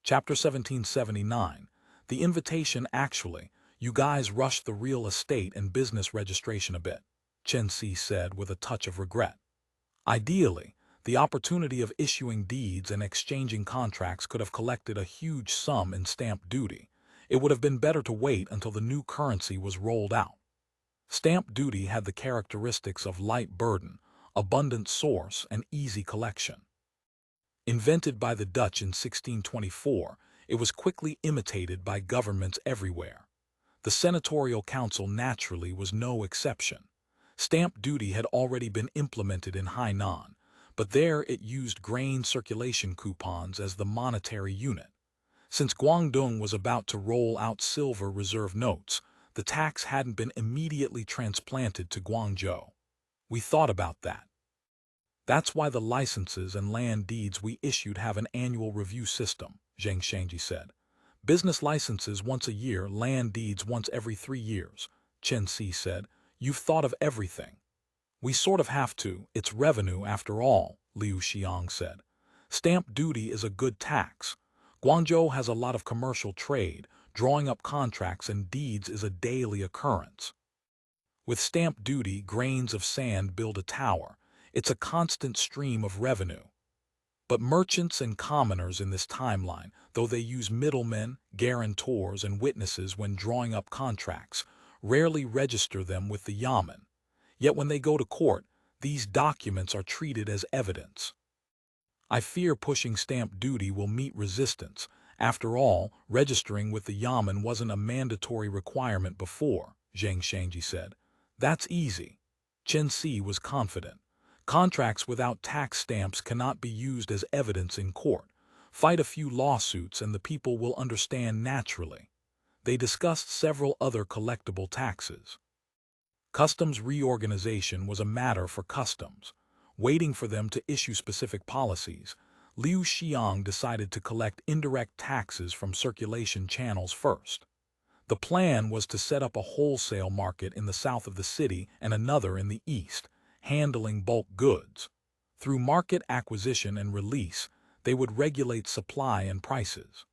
Chapter 1779. The invitation actually, you guys rushed the real estate and business registration a bit, Chen Si said with a touch of regret. Ideally, the opportunity of issuing deeds and exchanging contracts could have collected a huge sum in stamp duty. It would have been better to wait until the new currency was rolled out. Stamp duty had the characteristics of light burden, abundant source, and easy collection. Invented by the Dutch in 1624, it was quickly imitated by governments everywhere. The Senatorial Council naturally was no exception. Stamp duty had already been implemented in Hainan, but there it used grain circulation coupons as the monetary unit. Since Guangdong was about to roll out silver reserve notes, the tax hadn't been immediately transplanted to Guangzhou. We thought about that. That's why the licenses and land deeds we issued have an annual review system, Zhang Shangji said. Business licenses once a year, land deeds once every 3 years, Chen Si said. You've thought of everything. We sort of have to, it's revenue after all, Liu Xiang said. Stamp duty is a good tax. Guangzhou has a lot of commercial trade, drawing up contracts and deeds is a daily occurrence. With stamp duty, grains of sand build a tower. It's a constant stream of revenue. But merchants and commoners in this timeline, though they use middlemen, guarantors, and witnesses when drawing up contracts, rarely register them with the Yamen. Yet when they go to court, these documents are treated as evidence. I fear pushing stamp duty will meet resistance. After all, registering with the Yamen wasn't a mandatory requirement before, Zhang Shangji said. That's easy. Chen Si was confident. Contracts without tax stamps cannot be used as evidence in court. Fight a few lawsuits and the people will understand naturally. They discussed several other collectible taxes. Customs reorganization was a matter for customs. Waiting for them to issue specific policies, Liu Xiang decided to collect indirect taxes from circulation channels first. The plan was to set up a wholesale market in the south of the city and another in the east, handling bulk goods. Through market acquisition and release, they would regulate supply and prices.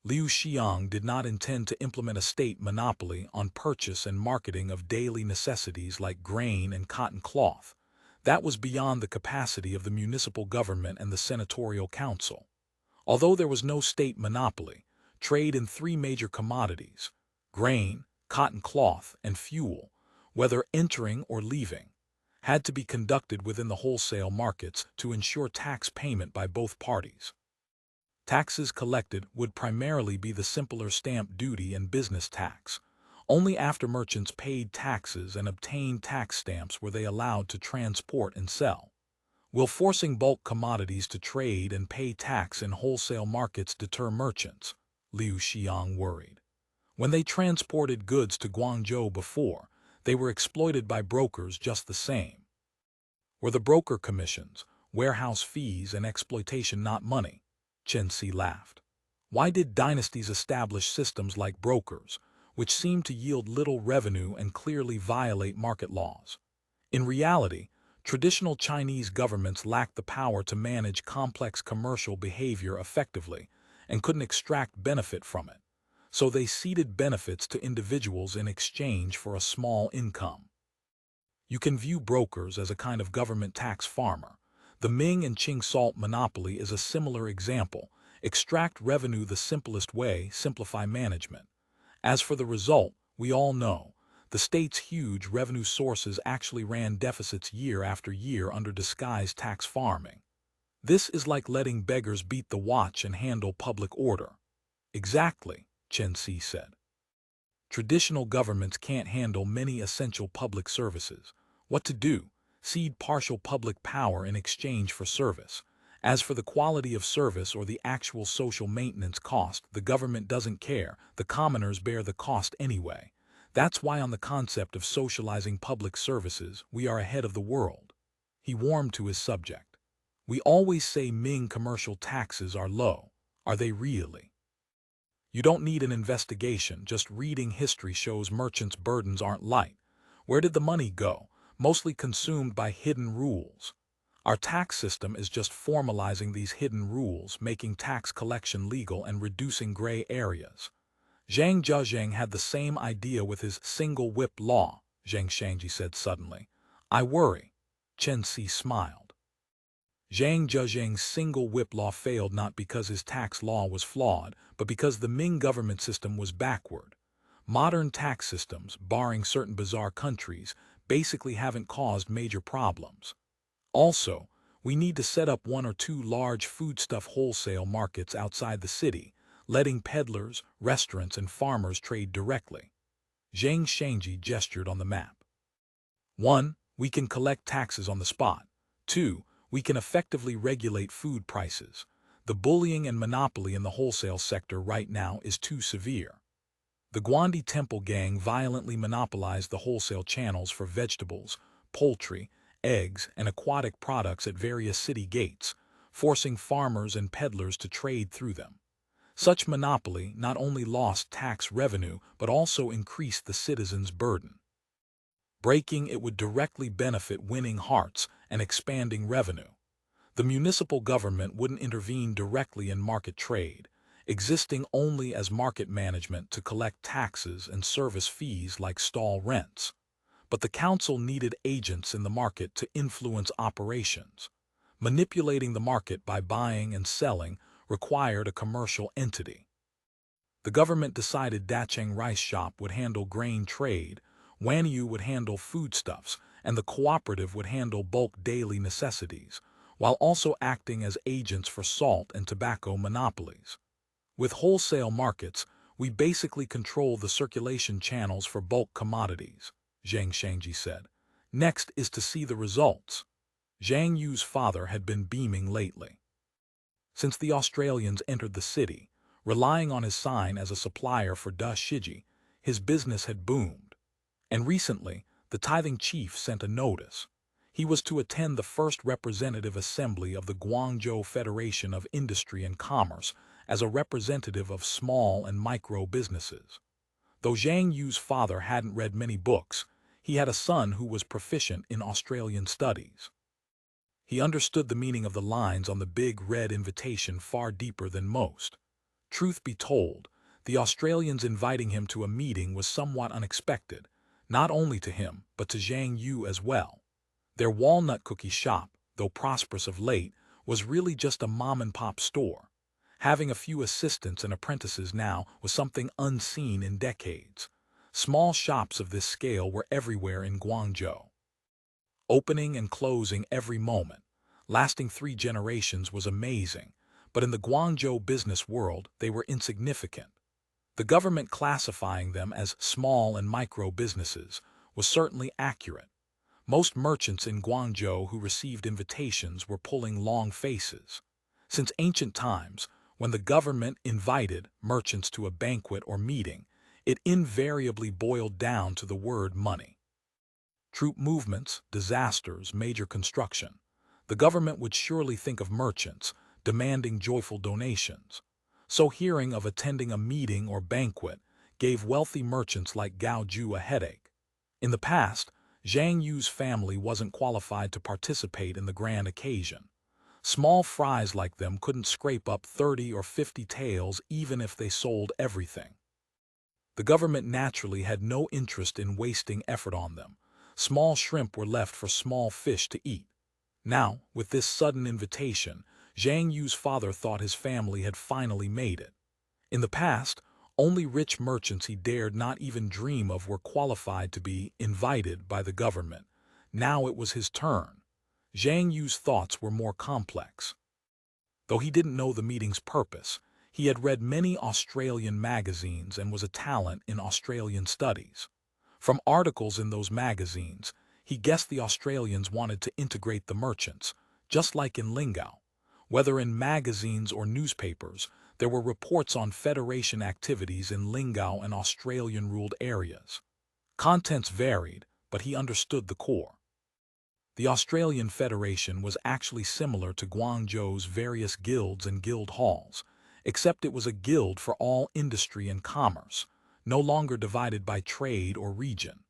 Liu Xiang did not intend to implement a state monopoly on purchase and marketing of daily necessities like grain and cotton cloth. That was beyond the capacity of the municipal government and the Senatorial Council. Although there was no state monopoly, trade in 3 major commodities, grain, cotton cloth, and fuel, whether entering or leaving, had to be conducted within the wholesale markets to ensure tax payment by both parties. Taxes collected would primarily be the simpler stamp duty and business tax. Only after merchants paid taxes and obtained tax stamps were they allowed to transport and sell. Will forcing bulk commodities to trade and pay tax in wholesale markets deter merchants? Liu Xiang worried. When they transported goods to Guangzhou before, they were exploited by brokers just the same. Were the broker commissions, warehouse fees, and exploitation not money? Chen Si laughed. Why did dynasties establish systems like brokers, which seem to yield little revenue and clearly violate market laws? In reality, traditional Chinese governments lacked the power to manage complex commercial behavior effectively and couldn't extract benefit from it, so they ceded benefits to individuals in exchange for a small income. You can view brokers as a kind of government tax farmer. The Ming and Qing salt monopoly is a similar example. Extract revenue the simplest way, simplify management. As for the result, we all know. The state's huge revenue sources actually ran deficits year after year under disguised tax farming. This is like letting beggars beat the watch and handle public order. Exactly, Chen Si said. Traditional governments can't handle many essential public services. What to do? Cede partial public power in exchange for service. As for the quality of service or the actual social maintenance cost, the government doesn't care. The commoners bear the cost anyway. That's why on the concept of socializing public services, we are ahead of the world. He warmed to his subject. We always say Ming commercial taxes are low. Are they really? You don't need an investigation, just reading history shows merchants' burdens aren't light. Where did the money go? Mostly consumed by hidden rules. Our tax system is just formalizing these hidden rules, making tax collection legal and reducing gray areas. Zhang had the same idea with his single whip law, Zhang Shangji said suddenly. I worry. Chen Si smiled. Zhang's single whip law failed not because his tax law was flawed, but because the Ming government system was backward. Modern tax systems, barring certain bizarre countries, basically haven't caused major problems. Also, we need to set up 1 or 2 large foodstuff wholesale markets outside the city, letting peddlers, restaurants, and farmers trade directly. Zhang Shangji gestured on the map. 1. We can collect taxes on the spot. 2. We can effectively regulate food prices. The bullying and monopoly in the wholesale sector right now is too severe. The Guandi Temple gang violently monopolized the wholesale channels for vegetables, poultry, eggs, and aquatic products at various city gates, forcing farmers and peddlers to trade through them. Such monopoly not only lost tax revenue but also increased the citizens' burden. Breaking it would directly benefit winning hearts and expanding revenue. The municipal government wouldn't intervene directly in market trade, existing only as market management to collect taxes and service fees like stall rents. But the council needed agents in the market to influence operations. Manipulating the market by buying and selling required a commercial entity. The government decided Dacheng Rice Shop would handle grain trade, Wanyu would handle foodstuffs, and the cooperative would handle bulk daily necessities, while also acting as agents for salt and tobacco monopolies. With wholesale markets, we basically control the circulation channels for bulk commodities, Zhang Shangji said. Next is to see the results. Zhang Yu's father had been beaming lately. Since the Australians entered the city, relying on his sign as a supplier for Da Shiji, his business had boomed. And recently, the tithing chief sent a notice. He was to attend the first representative assembly of the Guangzhou Federation of Industry and Commerce as a representative of small and micro businesses. Though Zhang Yu's father hadn't read many books, he had a son who was proficient in Australian studies. He understood the meaning of the lines on the big red invitation far deeper than most. Truth be told, the Australians inviting him to a meeting was somewhat unexpected, not only to him, but to Zhang Yu as well. Their walnut cookie shop, though prosperous of late, was really just a mom-and-pop store. Having a few assistants and apprentices now was something unseen in decades. Small shops of this scale were everywhere in Guangzhou. Opening and closing every moment, lasting 3 generations was amazing, but in the Guangzhou business world they were insignificant. The government classifying them as small and micro businesses was certainly accurate. Most merchants in Guangzhou who received invitations were pulling long faces. Since ancient times, when the government invited merchants to a banquet or meeting, it invariably boiled down to the word money. Troop movements, disasters, major construction. The government would surely think of merchants, demanding joyful donations. So hearing of attending a meeting or banquet gave wealthy merchants like Gao Ju a headache. In the past, Zhang Yu's family wasn't qualified to participate in the grand occasion. Small fries like them couldn't scrape up 30 or 50 taels even if they sold everything. The government naturally had no interest in wasting effort on them. Small shrimp were left for small fish to eat. Now, with this sudden invitation, Zhang Yu's father thought his family had finally made it. In the past, only rich merchants he dared not even dream of were qualified to be invited by the government. Now it was his turn. Zhang Yu's thoughts were more complex. Though he didn't know the meeting's purpose, he had read many Australian magazines and was a talent in Australian studies. From articles in those magazines, he guessed the Australians wanted to integrate the merchants, just like in Lingao. Whether in magazines or newspapers, there were reports on Federation activities in Lingao and Australian-ruled areas. Contents varied, but he understood the core. The Australian Federation was actually similar to Guangzhou's various guilds and guild halls, except it was a guild for all industry and commerce, no longer divided by trade or region.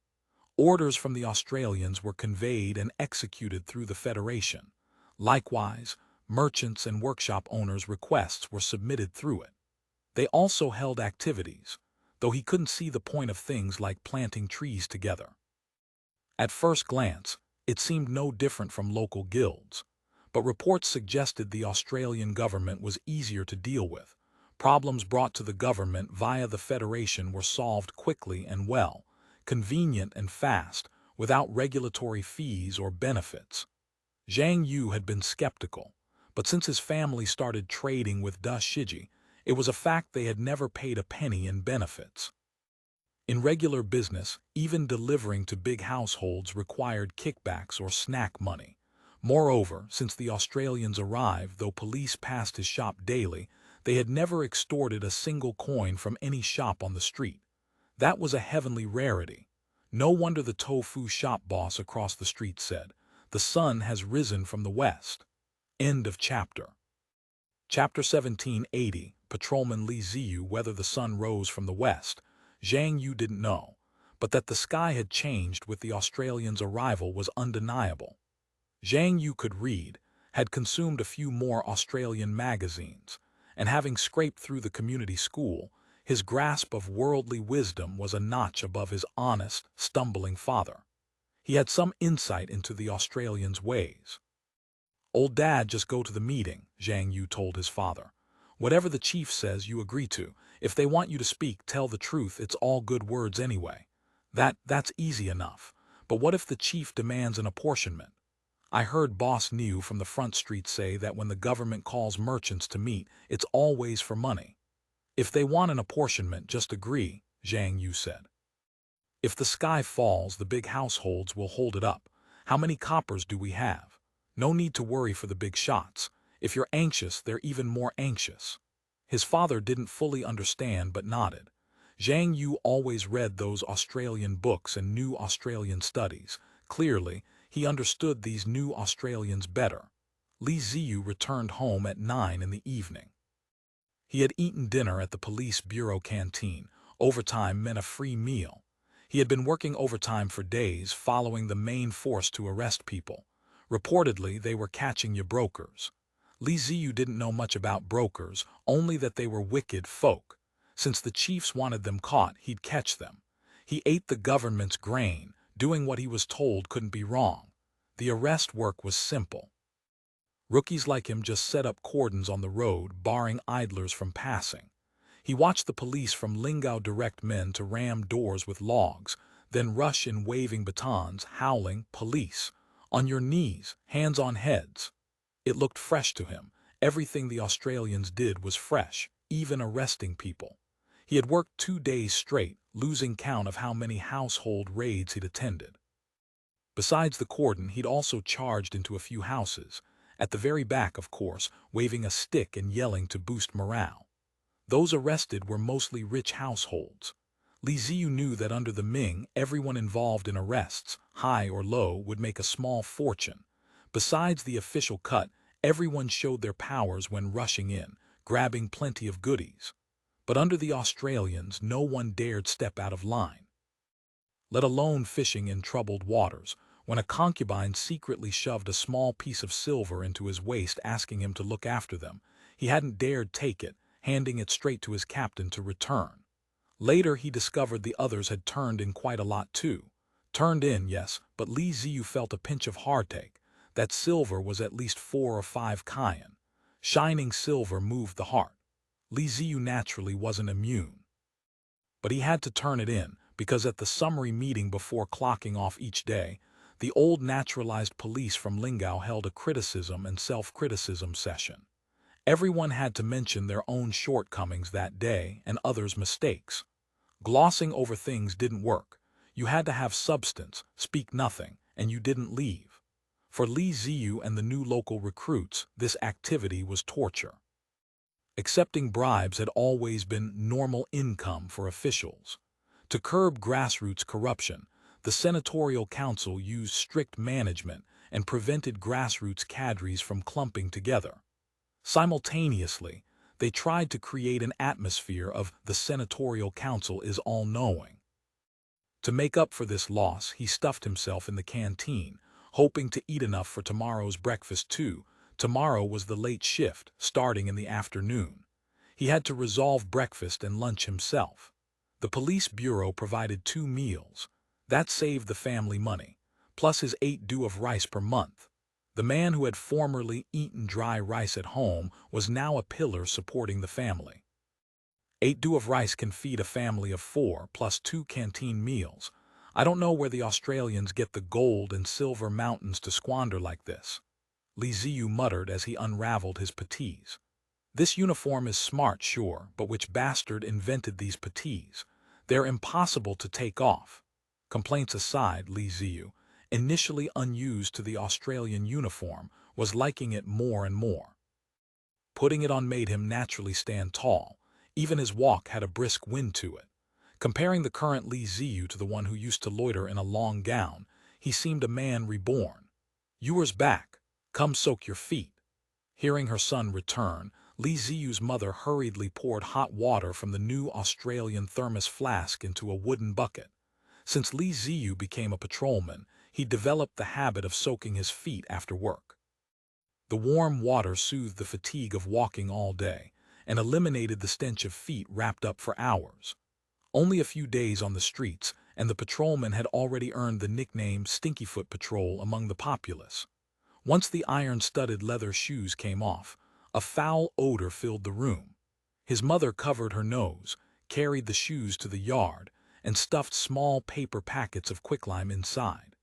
Orders from the Australians were conveyed and executed through the Federation. Likewise, merchants and workshop owners' requests were submitted through it. They also held activities, though he couldn't see the point of things like planting trees together. At first glance, it seemed no different from local guilds, but reports suggested the Australian government was easier to deal with. Problems brought to the government via the Federation were solved quickly and well, convenient and fast, without regulatory fees or benefits. Zhang Yu had been skeptical, but since his family started trading with Da Shiji, it was a fact they had never paid a penny in benefits. In regular business, even delivering to big households required kickbacks or snack money. Moreover, since the Australians arrived, though police passed his shop daily, they had never extorted a single coin from any shop on the street. That was a heavenly rarity. No wonder the tofu shop boss across the street said, "The sun has risen from the west." End of chapter. Chapter 1780, Patrolman Ziyu. Whether the sun rose from the west, Zhang Yu didn't know, but that the sky had changed with the Australians' arrival was undeniable. Zhang Yu could read, had consumed a few more Australian magazines, and having scraped through the community school, his grasp of worldly wisdom was a notch above his honest, stumbling father. He had some insight into the Australians' ways. "Old Dad, just go to the meeting," Zhang Yu told his father. "Whatever the chief says, you agree to. If they want you to speak, tell the truth. It's all good words anyway. That's easy enough. But what if the chief demands an apportionment? I heard Boss Niu from the front street say that when the government calls merchants to meet, it's always for money." "If they want an apportionment, just agree," Zhang Yu said. "If the sky falls, the big households will hold it up. How many coppers do we have? No need to worry for the big shots. If you're anxious, they're even more anxious." His father didn't fully understand but nodded. Zhang Yu always read those Australian books and knew Australian studies. Clearly, he understood these new Australians better. Ziyu returned home at 9 in the evening. He had eaten dinner at the police bureau canteen. Overtime meant a free meal. He had been working overtime for days, following the main force to arrest people. Reportedly, they were catching you brokers. Ziyu didn't know much about brokers, only that they were wicked folk. Since the chiefs wanted them caught, he'd catch them. He ate the government's grain. Doing what he was told couldn't be wrong. The arrest work was simple. Rookies like him just set up cordons on the road, barring idlers from passing. He watched the police from Lingao direct men to ram doors with logs, then rush in waving batons, howling, "Police! On your knees, hands on heads!" It looked fresh to him. Everything the Australians did was fresh, even arresting people. He had worked 2 days straight, losing count of how many household raids he'd attended. Besides the cordon, he'd also charged into a few houses, at the very back, of course, waving a stick and yelling to boost morale. Those arrested were mostly rich households. Ziyu knew that under the Ming, everyone involved in arrests, high or low, would make a small fortune. Besides the official cut, everyone showed their powers when rushing in, grabbing plenty of goodies. But under the Australians, no one dared step out of line. Let alone fishing in troubled waters, when a concubine secretly shoved a small piece of silver into his waist asking him to look after them, he hadn't dared take it, handing it straight to his captain to return. Later he discovered the others had turned in quite a lot too. Turned in, yes, but Ziyu felt a pinch of heartache. That silver was at least 4 or 5 kyan. Shining silver moved the heart. Ziyu naturally wasn't immune. But he had to turn it in, because at the summary meeting before clocking off each day, the old naturalized police from Lingao held a criticism and self-criticism session. Everyone had to mention their own shortcomings that day and others' mistakes. Glossing over things didn't work. You had to have substance, speak nothing, and you didn't leave. For Ziyu and the new local recruits, this activity was torture. Accepting bribes had always been normal income for officials. To curb grassroots corruption, the senatorial council used strict management and prevented grassroots cadres from clumping together. Simultaneously, they tried to create an atmosphere of the senatorial council is all-knowing. To make up for this loss, he stuffed himself in the canteen, hoping to eat enough for tomorrow's breakfast too. Tomorrow was the late shift, starting in the afternoon. He had to resolve breakfast and lunch himself. The police bureau provided 2 meals. That saved the family money, plus his 8 due of rice per month. The man who had formerly eaten dry rice at home was now a pillar supporting the family. 8 due of rice can feed a family of 4 plus 2 canteen meals. I don't know where the Australians get the gold and silver mountains to squander like this. Ziyu muttered as he unraveled his puttees. This uniform is smart, sure, but which bastard invented these puttees? They're impossible to take off. Complaints aside, Ziyu, initially unused to the Australian uniform, was liking it more and more. Putting it on made him naturally stand tall. Even his walk had a brisk wind to it. Comparing the current Ziyu to the one who used to loiter in a long gown, he seemed a man reborn. "Yours back. Come soak your feet." Hearing her son return, Ziyu's mother hurriedly poured hot water from the new Australian thermos flask into a wooden bucket. Since Ziyu became a patrolman, he developed the habit of soaking his feet after work. The warm water soothed the fatigue of walking all day and eliminated the stench of feet wrapped up for hours. Only a few days on the streets, and the patrolman had already earned the nickname Stinkyfoot Patrol among the populace. Once the iron-studded leather shoes came off, a foul odor filled the room. His mother covered her nose, carried the shoes to the yard, and stuffed small paper packets of quicklime inside.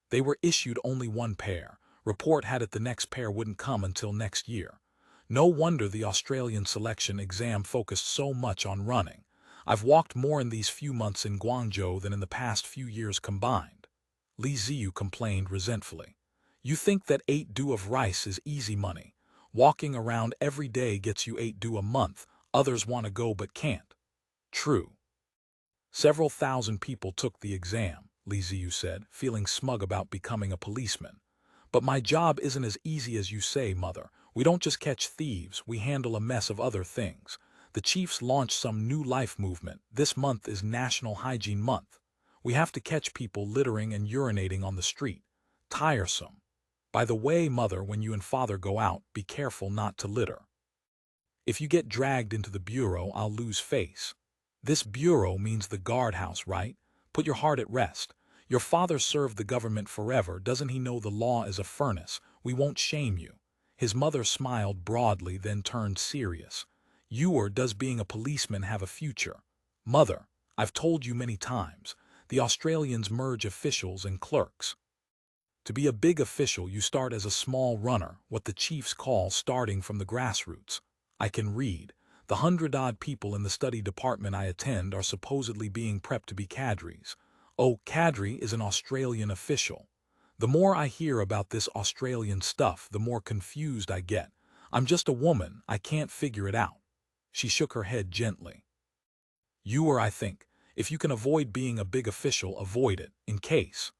They were issued only 1 pair. Report had it the next pair wouldn't come until next year. No wonder the Australian selection exam focused so much on running. I've walked more in these few months in Guangzhou than in the past few years combined. Ziyu complained resentfully. You think that 8 due of rice is easy money. Walking around every day gets you 8 due a month. Others want to go but can't. True. Several thousand people took the exam, Ziyu said, feeling smug about becoming a policeman. But my job isn't as easy as you say, mother. We don't just catch thieves, we handle a mess of other things. The chiefs launched some new life movement. This month is National Hygiene Month. We have to catch people littering and urinating on the street. Tiresome. By the way, mother, when you and father go out, be careful not to litter. If you get dragged into the bureau, I'll lose face. This bureau means the guardhouse, right? Put your heart at rest. Your father served the government forever. Doesn't he know the law is a furnace? We won't shame you. His mother smiled broadly, then turned serious. Does being a policeman have a future? Mother, I've told you many times, the Australians merge officials and clerks. To be a big official, you start as a small runner, what the chiefs call starting from the grassroots. I can read. The 100-odd people in the study department I attend are supposedly being prepped to be cadres. Oh, cadre is an Australian official. The more I hear about this Australian stuff, the more confused I get. I'm just a woman, I can't figure it out. She shook her head gently. I think, if you can avoid being a big official, avoid it, in case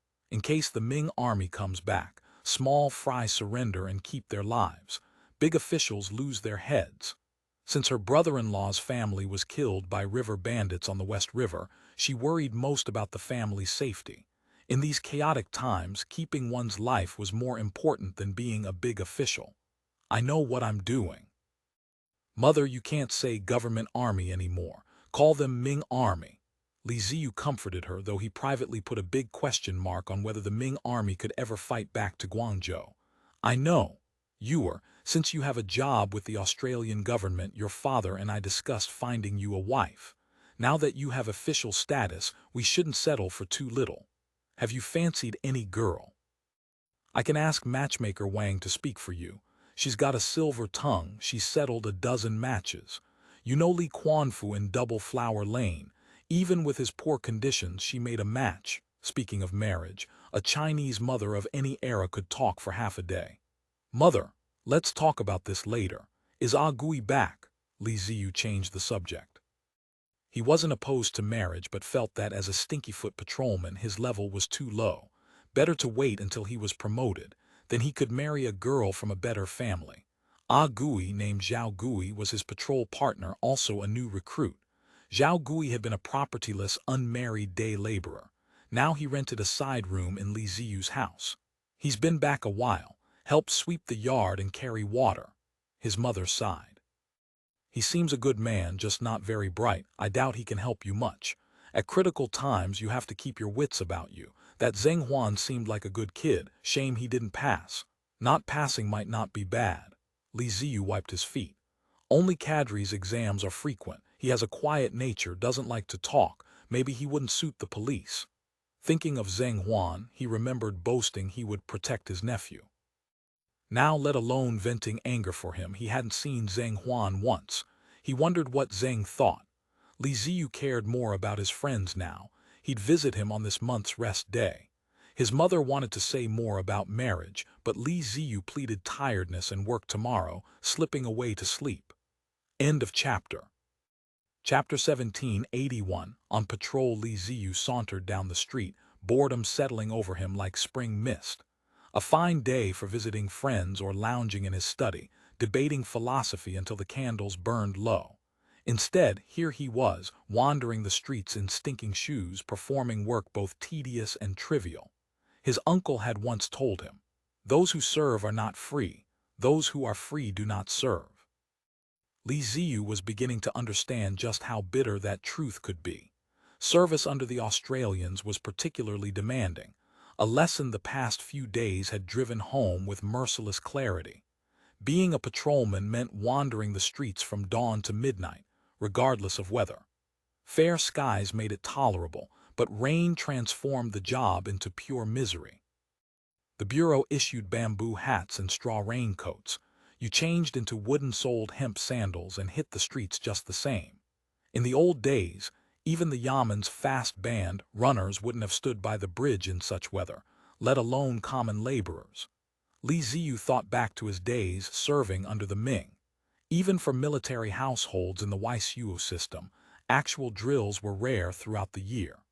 the Ming army comes back, small fry surrender and keep their lives. Big officials lose their heads. Since her brother-in-law's family was killed by river bandits on the West River, she worried most about the family's safety. In these chaotic times, keeping one's life was more important than being a big official. I know what I'm doing. Mother, you can't say government army anymore. Call them Ming army. Ziyu comforted her, though he privately put a big question mark on whether the Ming army could ever fight back to Guangzhou. I know. Since you have a job with the Australian government, your father and I discussed finding you a wife. Now that you have official status, we shouldn't settle for too little. Have you fancied any girl? I can ask matchmaker Wang to speak for you. She's got a silver tongue, she's settled a dozen matches. You know Li Quanfu in Double Flower Lane. Even with his poor conditions, she made a match. Speaking of marriage, a Chinese mother of any era could talk for half a day. Mother, let's talk about this later. Is Gui back? Ziyu changed the subject. He wasn't opposed to marriage, but felt that as a stinkyfoot patrolman his level was too low. Better to wait until he was promoted. Then he could marry a girl from a better family. Gui, named Zhao Gui, was his patrol partner, also a new recruit. Zhao Gui had been a propertyless, unmarried day laborer. Now he rented a side room in Ziyu's house. He's been back a while, helped sweep the yard and carry water. His mother sighed. He seems a good man, just not very bright. I doubt he can help you much. At critical times you have to keep your wits about you. That Zheng Huan seemed like a good kid. Shame he didn't pass. Not passing might not be bad. Li Ziyu wiped his feet. Only cadre's exams are frequent. He has a quiet nature, doesn't like to talk. Maybe he wouldn't suit the police. Thinking of Zheng Huan, he remembered boasting he would protect his nephew. Now, let alone venting anger for him, he hadn't seen Zheng Huan once. He wondered what Zhang thought. Li Ziyu cared more about his friends now. He'd visit him on this month's rest day. His mother wanted to say more about marriage, but Li Ziyu pleaded tiredness and work tomorrow, slipping away to sleep. End of chapter. Chapter 1781. On patrol, Li Ziyu sauntered down the street, boredom settling over him like spring mist. A fine day for visiting friends or lounging in his study, debating philosophy until the candles burned low. Instead, here he was, wandering the streets in stinking shoes, performing work both tedious and trivial. His uncle had once told him, "Those who serve are not free. Those who are free do not serve." Li Ziyu was beginning to understand just how bitter that truth could be. Service under the Australians was particularly demanding, a lesson the past few days had driven home with merciless clarity. Being a patrolman meant wandering the streets from dawn to midnight, regardless of weather. Fair skies made it tolerable, but rain transformed the job into pure misery. The bureau issued bamboo hats and straw raincoats. You changed into wooden-soled hemp sandals and hit the streets just the same. In the old days, even the Yamen's fast band runners wouldn't have stood by the bridge in such weather, let alone common laborers. Li Ziyu thought back to his days serving under the Ming. Even for military households in the Ziyu system, actual drills were rare throughout the year.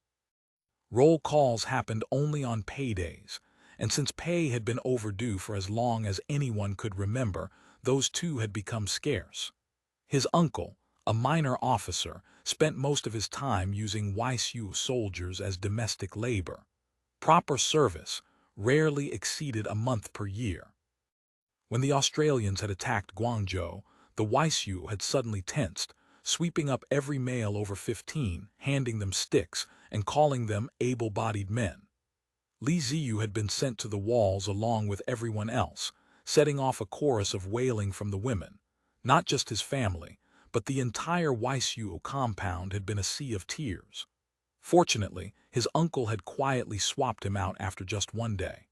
Roll calls happened only on paydays, and since pay had been overdue for as long as anyone could remember, those too had become scarce. His uncle, a minor officer, spent most of his time using Ziyu soldiers as domestic labor. Proper service rarely exceeded a month per year. When the Australians had attacked Guangzhou, the Ziyu had suddenly tensed, sweeping up every male over 15, handing them sticks, and calling them able-bodied men. Li Ziyu had been sent to the walls along with everyone else, setting off a chorus of wailing from the women. Not just his family, but the entire Ziyu compound had been a sea of tears. Fortunately, his uncle had quietly swapped him out after just one day.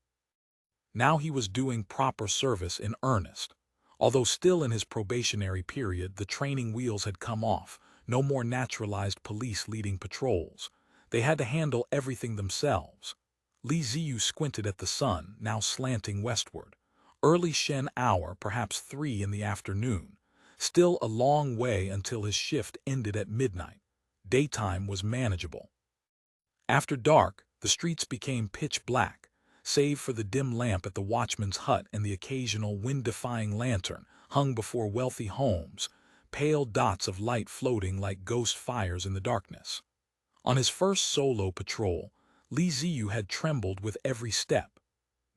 Now he was doing proper service in earnest. Although still in his probationary period, the training wheels had come off. No more naturalized police leading patrols. They had to handle everything themselves. Li Ziyu squinted at the sun, now slanting westward. Early Shen hour, perhaps 3 in the afternoon. Still a long way until his shift ended at midnight. Daytime was manageable. After dark, the streets became pitch black, save for the dim lamp at the watchman's hut and the occasional wind-defying lantern hung before wealthy homes, pale dots of light floating like ghost fires in the darkness. On his first solo patrol, Li Ziyu had trembled with every step.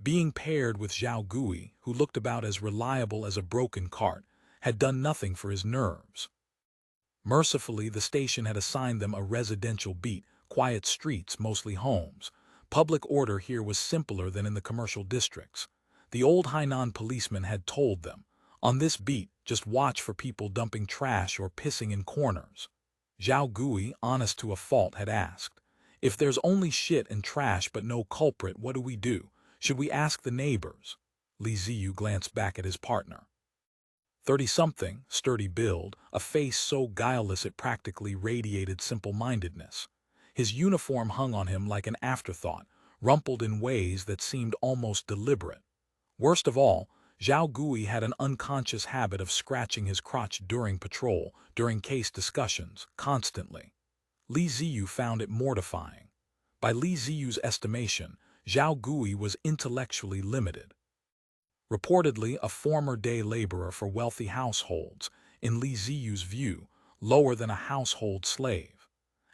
Being paired with Zhao Gui, who looked about as reliable as a broken cart, had done nothing for his nerves. Mercifully, the station had assigned them a residential beat, quiet streets, mostly homes. Public order here was simpler than in the commercial districts. The old Hainan policeman had told them, on this beat, just watch for people dumping trash or pissing in corners. Zhao Gui, honest to a fault, had asked, if there's only shit and trash but no culprit, what do we do? Should we ask the neighbors? Li Ziyu glanced back at his partner. 30-something, sturdy build, a face so guileless it practically radiated simple-mindedness. His uniform hung on him like an afterthought, rumpled in ways that seemed almost deliberate. Worst of all, Zhao Gui had an unconscious habit of scratching his crotch during patrol, during case discussions, constantly. Li Ziyu found it mortifying. By Li Ziyu's estimation, Zhao Gui was intellectually limited. Reportedly a former day laborer for wealthy households, in Li Ziyu's view, lower than a household slave.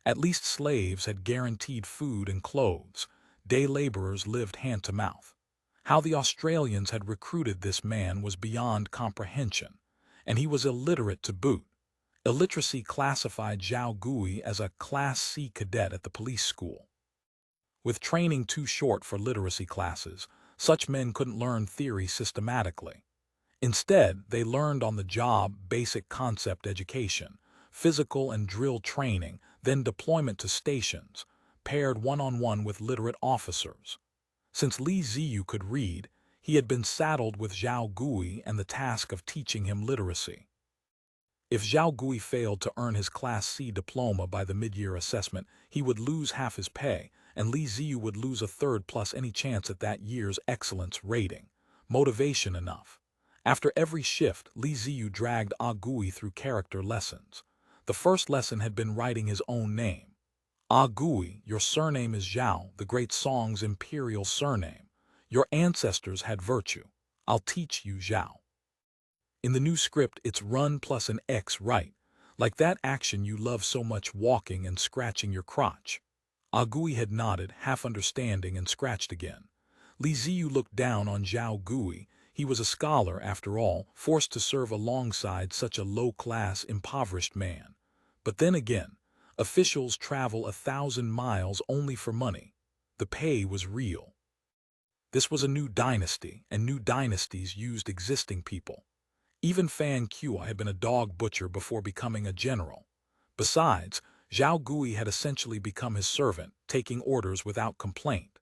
At least slaves had guaranteed food and clothes. Day laborers lived hand to mouth. How the Australians had recruited this man was beyond comprehension, and he was illiterate to boot. Illiteracy classified Zhao Gui as a Class C cadet at the police school. With training too short for literacy classes, such men couldn't learn theory systematically. Instead, they learned on the job basic concept education, physical and drill training, then deployment to stations, paired one-on-one with literate officers. Since Li Ziyu could read, he had been saddled with Zhao Gui and the task of teaching him literacy. If Zhao Gui failed to earn his Class C diploma by the mid-year assessment, he would lose half his pay, and Li Ziyu would lose a third plus any chance at that year's excellence rating. Motivation enough. After every shift, Li Ziyu dragged Gui through character lessons. The first lesson had been writing his own name. Gui, your surname is Zhao, the great Song's imperial surname. Your ancestors had virtue. I'll teach you Zhao. In the new script, it's run plus an X right, like that action you love so much, walking and scratching your crotch. Gui had nodded, half understanding, and scratched again. Li Ziyu looked down on Zhao Gui. He was a scholar, after all, forced to serve alongside such a low-class, impoverished man. But then again, officials travel 1,000 miles only for money. The pay was real. This was a new dynasty, and new dynasties used existing people. Even Fang had been a dog butcher before becoming a general. Besides, Zhao Gui had essentially become his servant, taking orders without complaint.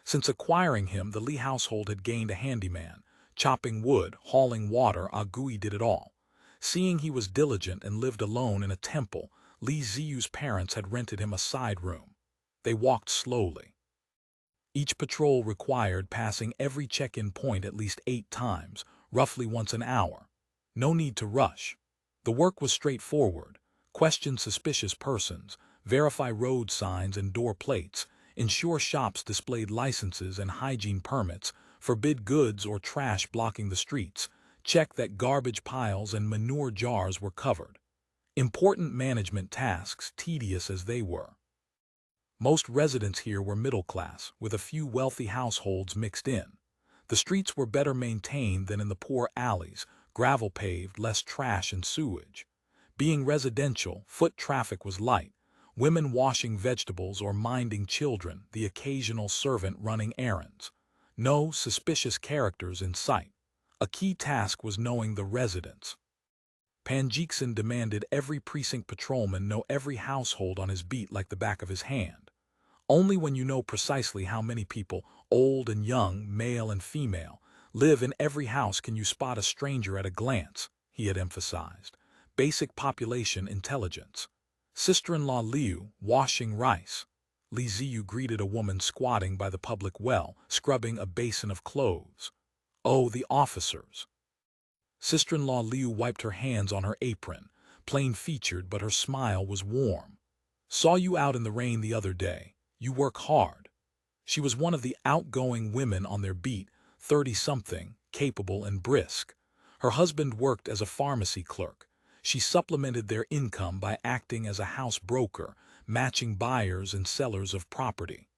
Since acquiring him, the Li household had gained a handyman. Chopping wood, hauling water, Gui did it all. Seeing he was diligent and lived alone in a temple, Li Ziyu's parents had rented him a side room. They walked slowly. Each patrol required passing every check-in point at least 8 times, roughly once an hour. No need to rush. The work was straightforward. Question suspicious persons, verify road signs and door plates, ensure shops displayed licenses and hygiene permits, forbid goods or trash blocking the streets, check that garbage piles and manure jars were covered. Important management tasks, tedious as they were. Most residents here were middle class, with a few wealthy households mixed in. The streets were better maintained than in the poor alleys, gravel paved, less trash and sewage. Being residential, foot traffic was light, women washing vegetables or minding children, the occasional servant running errands. No suspicious characters in sight. A key task was knowing the residents. Panjiksen demanded every precinct patrolman know every household on his beat like the back of his hand. Only when you know precisely how many people, old and young, male and female, live in every house can you spot a stranger at a glance, he had emphasized. Basic population intelligence. Sister-in-law Liu, washing rice. Li Ziyu greeted a woman squatting by the public well, scrubbing a basin of clothes. Oh, the officers. Sister-in-law Liu wiped her hands on her apron, plain-featured, but her smile was warm. Saw you out in the rain the other day. You work hard. She was one of the outgoing women on their beat, 30-something, capable and brisk. Her husband worked as a pharmacy clerk. She supplemented their income by acting as a house broker, matching buyers and sellers of property.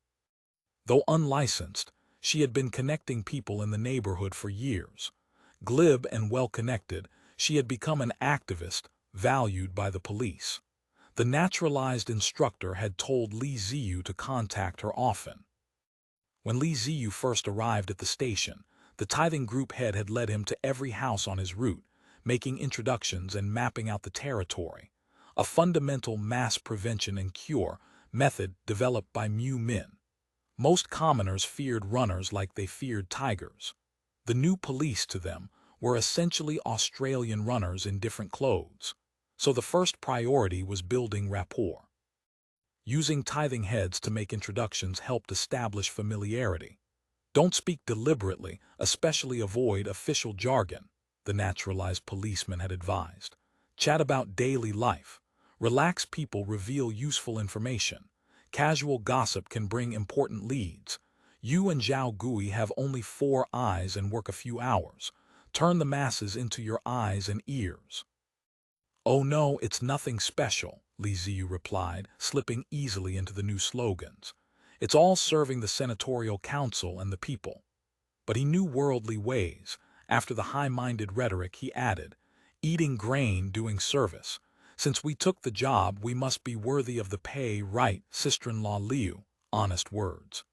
Though unlicensed, she had been connecting people in the neighborhood for years. Glib and well-connected, she had become an activist, valued by the police. The naturalized instructor had told Li Ziyu to contact her often. When Li Ziyu first arrived at the station, the tithing group head had led him to every house on his route, making introductions and mapping out the territory. A fundamental mass prevention and cure method developed by Mu Min. Most commoners feared runners like they feared tigers. The new police to them were essentially Australian runners in different clothes. So the first priority was building rapport. Using tithing heads to make introductions helped establish familiarity. Don't speak deliberately, especially avoid official jargon, the naturalized policeman had advised. Chat about daily life. Relaxed people reveal useful information. Casual gossip can bring important leads. You and Zhao Gui have only 4 eyes and work a few hours. Turn the masses into your eyes and ears. Oh no, it's nothing special, Li Ziyu replied, slipping easily into the new slogans. It's all serving the senatorial council and the people. But he knew worldly ways. After the high-minded rhetoric, he added, "Eating grain, doing service. Since we took the job, we must be worthy of the pay, right, sister-in-law Liu?" Honest words.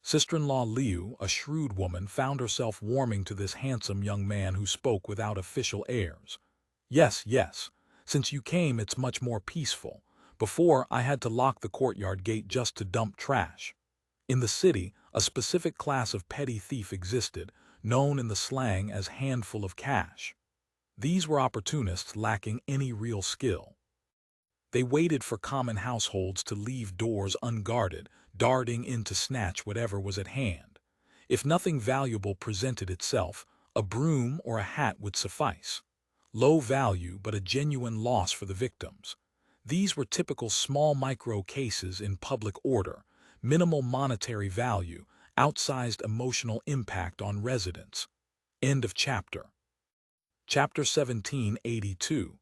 Sister-in-law Liu, a shrewd woman, found herself warming to this handsome young man who spoke without official airs. "Yes, yes. Since you came, it's much more peaceful. Before, I had to lock the courtyard gate just to dump trash." In the city, a specific class of petty thief existed, known in the slang as handful of cash. These were opportunists lacking any real skill. They waited for common households to leave doors unguarded, darting in to snatch whatever was at hand. If nothing valuable presented itself, a broom or a hat would suffice. Low value, but a genuine loss for the victims. These were typical small micro cases in public order, minimal monetary value, outsized emotional impact on residents. End of chapter. Chapter 1782.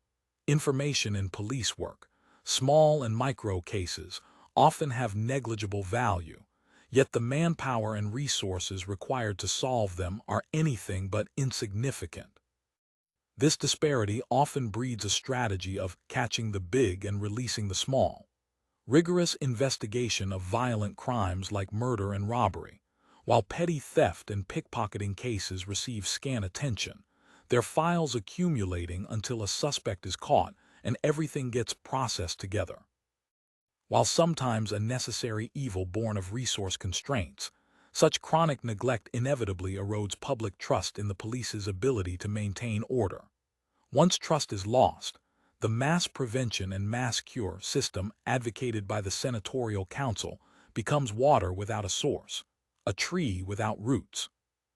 Information in police work. Small and micro cases often have negligible value, yet the manpower and resources required to solve them are anything but insignificant. This disparity often breeds a strategy of catching the big and releasing the small. Rigorous investigation of violent crimes like murder and robbery, while petty theft and pickpocketing cases receive scant attention, their files accumulating until a suspect is caught and everything gets processed together. While sometimes a necessary evil born of resource constraints, such chronic neglect inevitably erodes public trust in the police's ability to maintain order. Once trust is lost, the mass prevention and mass cure system advocated by the Senatorial Council becomes water without a source, a tree without roots.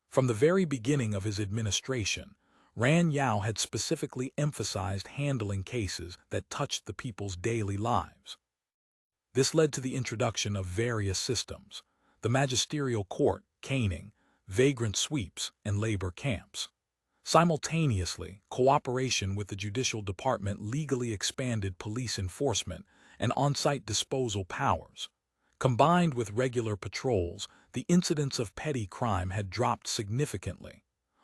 From the very beginning of his administration, Ran Yao had specifically emphasized handling cases that touched the people's daily lives. This led to the introduction of various systems: the magisterial court, caning, vagrant sweeps, and labor camps. Simultaneously, cooperation with the judicial department legally expanded police enforcement and on-site disposal powers. Combined with regular patrols, the incidence of petty crime had dropped significantly.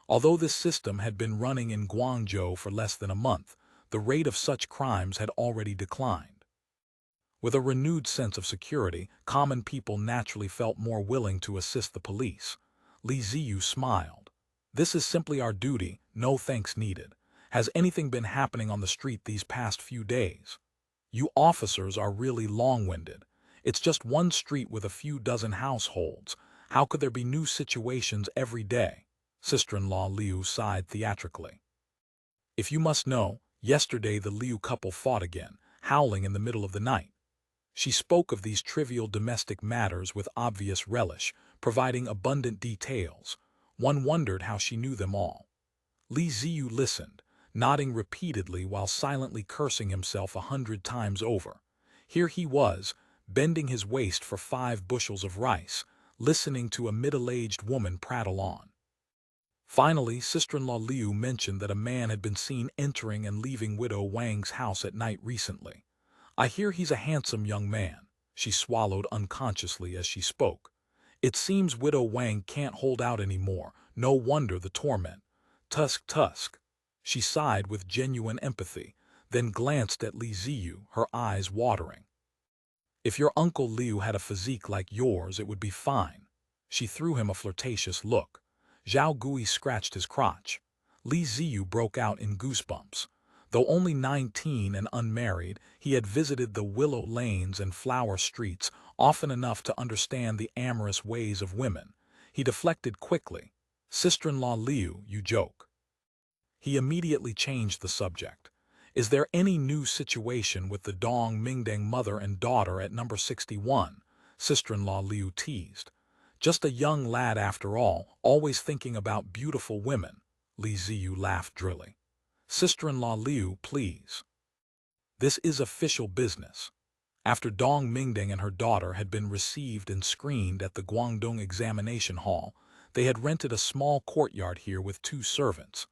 Although this system had been running in Guangzhou for less than a month, the rate of such crimes had already declined. With a renewed sense of security, common people naturally felt more willing to assist the police. Ziyu smiled. "This is simply our duty, no thanks needed. Has anything been happening on the street these past few days?" "You officers are really long-winded. It's just one street with a few dozen households. How could there be new situations every day?" Sister-in-law Liu sighed theatrically. "If you must know, yesterday the Liu couple fought again, howling in the middle of the night." She spoke of these trivial domestic matters with obvious relish, providing abundant details. One wondered how she knew them all. Ziyu listened, nodding repeatedly while silently cursing himself 100 times over. Here he was, bending his waist for 5 bushels of rice, listening to a middle-aged woman prattle on. Finally, sister-in-law Liu mentioned that a man had been seen entering and leaving widow Wang's house at night recently. "I hear he's a handsome young man." She swallowed unconsciously as she spoke. "It seems widow Wang can't hold out anymore. No wonder the torment. Tusk, tusk." She sighed with genuine empathy, then glanced at Ziyu, her eyes watering. "If your Uncle Liu had a physique like yours, it would be fine." She threw him a flirtatious look. Zhao Gui scratched his crotch. Ziyu broke out in goosebumps. Though only 19 and unmarried, he had visited the willow lanes and flower streets often enough to understand the amorous ways of women. He deflected quickly. "Sister-in-law Liu, you joke." He immediately changed the subject. "Is there any new situation with the Dong Mingdang mother and daughter at number 61? Sister-in-law Liu teased. "Just a young lad after all, always thinking about beautiful women." Ziyu laughed drily. "Sister-in-law Liu, please. This is official business." After Dong Mingdang and her daughter had been received and screened at the Guangdong examination hall, they had rented a small courtyard here with 2 servants.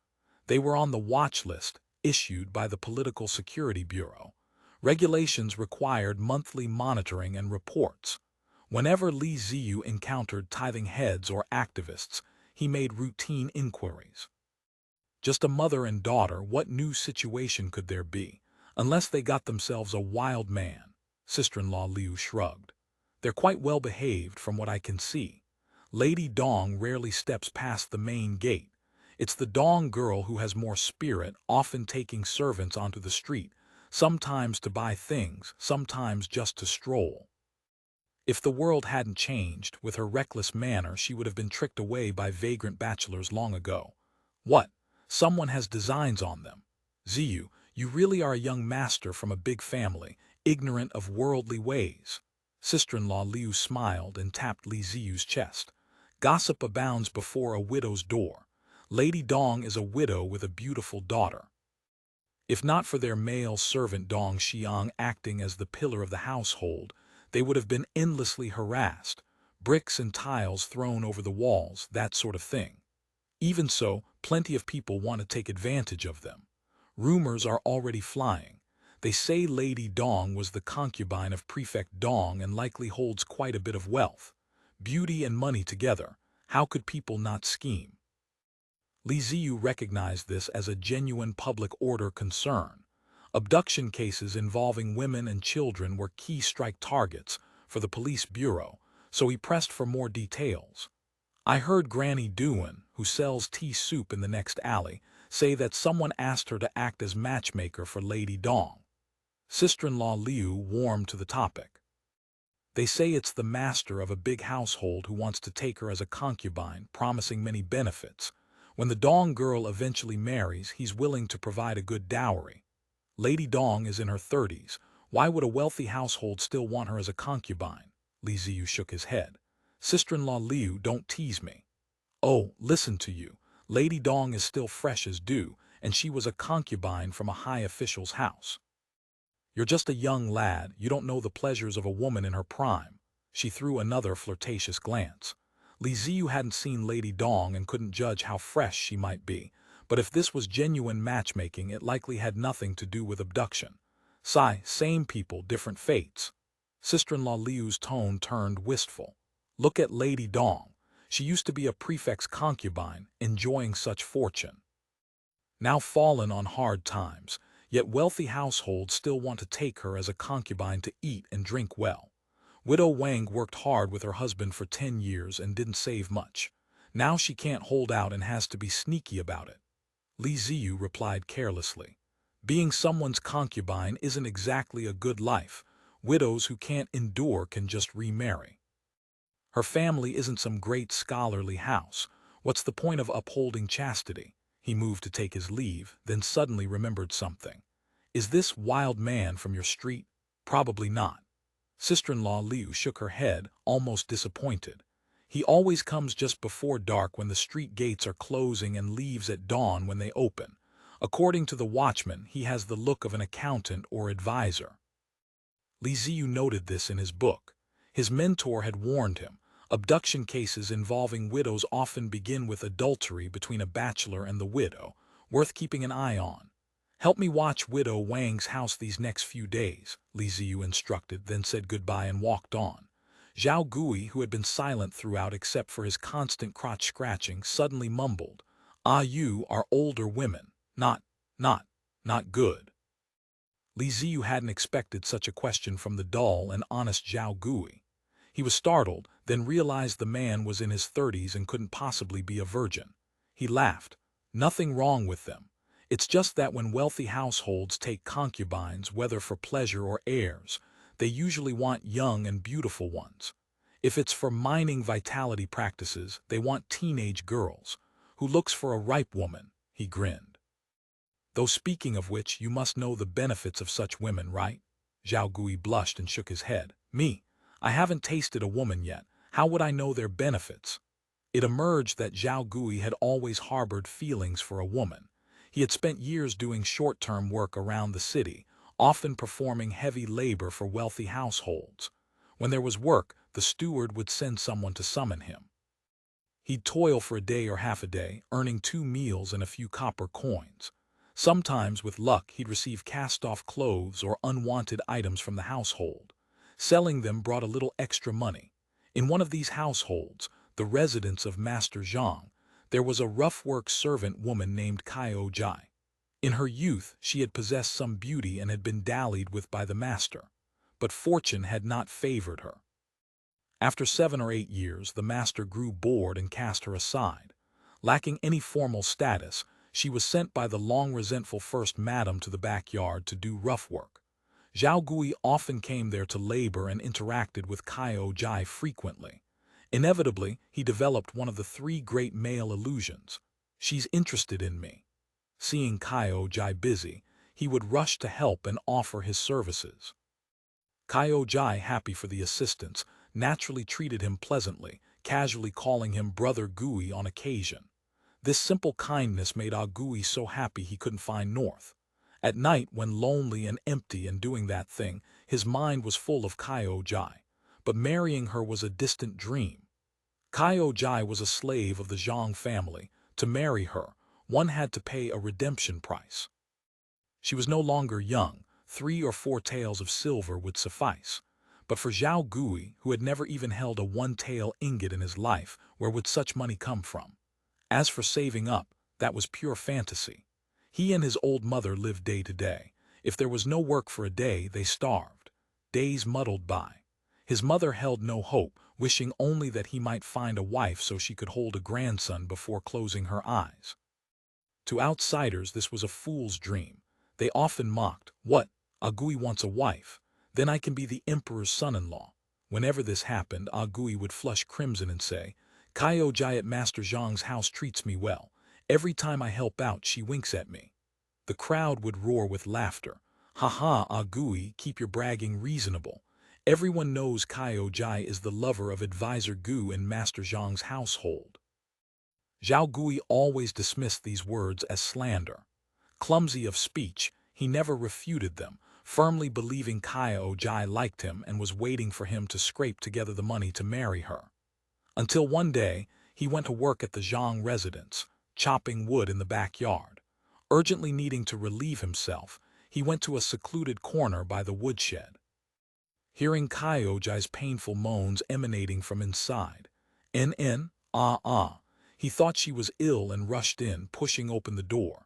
They were on the watch list, issued by the Political Security Bureau. Regulations required monthly monitoring and reports. Whenever Ziyu encountered tithing heads or activists, he made routine inquiries. Just a mother and daughter, what new situation could there be? Unless they got themselves a wild man, sister-in-law Liu shrugged. They're quite well behaved from what I can see. Lady Dong rarely steps past the main gate. It's the Dong girl who has more spirit, often taking servants onto the street, sometimes to buy things, sometimes just to stroll. If the world hadn't changed, with her reckless manner she would have been tricked away by vagrant bachelors long ago. What? Someone has designs on them. Ziyu, you really are a young master from a big family, ignorant of worldly ways. Sister-in-law Liu smiled and tapped Li Ziyu's chest. Gossip abounds before a widow's door. Lady Dong is a widow with a beautiful daughter. If not for their male servant Dong Xiang acting as the pillar of the household, they would have been endlessly harassed, bricks and tiles thrown over the walls, that sort of thing. Even so, plenty of people want to take advantage of them. Rumors are already flying. They say Lady Dong was the concubine of Prefect Dong and likely holds quite a bit of wealth. Beauty and money together, how could people not scheme? Li Ziyu recognized this as a genuine public order concern. Abduction cases involving women and children were key strike targets for the police bureau, so he pressed for more details. I heard Granny Duan, who sells tea soup in the next alley, say that someone asked her to act as matchmaker for Lady Dong. Sister-in-law Liu warmed to the topic. They say it's the master of a big household who wants to take her as a concubine, promising many benefits. When the Dong girl eventually marries, he's willing to provide a good dowry. Lady Dong is in her 30s. Why would a wealthy household still want her as a concubine? Li Ziyu shook his head. Sister-in-law Liu, don't tease me. Oh, listen to you. Lady Dong is still fresh as dew, and she was a concubine from a high official's house. You're just a young lad, you don't know the pleasures of a woman in her prime. She threw another flirtatious glance. Li Ziyu hadn't seen Lady Dong and couldn't judge how fresh she might be, but if this was genuine matchmaking, it likely had nothing to do with abduction. Same people, different fates. Sister-in-law Liu's tone turned wistful. Look at Lady Dong. She used to be a prefect's concubine, enjoying such fortune. Now fallen on hard times, yet wealthy households still want to take her as a concubine to eat and drink well. Widow Wang worked hard with her husband for 10 years and didn't save much. Now she can't hold out and has to be sneaky about it. Li Ziyu replied carelessly. Being someone's concubine isn't exactly a good life. Widows who can't endure can just remarry. Her family isn't some great scholarly house. What's the point of upholding chastity? He moved to take his leave, then suddenly remembered something. Is this wild man from your street? Probably not. Sister-in-law Liu shook her head, almost disappointed. He always comes just before dark when the street gates are closing and leaves at dawn when they open. According to the watchman, he has the look of an accountant or advisor. Li Ziyu noted this in his book. His mentor had warned him. Abduction cases involving widows often begin with adultery between a bachelor and the widow, worth keeping an eye on. Help me watch Widow Wang's house these next few days, Li Ziyu instructed, then said goodbye and walked on. Zhao Gui, who had been silent throughout except for his constant crotch-scratching, suddenly mumbled, "Ah, you are older women. Not good." Li Ziyu hadn't expected such a question from the dull and honest Zhao Gui. He was startled, then realized the man was in his 30s and couldn't possibly be a virgin. He laughed. Nothing wrong with them. It's just that when wealthy households take concubines, whether for pleasure or heirs, they usually want young and beautiful ones. If it's for mining vitality practices, they want teenage girls. Who looks for a ripe woman? He grinned. Though speaking of which, you must know the benefits of such women, right? Zhao Gui blushed and shook his head. Me? I haven't tasted a woman yet. How would I know their benefits? It emerged that Zhao Gui had always harbored feelings for a woman. He had spent years doing short-term work around the city, often performing heavy labor for wealthy households. When there was work, the steward would send someone to summon him. He'd toil for a day or half a day, earning 2 meals and a few copper coins. Sometimes, with luck, he'd receive cast-off clothes or unwanted items from the household. Selling them brought a little extra money. In one of these households, the residence of Master Zhang, There was a rough-work servant woman named Kaio Jai. In her youth, she had possessed some beauty and had been dallied with by the master, but fortune had not favored her. After 7 or 8 years, the master grew bored and cast her aside. Lacking any formal status, she was sent by the long resentful first madam to the backyard to do rough work. Zhao Gui often came there to labor and interacted with Kaio Jai frequently. Inevitably, he developed one of the 3 great male illusions. She's interested in me. Seeing Kaio Jai busy, he would rush to help and offer his services. Kaio Jai, happy for the assistance, naturally treated him pleasantly, casually calling him Brother Gui on occasion. This simple kindness made Gui so happy he couldn't find north. At night, when lonely and empty and doing that thing, his mind was full of Kaio Jai, but marrying her was a distant dream. Kaio Jai was a slave of the Zhang family. To marry her, one had to pay a redemption price. She was no longer young. 3 or 4 taels of silver would suffice. But for Zhao Gui, who had never even held a 1-tael ingot in his life, where would such money come from? As for saving up, that was pure fantasy. He and his old mother lived day to day. If there was no work for a day, they starved. Days muddled by. His mother held no hope, wishing only that he might find a wife so she could hold a grandson before closing her eyes. To outsiders, this was a fool's dream. They often mocked, "What? Gui wants a wife? Then I can be the emperor's son-in-law." Whenever this happened, Gui would flush crimson and say, "Kaio Jai at Master Zhang's house treats me well. Every time I help out, she winks at me." The crowd would roar with laughter. "Ha ha, Gui, keep your bragging reasonable. Everyone knows Kaio Jai is the lover of Advisor Gu in Master Zhang's household." Zhao Gui always dismissed these words as slander. Clumsy of speech, he never refuted them, firmly believing Kaio Jai liked him and was waiting for him to scrape together the money to marry her. Until one day, he went to work at the Zhang residence, chopping wood in the backyard. Urgently needing to relieve himself, he went to a secluded corner by the woodshed. Hearing Kaio Jai's painful moans emanating from inside, he thought she was ill and rushed in, pushing open the door.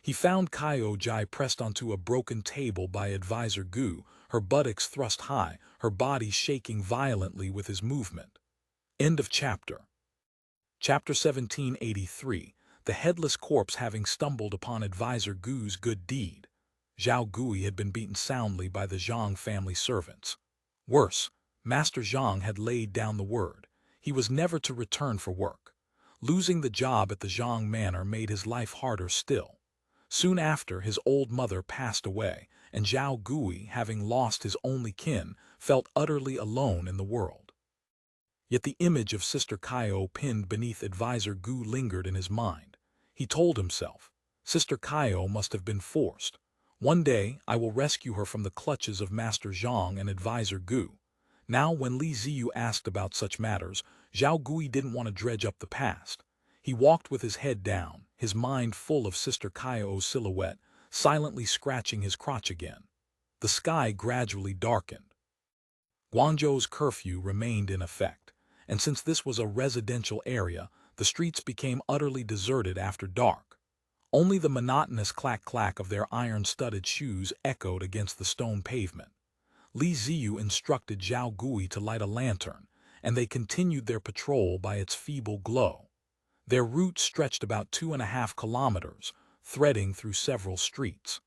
He found Kaio Jai pressed onto a broken table by Advisor Gu, her buttocks thrust high, her body shaking violently with his movement. End of chapter. Chapter 1783, the headless corpse having stumbled upon Advisor Gu's good deed. Zhao Gui had been beaten soundly by the Zhang family servants. Worse, Master Zhang had laid down the word. He was never to return for work. Losing the job at the Zhang manor made his life harder still. Soon after, his old mother passed away, and Zhao Gui, having lost his only kin, felt utterly alone in the world. Yet the image of Sister Kaio pinned beneath Advisor Gu lingered in his mind. He told himself, "Sister Kaio must have been forced. One day, I will rescue her from the clutches of Master Zhang and Advisor Gu." Now, when Ziyu asked about such matters, Zhao Gui didn't want to dredge up the past. He walked with his head down, his mind full of Sister Kaio's silhouette, silently scratching his crotch again. The sky gradually darkened. Guangzhou's curfew remained in effect, and since this was a residential area, the streets became utterly deserted after dark. Only the monotonous clack-clack of their iron-studded shoes echoed against the stone pavement. Ziyu instructed Zhao Gui to light a lantern, and they continued their patrol by its feeble glow. Their route stretched about 2.5 kilometers, threading through several streets.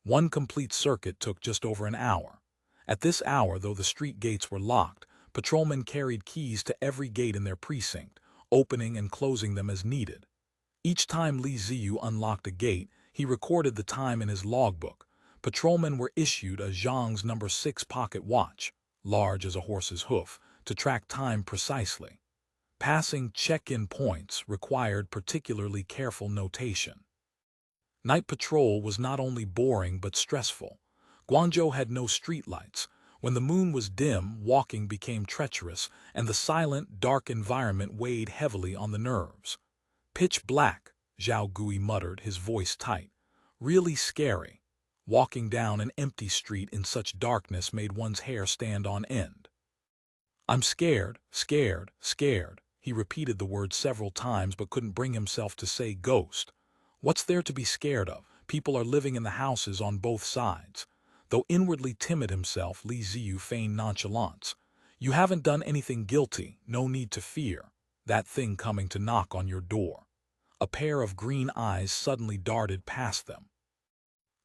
One complete circuit took just over an hour. At this hour, though the street gates were locked, patrolmen carried keys to every gate in their precinct, opening and closing them as needed. Each time Ziyu unlocked a gate, he recorded the time in his logbook. Patrolmen were issued a Zhang's No. 6 pocket watch, large as a horse's hoof, to track time precisely. Passing check-in points required particularly careful notation. Night patrol was not only boring but stressful. Guangzhou had no streetlights. When the moon was dim, walking became treacherous, and the silent, dark environment weighed heavily on the nerves. "Pitch black," Zhao Gui muttered, his voice tight. "Really scary." Walking down an empty street in such darkness made one's hair stand on end. "I'm scared, scared, scared," He repeated the word several times but couldn't bring himself to say ghost. What's there to be scared of? People are living in the houses on both sides. Though inwardly timid himself, Li Ziyu feigned nonchalance. You haven't done anything guilty, no need to fear that thing coming to knock on your door. A pair of green eyes suddenly darted past them.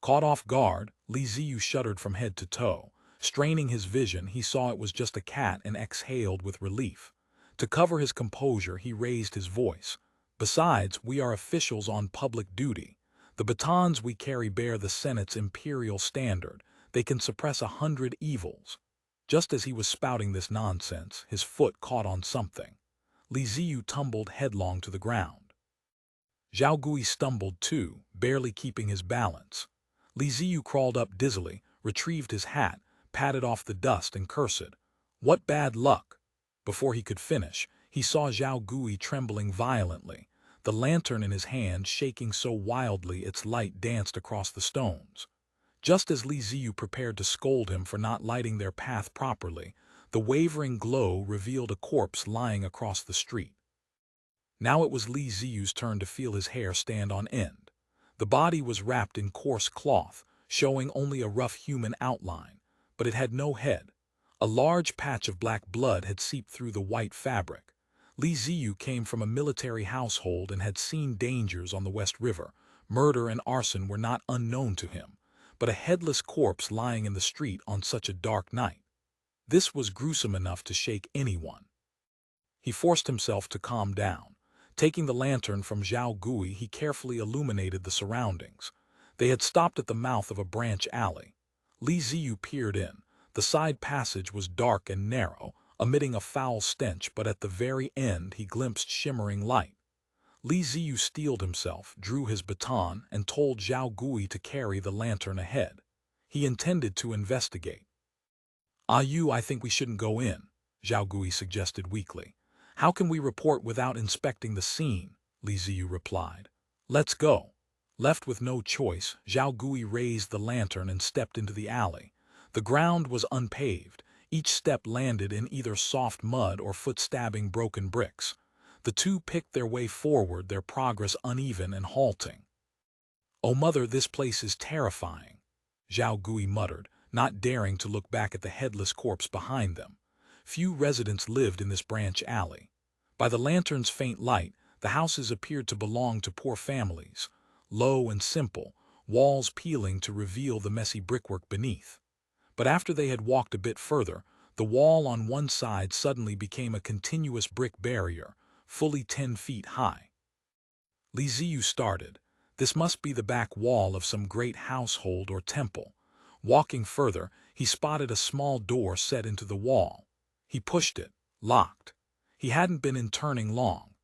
Caught off guard, Li Ziyu shuddered from head to toe. Straining his vision, he saw it was just a cat and exhaled with relief. To cover his composure, he raised his voice. Besides, we are officials on public duty. The batons we carry bear the Senate's imperial standard. They can suppress 100 evils. Just as he was spouting this nonsense, his foot caught on something. Li Ziyu tumbled headlong to the ground. Zhao Gui stumbled too, barely keeping his balance. Li Ziyu crawled up dizzily, retrieved his hat, patted off the dust and cursed. What bad luck! Before he could finish, he saw Zhao Gui trembling violently, the lantern in his hand shaking so wildly its light danced across the stones. Just as Li Ziyu prepared to scold him for not lighting their path properly, the wavering glow revealed a corpse lying across the street. Now it was Li Ziyu's turn to feel his hair stand on end. The body was wrapped in coarse cloth, showing only a rough human outline, but it had no head. A large patch of black blood had seeped through the white fabric. Li Ziyu came from a military household and had seen dangers on the West River. Murder and arson were not unknown to him, but a headless corpse lying in the street on such a dark night. This was gruesome enough to shake anyone. He forced himself to calm down. Taking the lantern from Zhao Gui, he carefully illuminated the surroundings. They had stopped at the mouth of a branch alley. Li Ziyu peered in. The side passage was dark and narrow, emitting a foul stench, but at the very end he glimpsed shimmering light. Li Ziyu steeled himself, drew his baton, and told Zhao Gui to carry the lantern ahead. He intended to investigate. I think we shouldn't go in, Zhao Gui suggested weakly. How can we report without inspecting the scene? Li Ziyu replied. Let's go. Left with no choice, Zhao Gui raised the lantern and stepped into the alley. The ground was unpaved. Each step landed in either soft mud or foot-stabbing broken bricks. The two picked their way forward, their progress uneven and halting. Oh mother, this place is terrifying, Zhao Gui muttered, not daring to look back at the headless corpse behind them. Few residents lived in this branch alley. By the lantern's faint light, the houses appeared to belong to poor families, low and simple, walls peeling to reveal the messy brickwork beneath. But after they had walked a bit further, the wall on one side suddenly became a continuous brick barrier, fully 10 feet high. Li Ziyu started. This must be the back wall of some great household or temple. Walking further, he spotted a small door set into the wall. He pushed it, locked. He hadn't been in turning long.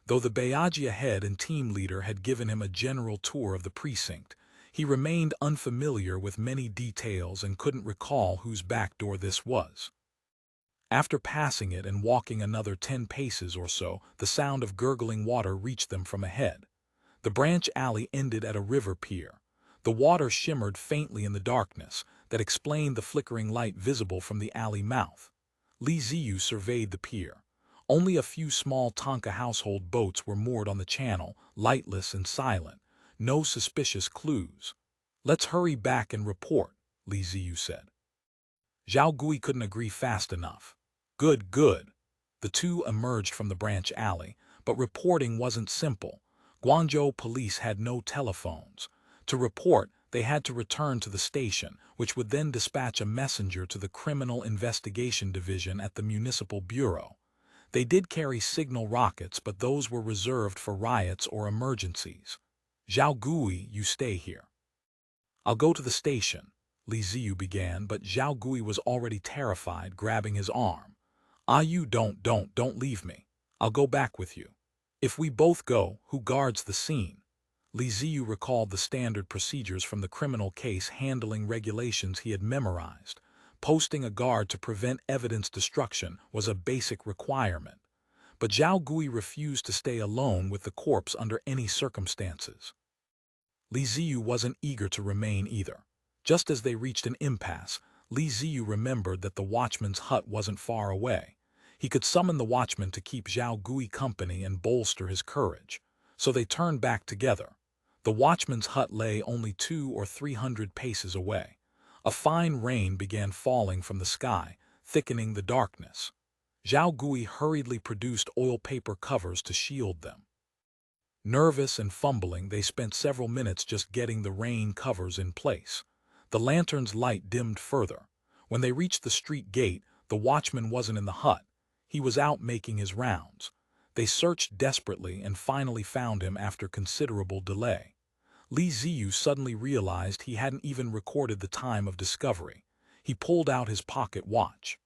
Though the Bayajia head and team leader had given him a general tour of the precinct, he remained unfamiliar with many details and couldn't recall whose back door this was. After passing it and walking another 10 paces or so, the sound of gurgling water reached them from ahead. The branch alley ended at a river pier. The water shimmered faintly in the darkness that explained the flickering light visible from the alley mouth. Li Ziyu surveyed the pier. Only a few small Tanka household boats were moored on the channel, lightless and silent. No suspicious clues. Let's hurry back and report, Li Ziyu said. Zhao Gui couldn't agree fast enough. Good, good. The two emerged from the branch alley, but reporting wasn't simple. Guangzhou police had no telephones. To report, they had to return to the station, which would then dispatch a messenger to the Criminal Investigation Division at the Municipal Bureau. They did carry signal rockets, but those were reserved for riots or emergencies. Zhao Gui, you stay here. I'll go to the station, Li Ziyu began, but Zhao Gui was already terrified, grabbing his arm. You don't leave me. I'll go back with you. If we both go, who guards the scene? Li Ziyu recalled the standard procedures from the criminal case handling regulations he had memorized. Posting a guard to prevent evidence destruction was a basic requirement. But Zhao Gui refused to stay alone with the corpse under any circumstances. Li Ziyu wasn't eager to remain either. Just as they reached an impasse, Li Ziyu remembered that the watchman's hut wasn't far away. He could summon the watchman to keep Zhao Gui company and bolster his courage. So they turned back together. The watchman's hut lay only 200 or 300 paces away. A fine rain began falling from the sky, thickening the darkness. Zhao Gui hurriedly produced oil paper covers to shield them. Nervous and fumbling, they spent several minutes just getting the rain covers in place. The lantern's light dimmed further. When they reached the street gate, the watchman wasn't in the hut. He was out making his rounds. They searched desperately and finally found him after considerable delay. Ziyu suddenly realized he hadn't even recorded the time of discovery. He pulled out his pocket watch.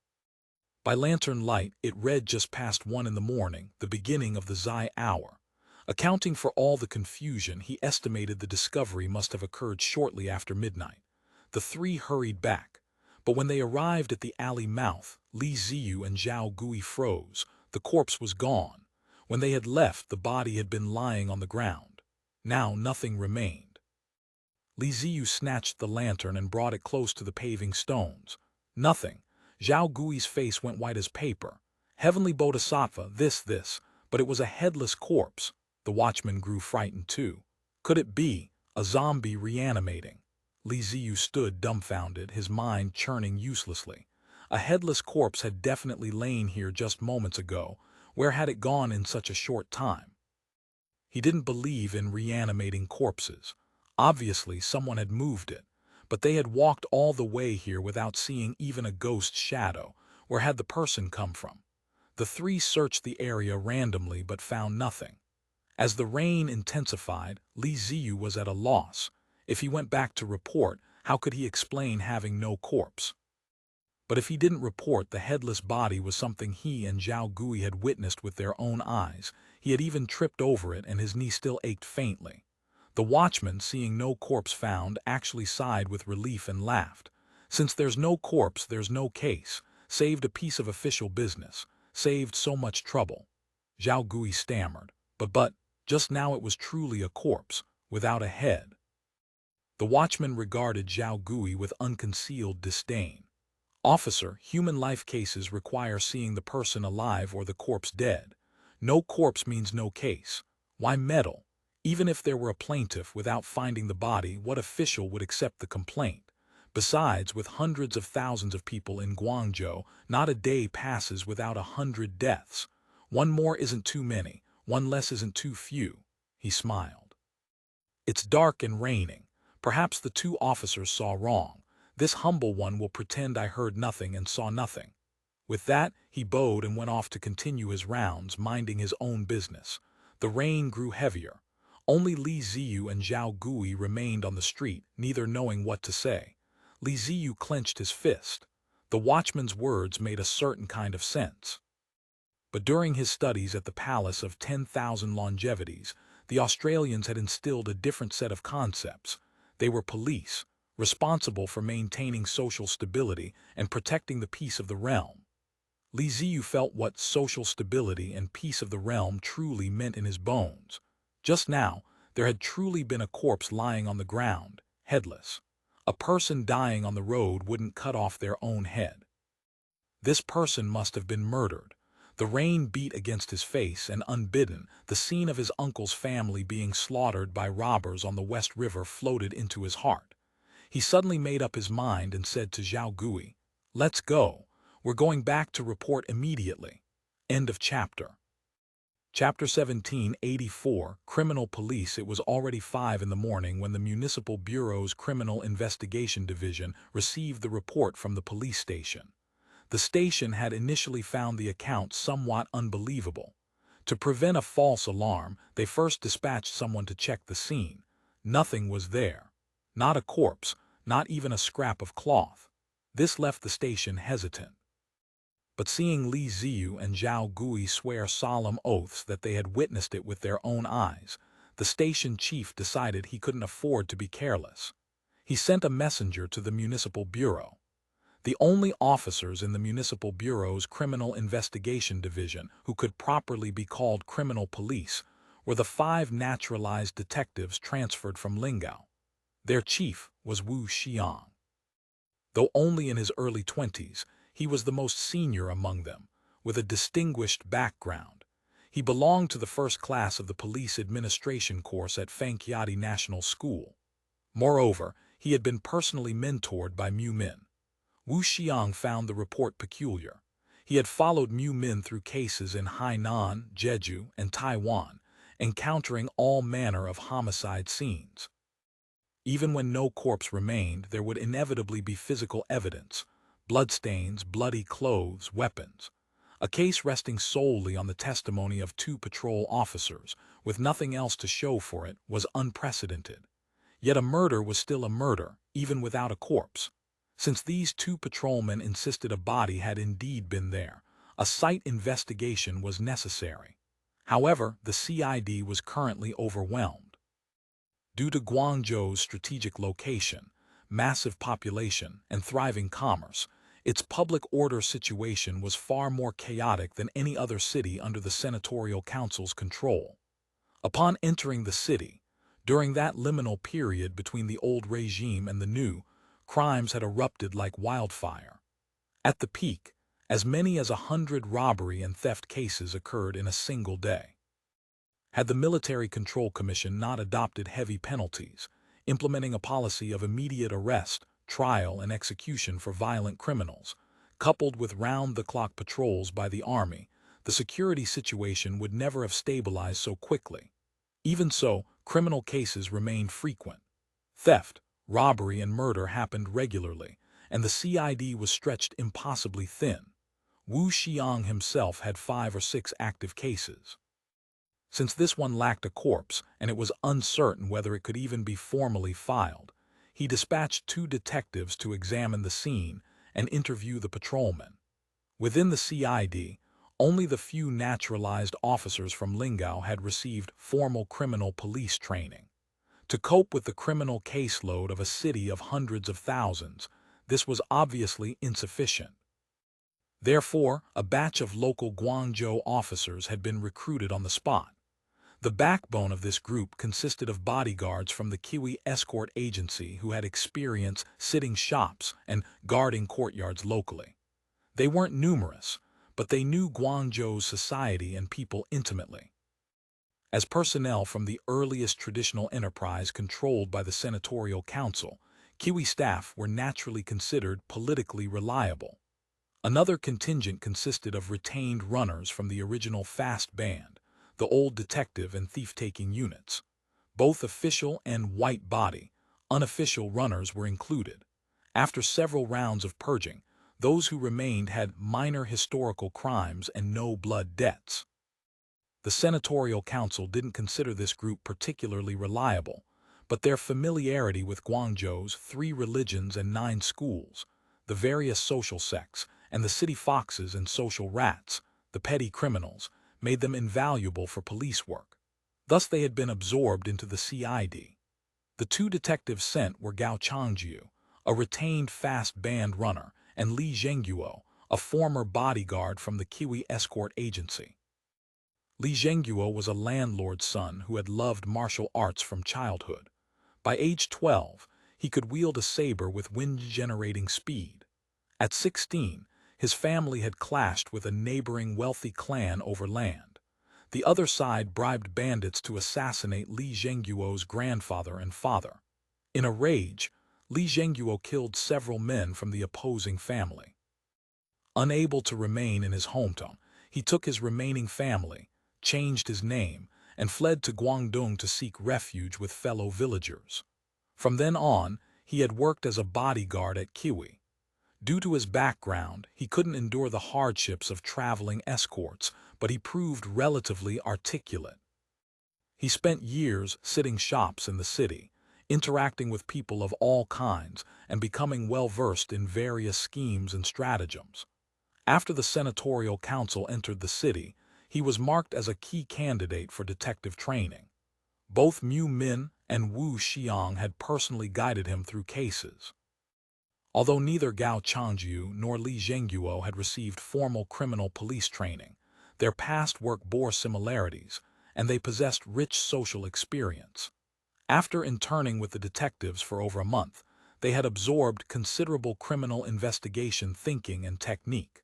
By lantern light, it read just past 1 in the morning, the beginning of the Zai hour. Accounting for all the confusion, he estimated the discovery must have occurred shortly after midnight. The three hurried back. But when they arrived at the alley mouth, Ziyu and Zhao Gui froze. The corpse was gone. When they had left, the body had been lying on the ground. Now nothing remained. Ziyu snatched the lantern and brought it close to the paving stones. Nothing. Zhao Gui's face went white as paper. Heavenly Bodhisattva, this, but it was a headless corpse. The watchman grew frightened too. Could it be a zombie reanimating? Ziyu stood dumbfounded, his mind churning uselessly. A headless corpse had definitely lain here just moments ago. Where had it gone in such a short time? He didn't believe in reanimating corpses. Obviously, someone had moved it. But they had walked all the way here without seeing even a ghost shadow. Where had the person come from? The three searched the area randomly but found nothing. As the rain intensified, Ziyu was at a loss. If he went back to report, how could he explain having no corpse? But if he didn't report, the headless body was something he and Zhao Gui had witnessed with their own eyes. He had even tripped over it and his knee still ached faintly. The watchman, seeing no corpse found, actually sighed with relief and laughed. Since there's no corpse, there's no case. Saved a piece of official business. Saved so much trouble. Zhao Gui stammered. But, just now it was truly a corpse, without a head. The watchman regarded Zhao Gui with unconcealed disdain. Officer, human life cases require seeing the person alive or the corpse dead. No corpse means no case. Why meddle? Even if there were a plaintiff without finding the body, what official would accept the complaint? Besides, with hundreds of thousands of people in Guangzhou, not a day passes without 100 deaths. One more isn't too many, one less isn't too few. He smiled. It's dark and raining. Perhaps the two officers saw wrong. This humble one will pretend I heard nothing and saw nothing. With that, he bowed and went off to continue his rounds, minding his own business. The rain grew heavier. Only Ziyu and Zhao Gui remained on the street, neither knowing what to say. Ziyu clenched his fist. The watchman's words made a certain kind of sense. But during his studies at the Palace of 10,000 Longevities, the Australians had instilled a different set of concepts. They were police, responsible for maintaining social stability and protecting the peace of the realm. Ziyu felt what social stability and peace of the realm truly meant in his bones. Just now, there had truly been a corpse lying on the ground, headless. A person dying on the road wouldn't cut off their own head. This person must have been murdered. The rain beat against his face, and unbidden, the scene of his uncle's family being slaughtered by robbers on the West River floated into his heart. He suddenly made up his mind and said to Zhao Gui, "Let's go. We're going back to report immediately." End of chapter. Chapter 1784, Criminal Police. It was already 5 in the morning when the Municipal Bureau's Criminal Investigation Division received the report from the police station. The station had initially found the account somewhat unbelievable. To prevent a false alarm, they first dispatched someone to check the scene. Nothing was there. Not a corpse, not even a scrap of cloth. This left the station hesitant. But seeing Ziyu and Zhao Gui swear solemn oaths that they had witnessed it with their own eyes, the station chief decided he couldn't afford to be careless. He sent a messenger to the Municipal Bureau. The only officers in the Municipal Bureau's Criminal Investigation Division who could properly be called criminal police were the 5 naturalized detectives transferred from Lingao. Their chief was Wu Xiang. Though only in his early 20s, he was the most senior among them. with a distinguished background. He belonged to the first class of the police administration course at Fang National School. Moreover, he had been personally mentored by Mu Min. Wu Xiang found the report peculiar. He had followed Mu Min through cases in Hainan, Jeju, and Taiwan, encountering all manner of homicide scenes. Even when no corpse remained, there would inevitably be physical evidence: bloodstains, bloody clothes, weapons. A case resting solely on the testimony of 2 patrol officers, with nothing else to show for it, was unprecedented. Yet a murder was still a murder, even without a corpse. Since these 2 patrolmen insisted a body had indeed been there, a site investigation was necessary. However, the CID was currently overwhelmed. Due to Guangzhou's strategic location, massive population, and thriving commerce, its public order situation was far more chaotic than any other city under the Senatorial Council's control. Upon entering the city, during that liminal period between the old regime and the new, crimes had erupted like wildfire. At the peak, as many as 100 robbery and theft cases occurred in a single day. Had the Military Control Commission not adopted heavy penalties, implementing a policy of immediate arrest, trial, and execution for violent criminals, coupled with round-the-clock patrols by the army, the security situation would never have stabilized so quickly. Even so, criminal cases remained frequent. Theft, robbery, and murder happened regularly, and the CID was stretched impossibly thin. Wu Xiang himself had 5 or 6 active cases. Since this one lacked a corpse, and it was uncertain whether it could even be formally filed, he dispatched 2 detectives to examine the scene and interview the patrolmen. Within the CID, only the few naturalized officers from Lingao had received formal criminal police training. To cope with the criminal caseload of a city of hundreds of thousands, this was obviously insufficient. Therefore, a batch of local Guangzhou officers had been recruited on the spot. The backbone of this group consisted of bodyguards from the Kiwi escort agency who had experience sitting shops and guarding courtyards locally. They weren't numerous, but they knew Guangzhou's society and people intimately. As personnel from the earliest traditional enterprise controlled by the Senatorial Council, Kiwi staff were naturally considered politically reliable. Another contingent consisted of retained runners from the original Fast Band, the old detective and thief-taking units. Both official and white body, unofficial runners were included. After several rounds of purging, those who remained had minor historical crimes and no blood debts. The Senatorial Council didn't consider this group particularly reliable, but their familiarity with Guangzhou's 3 religions and 9 schools, the various social sects, and the city foxes and social rats, the petty criminals, made them invaluable for police work. Thus they had been absorbed into the CID. The 2 detectives sent were Gao Changjiu, a retained Fast Band runner, and Li Zhengguo, a former bodyguard from the Kiwi escort agency. Li Zhengguo was a landlord's son who had loved martial arts from childhood. By age 12, he could wield a saber with wind-generating speed. At 16, his family had clashed with a neighboring wealthy clan over land. The other side bribed bandits to assassinate Li Zhengguo's grandfather and father. In a rage, Li Zhengguo killed several men from the opposing family. Unable to remain in his hometown, he took his remaining family, changed his name, and fled to Guangdong to seek refuge with fellow villagers. From then on, he had worked as a bodyguard at Kiwi. Due to his background, he couldn't endure the hardships of traveling escorts, but he proved relatively articulate. He spent years sitting shops in the city, interacting with people of all kinds, and becoming well-versed in various schemes and stratagems. After the Senatorial Council entered the city, he was marked as a key candidate for detective training. Both Mu Min and Wu Xiang had personally guided him through cases. Although neither Gao Changjiu nor Li Zhengguo had received formal criminal police training, their past work bore similarities, and they possessed rich social experience. After interning with the detectives for over a month, they had absorbed considerable criminal investigation thinking and technique.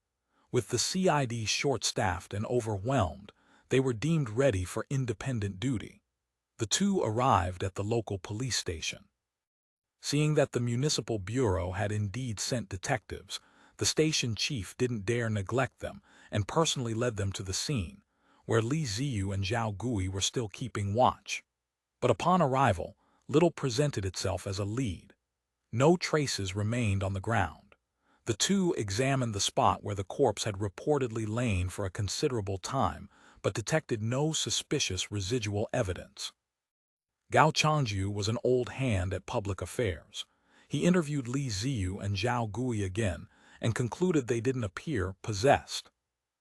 With the CID short-staffed and overwhelmed, they were deemed ready for independent duty. The two arrived at the local police station. Seeing that the municipal bureau had indeed sent detectives, the station chief didn't dare neglect them and personally led them to the scene, where Li Ziyu and Zhao Gui were still keeping watch. But upon arrival, little presented itself as a lead. No traces remained on the ground. The two examined the spot where the corpse had reportedly lain for a considerable time, but detected no suspicious residual evidence. Gao Changyu was an old hand at public affairs. He interviewed Li Ziyu and Zhao Gui again and concluded they didn't appear possessed.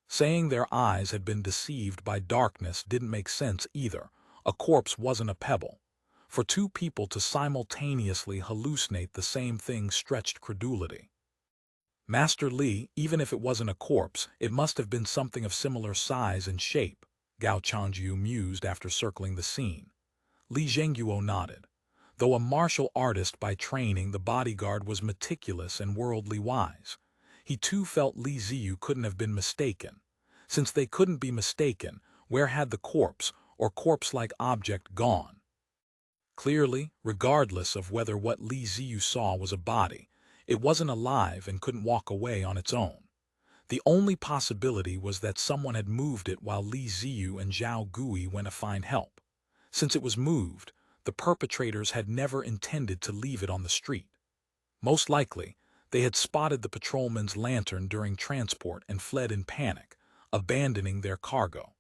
Saying their eyes had been deceived by darkness didn't make sense either. A corpse wasn't a pebble. For two people to simultaneously hallucinate the same thing stretched credulity. Master Li, even if it wasn't a corpse, it must have been something of similar size and shape, Gao Changyu mused after circling the scene. Li Zhengguo nodded. Though a martial artist by training, the bodyguard was meticulous and worldly wise. He too felt Li Ziyu couldn't have been mistaken. Since they couldn't be mistaken, where had the corpse or corpse-like object gone? Clearly, regardless of whether what Li Ziyu saw was a body, it wasn't alive and couldn't walk away on its own. The only possibility was that someone had moved it while Li Ziyu and Zhao Gui went to find help. Since it was moved, the perpetrators had never intended to leave it on the street. Most likely, they had spotted the patrolman's lantern during transport and fled in panic, abandoning their cargo.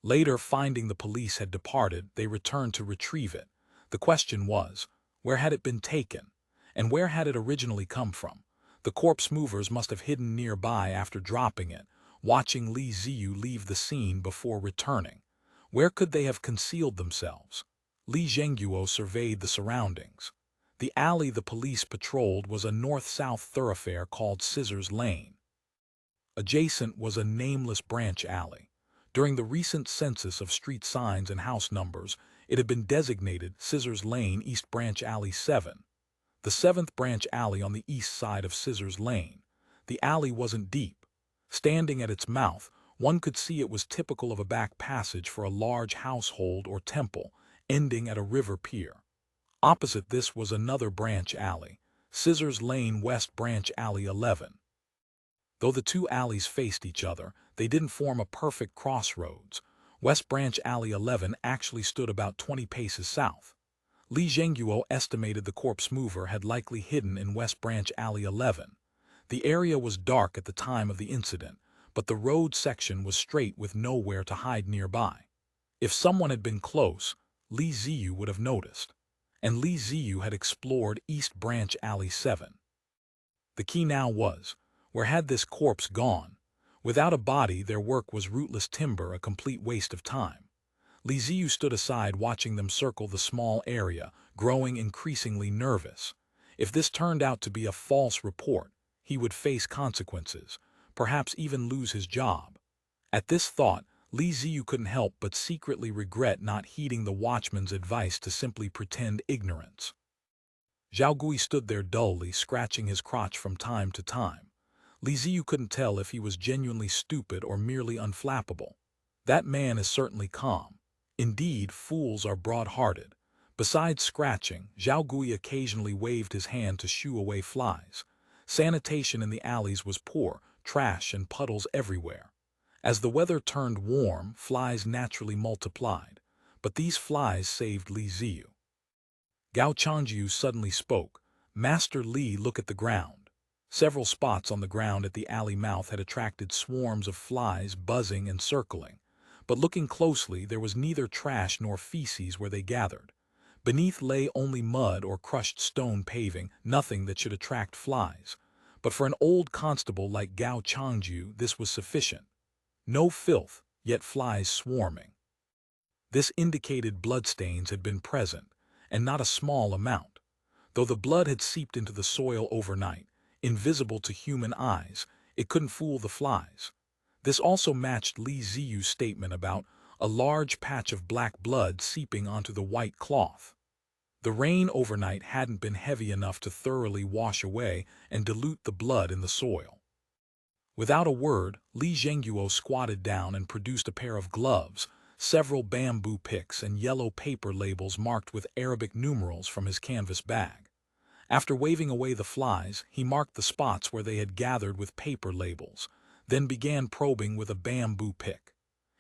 Later, finding the police had departed, they returned to retrieve it. The question was, where had it been taken? And where had it originally come from? The corpse movers must have hidden nearby after dropping it, watching Li Ziyu leave the scene before returning. Where could they have concealed themselves? Li Zhengguo surveyed the surroundings. The alley the police patrolled was a north-south thoroughfare called Scissors Lane. Adjacent was a nameless branch alley. During the recent census of street signs and house numbers, it had been designated Scissors Lane East Branch Alley 7. The 7th branch alley on the east side of Scissors Lane. The alley wasn't deep. Standing at its mouth, one could see it was typical of a back passage for a large household or temple, ending at a river pier. Opposite this was another branch alley, Scissors Lane West Branch Alley 11. Though the two alleys faced each other, they didn't form a perfect crossroads. West Branch Alley 11 actually stood about 20 paces south. Li Zhengguo estimated the corpse mover had likely hidden in West Branch Alley 11. The area was dark at the time of the incident, but the road section was straight with nowhere to hide nearby. If someone had been close, Li Ziyu would have noticed. And Li Ziyu had explored East Branch Alley 7. The key now was, where had this corpse gone? Without a body, their work was rootless timber, a complete waste of time. Li Ziyu stood aside watching them circle the small area, growing increasingly nervous. If this turned out to be a false report, he would face consequences, perhaps even lose his job. At this thought, Li Ziyu couldn't help but secretly regret not heeding the watchman's advice to simply pretend ignorance. Zhao Gui stood there dully, scratching his crotch from time to time. Li Ziyu couldn't tell if he was genuinely stupid or merely unflappable. That man is certainly calm. Indeed, fools are broad-hearted. Besides scratching, Zhao Gui occasionally waved his hand to shoo away flies. Sanitation in the alleys was poor, trash and puddles everywhere. As the weather turned warm, flies naturally multiplied. But these flies saved Li Ziyu. Gao Changyu suddenly spoke. Master Li, look at the ground. Several spots on the ground at the alley mouth had attracted swarms of flies buzzing and circling. But looking closely, there was neither trash nor feces where they gathered. Beneath lay only mud or crushed stone paving, nothing that should attract flies. But for an old constable like Gao Changyu, this was sufficient. No filth, yet flies swarming. This indicated bloodstains had been present, and not a small amount. Though the blood had seeped into the soil overnight, invisible to human eyes, it couldn't fool the flies. This also matched Li Ziyu's statement about a large patch of black blood seeping onto the white cloth. The rain overnight hadn't been heavy enough to thoroughly wash away and dilute the blood in the soil. Without a word, Li Zhenguo squatted down and produced a pair of gloves, several bamboo picks and yellow paper labels marked with Arabic numerals from his canvas bag. After waving away the flies, he marked the spots where they had gathered with paper labels, then began probing with a bamboo pick.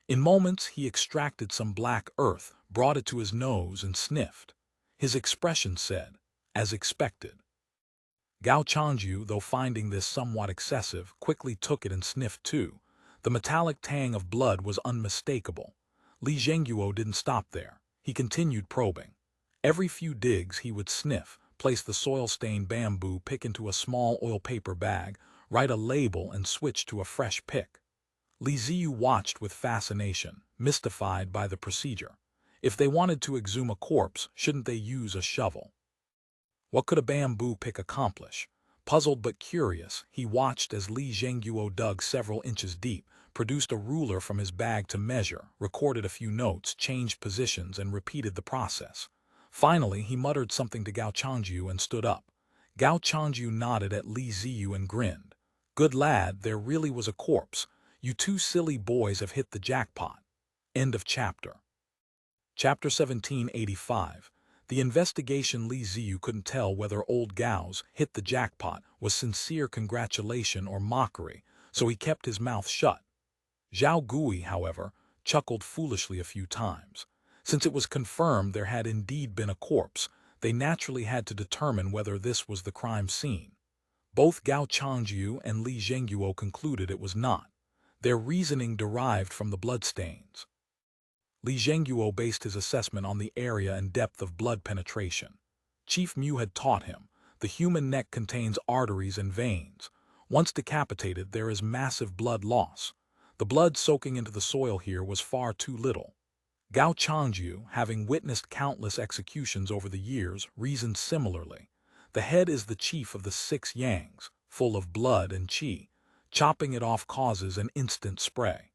In moments, he extracted some black earth, brought it to his nose and sniffed. His expression said, as expected. Gao Changyu, though finding this somewhat excessive, quickly took it and sniffed too. The metallic tang of blood was unmistakable. Li Zhenguo didn't stop there. He continued probing. Every few digs he would sniff, place the soil-stained bamboo pick into a small oil paper bag, write a label and switch to a fresh pick. Li Ziyu watched with fascination, mystified by the procedure. If they wanted to exhume a corpse, shouldn't they use a shovel? What could a bamboo pick accomplish? Puzzled but curious, he watched as Li Zhenguo dug several inches deep, produced a ruler from his bag to measure, recorded a few notes, changed positions, and repeated the process. Finally, he muttered something to Gao Changyu and stood up. Gao Changyu nodded at Li Ziyu and grinned. Good lad, there really was a corpse. You two silly boys have hit the jackpot. End of chapter. Chapter 1785. The investigation. Li Ziyu couldn't tell whether old Gao's hit the jackpot was sincere congratulation or mockery, so he kept his mouth shut. Zhao Gui, however, chuckled foolishly a few times. Since it was confirmed there had indeed been a corpse, they naturally had to determine whether this was the crime scene. Both Gao Changyu and Li Zhenguo concluded it was not. Their reasoning derived from the bloodstains. Li Zhenguo based his assessment on the area and depth of blood penetration. Chief Mu had taught him, the human neck contains arteries and veins. Once decapitated, there is massive blood loss. The blood soaking into the soil here was far too little. Gao Changyu, having witnessed countless executions over the years, reasoned similarly. The head is the chief of the 6 yangs, full of blood and qi. Chopping it off causes an instant spray.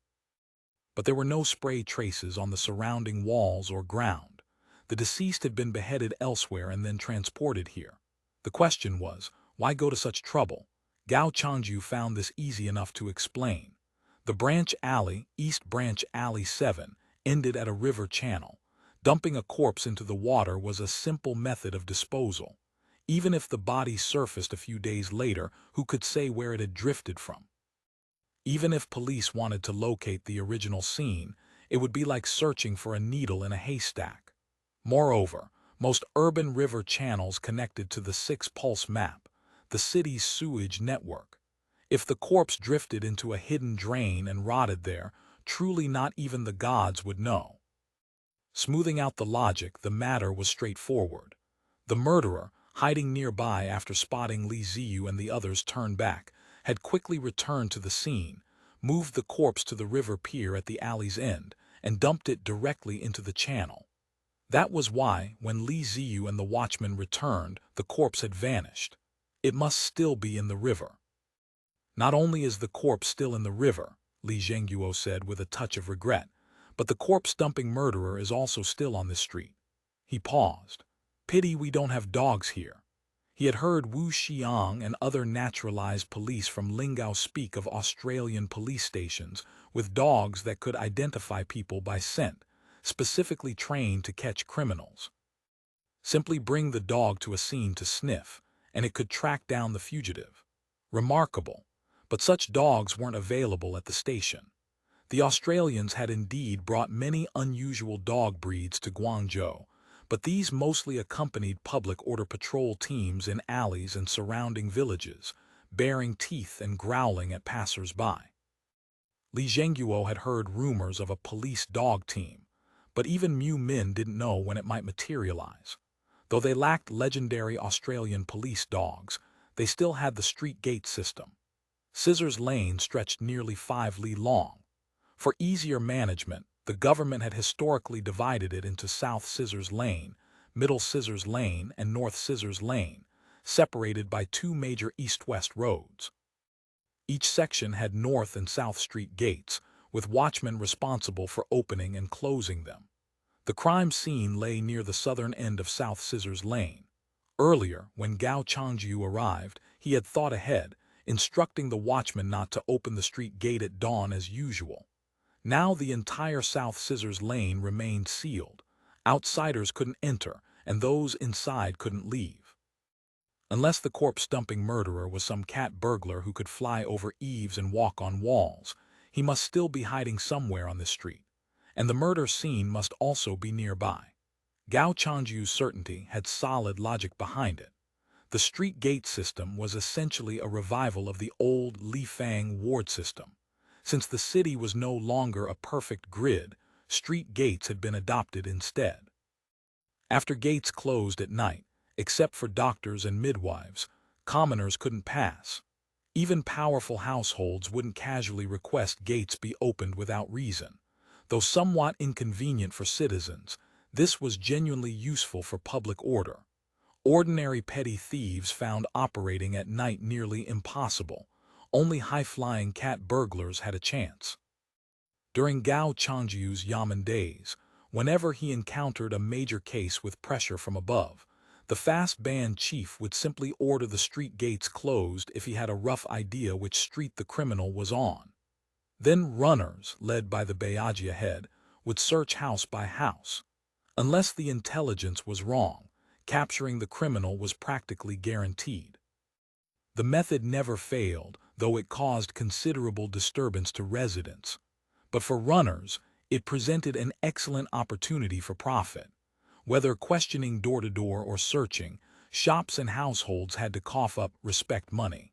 But there were no spray traces on the surrounding walls or ground. The deceased had been beheaded elsewhere and then transported here. The question was, why go to such trouble? Gao Changyu found this easy enough to explain. The branch alley, East Branch Alley 7, ended at a river channel. Dumping a corpse into the water was a simple method of disposal. Even if the body surfaced a few days later, who could say where it had drifted from? Even if police wanted to locate the original scene, it would be like searching for a needle in a haystack. Moreover, most urban river channels connected to the 6-pulse map, the city's sewage network. If the corpse drifted into a hidden drain and rotted there, truly not even the gods would know. Smoothing out the logic, the matter was straightforward. The murderer, hiding nearby after spotting Li Ziyu and the others turn back, had quickly returned to the scene, moved the corpse to the river pier at the alley's end, and dumped it directly into the channel. That was why, when Li Ziyu and the watchman returned, the corpse had vanished. It must still be in the river. Not only is the corpse still in the river, Li Zhenguo said with a touch of regret, but the corpse-dumping murderer is also still on this street. He paused. Pity we don't have dogs here. He had heard Wu Xiang and other naturalized police from Lingao speak of Australian police stations with dogs that could identify people by scent, specifically trained to catch criminals. Simply bring the dog to a scene to sniff, and it could track down the fugitive. Remarkable, but such dogs weren't available at the station. The Australians had indeed brought many unusual dog breeds to Guangzhou, but these mostly accompanied public order patrol teams in alleys and surrounding villages, baring teeth and growling at passers-by. Li Zhenguo had heard rumors of a police dog team, but even Mu Min didn't know when it might materialize. Though they lacked legendary Australian police dogs, they still had the street gate system. Scissors Lane stretched nearly 5 li long. For easier management, the government had historically divided it into South Scissors Lane, Middle Scissors Lane, and North Scissors Lane, separated by 2 major east-west roads. Each section had North and South Street gates, with watchmen responsible for opening and closing them. The crime scene lay near the southern end of South Scissors Lane. Earlier, when Gao Changyu arrived, he had thought ahead. instructing the watchman not to open the street gate at dawn as usual. Now the entire South Scissors Lane remained sealed. Outsiders couldn't enter, and those inside couldn't leave. Unless the corpse-dumping murderer was some cat burglar who could fly over eaves and walk on walls, he must still be hiding somewhere on this street, and the murder scene must also be nearby. Gao Changju's certainty had solid logic behind it. The street gate system was essentially a revival of the old Li Fang ward system. Since the city was no longer a perfect grid, street gates had been adopted instead. After gates closed at night, except for doctors and midwives, commoners couldn't pass. Even powerful households wouldn't casually request gates be opened without reason. Though somewhat inconvenient for citizens, this was genuinely useful for public order. Ordinary petty thieves found operating at night nearly impossible. Only high-flying cat burglars had a chance. During Gao Changju's Yamen days, whenever he encountered a major case with pressure from above, the fast band chief would simply order the street gates closed if he had a rough idea which street the criminal was on. Then runners, led by the Bayajia head, would search house by house. Unless the intelligence was wrong, capturing the criminal was practically guaranteed. The method never failed, though it caused considerable disturbance to residents. But for runners, it presented an excellent opportunity for profit. Whether questioning door-to-door or searching, shops and households had to cough up respect money.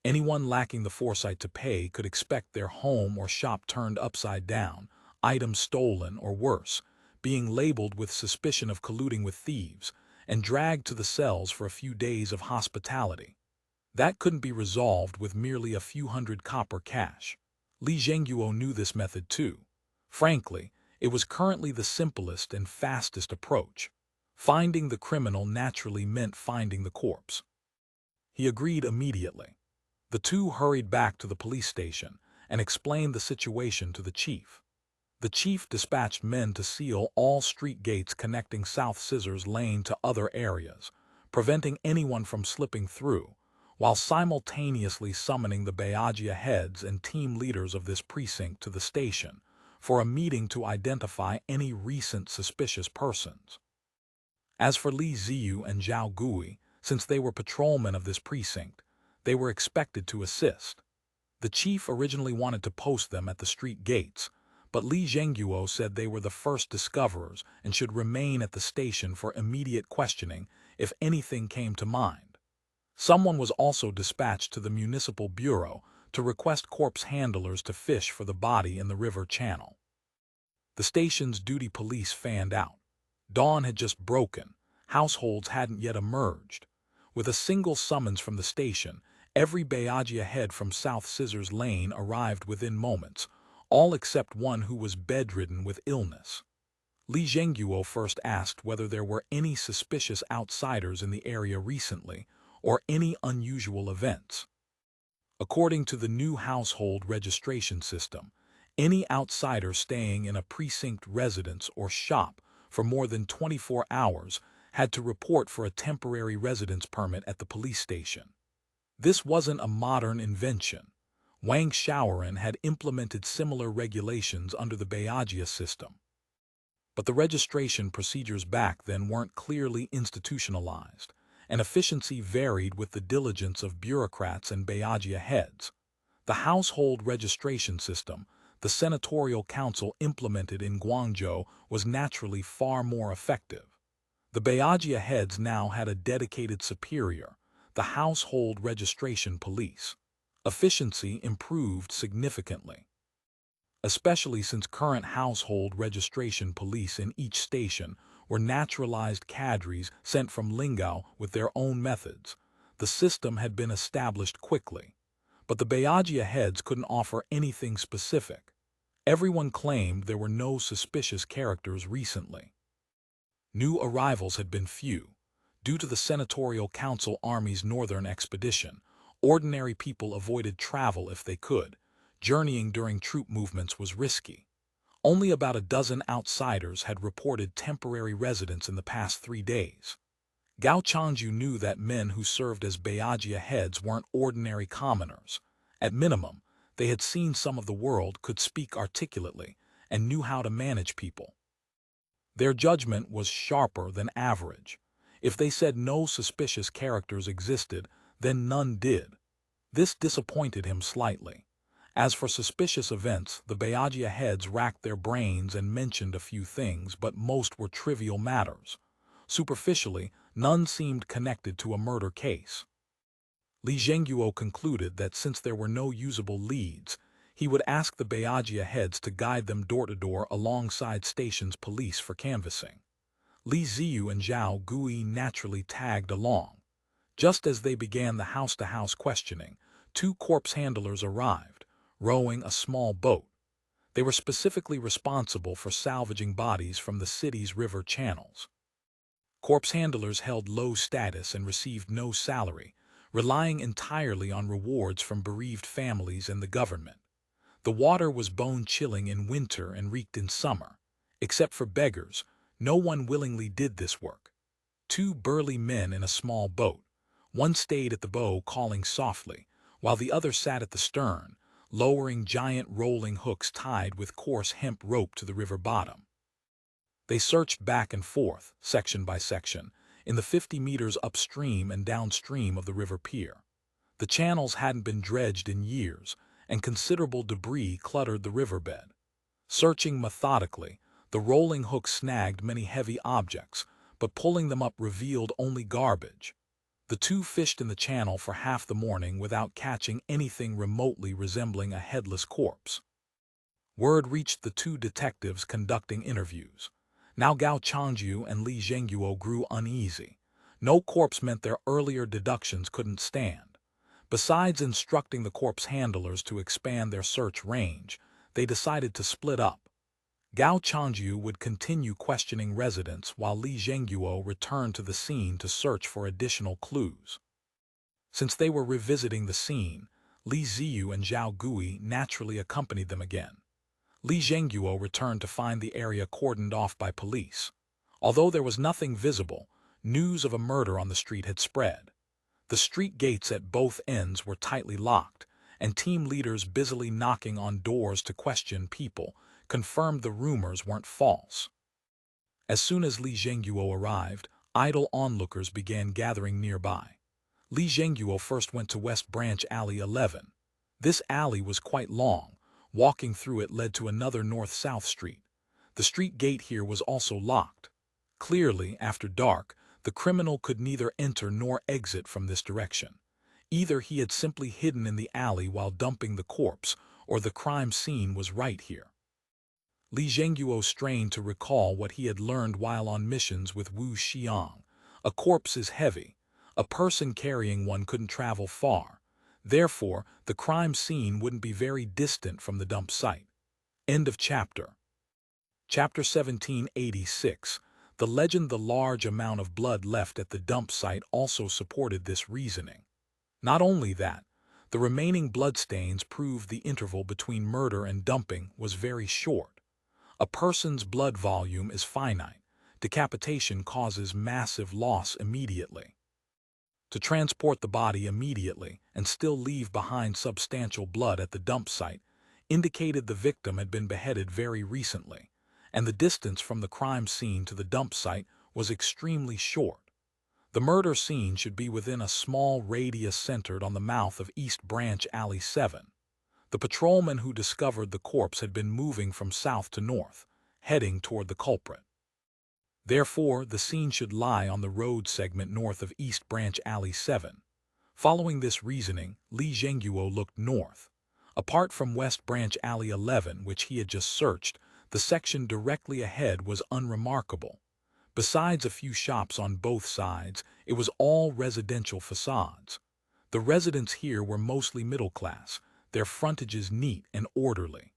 Anyone lacking the foresight to pay could expect their home or shop turned upside down, items stolen or worse, being labeled with suspicion of colluding with thieves, and dragged to the cells for a few days of hospitality. That couldn't be resolved with merely a few hundred copper cash. Li Zhengguo knew this method too. Frankly, it was currently the simplest and fastest approach. Finding the criminal naturally meant finding the corpse. He agreed immediately. The two hurried back to the police station and explained the situation to the chief. The chief dispatched men to seal all street gates connecting South Scissors Lane to other areas, preventing anyone from slipping through, while simultaneously summoning the Bayajia heads and team leaders of this precinct to the station for a meeting to identify any recent suspicious persons. As for Li Ziyu and Zhao Gui, since they were patrolmen of this precinct, they were expected to assist. The chief originally wanted to post them at the street gates, but Li Zhengguo said they were the first discoverers and should remain at the station for immediate questioning if anything came to mind. Someone was also dispatched to the municipal bureau to request corpse handlers to fish for the body in the river channel. The station's duty police fanned out. Dawn had just broken. Households hadn't yet emerged. With a single summons from the station, every Bayajia head from South Scissors Lane arrived within moments, all except one who was bedridden with illness. Li Zhengguo first asked whether there were any suspicious outsiders in the area recently, or any unusual events. According to the new household registration system, any outsider staying in a precinct residence or shop for more than 24 hours had to report for a temporary residence permit at the police station. This wasn't a modern invention. Wang Shaoran had implemented similar regulations under the Bayajia system. But the registration procedures back then weren't clearly institutionalized, and efficiency varied with the diligence of bureaucrats and Bayajia heads. The household registration system the senatorial council implemented in Guangzhou was naturally far more effective. The Bayajia heads now had a dedicated superior, the household registration police. Efficiency improved significantly, especially since current household registration police in each station were naturalized cadres sent from Lingao with their own methods. The system had been established quickly, but the Bayajia heads couldn't offer anything specific. Everyone claimed there were no suspicious characters recently. New arrivals had been few. Due to the senatorial council army's northern expedition, ordinary people avoided travel if they could. Journeying during troop movements was risky. Only about a dozen outsiders had reported temporary residence in the past 3 days. Gao Changyu knew that men who served as Beyajia heads weren't ordinary commoners. At minimum, they had seen some of the world, could speak articulately, and knew how to manage people. Their judgment was sharper than average. If they said no suspicious characters existed, then none did. This disappointed him slightly. As for suspicious events, the Beyajia heads racked their brains and mentioned a few things, but most were trivial matters. Superficially, none seemed connected to a murder case. Li Zhengguo concluded that since there were no usable leads, he would ask the Beyajia heads to guide them door-to-door alongside station's police for canvassing. Li Ziyu and Zhao Gui naturally tagged along. Just as they began the house-to-house questioning, 2 corpse handlers arrived, rowing a small boat. They were specifically responsible for salvaging bodies from the city's river channels. Corpse handlers held low status and received no salary, relying entirely on rewards from bereaved families and the government. The water was bone-chilling in winter and reeked in summer. Except for beggars, no one willingly did this work. 2 burly men in a small boat. One stayed at the bow calling softly, while the other sat at the stern, lowering giant rolling hooks tied with coarse hemp rope to the river bottom. They searched back and forth, section by section, in the 50 meters upstream and downstream of the river pier. The channels hadn't been dredged in years, and considerable debris cluttered the riverbed. Searching methodically, the rolling hook snagged many heavy objects, but pulling them up revealed only garbage. The 2 fished in the channel for half the morning without catching anything remotely resembling a headless corpse. Word reached the 2 detectives conducting interviews. Now Gao Changyu and Li Zhengguo grew uneasy. No corpse meant their earlier deductions couldn't stand. Besides instructing the corpse handlers to expand their search range, they decided to split up. Gao Changyu would continue questioning residents while Li Zhengguo returned to the scene to search for additional clues. Since they were revisiting the scene, Li Ziyu and Zhao Gui naturally accompanied them again. Li Zhengguo returned to find the area cordoned off by police. Although there was nothing visible, news of a murder on the street had spread. The street gates at both ends were tightly locked, and team leaders busily knocking on doors to question people confirmed the rumors weren't false. As soon as Li Zhengguo arrived, idle onlookers began gathering nearby. Li Zhengguo first went to West Branch Alley 11. This alley was quite long. Walking through it led to another north-south street. The street gate here was also locked. Clearly, after dark, the criminal could neither enter nor exit from this direction. Either he had simply hidden in the alley while dumping the corpse, or the crime scene was right here. Li Zhengguo strained to recall what he had learned while on missions with Wu Xiang. A corpse is heavy. A person carrying one couldn't travel far. Therefore, the crime scene wouldn't be very distant from the dump site. End of chapter. Chapter 1786. The legend: the large amount of blood left at the dump site also supported this reasoning. Not only that, the remaining bloodstains proved the interval between murder and dumping was very short. A person's blood volume is finite. Decapitation causes massive loss immediately. To transport the body immediately and still leave behind substantial blood at the dump site indicated the victim had been beheaded very recently, and the distance from the crime scene to the dump site was extremely short. The murder scene should be within a small radius centered on the mouth of East Branch Alley 7. The patrolman who discovered the corpse had been moving from south to north, heading toward the culprit. Therefore, the scene should lie on the road segment north of East Branch Alley 7. Following this reasoning, Li Zhengguo looked north. Apart from West Branch Alley 11, which he had just searched, the section directly ahead was unremarkable. Besides a few shops on both sides, it was all residential facades. The residents here were mostly middle class, their frontages neat and orderly.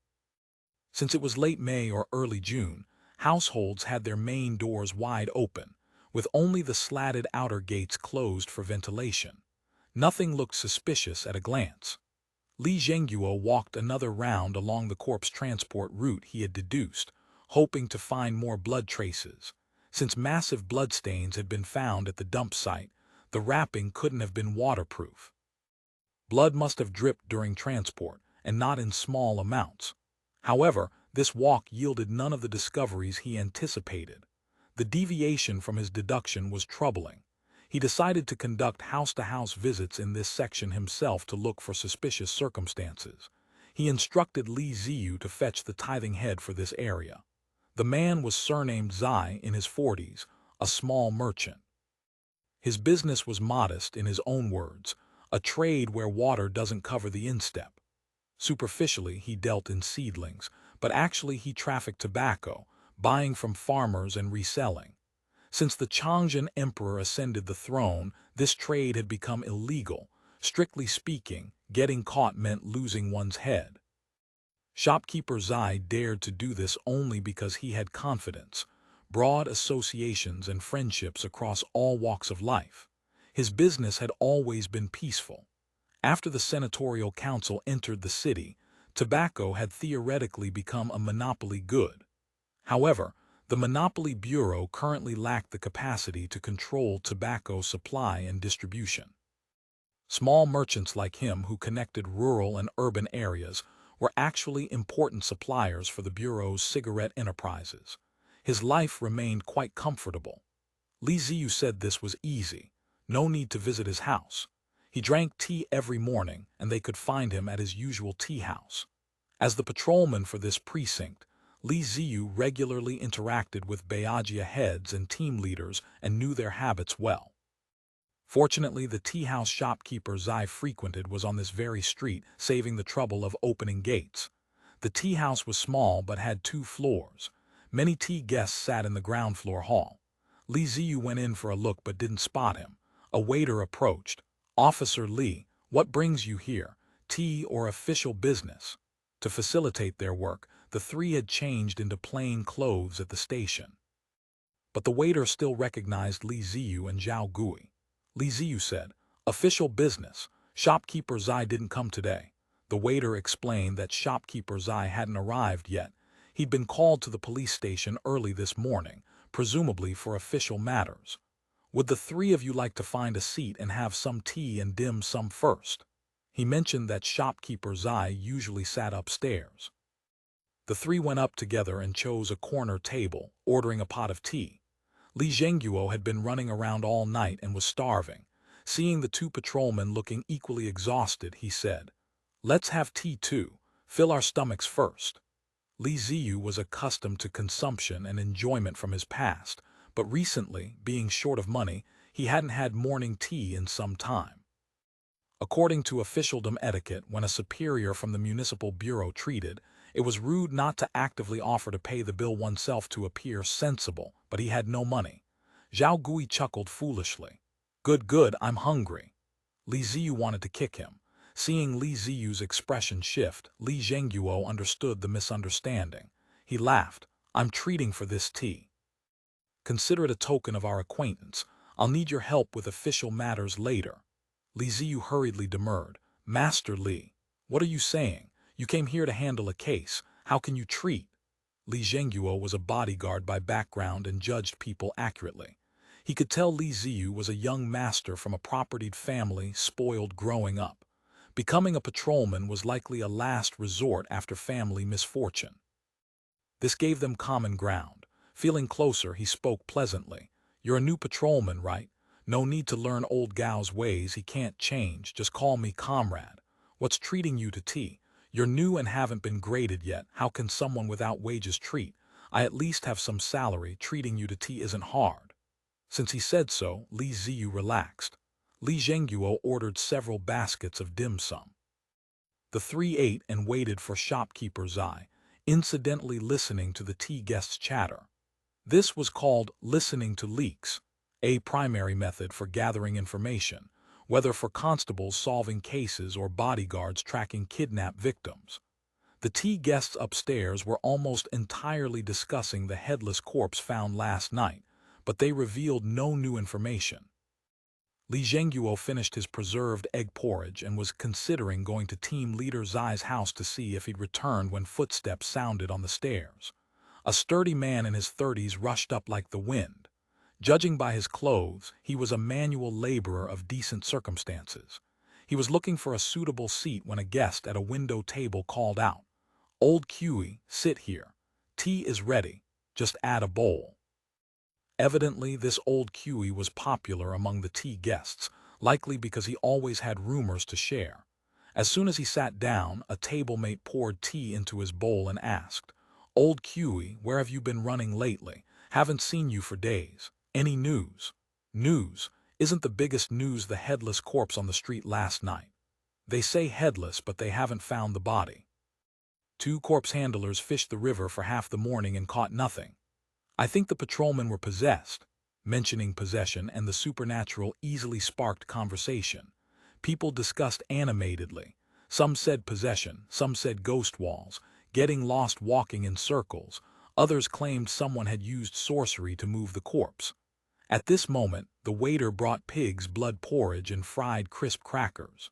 Since it was late May or early June, households had their main doors wide open, with only the slatted outer gates closed for ventilation. Nothing looked suspicious at a glance. Li Zhengguo walked another round along the corpse transport route he had deduced, hoping to find more blood traces. Since massive bloodstains had been found at the dump site, the wrapping couldn't have been waterproof. Blood must have dripped during transport, and not in small amounts. However, this walk yielded none of the discoveries he anticipated. The deviation from his deduction was troubling. He decided to conduct house-to-house visits in this section himself to look for suspicious circumstances. He instructed Li Ziyu to fetch the tithing head for this area. The man was surnamed Zai, in his 40s, a small merchant. His business was modest, in his own words, a trade where water doesn't cover the instep. Superficially, he dealt in seedlings, but actually he trafficked tobacco, buying from farmers and reselling. Since the Changzhen emperor ascended the throne, this trade had become illegal. Strictly speaking, getting caught meant losing one's head. Shopkeeper Zai dared to do this only because he had confidence, broad associations and friendships across all walks of life. His business had always been peaceful. After the senatorial council entered the city, tobacco had theoretically become a monopoly good. However, the Monopoly Bureau currently lacked the capacity to control tobacco supply and distribution. Small merchants like him who connected rural and urban areas were actually important suppliers for the Bureau's cigarette enterprises. His life remained quite comfortable. Li Ziyu said this was easy, no need to visit his house. He drank tea every morning, and they could find him at his usual tea house. As the patrolman for this precinct, Li Ziyu regularly interacted with Bayagia heads and team leaders and knew their habits well. Fortunately, the tea house shopkeeper Zai frequented was on this very street, saving the trouble of opening gates. The tea house was small but had 2 floors. Many tea guests sat in the ground floor hall. Li Ziyu went in for a look but didn't spot him. A waiter approached. "Officer Li, what brings you here, tea or official business?" To facilitate their work, the 3 had changed into plain clothes at the station. But the waiter still recognized Li Ziyu and Zhao Gui. Li Ziyu said, "Official business. Shopkeeper Zai didn't come today." The waiter explained that shopkeeper Zai hadn't arrived yet. He'd been called to the police station early this morning, presumably for official matters. "Would the 3 of you like to find a seat and have some tea and dim sum first?" He mentioned that shopkeeper Zai usually sat upstairs. The 3 went up together and chose a corner table, ordering a pot of tea. Li Zhengguo had been running around all night and was starving. Seeing the 2 patrolmen looking equally exhausted, he said, "Let's have tea too. Fill our stomachs first." Li Ziyu was accustomed to consumption and enjoyment from his past, but recently, being short of money, he hadn't had morning tea in some time. According to officialdom etiquette, when a superior from the municipal bureau treated, it was rude not to actively offer to pay the bill oneself to appear sensible, but he had no money. Zhao Gui chuckled foolishly. Good, I'm hungry." Li Ziyu wanted to kick him. Seeing Li Ziyu's expression shift, Li Zhengguo understood the misunderstanding. He laughed. "I'm treating for this tea. Consider it a token of our acquaintance. I'll need your help with official matters later." Li Ziyu hurriedly demurred. "Master Li, what are you saying? You came here to handle a case. How can you treat?" Li Zhengguo was a bodyguard by background and judged people accurately. He could tell Li Ziyu was a young master from a propertied family, spoiled growing up. Becoming a patrolman was likely a last resort after family misfortune. This gave them common ground. Feeling closer, he spoke pleasantly. "You're a new patrolman, right? No need to learn old Gao's ways, he can't change. Just call me comrade. What's treating you to tea? You're new and haven't been graded yet. How can someone without wages treat? I at least have some salary. Treating you to tea isn't hard." Since he said so, Li Ziyu relaxed. Li Zhengguo ordered several baskets of dim sum. The 3 ate and waited for shopkeeper Zai, incidentally listening to the tea guests' chatter. This was called listening to leaks, a primary method for gathering information, whether for constables solving cases or bodyguards tracking kidnapped victims. The tea guests upstairs were almost entirely discussing the headless corpse found last night, but they revealed no new information. Li Zhengguo finished his preserved egg porridge and was considering going to team leader Zai's house to see if he'd returned when footsteps sounded on the stairs. A sturdy man in his 30s rushed up like the wind. Judging by his clothes, he was a manual laborer of decent circumstances. He was looking for a suitable seat when a guest at a window table called out, "Old Kiwi, sit here. Tea is ready. Just add a bowl." Evidently, this old Kiwi was popular among the tea guests, likely because he always had rumors to share. As soon as he sat down, a table-mate poured tea into his bowl and asked, "Old Kiwi, where have you been running lately? Haven't seen you for days. Any news?" "News? Isn't the biggest news the headless corpse on the street last night? They say headless, but they haven't found the body. 2 corpse handlers fished the river for half the morning and caught nothing. I think the patrolmen were possessed." Mentioning possession and the supernatural easily sparked conversation. People discussed animatedly. Some said possession, some said ghost walls, getting lost walking in circles. Others claimed someone had used sorcery to move the corpse. At this moment, the waiter brought pig's blood porridge and fried crisp crackers.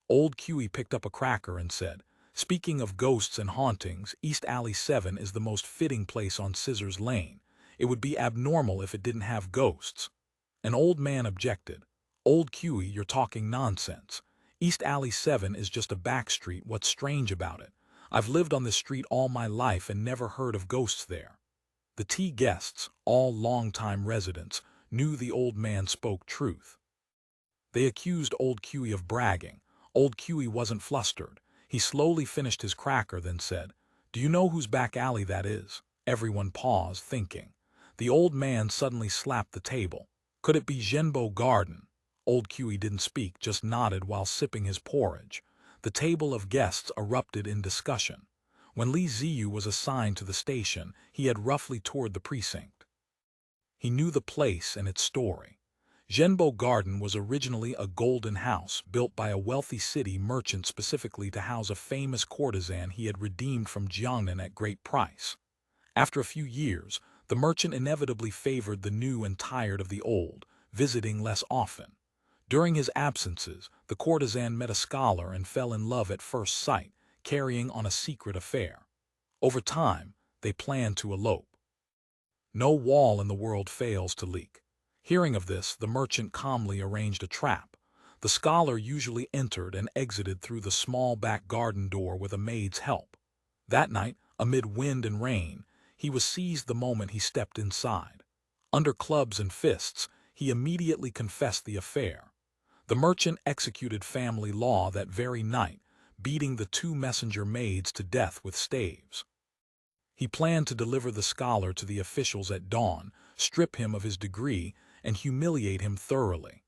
Old Kiwi picked up a cracker and said, "Speaking of ghosts and hauntings, East Alley 7 is the most fitting place on Scissors Lane. It would be abnormal if it didn't have ghosts." An old man objected. "Old Kiwi, you're talking nonsense. East Alley 7 is just a back street. What's strange about it? I've lived on this street all my life and never heard of ghosts there." The tea guests, all long-time residents, knew the old man spoke truth. They accused Old Kiwi of bragging. Old Kiwi wasn't flustered. He slowly finished his cracker, then said, "Do you know whose back alley that is?" Everyone paused, thinking. The old man suddenly slapped the table. "Could it be Zhenbo Garden?" Old Kiwi didn't speak, just nodded while sipping his porridge. The table of guests erupted in discussion. When Ziyu was assigned to the station, he had roughly toured the precinct. He knew the place and its story. Zhenbo Garden was originally a golden house built by a wealthy city merchant specifically to house a famous courtesan he had redeemed from Jiangnan at great price. After a few years, the merchant inevitably favored the new and tired of the old, visiting less often. During his absences, the courtesan met a scholar and fell in love at first sight, carrying on a secret affair. Over time, they planned to elope. No wall in the world fails to leak. Hearing of this, the merchant calmly arranged a trap. The scholar usually entered and exited through the small back garden door with a maid's help. That night, amid wind and rain, he was seized the moment he stepped inside. Under clubs and fists, he immediately confessed the affair. The merchant executed family law that very night, beating the 2 messenger maids to death with staves. He planned to deliver the scholar to the officials at dawn, strip him of his degree, and humiliate him thoroughly.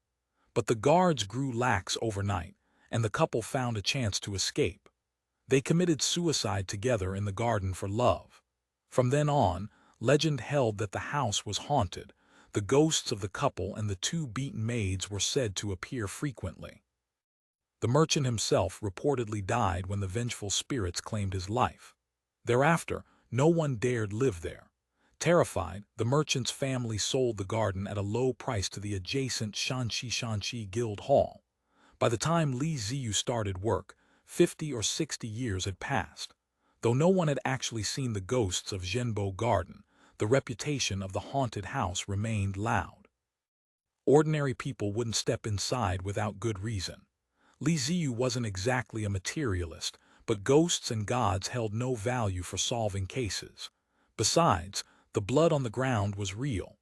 But the guards grew lax overnight, and the couple found a chance to escape. They committed suicide together in the garden for love. From then on, legend held that the house was haunted. The ghosts of the couple and the 2 beaten maids were said to appear frequently. The merchant himself reportedly died when the vengeful spirits claimed his life. Thereafter, no one dared live there. Terrified, the merchant's family sold the garden at a low price to the adjacent ShanShaan Guild Hall. By the time Ziyu started work, 50 or 60 years had passed. Though no one had actually seen the ghosts of Zhenbo Garden, the reputation of the haunted house remained loud. Ordinary people wouldn't step inside without good reason. Ziyu wasn't exactly a materialist, but ghosts and gods held no value for solving cases. Besides, the blood on the ground was real.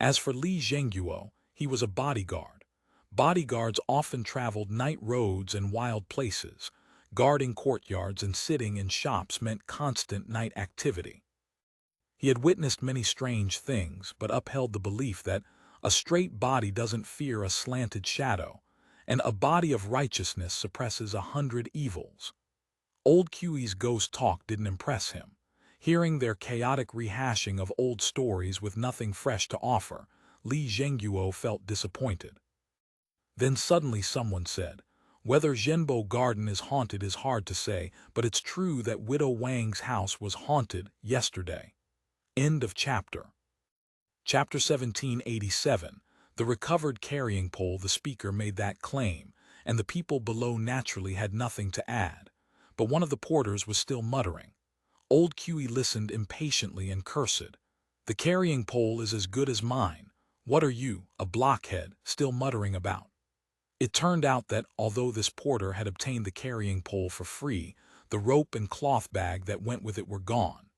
As for Li Zhengguo, he was a bodyguard. Bodyguards often traveled night roads and wild places. Guarding courtyards and sitting in shops meant constant night activity. He had witnessed many strange things, but upheld the belief that a straight body doesn't fear a slanted shadow, and a body of righteousness suppresses 100 evils. Old Kiwi's ghost talk didn't impress him. Hearing their chaotic rehashing of old stories with nothing fresh to offer, Li Zhengguo felt disappointed. Then suddenly someone said, "Whether Zhenbo Garden is haunted is hard to say, but it's true that Widow Wang's house was haunted yesterday." End of chapter. Chapter 1787. The recovered carrying pole. The speaker made that claim, and the people below naturally had nothing to add. But one of the porters was still muttering. Old Kiwi listened impatiently and cursed. "The carrying pole is as good as mine. "What are you, a blockhead, still muttering about?" It turned out that, although this porter had obtained the carrying pole for free, the rope and cloth bag that went with it were gone.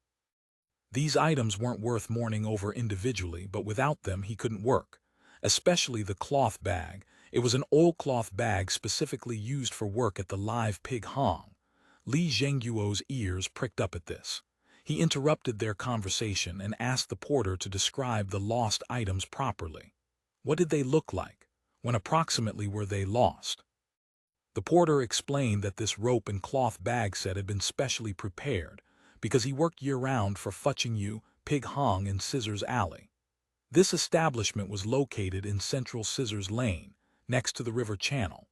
These items weren't worth mourning over individually, but without them he couldn't work. Especially the cloth bag. It was an oilcloth bag specifically used for work at the live pig hong. Li Zhengguo's ears pricked up at this. He interrupted their conversation and asked the porter to describe the lost items properly. What did they look like? When approximately were they lost? The porter explained that this rope and cloth bag set had been specially prepared because he worked year-round for Fuchingyu Pig Hong in Scissors Alley. This establishment was located in central Scissors Lane, next to the river channel.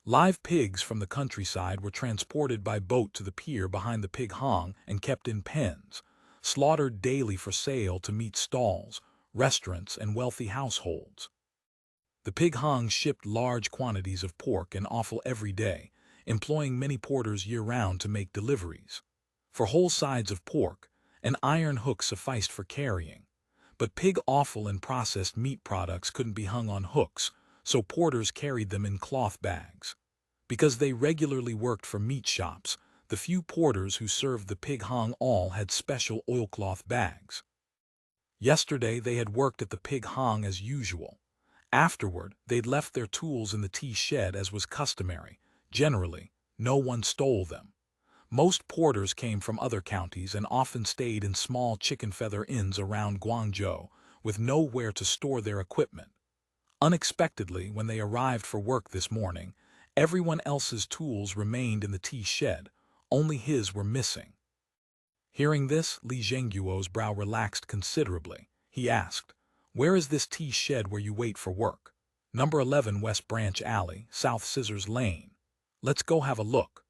Live pigs from the countryside were transported by boat to the pier behind the pig hong and kept in pens, slaughtered daily for sale to meat stalls, restaurants, and wealthy households. The pig hong shipped large quantities of pork and offal every day, employing many porters year-round to make deliveries. For whole sides of pork, an iron hook sufficed for carrying. But pig offal and processed meat products couldn't be hung on hooks, so porters carried them in cloth bags. Because they regularly worked for meat shops, the few porters who served the pig hong all had special oilcloth bags. Yesterday they had worked at the pig hong as usual. Afterward, they'd left their tools in the tea shed as was customary. Generally, no one stole them. Most porters came from other counties and often stayed in small chicken feather inns around Guangzhou, with nowhere to store their equipment. Unexpectedly, when they arrived for work this morning, everyone else's tools remained in the tea shed, only his were missing. Hearing this, Li Zhengguo's brow relaxed considerably. He asked, "Where is this tea shed where you wait for work?" "Number 11 West Branch Alley, South Scissors Lane." "Let's go have a look."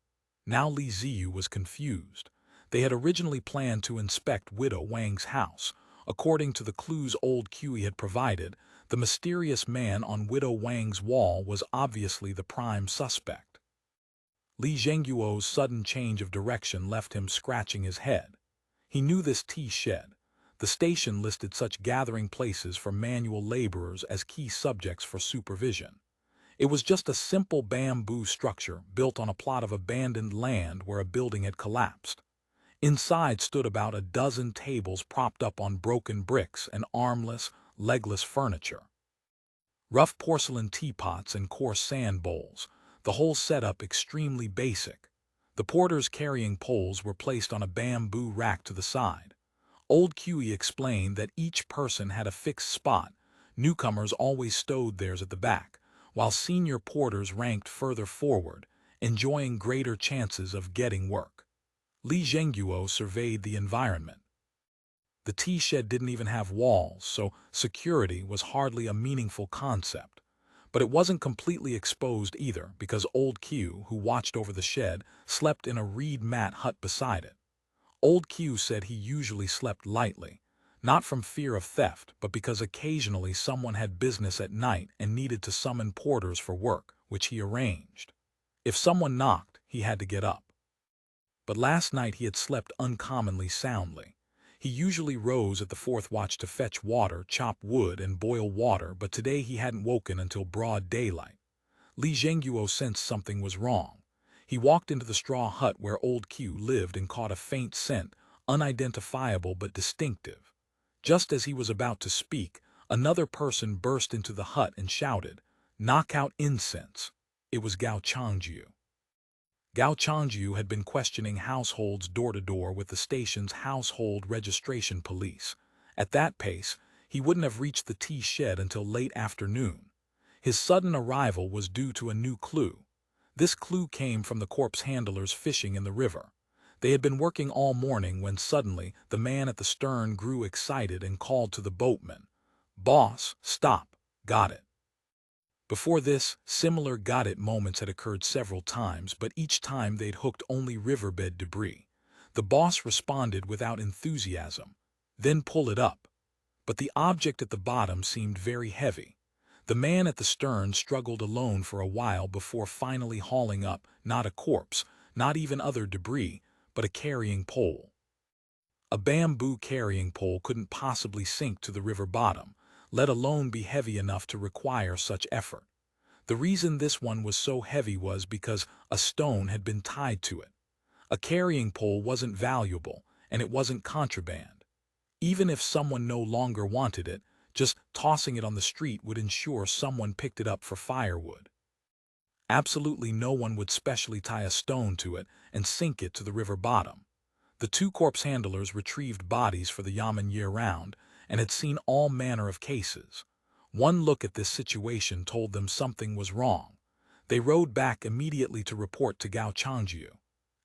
Now Li Ziyu was confused. They had originally planned to inspect Widow Wang's house. According to the clues old Kui had provided, the mysterious man on Widow Wang's wall was obviously the prime suspect. Li Zhengguo's sudden change of direction left him scratching his head. He knew this tea shed. The station listed such gathering places for manual laborers as key subjects for supervision. It was just a simple bamboo structure built on a plot of abandoned land where a building had collapsed. Inside stood about a dozen tables propped up on broken bricks and armless, legless furniture. Rough porcelain teapots and coarse sand bowls, the whole setup extremely basic. The porters carrying poles were placed on a bamboo rack to the side. Old Kui explained that each person had a fixed spot. Newcomers always stowed theirs at the back, while senior porters ranked further forward, enjoying greater chances of getting work. Li Zhengguo surveyed the environment. The tea shed didn't even have walls, so security was hardly a meaningful concept. But it wasn't completely exposed either, because old Q, who watched over the shed, slept in a reed mat hut beside it. Old Q said he usually slept lightly, not from fear of theft, but because occasionally someone had business at night and needed to summon porters for work, which he arranged. If someone knocked, he had to get up. But last night he had slept uncommonly soundly. He usually rose at the fourth watch to fetch water, chop wood, and boil water, but today he hadn't woken until broad daylight. Li Zhengguo sensed something was wrong. He walked into the straw hut where old Q lived and caught a faint scent, unidentifiable but distinctive. Just as he was about to speak, another person burst into the hut and shouted, "Knock out incense!" It was Gao Changju. Gao Changju had been questioning households door-to-door with the station's household registration police. At that pace, he wouldn't have reached the tea shed until late afternoon. His sudden arrival was due to a new clue. This clue came from the corpse handlers fishing in the river. They had been working all morning when suddenly the man at the stern grew excited and called to the boatman, "Boss, stop, got it." Before this, similar got it moments had occurred several times, but each time they'd hooked only riverbed debris. The boss responded without enthusiasm, "Then pull it up." But the object at the bottom seemed very heavy. The man at the stern struggled alone for a while before finally hauling up not a corpse, not even other debris, but a carrying pole. A bamboo carrying pole couldn't possibly sink to the river bottom. let alone be heavy enough to require such effort. The reason this one was so heavy was because a stone had been tied to it. A carrying pole wasn't valuable, and it wasn't contraband. Even if someone no longer wanted it, just tossing it on the street would ensure someone picked it up for firewood. Absolutely no one would specially tie a stone to it and sink it to the river bottom. The two corpse handlers retrieved bodies for the Yamen year-round and had seen all manner of cases. One look at this situation told them something was wrong. They rode back immediately to report to Gao Changjiu.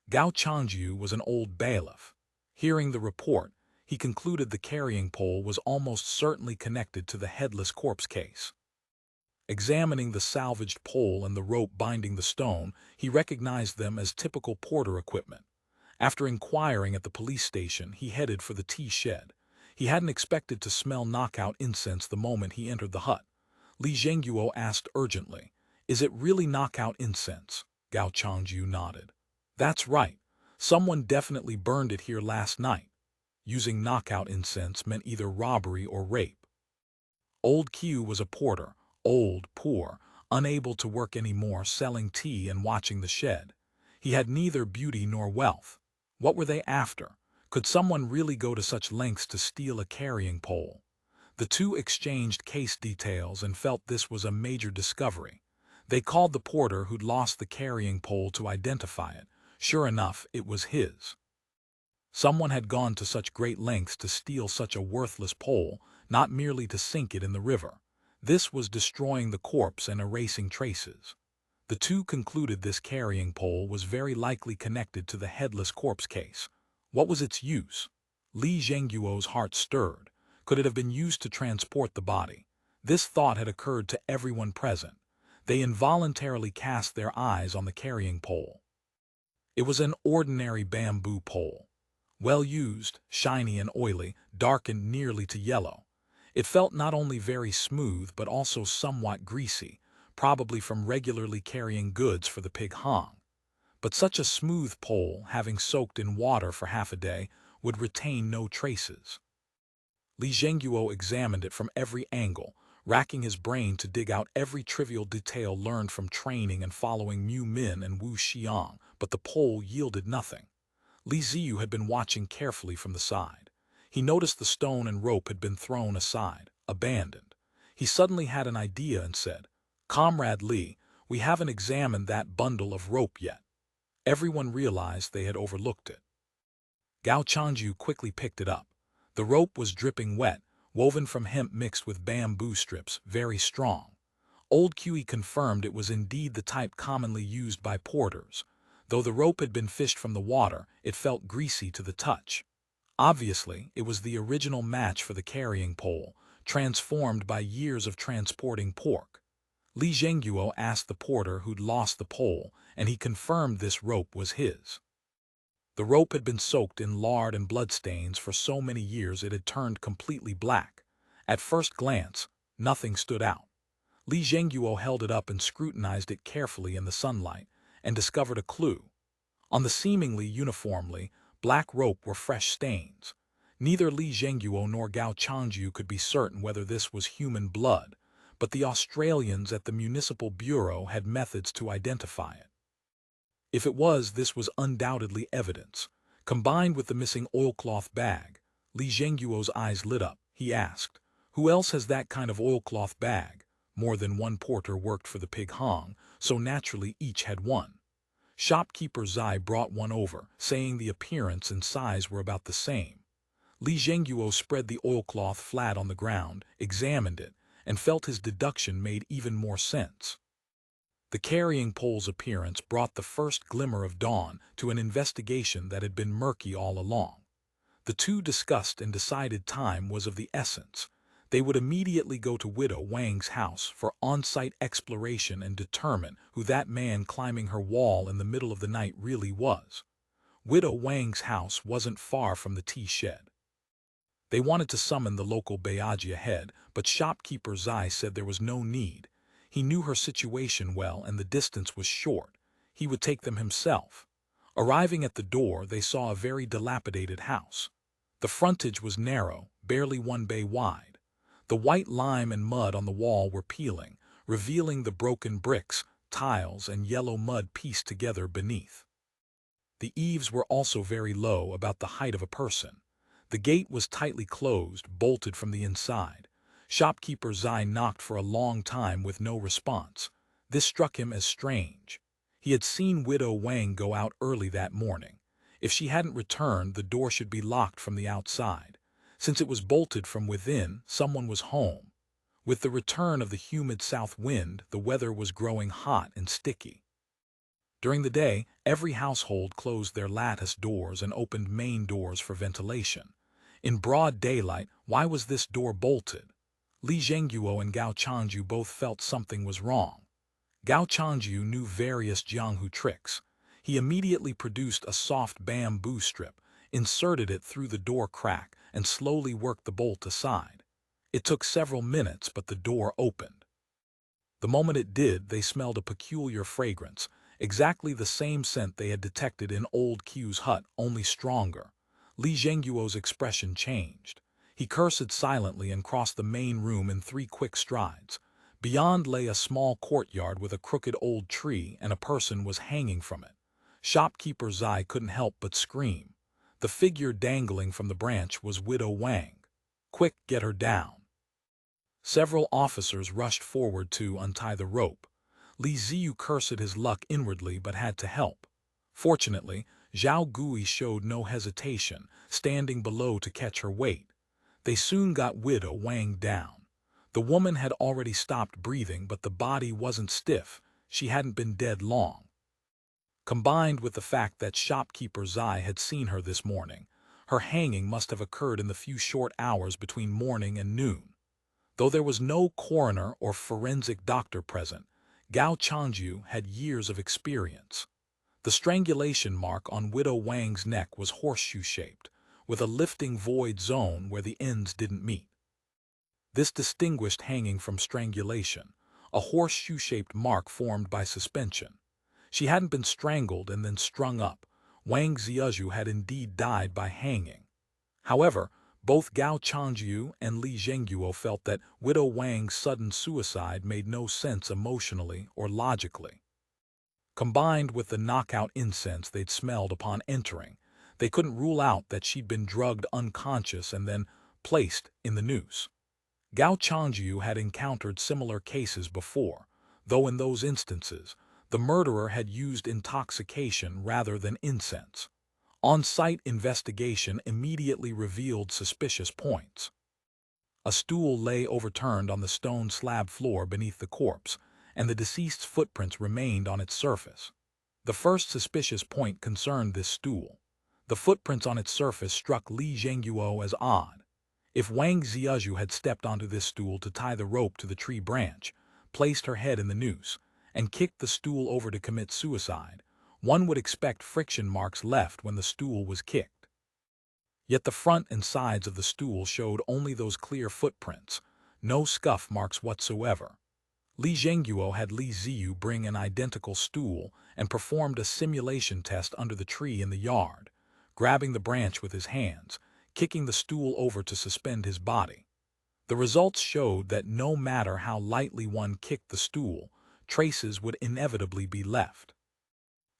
Gao Changjiu was an old bailiff. Hearing the report, he concluded the carrying pole was almost certainly connected to the Headless corpse case. Examining the salvaged pole and the rope binding the stone, he recognized them as typical porter equipment. After inquiring at the police station, he headed for the tea shed. He hadn't expected to smell knockout incense the moment he entered the hut. Li Zhengguo asked urgently, "Is it really knockout incense?" Gao Changjiu nodded. "That's right. Someone definitely burned it here last night." Using knockout incense meant either robbery or rape. Old Q was a porter, old, poor, unable to work anymore, selling tea and watching the shed. He had neither beauty nor wealth. What were they after? Could someone really go to such lengths to steal a carrying pole? The two exchanged case details and felt this was a major discovery. They called the porter who'd lost the carrying pole to identify it. Sure enough, it was his. Someone had gone to such great lengths to steal such a worthless pole, not merely to sink it in the river. This was destroying the corpse and erasing traces. The two concluded this carrying pole was very likely connected to the Headless corpse case. What was its use? Li Zhengguo's heart stirred. Could it have been used to transport the body? This thought had occurred to everyone present. They involuntarily cast their eyes on the carrying pole. It was an ordinary bamboo pole. Well used, shiny and oily, darkened nearly to yellow. It felt not only very smooth but also somewhat greasy, probably from regularly carrying goods for the pig Hong. But such a smooth pole, having soaked in water for half a day, would retain no traces. Li Zhengguo examined it from every angle, racking his brain to dig out every trivial detail learned from training and following Mu Min and Wu Xiang, but the pole yielded nothing. Li Ziyu had been watching carefully from the side. He noticed the stone and rope had been thrown aside, abandoned. He suddenly had an idea and said, "Comrade Li, we haven't examined that bundle of rope yet." Everyone realized they had overlooked it. Gao Changjiu quickly picked it up. The rope was dripping wet, woven from hemp mixed with bamboo strips, very strong. Old Qi confirmed it was indeed the type commonly used by porters. Though the rope had been fished from the water, it felt greasy to the touch. Obviously, it was the original match for the carrying pole, transformed by years of transporting pork. Li Zhengguo asked the porter who'd lost the pole, and he confirmed this rope was his. The rope had been soaked in lard and bloodstains for so many years it had turned completely black. At first glance, nothing stood out. Li Zhengguo held it up and scrutinized it carefully in the sunlight, and discovered a clue. On the seemingly uniformly black rope were fresh stains. Neither Li Zhengguo nor Gao Changjiu could be certain whether this was human blood, but the Australians at the Municipal Bureau had methods to identify it. If it was, this was undoubtedly evidence. Combined with the missing oilcloth bag, Li Zhengguo's eyes lit up. He asked, "Who else has that kind of oilcloth bag?" More than one porter worked for the pig Hong, so naturally each had one. Shopkeeper Zai brought one over, saying the appearance and size were about the same. Li Zhengguo spread the oilcloth flat on the ground, examined it, and felt his deduction made even more sense. The carrying pole's appearance brought the first glimmer of dawn to an investigation that had been murky all along. The two discussed and decided time was of the essence. They would immediately go to Widow Wang's house for on-site exploration and determine who that man climbing her wall in the middle of the night really was. Widow Wang's house wasn't far from the tea shed. They wanted to summon the local Bayaji head, but shopkeeper Zai said there was no need. He knew her situation well and the distance was short. He would take them himself. Arriving at the door, they saw a very dilapidated house. The frontage was narrow, barely 1 bay wide. The white lime and mud on the wall were peeling, revealing the broken bricks, tiles, and yellow mud pieced together beneath. The eaves were also very low, about the height of a person. The gate was tightly closed, bolted from the inside. Shopkeeper Ziyu knocked for a long time with no response. This struck him as strange. He had seen Widow Wang go out early that morning. If she hadn't returned, the door should be locked from the outside. Since it was bolted from within, someone was home. With the return of the humid south wind, the weather was growing hot and sticky. During the day, every household closed their lattice doors and opened main doors for ventilation. In broad daylight, why was this door bolted? Li Zhengguo and Gao Changju both felt something was wrong. Gao Changju knew various Jianghu tricks. He immediately produced a soft bamboo strip, inserted it through the door crack, and slowly worked the bolt aside. It took several minutes, but the door opened. The moment it did, they smelled a peculiar fragrance, exactly the same scent they had detected in old Q's hut, only stronger. Li Zhengguo's expression changed. He cursed silently and crossed the main room in 3 quick strides. Beyond lay a small courtyard with a crooked old tree, and a person was hanging from it. Shopkeeper Ziyu couldn't help but scream. The figure dangling from the branch was Widow Wang. "Quick, get her down." Several officers rushed forward to untie the rope. Li Ziyu cursed his luck inwardly but had to help. Fortunately, Zhao Gui showed no hesitation, standing below to catch her weight. They soon got Widow Wang down. The woman had already stopped breathing, but the body wasn't stiff. She hadn't been dead long. Combined with the fact that shopkeeper Ziyu had seen her this morning, her hanging must have occurred in the few short hours between morning and noon. Though there was no coroner or forensic doctor present, Gao Changju had years of experience. The strangulation mark on Widow Wang's neck was horseshoe-shaped, with a lifting void zone where the ends didn't meet. This distinguished hanging from strangulation, a horseshoe-shaped mark formed by suspension. She hadn't been strangled and then strung up. Wang Ziyuzhu had indeed died by hanging. However, both Gao Changju and Li Zhengguo felt that Widow Wang's sudden suicide made no sense emotionally or logically. Combined with the knockout incense they'd smelled upon entering, they couldn't rule out that she'd been drugged unconscious and then placed in the noose. Gao Changju had encountered similar cases before, though in those instances, the murderer had used intoxication rather than incense. On-site investigation immediately revealed suspicious points. A stool lay overturned on the stone slab floor beneath the corpse, and the deceased's footprints remained on its surface. The first suspicious point concerned this stool. The footprints on its surface struck Li Zhengguo as odd. If Wang Ziyuzhu had stepped onto this stool to tie the rope to the tree branch, placed her head in the noose, and kicked the stool over to commit suicide, one would expect friction marks left when the stool was kicked. Yet the front and sides of the stool showed only those clear footprints, no scuff marks whatsoever. Li Zhengguo had Li Ziyu bring an identical stool and performed a simulation test under the tree in the yard, grabbing the branch with his hands, kicking the stool over to suspend his body. The results showed that no matter how lightly one kicked the stool, traces would inevitably be left.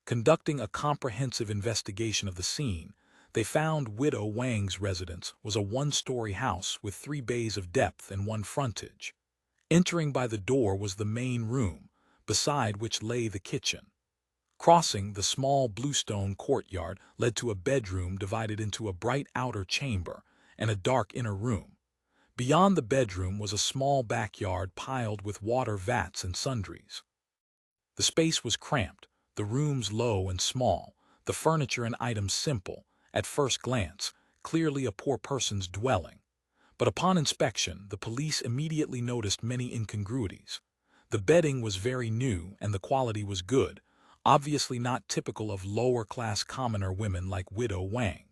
Conducting a comprehensive investigation of the scene, they found Widow Wang's residence was a 1-story house with 3 bays of depth and 1 frontage. Entering by the door was the main room, beside which lay the kitchen. Crossing the small bluestone courtyard led to a bedroom divided into a bright outer chamber and a dark inner room. Beyond the bedroom was a small backyard piled with water vats and sundries. The space was cramped, the rooms low and small, the furniture and items simple, at first glance, clearly a poor person's dwelling. But upon inspection, the police immediately noticed many incongruities. The bedding was very new and the quality was good, obviously not typical of lower-class commoner women like Widow Wang.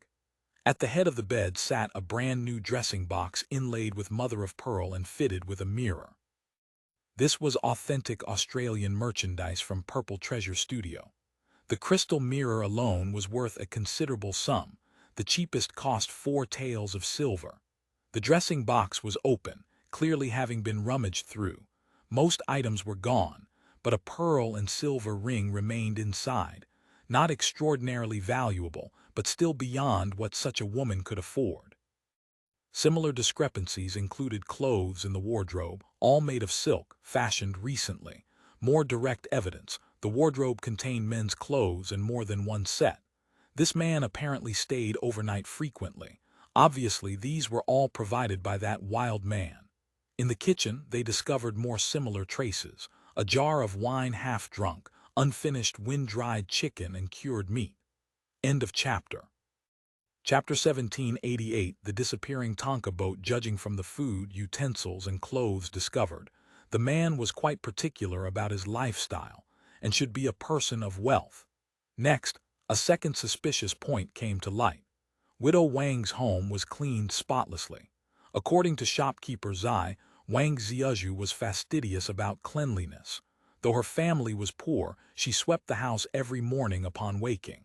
At the head of the bed sat a brand-new dressing box inlaid with mother-of-pearl and fitted with a mirror. This was authentic Australian merchandise from Purple Treasure Studio. The crystal mirror alone was worth a considerable sum. The cheapest cost 4 taels of silver. The dressing box was open, clearly having been rummaged through. Most items were gone, but a pearl and silver ring remained inside, not extraordinarily valuable, but still beyond what such a woman could afford. Similar discrepancies included clothes in the wardrobe, all made of silk, fashioned recently. More direct evidence: the wardrobe contained men's clothes in more than one set. This man apparently stayed overnight frequently. Obviously, these were all provided by that wild man. In the kitchen, they discovered more similar traces: a jar of wine half drunk, unfinished wind-dried chicken and cured meat. End of chapter. Chapter 1788. The disappearing Tanka boat. Judging from the food, utensils, and clothes discovered, the man was quite particular about his lifestyle and should be a person of wealth. Next, a second suspicious point came to light. Widow Wang's home was cleaned spotlessly. According to shopkeeper Zai, Wang Ziyu was fastidious about cleanliness. Though her family was poor, she swept the house every morning upon waking.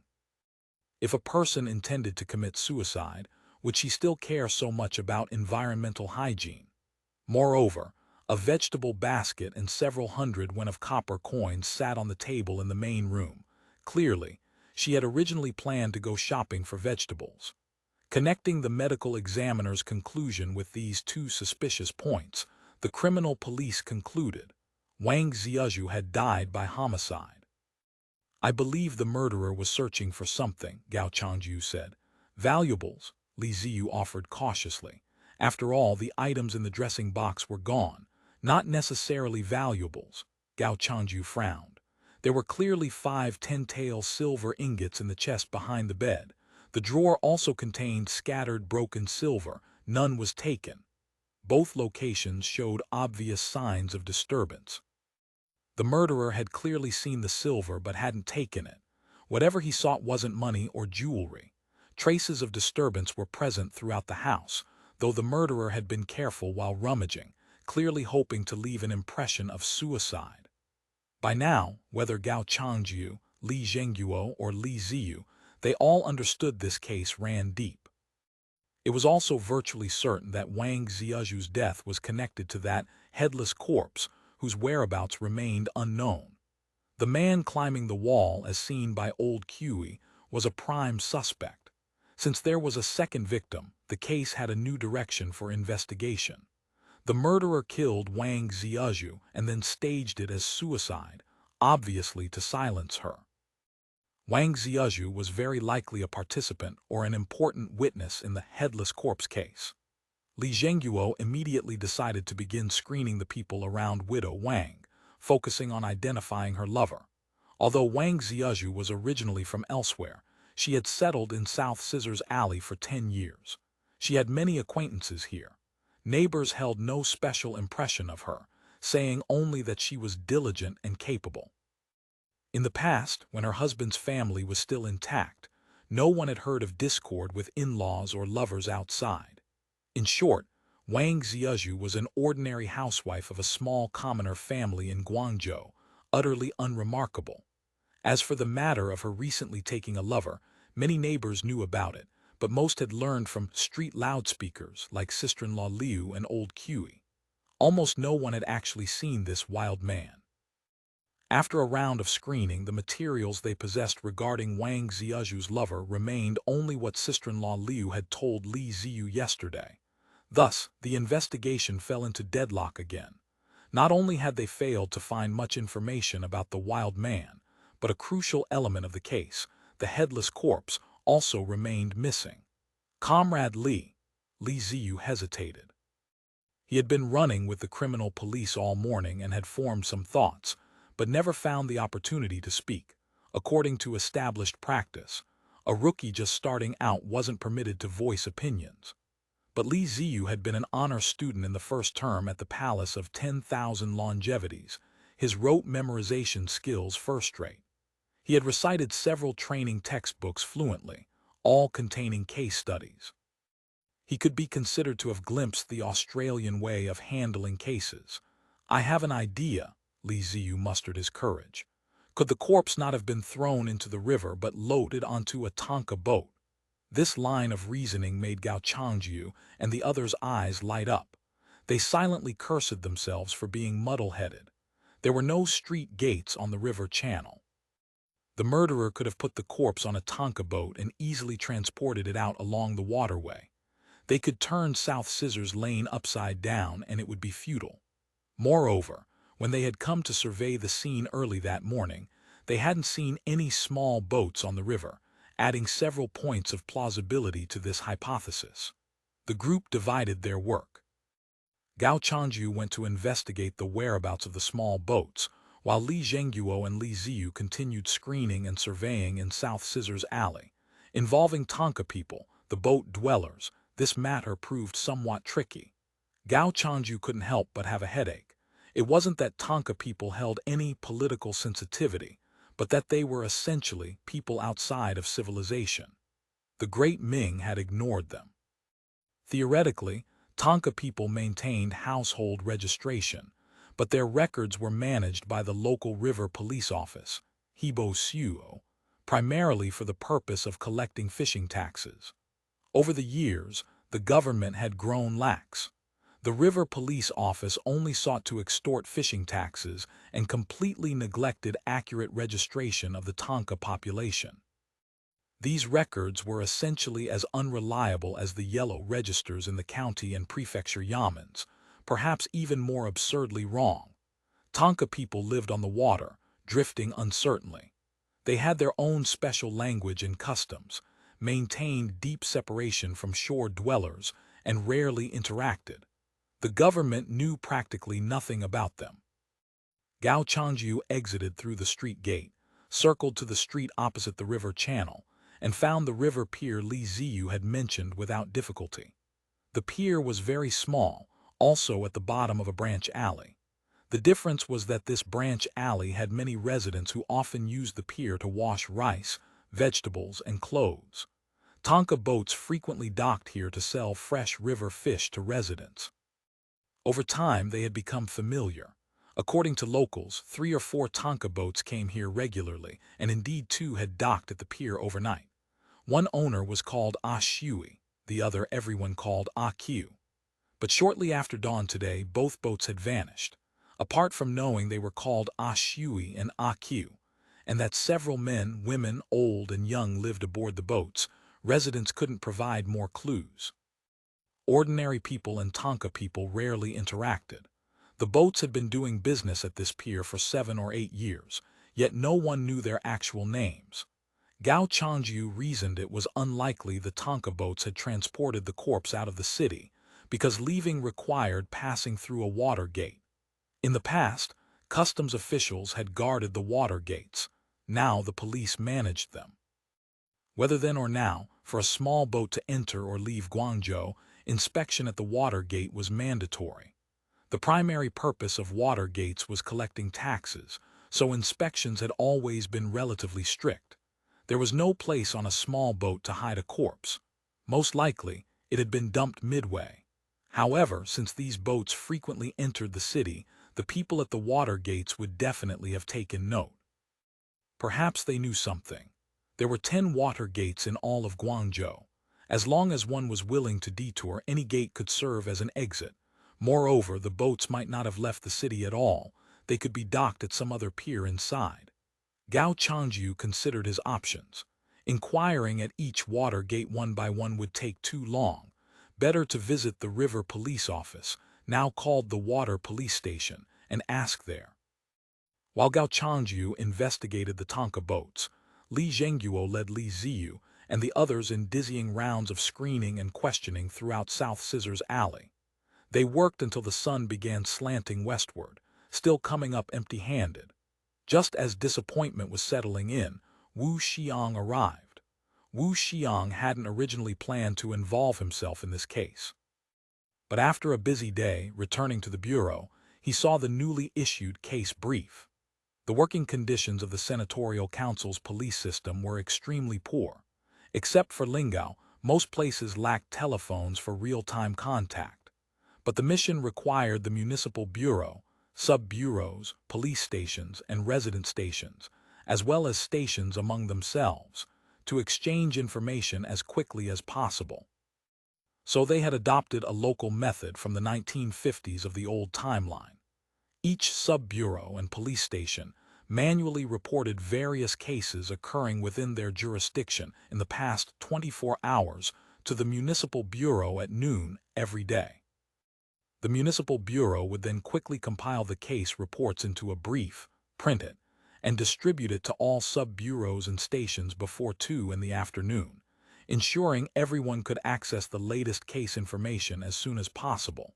If a person intended to commit suicide, would she still care so much about environmental hygiene? Moreover, a vegetable basket and several hundred won of copper coins sat on the table in the main room. Clearly, she had originally planned to go shopping for vegetables. Connecting the medical examiner's conclusion with these two suspicious points, the criminal police concluded Wang Ziyu had died by homicide. "I believe the murderer was searching for something," Gao Changyu said. "Valuables," Li Ziyu offered cautiously. "After all, the items in the dressing box were gone. Not necessarily valuables." Gao Changyu frowned. There were clearly 5 10-tael silver ingots in the chest behind the bed. The drawer also contained scattered broken silver. None was taken. Both locations showed obvious signs of disturbance. The murderer had clearly seen the silver but hadn't taken it. Whatever he sought wasn't money or jewelry. Traces of disturbance were present throughout the house, though the murderer had been careful while rummaging, clearly hoping to leave an impression of suicide. By now, whether Gao Changyu, Li Zhengguo, or Li Ziyu, they all understood this case ran deep. It was also virtually certain that Wang Ziyu's death was connected to that headless corpse, whose whereabouts remained unknown. The man climbing the wall, as seen by old Kui, was a prime suspect. Since there was a second victim, the case had a new direction for investigation. The murderer killed Wang Ziyu and then staged it as suicide, obviously to silence her. Wang Ziyu was very likely a participant or an important witness in the headless corpse case. Li Zhengguo immediately decided to begin screening the people around widow Wang, focusing on identifying her lover. Although Wang Ziyu was originally from elsewhere, she had settled in South Scissors Alley for 10 years. She had many acquaintances here. Neighbors held no special impression of her, saying only that she was diligent and capable. In the past, when her husband's family was still intact, no one had heard of discord with in-laws or lovers outside. In short, Wang Ziyu was an ordinary housewife of a small commoner family in Guangzhou, utterly unremarkable. As for the matter of her recently taking a lover, many neighbors knew about it, but most had learned from street loudspeakers like sister-in-law Liu and old Kui. Almost no one had actually seen this wild man. After a round of screening, the materials they possessed regarding Wang Ziyu's lover remained only what sister-in-law Liu had told Li Ziyu yesterday. Thus, the investigation fell into deadlock again. Not only had they failed to find much information about the wild man, but a crucial element of the case, the headless corpse, also remained missing. Comrade Li Ziyu hesitated. He had been running with the criminal police all morning and had formed some thoughts, but never found the opportunity to speak. According to established practice, a rookie just starting out wasn't permitted to voice opinions. But Li Ziyu had been an honor student in the first term at the Palace of 10,000 Longevities, his rote memorization skills first-rate. He had recited several training textbooks fluently, all containing case studies. He could be considered to have glimpsed the Australian way of handling cases. "I have an idea," Li Ziyu mustered his courage. "Could the corpse not have been thrown into the river but loaded onto a Tanka boat?" This line of reasoning made Gao Changyu and the others' eyes light up. They silently cursed themselves for being muddle-headed. There were no street gates on the river channel. The murderer could have put the corpse on a Tanka boat and easily transported it out along the waterway. They could turn South Scissors Lane upside down and it would be futile. Moreover, when they had come to survey the scene early that morning, they hadn't seen any small boats on the river, adding several points of plausibility to this hypothesis. The group divided their work. Gao Changyu went to investigate the whereabouts of the small boats, while Li Zhengguo and Li Ziyu continued screening and surveying in South Scissors Alley. Involving Tanka people, the boat dwellers, this matter proved somewhat tricky. Gao Changyu couldn't help but have a headache. It wasn't that Tanka people held any political sensitivity, but that they were essentially people outside of civilization. The great Ming had ignored them. Theoretically, Tanka people maintained household registration, but their records were managed by the local river police office, Hebo Suo, primarily for the purpose of collecting fishing taxes. Over the years, the government had grown lax. The river police office only sought to extort fishing taxes and completely neglected accurate registration of the Tanka population. These records were essentially as unreliable as the yellow registers in the county and prefecture Yamens, perhaps even more absurdly wrong. Tanka people lived on the water, drifting uncertainly. They had their own special language and customs, maintained deep separation from shore dwellers, and rarely interacted. The government knew practically nothing about them. Gao Changyu exited through the street gate, circled to the street opposite the river channel, and found the river pier Li Ziyu had mentioned without difficulty. The pier was very small, also at the bottom of a branch alley. The difference was that this branch alley had many residents who often used the pier to wash rice, vegetables, and clothes. Tanka boats frequently docked here to sell fresh river fish to residents. Over time, they had become familiar. According to locals, 3 or 4 Tanka boats came here regularly, and indeed 2 had docked at the pier overnight. One owner was called Shui, the other everyone called Q. But shortly after dawn today, both boats had vanished. Apart from knowing they were called Shui and Q, and that several men, women, old and young lived aboard the boats, residents couldn't provide more clues. Ordinary people and Tanka people rarely interacted. The boats had been doing business at this pier for 7 or 8 years, yet no one knew their actual names. Gao Changyu reasoned it was unlikely the Tanka boats had transported the corpse out of the city, because leaving required passing through a water gate. In the past, customs officials had guarded the water gates. Now the police managed them. Whether then or now, for a small boat to enter or leave Guangzhou, inspection at the water gate was mandatory. The primary purpose of water gates was collecting taxes, so inspections had always been relatively strict. There was no place on a small boat to hide a corpse. Most likely, it had been dumped midway. However, since these boats frequently entered the city, the people at the water gates would definitely have taken note. Perhaps they knew something. There were 10 water gates in all of Guangzhou. As long as one was willing to detour, any gate could serve as an exit. Moreover, the boats might not have left the city at all. They could be docked at some other pier inside. Gao Changyu considered his options. Inquiring at each water gate one by one would take too long. Better to visit the river police office, now called the water police station, and ask there. While Gao Changyu investigated the Tanka boats, Li Zhengguo led Li Ziyu and the others in dizzying rounds of screening and questioning throughout South Scissors Alley. They worked until the sun began slanting westward, still coming up empty-handed. Just as disappointment was settling in, Wu Xiang arrived. Wu Xiang hadn't originally planned to involve himself in this case. But after a busy day, returning to the bureau, he saw the newly issued case brief. The working conditions of the senatorial council's police system were extremely poor. Except for Lingao, most places lacked telephones for real-time contact. But the mission required the municipal bureau, sub-bureaus, police stations, and resident stations, as well as stations among themselves, to exchange information as quickly as possible. So they had adopted a local method from the 1950s of the old timeline. Each sub-bureau and police station manually reported various cases occurring within their jurisdiction in the past 24 hours to the municipal bureau at noon every day. The municipal bureau would then quickly compile the case reports into a brief, print it, and distribute it to all sub-bureaus and stations before 2 in the afternoon, ensuring everyone could access the latest case information as soon as possible.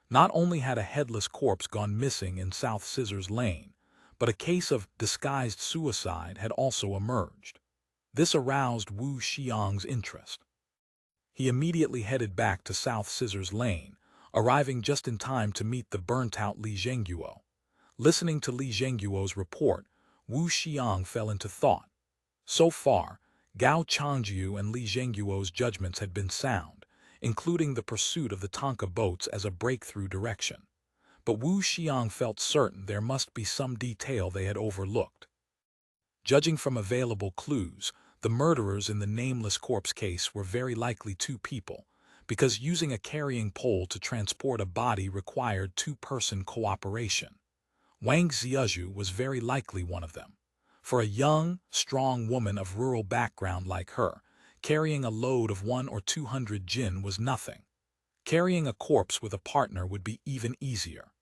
Not only had a headless corpse gone missing in South Scissors Lane, but a case of disguised suicide had also emerged. This aroused Wu Xiang's interest. He immediately headed back to South Scissors Lane, arriving just in time to meet the burnt-out Li Zhengguo. Listening to Li Zhengguo's report, Wu Xiang fell into thought. So far, Gao Changjiu and Li Zhengguo's judgments had been sound, including the pursuit of the Tanka boats as a breakthrough direction. But Wu Xiang felt certain there must be some detail they had overlooked. Judging from available clues, the murderers in the nameless corpse case were very likely 2 people, because using a carrying pole to transport a body required 2-person cooperation. Wang Ziyuzhu was very likely one of them. For a young, strong woman of rural background like her, carrying a load of 100 or 200 jin was nothing. Carrying a corpse with a partner would be even easier.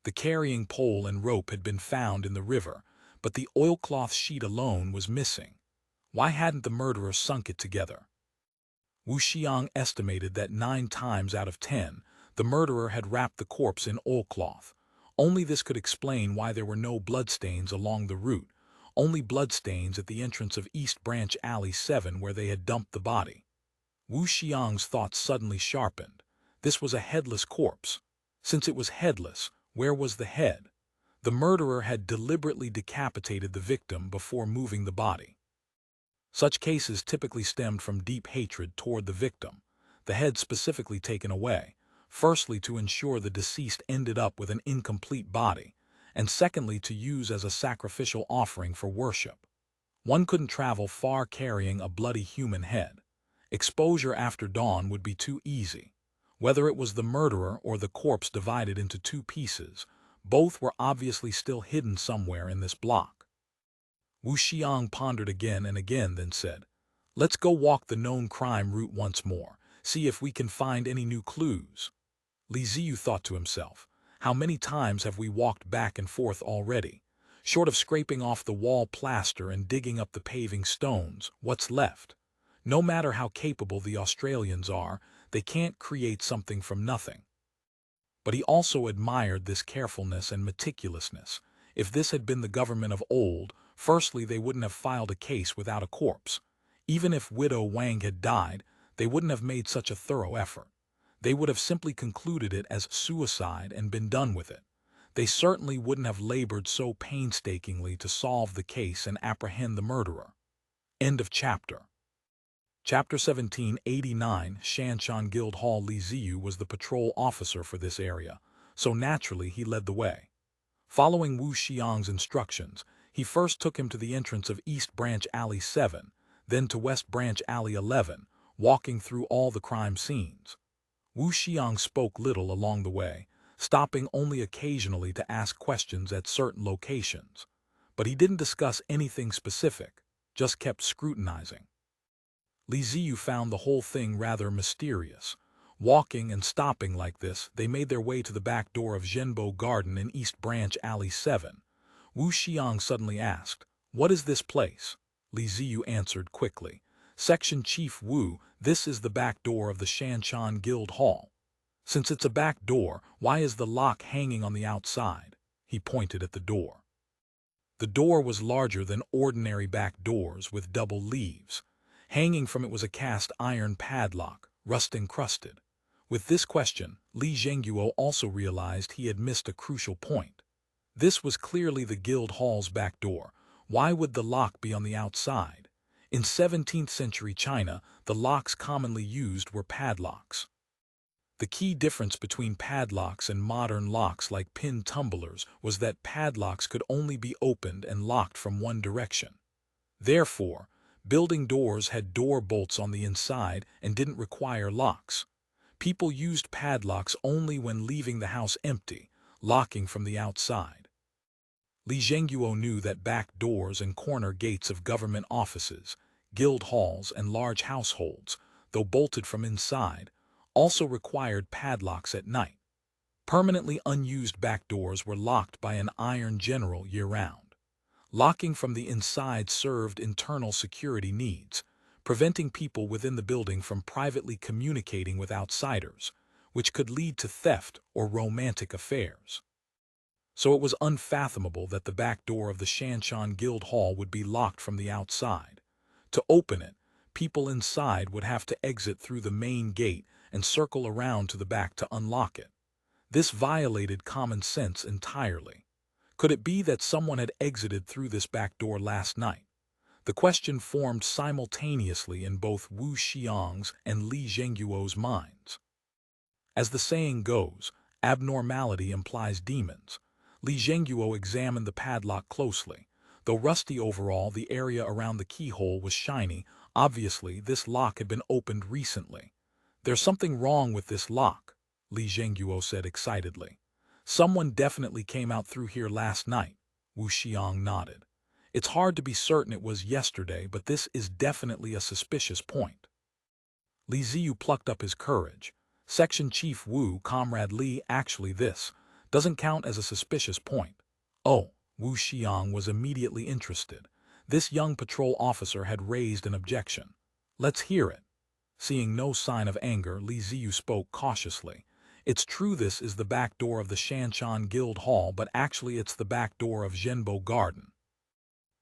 The carrying pole and rope had been found in the river, but the oilcloth sheet alone was missing. Why hadn't the murderer sunk it together? Wu Xiang estimated that 9 times out of 10, the murderer had wrapped the corpse in oilcloth. Only this could explain why there were no bloodstains along the route, only bloodstains at the entrance of East Branch Alley 7 where they had dumped the body. Wu Xiang's thoughts suddenly sharpened. This was a headless corpse. Since it was headless, where was the head? The murderer had deliberately decapitated the victim before moving the body. Such cases typically stemmed from deep hatred toward the victim, the head specifically taken away, firstly to ensure the deceased ended up with an incomplete body, and secondly to use as a sacrificial offering for worship. One couldn't travel far carrying a bloody human head. Exposure after dawn would be too easy. Whether it was the murderer or the corpse divided into 2 pieces, both were obviously still hidden somewhere in this block. Wu Xiang pondered again and again, then said, "Let's go walk the known crime route once more, see if we can find any new clues." Li Ziyu thought to himself, how many times have we walked back and forth already? Short of scraping off the wall plaster and digging up the paving stones, what's left? No matter how capable the Australians are, they can't create something from nothing. But he also admired this carefulness and meticulousness. If this had been the government of old, firstly they wouldn't have filed a case without a corpse. Even if widow Wang had died, they wouldn't have made such a thorough effort. They would have simply concluded it as suicide and been done with it. They certainly wouldn't have labored so painstakingly to solve the case and apprehend the murderer. End of chapter. Chapter 1789. ShanShaan Guild Hall. Li Ziyu was the patrol officer for this area, so naturally he led the way. Following Wu Xiang's instructions, he first took him to the entrance of East Branch Alley 7, then to West Branch Alley 11, walking through all the crime scenes. Wu Xiang spoke little along the way, stopping only occasionally to ask questions at certain locations. But he didn't discuss anything specific, just kept scrutinizing. Li Ziyu found the whole thing rather mysterious. Walking and stopping like this, they made their way to the back door of Zhenbo Garden in East Branch Alley 7. Wu Xiang suddenly asked, "What is this place?" Li Ziyu answered quickly, "Section Chief Wu, this is the back door of the ShanShaan Guild Hall." "Since it's a back door, why is the lock hanging on the outside?" He pointed at the door. The door was larger than ordinary back doors with double leaves. Hanging from it was a cast iron padlock, rust-encrusted. With this question, Li Zhengguo also realized he had missed a crucial point. This was clearly the guild hall's back door. Why would the lock be on the outside? In 17th century China, the locks commonly used were padlocks. The key difference between padlocks and modern locks like pin tumblers was that padlocks could only be opened and locked from one direction. Therefore, Building doors had door bolts on the inside and didn't require locks. People used padlocks only when leaving the house empty, locking from the outside. Li Zhengguo knew that back doors and corner gates of government offices, guild halls, and large households, though bolted from inside, also required padlocks at night. Permanently unused back doors were locked by an iron general year-round. Locking from the inside served internal security needs, preventing people within the building from privately communicating with outsiders, which could lead to theft or romantic affairs. So it was unfathomable that the back door of the ShanShaan Guild Hall would be locked from the outside. To open it, people inside would have to exit through the main gate and circle around to the back to unlock it. This violated common sense entirely. Could it be that someone had exited through this back door last night? The question formed simultaneously in both Wu Xiang's and Li Zhengguo's minds. As the saying goes, abnormality implies demons. Li Zhengguo examined the padlock closely. Though rusty overall, the area around the keyhole was shiny. Obviously, this lock had been opened recently. "There's something wrong with this lock," Li Zhengguo said excitedly. "Someone definitely came out through here last night." Wu Xiang nodded. "It's hard to be certain it was yesterday, but this is definitely a suspicious point." Li Ziyu plucked up his courage. "Section Chief Wu, Comrade Li, actually this doesn't count as a suspicious point." "Oh," Wu Xiang was immediately interested. This young patrol officer had raised an objection. "Let's hear it." Seeing no sign of anger, Li Ziyu spoke cautiously. "It's true this is the back door of the ShanShaan Guild Hall, but actually it's the back door of Zhenbo Garden."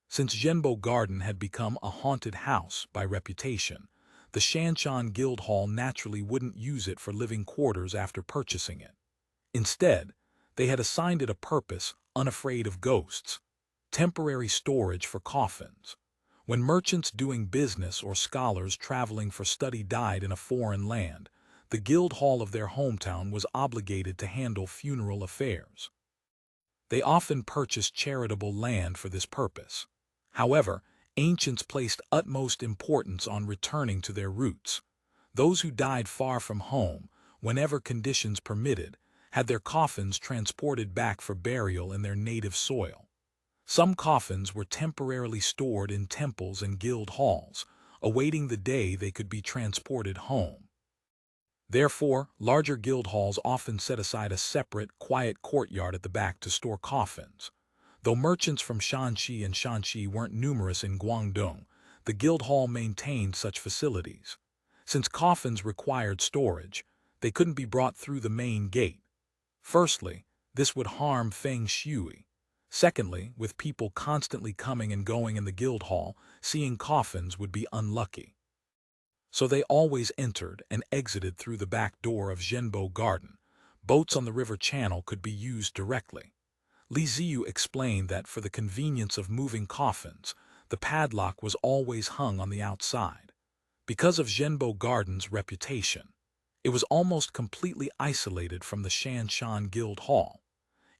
Since Zhenbo Garden had become a haunted house by reputation, the ShanShaan Guild Hall naturally wouldn't use it for living quarters after purchasing it. Instead, they had assigned it a purpose, unafraid of ghosts: temporary storage for coffins. When merchants doing business or scholars traveling for study died in a foreign land, the guild hall of their hometown was obligated to handle funeral affairs. They often purchased charitable land for this purpose. However, ancients placed utmost importance on returning to their roots. Those who died far from home, whenever conditions permitted, had their coffins transported back for burial in their native soil. Some coffins were temporarily stored in temples and guild halls, awaiting the day they could be transported home. Therefore, larger guild halls often set aside a separate, quiet courtyard at the back to store coffins. Though merchants from Shanxi and Shanxi weren't numerous in Guangdong, the guild hall maintained such facilities. Since coffins required storage, they couldn't be brought through the main gate. Firstly, this would harm feng shui. Secondly, with people constantly coming and going in the guild hall, seeing coffins would be unlucky. So they always entered and exited through the back door of Zhenbo Garden. Boats on the river channel could be used directly. Li Ziyu explained that for the convenience of moving coffins, the padlock was always hung on the outside. Because of Zhenbo Garden's reputation, it was almost completely isolated from the ShanShaan Guild Hall.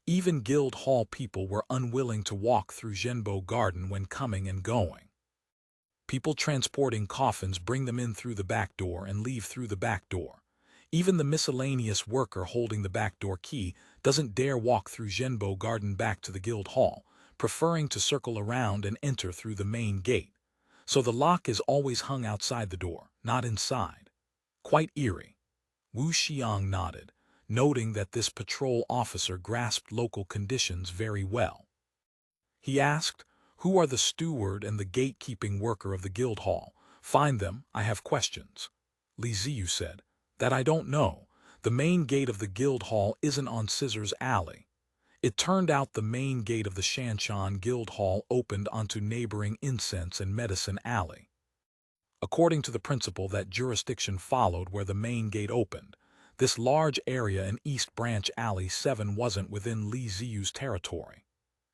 Even Guild Hall people were unwilling to walk through Zhenbo Garden when coming and going. People transporting coffins bring them in through the back door and leave through the back door. Even the miscellaneous worker holding the back door key doesn't dare walk through Zhenbo Garden back to the Guild Hall, preferring to circle around and enter through the main gate. So the lock is always hung outside the door, not inside. Quite eerie. Wu Xiang nodded, noting that this patrol officer grasped local conditions very well. He asked, "Who are the steward and the gatekeeping worker of the guild hall? Find them, I have questions." Li Ziyu said, "That I don't know. The main gate of the guild hall isn't on Scissors Alley." It turned out the main gate of the ShanShaan Guild Hall opened onto neighboring Incense and Medicine Alley. According to the principle that jurisdiction followed where the main gate opened, this large area in East Branch Alley 7 wasn't within Li Ziyu's territory.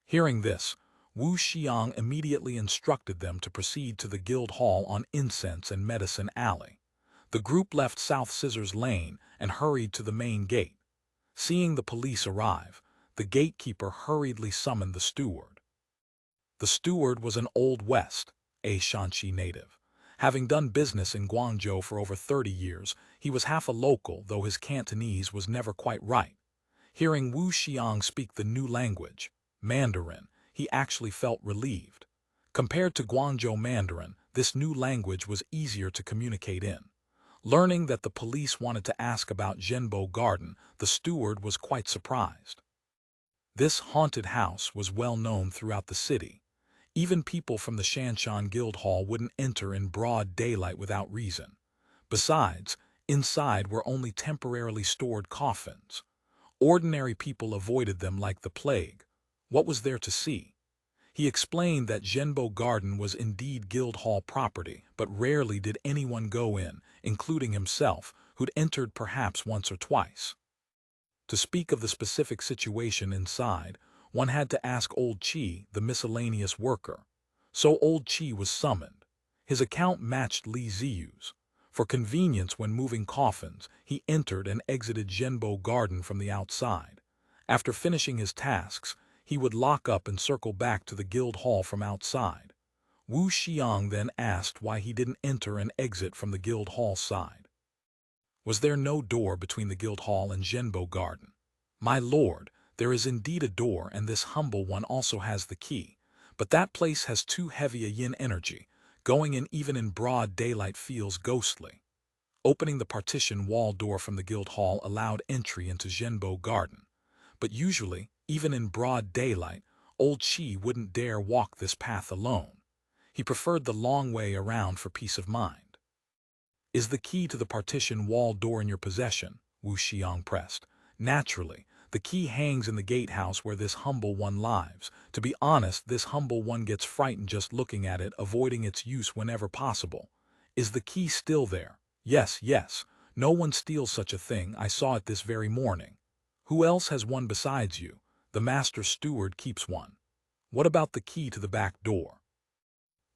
Hearing this, Wu Xiang immediately instructed them to proceed to the guild hall on Incense and Medicine Alley. The group left South Scissors Lane and hurried to the main gate. Seeing the police arrive, the gatekeeper hurriedly summoned the steward. The steward was an Old West, a Shanxi native. Having done business in Guangzhou for over 30 years, he was half a local, though his Cantonese was never quite right. Hearing Wu Xiang speak the new language, Mandarin, he actually felt relieved. Compared to Guangzhou Mandarin, this new language was easier to communicate in. Learning that the police wanted to ask about Zhenbo Garden, the steward was quite surprised. This haunted house was well known throughout the city. Even people from the ShanShaan Guildhall wouldn't enter in broad daylight without reason. Besides, inside were only temporarily stored coffins. Ordinary people avoided them like the plague. What was there to see? He explained that Zhenbo Garden was indeed Guildhall property, but rarely did anyone go in, including himself, who'd entered perhaps once or twice. To speak of the specific situation inside, one had to ask Old Chi, the miscellaneous worker. So Old Chi was summoned. His account matched Li Ziyu's. For convenience when moving coffins, he entered and exited Zhenbo Garden from the outside. After finishing his tasks, he would lock up and circle back to the guild hall from outside. Wu Xiang then asked why he didn't enter and exit from the guild hall side. Was there no door between the guild hall and Zhenbo Garden? My lord, there is indeed a door, and this humble one also has the key. But that place has too heavy a yin energy. Going in even in broad daylight feels ghostly. Opening the partition wall door from the guild hall allowed entry into Zhenbo Garden. But usually, even in broad daylight, Old Chi wouldn't dare walk this path alone. He preferred the long way around for peace of mind. Is the key to the partition wall door in your possession? Wu Xiang pressed. Naturally, the key hangs in the gatehouse where this humble one lives. To be honest, this humble one gets frightened just looking at it, avoiding its use whenever possible. Is the key still there? Yes, yes. No one steals such a thing. I saw it this very morning. Who else has one besides you? The master steward keeps one. What about the key to the back door?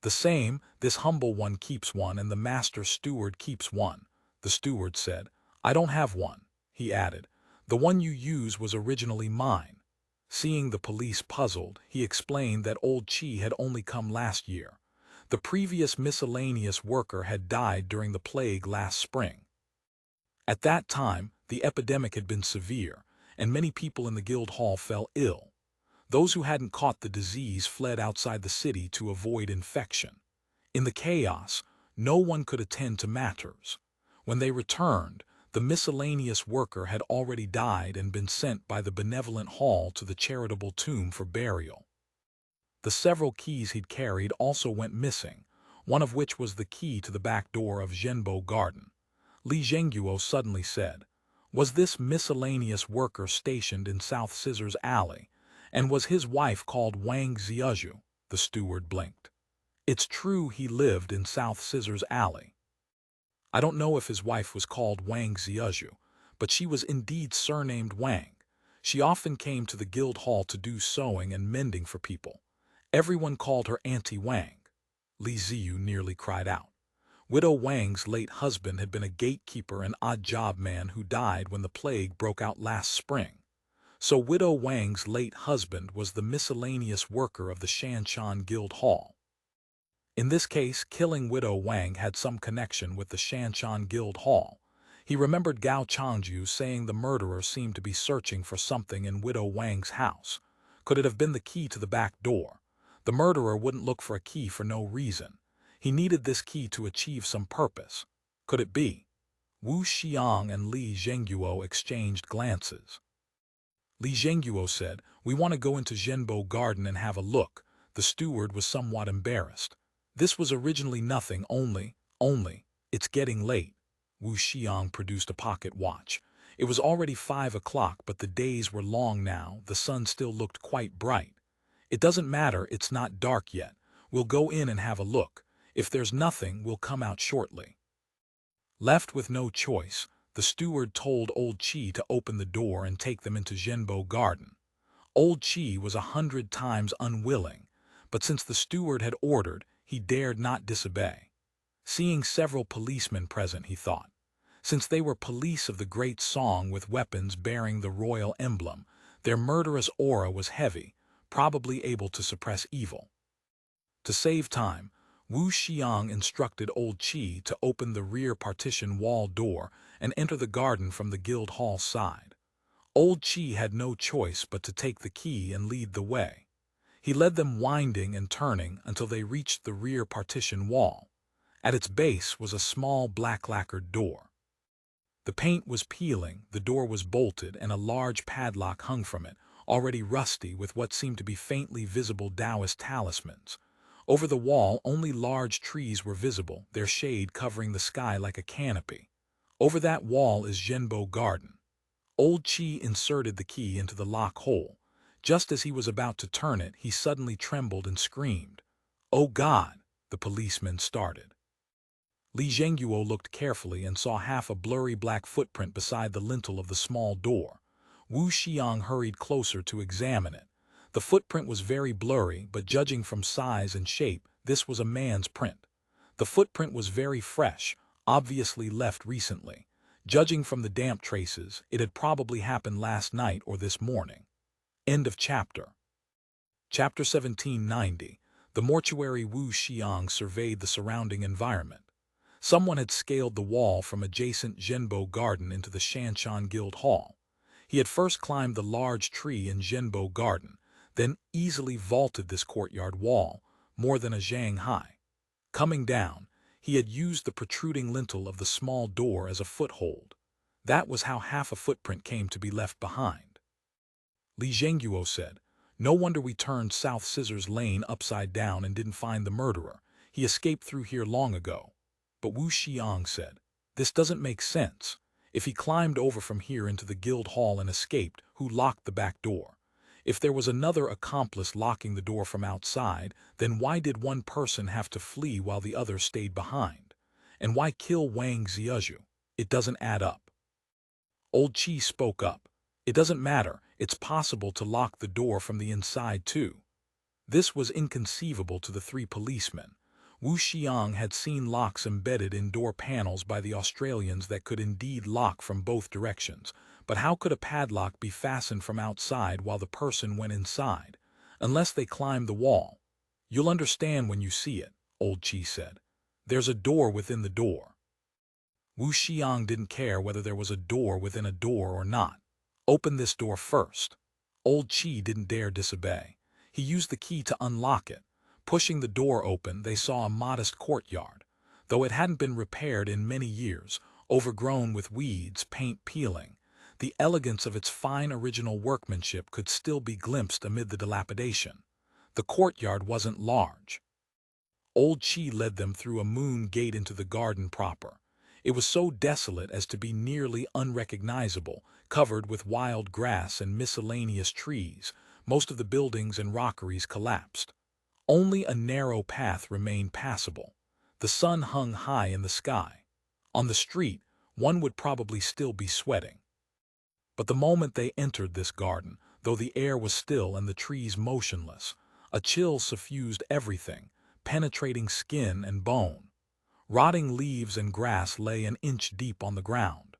The same, this humble one keeps one and the master steward keeps one. The steward said, I don't have one. He added, the one you use was originally mine. Seeing the police puzzled, he explained that Old Chi had only come last year. The previous miscellaneous worker had died during the plague last spring. At that time, the epidemic had been severe, and many people in the guild hall fell ill. Those who hadn't caught the disease fled outside the city to avoid infection. In the chaos, no one could attend to matters. When they returned, the miscellaneous worker had already died and been sent by the benevolent hall to the charitable tomb for burial. The several keys he'd carried also went missing, one of which was the key to the back door of Zhenbo Garden. Li Zhengguo suddenly said, was this miscellaneous worker stationed in South Scissors Alley, and was his wife called Wang Ziyu? The steward blinked. It's true he lived in South Scissors Alley. I don't know if his wife was called Wang Ziyu, but she was indeed surnamed Wang. She often came to the guild hall to do sewing and mending for people. Everyone called her Auntie Wang. Li Ziyu nearly cried out. Widow Wang's late husband had been a gatekeeper and odd-job man who died when the plague broke out last spring. So Widow Wang's late husband was the miscellaneous worker of the ShanShaan Guild Hall. In this case, killing Widow Wang had some connection with the ShanShaan Guild Hall. He remembered Gao Changju saying the murderer seemed to be searching for something in Widow Wang's house. Could it have been the key to the back door? The murderer wouldn't look for a key for no reason. He needed this key to achieve some purpose. Could it be? Wu Xiang and Li Zhengguo exchanged glances. Li Zhengguo said, we want to go into Zhenbo Garden and have a look. The steward was somewhat embarrassed. This was originally nothing, only, it's getting late. Wu Xiang produced a pocket watch. It was already 5 o'clock, but the days were long now. The sun still looked quite bright. It doesn't matter, it's not dark yet. We'll go in and have a look. If there's nothing, we'll come out shortly. Left with no choice, the steward told Old Chi to open the door and take them into Zhenbo Garden. Old Chi was 100 times unwilling, but since the steward had ordered, he dared not disobey. Seeing several policemen present, he thought, since they were police of the great song with weapons bearing the royal emblem, their murderous aura was heavy, probably able to suppress evil. To save time, Wu Xiang instructed Old Qi to open the rear partition wall door and enter the garden from the guild hall side. Old Qi had no choice but to take the key and lead the way. He led them winding and turning until they reached the rear partition wall. At its base was a small black lacquered door. The paint was peeling, the door was bolted, and a large padlock hung from it, already rusty with what seemed to be faintly visible Taoist talismans. Over the wall, only large trees were visible, their shade covering the sky like a canopy. Over that wall is Zhenbo Garden. Old Qi inserted the key into the lock hole. Just as he was about to turn it, he suddenly trembled and screamed. "Oh God!" The policeman started. Li Zhenguo looked carefully and saw half a blurry black footprint beside the lintel of the small door. Wu Xiang hurried closer to examine it. The footprint was very blurry, but judging from size and shape, this was a man's print. The footprint was very fresh, obviously left recently. Judging from the damp traces, it had probably happened last night or this morning. End of chapter. Chapter 1790. The mortuary. Wu Xiang surveyed the surrounding environment. Someone had scaled the wall from adjacent Zhenbo Garden into the ShanShaan Guild Hall. He had first climbed the large tree in Zhenbo Garden, then easily vaulted this courtyard wall, more than a zhang high. Coming down, he had used the protruding lintel of the small door as a foothold. That was how half a footprint came to be left behind. Li Zhenguo said, "No wonder we turned South Scissors Lane upside down and didn't find the murderer. He escaped through here long ago." But Wu Xiang said, "This doesn't make sense. If he climbed over from here into the guild hall and escaped, who locked the back door? If there was another accomplice locking the door from outside, then why did one person have to flee while the other stayed behind? And why kill Wang Ziyu? It doesn't add up." Old Qi spoke up. "It doesn't matter. It's possible to lock the door from the inside too." This was inconceivable to the three policemen. Wu Xiang had seen locks embedded in door panels by the Australians that could indeed lock from both directions, but how could a padlock be fastened from outside while the person went inside? Unless they climbed the wall. "You'll understand when you see it," Old Qi said. "There's a door within the door." Wu Xiang didn't care whether there was a door within a door or not. "Open this door first." Old Qi didn't dare disobey. He used the key to unlock it. Pushing the door open, they saw a modest courtyard. Though it hadn't been repaired in many years, overgrown with weeds, paint peeling, the elegance of its fine original workmanship could still be glimpsed amid the dilapidation. The courtyard wasn't large. Old Qi led them through a moon gate into the garden proper. It was so desolate as to be nearly unrecognizable, covered with wild grass and miscellaneous trees. Most of the buildings and rockeries collapsed. Only a narrow path remained passable. The sun hung high in the sky. On the street, one would probably still be sweating. But the moment they entered this garden, though the air was still and the trees motionless, a chill suffused everything, penetrating skin and bone. Rotting leaves and grass lay an inch deep on the ground.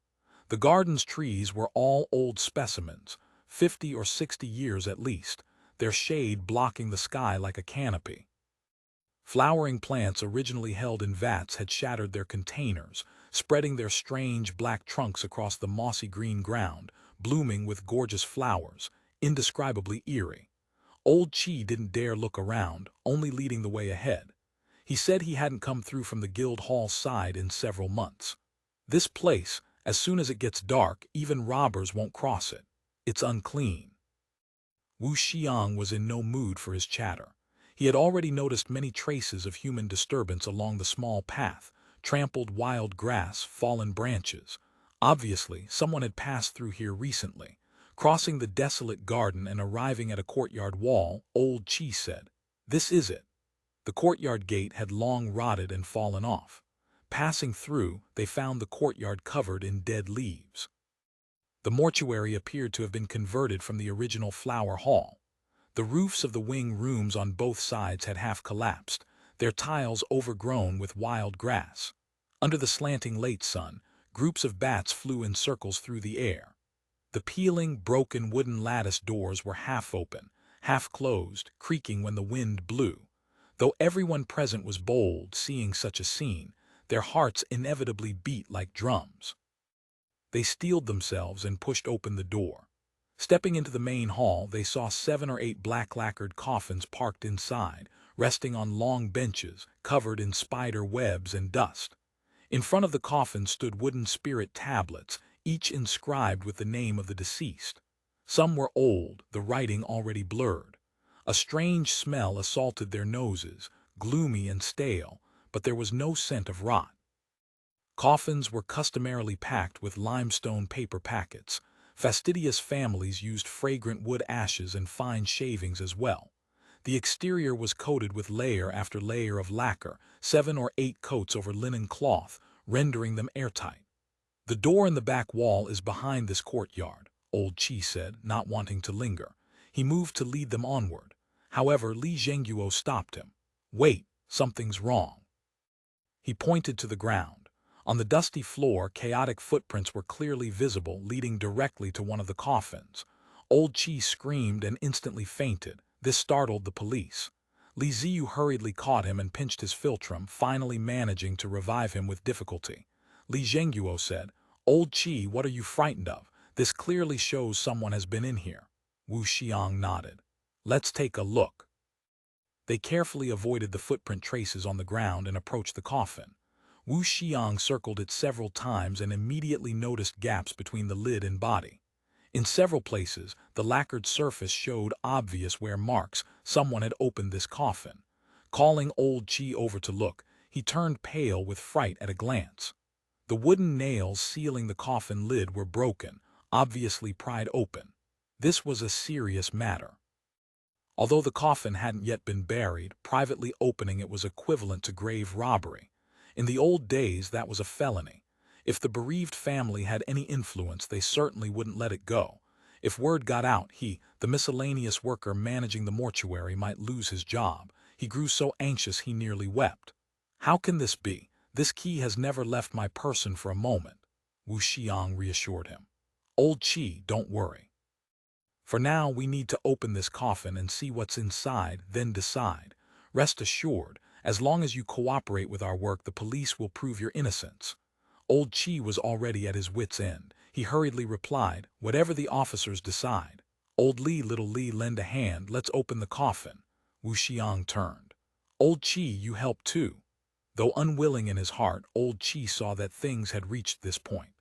The garden's trees were all old specimens, 50 or 60 years at least, their shade blocking the sky like a canopy. Flowering plants originally held in vats had shattered their containers, spreading their strange black trunks across the mossy green ground, blooming with gorgeous flowers, indescribably eerie. Old Qi didn't dare look around, only leading the way ahead. He said he hadn't come through from the guild hall side in several months. "This place, as soon as it gets dark, even robbers won't cross it. It's unclean." Wu Xiang was in no mood for his chatter. He had already noticed many traces of human disturbance along the small path, trampled wild grass, fallen branches. Obviously, someone had passed through here recently. Crossing the desolate garden and arriving at a courtyard wall, Old Qi said, "This is it." The courtyard gate had long rotted and fallen off. Passing through, they found the courtyard covered in dead leaves. The mortuary appeared to have been converted from the original flower hall. The roofs of the wing rooms on both sides had half collapsed, their tiles overgrown with wild grass. Under the slanting late sun, groups of bats flew in circles through the air. The peeling, broken wooden lattice doors were half open, half closed, creaking when the wind blew. Though everyone present was bold seeing such a scene, their hearts inevitably beat like drums. They steeled themselves and pushed open the door. Stepping into the main hall, they saw 7 or 8 black-lacquered coffins parked inside, resting on long benches covered in spider webs and dust. In front of the coffins stood wooden spirit tablets, each inscribed with the name of the deceased. Some were old, the writing already blurred. A strange smell assaulted their noses, gloomy and stale, but there was no scent of rot. Coffins were customarily packed with limestone paper packets. Fastidious families used fragrant wood ashes and fine shavings as well. The exterior was coated with layer after layer of lacquer, 7 or 8 coats over linen cloth, rendering them airtight. "The door in the back wall is behind this courtyard," old Qi said, not wanting to linger. He moved to lead them onward. However, Li Zhenguo stopped him. "Wait, something's wrong." He pointed to the ground. On the dusty floor, chaotic footprints were clearly visible, leading directly to one of the coffins. Old Qi screamed and instantly fainted. This startled the police. Li Ziyu hurriedly caught him and pinched his philtrum, finally managing to revive him with difficulty. Li Zhenguo said, "Old Qi, what are you frightened of? This clearly shows someone has been in here." Wu Xiang nodded. "Let's take a look." They carefully avoided the footprint traces on the ground and approached the coffin. Wu Xiang circled it several times and immediately noticed gaps between the lid and body. In several places, the lacquered surface showed obvious wear marks. Someone had opened this coffin. Calling old Qi over to look, he turned pale with fright at a glance. The wooden nails sealing the coffin lid were broken, obviously pried open. This was a serious matter. Although the coffin hadn't yet been buried, privately opening it was equivalent to grave robbery. In the old days, that was a felony. If the bereaved family had any influence, they certainly wouldn't let it go. If word got out, the miscellaneous worker managing the mortuary, might lose his job. He grew so anxious he nearly wept. "How can this be? This key has never left my person for a moment," Wu Xiang reassured him. "Old Qi, don't worry. For now, we need to open this coffin and see what's inside, then decide. Rest assured, as long as you cooperate with our work, the police will prove your innocence." Old Qi was already at his wit's end. He hurriedly replied, "Whatever the officers decide." "Old Li, little Li, lend a hand. Let's open the coffin." Wu Xiang turned. "Old Qi, you help too." Though unwilling in his heart, old Qi saw that things had reached this point.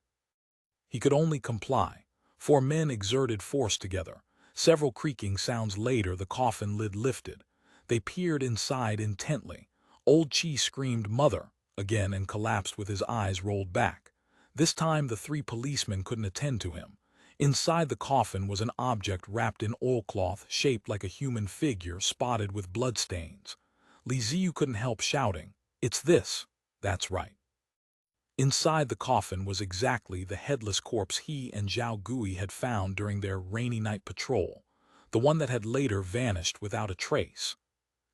He could only comply. 4 men exerted force together. Several creaking sounds later, the coffin lid lifted. They peered inside intently. Old Qi screamed, "Mother," again and collapsed with his eyes rolled back. This time the 3 policemen couldn't attend to him. Inside the coffin was an object wrapped in oilcloth, shaped like a human figure, spotted with bloodstains. Li Ziyu couldn't help shouting, "It's this!" That's right. Inside the coffin was exactly the headless corpse he and Zhao Gui had found during their rainy night patrol, the one that had later vanished without a trace.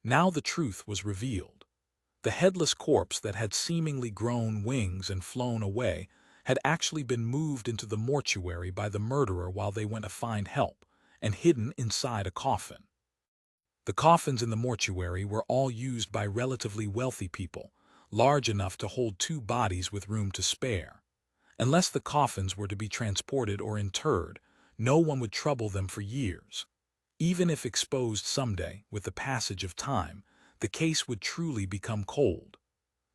Now the truth was revealed. The headless corpse that had seemingly grown wings and flown away had actually been moved into the mortuary by the murderer while they went to find help, and hidden inside a coffin. The coffins in the mortuary were all used by relatively wealthy people, large enough to hold 2 bodies with room to spare. Unless the coffins were to be transported or interred, no one would trouble them for years. Even if exposed someday, with the passage of time, the case would truly become cold.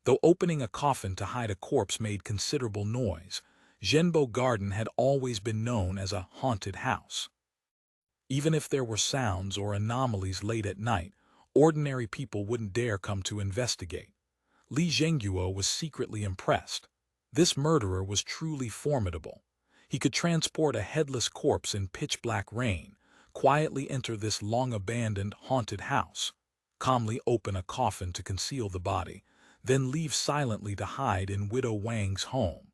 Though opening a coffin to hide a corpse made considerable noise, Zhenbo Garden had always been known as a haunted house. Even if there were sounds or anomalies late at night, ordinary people wouldn't dare come to investigate. Li Zhenguo was secretly impressed. This murderer was truly formidable. He could transport a headless corpse in pitch-black rain, quietly enter this long-abandoned, haunted house, calmly open a coffin to conceal the body, then leave silently to hide in Widow Wang's home.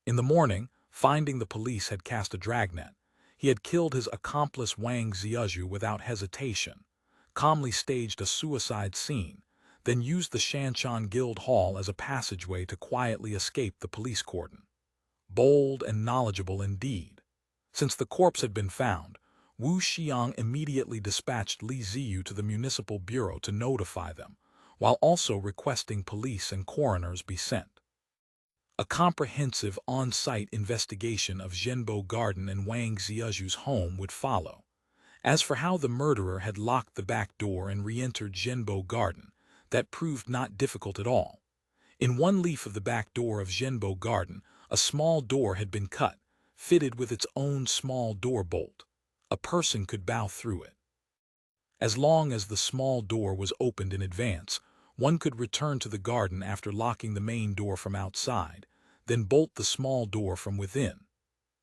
In the morning, finding the police had cast a dragnet, he had killed his accomplice Wang Ziyuzhu without hesitation, calmly staged a suicide scene, then used the ShanShaan Guild Hall as a passageway to quietly escape the police cordon. Bold and knowledgeable indeed. Since the corpse had been found, Wu Xiang immediately dispatched Li Ziyu to the municipal bureau to notify them, while also requesting police and coroners be sent. A comprehensive on-site investigation of Zhenbo Garden and Wang Ziyaju's home would follow. As for how the murderer had locked the back door and re-entered Zhenbo Garden, that proved not difficult at all. In one leaf of the back door of Zhenbo Garden, a small door had been cut, fitted with its own small door bolt. A person could bow through it. As long as the small door was opened in advance, one could return to the garden after locking the main door from outside, then bolt the small door from within.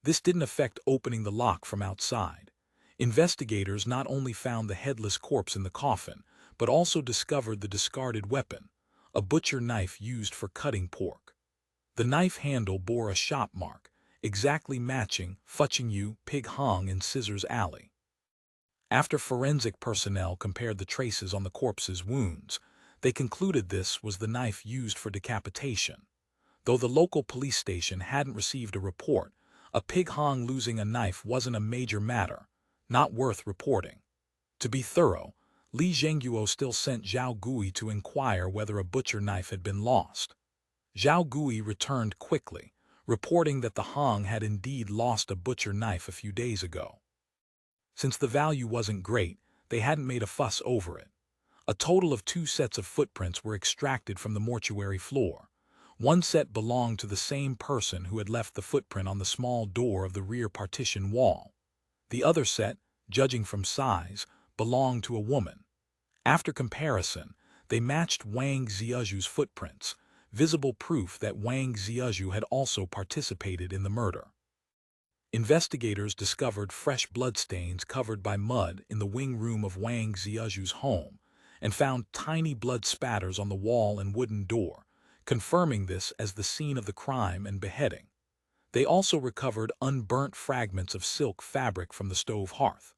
This didn't affect opening the lock from outside. Investigators not only found the headless corpse in the coffin, but also discovered the discarded weapon, a butcher knife used for cutting pork. The knife handle bore a shop mark, exactly matching Fuchinyu Pig Hong in Scissors Alley. After forensic personnel compared the traces on the corpse's wounds, they concluded this was the knife used for decapitation. Though the local police station hadn't received a report, a Pig Hong losing a knife wasn't a major matter, not worth reporting. To be thorough, Li Zhengguo still sent Zhao Gui to inquire whether a butcher knife had been lost. Zhao Gui returned quickly, reporting that the Hong had indeed lost a butcher knife a few days ago. Since the value wasn't great, they hadn't made a fuss over it. A total of 2 sets of footprints were extracted from the mortuary floor. One set belonged to the same person who had left the footprint on the small door of the rear partition wall. The other set, judging from size, belonged to a woman. After comparison, they matched Wang Ziyaju's footprints, visible proof that Wang Ziyaju had also participated in the murder. Investigators discovered fresh bloodstains covered by mud in the wing room of Wang Ziyaju's home, and found tiny blood spatters on the wall and wooden door, confirming this as the scene of the crime and beheading. They also recovered unburnt fragments of silk fabric from the stove hearth.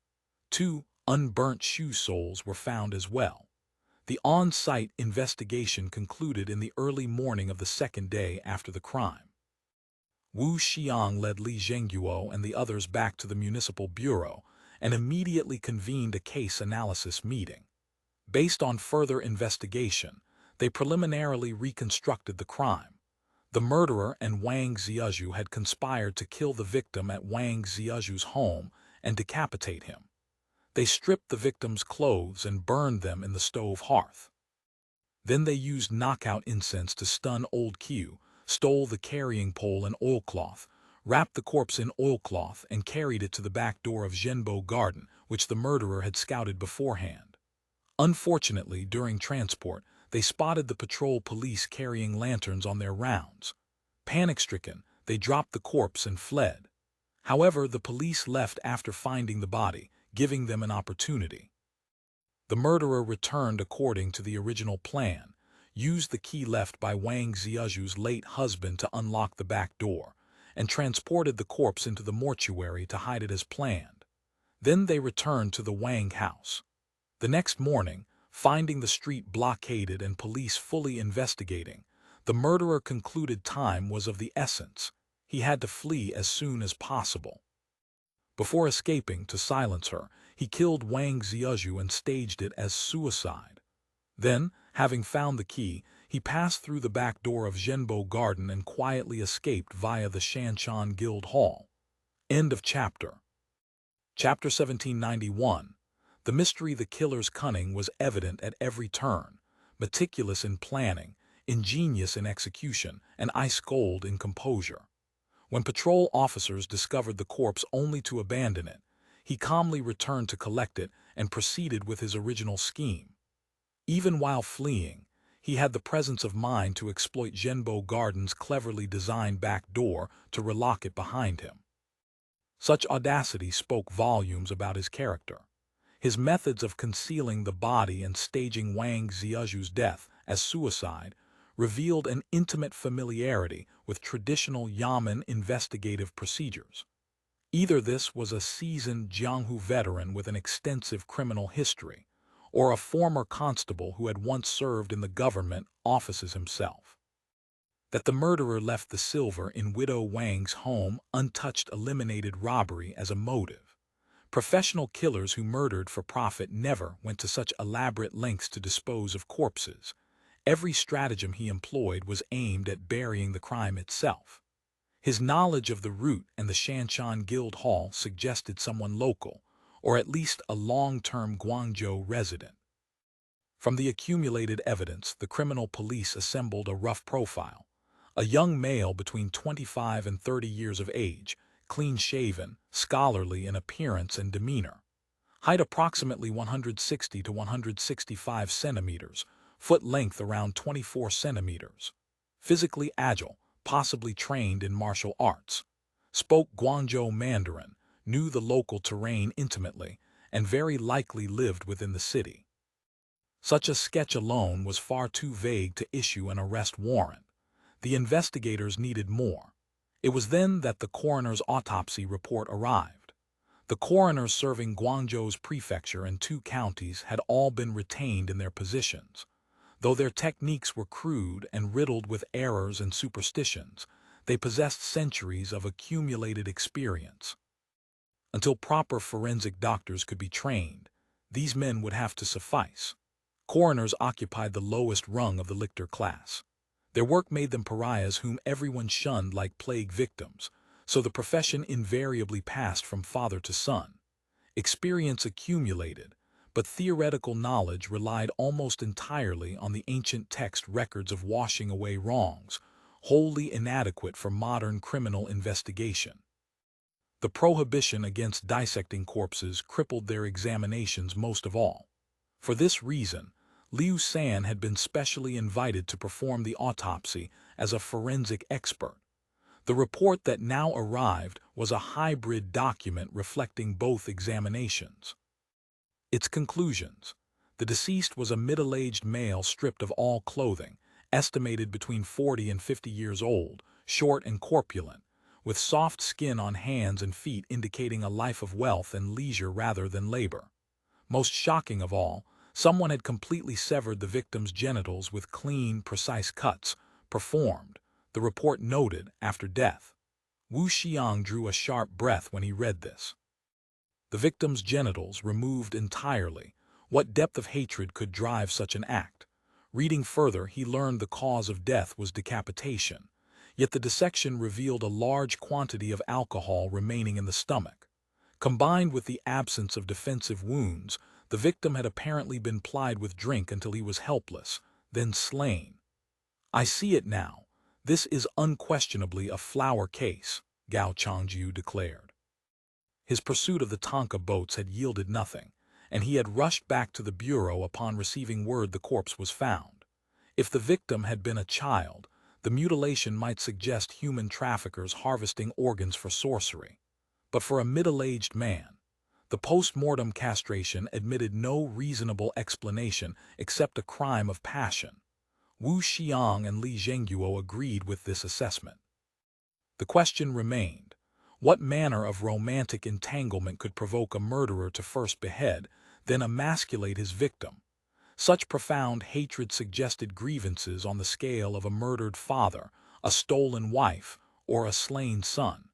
2 unburnt shoe soles were found as well. The on-site investigation concluded in the early morning of the second day after the crime. Wu Xiang led Li Zhengguo and the others back to the municipal bureau and immediately convened a case analysis meeting. Based on further investigation, they preliminarily reconstructed the crime. The murderer and Wang Ziyaju had conspired to kill the victim at Wang Ziyaju's home and decapitate him. They stripped the victim's clothes and burned them in the stove hearth. Then they used knockout incense to stun old Q, stole the carrying pole and oilcloth, wrapped the corpse in oilcloth and carried it to the back door of Zhenbo Garden, which the murderer had scouted beforehand. Unfortunately, during transport, they spotted the patrol police carrying lanterns on their rounds. Panic-stricken, they dropped the corpse and fled. However, the police left after finding the body, giving them an opportunity. The murderer returned according to the original plan, used the key left by Wang Ziyaju's late husband to unlock the back door, and transported the corpse into the mortuary to hide it as planned. Then they returned to the Wang house. The next morning, finding the street blockaded and police fully investigating, the murderer concluded time was of the essence. He had to flee as soon as possible. Before escaping to silence her, he killed Wang Ziyaju and staged it as suicide. Then, having found the key, he passed through the back door of Zhenbo Garden and quietly escaped via the ShanShaan Guild Hall. End of chapter. Chapter 1791. The mystery. The killer's cunning was evident at every turn, meticulous in planning, ingenious in execution, and ice-cold in composure. When patrol officers discovered the corpse only to abandon it, he calmly returned to collect it and proceeded with his original scheme. Even while fleeing, he had the presence of mind to exploit Zhenbo Garden's cleverly designed back door to relock it behind him. Such audacity spoke volumes about his character. His methods of concealing the body and staging Wang Ziyaju's death as suicide revealed an intimate familiarity with traditional Yamen investigative procedures. Either this was a seasoned Jianghu veteran with an extensive criminal history, or a former constable who had once served in the government offices himself. That the murderer left the silver in Widow Wang's home untouched eliminated robbery as a motive. Professional killers who murdered for profit never went to such elaborate lengths to dispose of corpses. Every stratagem he employed was aimed at burying the crime itself. His knowledge of the route and the ShanShaan Guild Hall suggested someone local, or at least a long-term Guangzhou resident. From the accumulated evidence, the criminal police assembled a rough profile. A young male between 25 and 30 years of age, clean-shaven, scholarly in appearance and demeanor. Height approximately 160 to 165 centimeters, foot length around 24 centimeters. Physically agile, possibly trained in martial arts. Spoke Guangzhou Mandarin, knew the local terrain intimately, and very likely lived within the city. Such a sketch alone was far too vague to issue an arrest warrant. The investigators needed more. It was then that the coroner's autopsy report arrived. The coroners serving Guangzhou's prefecture and 2 counties had all been retained in their positions. Though their techniques were crude and riddled with errors and superstitions, they possessed centuries of accumulated experience. Until proper forensic doctors could be trained, these men would have to suffice. Coroners occupied the lowest rung of the lictor class. Their work made them pariahs whom everyone shunned like plague victims, so the profession invariably passed from father to son. Experience accumulated, but theoretical knowledge relied almost entirely on the ancient text records of washing away wrongs, wholly inadequate for modern criminal investigation. The prohibition against dissecting corpses crippled their examinations most of all. For this reason, Liu San had been specially invited to perform the autopsy as a forensic expert. The report that now arrived was a hybrid document reflecting both examinations. Its conclusions: the deceased was a middle-aged male stripped of all clothing, estimated between 40 and 50 years old, short and corpulent, with soft skin on hands and feet indicating a life of wealth and leisure rather than labor. Most shocking of all, someone had completely severed the victim's genitals with clean, precise cuts, performed, the report noted, after death. Wu Xiang drew a sharp breath when he read this. The victim's genitals removed entirely. What depth of hatred could drive such an act? Reading further, he learned the cause of death was decapitation. Yet the dissection revealed a large quantity of alcohol remaining in the stomach. Combined with the absence of defensive wounds, the victim had apparently been plied with drink until he was helpless, then slain. "I see it now. This is unquestionably a flower case," Gao Changjiu declared. His pursuit of the Tanka boats had yielded nothing, and he had rushed back to the bureau upon receiving word the corpse was found. If the victim had been a child, the mutilation might suggest human traffickers harvesting organs for sorcery. But for a middle-aged man, the post-mortem castration admitted no reasonable explanation except a crime of passion. Wu Xiang and Li Zhengguo agreed with this assessment. The question remained: what manner of romantic entanglement could provoke a murderer to first behead, then emasculate his victim? Such profound hatred suggested grievances on the scale of a murdered father, a stolen wife, or a slain son.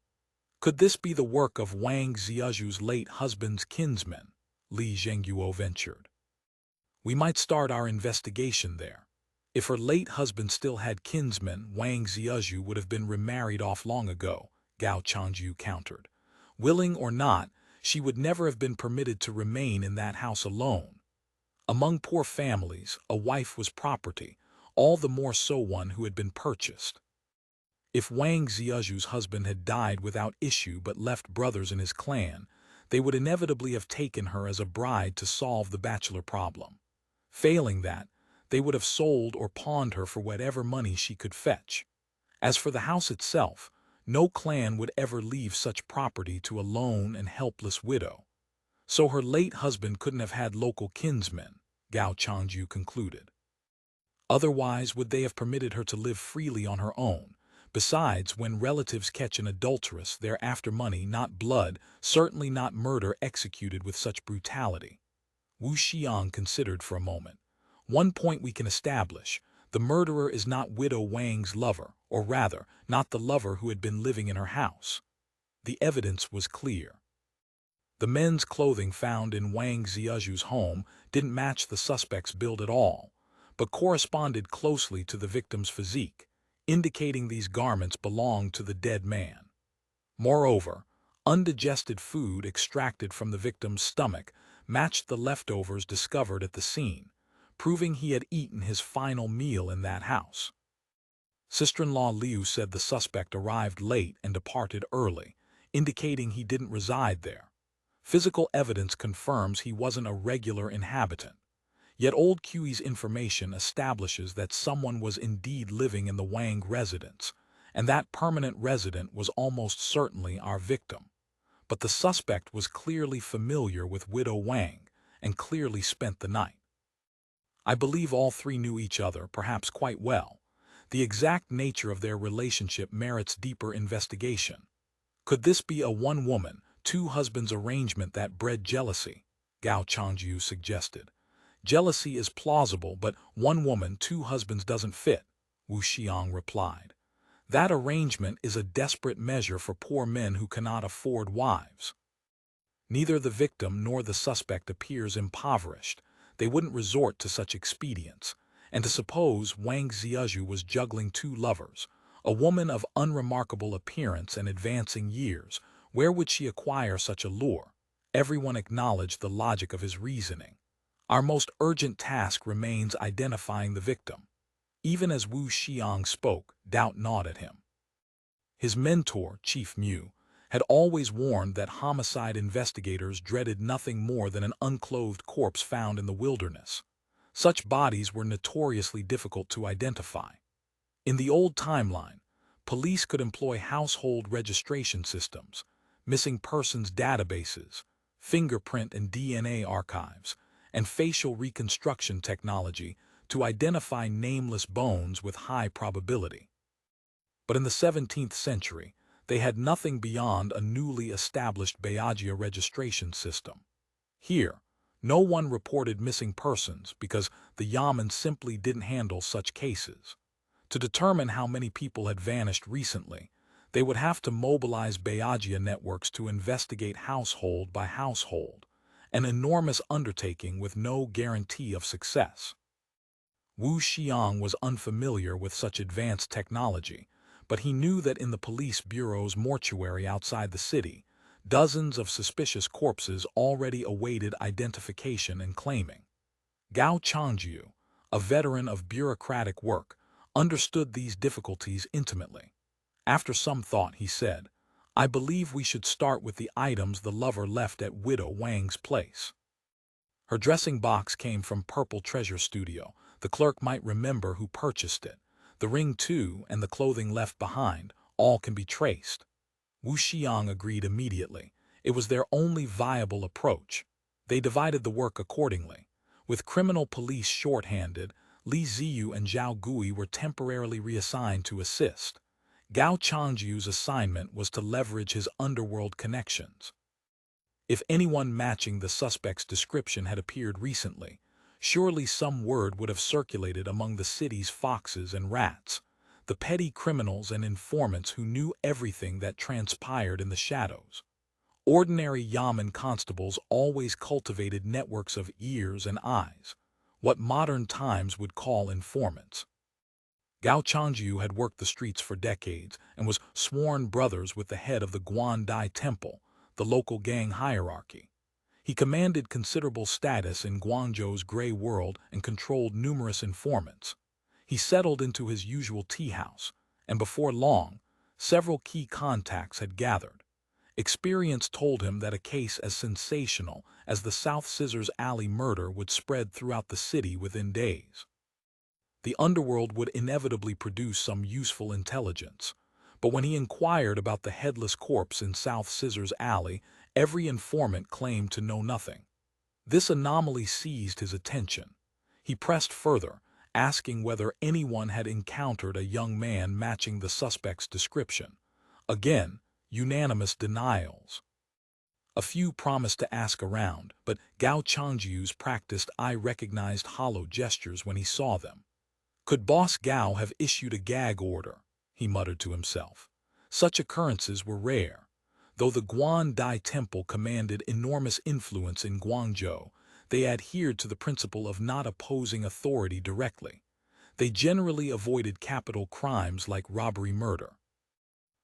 Could this be the work of Wang Ziyaju's late husband's kinsmen? Li Zhengguo ventured. We might start our investigation there. If her late husband still had kinsmen, Wang Ziyaju would have been remarried off long ago, Gao Changjiu countered. Willing or not, she would never have been permitted to remain in that house alone. Among poor families, a wife was property, all the more so one who had been purchased. If Wang Ziyaju's husband had died without issue but left brothers in his clan, they would inevitably have taken her as a bride to solve the bachelor problem. Failing that, they would have sold or pawned her for whatever money she could fetch. As for the house itself, no clan would ever leave such property to a lone and helpless widow. So her late husband couldn't have had local kinsmen, Gao Changjiu concluded. Otherwise, would they have permitted her to live freely on her own? Besides, when relatives catch an adulteress, they're after money, not blood, certainly not murder executed with such brutality. Wu Xiang considered for a moment. One point we can establish: the murderer is not Widow Wang's lover, or rather, not the lover who had been living in her house. The evidence was clear. The men's clothing found in Wang Ziyu's home didn't match the suspect's build at all, but corresponded closely to the victim's physique, indicating these garments belonged to the dead man. Moreover, undigested food extracted from the victim's stomach matched the leftovers discovered at the scene, proving he had eaten his final meal in that house. Sister-in-law Liu said the suspect arrived late and departed early, indicating he didn't reside there. Physical evidence confirms he wasn't a regular inhabitant. Yet Old Q's information establishes that someone was indeed living in the Wang residence, and that permanent resident was almost certainly our victim. But the suspect was clearly familiar with Widow Wang, and clearly spent the night. I believe all three knew each other, perhaps quite well. The exact nature of their relationship merits deeper investigation. Could this be a one-woman, two-husbands arrangement that bred jealousy? Gao Changyu suggested. Jealousy is plausible, but one woman, two husbands doesn't fit, Wu Xiang replied. That arrangement is a desperate measure for poor men who cannot afford wives. Neither the victim nor the suspect appears impoverished. They wouldn't resort to such expedients. And to suppose Wang Ziyu was juggling two lovers, a woman of unremarkable appearance and advancing years, where would she acquire such a lure? Everyone acknowledged the logic of his reasoning. Our most urgent task remains identifying the victim. Even as Wu Xiang spoke, doubt gnawed at him. His mentor, Chief Mu, had always warned that homicide investigators dreaded nothing more than an unclothed corpse found in the wilderness. Such bodies were notoriously difficult to identify. In the old timeline, police could employ household registration systems, missing persons databases, fingerprint and DNA archives, and facial reconstruction technology to identify nameless bones with high probability. But in the 17th century, they had nothing beyond a newly established Byagia registration system. Here, no one reported missing persons because the Yamen simply didn't handle such cases. To determine how many people had vanished recently, they would have to mobilize Byagia networks to investigate household by household, an enormous undertaking with no guarantee of success. Wu Xiang was unfamiliar with such advanced technology, but he knew that in the police bureau's mortuary outside the city, dozens of suspicious corpses already awaited identification and claiming. Gao Changyu, a veteran of bureaucratic work, understood these difficulties intimately. After some thought, he said, I believe we should start with the items the lover left at Widow Wang's place. Her dressing box came from Purple Treasure Studio. The clerk might remember who purchased it. The ring, too, and the clothing left behind, all can be traced. Wu Xiang agreed immediately. It was their only viable approach. They divided the work accordingly. With criminal police short-handed, Li Ziyu and Zhao Gui were temporarily reassigned to assist. Gao Changyu's assignment was to leverage his underworld connections. If anyone matching the suspect's description had appeared recently, surely some word would have circulated among the city's foxes and rats, the petty criminals and informants who knew everything that transpired in the shadows. Ordinary Yamen constables always cultivated networks of ears and eyes, what modern times would call informants. Gao Changyu had worked the streets for decades and was sworn brothers with the head of the Guandai Temple, the local gang hierarchy. He commanded considerable status in Guangzhou's gray world and controlled numerous informants. He settled into his usual tea house, and before long, several key contacts had gathered. Experience told him that a case as sensational as the South Scissors Alley murder would spread throughout the city within days. The underworld would inevitably produce some useful intelligence, but when he inquired about the headless corpse in South Scissors Alley, every informant claimed to know nothing. This anomaly seized his attention. He pressed further, asking whether anyone had encountered a young man matching the suspect's description. Again, unanimous denials. A few promised to ask around, but Gao Changyu's practiced eye recognized hollow gestures when he saw them. Could Boss Gao have issued a gag order? He muttered to himself. Such occurrences were rare. Though the Guan Dai Temple commanded enormous influence in Guangzhou, they adhered to the principle of not opposing authority directly. They generally avoided capital crimes like robbery-murder.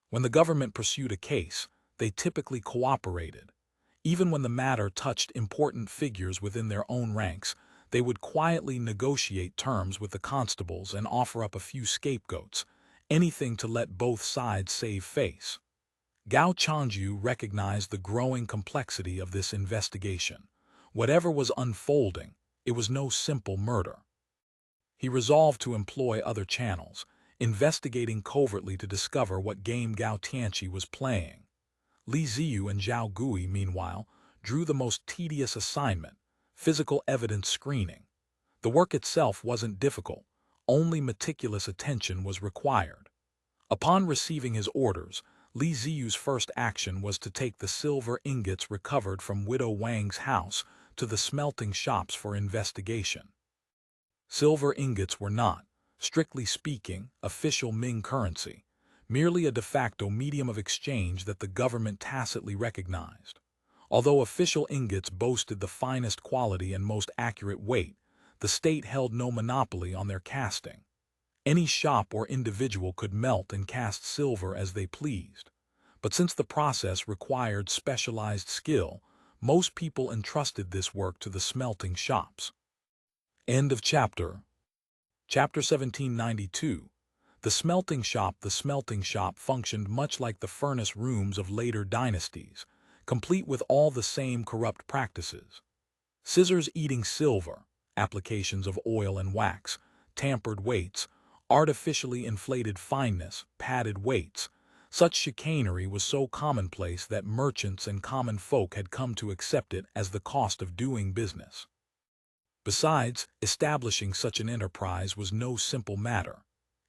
When the government pursued a case, they typically cooperated. Even when the matter touched important figures within their own ranks, they would quietly negotiate terms with the constables and offer up a few scapegoats, anything to let both sides save face. Gao Changju recognized the growing complexity of this investigation. Whatever was unfolding, it was no simple murder. He resolved to employ other channels, investigating covertly to discover what game Gao Tianqi was playing. Li Ziyu and Zhao Gui, meanwhile, drew the most tedious assignment, physical evidence screening. The work itself wasn't difficult, only meticulous attention was required. Upon receiving his orders, Li Ziyu's first action was to take the silver ingots recovered from Widow Wang's house to the smelting shops for investigation. Silver ingots were not, strictly speaking, official Ming currency, merely a de facto medium of exchange that the government tacitly recognized. Although official ingots boasted the finest quality and most accurate weight, the state held no monopoly on their casting. Any shop or individual could melt and cast silver as they pleased. But since the process required specialized skill, most people entrusted this work to the smelting shops. End of chapter. Chapter 1792. The smelting shop functioned much like the furnace rooms of later dynasties, complete with all the same corrupt practices. Scissors eating silver, applications of oil and wax, tampered weights, artificially inflated fineness, padded weights. Such chicanery was so commonplace that merchants and common folk had come to accept it as the cost of doing business. Besides, establishing such an enterprise was no simple matter.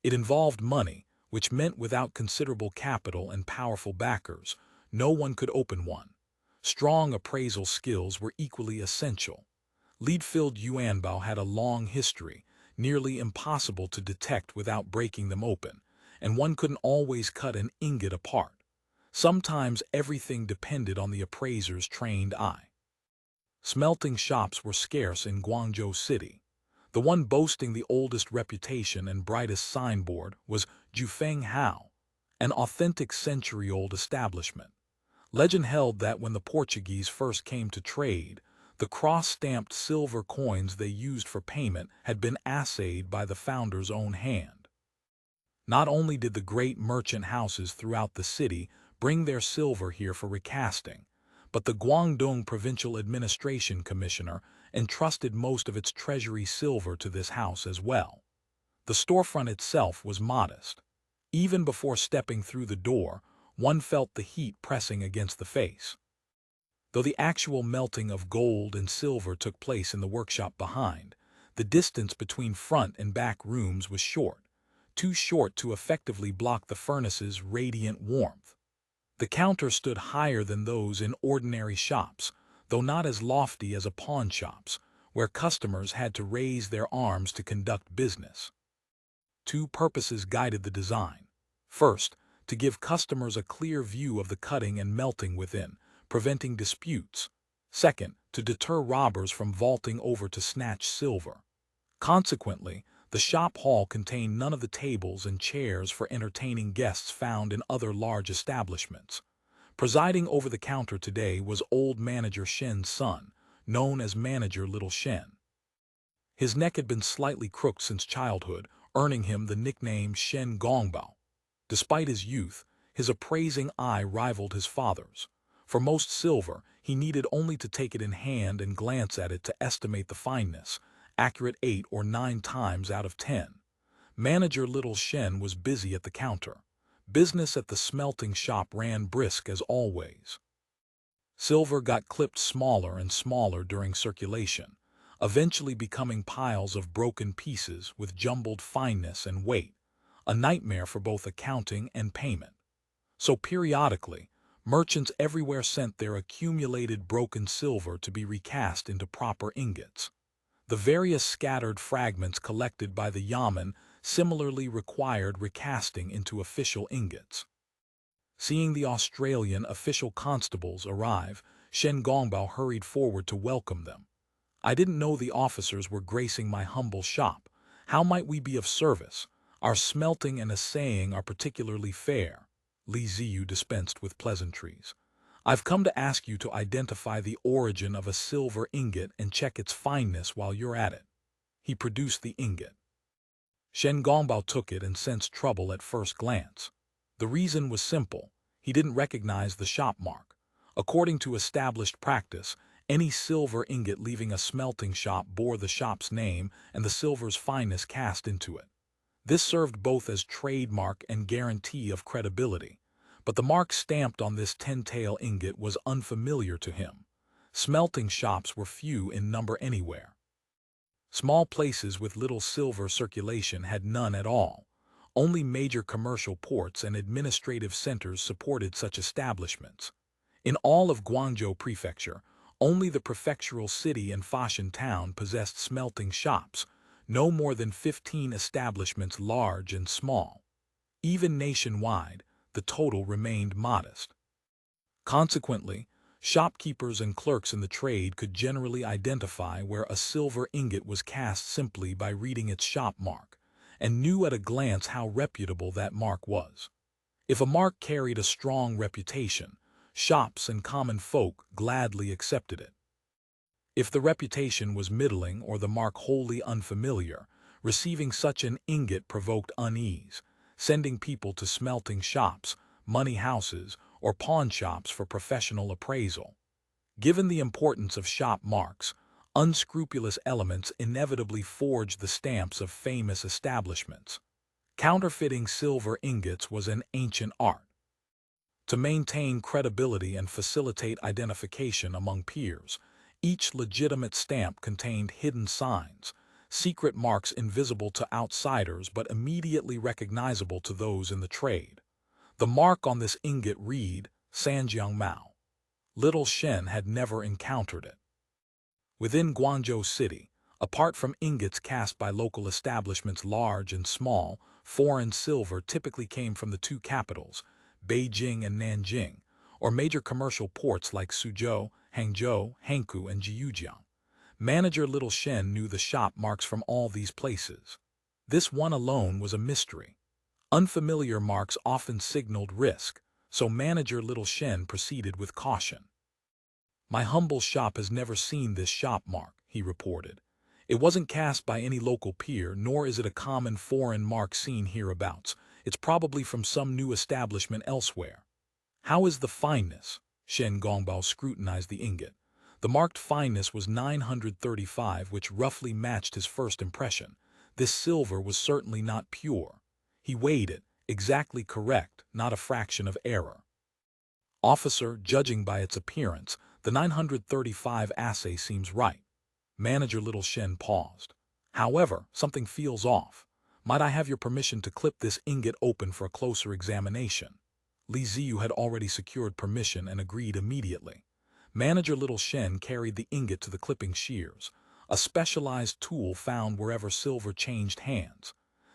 It involved money, which meant without considerable capital and powerful backers, no one could open one. Strong appraisal skills were equally essential. Lead-filled yuanbao had a long history, nearly impossible to detect without breaking them open, and one couldn't always cut an ingot apart. Sometimes everything depended on the appraiser's trained eye. Smelting shops were scarce in Guangzhou City. The one boasting the oldest reputation and brightest signboard was Jufeng Hao, an authentic century-old establishment. Legend held that when the Portuguese first came to trade, the cross-stamped silver coins they used for payment had been assayed by the founder's own hand. Not only did the great merchant houses throughout the city bring their silver here for recasting, but the Guangdong Provincial Administration Commissioner entrusted most of its treasury silver to this house as well. The storefront itself was modest. Even before stepping through the door, one felt the heat pressing against the face. Though the actual melting of gold and silver took place in the workshop behind, the distance between front and back rooms was short, too short to effectively block the furnace's radiant warmth. The counter stood higher than those in ordinary shops, though not as lofty as a pawn shop's, where customers had to raise their arms to conduct business. Two purposes guided the design. First, to give customers a clear view of the cutting and melting within, preventing disputes. Second, to deter robbers from vaulting over to snatch silver. Consequently, the shop hall contained none of the tables and chairs for entertaining guests found in other large establishments. Presiding over the counter today was old manager Shen's son, known as Manager Little Shen. His neck had been slightly crooked since childhood, earning him the nickname Shen Gongbao. Despite his youth, his appraising eye rivaled his father's. For most silver, he needed only to take it in hand and glance at it to estimate the fineness, accurate 8 or 9 times out of 10. Manager Little Shen was busy at the counter. Business at the smelting shop ran brisk as always. Silver got clipped smaller and smaller during circulation, eventually becoming piles of broken pieces with jumbled fineness and weight, a nightmare for both accounting and payment. So periodically, merchants everywhere sent their accumulated broken silver to be recast into proper ingots. The various scattered fragments collected by the Yamen similarly required recasting into official ingots. Seeing the Australian official constables arrive, Shen Gongbao hurried forward to welcome them. "I didn't know the officers were gracing my humble shop. How might we be of service? Our smelting and assaying are particularly fair." Li Ziyu dispensed with pleasantries. "I've come to ask you to identify the origin of a silver ingot and check its fineness while you're at it." He produced the ingot. Shen Gongbao took it and sensed trouble at first glance. The reason was simple. He didn't recognize the shop mark. According to established practice, any silver ingot leaving a smelting shop bore the shop's name and the silver's fineness cast into it. This served both as trademark and guarantee of credibility. But the mark stamped on this ten-tail ingot was unfamiliar to him. Smelting shops were few in number anywhere. Small places with little silver circulation had none at all. Only major commercial ports and administrative centers supported such establishments. In all of Guangzhou Prefecture, only the prefectural city and Fashion town possessed smelting shops, no more than 15 establishments large and small. Even nationwide, the total remained modest. Consequently, shopkeepers and clerks in the trade could generally identify where a silver ingot was cast simply by reading its shop mark, and knew at a glance how reputable that mark was. If a mark carried a strong reputation, shops and common folk gladly accepted it. If the reputation was middling or the mark wholly unfamiliar, receiving such an ingot provoked unease, sending people to smelting shops, money houses, or pawn shops for professional appraisal. Given the importance of shop marks, unscrupulous elements inevitably forged the stamps of famous establishments. Counterfeiting silver ingots was an ancient art. To maintain credibility and facilitate identification among peers, each legitimate stamp contained hidden signs, secret marks invisible to outsiders but immediately recognizable to those in the trade. The mark on this ingot read, Sanjiang Mao. Little Shen had never encountered it. Within Guangzhou City, apart from ingots cast by local establishments large and small, foreign silver typically came from the two capitals, Beijing and Nanjing, or major commercial ports like Suzhou, Hangzhou, Hankou, and Jiujiang. Manager Little Shen knew the shop marks from all these places. This one alone was a mystery. Unfamiliar marks often signaled risk, so Manager Little Shen proceeded with caution. "My humble shop has never seen this shop mark," he reported. "It wasn't cast by any local peer, nor is it a common foreign mark seen hereabouts. It's probably from some new establishment elsewhere." "How is the fineness?" Shen Gongbao scrutinized the ingot. The marked fineness was 935, which roughly matched his first impression. This silver was certainly not pure. He weighed it, exactly correct, not a fraction of error. "Officer, judging by its appearance, the 935 assay seems right." Manager Little Shen paused. "However, something feels off. Might I have your permission to clip this ingot open for a closer examination?" Li Ziyu had already secured permission and agreed immediately. Manager Little Shen carried the ingot to the clipping shears, a specialized tool found wherever silver changed hands.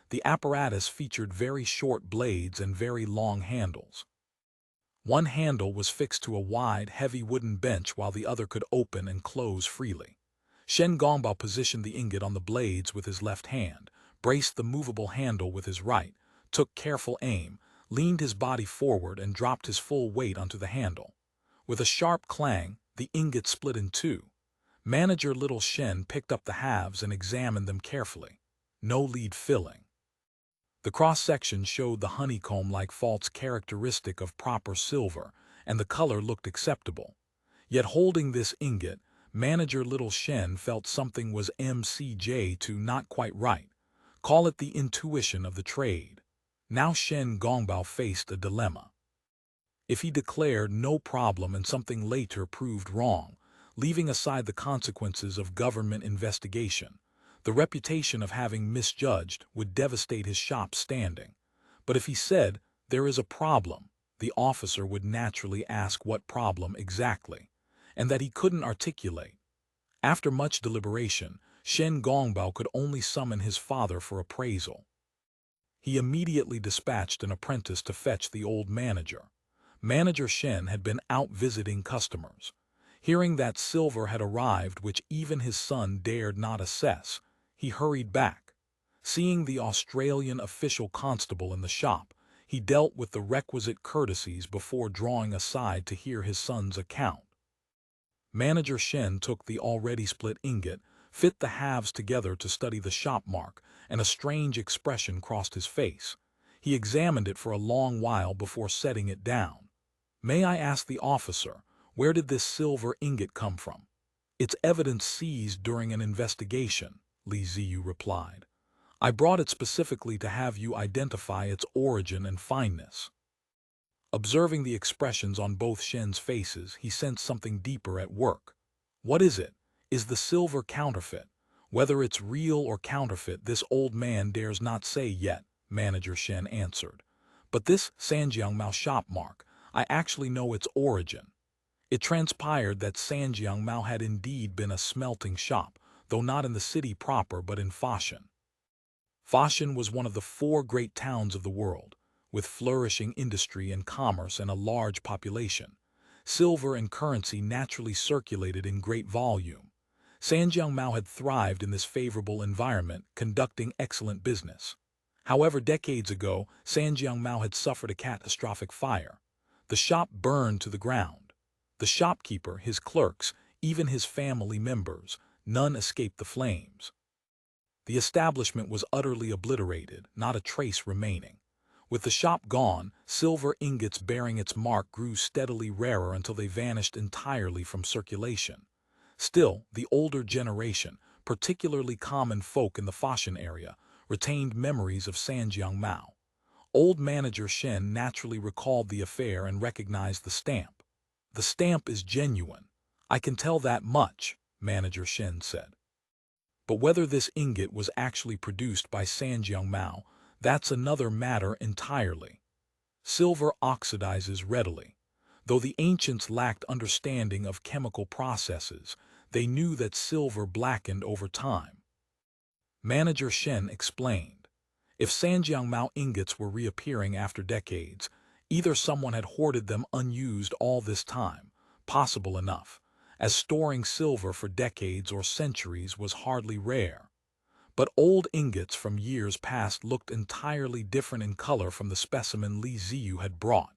The apparatus featured very short blades and very long handles. One handle was fixed to a wide, heavy wooden bench while the other could open and close freely. Shen Gongbao positioned the ingot on the blades with his left hand, braced the movable handle with his right, took careful aim, leaned his body forward and dropped his full weight onto the handle. With a sharp clang, the ingot split in two. Manager Little Shen picked up the halves and examined them carefully. No lead filling. The cross-section showed the honeycomb-like faults characteristic of proper silver, and the color looked acceptable. Yet holding this ingot, Manager Little Shen felt something was MCJ to not quite right. Call it the intuition of the trade. Now Shen Gongbao faced a dilemma. If he declared no problem and something later proved wrong, leaving aside the consequences of government investigation, the reputation of having misjudged would devastate his shop's standing. But if he said, "There is a problem," the officer would naturally ask what problem exactly, and that he couldn't articulate. After much deliberation, Shen Gongbao could only summon his father for appraisal. He immediately dispatched an apprentice to fetch the old manager. Manager Shen had been out visiting customers. Hearing that silver had arrived which even his son dared not assess, he hurried back. Seeing the Australian official constable in the shop, he dealt with the requisite courtesies before drawing aside to hear his son's account. Manager Shen took the already split ingot, fit the halves together to study the shop mark, and a strange expression crossed his face. He examined it for a long while before setting it down. "May I ask the officer, where did this silver ingot come from?" "It's evidence seized during an investigation," Ziyu replied. "I brought it specifically to have you identify its origin and fineness." Observing the expressions on both Shen's faces, he sensed something deeper at work. "What is it? Is the silver counterfeit? Whether it's real or counterfeit, this old man dares not say yet," Manager Shen answered. "But this Sanjiangmao shop mark, I actually know its origin." It transpired that Sanjiangmao had indeed been a smelting shop, though not in the city proper but in Fashan. Fashan was one of the 4 great towns of the world, with flourishing industry and commerce and a large population. Silver and currency naturally circulated in great volume. Sanjiangmao had thrived in this favorable environment, conducting excellent business. However, decades ago, Sanjiangmao had suffered a catastrophic fire. The shop burned to the ground. The shopkeeper, his clerks, even his family members, none escaped the flames. The establishment was utterly obliterated, not a trace remaining. With the shop gone, silver ingots bearing its mark grew steadily rarer until they vanished entirely from circulation. Still, the older generation, particularly common folk in the Fashan area, retained memories of Sanjiangmao. Old Manager Shen naturally recalled the affair and recognized the stamp. "The stamp is genuine. I can tell that much," Manager Shen said. "But whether this ingot was actually produced by Sanjiangmao, that's another matter entirely. Silver oxidizes readily. Though the ancients lacked understanding of chemical processes, they knew that silver blackened over time." Manager Shen explained. If Sanjiangmao ingots were reappearing after decades, either someone had hoarded them unused all this time, possible enough, as storing silver for decades or centuries was hardly rare. But old ingots from years past looked entirely different in color from the specimen Ziyu had brought.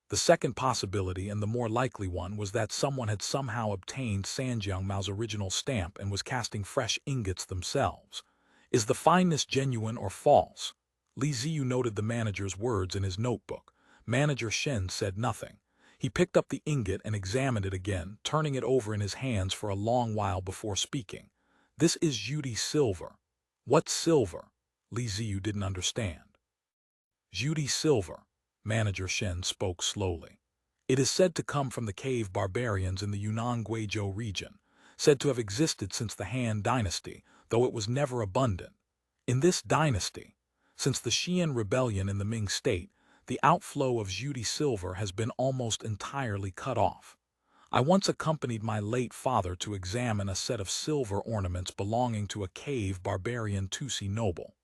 The second possibility, and the more likely one, was that someone had somehow obtained Sanjiangmao's original stamp and was casting fresh ingots themselves. "Is the fineness genuine or false?" Ziyu noted the manager's words in his notebook. Manager Shen said nothing. He picked up the ingot and examined it again, turning it over in his hands for a long while before speaking. "This is Yudi silver." "What silver?" Ziyu didn't understand. "Yudi silver," Manager Shen spoke slowly. "It is said to come from the cave barbarians in the Yunnan Guizhou region, said to have existed since the Han Dynasty, though it was never abundant. In this dynasty, since the Xian rebellion in the Ming state, the outflow of Yudi silver has been almost entirely cut off. I once accompanied my late father to examine a set of silver ornaments belonging to a cave barbarian Tusi noble."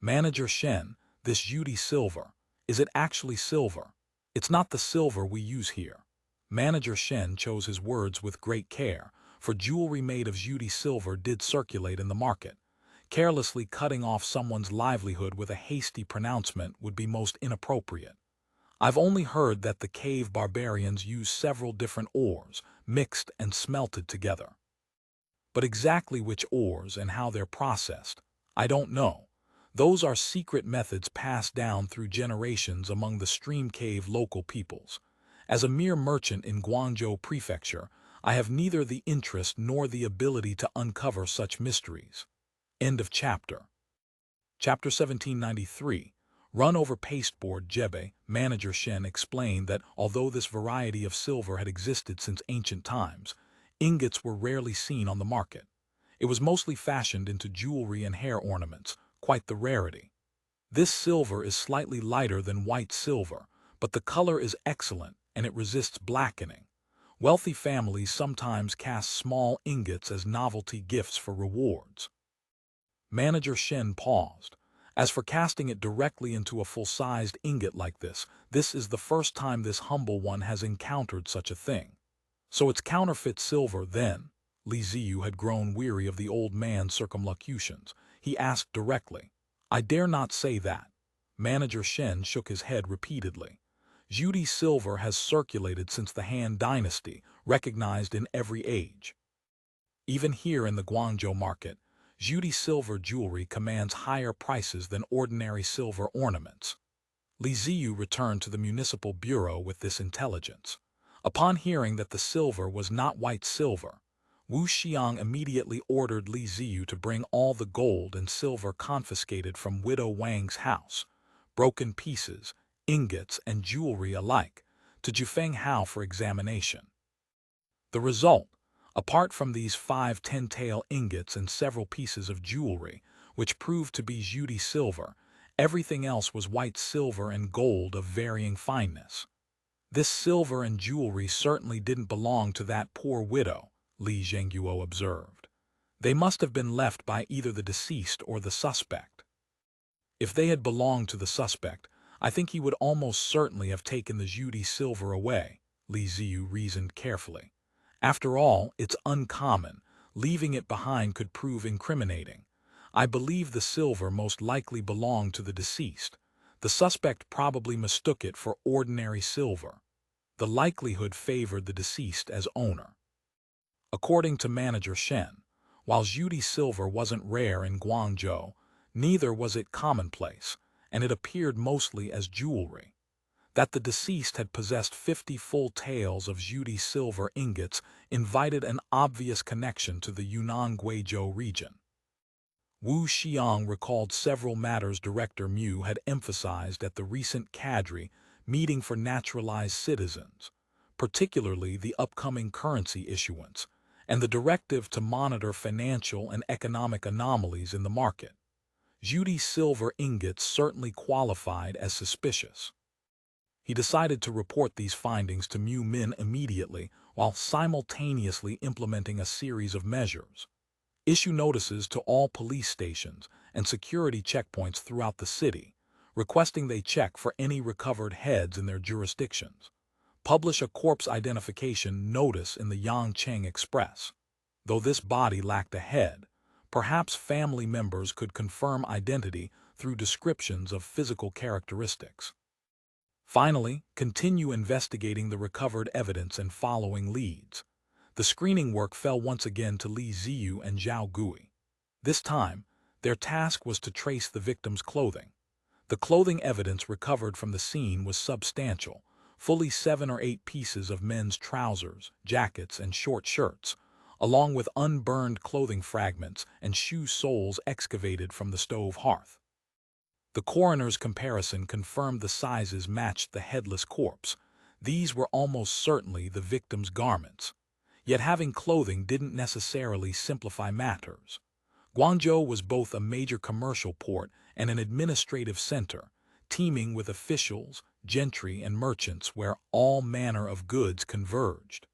"Manager Shen, this Yudi silver, is it actually silver?" "It's not the silver we use here." Manager Shen chose his words with great care, for jewelry made of Yudi silver did circulate in the market. Carelessly cutting off someone's livelihood with a hasty pronouncement would be most inappropriate. "I've only heard that the cave barbarians use several different ores, mixed and smelted together. But exactly which ores and how they're processed, I don't know. Those are secret methods passed down through generations among the Stream Cave local peoples. As a mere merchant in Guangzhou Prefecture, I have neither the interest nor the ability to uncover such mysteries." End of chapter. Chapter 1793. Run over Pasteboard. Gebei. Manager Shen explained that although this variety of silver had existed since ancient times, ingots were rarely seen on the market. It was mostly fashioned into jewelry and hair ornaments, quite the rarity. "This silver is slightly lighter than white silver, but the color is excellent and it resists blackening. Wealthy families sometimes cast small ingots as novelty gifts for rewards." Manager Shen paused. As for casting it directly into a full-sized ingot like this is the first time this humble one has encountered such a thing. So it's counterfeit silver, then? Ziyu had grown weary of the old man's circumlocutions. He asked directly. I dare not say that. Manager Shen shook his head repeatedly. Judy silver has circulated since the Han Dynasty, recognized in every age. Even here in the Guangzhou market, Judy silver jewelry commands higher prices than ordinary silver ornaments. Ziyu returned to the municipal bureau with this intelligence. Upon hearing that the silver was not white silver, Wu Xiang immediately ordered Ziyu to bring all the gold and silver confiscated from widow Wang's house, broken pieces, ingots, and jewelry alike, to Jufeng Hao for examination. The result, apart from these 5 10-tael ingots and several pieces of jewelry, which proved to be Judy silver, everything else was white silver and gold of varying fineness. This silver and jewelry certainly didn't belong to that poor widow, Li Zhengguo observed. They must have been left by either the deceased or the suspect. If they had belonged to the suspect, I think he would almost certainly have taken the Judy silver away, Li Ziyu reasoned carefully. After all, it's uncommon. Leaving it behind could prove incriminating. I believe the silver most likely belonged to the deceased. The suspect probably mistook it for ordinary silver. The likelihood favored the deceased as owner. According to Manager Shen, while Judy silver wasn't rare in Guangzhou, neither was it commonplace, and it appeared mostly as jewelry. That the deceased had possessed 50 full taels of Judy silver ingots invited an obvious connection to the Yunnan Guizhou region. Wu Xiang recalled several matters Director Mu had emphasized at the recent cadre meeting for naturalized citizens, particularly the upcoming currency issuance, and the directive to monitor financial and economic anomalies in the market. Judy silver ingots certainly qualified as suspicious. He decided to report these findings to Mu Min immediately while simultaneously implementing a series of measures. Issue notices to all police stations and security checkpoints throughout the city, requesting they check for any recovered heads in their jurisdictions. Publish a corpse identification notice in the Yangcheng Express. Though this body lacked a head, perhaps family members could confirm identity through descriptions of physical characteristics. Finally, continue investigating the recovered evidence and following leads. The screening work fell once again to Li Ziyu and Zhao Gui. This time, their task was to trace the victim's clothing. The clothing evidence recovered from the scene was substantial, fully 7 or 8 pieces of men's trousers, jackets, and short shirts, along with unburned clothing fragments and shoe soles excavated from the stove hearth. The coroner's comparison confirmed the sizes matched the headless corpse. These were almost certainly the victim's garments. Yet having clothing didn't necessarily simplify matters. Guangzhou was both a major commercial port and an administrative center, teeming with officials, gentry, and merchants where all manner of goods converged.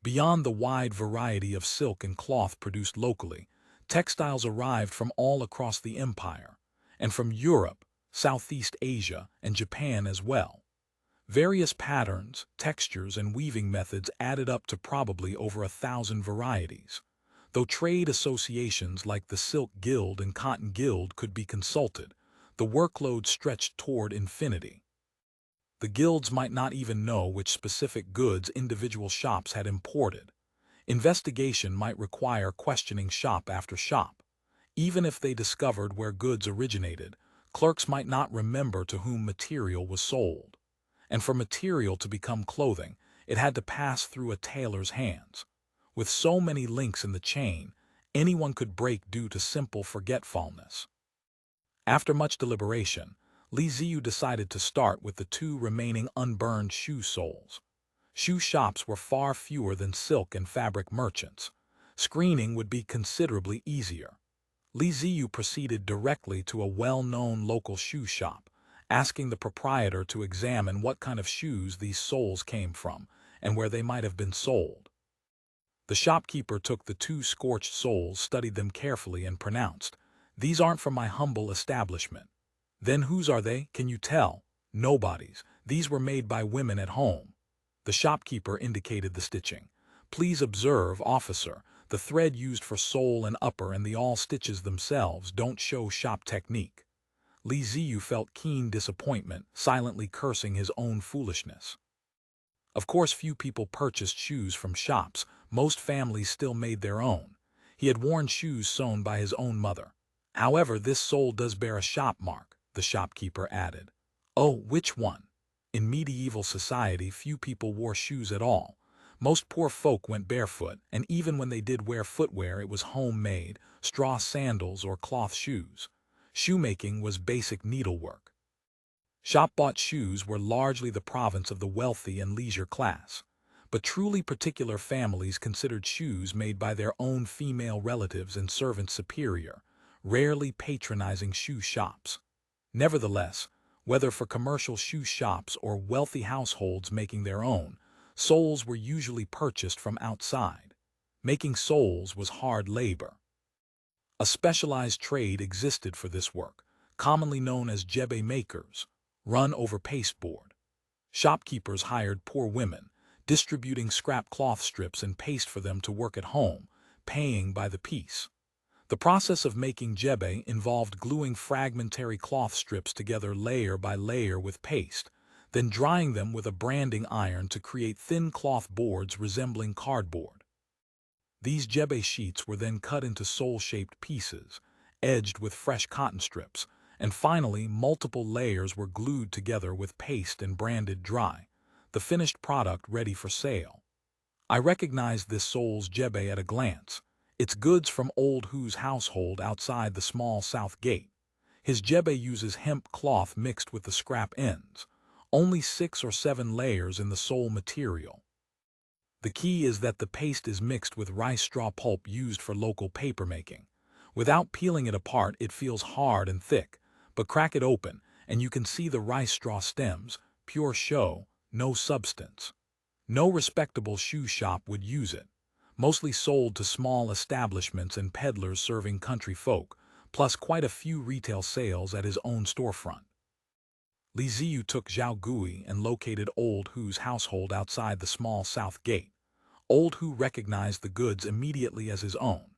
Beyond the wide variety of silk and cloth produced locally, textiles arrived from all across the empire, and from Europe, Southeast Asia, and Japan as well. Various patterns, textures, and weaving methods added up to probably over 1,000 varieties. Though trade associations like the Silk Guild and Cotton Guild could be consulted, the workload stretched toward infinity. The guilds might not even know which specific goods individual shops had imported. Investigation might require questioning shop after shop. Even if they discovered where goods originated, clerks might not remember to whom material was sold. And for material to become clothing, it had to pass through a tailor's hands. With so many links in the chain, anyone could break due to simple forgetfulness. After much deliberation, Li Ziyu decided to start with the 2 remaining unburned shoe soles. Shoe shops were far fewer than silk and fabric merchants. Screening would be considerably easier. Li Ziyu proceeded directly to a well-known local shoe shop, asking the proprietor to examine what kind of shoes these soles came from and where they might have been sold. The shopkeeper took the 2 scorched soles, studied them carefully, and pronounced, These aren't from my humble establishment. Then whose are they, can you tell? Nobody's. These were made by women at home. The shopkeeper indicated the stitching. Please observe, officer, the thread used for sole and upper and the all stitches themselves don't show shop technique. Ziyu felt keen disappointment, silently cursing his own foolishness. Of course, few people purchased shoes from shops. Most families still made their own. He had worn shoes sewn by his own mother. However, this sole does bear a shop mark, the shopkeeper added. Oh, which one? In medieval society, few people wore shoes at all. Most poor folk went barefoot, and even when they did wear footwear, it was homemade, straw sandals or cloth shoes. Shoemaking was basic needlework. Shop-bought shoes were largely the province of the wealthy and leisure class, but truly particular families considered shoes made by their own female relatives and servants superior, rarely patronizing shoe shops. Nevertheless, whether for commercial shoe shops or wealthy households making their own, soles were usually purchased from outside. Making soles was hard labor. A specialized trade existed for this work, commonly known as Gebei makers, run over pasteboard. Shopkeepers hired poor women, distributing scrap cloth strips and paste for them to work at home, paying by the piece. The process of making gebei involved gluing fragmentary cloth strips together layer by layer with paste, then drying them with a branding iron to create thin cloth boards resembling cardboard. These gebei sheets were then cut into sole-shaped pieces, edged with fresh cotton strips, and finally multiple layers were glued together with paste and branded dry, the finished product ready for sale. I recognized this sole's gebei at a glance. It's goods from old Hu's household outside the small south gate. His gebei uses hemp cloth mixed with the scrap ends, only 6 or 7 layers in the sole material. The key is that the paste is mixed with rice straw pulp used for local papermaking. Without peeling it apart, it feels hard and thick, but crack it open, and you can see the rice straw stems, pure show, no substance. No respectable shoe shop would use it. Mostly sold to small establishments and peddlers serving country folk, plus quite a few retail sales at his own storefront. Ziyu took Zhao Gui and located Old Hu's household outside the small south gate. Old Hu recognized the goods immediately as his own.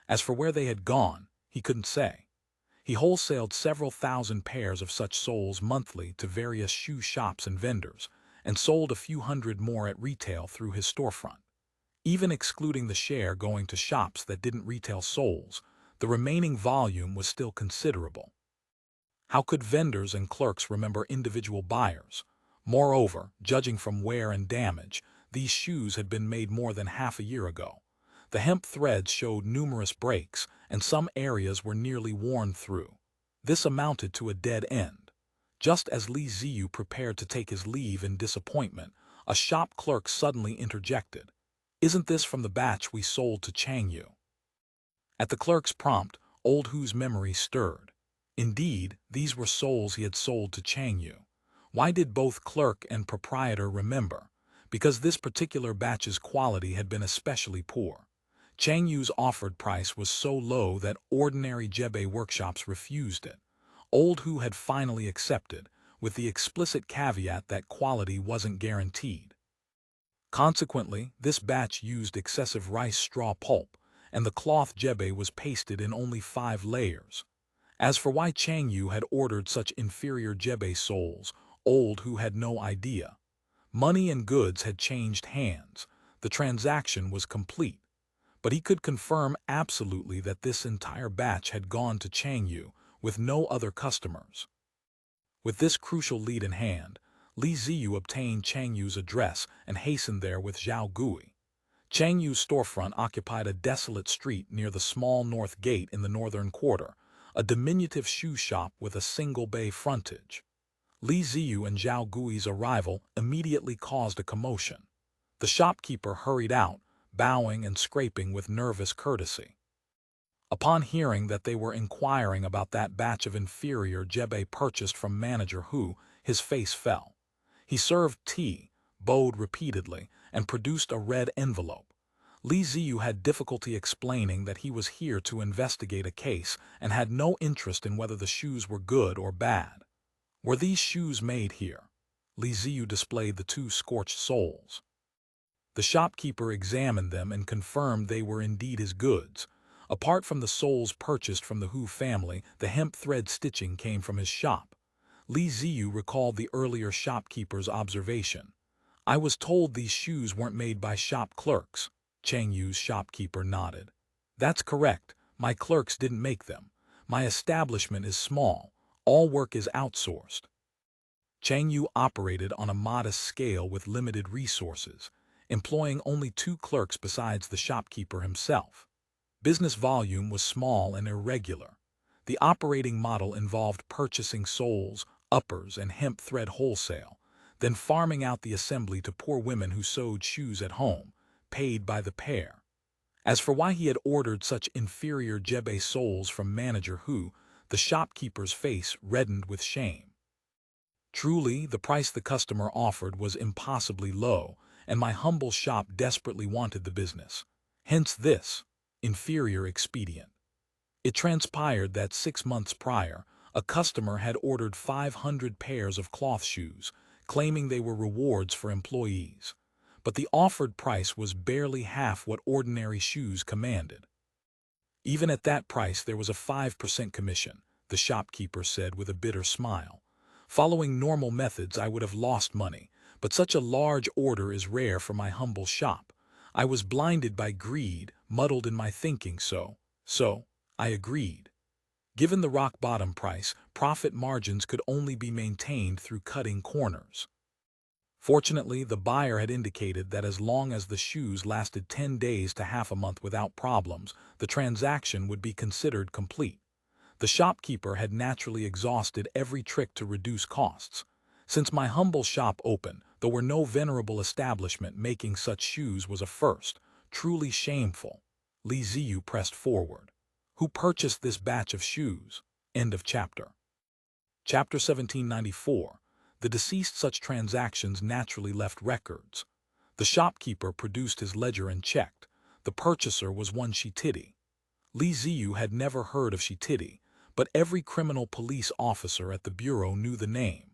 As for where they had gone, he couldn't say. He wholesaled several thousand pairs of such soles monthly to various shoe shops and vendors, and sold a few hundred more at retail through his storefront. Even excluding the share going to shops that didn't retail soles, the remaining volume was still considerable. How could vendors and clerks remember individual buyers? Moreover, judging from wear and damage, these shoes had been made more than half a year ago. The hemp threads showed numerous breaks, and some areas were nearly worn through. This amounted to a dead end. Just as Ziyu prepared to take his leave in disappointment, a shop clerk suddenly interjected. "Isn't this from the batch we sold to Changyu?" At the clerk's prompt, Old Hu's memory stirred. Indeed, these were soles he had sold to Changyu. Why did both clerk and proprietor remember? Because this particular batch's quality had been especially poor. Changyu's offered price was so low that ordinary gebei workshops refused it. Old Hu had finally accepted, with the explicit caveat that quality wasn't guaranteed. Consequently, this batch used excessive rice straw pulp, and the cloth gebei was pasted in only 5 layers. As for why Changyu had ordered such inferior gebei soles, Old Hu had no idea. Money and goods had changed hands. The transaction was complete. But he could confirm absolutely that this entire batch had gone to Changyu, with no other customers. With this crucial lead in hand, Ziyu obtained Changyu's address and hastened there with Zhao Gui. Changyu's storefront occupied a desolate street near the small north gate in the northern quarter, a diminutive shoe shop with a single bay frontage. Ziyu and Zhao Gui's arrival immediately caused a commotion. The shopkeeper hurried out, bowing and scraping with nervous courtesy. Upon hearing that they were inquiring about that batch of inferior gebei purchased from Manager Hu, his face fell. He served tea, bowed repeatedly, and produced a red envelope. Ziyu had difficulty explaining that he was here to investigate a case and had no interest in whether the shoes were good or bad. Were these shoes made here? Ziyu displayed the two scorched soles. The shopkeeper examined them and confirmed they were indeed his goods. Apart from the soles purchased from the Hu family, the hemp thread stitching came from his shop. Ziyu recalled the earlier shopkeeper's observation. I was told these shoes weren't made by shop clerks. Chang Yu's shopkeeper nodded. That's correct. My clerks didn't make them. My establishment is small. All work is outsourced. Chang Yu operated on a modest scale with limited resources, employing only 2 clerks besides the shopkeeper himself. Business volume was small and irregular. The operating model involved purchasing soles, uppers, and hemp thread wholesale, then farming out the assembly to poor women who sewed shoes at home, paid by the pair. As for why he had ordered such inferior Gebei soles from manager Hu, the shopkeeper's face reddened with shame. Truly, the price the customer offered was impossibly low, and my humble shop desperately wanted the business. Hence this inferior expedient. It transpired that 6 months prior, a customer had ordered 500 pairs of cloth shoes, claiming they were rewards for employees. But the offered price was barely half what ordinary shoes commanded. Even at that price there was a 5% commission, the shopkeeper said with a bitter smile. Following normal methods I would have lost money, but such a large order is rare for my humble shop. I was blinded by greed, muddled in my thinking, so I agreed. Given the rock-bottom price, profit margins could only be maintained through cutting corners. Fortunately, the buyer had indicated that as long as the shoes lasted 10 days to half a month without problems, the transaction would be considered complete. The shopkeeper had naturally exhausted every trick to reduce costs. Since my humble shop opened, there were no venerable establishment making such shoes was a first, truly shameful. Ziyu pressed forward. Who purchased this batch of shoes? End of chapter. Chapter 1794. The deceased such transactions naturally left records. The shopkeeper produced his ledger and checked. The purchaser was one Shititi. Ziyu had never heard of Shititi, but every criminal police officer at the bureau knew the name.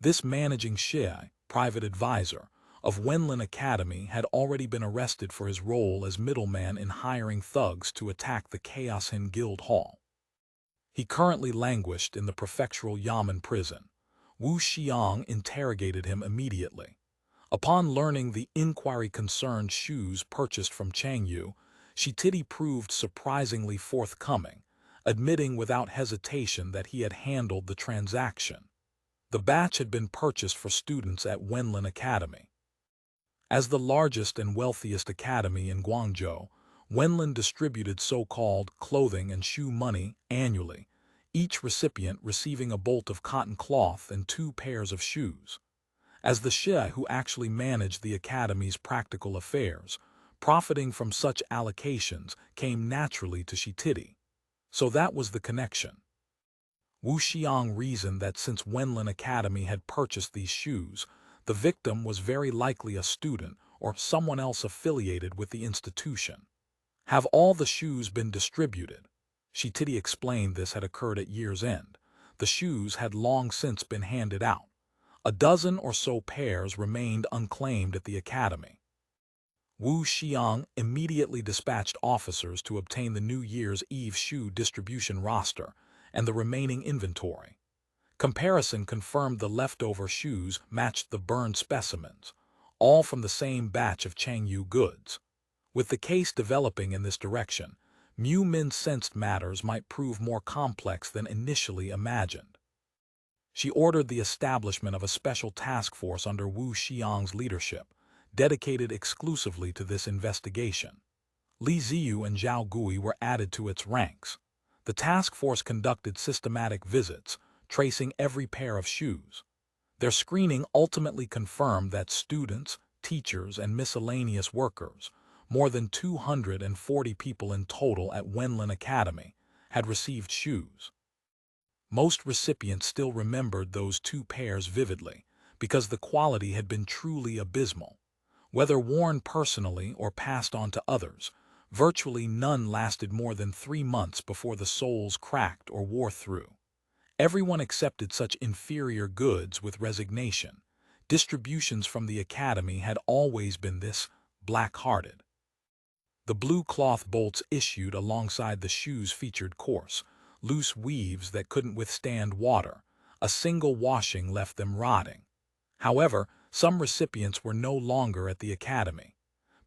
This managing Shia, private advisor, of Wenlin Academy had already been arrested for his role as middleman in hiring thugs to attack the Chaos in Guild Hall. He currently languished in the prefectural Yamen prison. Wu Xiang interrogated him immediately. Upon learning the inquiry concerned shoes purchased from Chang Yu, Shititi proved surprisingly forthcoming, admitting without hesitation that he had handled the transaction. The batch had been purchased for students at Wenlin Academy. As the largest and wealthiest academy in Guangzhou, Wenlin distributed so-called clothing and shoe money annually, each recipient receiving a bolt of cotton cloth and 2 pairs of shoes. As the Shia who actually managed the academy's practical affairs, profiting from such allocations came naturally to Shititi. So that was the connection. Wu Xiang reasoned that since Wenlin Academy had purchased these shoes, the victim was very likely a student or someone else affiliated with the institution. Have all the shoes been distributed? Shititi explained this had occurred at year's end. The shoes had long since been handed out. A dozen or so pairs remained unclaimed at the academy. Wu Xiang immediately dispatched officers to obtain the New Year's Eve shoe distribution roster and the remaining inventory. Comparison confirmed the leftover shoes matched the burned specimens, all from the same batch of Chang Yu goods. With the case developing in this direction, Mu Min sensed matters might prove more complex than initially imagined. She ordered the establishment of a special task force under Wu Xiang's leadership, dedicated exclusively to this investigation. Ziyu and Zhao Gui were added to its ranks. The task force conducted systematic visits, tracing every pair of shoes. Their screening ultimately confirmed that students, teachers, and miscellaneous workers, more than 240 people in total at Wenlin Academy, had received shoes. Most recipients still remembered those 2 pairs vividly, because the quality had been truly abysmal. Whether worn personally or passed on to others, virtually none lasted more than 3 months before the soles cracked or wore through. Everyone accepted such inferior goods with resignation. Distributions from the academy had always been this, black-hearted. The blue cloth bolts issued alongside the shoes featured coarse, loose weaves that couldn't withstand water. A single washing left them rotting. However, some recipients were no longer at the academy.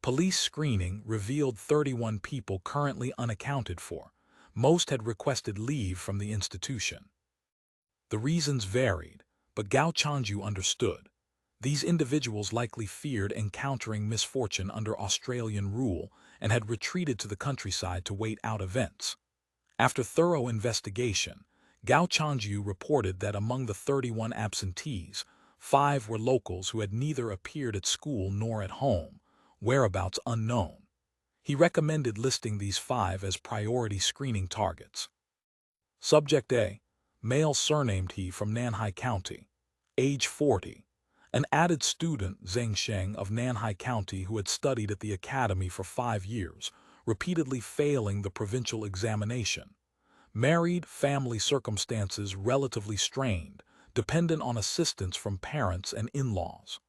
Police screening revealed 31 people currently unaccounted for. Most had requested leave from the institution. The reasons varied, but Gao Changju understood. These individuals likely feared encountering misfortune under Australian rule and had retreated to the countryside to wait out events. After thorough investigation, Gao Changju reported that among the 31 absentees, 5 were locals who had neither appeared at school nor at home, whereabouts unknown. He recommended listing these 5 as priority screening targets. Subject A, male surnamed He from Nanhai County, age 40, an added student Zhang Sheng of Nanhai County who had studied at the academy for 5 years, repeatedly failing the provincial examination. Married, family circumstances relatively strained, dependent on assistance from parents and in-laws.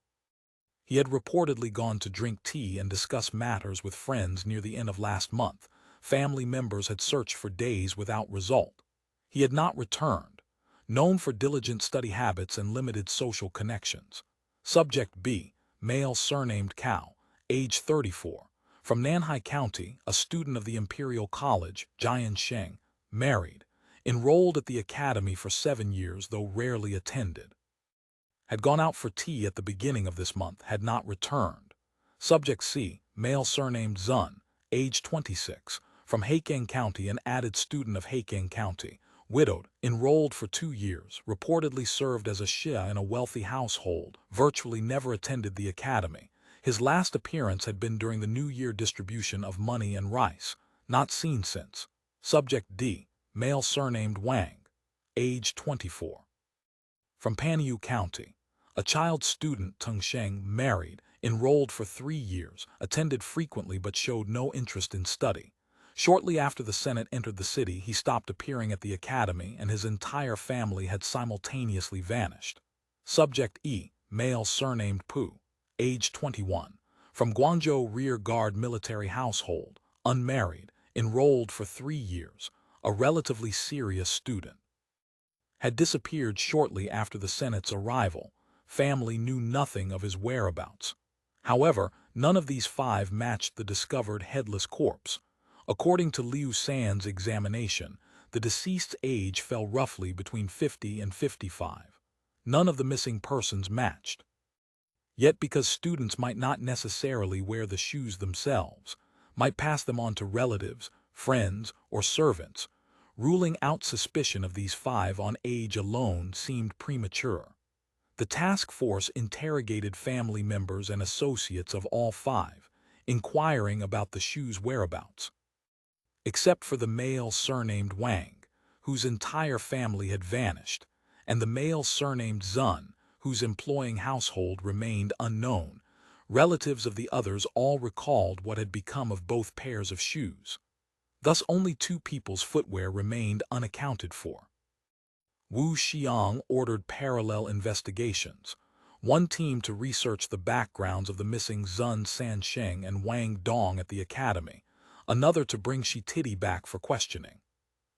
He had reportedly gone to drink tea and discuss matters with friends near the end of last month. Family members had searched for days without result. He had not returned, known for diligent study habits and limited social connections. Subject B, male surnamed Cao, age 34, from Nanhai County, a student of the Imperial College, Jian Sheng, married, enrolled at the academy for 7 years though rarely attended. Had gone out for tea at the beginning of this month, had not returned. Subject C, male surnamed Zun, age 26, from Heikeng County, an added student of Heikeng County, widowed, enrolled for 2 years, reportedly served as a Shia in a wealthy household, virtually never attended the academy. His last appearance had been during the New Year distribution of money and rice, not seen since. Subject D, male surnamed Wang, age 24. From Panyu County, a child student Teng Sheng, married, enrolled for 3 years, attended frequently but showed no interest in study. Shortly after the Senate entered the city, he stopped appearing at the academy and his entire family had simultaneously vanished. Subject E, male surnamed Pu, age 21, from Guangzhou Rear Guard military household, unmarried, enrolled for 3 years, a relatively serious student. Had disappeared shortly after the Senate's arrival. Family knew nothing of his whereabouts. However, none of these 5 matched the discovered headless corpse. According to Liu San's examination, the deceased's age fell roughly between 50 and 55. None of the missing persons matched. Yet because students might not necessarily wear the shoes themselves, might pass them on to relatives, friends, or servants, ruling out suspicion of these 5 on age alone seemed premature. The task force interrogated family members and associates of all 5, inquiring about the shoes' whereabouts. Except for the male surnamed Wang, whose entire family had vanished, and the male surnamed Zun, whose employing household remained unknown, relatives of the others all recalled what had become of both pairs of shoes. Thus only 2 people's footwear remained unaccounted for. Wu Xiang ordered parallel investigations, one team to research the backgrounds of the missing Zun Sansheng and Wang Dong at the academy, another to bring Shi Titi back for questioning.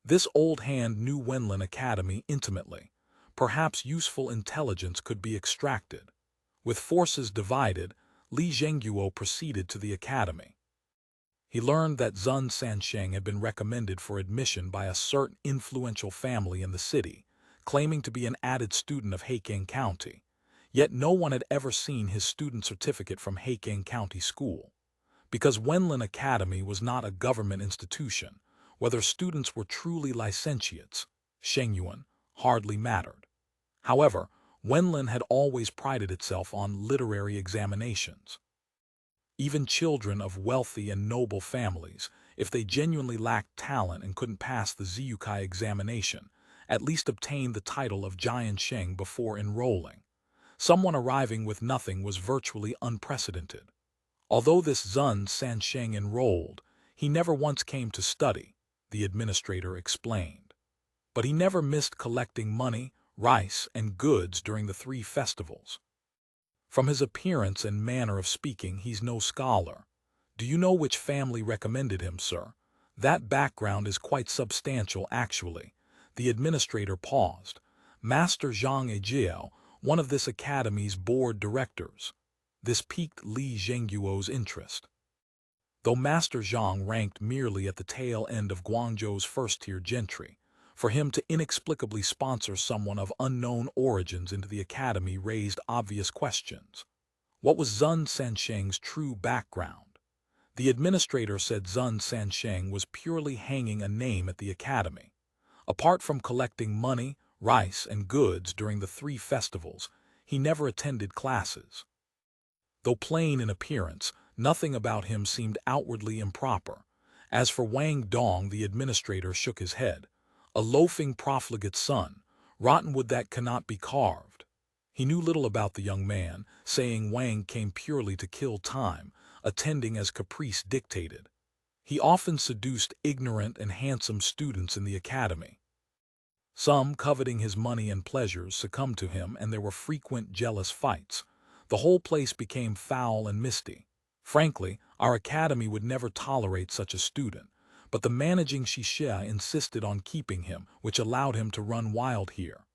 This old hand knew Wenlin Academy intimately. Perhaps useful intelligence could be extracted. With forces divided, Li Zhengguo proceeded to the academy. He learned that Zun Sansheng had been recommended for admission by a certain influential family in the city, claiming to be an added student of Heikeng County. Yet no one had ever seen his student certificate from Heikeng County School. Because Wenlin Academy was not a government institution, whether students were truly licentiates, Shengyuan, hardly mattered. However, Wenlin had always prided itself on literary examinations. Even children of wealthy and noble families, if they genuinely lacked talent and couldn't pass the Ziyukai examination, at least obtained the title of Jian Sheng before enrolling. Someone arriving with nothing was virtually unprecedented. Although this Zun Sansheng enrolled, he never once came to study, the administrator explained. But he never missed collecting money, rice, and goods during the 3 festivals. From his appearance and manner of speaking, he's no scholar. Do you know which family recommended him, sir? That background is quite substantial, actually. The administrator paused. Master Zhang Ejiao, one of this academy's board directors. This piqued Li Zhengyuo's interest. Though Master Zhang ranked merely at the tail end of Guangzhou's first-tier gentry, for him to inexplicably sponsor someone of unknown origins into the academy raised obvious questions. What was Zun Sansheng's true background? The administrator said Zun Sansheng was purely hanging a name at the academy. Apart from collecting money, rice, and goods during the 3 festivals, he never attended classes. Though plain in appearance, nothing about him seemed outwardly improper. As for Wang Dong, the administrator shook his head. A loafing profligate son, rotten wood that cannot be carved. He knew little about the young man, saying Wang came purely to kill time, attending as caprice dictated. He often seduced ignorant and handsome students in the academy. Some, coveting his money and pleasures, succumbed to him, and there were frequent jealous fights. The whole place became foul and misty. Frankly, our academy would never tolerate such a student, but the managing Shixia insisted on keeping him, which allowed him to run wild here.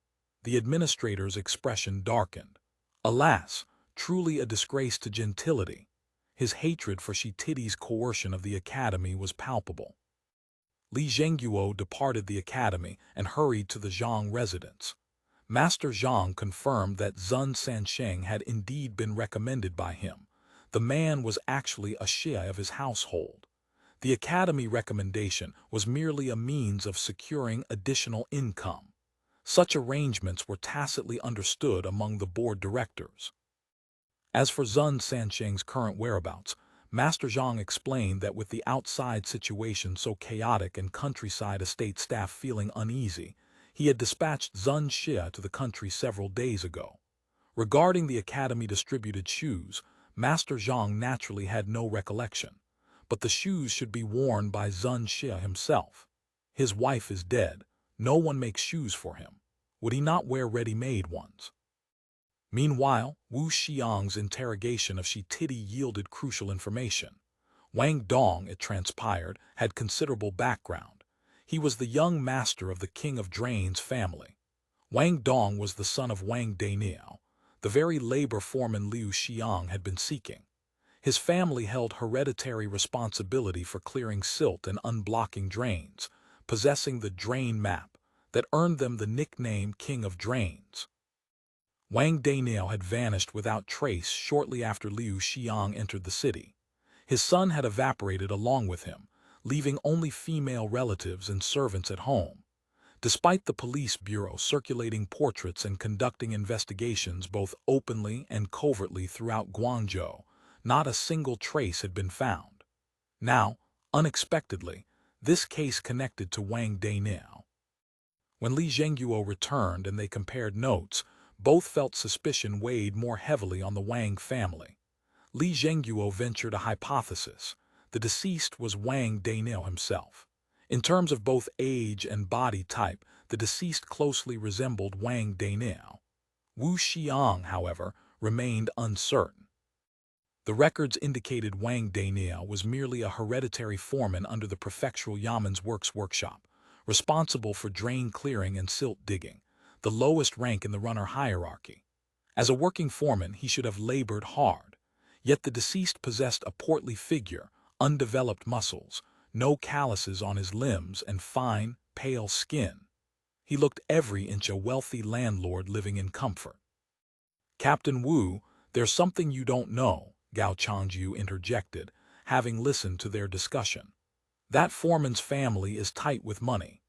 The administrator's expression darkened. Alas, truly a disgrace to gentility. His hatred for Shitidi's coercion of the academy was palpable. Li Zhengyuo departed the academy and hurried to the Zhang residence. Master Zhang confirmed that Zun Sansheng had indeed been recommended by him. The man was actually a Shia of his household. The academy recommendation was merely a means of securing additional income. Such arrangements were tacitly understood among the board directors. As for Zun Sansheng's current whereabouts, Master Zhang explained that with the outside situation so chaotic and countryside estate staff feeling uneasy, he had dispatched Zun Xia to the country several days ago. Regarding the academy distributed shoes, Master Zhang naturally had no recollection. But the shoes should be worn by Zun Xia himself. His wife is dead. No one makes shoes for him. Would he not wear ready-made ones? Meanwhile, Wu Xiang's interrogation of Shitidi yielded crucial information. Wang Dong, it transpired, had considerable background. He was the young master of the King of Drain's family. Wang Dong was the son of Wang Daniao, the very labor foreman Liu Xiang had been seeking. His family held hereditary responsibility for clearing silt and unblocking drains, possessing the drain map that earned them the nickname King of Drains. Wang Daniao had vanished without trace shortly after Liu Xiang entered the city. His son had evaporated along with him, leaving only female relatives and servants at home. Despite the police bureau circulating portraits and conducting investigations both openly and covertly throughout Guangzhou, not a single trace had been found. Now, unexpectedly, this case connected to Wang Daniao. When Li Zhengyuo returned and they compared notes, both felt suspicion weighed more heavily on the Wang family. Li Zhengyuo ventured a hypothesis. The deceased was Wang Daniao himself. In terms of both age and body type, the deceased closely resembled Wang Daniao. Wu Xiang, however, remained uncertain. The records indicated Wang Daniao was merely a hereditary foreman under the prefectural Yamen's workshop, responsible for drain clearing and silt digging, the lowest rank in the runner hierarchy. As a working foreman, he should have labored hard. Yet the deceased possessed a portly figure, undeveloped muscles, no calluses on his limbs, and fine, pale skin. He looked every inch a wealthy landlord living in comfort. "Captain Wu, there's something you don't know," Gao Changyu interjected, having listened to their discussion. "That foreman's family is tight with money.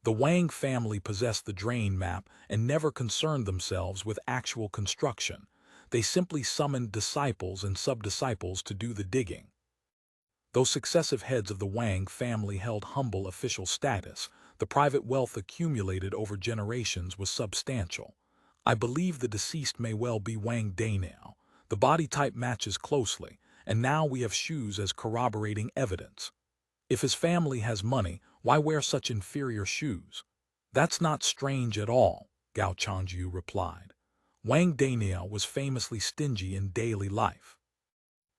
The Wang family possessed the drain map and never concerned themselves with actual construction. They simply summoned disciples and sub-disciples to do the digging." Though successive heads of the Wang family held humble official status, the private wealth accumulated over generations was substantial. "I believe the deceased may well be Wang Daniao. The body type matches closely, and now we have shoes as corroborating evidence. If his family has money, why wear such inferior shoes? That's not strange at all, Gao Changyu replied. Wang Daniao was famously stingy in daily life.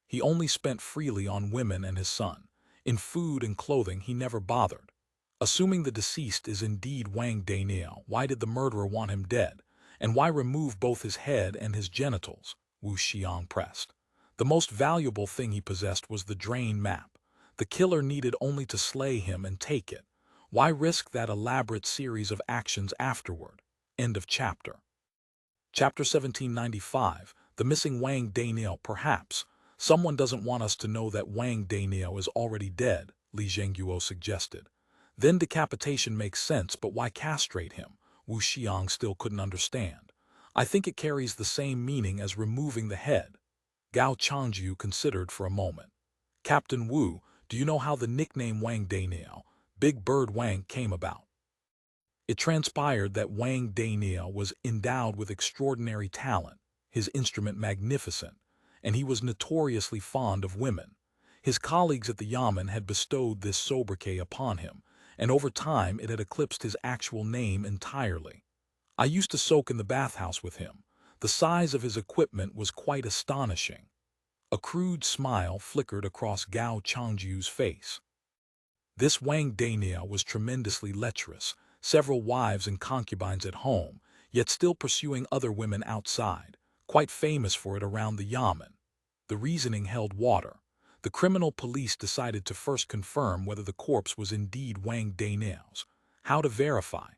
He only spent freely on women and his son. In food and clothing he never bothered. Assuming the deceased is indeed Wang Daniao, why did the murderer want him dead? And why remove both his head and his genitals? Wu Xiang pressed. The most valuable thing he possessed was the drain map. The killer needed only to slay him and take it. Why risk that elaborate series of actions afterward? End of chapter. Chapter 1795, The Missing Wang Daniao. Perhaps someone doesn't want us to know that Wang Daniao is already dead, Li Zhengguo suggested. Then decapitation makes sense, but why castrate him? Wu Xiang still couldn't understand. I think it carries the same meaning as removing the head. Gao Changyu considered for a moment. Captain Wu, do you know how the nickname Wang Daniao, Big Bird Wang, came about? It transpired that Wang Daniao was endowed with extraordinary talent, his instrument magnificent, and he was notoriously fond of women. His colleagues at the Yamen had bestowed this sobriquet upon him, and over time it had eclipsed his actual name entirely. I used to soak in the bathhouse with him. The size of his equipment was quite astonishing. A crude smile flickered across Gao Changyu's face. This Wang Daniao was tremendously lecherous, several wives and concubines at home, yet still pursuing other women outside, quite famous for it around the Yamen. The reasoning held water. The criminal police decided to first confirm whether the corpse was indeed Wang Daniao's. How to verify?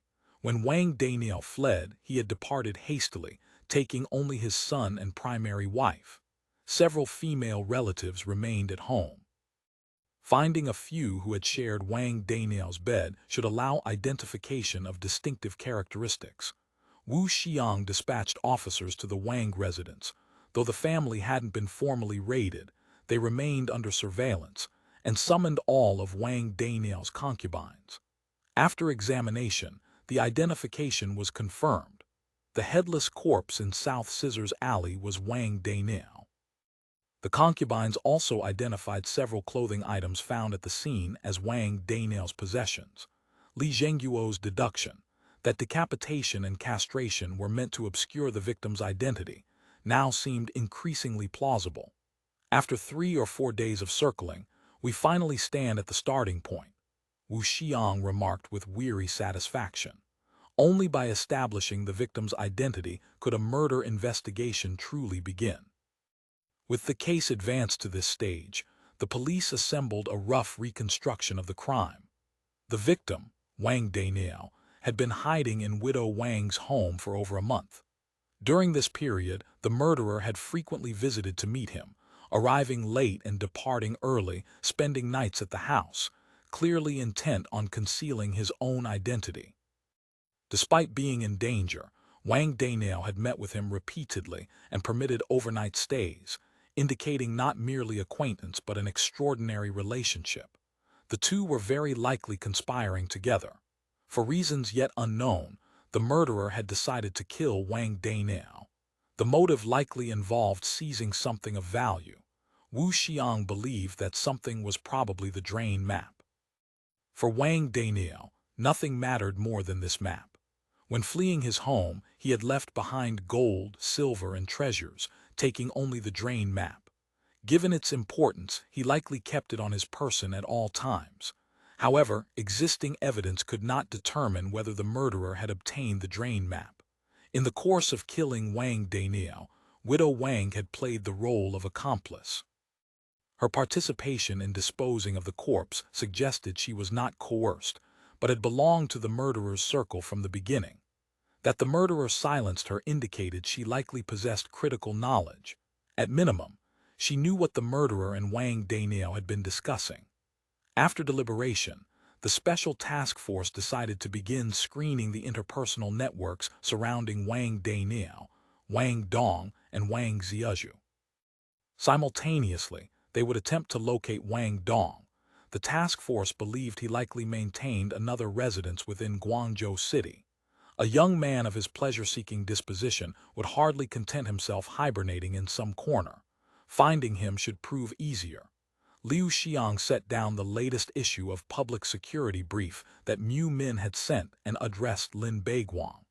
When Wang Daniao fled, he had departed hastily, taking only his son and primary wife. Several female relatives remained at home. Finding a few who had shared Wang Daniao's bed should allow identification of distinctive characteristics. Wu Xiang dispatched officers to the Wang residence. Though the family hadn't been formally raided, they remained under surveillance, and summoned all of Wang Daniao's concubines. After examination, the identification was confirmed. The headless corpse in South Scissors Alley was Wang Daniao. The concubines also identified several clothing items found at the scene as Wang Daniao's possessions. Li Zhengguo's deduction that decapitation and castration were meant to obscure the victim's identity now seemed increasingly plausible. After 3 or 4 days of circling, we finally stand at the starting point, Wu Xiang remarked with weary satisfaction. Only by establishing the victim's identity could a murder investigation truly begin. With the case advanced to this stage, the police assembled a rough reconstruction of the crime. The victim, Wang Daniao, had been hiding in Widow Wang's home for over a month. During this period, the murderer had frequently visited to meet him, arriving late and departing early, spending nights at the house, clearly intent on concealing his own identity. Despite being in danger, Wang Daniao had met with him repeatedly and permitted overnight stays, indicating not merely acquaintance but an extraordinary relationship. The two were very likely conspiring together. For reasons yet unknown, the murderer had decided to kill Wang Daniao. The motive likely involved seizing something of value. Wu Xiang believed that something was probably the drain map. For Wang Daniao, nothing mattered more than this map. When fleeing his home, he had left behind gold, silver, and treasures, taking only the drain map. Given its importance, he likely kept it on his person at all times. However, existing evidence could not determine whether the murderer had obtained the drain map. In the course of killing Wang Daniao, Widow Wang had played the role of accomplice. Her participation in disposing of the corpse suggested she was not coerced, but had belonged to the murderer's circle from the beginning. That the murderer silenced her indicated she likely possessed critical knowledge. At minimum, she knew what the murderer and Wang Daniao had been discussing. After deliberation, the special task force decided to begin screening the interpersonal networks surrounding Wang Daniao, Wang Dong, and Wang Ziyuzhu. Simultaneously, they would attempt to locate Wang Dong. The task force believed he likely maintained another residence within Guangzhou city. A young man of his pleasure-seeking disposition would hardly content himself hibernating in some corner. Finding him should prove easier. Liu Xiang set down the latest issue of Public Security Brief that Mu Min had sent and addressed Lin Beiguang.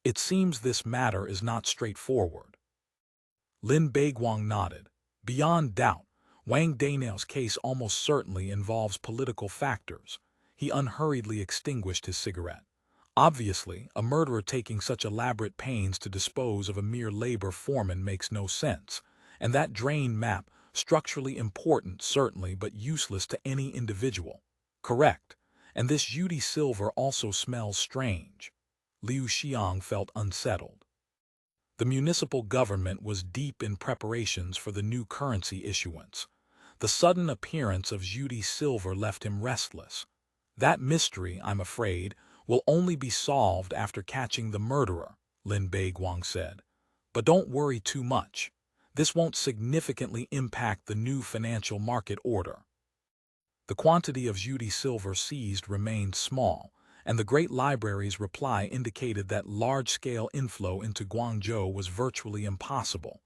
It seems this matter is not straightforward. Lin Beiguang nodded. Beyond doubt, Wang Daniao's case almost certainly involves political factors. He unhurriedly extinguished his cigarette. Obviously, a murderer taking such elaborate pains to dispose of a mere labor foreman makes no sense, and that drain map, structurally important certainly but useless to any individual. Correct, and this Yudi silver also smells strange. Liu Xiang felt unsettled. The municipal government was deep in preparations for the new currency issuance. The sudden appearance of Yudi silver left him restless. That mystery, I'm afraid, will only be solved after catching the murderer, Lin Beiguang said. But don't worry too much. This won't significantly impact the new financial market order. The quantity of Yudi silver seized remained small, and the Great Library's reply indicated that large-scale inflow into Guangzhou was virtually impossible.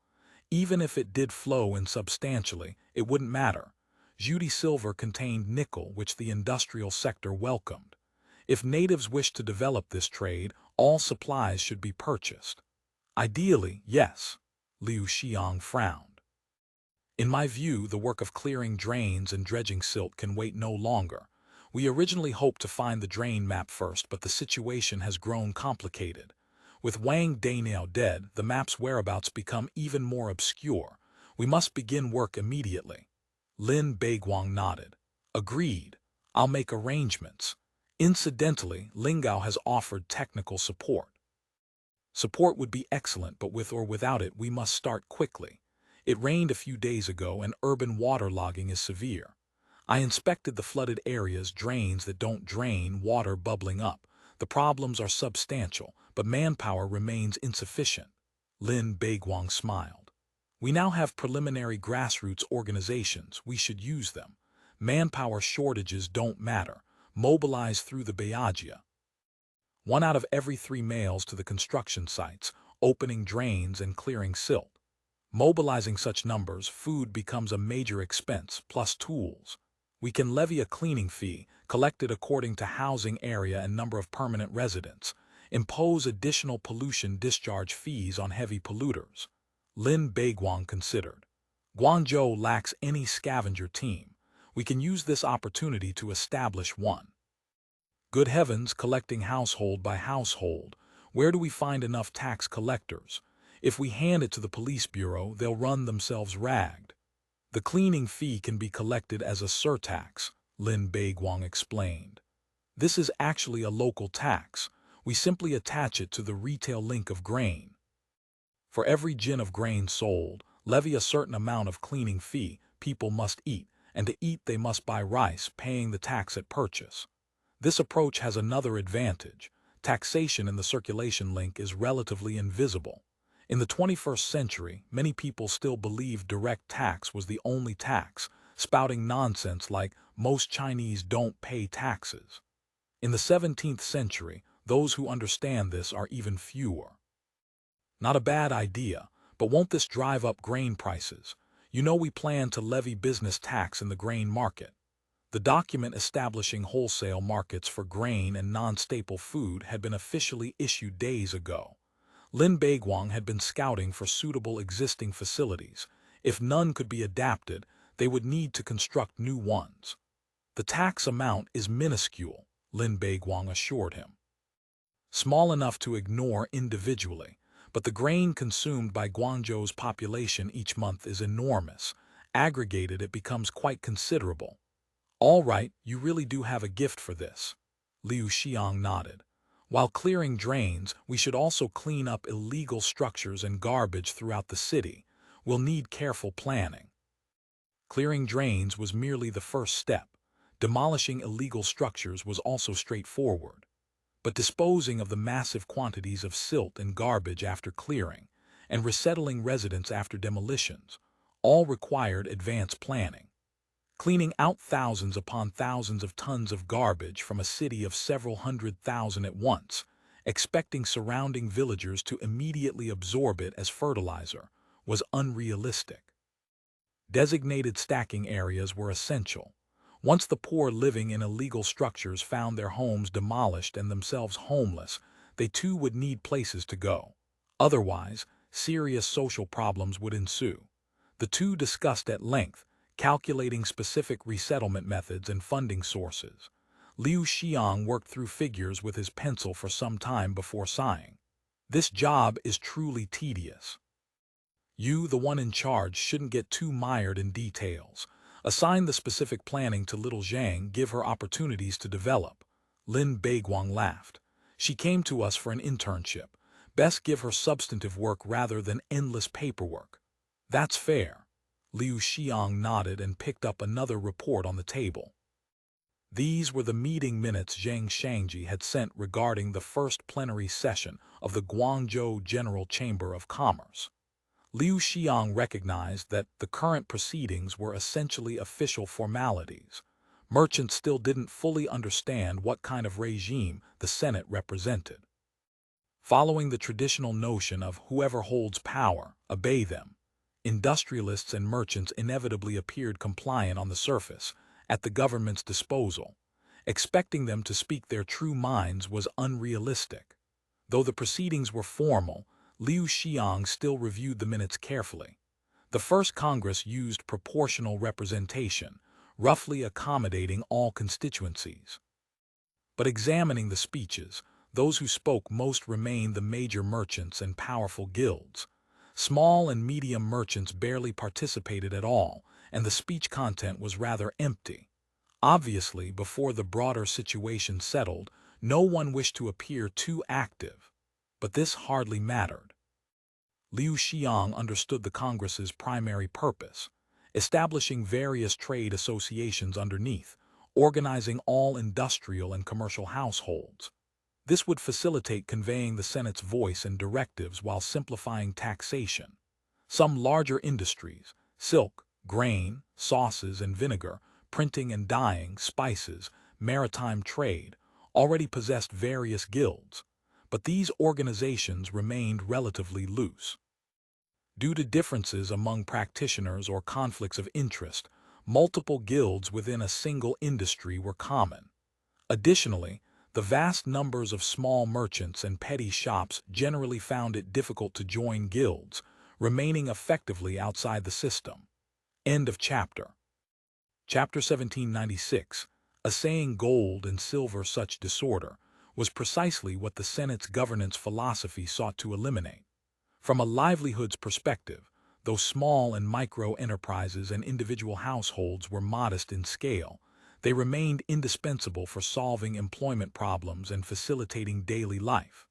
Even if it did flow in substantially, it wouldn't matter. Yudi silver contained nickel, which the industrial sector welcomed. If natives wished to develop this trade, all supplies should be purchased. Ideally, yes. Liu Xiang frowned. In my view, the work of clearing drains and dredging silt can wait no longer. We originally hoped to find the drain map first, but the situation has grown complicated. With Wang Daniao dead, the map's whereabouts become even more obscure. We must begin work immediately. Lin Beiguang nodded. Agreed. I'll make arrangements. Incidentally, Lingao has offered technical support. Support would be excellent, but with or without it, we must start quickly. It rained a few days ago and urban waterlogging is severe. I inspected the flooded areas, drains that don't drain, water bubbling up. The problems are substantial, but manpower remains insufficient. Lin Beiguang smiled. We now have preliminary grassroots organizations. We should use them. Manpower shortages don't matter. Mobilize through the Bayajia. 1 out of every 3 males to the construction sites, opening drains and clearing silt. Mobilizing such numbers, food becomes a major expense, plus tools. We can levy a cleaning fee, collected according to housing area and number of permanent residents, impose additional pollution discharge fees on heavy polluters. Lin Beiguang considered. Guangzhou lacks any scavenger team. We can use this opportunity to establish one. Good heavens, collecting household by household. Where do we find enough tax collectors? If we hand it to the police bureau, they'll run themselves ragged. The cleaning fee can be collected as a surtax, Lin Beiguang explained. This is actually a local tax. We simply attach it to the retail link of grain. For every jin of grain sold, levy a certain amount of cleaning fee. People must eat, and to eat they must buy rice, paying the tax at purchase. This approach has another advantage. Taxation in the circulation link is relatively invisible. In the 21st century, many people still believe direct tax was the only tax, spouting nonsense like most Chinese don't pay taxes. In the 17th century, those who understand this are even fewer. Not a bad idea, but won't this drive up grain prices? You know we plan to levy business tax in the grain market. The document establishing wholesale markets for grain and non-staple food had been officially issued days ago. Lin Beiguang had been scouting for suitable existing facilities. If none could be adapted, they would need to construct new ones. The tax amount is minuscule, Lin Beiguang assured him. Small enough to ignore individually, but the grain consumed by Guangzhou's population each month is enormous. Aggregated, it becomes quite considerable. All right, you really do have a gift for this. Liu Xiang nodded. While clearing drains, we should also clean up illegal structures and garbage throughout the city. We'll need careful planning. Clearing drains was merely the first step. Demolishing illegal structures was also straightforward. But disposing of the massive quantities of silt and garbage after clearing, and resettling residents after demolitions, all required advanced planning. Cleaning out thousands upon thousands of tons of garbage from a city of several 100,000 at once, expecting surrounding villagers to immediately absorb it as fertilizer, was unrealistic. Designated stacking areas were essential. Once the poor living in illegal structures found their homes demolished and themselves homeless, they too would need places to go. Otherwise, serious social problems would ensue. The two discussed at length, calculating specific resettlement methods and funding sources. Liu Xiang worked through figures with his pencil for some time before sighing. This job is truly tedious. You, the one in charge, shouldn't get too mired in details. Assign the specific planning to little Zhang, give her opportunities to develop. Lin Beiguang laughed. She came to us for an internship. Best give her substantive work rather than endless paperwork. That's fair. Liu Xiang nodded and picked up another report on the table. These were the meeting minutes Zhang Shangji had sent regarding the first plenary session of the Guangzhou General Chamber of Commerce. Liu Xiang recognized that the current proceedings were essentially official formalities. Merchants still didn't fully understand what kind of regime the Senate represented. Following the traditional notion of whoever holds power, obey them, industrialists and merchants inevitably appeared compliant on the surface, at the government's disposal. Expecting them to speak their true minds was unrealistic. Though the proceedings were formal, Liu Xiang still reviewed the minutes carefully. The first Congress used proportional representation, roughly accommodating all constituencies. But examining the speeches, those who spoke most remained the major merchants and powerful guilds. Small and medium merchants barely participated at all, and the speech content was rather empty. Obviously, before the broader situation settled, no one wished to appear too active. But this hardly mattered. Liu Xiang understood the Congress's primary purpose, establishing various trade associations underneath, organizing all industrial and commercial households. This would facilitate conveying the Senate's voice and directives while simplifying taxation. Some larger industries, silk, grain, sauces and vinegar, printing and dyeing, spices, maritime trade, already possessed various guilds, but these organizations remained relatively loose. Due to differences among practitioners or conflicts of interest, multiple guilds within a single industry were common. Additionally, the vast numbers of small merchants and petty shops generally found it difficult to join guilds, remaining effectively outside the system. End of chapter. Chapter 1796, Assaying Gold and Silver Such Disorder, was precisely what the Senate's governance philosophy sought to eliminate. From a livelihood's perspective, though small and micro-enterprises and individual households were modest in scale, they remained indispensable for solving employment problems and facilitating daily life.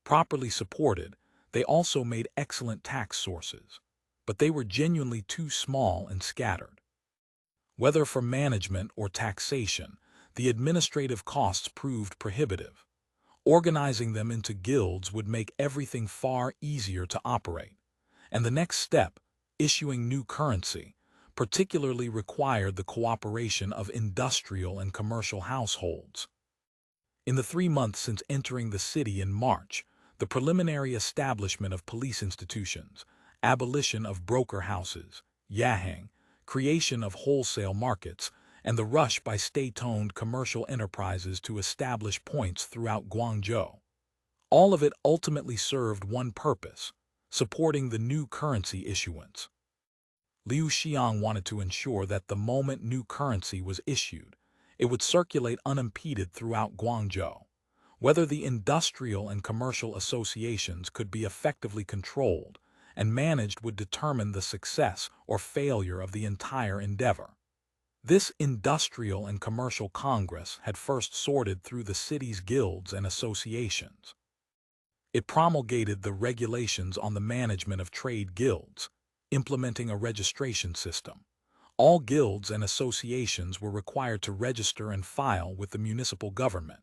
Properly supported, they also made excellent tax sources, but they were genuinely too small and scattered. Whether for management or taxation, the administrative costs proved prohibitive. Organizing them into guilds would make everything far easier to operate. And the next step, issuing new currency, particularly required the cooperation of industrial and commercial households. In the 3 months since entering the city in March, the preliminary establishment of police institutions, abolition of broker houses, yaheng, creation of wholesale markets, and the rush by state-owned commercial enterprises to establish points throughout Guangzhou. All of it ultimately served one purpose, supporting the new currency issuance. Liu Xiang wanted to ensure that the moment new currency was issued, it would circulate unimpeded throughout Guangzhou. Whether the industrial and commercial associations could be effectively controlled and managed would determine the success or failure of the entire endeavor. This industrial and commercial congress had first sorted through the city's guilds and associations. It promulgated the regulations on the management of trade guilds, implementing a registration system. All guilds and associations were required to register and file with the municipal government.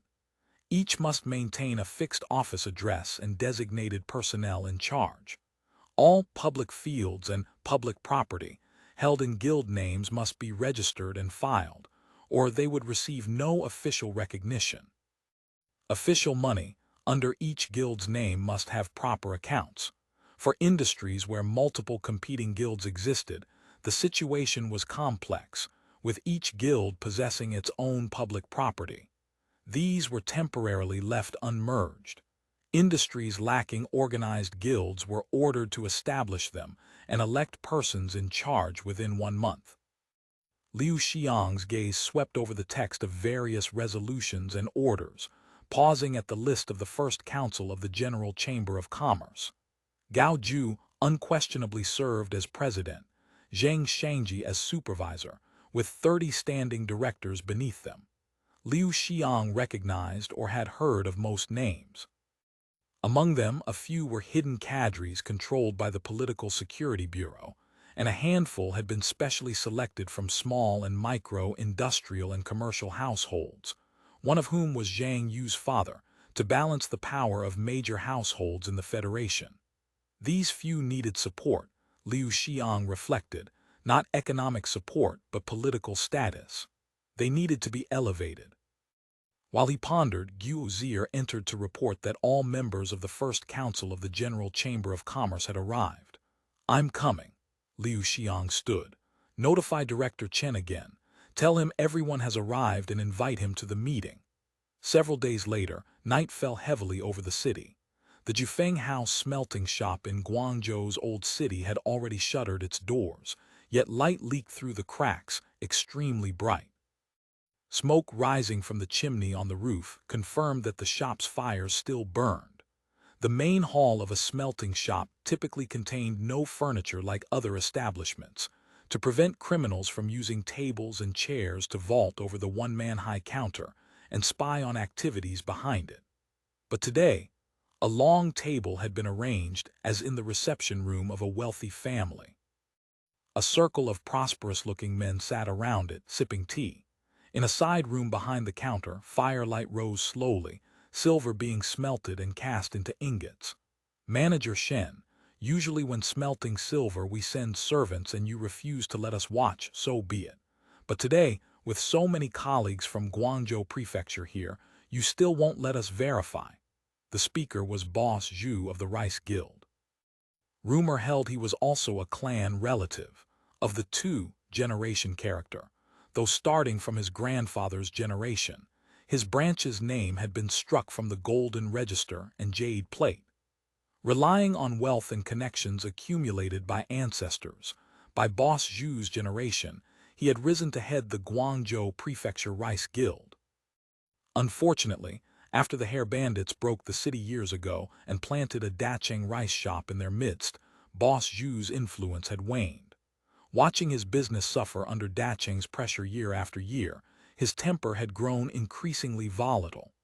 Each must maintain a fixed office address and designated personnel in charge. All public fields and public property held in guild names must be registered and filed, or they would receive no official recognition. Official money, under each guild's name, must have proper accounts. For industries where multiple competing guilds existed, The situation was complex, with each guild possessing its own public property. These were temporarily left unmerged. Industries lacking organized guilds were ordered to establish them and elect persons in charge within 1 month. Liu Xiang's gaze swept over the text of various resolutions and orders, pausing at the list of the First Council of the General Chamber of Commerce. Gao Ju unquestionably served as president, Zhang Shangji as supervisor, with 30 standing directors beneath them. Liu Xiang recognized or had heard of most names. Among them, a few were hidden cadres controlled by the Political Security Bureau, and a handful had been specially selected from small and micro-industrial and commercial households, one of whom was Zhang Yu's father, to balance the power of major households in the Federation. These few needed support, Liu Xiang reflected, not economic support but political status. They needed to be elevated. While he pondered, Guo Zier entered to report that all members of the First Council of the General Chamber of Commerce had arrived. "I'm coming." Liu Xiang stood. "Notify Director Chen again. Tell him everyone has arrived and invite him to the meeting." Several days later, night fell heavily over the city. The Jufeng House smelting shop in Guangzhou's old city had already shuttered its doors, yet light leaked through the cracks, extremely bright. Smoke rising from the chimney on the roof confirmed that the shop's fires still burned. The main hall of a smelting shop typically contained no furniture like other establishments, to prevent criminals from using tables and chairs to vault over the one-man-high counter and spy on activities behind it. But today, a long table had been arranged as in the reception room of a wealthy family. A circle of prosperous-looking men sat around it, sipping tea. In a side room behind the counter, firelight rose slowly, silver being smelted and cast into ingots. Manager Shen, "Usually when smelting silver we send servants and you refuse to let us watch, so be it. But today, with so many colleagues from Guangzhou Prefecture here, you still won't let us verify." The speaker was Boss Zhu of the Rice Guild. Rumor held he was also a clan relative, of the two-generation character. Though starting from his grandfather's generation, his branch's name had been struck from the golden register and jade plate. Relying on wealth and connections accumulated by ancestors, by Boss Zhu's generation, he had risen to head the Guangzhou Prefecture Rice Guild. Unfortunately, after the Hair Bandits broke the city years ago and planted a dacheng rice shop in their midst, Boss Zhu's influence had waned. Watching his business suffer under Dacheng's pressure year after year, his temper had grown increasingly volatile.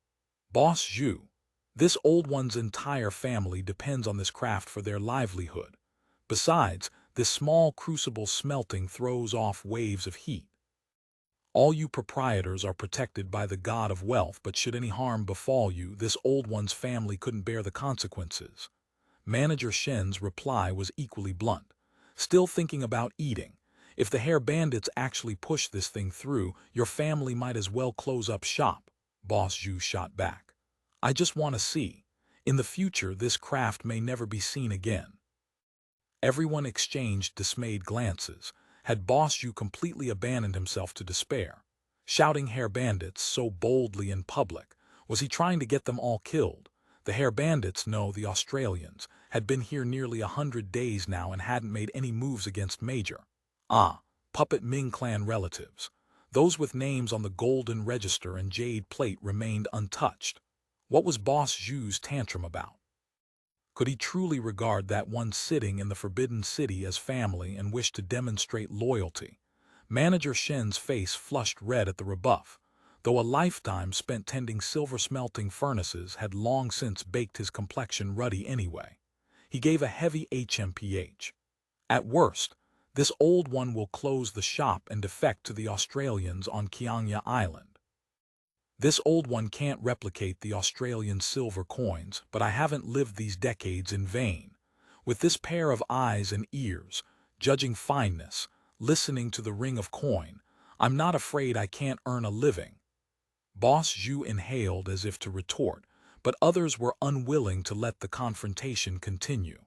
"Boss Zhu, this old one's entire family depends on this craft for their livelihood. Besides, this small crucible smelting throws off waves of heat. All you proprietors are protected by the god of wealth, but should any harm befall you, this old one's family couldn't bear the consequences." Manager Shen's reply was equally blunt. "Still thinking about eating. If the Hair Bandits actually push this thing through, your family might as well close up shop," Boss Zhu shot back. "I just want to see. In the future, this craft may never be seen again." Everyone exchanged dismayed glances. Had Boss Zhu completely abandoned himself to despair? Shouting Hair Bandits so boldly in public, was he trying to get them all killed? The Hair Bandits, no, the Australians, had been here nearly 100 days now and hadn't made any moves against Major. Puppet Ming clan relatives. Those with names on the golden register and jade plate remained untouched. What was Boss Zhu's tantrum about? Could he truly regard that one sitting in the Forbidden City as family and wish to demonstrate loyalty? Manager Shen's face flushed red at the rebuff, though a lifetime spent tending silver-smelting furnaces had long since baked his complexion ruddy anyway. He gave a heavy HMPH. "At worst, this old one will close the shop and defect to the Australians on Qiangya Island. This old one can't replicate the Australian silver coins, but I haven't lived these decades in vain. With this pair of eyes and ears, judging fineness, listening to the ring of coin, I'm not afraid I can't earn a living." Boss Zhu inhaled as if to retort, but others were unwilling to let the confrontation continue.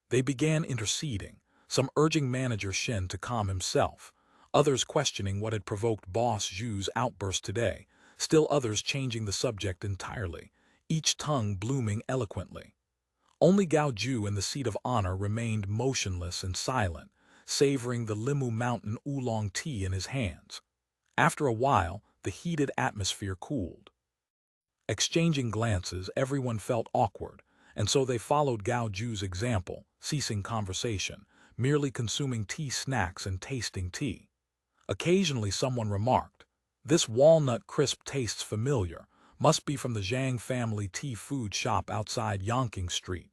They began interceding, some urging Manager Shen to calm himself, others questioning what had provoked Boss Zhu's outburst today, still others changing the subject entirely, each tongue blooming eloquently. Only Gao Ju in the seat of honor remained motionless and silent, savoring the Limu Mountain oolong tea in his hands. After a while, the heated atmosphere cooled. Exchanging glances, everyone felt awkward, and so they followed Gao Ju's example, ceasing conversation, merely consuming tea snacks and tasting tea. Occasionally someone remarked, "This walnut crisp tastes familiar, must be from the Zhang family tea food shop outside Yongqing Street."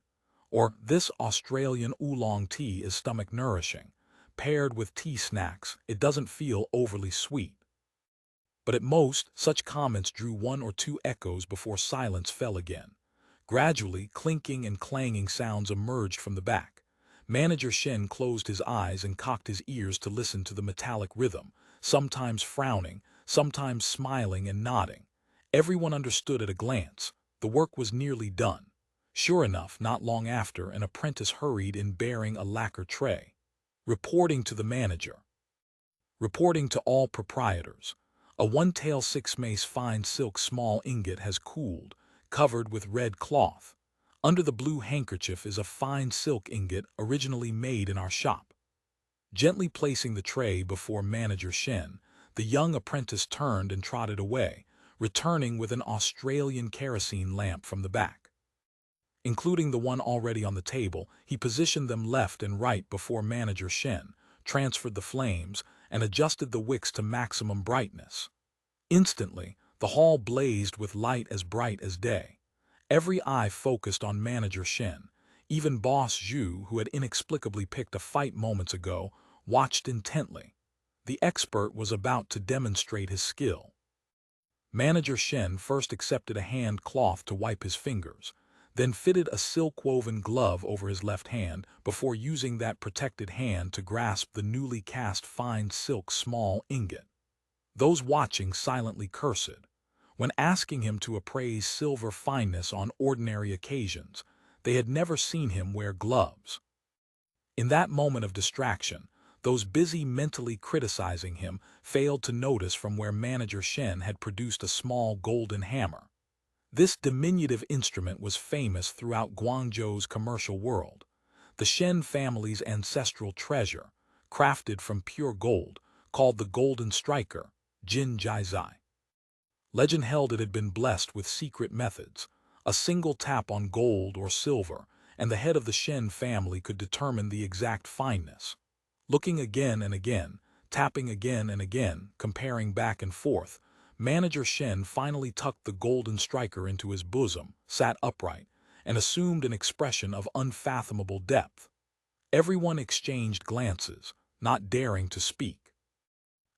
Or, "This Australian oolong tea is stomach-nourishing. Paired with tea snacks, it doesn't feel overly sweet." But at most, such comments drew one or two echoes before silence fell again. Gradually, clinking and clanging sounds emerged from the back. Manager Shen closed his eyes and cocked his ears to listen to the metallic rhythm, sometimes frowning, sometimes smiling and nodding. Everyone understood at a glance. The work was nearly done. Sure enough, not long after, an apprentice hurried in bearing a lacquer tray. Reporting to the manager. Reporting to all proprietors. A one-tail six-mace fine silk small ingot has cooled, covered with red cloth. Under the blue handkerchief is a fine silk ingot originally made in our shop. Gently placing the tray before Manager Shen, the young apprentice turned and trotted away, returning with an Australian kerosene lamp from the back. Including the one already on the table, he positioned them left and right before Manager Shen, transferred the flames, and adjusted the wicks to maximum brightness. Instantly, the hall blazed with light as bright as day. Every eye focused on Manager Shen. Even Boss Zhu, who had inexplicably picked a fight moments ago, watched intently. The expert was about to demonstrate his skill. Manager Shen first accepted a hand cloth to wipe his fingers, then fitted a silk-woven glove over his left hand before using that protected hand to grasp the newly cast fine silk small ingot. Those watching silently cursed. When asking him to appraise silver fineness on ordinary occasions, they had never seen him wear gloves. In that moment of distraction, those busy mentally criticizing him failed to notice from where Manager Shen had produced a small golden hammer. This diminutive instrument was famous throughout Guangzhou's commercial world. The Shen family's ancestral treasure, crafted from pure gold, called the Golden Striker, Jin Jaizai. Legend held it had been blessed with secret methods. A single tap on gold or silver, and the head of the Shen family could determine the exact fineness. Looking again and again, tapping again and again, comparing back and forth, Manager Shen finally tucked the golden striker into his bosom, sat upright, and assumed an expression of unfathomable depth. Everyone exchanged glances, not daring to speak.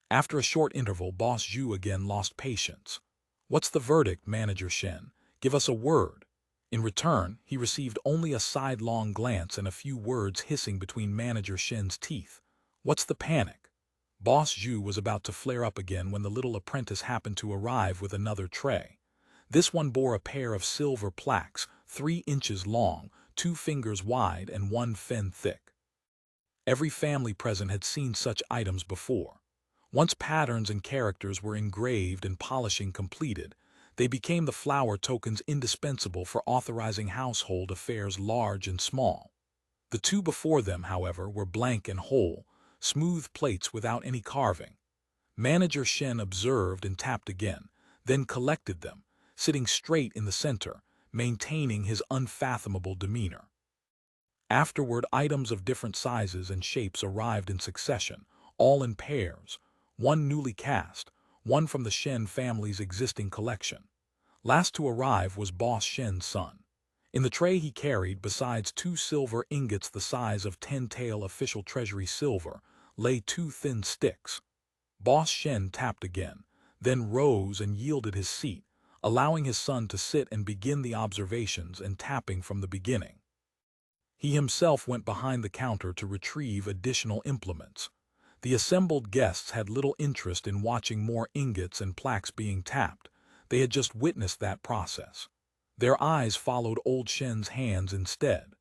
After a short interval, Boss Zhu again lost patience. "What's the verdict, Manager Shen? Give us a word." In return, he received only a sidelong glance and a few words hissing between Manager Shen's teeth. "What's the panic?" Boss Zhu was about to flare up again when the little apprentice happened to arrive with another tray. This one bore a pair of silver plaques, 3 inches long, 2 fingers wide, and 1 fen thick. Every family present had seen such items before. Once patterns and characters were engraved and polishing completed, they became the flower tokens indispensable for authorizing household affairs large and small. The 2 before them, however, were blank and whole, smooth plates without any carving. Manager Shen observed and tapped again, then collected them, sitting straight in the center, maintaining his unfathomable demeanor. Afterward, items of different sizes and shapes arrived in succession, all in pairs, one newly cast, one from the Shen family's existing collection. Last to arrive was Boss Shen's son. In the tray he carried, besides 2 silver ingots the size of 10-tael official treasury silver, lay 2 thin sticks. Boss Shen tapped again, then rose and yielded his seat, allowing his son to sit and begin the observations and tapping from the beginning. He himself went behind the counter to retrieve additional implements. The assembled guests had little interest in watching more ingots and plaques being tapped. They had just witnessed that process. Their eyes followed old Shen's hands instead.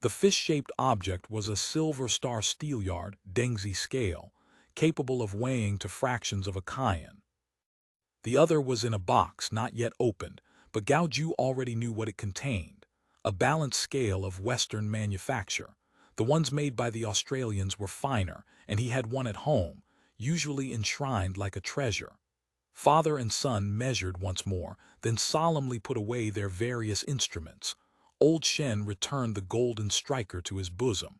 The fish-shaped object was a silver star steelyard Dengzi scale, capable of weighing to fractions of a cayenne. The other was in a box not yet opened, but Gaoju already knew what it contained: a balanced scale of Western manufacture. The ones made by the Australians were finer, and he had one at home, usually enshrined like a treasure. Father and son measured once more, then solemnly put away their various instruments. Old Shen returned the golden striker to his bosom.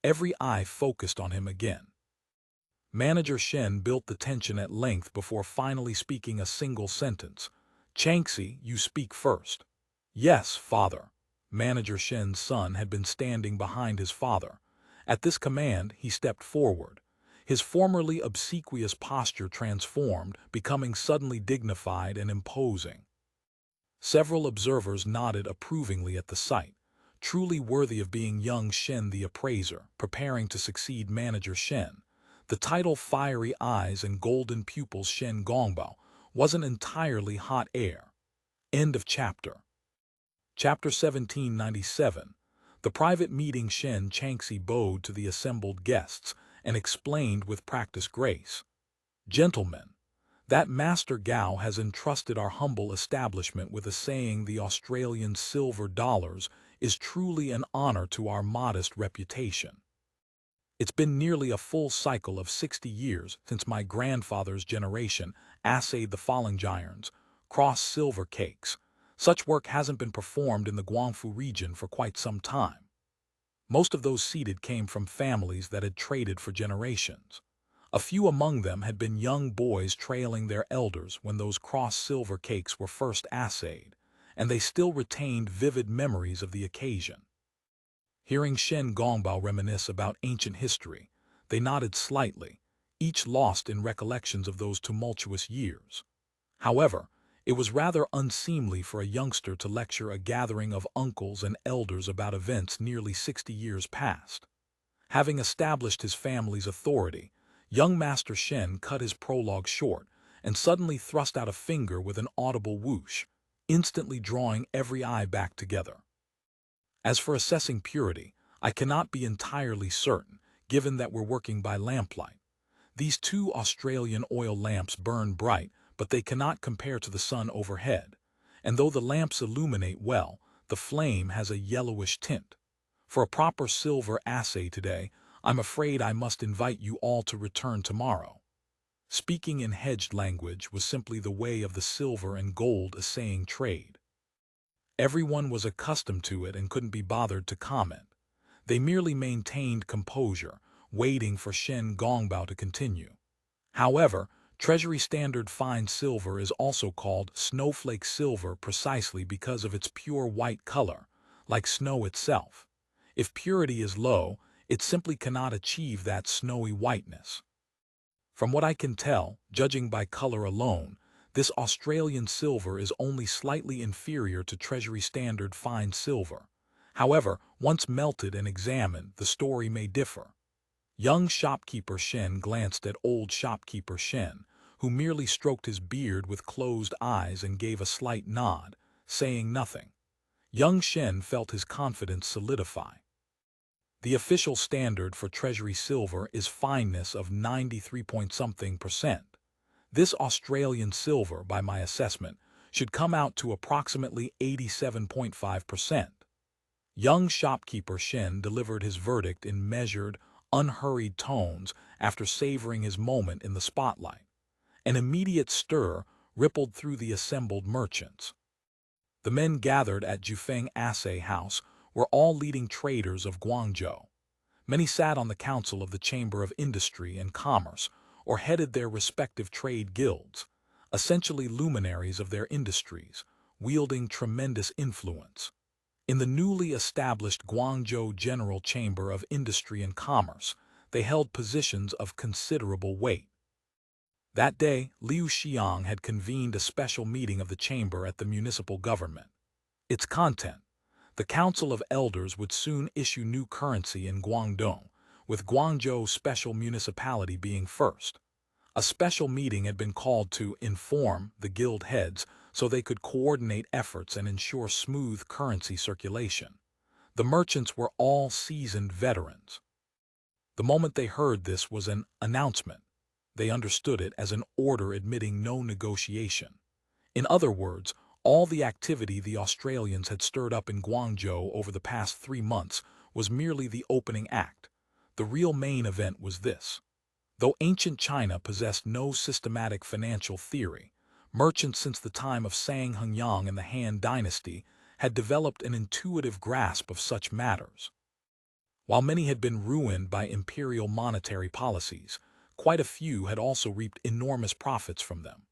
Every eye focused on him again. Manager Shen built the tension at length before finally speaking a single sentence. "Changxi, you speak first." "Yes, father." Manager Shen's son had been standing behind his father. At this command, he stepped forward. His formerly obsequious posture transformed, becoming suddenly dignified and imposing. Several observers nodded approvingly at the sight. Truly worthy of being young Shen the appraiser, preparing to succeed Manager Shen. The title fiery eyes and golden pupils Shen Gongbao wasn't entirely hot air. End of chapter. Chapter 1797. The private meeting Shen Changxi bowed to the assembled guests and explained with practiced grace. "Gentlemen, that Master Gao has entrusted our humble establishment with assaying the Australian silver dollars is truly an honor to our modest reputation. It's been nearly a full cycle of 60 years since my grandfather's generation assayed the falling giants, crossed silver cakes. Such work hasn't been performed in the Guangzhou region for quite some time. Most of those seated came from families that had traded for generations. A few among them had been young boys trailing their elders when those crossed silver cakes were first assayed, and they still retained vivid memories of the occasion." Hearing Shen Gongbao reminisce about ancient history, they nodded slightly, each lost in recollections of those tumultuous years. However, it was rather unseemly for a youngster to lecture a gathering of uncles and elders about events nearly 60 years past. Having established his family's authority, young Master Shen cut his prologue short and suddenly thrust out a finger with an audible whoosh, instantly drawing every eye back together. "As for assessing purity, I cannot be entirely certain, given that we're working by lamplight. These 2 Australian oil lamps burn bright, but they cannot compare to the sun overhead, and though the lamps illuminate well, the flame has a yellowish tint. For a proper silver assay today, I'm afraid I must invite you all to return tomorrow." Speaking in hedged language was simply the way of the silver and gold assaying trade. Everyone was accustomed to it and couldn't be bothered to comment. They merely maintained composure, waiting for Shen Gongbao to continue. However, Treasury Standard fine silver is also called snowflake silver precisely because of its pure white color, like snow itself. If purity is low, it simply cannot achieve that snowy whiteness. From what I can tell, judging by color alone, this Australian silver is only slightly inferior to Treasury Standard fine silver. However, once melted and examined, the story may differ. Young shopkeeper Shen glanced at old shopkeeper Shen, who merely stroked his beard with closed eyes and gave a slight nod, saying nothing. Young Shen felt his confidence solidify. The official standard for Treasury silver is fineness of 93-point-something%. This Australian silver, by my assessment, should come out to approximately 87.5%. Young shopkeeper Shen delivered his verdict in measured, unhurried tones after savoring his moment in the spotlight. An immediate stir rippled through the assembled merchants. The men gathered at Jufeng Assay House were all leading traders of Guangzhou. Many sat on the council of the Chamber of Industry and Commerce, or headed their respective trade guilds, essentially luminaries of their industries, wielding tremendous influence. In the newly established Guangzhou General Chamber of Industry and Commerce, they held positions of considerable weight. That day, Liu Xiang had convened a special meeting of the chamber at the municipal government. Its content: the Council of Elders would soon issue new currency in Guangdong, with Guangzhou Special Municipality being first. A special meeting had been called to inform the guild heads so they could coordinate efforts and ensure smooth currency circulation. The merchants were all seasoned veterans. The moment they heard this was an announcement. They understood it as an order admitting no negotiation. In other words, all the activity the Australians had stirred up in Guangzhou over the past 3 months was merely the opening act. The real main event was this. Though ancient China possessed no systematic financial theory, merchants since the time of Sang Hengyang and the Han Dynasty had developed an intuitive grasp of such matters. While many had been ruined by imperial monetary policies, quite a few had also reaped enormous profits from them.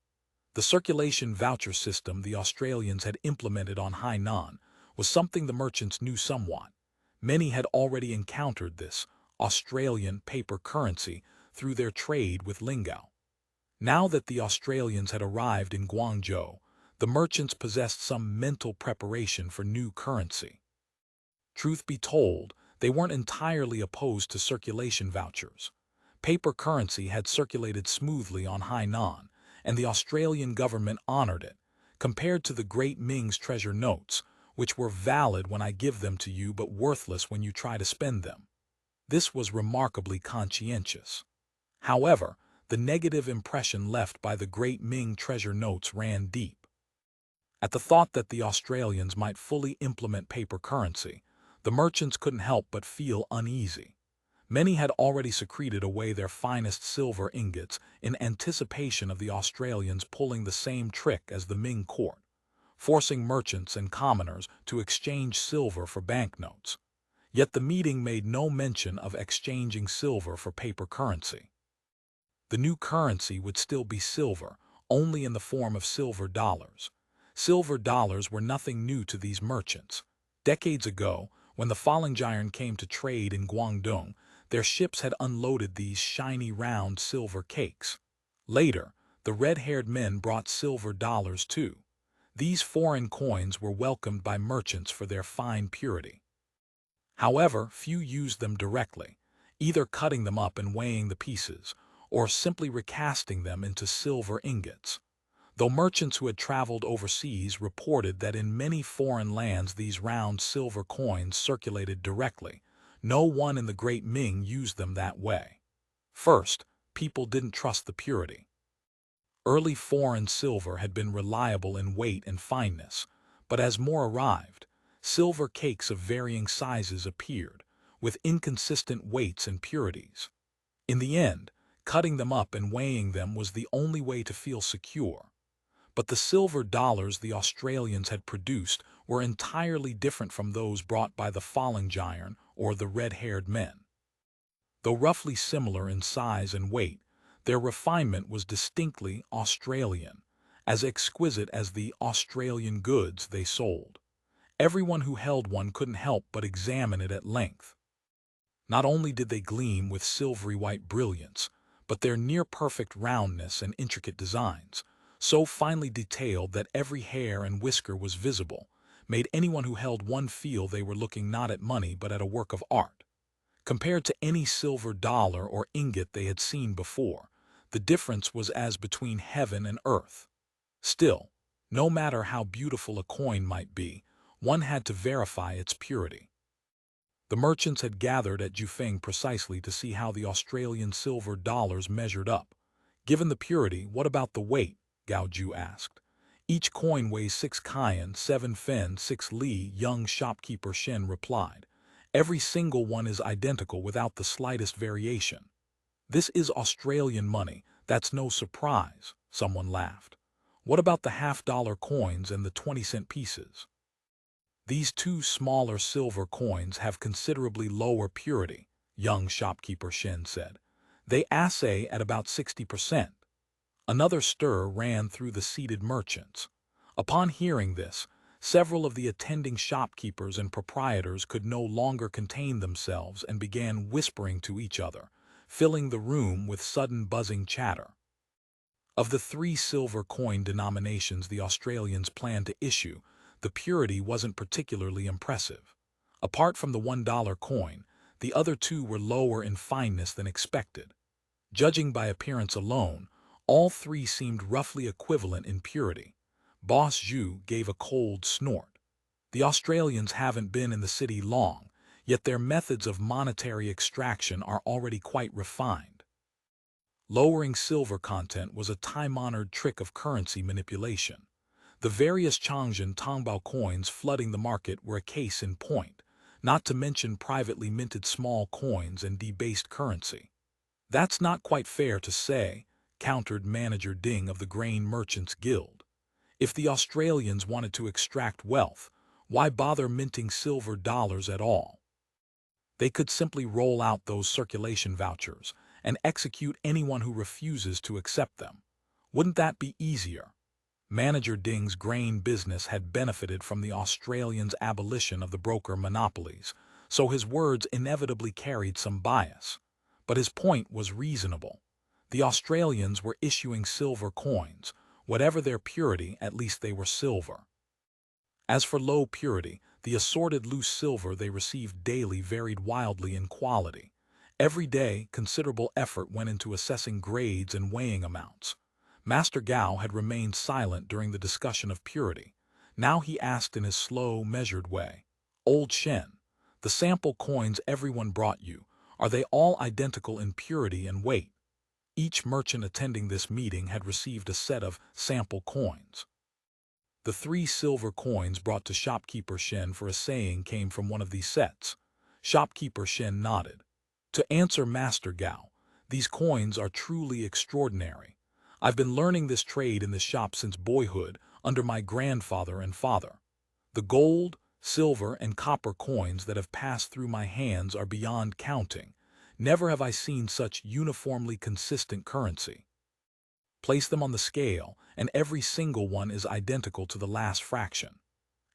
The circulation voucher system the Australians had implemented on Hainan was something the merchants knew somewhat. Many had already encountered this Australian paper currency through their trade with Lingao. Now that the Australians had arrived in Guangzhou, the merchants possessed some mental preparation for new currency. Truth be told, they weren't entirely opposed to circulation vouchers. Paper currency had circulated smoothly on Hainan, and the Australian government honored it, compared to the Great Ming's treasure notes, which were valid when I give them to you but worthless when you try to spend them. This was remarkably conscientious. However, the negative impression left by the Great Ming treasure notes ran deep. At the thought that the Australians might fully implement paper currency, the merchants couldn't help but feel uneasy. Many had already secreted away their finest silver ingots in anticipation of the Australians pulling the same trick as the Ming court, forcing merchants and commoners to exchange silver for banknotes. Yet the meeting made no mention of exchanging silver for paper currency. The new currency would still be silver, only in the form of silver dollars. Silver dollars were nothing new to these merchants. Decades ago, when the Falangjian came to trade in Guangdong, their ships had unloaded these shiny round silver cakes. Later, the red-haired men brought silver dollars too. These foreign coins were welcomed by merchants for their fine purity. However, few used them directly, either cutting them up and weighing the pieces, or simply recasting them into silver ingots. Though merchants who had traveled overseas reported that in many foreign lands these round silver coins circulated directly, no one in the Great Ming used them that way. First, people didn't trust the purity. Early foreign silver had been reliable in weight and fineness, but as more arrived, silver cakes of varying sizes appeared, with inconsistent weights and purities. In the end, cutting them up and weighing them was the only way to feel secure. But the silver dollars the Australians had produced were entirely different from those brought by the Falangjian or the red-haired men. Though roughly similar in size and weight, their refinement was distinctly Australian, as exquisite as the Australian goods they sold. Everyone who held one couldn't help but examine it at length. Not only did they gleam with silvery white brilliance, but their near-perfect roundness and intricate designs, so finely detailed that every hair and whisker was visible, made anyone who held one feel they were looking not at money but at a work of art. Compared to any silver dollar or ingot they had seen before, the difference was as between heaven and earth. Still, no matter how beautiful a coin might be, one had to verify its purity. The merchants had gathered at Jufeng precisely to see how the Australian silver dollars measured up. Given the purity, what about the weight? Gao Ju asked. Each coin weighs 6 Cayenne, 7 Fen, 6 Li, young shopkeeper Shen replied. Every single one is identical without the slightest variation. This is Australian money, that's no surprise, someone laughed. What about the half-dollar coins and the 20-cent pieces? These two smaller silver coins have considerably lower purity, young shopkeeper Shen said. They assay at about 60%. Another stir ran through the seated merchants. Upon hearing this, several of the attending shopkeepers and proprietors could no longer contain themselves and began whispering to each other, filling the room with sudden buzzing chatter. Of the 3 silver coin denominations the Australians planned to issue, the purity wasn't particularly impressive. Apart from the $1 coin, the other 2 were lower in fineness than expected. Judging by appearance alone, all 3 seemed roughly equivalent in purity. Boss Zhu gave a cold snort. The Australians haven't been in the city long, yet their methods of monetary extraction are already quite refined. Lowering silver content was a time-honored trick of currency manipulation. The various Changzhen Tongbao coins flooding the market were a case in point, not to mention privately minted small coins and debased currency. That's not quite fair to say, countered Manager Ding of the Grain Merchants Guild. If the Australians wanted to extract wealth, why bother minting silver dollars at all? They could simply roll out those circulation vouchers and execute anyone who refuses to accept them. Wouldn't that be easier? Manager Ding's grain business had benefited from the Australians' abolition of the broker monopolies, so his words inevitably carried some bias. But his point was reasonable. The Australians were issuing silver coins. Whatever their purity, at least they were silver. As for low purity, the assorted loose silver they received daily varied wildly in quality. Every day, considerable effort went into assessing grades and weighing amounts. Master Gao had remained silent during the discussion of purity. Now he asked in his slow, measured way, "Old Shen, the sample coins everyone brought you, are they all identical in purity and weight?" Each merchant attending this meeting had received a set of sample coins. The 3 silver coins brought to shopkeeper Shen for assaying came from one of these sets. Shopkeeper Shen nodded. To answer Master Gao, these coins are truly extraordinary. I've been learning this trade in this shop since boyhood under my grandfather and father. The gold, silver, and copper coins that have passed through my hands are beyond counting. Never have I seen such uniformly consistent currency. Place them on the scale, and every single one is identical to the last fraction.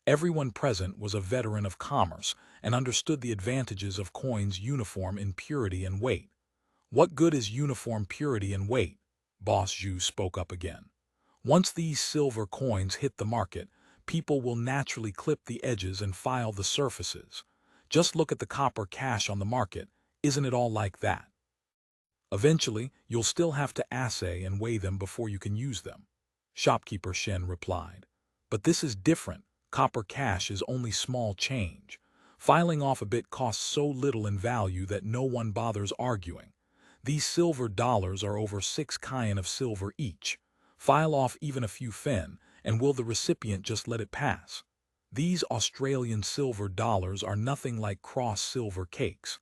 Everyone present was a veteran of commerce and understood the advantages of coins uniform in purity and weight. What good is uniform purity and weight? Boss Zhu spoke up again. Once these silver coins hit the market, people will naturally clip the edges and file the surfaces. Just look at the copper cash on the market. Isn't it all like that? Eventually, you'll still have to assay and weigh them before you can use them. Shopkeeper Shen replied. But this is different. Copper cash is only small change. Filing off a bit costs so little in value that no one bothers arguing. These silver dollars are over 6 kyan of silver each. File off even a few fen, and will the recipient just let it pass? These Australian silver dollars are nothing like cross silver cakes.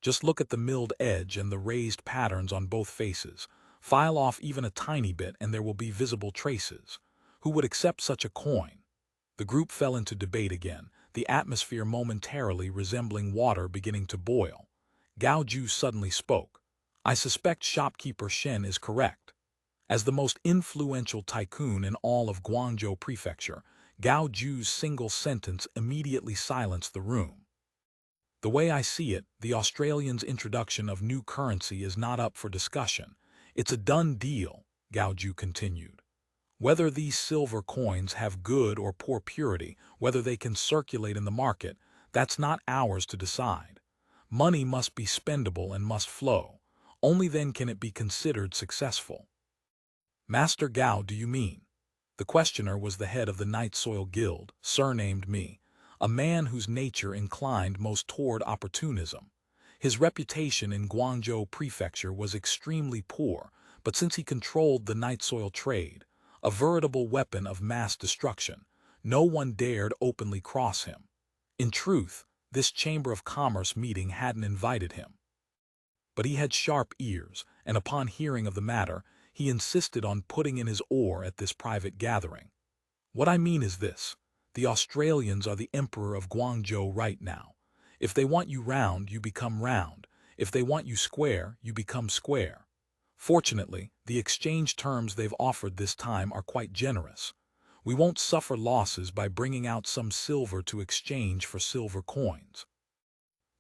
Just look at the milled edge and the raised patterns on both faces. File off even a tiny bit and there will be visible traces. Who would accept such a coin? The group fell into debate again, the atmosphere momentarily resembling water beginning to boil. Gao Ju suddenly spoke. I suspect shopkeeper Shen is correct. As the most influential tycoon in all of Guangzhou Prefecture, Gao Ju's single sentence immediately silenced the room. The way I see it, the Australians' introduction of new currency is not up for discussion. It's a done deal, Gao Ju continued. Whether these silver coins have good or poor purity, whether they can circulate in the market, that's not ours to decide. Money must be spendable and must flow. Only then can it be considered successful. Master Gao, do you mean? The questioner was the head of the Night Soil Guild, surnamed Me, a man whose nature inclined most toward opportunism. His reputation in Guangzhou Prefecture was extremely poor, but since he controlled the night soil trade, a veritable weapon of mass destruction, no one dared openly cross him. In truth, this Chamber of Commerce meeting hadn't invited him. But he had sharp ears, and upon hearing of the matter, he insisted on putting in his oar at this private gathering. What I mean is this. The Australians are the emperor of Guangzhou right now. If they want you round, you become round. If they want you square, you become square. Fortunately, the exchange terms they've offered this time are quite generous. We won't suffer losses by bringing out some silver to exchange for silver coins.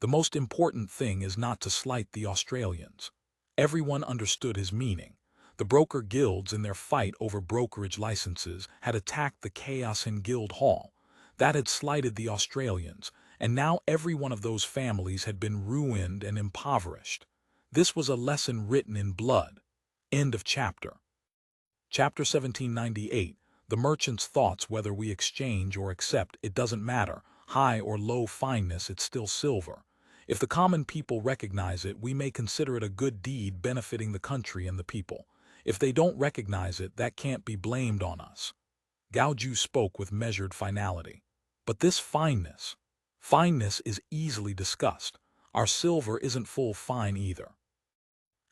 The most important thing is not to slight the Australians. Everyone understood his meaning. The broker guilds in their fight over brokerage licenses had attacked the chaos in Guild Hall. That had slighted the Australians, and now every one of those families had been ruined and impoverished. This was a lesson written in blood. End of chapter. Chapter 1798, The merchant's thoughts whether we exchange or accept, it doesn't matter. High or low fineness, it's still silver. If the common people recognize it, we may consider it a good deed benefiting the country and the people. If they don't recognize it, that can't be blamed on us. Gaoju spoke with measured finality. But this fineness is easily discussed. Our silver isn't full fine either.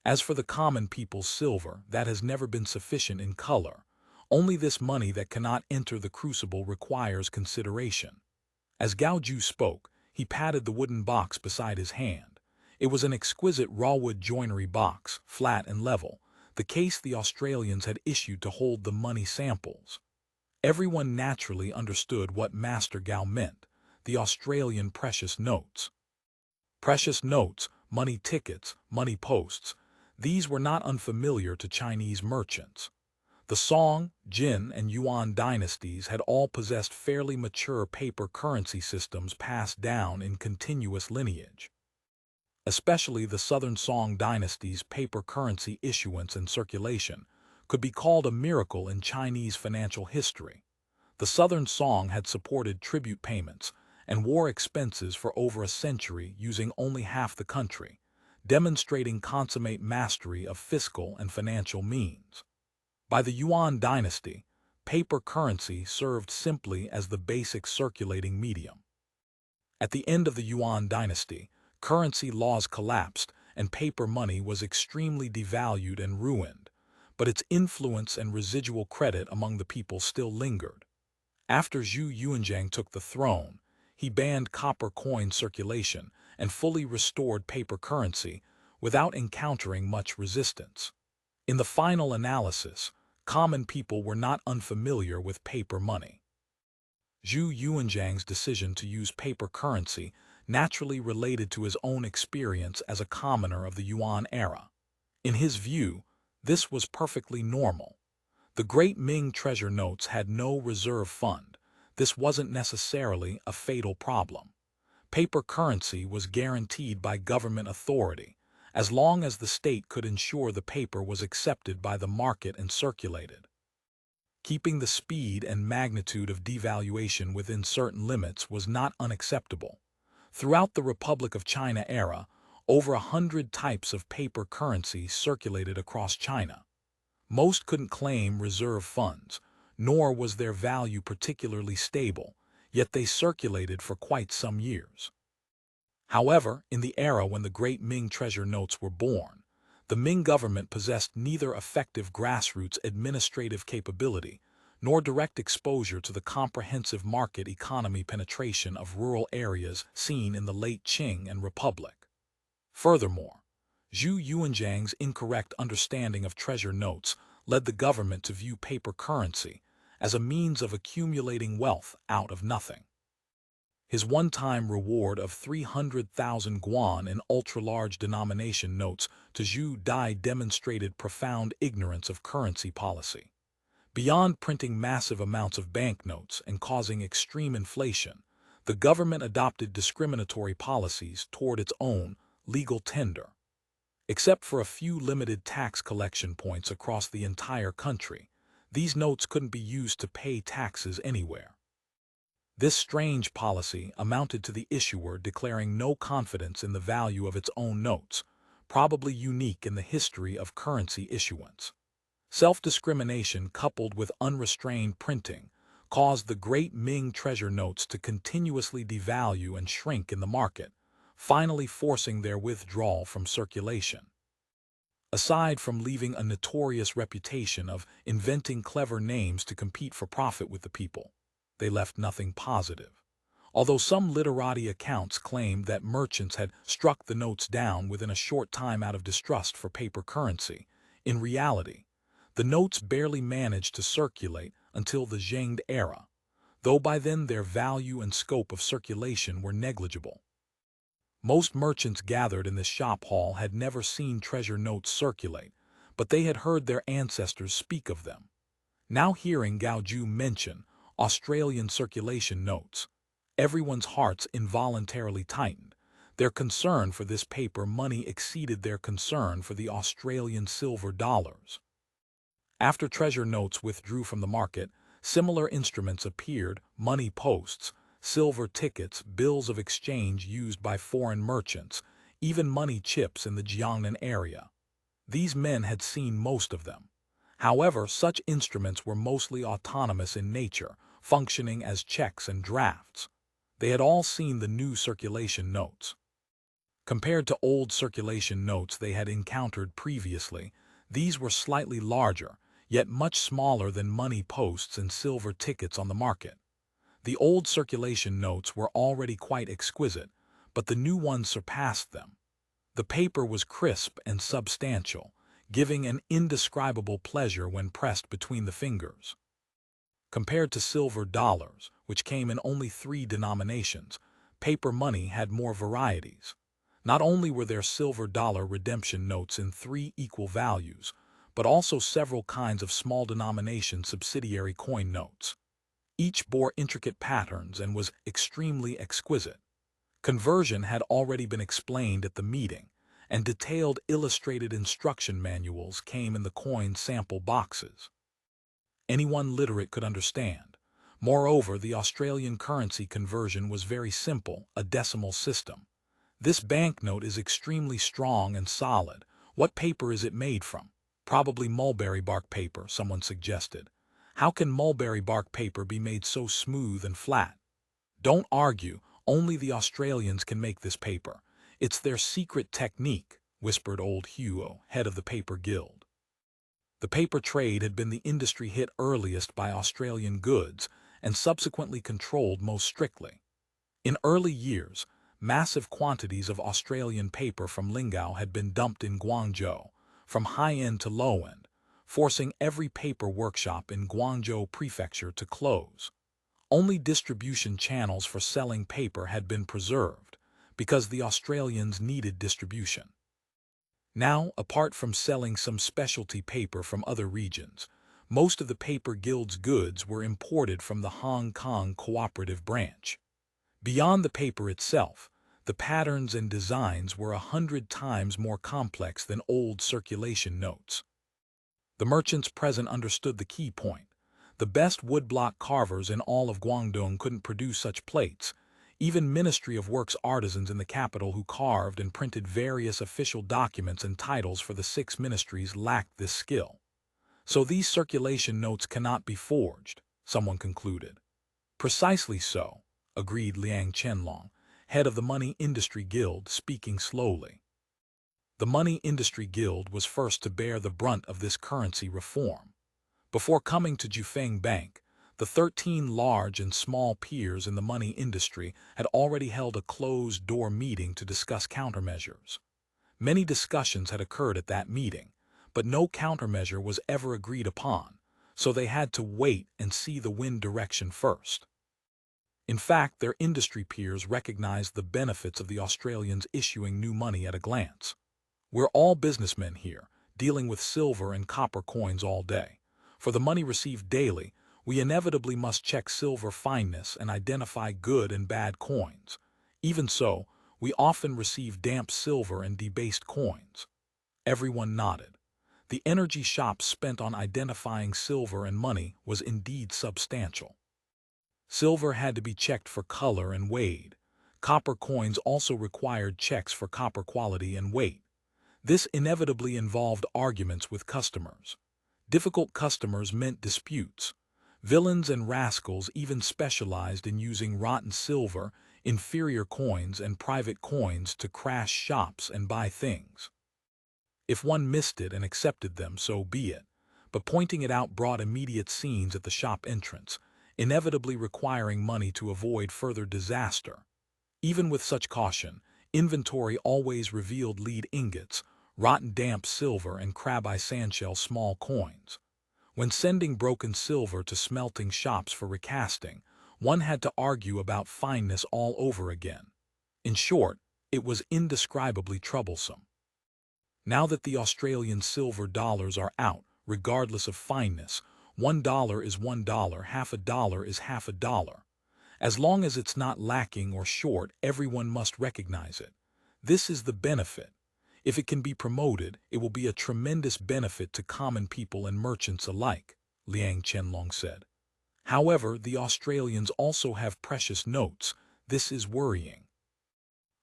As for the common people's silver, that has never been sufficient in color. Only this money that cannot enter the crucible requires consideration. As Gaoju spoke, he patted the wooden box beside his hand. It was an exquisite rawwood joinery box, flat and level, the case the Australians had issued to hold the money samples. Everyone naturally understood what Master Gao meant, the Australian precious notes. Precious notes, money tickets, money posts, these were not unfamiliar to Chinese merchants. The Song, Jin, and Yuan dynasties had all possessed fairly mature paper currency systems passed down in continuous lineage. Especially the Southern Song dynasty's paper currency issuance and circulation could be called a miracle in Chinese financial history. The Southern Song had supported tribute payments and war expenses for over a century using only half the country, demonstrating consummate mastery of fiscal and financial means. By the Yuan dynasty, paper currency served simply as the basic circulating medium. At the end of the Yuan dynasty, currency laws collapsed and paper money was extremely devalued and ruined, but its influence and residual credit among the people still lingered. After Zhu Yuanzhang took the throne, he banned copper coin circulation and fully restored paper currency without encountering much resistance. In the final analysis, common people were not unfamiliar with paper money. Zhu Yuanzhang's decision to use paper currency naturally related to his own experience as a commoner of the Yuan era. In his view, this was perfectly normal. The great Ming treasure notes had no reserve fund. This wasn't necessarily a fatal problem. Paper currency was guaranteed by government authority, as long as the state could ensure the paper was accepted by the market and circulated. Keeping the speed and magnitude of devaluation within certain limits was not unacceptable. Throughout the Republic of China era, over 100 types of paper currency circulated across China. Most couldn't claim reserve funds, nor was their value particularly stable, yet they circulated for quite some years. However, in the era when the great Ming treasure notes were born, the Ming government possessed neither effective grassroots administrative capability nor direct exposure to the comprehensive market economy penetration of rural areas seen in the late Qing and Republic. Furthermore, Zhu Yuanzhang's incorrect understanding of treasure notes led the government to view paper currency as a means of accumulating wealth out of nothing. His one-time reward of 300,000 guan in ultra-large denomination notes to Zhu Dai demonstrated profound ignorance of currency policy. Beyond printing massive amounts of banknotes and causing extreme inflation, the government adopted discriminatory policies toward its own legal tender. Except for a few limited tax collection points across the entire country, these notes couldn't be used to pay taxes anywhere. This strange policy amounted to the issuer declaring no confidence in the value of its own notes, probably unique in the history of currency issuance. Self-discrimination coupled with unrestrained printing caused the great Ming treasure notes to continuously devalue and shrink in the market, finally forcing their withdrawal from circulation. Aside from leaving a notorious reputation of inventing clever names to compete for profit with the people, they left nothing positive. Although some literati accounts claimed that merchants had struck the notes down within a short time out of distrust for paper currency, in reality, the notes barely managed to circulate until the Zheng era, though by then their value and scope of circulation were negligible. Most merchants gathered in this shop hall had never seen treasure notes circulate, but they had heard their ancestors speak of them. Now hearing Gaoju mention Australian circulation notes, everyone's hearts involuntarily tightened. Their concern for this paper money exceeded their concern for the Australian silver dollars. After treasure notes withdrew from the market, Similar instruments appeared: money posts, silver tickets, bills of exchange used by foreign merchants, even money chips in the Jiangnan area. These men had seen most of them. However, such instruments were mostly autonomous in nature, functioning as checks and drafts. They had all seen the new circulation notes. Compared to old circulation notes they had encountered previously, these were slightly larger, yet much smaller than money posts and silver tickets on the market. The old circulation notes were already quite exquisite, but the new ones surpassed them. The paper was crisp and substantial, giving an indescribable pleasure when pressed between the fingers. Compared to silver dollars, which came in only 3 denominations, paper money had more varieties. Not only were there silver dollar redemption notes in 3 equal values, but also several kinds of small denomination subsidiary coin notes. Each bore intricate patterns and was extremely exquisite. Conversion had already been explained at the meeting, and detailed illustrated instruction manuals came in the coin sample boxes. Anyone literate could understand. Moreover, the Australian currency conversion was very simple, a decimal system. This banknote is extremely strong and solid. What paper is it made from? Probably mulberry bark paper, someone suggested. How can mulberry bark paper be made so smooth and flat? Don't argue, only the Australians can make this paper. It's their secret technique, whispered old Huo, head of the paper guild. The paper trade had been the industry hit earliest by Australian goods and subsequently controlled most strictly. In early years, massive quantities of Australian paper from Lingao had been dumped in Guangzhou, from high-end to low-end, forcing every paper workshop in Guangzhou prefecture to close. Only distribution channels for selling paper had been preserved, because the Australians needed distribution. Now, apart from selling some specialty paper from other regions, most of the paper guild's goods were imported from the Hong Kong cooperative branch. Beyond the paper itself, the patterns and designs were 100 times more complex than old circulation notes. The merchants present understood the key point. The best woodblock carvers in all of Guangdong couldn't produce such plates. Even Ministry of Works artisans in the capital who carved and printed various official documents and titles for the 6 ministries lacked this skill. So these circulation notes cannot be forged, someone concluded. Precisely so, agreed Liang Chenlong, head of the Money Industry Guild, speaking slowly. The Money Industry Guild was first to bear the brunt of this currency reform. Before coming to Jufeng Bank, the 13 large and small peers in the money industry had already held a closed-door meeting to discuss countermeasures. Many discussions had occurred at that meeting, but no countermeasure was ever agreed upon, so they had to wait and see the wind direction first. In fact, their industry peers recognized the benefits of the Australians issuing new money at a glance. We're all businessmen here, dealing with silver and copper coins all day. For the money received daily, we inevitably must check silver fineness and identify good and bad coins. Even so, we often receive damp silver and debased coins. Everyone nodded. The energy shops spent on identifying silver and money was indeed substantial. Silver had to be checked for color and weighed. Copper coins also required checks for copper quality and weight. This inevitably involved arguments with customers. Difficult customers meant disputes. Villains and rascals even specialized in using rotten silver, inferior coins, and private coins to crash shops and buy things. If one missed it and accepted them, so be it, but pointing it out brought immediate scenes at the shop entrance, inevitably requiring money to avoid further disaster. Even with such caution, inventory always revealed lead ingots, rotten damp silver, and crab-eye sandshell small coins. When sending broken silver to smelting shops for recasting, one had to argue about fineness all over again. In short, it was indescribably troublesome. Now that the Australian silver dollars are out, regardless of fineness, $1 is $1, half a dollar is half a dollar. As long as it's not lacking or short, everyone must recognize it. This is the benefit. If it can be promoted, it will be a tremendous benefit to common people and merchants alike, Liang Chenlong said. However, the Australians also have precious notes. This is worrying.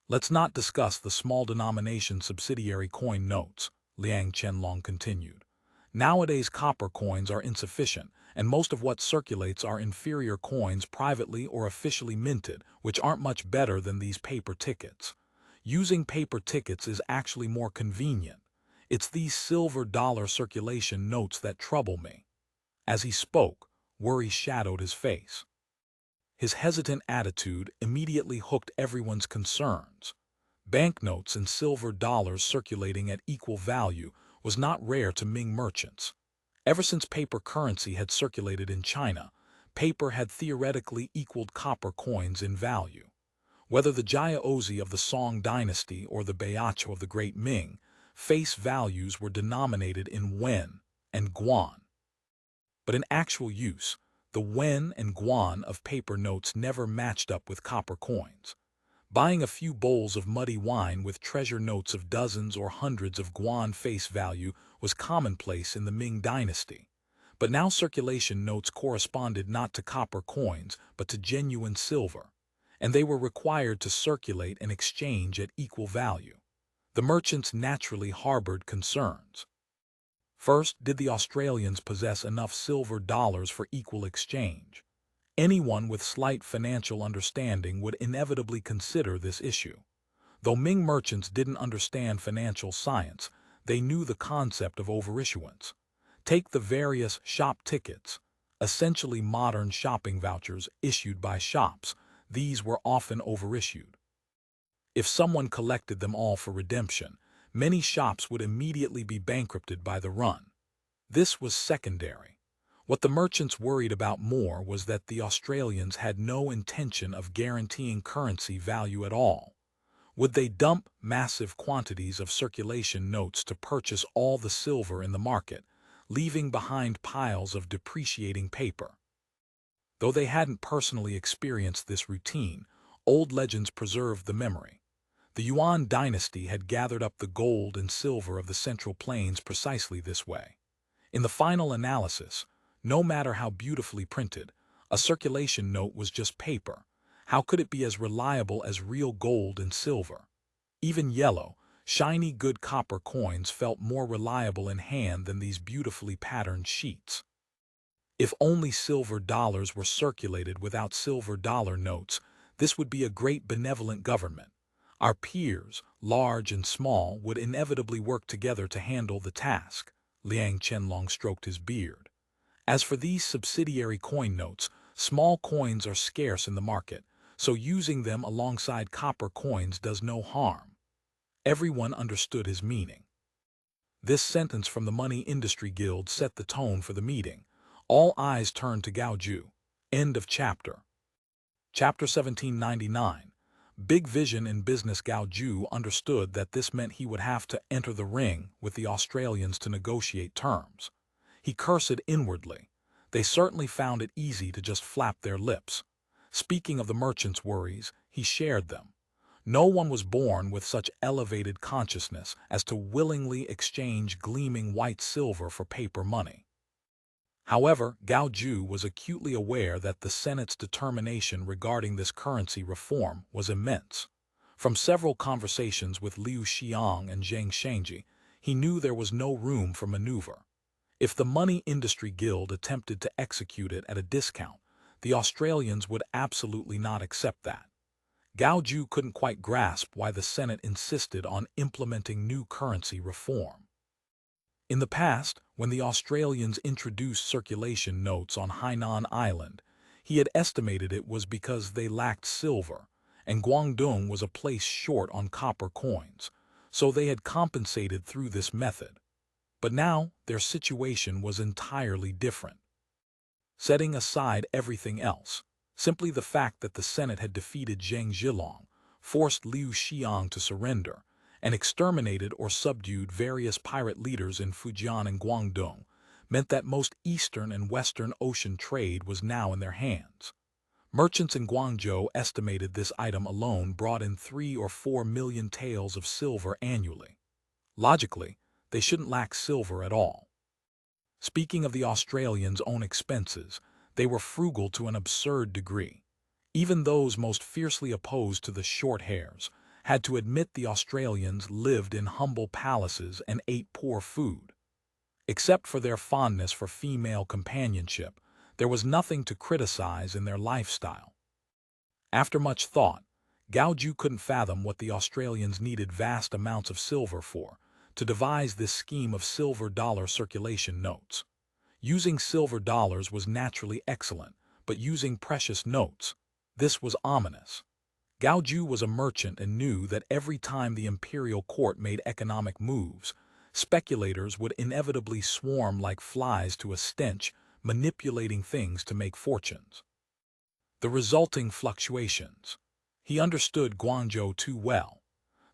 Let's not discuss the small denomination subsidiary coin notes, Liang Qianlong continued. Nowadays copper coins are insufficient, and most of what circulates are inferior coins privately or officially minted, which aren't much better than these paper tickets. Using paper tickets is actually more convenient. It's these silver dollar circulation notes that trouble me. As he spoke, worry shadowed his face. His hesitant attitude immediately hooked everyone's concerns. Banknotes and silver dollars circulating at equal value was not rare to Ming merchants. Ever since paper currency had circulated in China, paper had theoretically equaled copper coins in value. Whether the Jiaozi of the Song dynasty or the Baiacho of the Great Ming, face values were denominated in wen and guan. But in actual use, the wen and guan of paper notes never matched up with copper coins. Buying a few bowls of muddy wine with treasure notes of dozens or hundreds of guan face value was commonplace in the Ming Dynasty. But now circulation notes corresponded not to copper coins but to genuine silver, and they were required to circulate and exchange at equal value. The merchants naturally harbored concerns. First, did the Australians possess enough silver dollars for equal exchange? Anyone with slight financial understanding would inevitably consider this issue. Though Ming merchants didn't understand financial science, they knew the concept of overissuance. Take the various shop tickets, essentially modern shopping vouchers issued by shops. These were often overissued. If someone collected them all for redemption, many shops would immediately be bankrupted by the run. This was secondary. What the merchants worried about more was that the Australians had no intention of guaranteeing currency value at all. Would they dump massive quantities of circulation notes to purchase all the silver in the market, leaving behind piles of depreciating paper? Though they hadn't personally experienced this routine, old legends preserved the memory. The Yuan dynasty had gathered up the gold and silver of the Central Plains precisely this way. In the final analysis, no matter how beautifully printed, a circulation note was just paper. How could it be as reliable as real gold and silver? Even yellow, shiny good copper coins felt more reliable in hand than these beautifully patterned sheets. If only silver dollars were circulated without silver dollar notes, this would be a great benevolent government. Our peers, large and small, would inevitably work together to handle the task. Liang Qianlong stroked his beard. As for these subsidiary coin notes, small coins are scarce in the market, so using them alongside copper coins does no harm. Everyone understood his meaning. This sentence from the Money Industry Guild set the tone for the meeting. All eyes turned to Guangzhou. End of chapter. Chapter 1799. Big vision in business. Guangzhou understood that this meant he would have to enter the ring with the Australians to negotiate terms. He cursed inwardly. They certainly found it easy to just flap their lips. Speaking of the merchant's worries, he shared them. No one was born with such elevated consciousness as to willingly exchange gleaming white silver for paper money. However, Guangzhou was acutely aware that the Senate's determination regarding this currency reform was immense. From several conversations with Liu Xiang and Zhang Shangji, he knew there was no room for maneuver. If the Money Industry Guild attempted to execute it at a discount, the Australians would absolutely not accept that. Guangzhou couldn't quite grasp why the Senate insisted on implementing new currency reform. In the past, when the Australians introduced circulation notes on Hainan Island, he had estimated it was because they lacked silver, and Guangdong was a place short on copper coins, so they had compensated through this method. But now, their situation was entirely different. Setting aside everything else, simply the fact that the Senate had defeated Zhang Zhilong, forced Liu Xiang to surrender, and exterminated or subdued various pirate leaders in Fujian and Guangdong, meant that most eastern and western ocean trade was now in their hands. Merchants in Guangzhou estimated this item alone brought in 3 or 4 million taels of silver annually. Logically, they shouldn't lack silver at all. Speaking of the Australians' own expenses, They were frugal to an absurd degree. Even those most fiercely opposed to the short hairs had to admit the Australians lived in humble palaces and ate poor food. Except for their fondness for female companionship, there was nothing to criticize in their lifestyle. After much thought, Guangzhou couldn't fathom what the Australians needed vast amounts of silver for, to devise this scheme of silver dollar circulation notes. Using silver dollars was naturally excellent, but using precious notes, this was ominous. Guangzhou was a merchant and knew that every time the imperial court made economic moves, speculators would inevitably swarm like flies to a stench, manipulating things to make fortunes. The resulting fluctuations. He understood Guangzhou too well.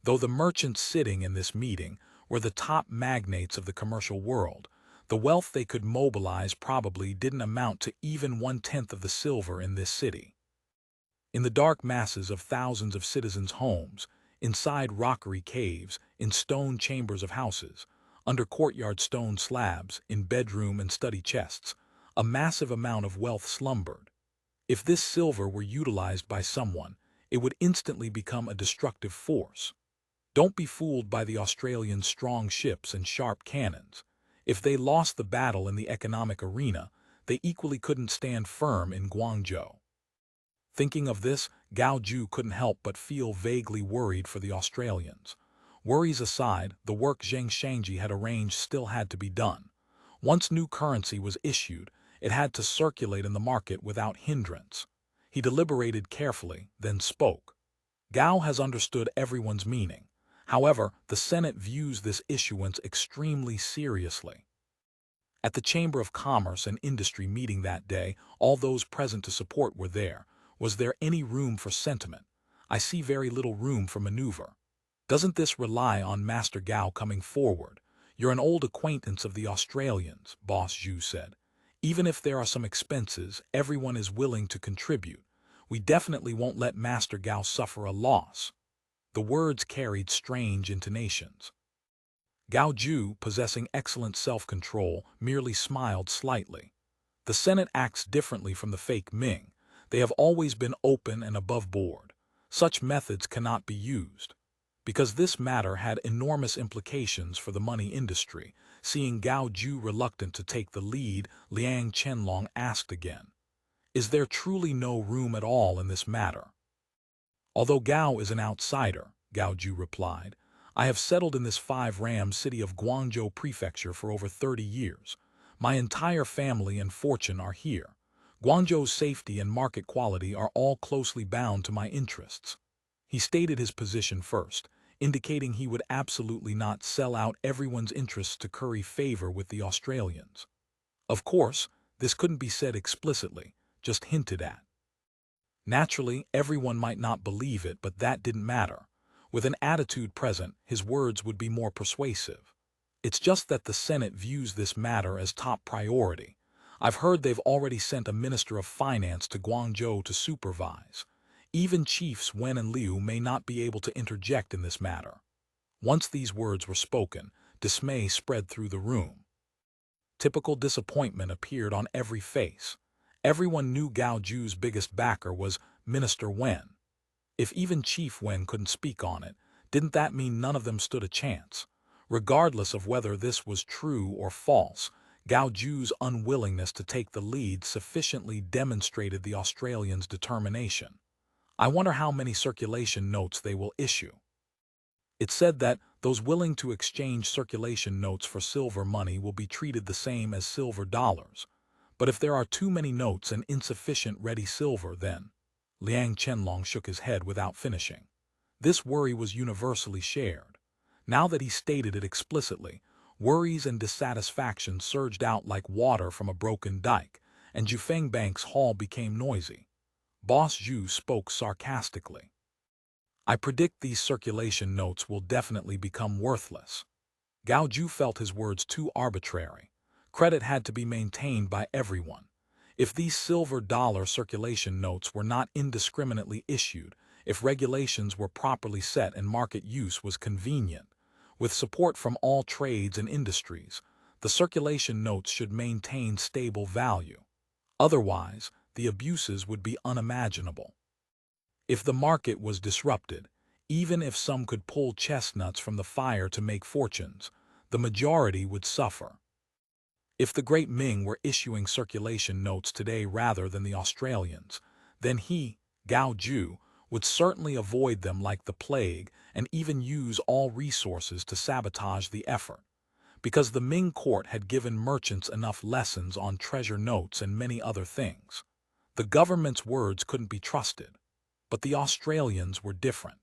Though the merchants sitting in this meeting were the top magnates of the commercial world, the wealth they could mobilize probably didn't amount to even 1/10 of the silver in this city. In the dark masses of thousands of citizens' homes, inside rockery caves, in stone chambers of houses, under courtyard stone slabs, in bedroom and study chests, a massive amount of wealth slumbered. If this silver were utilized by someone, it would instantly become a destructive force. Don't be fooled by the Australians' strong ships and sharp cannons. If they lost the battle in the economic arena, they equally couldn't stand firm in Guangzhou. Thinking of this, Guangzhou couldn't help but feel vaguely worried for the Australians. Worries aside, the work Zhang Shangji had arranged still had to be done. Once new currency was issued, it had to circulate in the market without hindrance. He deliberated carefully, then spoke. Gao has understood everyone's meaning. However, the Senate views this issuance extremely seriously. At the Chamber of Commerce and Industry meeting that day, all those present to support were there. Was there any room for sentiment? I see very little room for maneuver. Doesn't this rely on Master Gao coming forward? You're an old acquaintance of the Australians, Boss Zhu said. Even if there are some expenses, everyone is willing to contribute. We definitely won't let Master Gao suffer a loss. The words carried strange intonations. Guangzhou, possessing excellent self-control, merely smiled slightly. The Senate acts differently from the fake Ming. They have always been open and above board. Such methods cannot be used. Because this matter had enormous implications for the money industry, seeing Guangzhou reluctant to take the lead, Liang Chenlong asked again, "Is there truly no room at all in this matter?" "Although Gao is an outsider," Guangzhou replied, "I have settled in this 5-ram city of Guangzhou Prefecture for over 30 years. My entire family and fortune are here. Guangzhou's safety and market quality are all closely bound to my interests." He stated his position first, indicating he would absolutely not sell out everyone's interests to curry favor with the Australians. Of course, this couldn't be said explicitly, just hinted at. Naturally, everyone might not believe it, but that didn't matter. With an attitude present, his words would be more persuasive. It's just that the Senate views this matter as top priority. I've heard they've already sent a Minister of Finance to Guangzhou to supervise. Even Chiefs Wen and Liu may not be able to interject in this matter. Once these words were spoken, dismay spread through the room. Typical disappointment appeared on every face. Everyone knew Guangzhou's biggest backer was Minister Wen. If even Chief Wen couldn't speak on it, didn't that mean none of them stood a chance? Regardless of whether this was true or false, Guangzhou's unwillingness to take the lead sufficiently demonstrated the Australians' determination. I wonder how many circulation notes they will issue. It said that those willing to exchange circulation notes for silver money will be treated the same as silver dollars. But if there are too many notes and insufficient ready silver, then... Liang Chenlong shook his head without finishing. This worry was universally shared. Now that he stated it explicitly, worries and dissatisfaction surged out like water from a broken dike, and Jufeng Bank's hall became noisy. Boss Zhu spoke sarcastically. "I predict these circulation notes will definitely become worthless." Guangzhou felt his words too arbitrary. Credit had to be maintained by everyone. If these silver dollar circulation notes were not indiscriminately issued, if regulations were properly set and market use was convenient, with support from all trades and industries, the circulation notes should maintain stable value. Otherwise, the abuses would be unimaginable. If the market was disrupted, even if some could pull chestnuts from the fire to make fortunes, the majority would suffer. If the great Ming were issuing circulation notes today rather than the Australians, then he, Gao Ju, would certainly avoid them like the plague and even use all resources to sabotage the effort, because the Ming court had given merchants enough lessons on treasure notes and many other things. The government's words couldn't be trusted, but the Australians were different.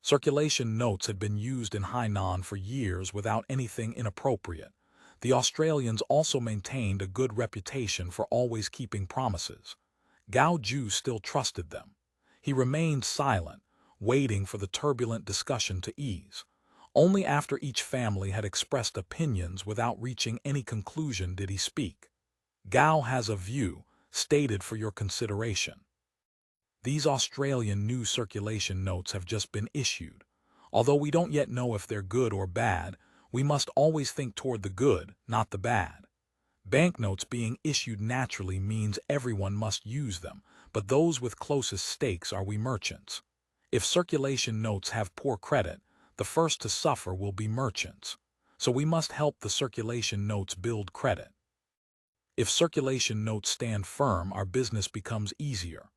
Circulation notes had been used in Hainan for years without anything inappropriate. The Australians also maintained a good reputation for always keeping promises. Gao Ju still trusted them. He remained silent, waiting for the turbulent discussion to ease. Only after each family had expressed opinions without reaching any conclusion did he speak. Gao has a view, stated for your consideration. These Australian new circulation notes have just been issued. Although we don't yet know if they're good or bad, we must always think toward the good, not the bad. Banknotes being issued naturally means everyone must use them, but those with closest stakes are we merchants. If circulation notes have poor credit, the first to suffer will be merchants. So we must help the circulation notes build credit. If circulation notes stand firm, our business becomes easier.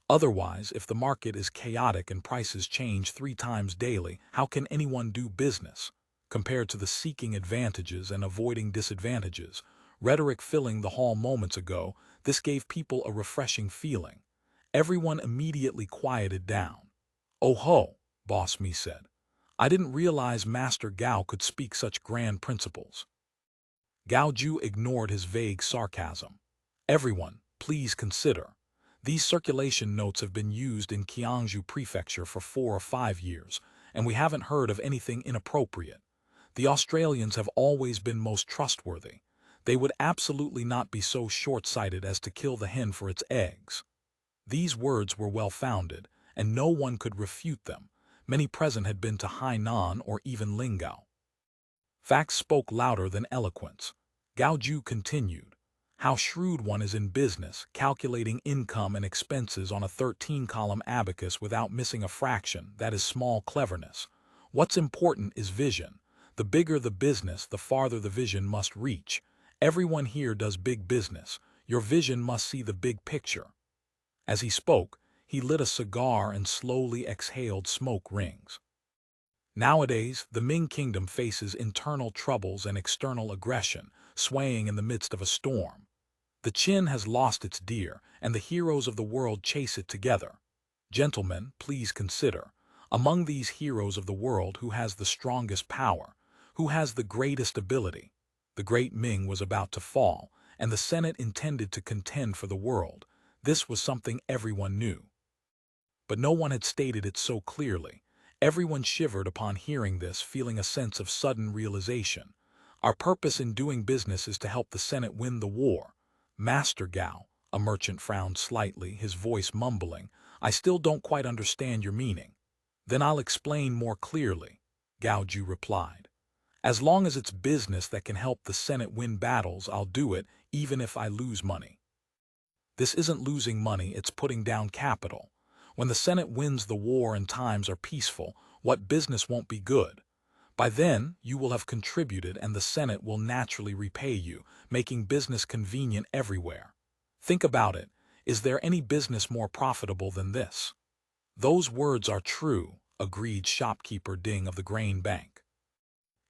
Otherwise, if the market is chaotic and prices change 3 times daily, how can anyone do business? Compared to the seeking advantages and avoiding disadvantages, rhetoric filling the hall moments ago, this gave people a refreshing feeling. Everyone immediately quieted down. "Oh ho," Boss Me said. "I didn't realize Master Gao could speak such grand principles." Gao Ju ignored his vague sarcasm. "Everyone, please consider. These circulation notes have been used in Guangzhou Prefecture for 4 or 5 years, and we haven't heard of anything inappropriate. The Australians have always been most trustworthy. They would absolutely not be so short-sighted as to kill the hen for its eggs." These words were well-founded, and no one could refute them. Many present had been to Hainan or even Lingao. Facts spoke louder than eloquence. Gao Ju continued. "How shrewd one is in business, calculating income and expenses on a 13-column abacus without missing a fraction. That is small cleverness. What's important is vision. The bigger the business, the farther the vision must reach. Everyone here does big business. Your vision must see the big picture." As he spoke, he lit a cigar and slowly exhaled smoke rings. Nowadays, the Ming Kingdom faces internal troubles and external aggression, swaying in the midst of a storm. The Qin has lost its deer, and the heroes of the world chase it together. Gentlemen, please consider, among these heroes of the world, who has the strongest power, who has the greatest ability. The great Ming was about to fall, and the Senate intended to contend for the world. This was something everyone knew. But no one had stated it so clearly. Everyone shivered upon hearing this, feeling a sense of sudden realization. Our purpose in doing business is to help the Senate win the war. Master Gao, a merchant frowned slightly, his voice mumbling, "I still don't quite understand your meaning." "Then I'll explain more clearly," Gao Ju replied. "As long as it's business that can help the Senate win battles, I'll do it, even if I lose money. This isn't losing money, it's putting down capital. When the Senate wins the war and times are peaceful, what business won't be good? By then, you will have contributed and the Senate will naturally repay you, making business convenient everywhere. Think about it. Is there any business more profitable than this?" "Those words are true," agreed shopkeeper Ding of the grain bank.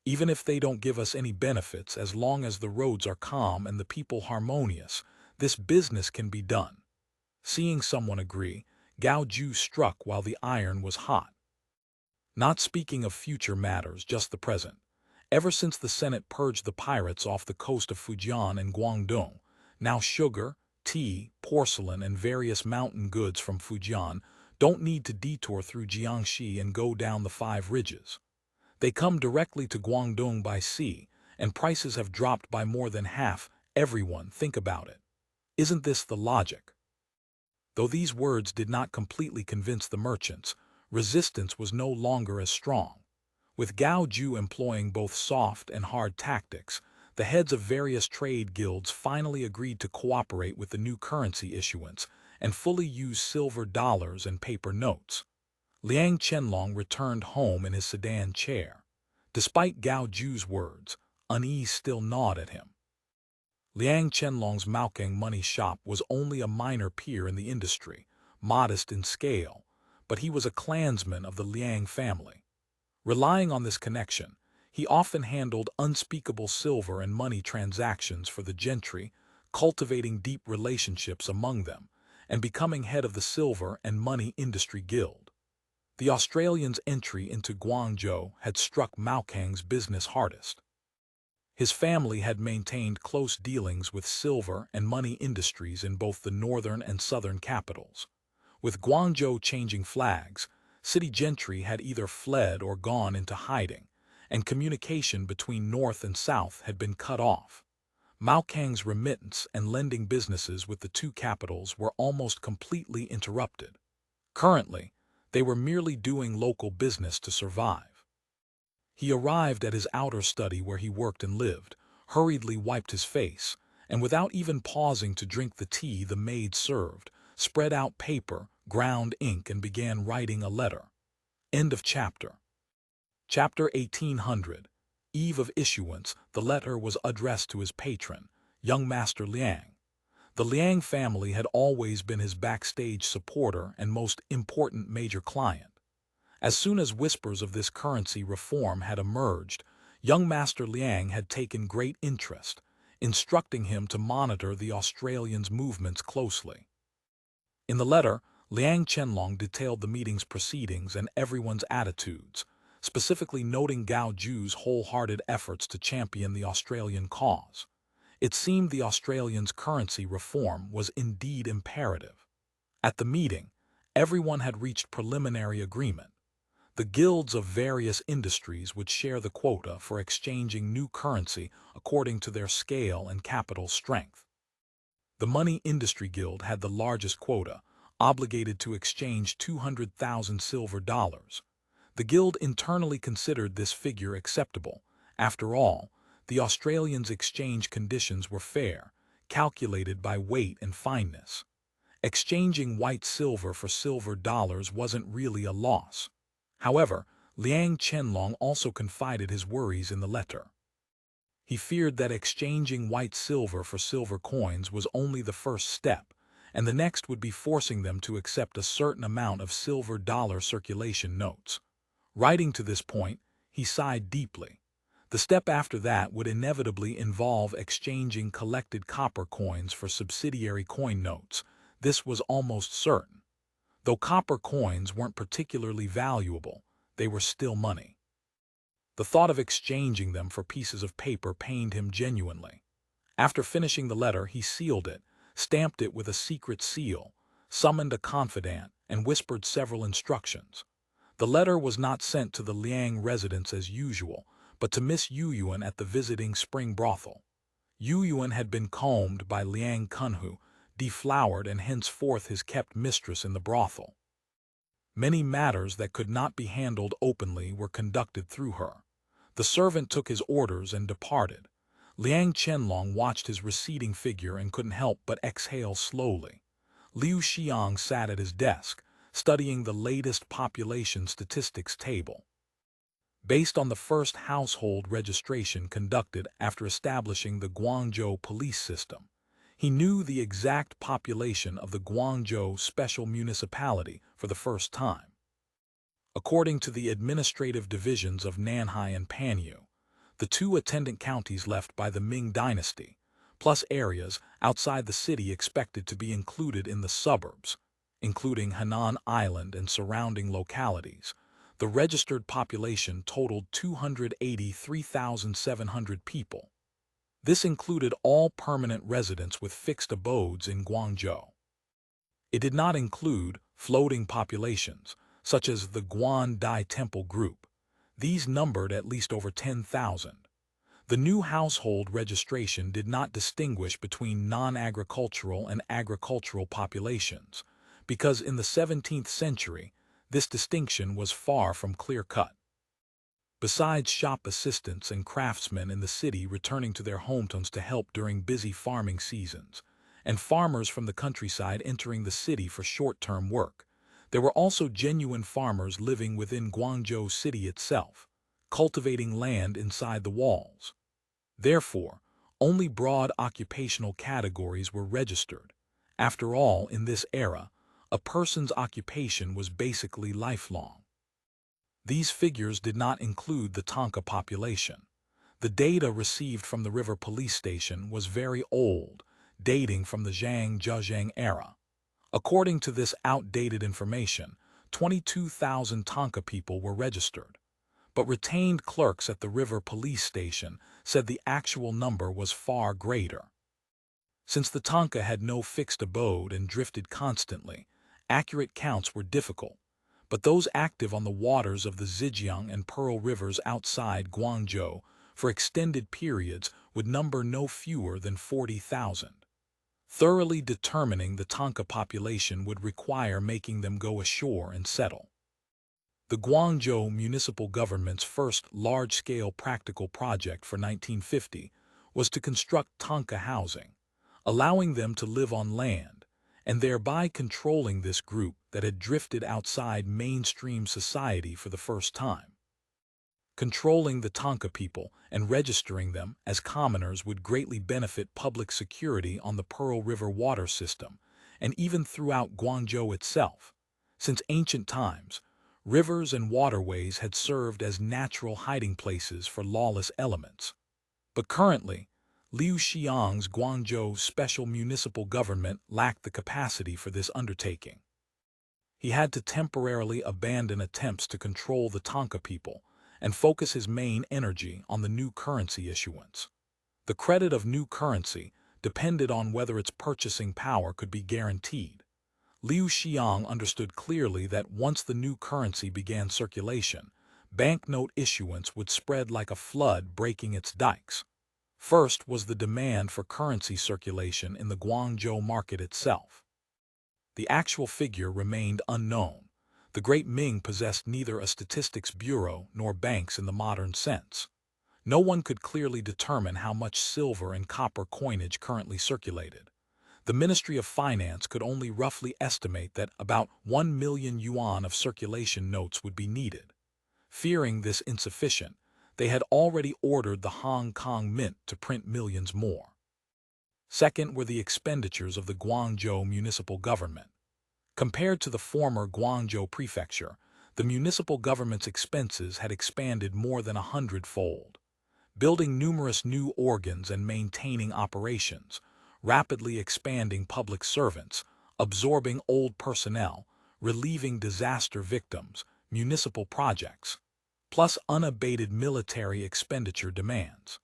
"Even if they don't give us any benefits, as long as the roads are calm and the people harmonious, this business can be done." Seeing someone agree, Gao Ju struck while the iron was hot. "Not speaking of future matters, just the present. Ever since the Senate purged the pirates off the coast of Fujian and Guangdong, now sugar, tea, porcelain, and various mountain goods from Fujian don't need to detour through Jiangxi and go down the 5 ridges. They come directly to Guangdong by sea, and prices have dropped by more than half. Everyone, think about it. Isn't this the logic?" Though these words did not completely convince the merchants, resistance was no longer as strong. With Gao Ju employing both soft and hard tactics, the heads of various trade guilds finally agreed to cooperate with the new currency issuance and fully use silver dollars and paper notes. Liang Qianlong returned home in his sedan chair. Despite Gao Ju's words, unease still gnawed at him. Liang Qianlong's Maokang money shop was only a minor peer in the industry, modest in scale, but he was a clansman of the Liang family. Relying on this connection, he often handled unspeakable silver and money transactions for the gentry, cultivating deep relationships among them, and becoming head of the Silver and Money Industry Guild. The Australian's entry into Guangzhou had struck Maokang's business hardest. His family had maintained close dealings with silver and money industries in both the northern and southern capitals. With Guangzhou changing flags, city gentry had either fled or gone into hiding, and communication between north and south had been cut off. Maokang's remittance and lending businesses with the two capitals were almost completely interrupted. Currently, they were merely doing local business to survive. He arrived at his outer study where he worked and lived, hurriedly wiped his face, and without even pausing to drink the tea the maid served, spread out paper, ground ink, and began writing a letter. End of chapter. Chapter 1800. Eve of Issuance. The letter was addressed to his patron, young Master Liang. The Liang family had always been his backstage supporter and most important major client. As soon as whispers of this currency reform had emerged, young Master Liang had taken great interest, instructing him to monitor the Australian's movements closely. In the letter, Liang Qianlong detailed the meeting's proceedings and everyone's attitudes, specifically noting Gao Ju's wholehearted efforts to champion the Australian cause. It seemed the Australians' currency reform was indeed imperative. At the meeting, everyone had reached preliminary agreement. The guilds of various industries would share the quota for exchanging new currency according to their scale and capital strength. The Money Industry Guild had the largest quota, obligated to exchange 200,000 silver dollars. The guild internally considered this figure acceptable. After all, the Australians' exchange conditions were fair, calculated by weight and fineness. Exchanging white silver for silver dollars wasn't really a loss. However, Liang Qianlong also confided his worries in the letter. He feared that exchanging white silver for silver coins was only the first step, and the next would be forcing them to accept a certain amount of silver dollar circulation notes. Writing to this point, he sighed deeply. The step after that would inevitably involve exchanging collected copper coins for subsidiary coin notes. This was almost certain. Though copper coins weren't particularly valuable, they were still money. The thought of exchanging them for pieces of paper pained him genuinely. After finishing the letter, he sealed it, stamped it with a secret seal, summoned a confidant, and whispered several instructions. The letter was not sent to the Liang residence as usual, but to Miss Yuyuan at the visiting spring brothel. Yuyuan had been combed by Liang Kunhu, deflowered, and henceforth his kept mistress in the brothel. Many matters that could not be handled openly were conducted through her. The servant took his orders and departed. Liang Qianlong watched his receding figure and couldn't help but exhale slowly. Liu Xiang sat at his desk, studying the latest population statistics table. Based on the first household registration conducted after establishing the Guangzhou police system, he knew the exact population of the Guangzhou Special Municipality for the first time. According to the administrative divisions of Nanhai and Panyu, the two attendant counties left by the Ming Dynasty, plus areas outside the city expected to be included in the suburbs, including Henan Island and surrounding localities, the registered population totaled 283,700 people. This included all permanent residents with fixed abodes in Guangzhou. It did not include floating populations, such as the Guan Dai Temple group. These numbered at least over 10,000. The new household registration did not distinguish between non-agricultural and agricultural populations, because in the 17th century, this distinction was far from clear-cut. besides shop assistants and craftsmen in the city returning to their hometowns to help during busy farming seasons, and farmers from the countryside entering the city for short-term work. There were also genuine farmers living within Guangzhou city itself, cultivating land inside the walls. Therefore, only broad occupational categories were registered. After all, in this era, a person's occupation was basically lifelong. These figures did not include the Tanka population. The data received from the river police station was very old, dating from the Zhang era. According to this outdated information, 22,000 Tanka people were registered. But retained clerks at the river police station said the actual number was far greater. Since the Tanka had no fixed abode and drifted constantly, accurate counts were difficult, but those active on the waters of the Zhejiang and Pearl rivers outside Guangzhou for extended periods would number no fewer than 40,000. Thoroughly determining the Tanka population would require making them go ashore and settle. The Guangzhou municipal government's first large-scale practical project for 1950 was to construct Tanka housing, allowing them to live on land, and thereby controlling this group that had drifted outside mainstream society for the first time. Controlling the Tanka people and registering them as commoners would greatly benefit public security on the Pearl River water system, and even throughout Guangzhou itself. Since ancient times, rivers and waterways had served as natural hiding places for lawless elements. But currently, Liu Xiang's Guangzhou special municipal government lacked the capacity for this undertaking. He had to temporarily abandon attempts to control the Tanka people and focus his main energy on the new currency issuance. The credit of new currency depended on whether its purchasing power could be guaranteed. Liu Xiang understood clearly that once the new currency began circulation, banknote issuance would spread like a flood breaking its dikes. First was the demand for currency circulation in the Guangzhou market itself. The actual figure remained unknown. The great Ming possessed neither a statistics bureau nor banks in the modern sense. No one could clearly determine how much silver and copper coinage currently circulated. The Ministry of Finance could only roughly estimate that about 1 million yuan of circulation notes would be needed. Fearing this insufficient, they had already ordered the Hong Kong Mint to print millions more. Second were the expenditures of the Guangzhou municipal government. Compared to the former Guangzhou prefecture, the municipal government's expenses had expanded more than 100-fold. Building numerous new organs and maintaining operations, rapidly expanding public servants, absorbing old personnel, relieving disaster victims, municipal projects, plus unabated military expenditure demands.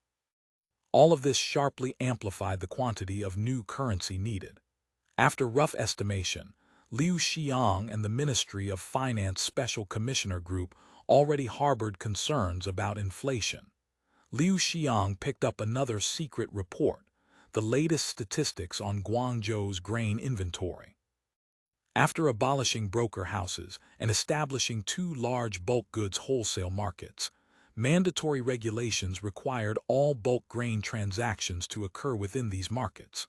All of this sharply amplified the quantity of new currency needed. After rough estimation, Liu Xiang and the Ministry of Finance Special Commissioner Group already harbored concerns about inflation. Liu Xiang picked up another secret report, the latest statistics on Guangzhou's grain inventory. After abolishing broker houses and establishing 2 large bulk goods wholesale markets, mandatory regulations required all bulk grain transactions to occur within these markets.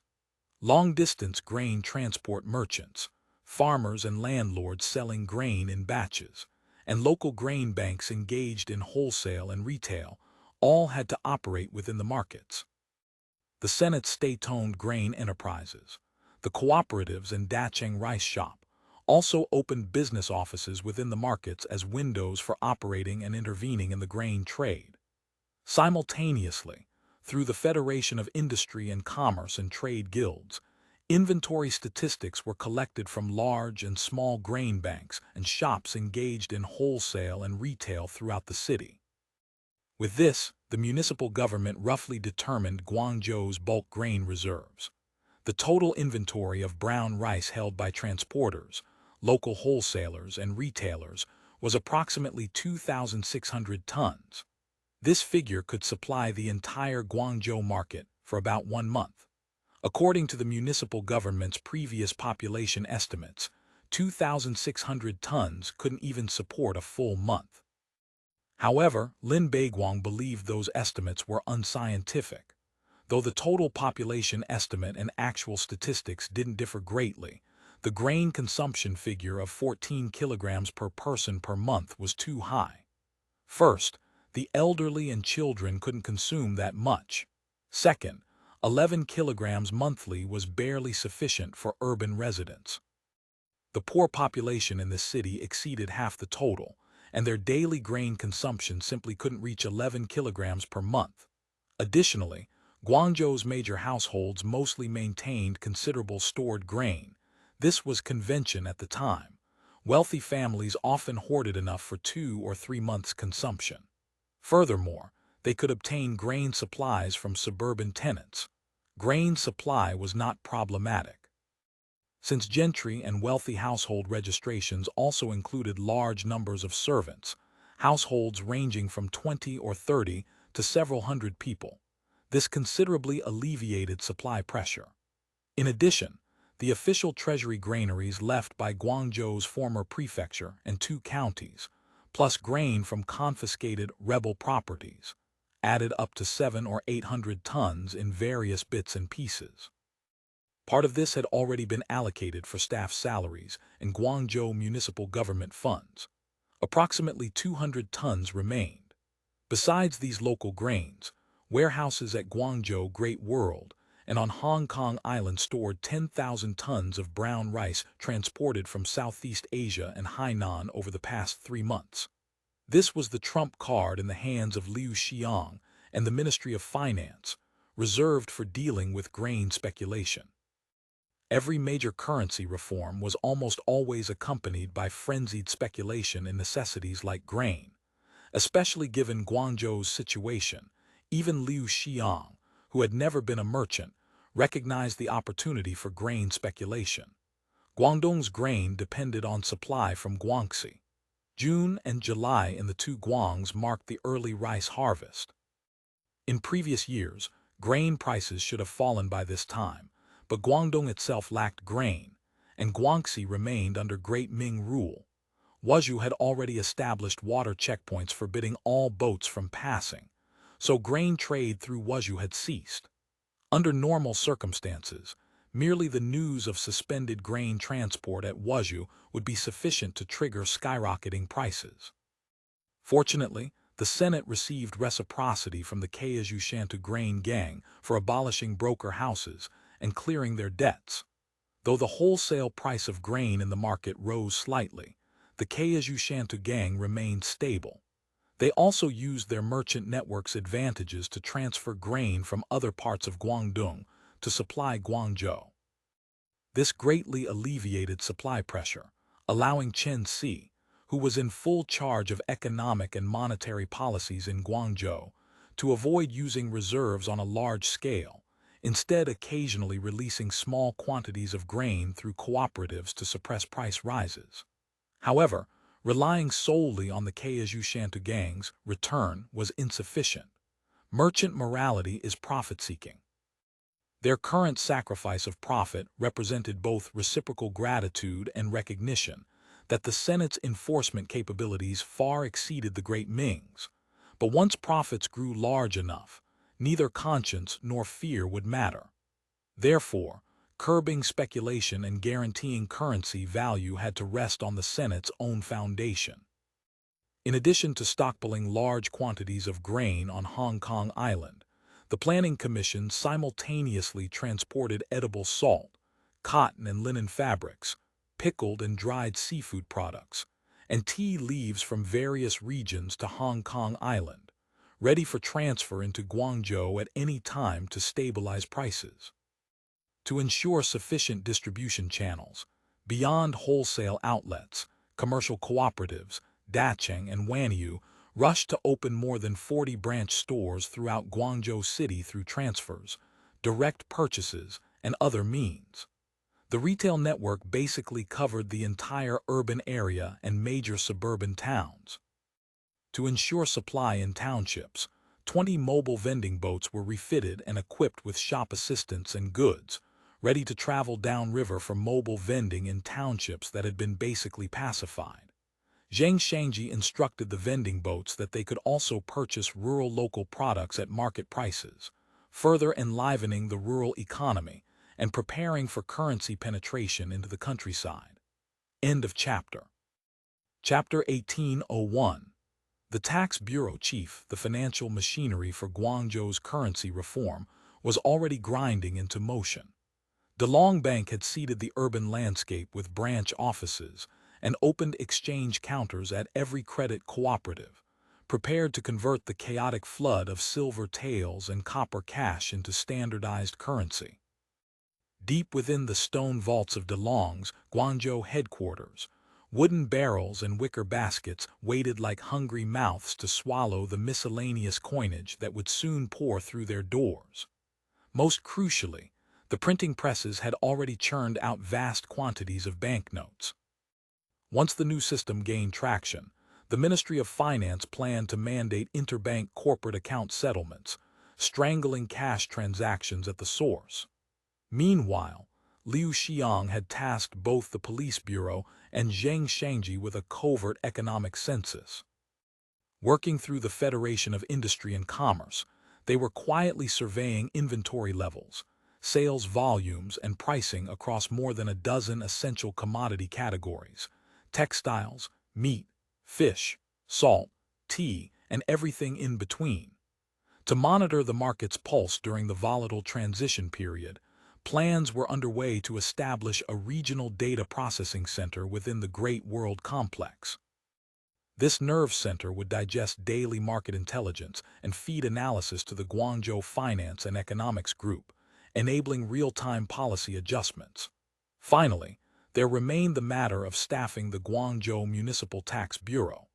Long-distance grain transport merchants, farmers and landlords selling grain in batches, and local grain banks engaged in wholesale and retail all had to operate within the markets. The Senate's state-owned grain enterprises, the cooperatives and Dacheng rice shop, also opened business offices within the markets as windows for operating and intervening in the grain trade. Simultaneously, through the Federation of Industry and Commerce and Trade Guilds, inventory statistics were collected from large and small grain banks and shops engaged in wholesale and retail throughout the city. With this, the municipal government roughly determined Guangzhou's bulk grain reserves. The total inventory of brown rice held by transporters, local wholesalers, and retailers was approximately 2,600 tons. This figure could supply the entire Guangzhou market for about 1 month. According to the municipal government's previous population estimates, 2,600 tons couldn't even support a full month. However, Lin Beiguang believed those estimates were unscientific. Though the total population estimate and actual statistics didn't differ greatly, the grain consumption figure of 14 kilograms per person per month was too high. First, the elderly and children couldn't consume that much. Second, 11 kilograms monthly was barely sufficient for urban residents. The poor population in this city exceeded half the total, and their daily grain consumption simply couldn't reach 11 kilograms per month. Additionally, Guangzhou's major households mostly maintained considerable stored grain. This was convention at the time. Wealthy families often hoarded enough for 2 or 3 months' consumption. Furthermore, they could obtain grain supplies from suburban tenants. Grain supply was not problematic. Since gentry and wealthy household registrations also included large numbers of servants, households ranging from 20 or 30 to several hundred people, this considerably alleviated supply pressure. In addition, the official treasury granaries left by Guangzhou's former prefecture and 2 counties, plus grain from confiscated rebel properties, added up to 700 or 800 tons in various bits and pieces. Part of this had already been allocated for staff salaries and Guangzhou municipal government funds. Approximately 200 tons remained. Besides these local grains, warehouses at Guangzhou Great World and on Hong Kong Island stored 10,000 tons of brown rice transported from Southeast Asia and Hainan over the past 3 months. This was the trump card in the hands of Liu Xiang and the Ministry of Finance, reserved for dealing with grain speculation. Every major currency reform was almost always accompanied by frenzied speculation in necessities like grain. Especially given Guangzhou's situation, even Liu Xiang, who had never been a merchant, recognized the opportunity for grain speculation. Guangdong's grain depended on supply from Guangxi. June and July in the 2 Guangs marked the early rice harvest. In previous years, grain prices should have fallen by this time, but Guangdong itself lacked grain, and Guangxi remained under Great Ming rule. Wuzhou had already established water checkpoints forbidding all boats from passing, so grain trade through Wuzhou had ceased. Under normal circumstances, merely the news of suspended grain transport at Wuzhou would be sufficient to trigger skyrocketing prices. Fortunately, the Senate received reciprocity from the Headless grain gang for abolishing broker houses and clearing their debts. Though the wholesale price of grain in the market rose slightly, the Headless gang remained stable. They also used their merchant network's advantages to transfer grain from other parts of Guangdong to supply Guangzhou. This greatly alleviated supply pressure, allowing Chen Si, who was in full charge of economic and monetary policies in Guangzhou, to avoid using reserves on a large scale, instead occasionally releasing small quantities of grain through cooperatives to suppress price rises. However, relying solely on the Headless gang's return was insufficient. Merchant morality is profit-seeking. Their current sacrifice of profit represented both reciprocal gratitude and recognition that the Senate's enforcement capabilities far exceeded the Great Ming's. But once profits grew large enough, neither conscience nor fear would matter. Therefore, curbing speculation and guaranteeing currency value had to rest on the Senate's own foundation. In addition to stockpiling large quantities of grain on Hong Kong Island, the Planning Commission simultaneously transported edible salt, cotton and linen fabrics, pickled and dried seafood products, and tea leaves from various regions to Hong Kong Island, ready for transfer into Guangzhou at any time to stabilize prices. To ensure sufficient distribution channels, beyond wholesale outlets, commercial cooperatives, Dacheng and Wanyu rushed to open more than 40 branch stores throughout Guangzhou City through transfers, direct purchases, and other means. The retail network basically covered the entire urban area and major suburban towns. To ensure supply in townships, 20 mobile vending boats were refitted and equipped with shop assistants and goods, ready to travel downriver for mobile vending in townships that had been basically pacified. Zhang Shangji instructed the vending boats that they could also purchase rural local products at market prices, further enlivening the rural economy and preparing for currency penetration into the countryside. End of chapter. Chapter 1801. The Tax Bureau chief, the financial machinery for Guangzhou's currency reform, was already grinding into motion. DeLong Bank had seeded the urban landscape with branch offices and opened exchange counters at every credit cooperative, prepared to convert the chaotic flood of silver taels and copper cash into standardized currency. Deep within the stone vaults of DeLong's Guangzhou headquarters, wooden barrels and wicker baskets waited like hungry mouths to swallow the miscellaneous coinage that would soon pour through their doors. Most crucially, the printing presses had already churned out vast quantities of banknotes. Once the new system gained traction, the Ministry of Finance planned to mandate interbank corporate account settlements, strangling cash transactions at the source. Meanwhile, Liu Xiang had tasked both the police bureau and Zhang Shangji with a covert economic census. Working through the Federation of Industry and Commerce, they were quietly surveying inventory levels, sales volumes, and pricing across more than a dozen essential commodity categories: textiles, meat, fish, salt, tea, and everything in between. To monitor the market's pulse during the volatile transition period, plans were underway to establish a regional data processing center within the Great World Complex. This nerve center would digest daily market intelligence and feed analysis to the Guangzhou Finance and Economics Group, enabling real-time policy adjustments. Finally, there remained the matter of staffing the Guangzhou Municipal Tax Bureau.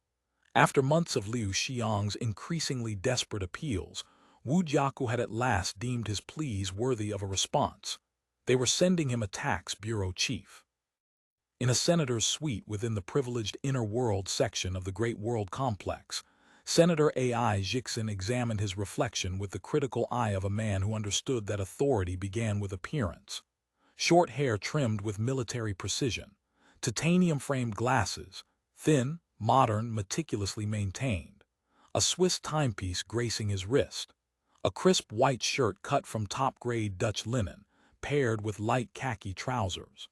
After months of Liu Xiang's increasingly desperate appeals, Wu Jiaku had at last deemed his pleas worthy of a response. They were sending him a tax bureau chief. In a senator's suite within the privileged inner world section of the Great World Complex, Senator A.I. Jixin examined his reflection with the critical eye of a man who understood that authority began with appearance. Short hair trimmed with military precision, titanium-framed glasses, thin, modern, meticulously maintained, a Swiss timepiece gracing his wrist, a crisp white shirt cut from top-grade Dutch linen, paired with light khaki trousers.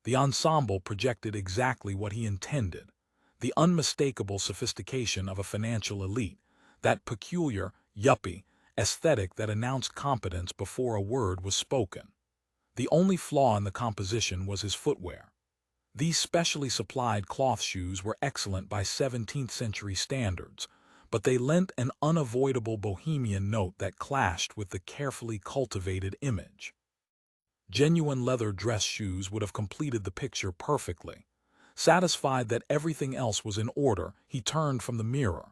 The ensemble projected exactly what he intended: the unmistakable sophistication of a financial elite, that peculiar, yuppie aesthetic that announced competence before a word was spoken. The only flaw in the composition was his footwear. These specially supplied cloth shoes were excellent by 17th-century standards, but they lent an unavoidable bohemian note that clashed with the carefully cultivated image. Genuine leather dress shoes would have completed the picture perfectly. Satisfied that everything else was in order, he turned from the mirror.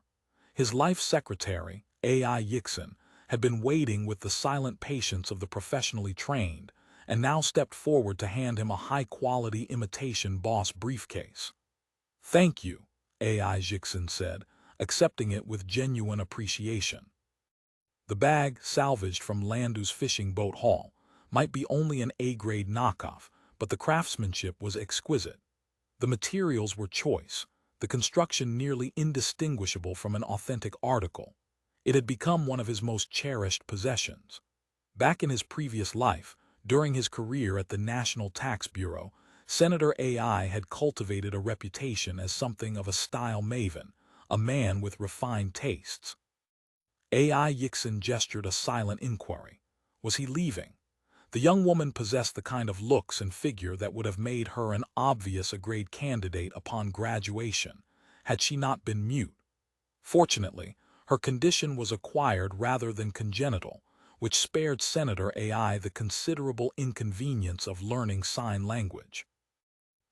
His life secretary, A.I. Yixin, had been waiting with the silent patience of the professionally trained, and now stepped forward to hand him a high-quality imitation Boss briefcase. "Thank you," A.I. Jixin said, accepting it with genuine appreciation. The bag, salvaged from Landu's fishing boat haul, might be only an A-grade knockoff, but the craftsmanship was exquisite. The materials were choice, the construction nearly indistinguishable from an authentic article. It had become one of his most cherished possessions. Back in his previous life, during his career at the National Tax Bureau, Senator A.I. had cultivated a reputation as something of a style maven, a man with refined tastes. A.I. Yixin gestured a silent inquiry. Was he leaving? The young woman possessed the kind of looks and figure that would have made her an obvious A-grade candidate upon graduation, had she not been mute. Fortunately, her condition was acquired rather than congenital, which spared Senator A.I. the considerable inconvenience of learning sign language.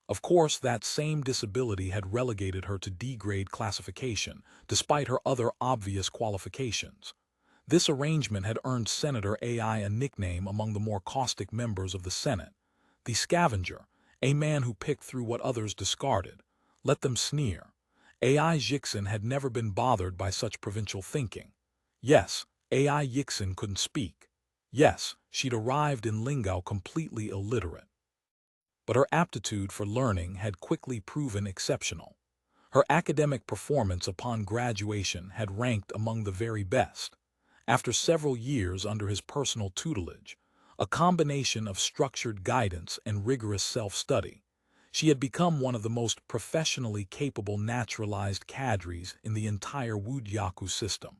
Of course, that same disability had relegated her to D-grade classification, despite her other obvious qualifications. This arrangement had earned Senator A.I. a nickname among the more caustic members of the Senate: the scavenger, a man who picked through what others discarded. Let them sneer. A.I. Jixin had never been bothered by such provincial thinking. Yes, A.I. Jixin couldn't speak. Yes, she'd arrived in Lingao completely illiterate. But her aptitude for learning had quickly proven exceptional. Her academic performance upon graduation had ranked among the very best. After several years under his personal tutelage, a combination of structured guidance and rigorous self-study, she had become one of the most professionally capable naturalized cadres in the entire Wudyaku system.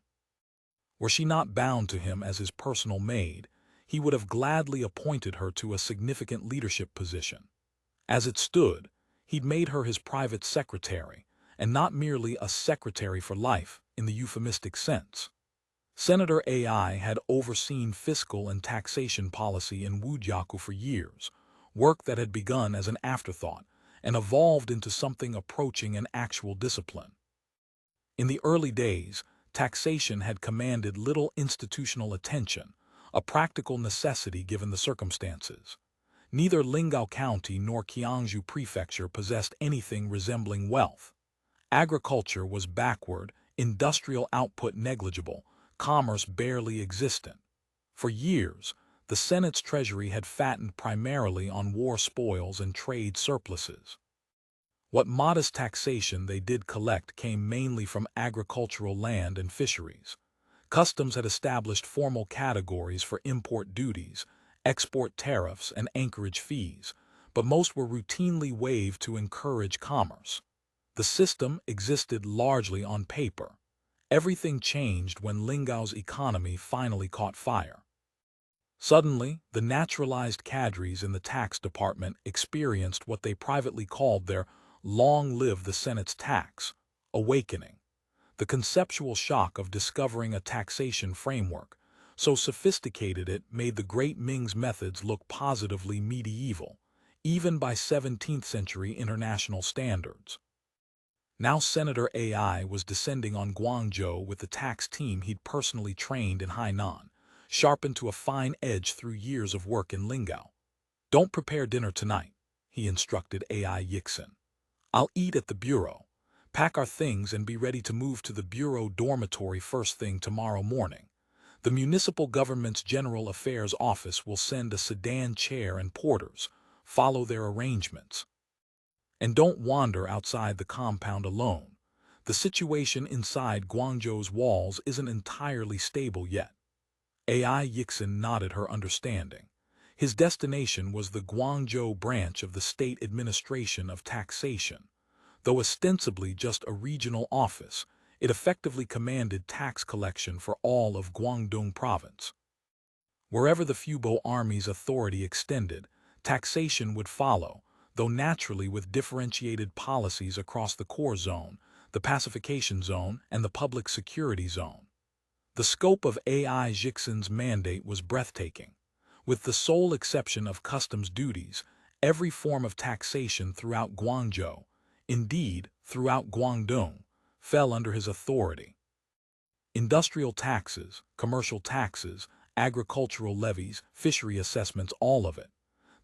Were she not bound to him as his personal maid, he would have gladly appointed her to a significant leadership position. As it stood, he'd made her his private secretary, and not merely a secretary for life in the euphemistic sense. Senator AI had overseen fiscal and taxation policy in Wudyaku for years, work that had begun as an afterthought and evolved into something approaching an actual discipline. In the early days, taxation had commanded little institutional attention, a practical necessity given the circumstances. Neither Lingao County nor Guangzhou Prefecture possessed anything resembling wealth. Agriculture was backward, industrial output negligible, commerce barely existent. For years, the Senate's treasury had fattened primarily on war spoils and trade surpluses. What modest taxation they did collect came mainly from agricultural land and fisheries. Customs had established formal categories for import duties, export tariffs, and anchorage fees, but most were routinely waived to encourage commerce. The system existed largely on paper. Everything changed when Lingao's economy finally caught fire. Suddenly, the naturalized cadres in the tax department experienced what they privately called their "long live the Senate's tax" awakening. The conceptual shock of discovering a taxation framework so sophisticated it made the great Ming's methods look positively medieval, even by 17th century international standards. Now Senator AI was descending on Guangzhou with the tax team he'd personally trained in Hainan, sharpened to a fine edge through years of work in Lingao. "Don't prepare dinner tonight," he instructed AI Yixin. "I'll eat at the bureau. Pack our things and be ready to move to the bureau dormitory first thing tomorrow morning. The municipal government's General Affairs Office will send a sedan chair and porters. Follow their arrangements. And don't wander outside the compound alone. The situation inside Guangzhou's walls isn't entirely stable yet." AI Yixin nodded her understanding. His destination was the Guangzhou branch of the State Administration of Taxation. Though ostensibly just a regional office, it effectively commanded tax collection for all of Guangdong province. Wherever the Fubo Army's authority extended, taxation would follow, though naturally with differentiated policies across the core zone, the pacification zone, and the public security zone. The scope of AI Yixin's mandate was breathtaking. With the sole exception of customs duties, every form of taxation throughout Guangzhou, indeed throughout Guangdong, fell under his authority. Industrial taxes, commercial taxes, agricultural levies, fishery assessments, all of it.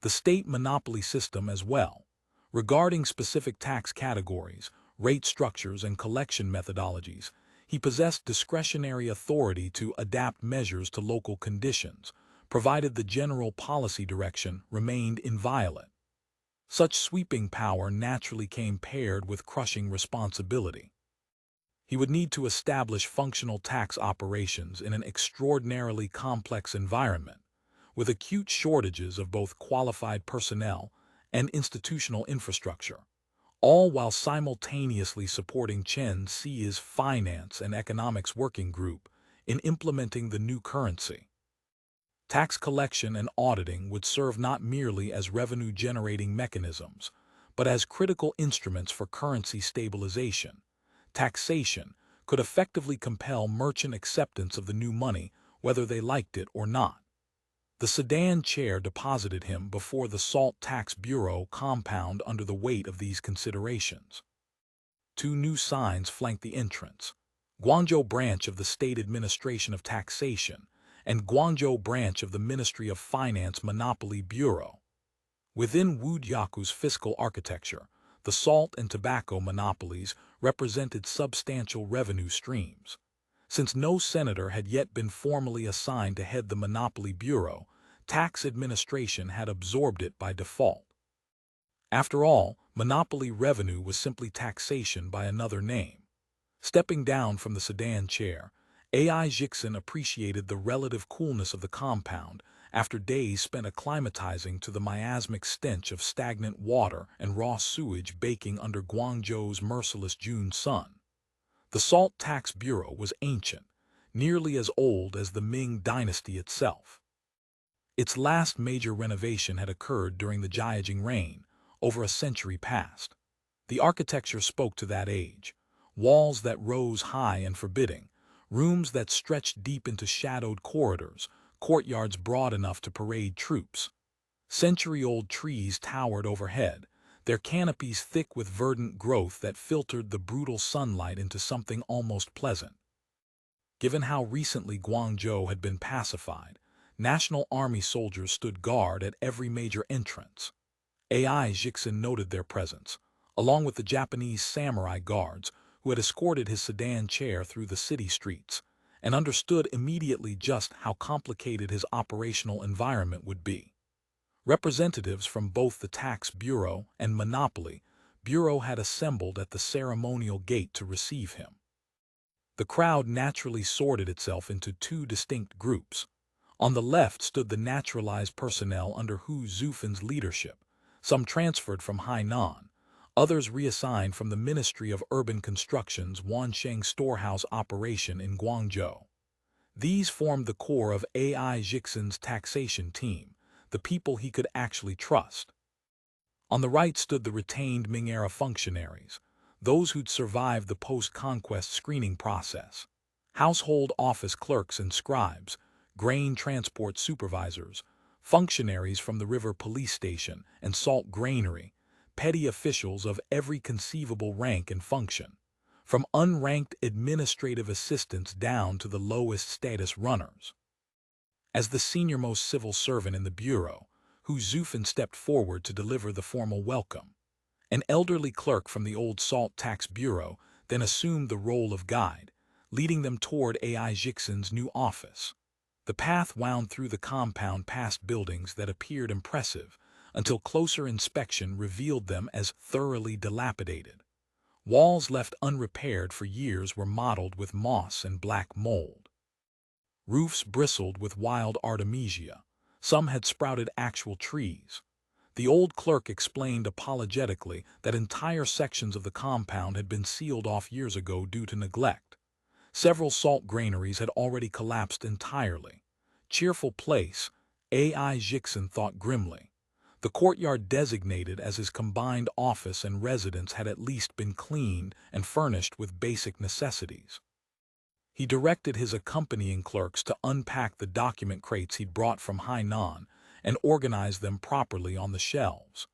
The state monopoly system as well. Regarding specific tax categories, rate structures, and collection methodologies, he possessed discretionary authority to adapt measures to local conditions, provided the general policy direction remained inviolate. Such sweeping power naturally came paired with crushing responsibility. He would need to establish functional tax operations in an extraordinarily complex environment, with acute shortages of both qualified personnel and institutional infrastructure, all while simultaneously supporting Chen Xi's Finance and Economics Working Group in implementing the new currency. Tax collection and auditing would serve not merely as revenue-generating mechanisms, but as critical instruments for currency stabilization. Taxation could effectively compel merchant acceptance of the new money, whether they liked it or not. The sedan chair deposited him before the Salt Tax Bureau compound under the weight of these considerations. Two new signs flanked the entrance: Guangzhou branch of the State Administration of Taxation and Guangzhou branch of the Ministry of Finance Monopoly Bureau. Within Wudyaku's fiscal architecture, the salt and tobacco monopolies represented substantial revenue streams. Since no senator had yet been formally assigned to head the Monopoly Bureau, tax administration had absorbed it by default. After all, monopoly revenue was simply taxation by another name. Stepping down from the sedan chair, AI Jixin appreciated the relative coolness of the compound after days spent acclimatizing to the miasmic stench of stagnant water and raw sewage baking under Guangzhou's merciless June sun. The Salt Tax Bureau was ancient, nearly as old as the Ming Dynasty itself. Its last major renovation had occurred during the Jiajing reign, over a century past. The architecture spoke to that age: walls that rose high and forbidding, rooms that stretched deep into shadowed corridors, courtyards broad enough to parade troops. Century-old trees towered overhead, their canopies thick with verdant growth that filtered the brutal sunlight into something almost pleasant. Given how recently Guangzhou had been pacified, National Army soldiers stood guard at every major entrance. AI Jixin noted their presence, along with the Japanese samurai guards who had escorted his sedan chair through the city streets, and understood immediately just how complicated his operational environment would be. Representatives from both the Tax Bureau and Monopoly Bureau had assembled at the ceremonial gate to receive him. The crowd naturally sorted itself into two distinct groups. On the left stood the naturalized personnel under Hu Zufin's leadership, some transferred from Hainan, others reassigned from the Ministry of Urban Construction's Wansheng storehouse operation in Guangzhou. These formed the core of AI Jixin's taxation team, the people he could actually trust. On the right stood the retained Ming-era functionaries, those who'd survived the post-conquest screening process: household office clerks and scribes, grain transport supervisors, functionaries from the river police station and salt granary, petty officials of every conceivable rank and function, from unranked administrative assistants down to the lowest status runners. As the senior-most civil servant in the bureau, Hu Zufin stepped forward to deliver the formal welcome. An elderly clerk from the old Salt Tax Bureau then assumed the role of guide, leading them toward AI Jixin's new office. The path wound through the compound past buildings that appeared impressive, until closer inspection revealed them as thoroughly dilapidated. Walls left unrepaired for years were mottled with moss and black mold. Roofs bristled with wild artemisia. Some had sprouted actual trees. The old clerk explained apologetically that entire sections of the compound had been sealed off years ago due to neglect. Several salt granaries had already collapsed entirely. Cheerful place, AI Jixin thought grimly. The courtyard designated as his combined office and residence had at least been cleaned and furnished with basic necessities. He directed his accompanying clerks to unpack the document crates he'd brought from Hainan and organize them properly on the shelves.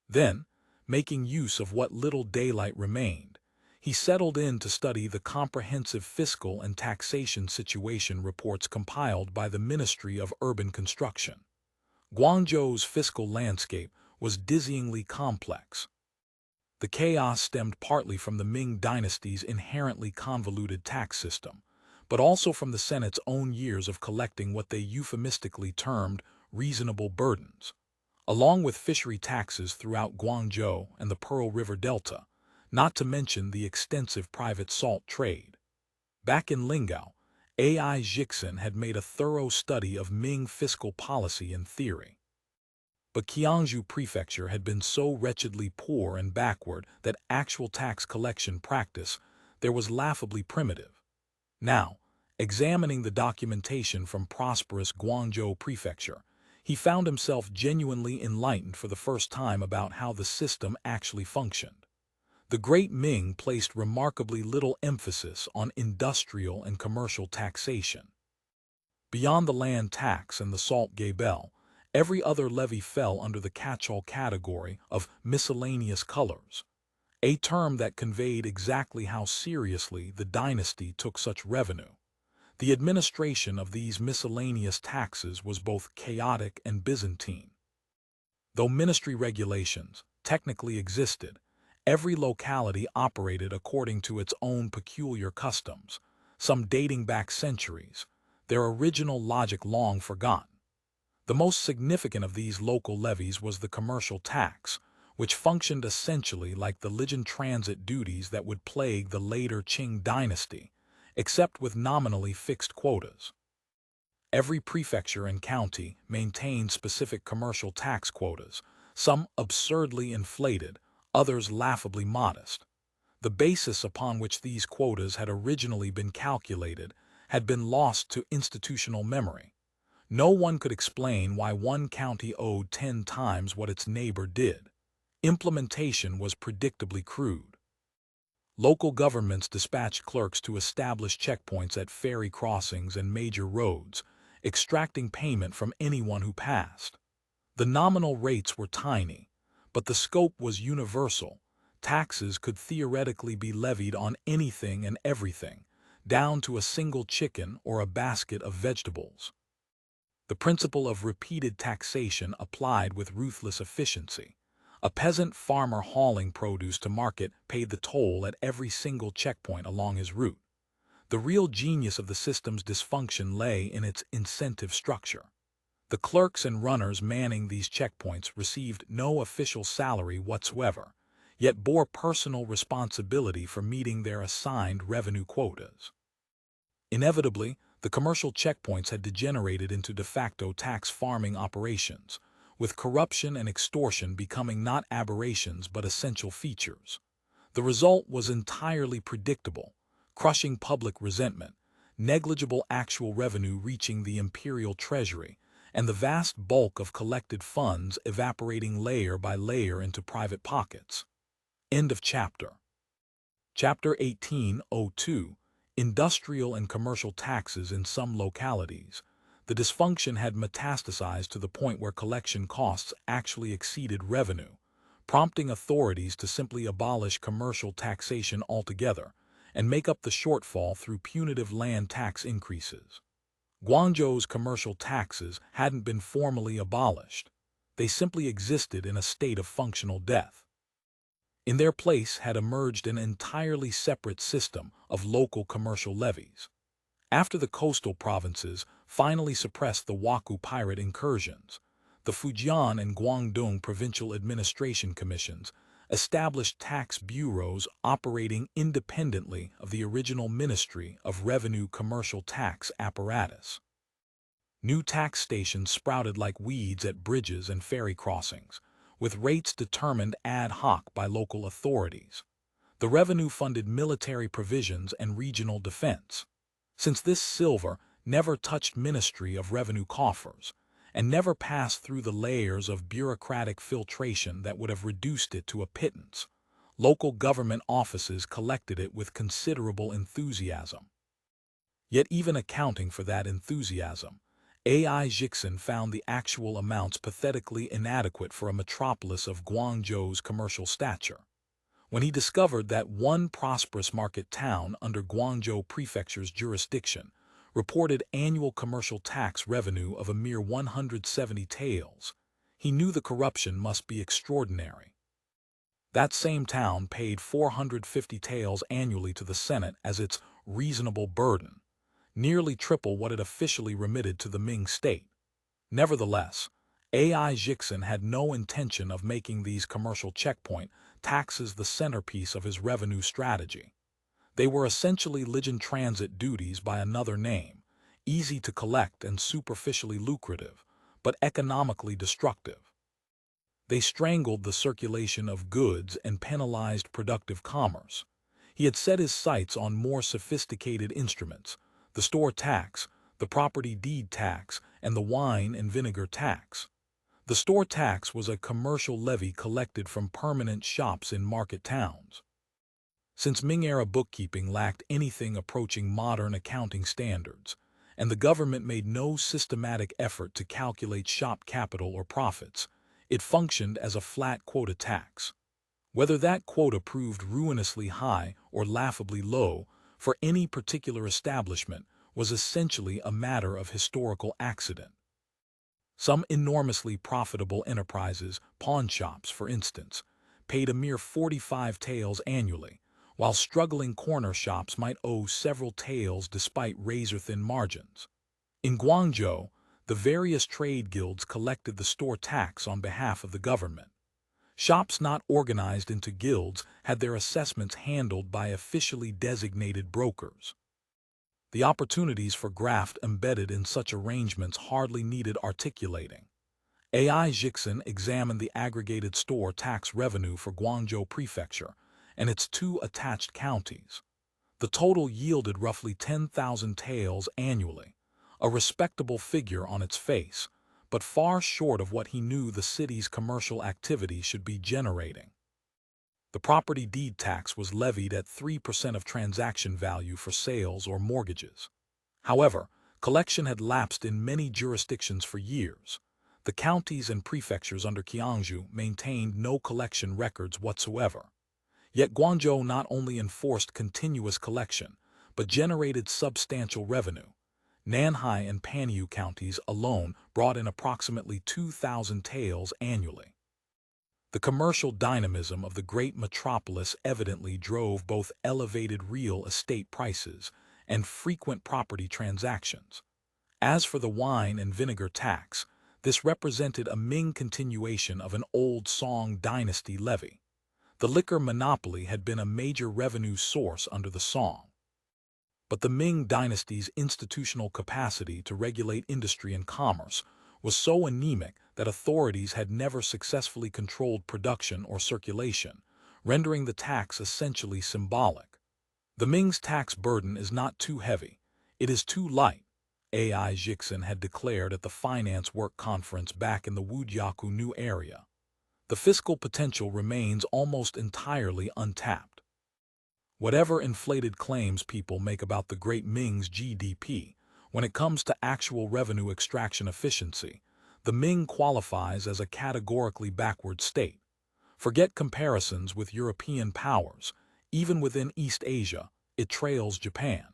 Then, making use of what little daylight remained, he settled in to study the comprehensive fiscal and taxation situation reports compiled by the Ministry of Urban Construction. Guangzhou's fiscal landscape was dizzyingly complex. The chaos stemmed partly from the Ming Dynasty's inherently convoluted tax system, but also from the Senate's own years of collecting what they euphemistically termed reasonable burdens. Along with fishery taxes throughout Guangzhou and the Pearl River Delta, not to mention the extensive private salt trade. Back in Lingao, AI Jixin had made a thorough study of Ming fiscal policy in theory. But Guangzhou Prefecture had been so wretchedly poor and backward that actual tax collection practice there was laughably primitive. Now, examining the documentation from prosperous Guangzhou Prefecture, he found himself genuinely enlightened for the first time about how the system actually functioned. The Great Ming placed remarkably little emphasis on industrial and commercial taxation. Beyond the land tax and the salt Gebei, every other levy fell under the catch-all category of miscellaneous colors, a term that conveyed exactly how seriously the dynasty took such revenue. The administration of these miscellaneous taxes was both chaotic and Byzantine. Though ministry regulations technically existed, every locality operated according to its own peculiar customs, some dating back centuries, their original logic long forgotten. The most significant of these local levies was the commercial tax, which functioned essentially like the legend transit duties that would plague the later Qing dynasty, except with nominally fixed quotas. Every prefecture and county maintained specific commercial tax quotas, some absurdly inflated, others laughably modest. The basis upon which these quotas had originally been calculated had been lost to institutional memory. No one could explain why one county owed 10 times what its neighbor did. Implementation was predictably crude. Local governments dispatched clerks to establish checkpoints at ferry crossings and major roads, extracting payment from anyone who passed. The nominal rates were tiny, but the scope was universal. Taxes could theoretically be levied on anything and everything, down to a single chicken or a basket of vegetables. The principle of repeated taxation applied with ruthless efficiency. A peasant farmer hauling produce to market paid the toll at every single checkpoint along his route. The real genius of the system's dysfunction lay in its incentive structure. The clerks and runners manning these checkpoints received no official salary whatsoever, yet bore personal responsibility for meeting their assigned revenue quotas. Inevitably, the commercial checkpoints had degenerated into de facto tax farming operations, with corruption and extortion becoming not aberrations but essential features. The result was entirely predictable: crushing public resentment, negligible actual revenue reaching the imperial treasury, and the vast bulk of collected funds evaporating layer by layer into private pockets. End of chapter. Chapter 1802. Industrial and commercial taxes in some localities. The dysfunction had metastasized to the point where collection costs actually exceeded revenue, prompting authorities to simply abolish commercial taxation altogether and make up the shortfall through punitive land tax increases. Guangzhou's commercial taxes hadn't been formally abolished. They simply existed in a state of functional death. In their place had emerged an entirely separate system of local commercial levies. After the coastal provinces finally suppressed the Waku pirate incursions, the Fujian and Guangdong provincial administration commissions established tax bureaus operating independently of the original Ministry of Revenue commercial tax apparatus. New tax stations sprouted like weeds at bridges and ferry crossings, with rates determined ad hoc by local authorities. The revenue funded military provisions and regional defense. Since this silver never touched Ministry of Revenue coffers, and never passed through the layers of bureaucratic filtration that would have reduced it to a pittance, local government offices collected it with considerable enthusiasm. Yet even accounting for that enthusiasm, A.I. Jixin found the actual amounts pathetically inadequate for a metropolis of Guangzhou's commercial stature. When he discovered that one prosperous market town under Guangzhou Prefecture's jurisdiction reported annual commercial tax revenue of a mere 170 taels, he knew the corruption must be extraordinary. That same town paid 450 taels annually to the Senate as its reasonable burden, nearly triple what it officially remitted to the Ming state. Nevertheless, A.I. Jixin had no intention of making these commercial checkpoint taxes the centerpiece of his revenue strategy. They were essentially legend transit duties by another name, easy to collect and superficially lucrative, but economically destructive. They strangled the circulation of goods and penalized productive commerce. He had set his sights on more sophisticated instruments: the store tax, the property deed tax, and the wine and vinegar tax. The store tax was a commercial levy collected from permanent shops in market towns. Since Ming-era bookkeeping lacked anything approaching modern accounting standards, and the government made no systematic effort to calculate shop capital or profits, it functioned as a flat quota tax. Whether that quota proved ruinously high or laughably low for any particular establishment was essentially a matter of historical accident. Some enormously profitable enterprises, pawn shops for instance, paid a mere 45 taels annually, while struggling corner shops might owe several taels despite razor-thin margins. In Guangzhou, the various trade guilds collected the store tax on behalf of the government. Shops not organized into guilds had their assessments handled by officially designated brokers. The opportunities for graft embedded in such arrangements hardly needed articulating. AI Jixin examined the aggregated store tax revenue for Guangzhou Prefecture and its 2 attached counties. The total yielded roughly 10,000 taels annually, a respectable figure on its face, but far short of what he knew the city's commercial activity should be generating. The property deed tax was levied at 3% of transaction value for sales or mortgages. However, collection had lapsed in many jurisdictions for years. The counties and prefectures under Guangzhou maintained no collection records whatsoever. Yet Guangzhou not only enforced continuous collection, but generated substantial revenue. Nanhai and Panyu counties alone brought in approximately 2,000 taels annually. The commercial dynamism of the great metropolis evidently drove both elevated real estate prices and frequent property transactions. As for the wine and vinegar tax, this represented a Ming continuation of an old Song dynasty levy. The liquor monopoly had been a major revenue source under the Song. But the Ming dynasty's institutional capacity to regulate industry and commerce was so anemic that authorities had never successfully controlled production or circulation, rendering the tax essentially symbolic. The Ming's tax burden is not too heavy, it is too light, AI Jixin had declared at the Finance Work Conference back in the Wujiaku New area. The fiscal potential remains almost entirely untapped. Whatever inflated claims people make about the Great Ming's GDP, when it comes to actual revenue extraction efficiency, the Ming qualifies as a categorically backward state. Forget comparisons with European powers, even within East Asia, it trails Japan.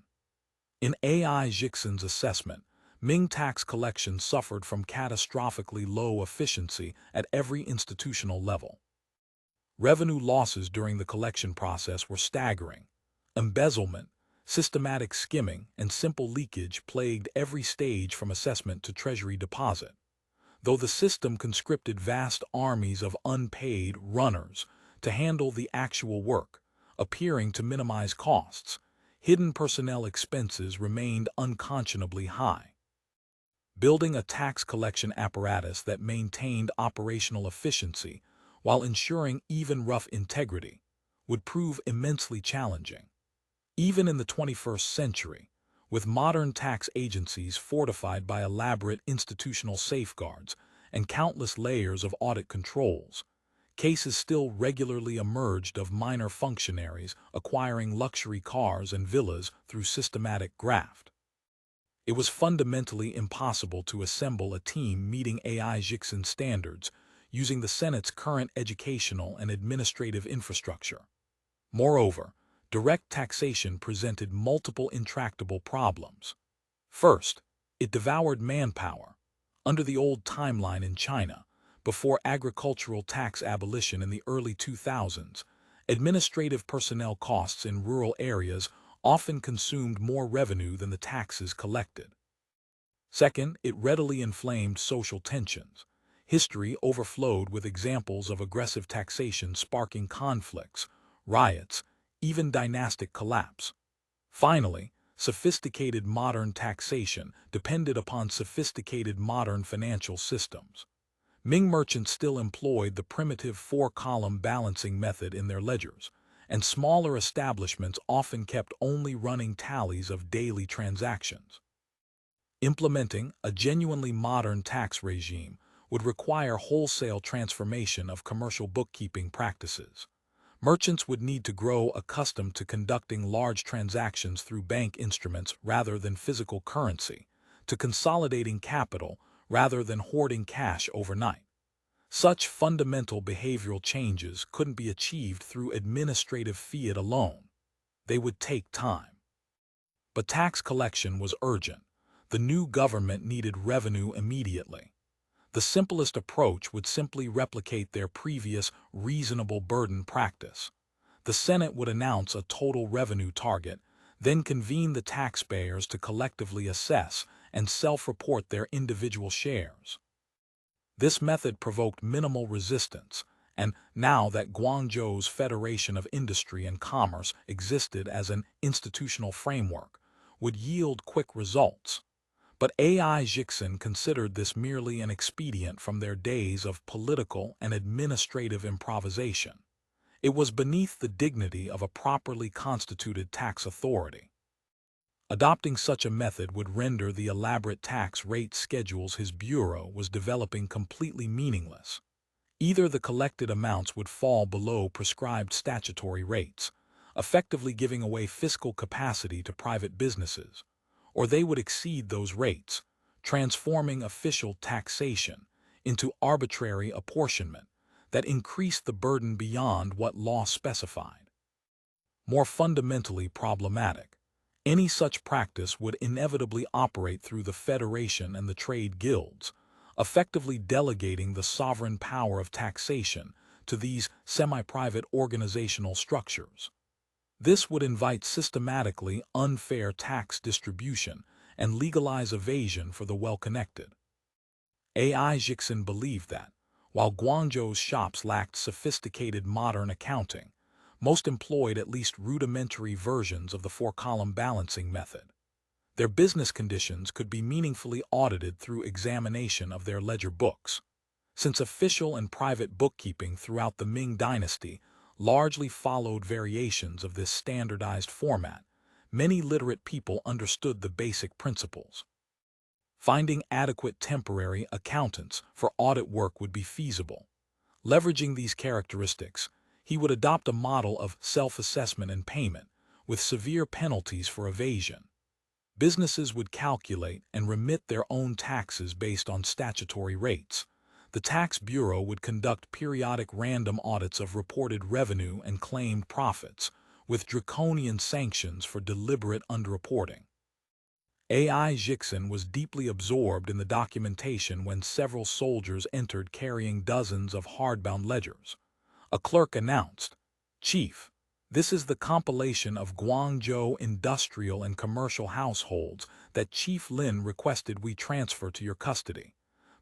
In AI Jixin's assessment, Ming tax collection suffered from catastrophically low efficiency at every institutional level. Revenue losses during the collection process were staggering. Embezzlement, systematic skimming, and simple leakage plagued every stage from assessment to treasury deposit. Though the system conscripted vast armies of unpaid runners to handle the actual work, appearing to minimize costs, hidden personnel expenses remained unconscionably high. Building a tax collection apparatus that maintained operational efficiency while ensuring even rough integrity would prove immensely challenging. Even in the 21st century, with modern tax agencies fortified by elaborate institutional safeguards and countless layers of audit controls, cases still regularly emerged of minor functionaries acquiring luxury cars and villas through systematic graft. It was fundamentally impossible to assemble a team meeting AI Jixin standards using the Senate's current educational and administrative infrastructure. Moreover, direct taxation presented multiple intractable problems. First, it devoured manpower. Under the old timeline in China, before agricultural tax abolition in the early 2000s, administrative personnel costs in rural areas often consumed more revenue than the taxes collected. Second, it readily inflamed social tensions. History overflowed with examples of aggressive taxation sparking conflicts, riots, even dynastic collapse. Finally, sophisticated modern taxation depended upon sophisticated modern financial systems. Ming merchants still employed the primitive 4-column balancing method in their ledgers, and smaller establishments often kept only running tallies of daily transactions. Implementing a genuinely modern tax regime would require wholesale transformation of commercial bookkeeping practices. Merchants would need to grow accustomed to conducting large transactions through bank instruments rather than physical currency, to consolidating capital rather than hoarding cash overnight. Such fundamental behavioral changes couldn't be achieved through administrative fiat alone. They would take time. But tax collection was urgent. The new government needed revenue immediately. The simplest approach would simply replicate their previous reasonable burden practice. The Senate would announce a total revenue target, then convene the taxpayers to collectively assess and self-report their individual shares. This method provoked minimal resistance, and now that Guangzhou's Federation of Industry and Commerce existed as an institutional framework, would yield quick results. But AI Jixin considered this merely an expedient from their days of political and administrative improvisation. It was beneath the dignity of a properly constituted tax authority. Adopting such a method would render the elaborate tax rate schedules his bureau was developing completely meaningless. Either the collected amounts would fall below prescribed statutory rates, effectively giving away fiscal capacity to private businesses, or they would exceed those rates, transforming official taxation into arbitrary apportionment that increased the burden beyond what law specified. More fundamentally problematic, any such practice would inevitably operate through the Federation and the trade guilds, effectively delegating the sovereign power of taxation to these semi-private organizational structures. This would invite systematically unfair tax distribution and legalize evasion for the well-connected. AI Jixin believed that, while Guangzhou's shops lacked sophisticated modern accounting, most employed at least rudimentary versions of the four-column balancing method. Their business conditions could be meaningfully audited through examination of their ledger books. Since official and private bookkeeping throughout the Ming Dynasty largely followed variations of this standardized format, many literate people understood the basic principles. Finding adequate temporary accountants for audit work would be feasible. Leveraging these characteristics, he would adopt a model of self-assessment and payment, with severe penalties for evasion. Businesses would calculate and remit their own taxes based on statutory rates. The Tax Bureau would conduct periodic random audits of reported revenue and claimed profits, with draconian sanctions for deliberate underreporting. AI Jixin was deeply absorbed in the documentation when several soldiers entered carrying dozens of hardbound ledgers. A clerk announced, "Chief, this is the compilation of Guangzhou industrial and commercial households that Chief Lin requested we transfer to your custody.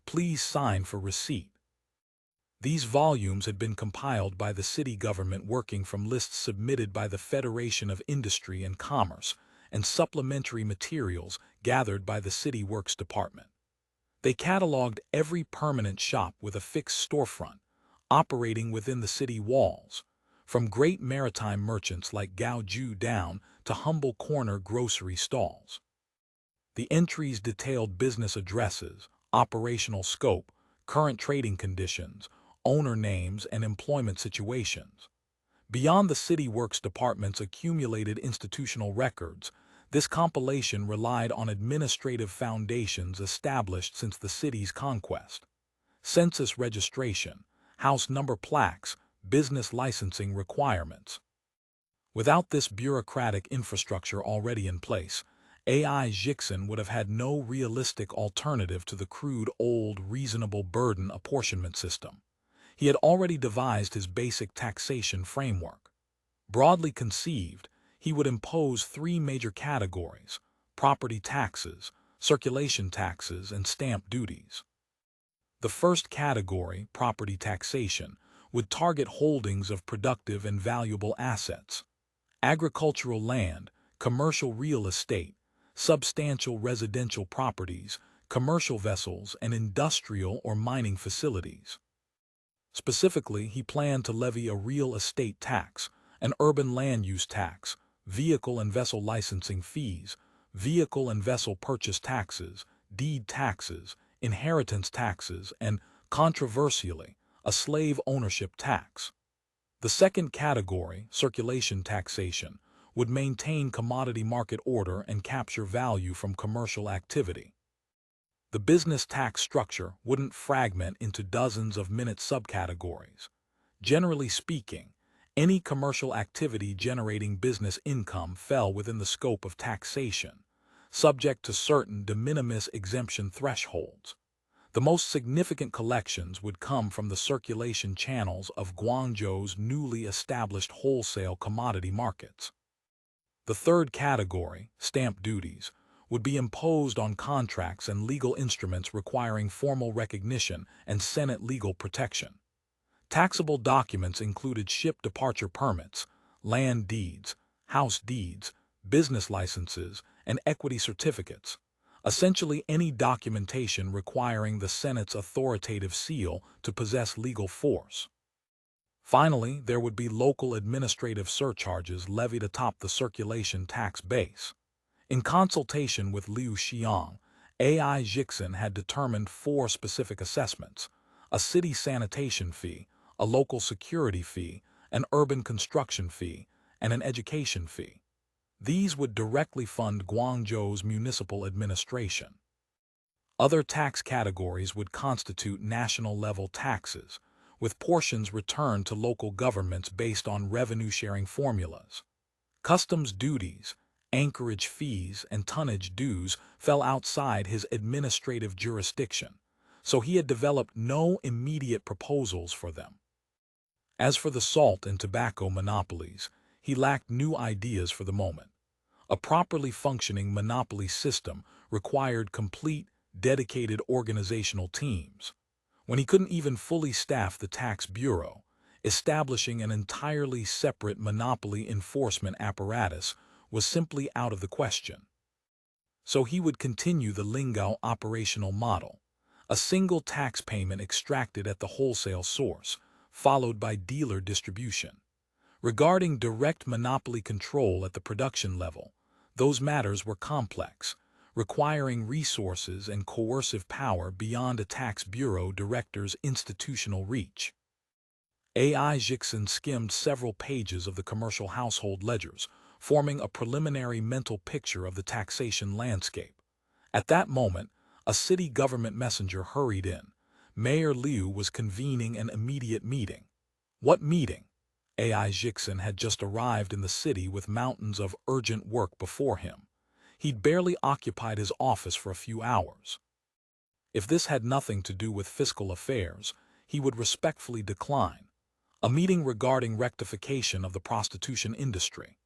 Please sign for receipt." These volumes had been compiled by the city government working from lists submitted by the Federation of Industry and Commerce and supplementary materials gathered by the City Works Department. They cataloged every permanent shop with a fixed storefront, operating within the city walls, from great maritime merchants like Guangzhou down to humble corner grocery stalls. The entries detailed business addresses, operational scope, current trading conditions, owner names, and employment situations. Beyond the City Works Department's accumulated institutional records, this compilation relied on administrative foundations established since the city's conquest. Census registration, house number plaques, business licensing requirements. Without this bureaucratic infrastructure already in place, AI Jixin would have had no realistic alternative to the crude old reasonable burden apportionment system. He had already devised his basic taxation framework. Broadly conceived, he would impose three major categories: property taxes, circulation taxes, and stamp duties. The first category, property taxation, would target holdings of productive and valuable assets: agricultural land, commercial real estate, substantial residential properties, commercial vessels, and industrial or mining facilities. Specifically, he planned to levy a real estate tax, an urban land use tax, vehicle and vessel licensing fees, vehicle and vessel purchase taxes, deed taxes, inheritance taxes, and, controversially, a slave ownership tax. The second category, circulation taxation, would maintain commodity market order and capture value from commercial activity. The business tax structure wouldn't fragment into dozens of minute subcategories. Generally speaking, any commercial activity generating business income fell within the scope of taxation, subject to certain de minimis exemption thresholds. The most significant collections would come from the circulation channels of Guangzhou's newly established wholesale commodity markets. The third category, stamp duties, would be imposed on contracts and legal instruments requiring formal recognition and Senate legal protection. Taxable documents included ship departure permits, land deeds, house deeds, business licenses, and equity certificates, essentially any documentation requiring the Senate's authoritative seal to possess legal force. Finally, there would be local administrative surcharges levied atop the circulation tax base. In consultation with Liu Xiang, AI Jixin had determined 4 specific assessments: a city sanitation fee, a local security fee, an urban construction fee, and an education fee. These would directly fund Guangzhou's municipal administration. Other tax categories would constitute national-level taxes, with portions returned to local governments based on revenue-sharing formulas. Customs duties, anchorage fees, and tonnage dues fell outside his administrative jurisdiction, so he had developed no immediate proposals for them. As for the salt and tobacco monopolies, he lacked new ideas for the moment. A properly functioning monopoly system required complete, dedicated organizational teams. When he couldn't even fully staff the tax bureau, establishing an entirely separate monopoly enforcement apparatus was simply out of the question. So he would continue the Lingao operational model, a single tax payment extracted at the wholesale source, followed by dealer distribution. Regarding direct monopoly control at the production level, those matters were complex, requiring resources and coercive power beyond a tax bureau director's institutional reach. AI Jixin skimmed several pages of the commercial household ledgers, forming a preliminary mental picture of the taxation landscape. At that moment, a city government messenger hurried in. Mayor Liu was convening an immediate meeting. What meeting? AI Jixin had just arrived in the city with mountains of urgent work before him. He'd barely occupied his office for a few hours. If this had nothing to do with fiscal affairs, he would respectfully decline. A meeting regarding rectification of the prostitution industry.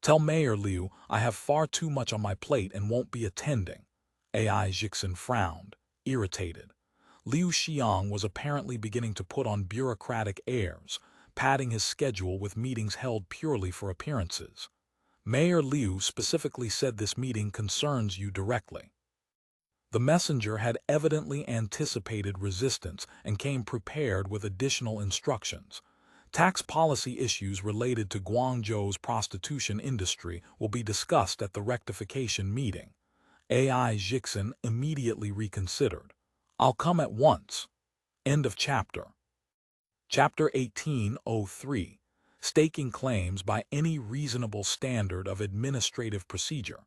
Tell Mayor Liu I have far too much on my plate and won't be attending. AI Jixin frowned, irritated. Liu Xiang was apparently beginning to put on bureaucratic airs, padding his schedule with meetings held purely for appearances. Mayor Liu specifically said this meeting concerns you directly. The messenger had evidently anticipated resistance and came prepared with additional instructions. Tax policy issues related to Guangzhou's prostitution industry will be discussed at the rectification meeting. AI Jixin immediately reconsidered. I'll come at once. End of chapter. Chapter 1803. Staking claims by any reasonable standard of administrative procedure.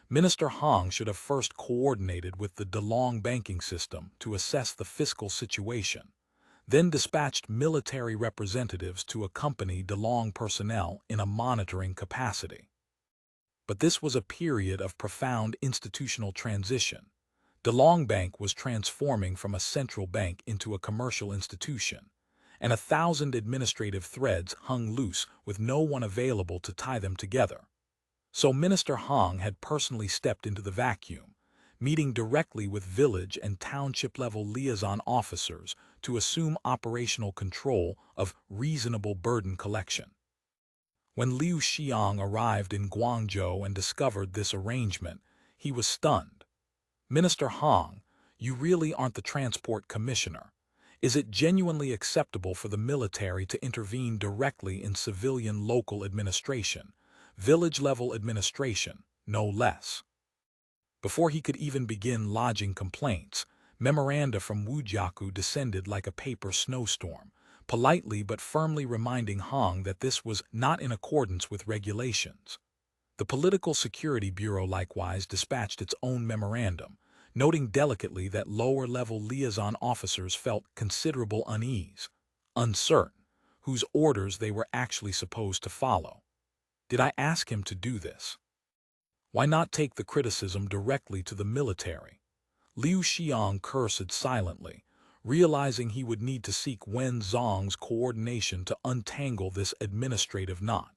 Minister Hong should have first coordinated with the Delong banking system to assess the fiscal situation, then dispatched military representatives to accompany Delong personnel in a monitoring capacity. But this was a period of profound institutional transition. Delong Bank was transforming from a central bank into a commercial institution, and 1,000 administrative threads hung loose with no one available to tie them together. So Minister Hong had personally stepped into the vacuum, meeting directly with village and township-level liaison officers to assume operational control of reasonable burden collection. When Liu Xiang arrived in Guangzhou and discovered this arrangement, he was stunned. Minister Hong, you really aren't the transport commissioner. Is it genuinely acceptable for the military to intervene directly in civilian local administration, village-level administration, no less? Before he could even begin lodging complaints, memoranda from Wujiaku descended like a paper snowstorm, politely but firmly reminding Hong that this was not in accordance with regulations. The Political Security Bureau likewise dispatched its own memorandum, noting delicately that lower-level liaison officers felt considerable unease, uncertain, whose orders they were actually supposed to follow. Did I ask him to do this? Why not take the criticism directly to the military? Liu Xiang cursed silently, realizing he would need to seek Wen Zong's coordination to untangle this administrative knot.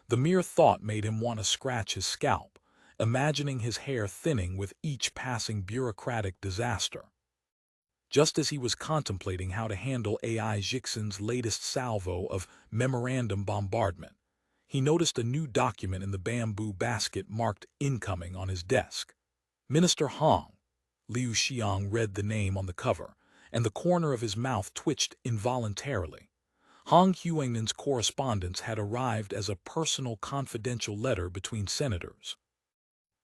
The mere thought made him want to scratch his scalp, imagining his hair thinning with each passing bureaucratic disaster. Just as he was contemplating how to handle AI Jixin's latest salvo of memorandum bombardment, he noticed a new document in the bamboo basket marked incoming on his desk. Minister Hong. Liu Xiang read the name on the cover, and the corner of his mouth twitched involuntarily. Hong Huangnan's correspondence had arrived as a personal confidential letter between senators.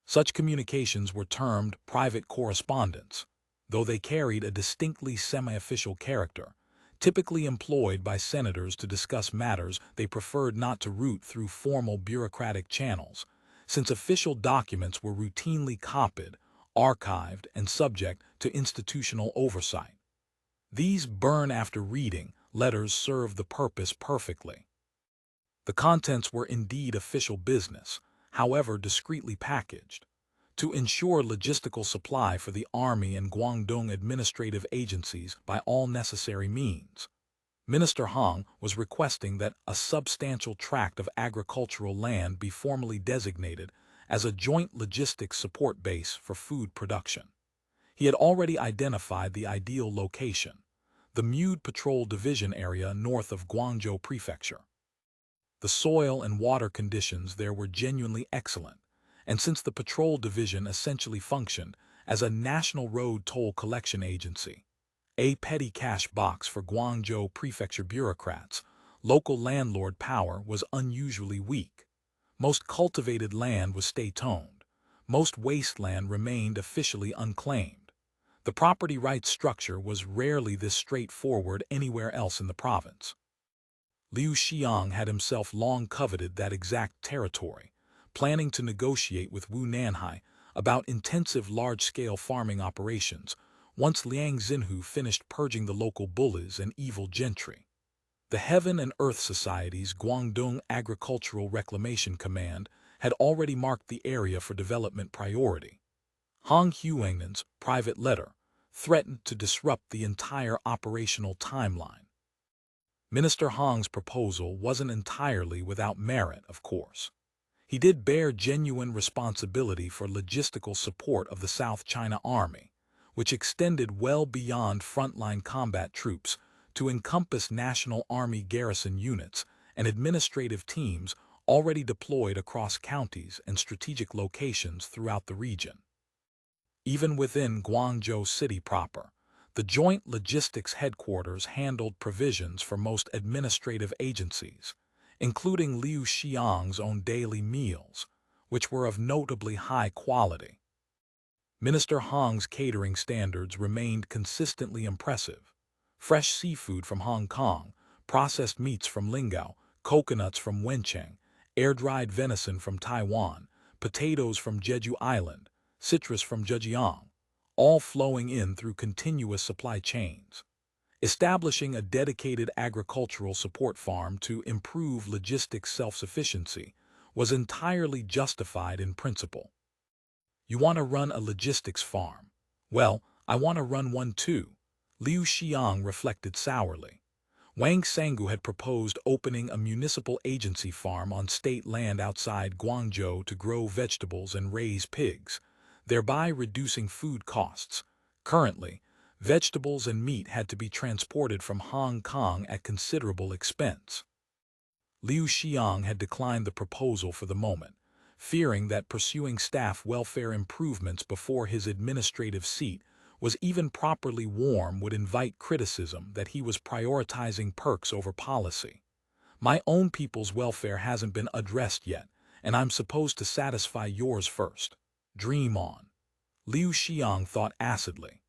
Such communications were termed private correspondence, though they carried a distinctly semi-official character, typically employed by senators to discuss matters they preferred not to route through formal bureaucratic channels, since official documents were routinely copied, archived, and subject to institutional oversight. These burn-after-reading letters served the purpose perfectly. The contents were indeed official business, however discreetly packaged, to ensure logistical supply for the army and Guangdong administrative agencies by all necessary means. Minister Hong was requesting that a substantial tract of agricultural land be formally designated as a joint logistics support base for food production. He had already identified the ideal location, the Mude Patrol Division area north of Guangzhou Prefecture. The soil and water conditions there were genuinely excellent, and since the Patrol Division essentially functioned as a national road toll collection agency, a petty cash box for Guangzhou Prefecture bureaucrats, local landlord power was unusually weak. Most cultivated land was state-owned. Most wasteland remained officially unclaimed. The property rights structure was rarely this straightforward anywhere else in the province. Liu Xiang had himself long coveted that exact territory, planning to negotiate with Wu Nanhai about intensive large-scale farming operations once Liang Xinhu finished purging the local bullies and evil gentry. The Heaven and Earth Society's Guangdong Agricultural Reclamation Command had already marked the area for development priority. Hong Huangnan's private letter threatened to disrupt the entire operational timeline. Minister Hong's proposal wasn't entirely without merit, of course. He did bear genuine responsibility for logistical support of the South China Army, which extended well beyond frontline combat troops to encompass National Army garrison units and administrative teams already deployed across counties and strategic locations throughout the region. Even within Guangzhou City proper, the Joint Logistics Headquarters handled provisions for most administrative agencies, including Liu Xiang's own daily meals, which were of notably high quality. Minister Hong's catering standards remained consistently impressive. Fresh seafood from Hong Kong, processed meats from Lingao, coconuts from Wencheng, air-dried venison from Taiwan, potatoes from Jeju Island, citrus from Zhejiang, all flowing in through continuous supply chains. Establishing a dedicated agricultural support farm to improve logistics self-sufficiency was entirely justified in principle. You want to run a logistics farm? Well, I want to run one too, Liu Xiang reflected sourly. Wang Sangu had proposed opening a municipal agency farm on state land outside Guangzhou to grow vegetables and raise pigs, thereby reducing food costs. Currently, vegetables and meat had to be transported from Hong Kong at considerable expense. Liu Xiang had declined the proposal for the moment, fearing that pursuing staff welfare improvements before his administrative seat was even properly warm would invite criticism that he was prioritizing perks over policy. My own people's welfare hasn't been addressed yet, and I'm supposed to satisfy yours first. Dream on, Liu Xiang thought acidly.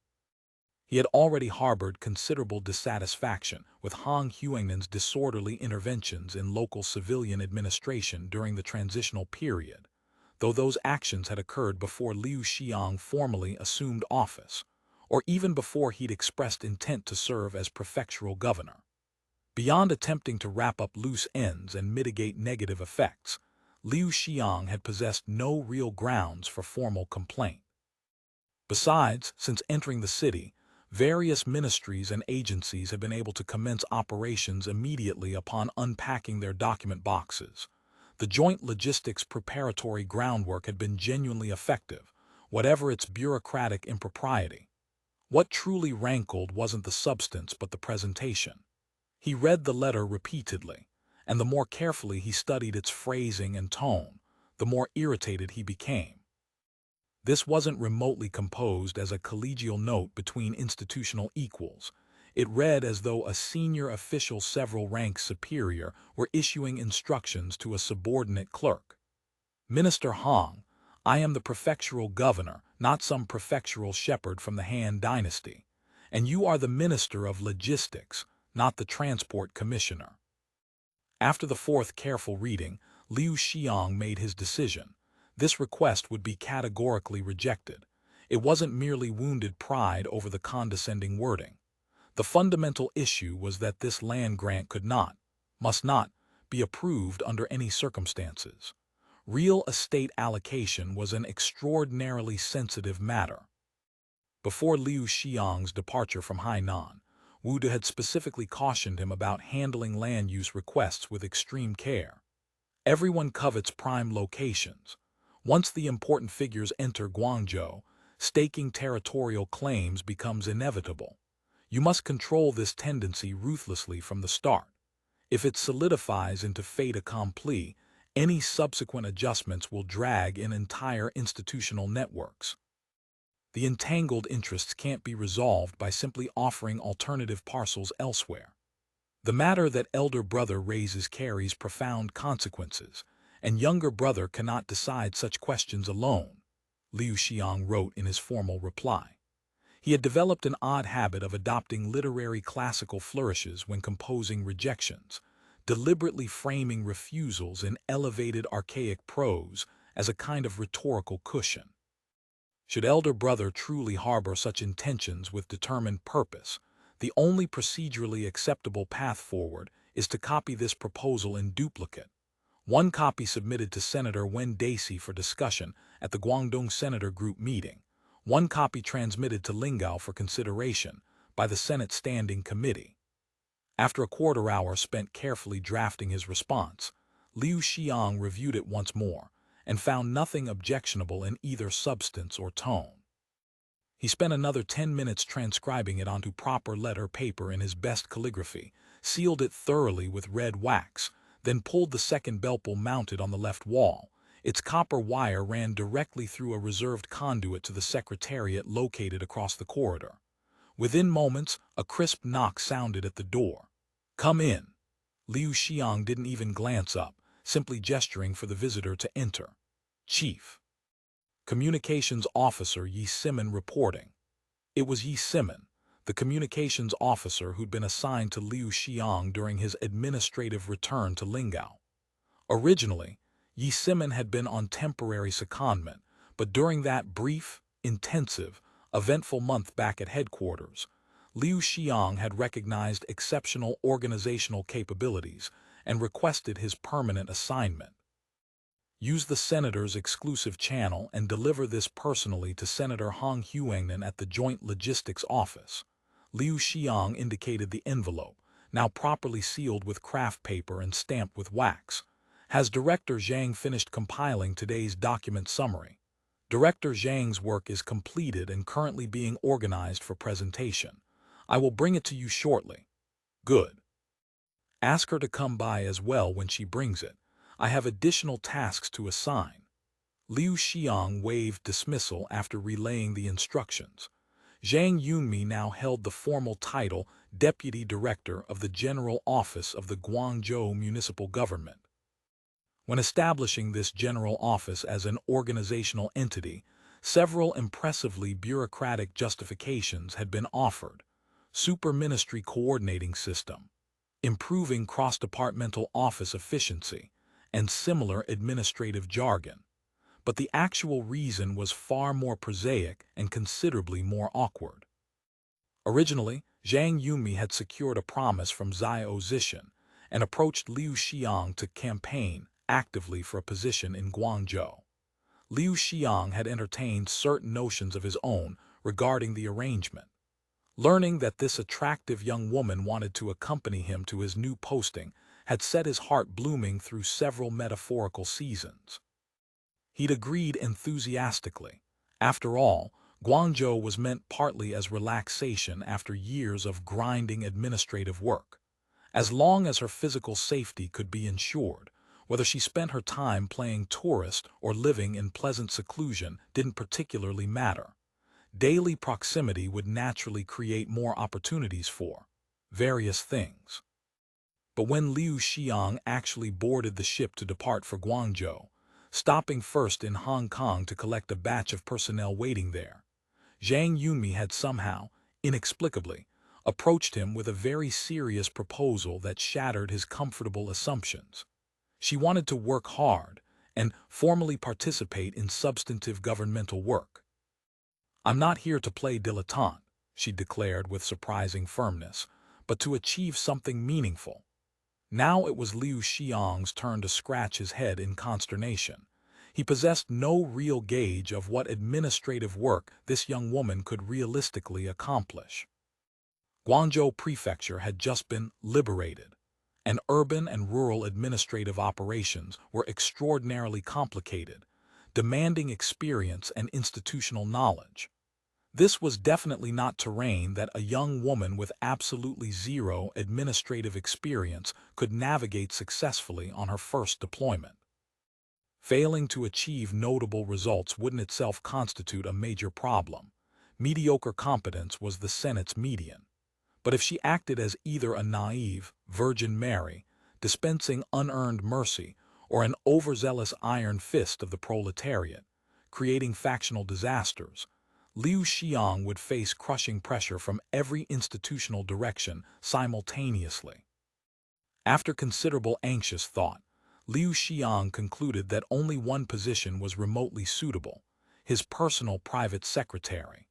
He had already harbored considerable dissatisfaction with Hong Huangnan's disorderly interventions in local civilian administration during the transitional period, though those actions had occurred before Liu Xiang formally assumed office, or even before he'd expressed intent to serve as prefectural governor. Beyond attempting to wrap up loose ends and mitigate negative effects, Liu Xiang had possessed no real grounds for formal complaint. Besides, since entering the city, various ministries and agencies have been able to commence operations immediately upon unpacking their document boxes. The joint logistics preparatory groundwork had been genuinely effective, whatever its bureaucratic impropriety. What truly rankled wasn't the substance but the presentation. He read the letter repeatedly, and the more carefully he studied its phrasing and tone, the more irritated he became. This wasn't remotely composed as a collegial note between institutional equals. It read as though a senior official several ranks superior were issuing instructions to a subordinate clerk. Minister Hong, I am the prefectural governor, not some prefectural shepherd from the Han dynasty, and you are the minister of logistics, not the transport commissioner. After the fourth careful reading, Liu Xiang made his decision. This request would be categorically rejected. It wasn't merely wounded pride over the condescending wording. The fundamental issue was that this land grant could not, must not, be approved under any circumstances. Real estate allocation was an extraordinarily sensitive matter. Before Liu Xiang's departure from Hainan, Wu De had specifically cautioned him about handling land use requests with extreme care. Everyone covets prime locations. Once the important figures enter Guangzhou, staking territorial claims becomes inevitable. You must control this tendency ruthlessly from the start. If it solidifies into fait accompli, any subsequent adjustments will drag in entire institutional networks. The entangled interests can't be resolved by simply offering alternative parcels elsewhere. The matter that elder brother raises carries profound consequences, and younger brother cannot decide such questions alone, Liu Xiang wrote in his formal reply. He had developed an odd habit of adopting literary classical flourishes when composing rejections, deliberately framing refusals in elevated archaic prose as a kind of rhetorical cushion. Should elder brother truly harbor such intentions with determined purpose, the only procedurally acceptable path forward is to copy this proposal in duplicate. One copy submitted to Senator Wen Daisy for discussion at the Guangdong Senator Group meeting, one copy transmitted to Lingao for consideration by the Senate Standing Committee. After a quarter hour spent carefully drafting his response, Liu Xiang reviewed it once more and found nothing objectionable in either substance or tone. He spent another 10 minutes transcribing it onto proper letter paper in his best calligraphy, sealed it thoroughly with red wax, then pulled the second belpel mounted on the left wall. Its copper wire ran directly through a reserved conduit to the secretariat located across the corridor. Within moments, a crisp knock sounded at the door. "Come in." Liu Xiang didn't even glance up, simply gesturing for the visitor to enter. "Chief Communications Officer Yi Simon reporting." It was Yi Simon, the communications officer who'd been assigned to Liu Xiang during his administrative return to Lingao. Originally, Yi Simon had been on temporary secondment, but during that brief, intensive, eventful month back at headquarters, Liu Xiang had recognized exceptional organizational capabilities and requested his permanent assignment. Use the senator's exclusive channel and deliver this personally to Senator Hong Huangnan at the Joint Logistics Office. Liu Xiang indicated the envelope, now properly sealed with craft paper and stamped with wax. Has Director Zhang finished compiling today's document summary? Director Zhang's work is completed and currently being organized for presentation. I will bring it to you shortly. Good. Ask her to come by as well when she brings it. I have additional tasks to assign. Liu Xiang waved dismissal after relaying the instructions. Zhang Yunmi now held the formal title Deputy Director of the General Office of the Guangzhou Municipal Government. When establishing this general office as an organizational entity, several impressively bureaucratic justifications had been offered. Super-ministry coordinating system, improving cross-departmental office efficiency, and similar administrative jargon. But the actual reason was far more prosaic and considerably more awkward. Originally, Zhang Yunmi had secured a promise from Ziyu Zishan and approached Liu Xiang to campaign actively for a position in Guangzhou. Liu Xiang had entertained certain notions of his own regarding the arrangement. Learning that this attractive young woman wanted to accompany him to his new posting had set his heart blooming through several metaphorical seasons. He'd agreed enthusiastically. After all, Guangzhou was meant partly as relaxation after years of grinding administrative work. As long as her physical safety could be ensured, whether she spent her time playing tourist or living in pleasant seclusion didn't particularly matter. Daily proximity would naturally create more opportunities for various things. But when Liu Xiang actually boarded the ship to depart for Guangzhou, stopping first in Hong Kong to collect a batch of personnel waiting there, Zhang Yunmi had somehow, inexplicably, approached him with a very serious proposal that shattered his comfortable assumptions. She wanted to work hard and formally participate in substantive governmental work. "I'm not here to play dilettante," she declared with surprising firmness, "but to achieve something meaningful." Now it was Liu Xiang's turn to scratch his head in consternation. He possessed no real gauge of what administrative work this young woman could realistically accomplish. Guangzhou Prefecture had just been liberated, and urban and rural administrative operations were extraordinarily complicated, demanding experience and institutional knowledge. This was definitely not terrain that a young woman with absolutely zero administrative experience could navigate successfully on her first deployment. Failing to achieve notable results wouldn't itself constitute a major problem. Mediocre competence was the Senate's median. But if she acted as either a naive Virgin Mary, dispensing unearned mercy, or an overzealous iron fist of the proletariat, creating factional disasters, Liu Xiang would face crushing pressure from every institutional direction simultaneously. After considerable anxious thought, Liu Xiang concluded that only one position was remotely suitable: his personal private secretary.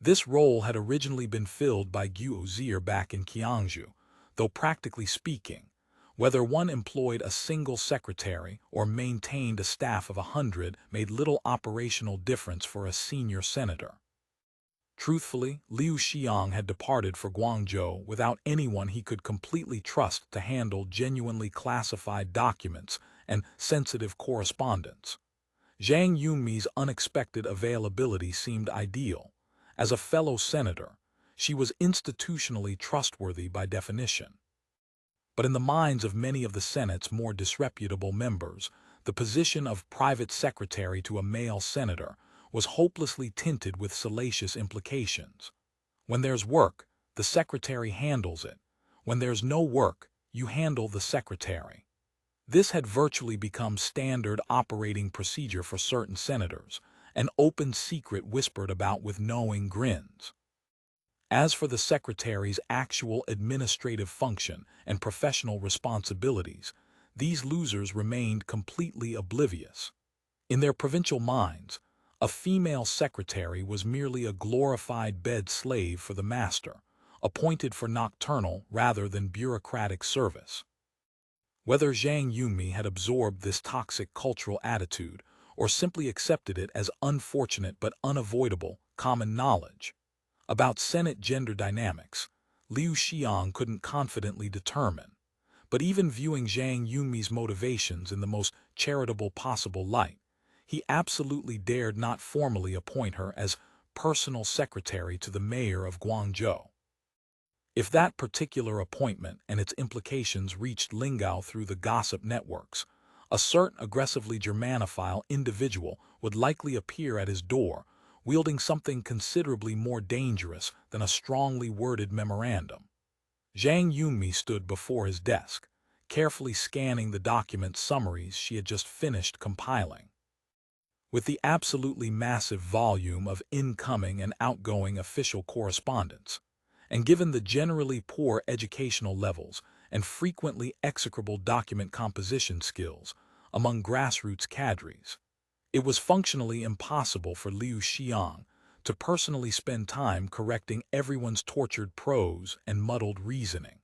This role had originally been filled by Guo Ziyu back in Guangzhou, though practically speaking, whether one employed a single secretary or maintained a staff of 100 made little operational difference for a senior senator. Truthfully, Liu Xiang had departed for Guangzhou without anyone he could completely trust to handle genuinely classified documents and sensitive correspondence. Zhang Yunmi's unexpected availability seemed ideal. As a fellow senator, she was institutionally trustworthy by definition. But in the minds of many of the Senate's more disreputable members, the position of private secretary to a male senator was hopelessly tinted with salacious implications. When there's work, the secretary handles it. When there's no work, you handle the secretary. This had virtually become standard operating procedure for certain senators, an open secret whispered about with knowing grins. As for the secretary's actual administrative function and professional responsibilities, these losers remained completely oblivious. In their provincial minds, a female secretary was merely a glorified bed slave for the master, appointed for nocturnal rather than bureaucratic service. Whether Zhang Yunmi had absorbed this toxic cultural attitude or simply accepted it as unfortunate but unavoidable common knowledge about Senate gender dynamics, Liu Xiang couldn't confidently determine. But even viewing Zhang Yunmi's motivations in the most charitable possible light, he absolutely dared not formally appoint her as personal secretary to the mayor of Guangzhou. If that particular appointment and its implications reached Lingao through the gossip networks, a certain aggressively Germanophile individual would likely appear at his door, wielding something considerably more dangerous than a strongly worded memorandum. Zhang Yunmi stood before his desk, carefully scanning the document summaries she had just finished compiling. With the absolutely massive volume of incoming and outgoing official correspondence, and given the generally poor educational levels and frequently execrable document composition skills among grassroots cadres, it was functionally impossible for Liu Xiang to personally spend time correcting everyone's tortured prose and muddled reasoning.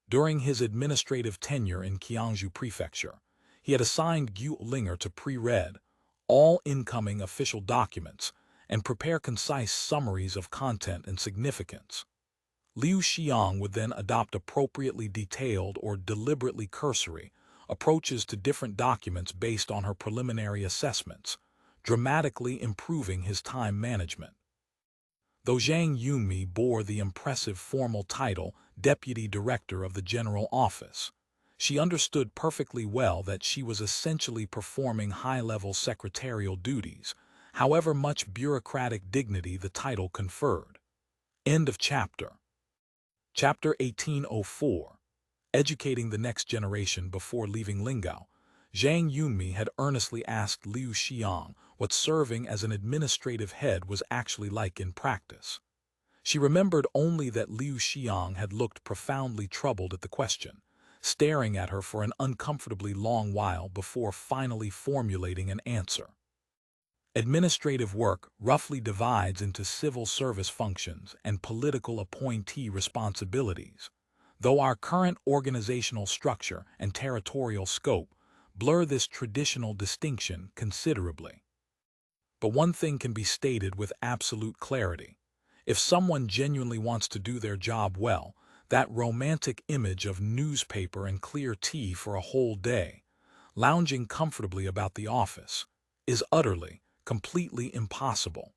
During his administrative tenure in Guangzhou Prefecture, he had assigned Guo Linger to pre-read all incoming official documents and prepare concise summaries of content and significance. Liu Xiang would then adopt appropriately detailed or deliberately cursory approaches to different documents based on her preliminary assessments, dramatically improving his time management. Though Zhang Yunmi bore the impressive formal title Deputy Director of the General Office, she understood perfectly well that she was essentially performing high-level secretarial duties, however much bureaucratic dignity the title conferred. End of chapter. Chapter 1804. Educating the next generation. Before leaving Lingao, Zhang Yunmi had earnestly asked Liu Xiang what serving as an administrative head was actually like in practice. She remembered only that Liu Xiang had looked profoundly troubled at the question, staring at her for an uncomfortably long while before finally formulating an answer. Administrative work roughly divides into civil service functions and political appointee responsibilities, though our current organizational structure and territorial scope blur this traditional distinction considerably. But one thing can be stated with absolute clarity. If someone genuinely wants to do their job well, that romantic image of newspaper and clear tea for a whole day, lounging comfortably about the office, is utterly, completely impossible.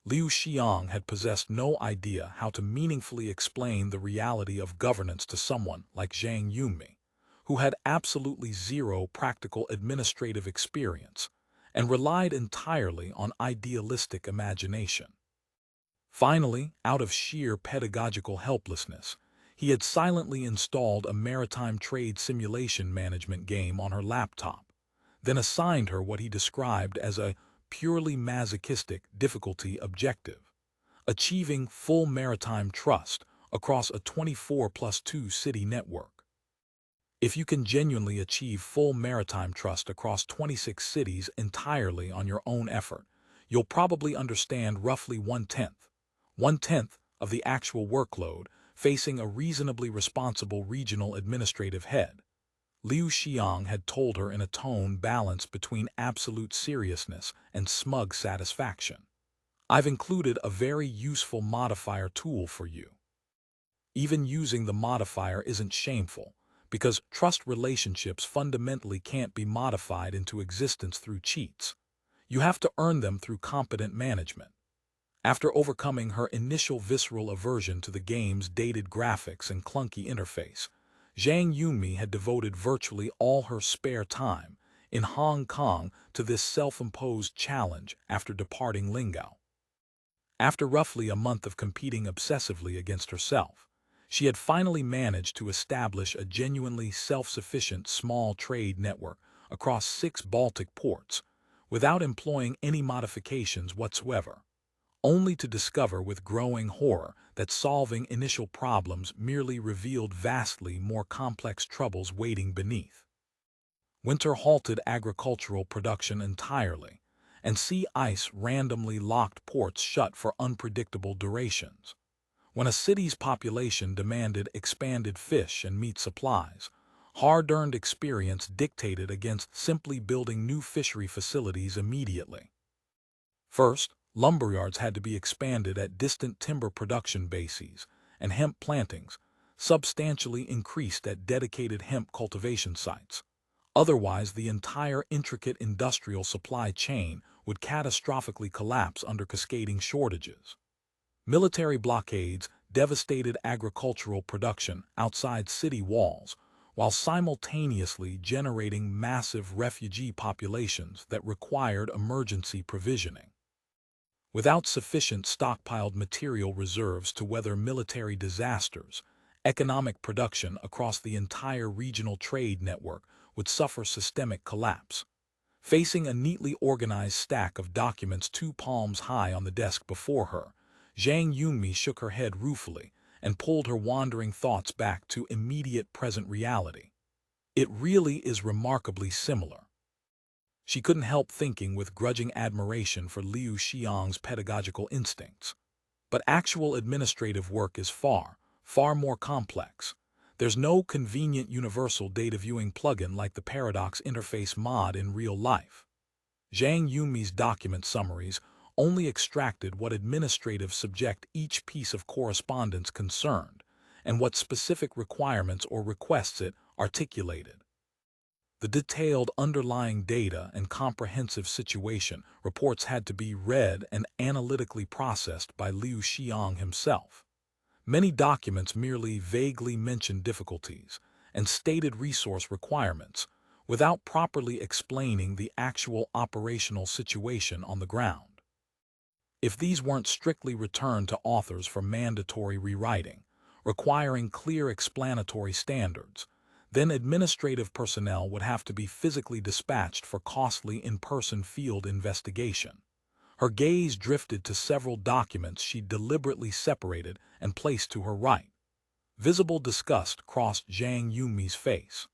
Liu Xiang had possessed no idea how to meaningfully explain the reality of governance to someone like Zhang Yunmi, who had absolutely zero practical administrative experience and relied entirely on idealistic imagination. Finally, out of sheer pedagogical helplessness, he had silently installed a maritime trade simulation management game on her laptop, then assigned her what he described as a purely masochistic difficulty objective: achieving full maritime trust across a 24+2 city network. If you can genuinely achieve full maritime trust across 26 cities entirely on your own effort, you'll probably understand roughly one-tenth of the actual workload facing a reasonably responsible regional administrative head. Liu Xiang had told her in a tone balanced between absolute seriousness and smug satisfaction. I've included a very useful modifier tool for you. Even using the modifier isn't shameful, because trust relationships fundamentally can't be modified into existence through cheats. You have to earn them through competent management. After overcoming her initial visceral aversion to the game's dated graphics and clunky interface, Zhang Yunmi had devoted virtually all her spare time in Hong Kong to this self-imposed challenge after departing Lingao. After roughly a month of competing obsessively against herself, she had finally managed to establish a genuinely self-sufficient small trade network across 6 Baltic ports without employing any modifications whatsoever, only to discover with growing horror that solving initial problems merely revealed vastly more complex troubles waiting beneath. Winter halted agricultural production entirely, and sea ice randomly locked ports shut for unpredictable durations. When a city's population demanded expanded fish and meat supplies, hard-earned experience dictated against simply building new fishery facilities immediately. First, lumberyards had to be expanded at distant timber production bases, and hemp plantings substantially increased at dedicated hemp cultivation sites. Otherwise, the entire intricate industrial supply chain would catastrophically collapse under cascading shortages. Military blockades devastated agricultural production outside city walls, while simultaneously generating massive refugee populations that required emergency provisioning. Without sufficient stockpiled material reserves to weather military disasters, economic production across the entire regional trade network would suffer systemic collapse. Facing a neatly organized stack of documents 2 palms high on the desk before her, Zhang Yunmi shook her head ruefully and pulled her wandering thoughts back to immediate present reality. It really is remarkably similar. She couldn't help thinking with grudging admiration for Liu Xiang's pedagogical instincts. But actual administrative work is far more complex. There's no convenient universal data viewing plugin like the Paradox interface mod in real life. Zhang Yunmi's document summaries only extracted what administrative subject each piece of correspondence concerned, and what specific requirements or requests it articulated. The detailed underlying data and comprehensive situation reports had to be read and analytically processed by Liu Xiang himself. Many documents merely vaguely mentioned difficulties and stated resource requirements without properly explaining the actual operational situation on the ground. If these weren't strictly returned to authors for mandatory rewriting, requiring clear explanatory standards, then administrative personnel would have to be physically dispatched for costly in-person field investigation. Her gaze drifted to several documents she deliberately separated and placed to her right. Visible disgust crossed Zhang Yunmi's face.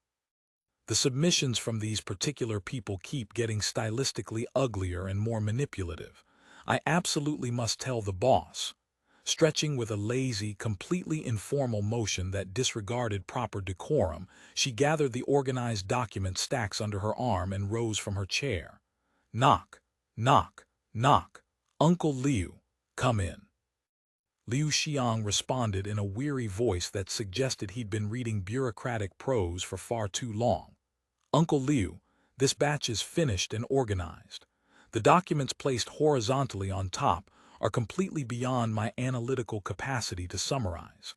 The submissions from these particular people keep getting stylistically uglier and more manipulative. I absolutely must tell the boss. Stretching with a lazy, completely informal motion that disregarded proper decorum, she gathered the organized document stacks under her arm and rose from her chair. Knock, knock, knock. Uncle Liu, come in. Liu Xiang responded in a weary voice that suggested he'd been reading bureaucratic prose for far too long. Uncle Liu, this batch is finished and organized. The documents placed horizontally on top are completely beyond my analytical capacity to summarize.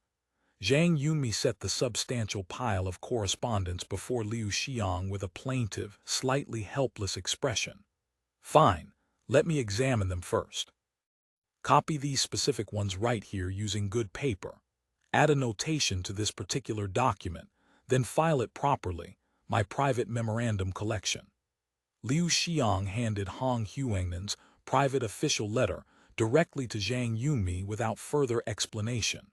Zhang Yunmi set the substantial pile of correspondence before Liu Xiang with a plaintive, slightly helpless expression. Fine, let me examine them first. Copy these specific ones right here using good paper. Add a notation to this particular document, then file it properly, my private memorandum collection. Liu Xiang handed Hong Huangnan's private official letter directly to Zhang Yunmi without further explanation.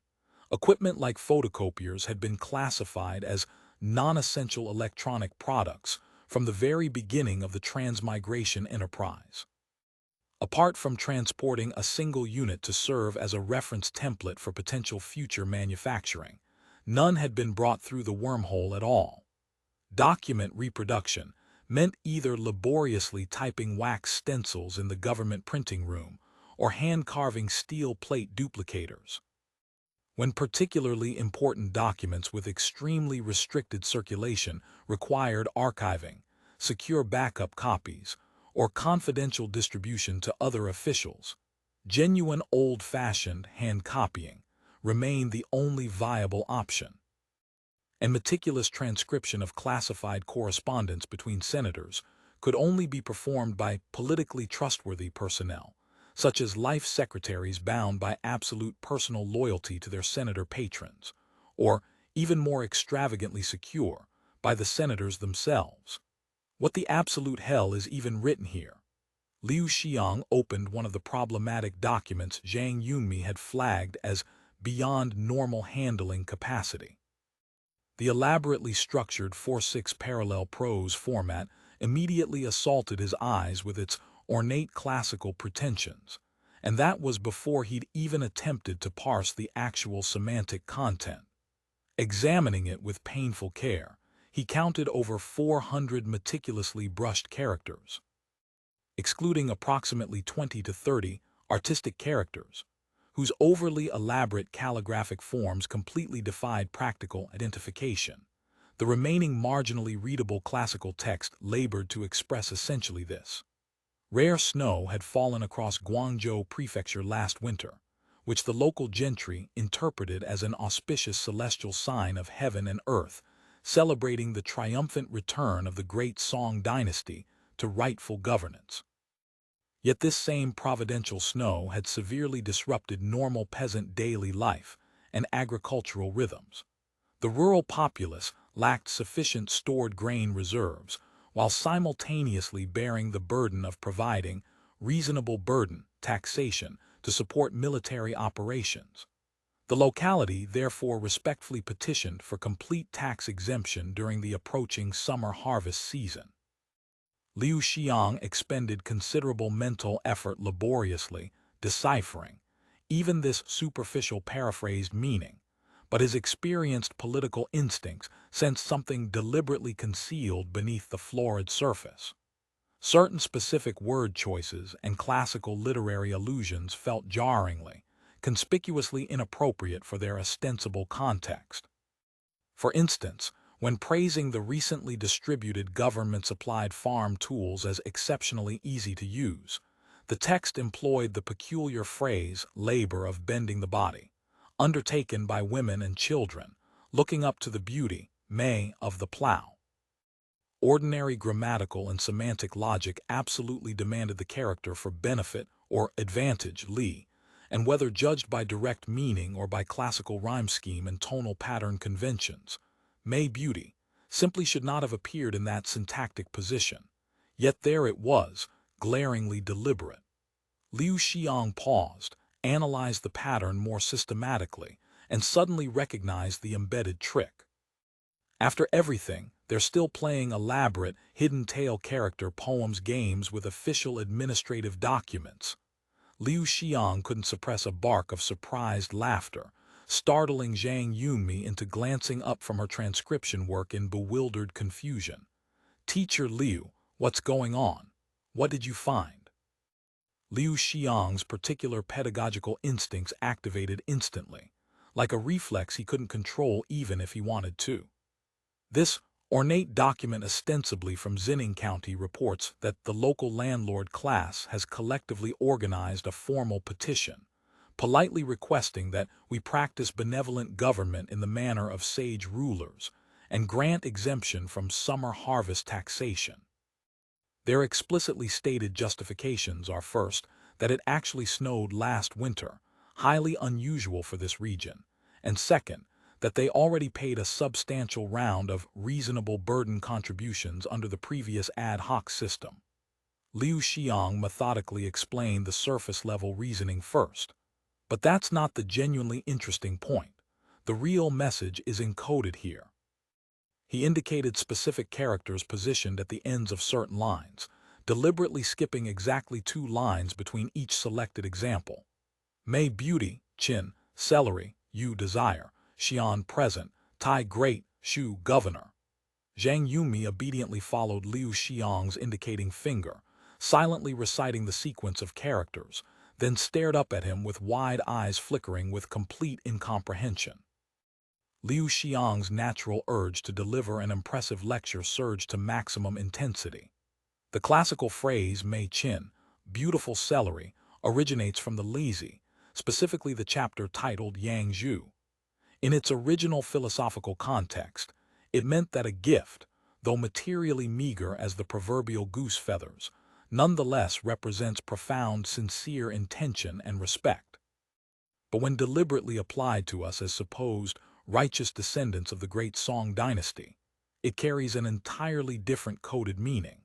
Equipment like photocopiers had been classified as non-essential electronic products from the very beginning of the transmigration enterprise. Apart from transporting a single unit to serve as a reference template for potential future manufacturing, none had been brought through the wormhole at all. Document reproduction meant either laboriously typing wax stencils in the government printing room or hand-carving steel plate duplicators. When particularly important documents with extremely restricted circulation required archiving, secure backup copies, or confidential distribution to other officials, genuine old-fashioned hand-copying remained the only viable option. And meticulous transcription of classified correspondence between senators could only be performed by politically trustworthy personnel, such as life secretaries bound by absolute personal loyalty to their senator patrons, or, even more extravagantly secure, by the senators themselves. What the absolute hell is even written here? Liu Xiang opened one of the problematic documents Zhang Yunmi had flagged as beyond normal handling capacity. The elaborately structured 4-6 parallel prose format immediately assaulted his eyes with its ornate classical pretensions, and that was before he'd even attempted to parse the actual semantic content. Examining it with painful care, he counted over 400 meticulously brushed characters. Excluding approximately 20 to 30 artistic characters, whose overly elaborate calligraphic forms completely defied practical identification, the remaining marginally readable classical text labored to express essentially this. Rare snow had fallen across Guangzhou prefecture last winter, which the local gentry interpreted as an auspicious celestial sign of heaven and earth, celebrating the triumphant return of the great Song dynasty to rightful governance. Yet this same providential snow had severely disrupted normal peasant daily life and agricultural rhythms. The rural populace lacked sufficient stored grain reserves, while simultaneously bearing the burden of providing reasonable burden taxation to support military operations. The locality therefore respectfully petitioned for complete tax exemption during the approaching summer harvest season. Liu Xiang expended considerable mental effort laboriously deciphering even this superficial paraphrased meaning, but his experienced political instincts sensed something deliberately concealed beneath the florid surface. Certain specific word choices and classical literary allusions felt jarringly, conspicuously inappropriate for their ostensible context. For instance, When praising the recently distributed government-supplied farm tools as exceptionally easy to use, the text employed the peculiar phrase labor of bending the body, undertaken by women and children, looking up to the beauty, may, of the plow. Ordinary grammatical and semantic logic absolutely demanded the character for benefit or advantage, li, and whether judged by direct meaning or by classical rhyme scheme and tonal pattern conventions, may beauty simply should not have appeared in that syntactic position. Yet there it was, glaringly deliberate. Liu Xiang paused, analyzed the pattern more systematically, and suddenly recognized the embedded trick. After everything, they're still playing elaborate, hidden tail character poems games with official administrative documents. Liu Xiang couldn't suppress a bark of surprised laughter, startling Zhang Yunmi into glancing up from her transcription work in bewildered confusion. "Teacher Liu, what's going on? What did you find?" Liu Xiang's particular pedagogical instincts activated instantly, like a reflex he couldn't control even if he wanted to. This ornate document ostensibly from Xining County reports that the local landlord class has collectively organized a formal petition, politely requesting that we practice benevolent government in the manner of sage rulers and grant exemption from summer harvest taxation. Their explicitly stated justifications are first, that it actually snowed last winter, highly unusual for this region, and second, that they already paid a substantial round of reasonable burden contributions under the previous ad hoc system. Liu Xiang methodically explained the surface-level reasoning first. But that's not the genuinely interesting point. The real message is encoded here. He indicated specific characters positioned at the ends of certain lines, deliberately skipping exactly 2 lines between each selected example. May beauty, Qin, celery, Yu desire, Xian present, Tai great, Shu governor. Zhang Yunmi obediently followed Liu Xiang's indicating finger, silently reciting the sequence of characters, then stared up at him with wide eyes flickering with complete incomprehension. Liu Xiang's natural urge to deliver an impressive lecture surged to maximum intensity. The classical phrase Mei Qin, beautiful celery, originates from the Lizi, specifically the chapter titled Yang Zhu. In its original philosophical context, it meant that a gift, though materially meager as the proverbial goose feathers, nonetheless represents profound, sincere intention and respect. But when deliberately applied to us as supposed righteous descendants of the great Song dynasty, it carries an entirely different coded meaning.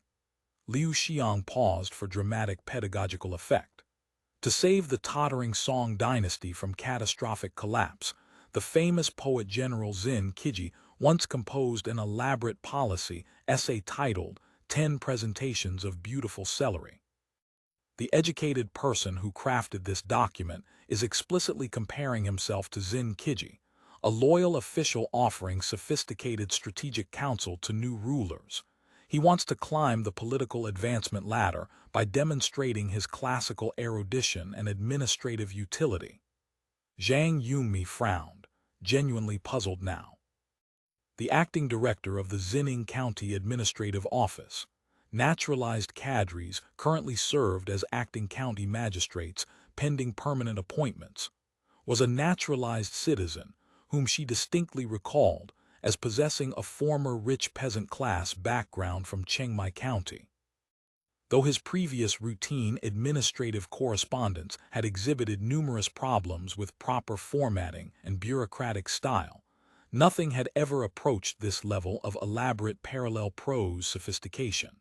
Liu Xiang paused for dramatic pedagogical effect. To save the tottering Song dynasty from catastrophic collapse, the famous poet General Zin Kiji once composed an elaborate policy essay titled 10 Presentations of Beautiful Celery. The educated person who crafted this document is explicitly comparing himself to Zin Kiji, a loyal official offering sophisticated strategic counsel to new rulers. He wants to climb the political advancement ladder by demonstrating his classical erudition and administrative utility. Zhang Yunmi frowned, genuinely puzzled now. The acting director of the Xining County Administrative Office, naturalized cadres currently served as acting county magistrates pending permanent appointments, was a naturalized citizen whom she distinctly recalled as possessing a former rich peasant class background from Chiangmai County. Though his previous routine administrative correspondence had exhibited numerous problems with proper formatting and bureaucratic style, nothing had ever approached this level of elaborate parallel prose sophistication.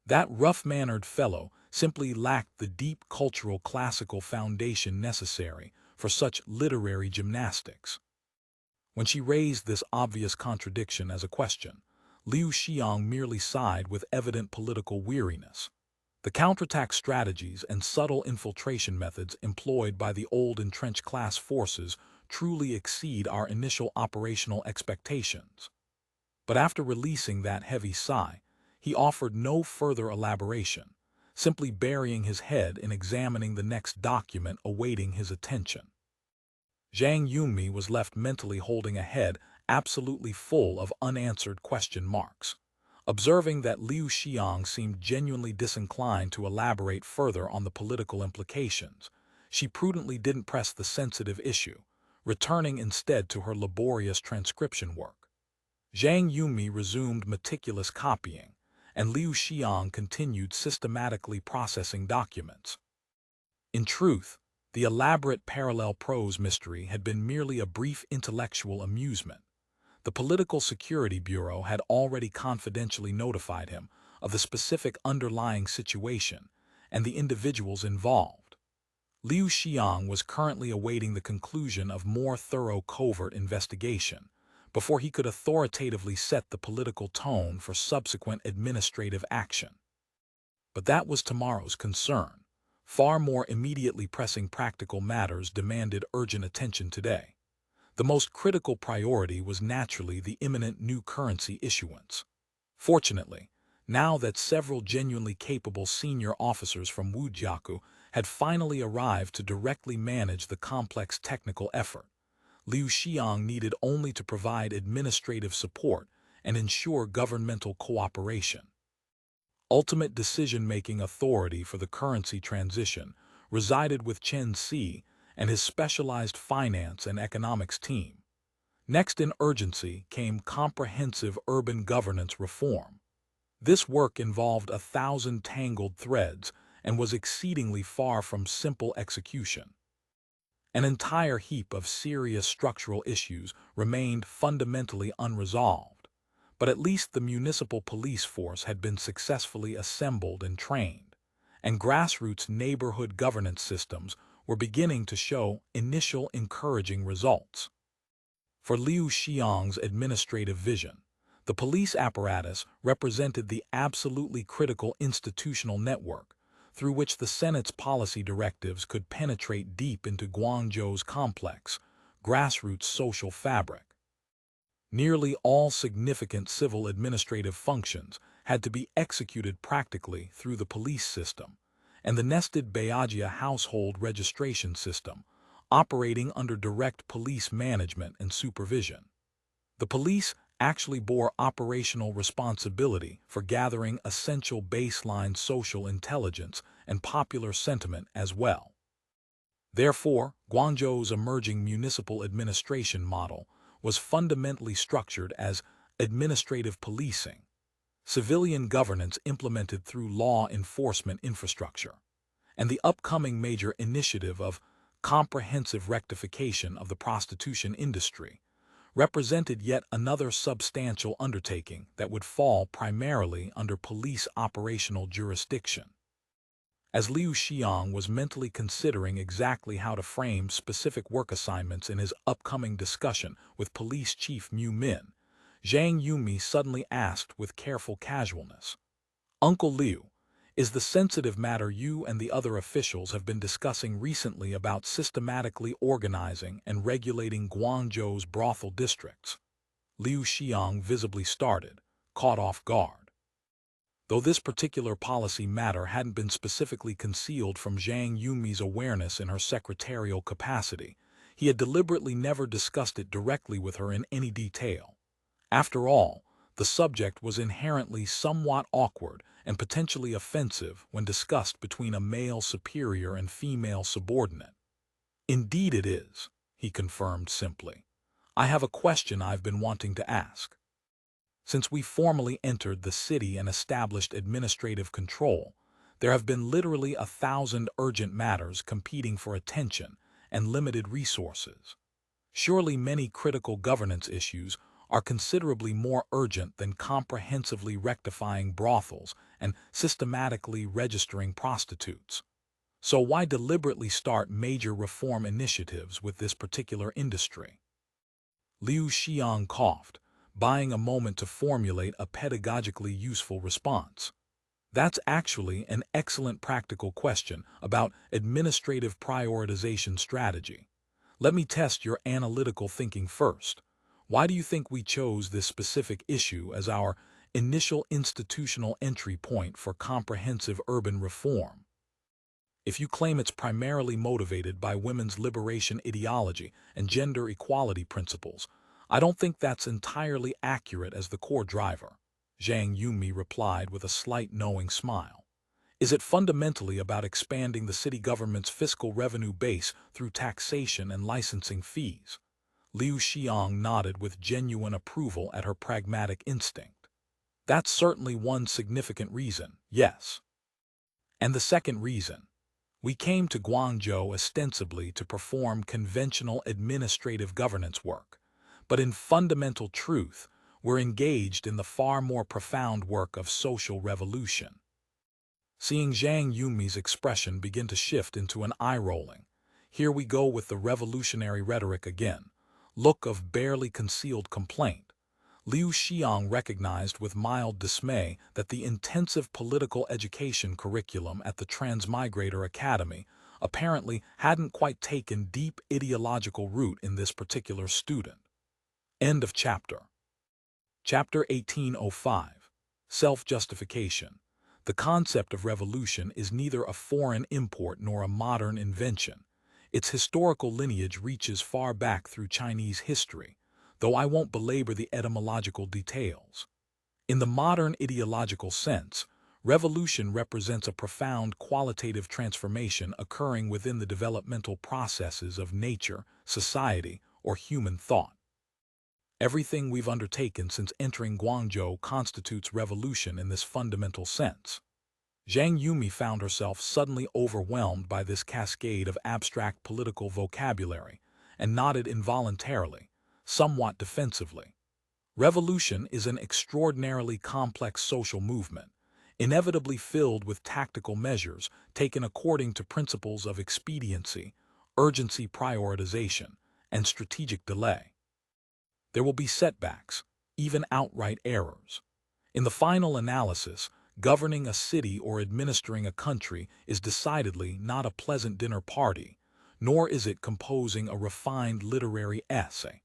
That rough-mannered fellow simply lacked the deep cultural classical foundation necessary for such literary gymnastics. When she raised this obvious contradiction as a question, Liu Xiang merely sighed with evident political weariness. The counterattack strategies and subtle infiltration methods employed by the old entrenched class forces truly exceed our initial operational expectations. But after releasing that heavy sigh, he offered no further elaboration, simply burying his head in examining the next document awaiting his attention. Zhang Yunmi was left mentally holding a head absolutely full of unanswered question marks. Observing that Liu Xiang seemed genuinely disinclined to elaborate further on the political implications, she prudently didn't press the sensitive issue, returning instead to her laborious transcription work. Zhang Yunmi resumed meticulous copying, and Liu Xiang continued systematically processing documents. In truth, the elaborate parallel prose mystery had been merely a brief intellectual amusement. The Political Security Bureau had already confidentially notified him of the specific underlying situation and the individuals involved. Liu Xiang was currently awaiting the conclusion of more thorough covert investigation before he could authoritatively set the political tone for subsequent administrative action. But that was tomorrow's concern. Far more immediately pressing practical matters demanded urgent attention today. The most critical priority was naturally the imminent new currency issuance. Fortunately, now that several genuinely capable senior officers from Wujiaku had finally arrived to directly manage the complex technical effort, Liu Xiang needed only to provide administrative support and ensure governmental cooperation. Ultimate decision-making authority for the currency transition resided with Chen Si and his specialized finance and economics team. Next in urgency came comprehensive urban governance reform. This work involved 1,000 tangled threads and was exceedingly far from simple execution. An entire heap of serious structural issues remained fundamentally unresolved, but at least the municipal police force had been successfully assembled and trained, and grassroots neighborhood governance systems were beginning to show initial encouraging results. For Liu Xiang's administrative vision, the police apparatus represented the absolutely critical institutional network through which the Senate's policy directives could penetrate deep into Guangzhou's complex, grassroots social fabric. Nearly all significant civil administrative functions had to be executed practically through the police system, and the nested Bayagia household registration system, operating under direct police management and supervision. The police actually bore operational responsibility for gathering essential baseline social intelligence and popular sentiment as well. Therefore, Guangzhou's emerging municipal administration model was fundamentally structured as administrative policing, civilian governance implemented through law enforcement infrastructure, and the upcoming major initiative of comprehensive rectification of the prostitution industry represented yet another substantial undertaking that would fall primarily under police operational jurisdiction. As Liu Xiang was mentally considering exactly how to frame specific work assignments in his upcoming discussion with Police Chief Mu Min, Zhang Yunmi suddenly asked with careful casualness, "Uncle Liu, is the sensitive matter you and the other officials have been discussing recently about systematically organizing and regulating Guangzhou's brothel districts?" Liu Xiang visibly started, caught off guard. Though this particular policy matter hadn't been specifically concealed from Zhang Yunmi's awareness in her secretarial capacity, he had deliberately never discussed it directly with her in any detail. After all, the subject was inherently somewhat awkward and potentially offensive when discussed between a male superior and female subordinate. "Indeed it is," he confirmed simply. "I have a question I've been wanting to ask. Since we formally entered the city and established administrative control, there have been literally 1,000 urgent matters competing for attention and limited resources. Surely many critical governance issues are considerably more urgent than comprehensively rectifying brothels and systematically registering prostitutes. So why deliberately start major reform initiatives with this particular industry?" Liu Xiang coughed, buying a moment to formulate a pedagogically useful response. "That's actually an excellent practical question about administrative prioritization strategy. Let me test your analytical thinking first. Why do you think we chose this specific issue as our initial institutional entry point for comprehensive urban reform? If you claim it's primarily motivated by women's liberation ideology and gender equality principles, I don't think that's entirely accurate as the core driver, Zhang Yunmi replied with a slight knowing smile. Is it fundamentally about expanding the city government's fiscal revenue base through taxation and licensing fees? Liu Xiang nodded with genuine approval at her pragmatic instinct. That's certainly one significant reason, yes. And the second reason? We came to Guangzhou ostensibly to perform conventional administrative governance work, but in fundamental truth, we're engaged in the far more profound work of social revolution. Seeing Zhang Yunmi's expression begin to shift into an eye-rolling, here we go with the revolutionary rhetoric again, look of barely concealed complaint, Liu Xiang recognized with mild dismay that the intensive political education curriculum at the Transmigrator Academy apparently hadn't quite taken deep ideological root in this particular student. End of chapter. Chapter 1805. Self-Justification. The concept of revolution is neither a foreign import nor a modern invention. Its historical lineage reaches far back through Chinese history, though I won't belabor the etymological details. In the modern ideological sense, revolution represents a profound qualitative transformation occurring within the developmental processes of nature, society, or human thought. Everything we've undertaken since entering Guangzhou constitutes revolution in this fundamental sense. Zhang Yunmi found herself suddenly overwhelmed by this cascade of abstract political vocabulary and nodded involuntarily, somewhat defensively. Revolution is an extraordinarily complex social movement, inevitably filled with tactical measures taken according to principles of expediency, urgency prioritization, and strategic delay. There will be setbacks, even outright errors. In the final analysis, governing a city or administering a country is decidedly not a pleasant dinner party, nor is it composing a refined literary essay.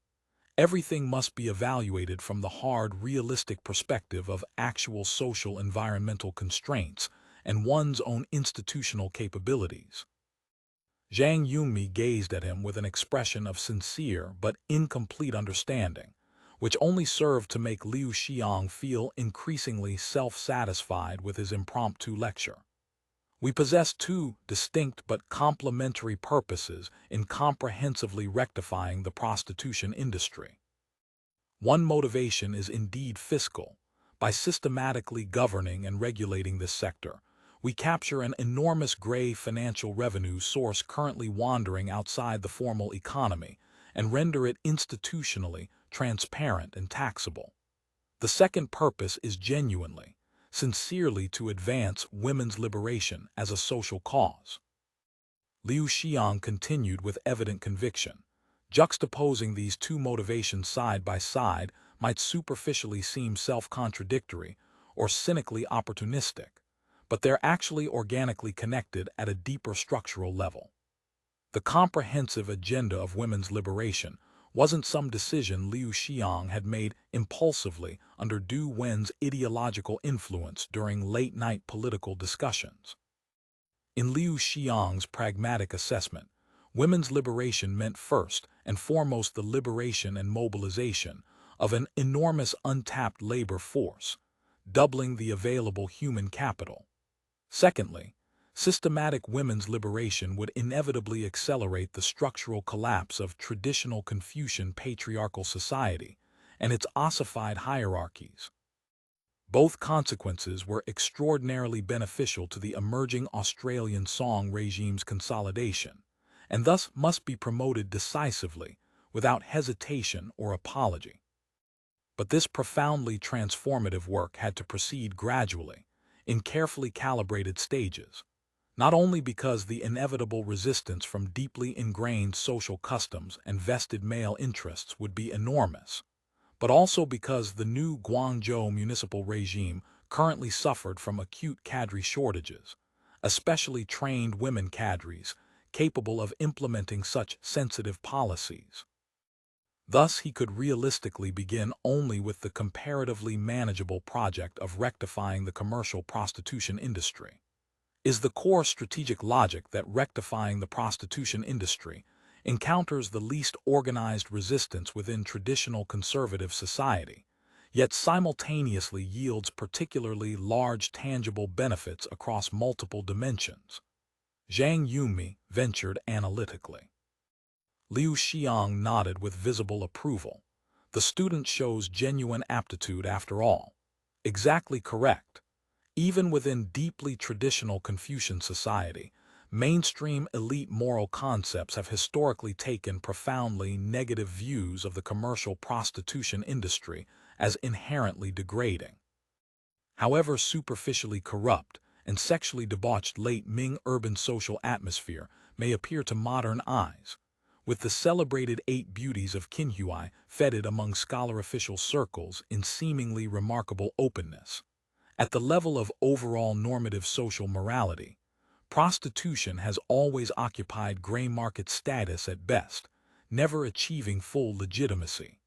Everything must be evaluated from the hard, realistic perspective of actual social environmental constraints and one's own institutional capabilities. Zhang Yunmi gazed at him with an expression of sincere but incomplete understanding, which only served to make Liu Xiang feel increasingly self-satisfied with his impromptu lecture. We possess two distinct but complementary purposes in comprehensively rectifying the prostitution industry. One motivation is indeed fiscal. By systematically governing and regulating this sector, we capture an enormous gray financial revenue source currently wandering outside the formal economy and render it institutionally transparent and taxable. The second purpose is genuinely, sincerely to advance women's liberation as a social cause. Liu Xiang continued with evident conviction. Juxtaposing these two motivations side by side might superficially seem self-contradictory or cynically opportunistic, but they're actually organically connected at a deeper structural level. The comprehensive agenda of women's liberation wasn't some decision Liu Xiang had made impulsively under Du Wen's ideological influence during late-night political discussions. In Liu Xiang's pragmatic assessment, women's liberation meant first and foremost the liberation and mobilization of an enormous untapped labor force, doubling the available human capital. Secondly, systematic women's liberation would inevitably accelerate the structural collapse of traditional Confucian patriarchal society and its ossified hierarchies. Both consequences were extraordinarily beneficial to the emerging Australian Song regime's consolidation, and thus must be promoted decisively, without hesitation or apology. But this profoundly transformative work had to proceed gradually, in carefully calibrated stages, not only because the inevitable resistance from deeply ingrained social customs and vested male interests would be enormous, but also because the new Guangzhou municipal regime currently suffered from acute cadre shortages, especially trained women cadres capable of implementing such sensitive policies. Thus, he could realistically begin only with the comparatively manageable project of rectifying the commercial prostitution industry. Is the core strategic logic that rectifying the prostitution industry encounters the least organized resistance within traditional conservative society, yet simultaneously yields particularly large tangible benefits across multiple dimensions. Zhang Yunmi ventured analytically. Liu Xiang nodded with visible approval. The student shows genuine aptitude after all. Exactly correct. Even within deeply traditional Confucian society, mainstream elite moral concepts have historically taken profoundly negative views of the commercial prostitution industry as inherently degrading. However superficially corrupt and sexually debauched late Ming urban social atmosphere may appear to modern eyes, with the celebrated 8 beauties of Qinhuai feted among scholar-official circles in seemingly remarkable openness. At the level of overall normative social morality, prostitution has always occupied gray market status at best, never achieving full legitimacy.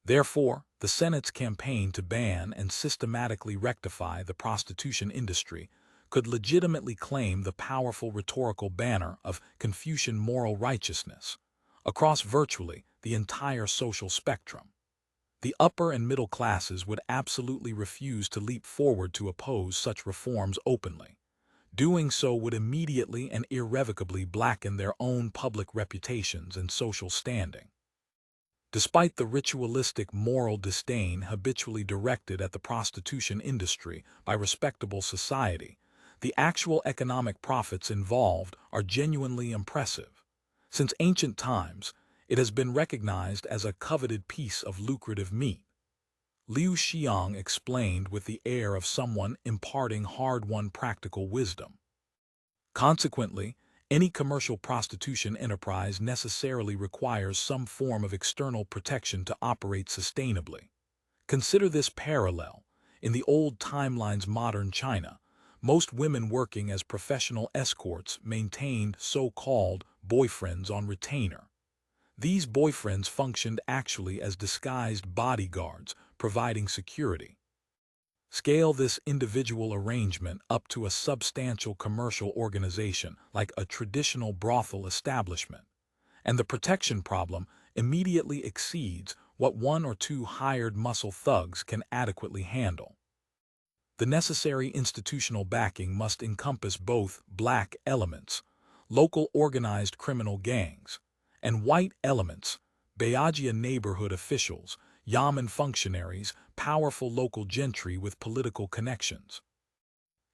Therefore, the Senate's campaign to ban and systematically rectify the prostitution industry could legitimately claim the powerful rhetorical banner of Confucian moral righteousness across virtually the entire social spectrum. The upper and middle classes would absolutely refuse to leap forward to oppose such reforms openly. Doing so would immediately and irrevocably blacken their own public reputations and social standing. Despite the ritualistic moral disdain habitually directed at the prostitution industry by respectable society, the actual economic profits involved are genuinely impressive. Since ancient times, it has been recognized as a coveted piece of lucrative meat. Liu Xiang explained with the air of someone imparting hard-won practical wisdom. Consequently, any commercial prostitution enterprise necessarily requires some form of external protection to operate sustainably. Consider this parallel. In the old timeline's modern China, most women working as professional escorts maintained so-called boyfriends on retainer. These boyfriends functioned actually as disguised bodyguards, providing security. Scale this individual arrangement up to a substantial commercial organization like a traditional brothel establishment, and the protection problem immediately exceeds what 1 or 2 hired muscle thugs can adequately handle. The necessary institutional backing must encompass both black elements, local organized criminal gangs, and white elements, Bayagia neighborhood officials, Yamen functionaries, powerful local gentry with political connections.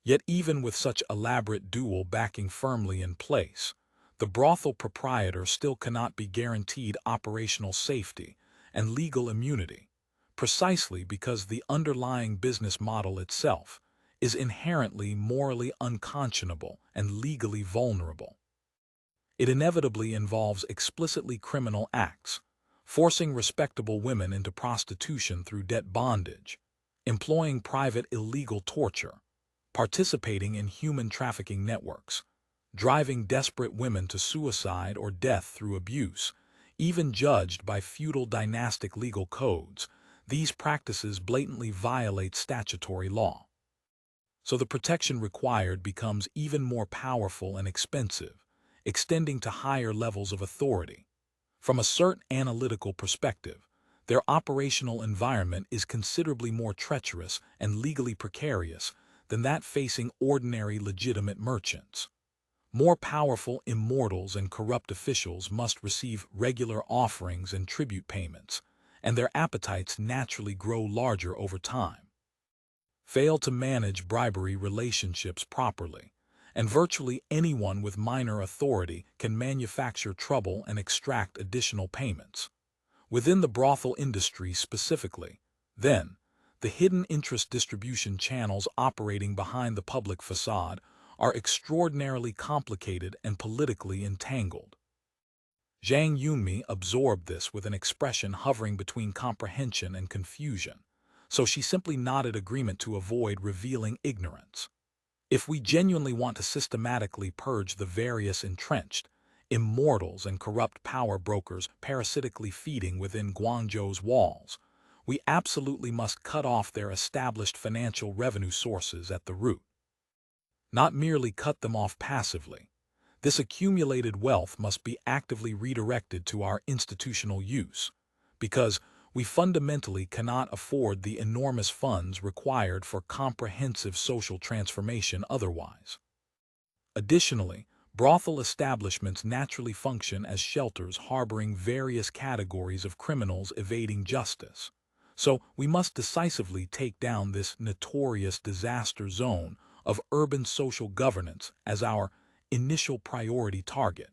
Yet even with such elaborate dual backing firmly in place, the brothel proprietor still cannot be guaranteed operational safety and legal immunity, precisely because the underlying business model itself is inherently morally unconscionable and legally vulnerable. It inevitably involves explicitly criminal acts, forcing respectable women into prostitution through debt bondage, employing private illegal torture, participating in human trafficking networks, driving desperate women to suicide or death through abuse, even judged by feudal dynastic legal codes. These practices blatantly violate statutory law. So the protection required becomes even more powerful and expensive, extending to higher levels of authority. From a certain analytical perspective, their operational environment is considerably more treacherous and legally precarious than that facing ordinary legitimate merchants. More powerful immortals and corrupt officials must receive regular offerings and tribute payments, and their appetites naturally grow larger over time. Fail to manage bribery relationships properly, and virtually anyone with minor authority can manufacture trouble and extract additional payments. Within the brothel industry specifically, then, the hidden interest distribution channels operating behind the public facade are extraordinarily complicated and politically entangled. Zhang Yunmi absorbed this with an expression hovering between comprehension and confusion, so she simply nodded agreement to avoid revealing ignorance. If we genuinely want to systematically purge the various entrenched, immortals and corrupt power brokers parasitically feeding within Guangzhou's walls, we absolutely must cut off their established financial revenue sources at the root. Not merely cut them off passively, This accumulated wealth must be actively redirected to our institutional use, because we fundamentally cannot afford the enormous funds required for comprehensive social transformation otherwise. Additionally, brothel establishments naturally function as shelters harboring various categories of criminals evading justice. So we must decisively take down this notorious disaster zone of urban social governance as our initial priority target.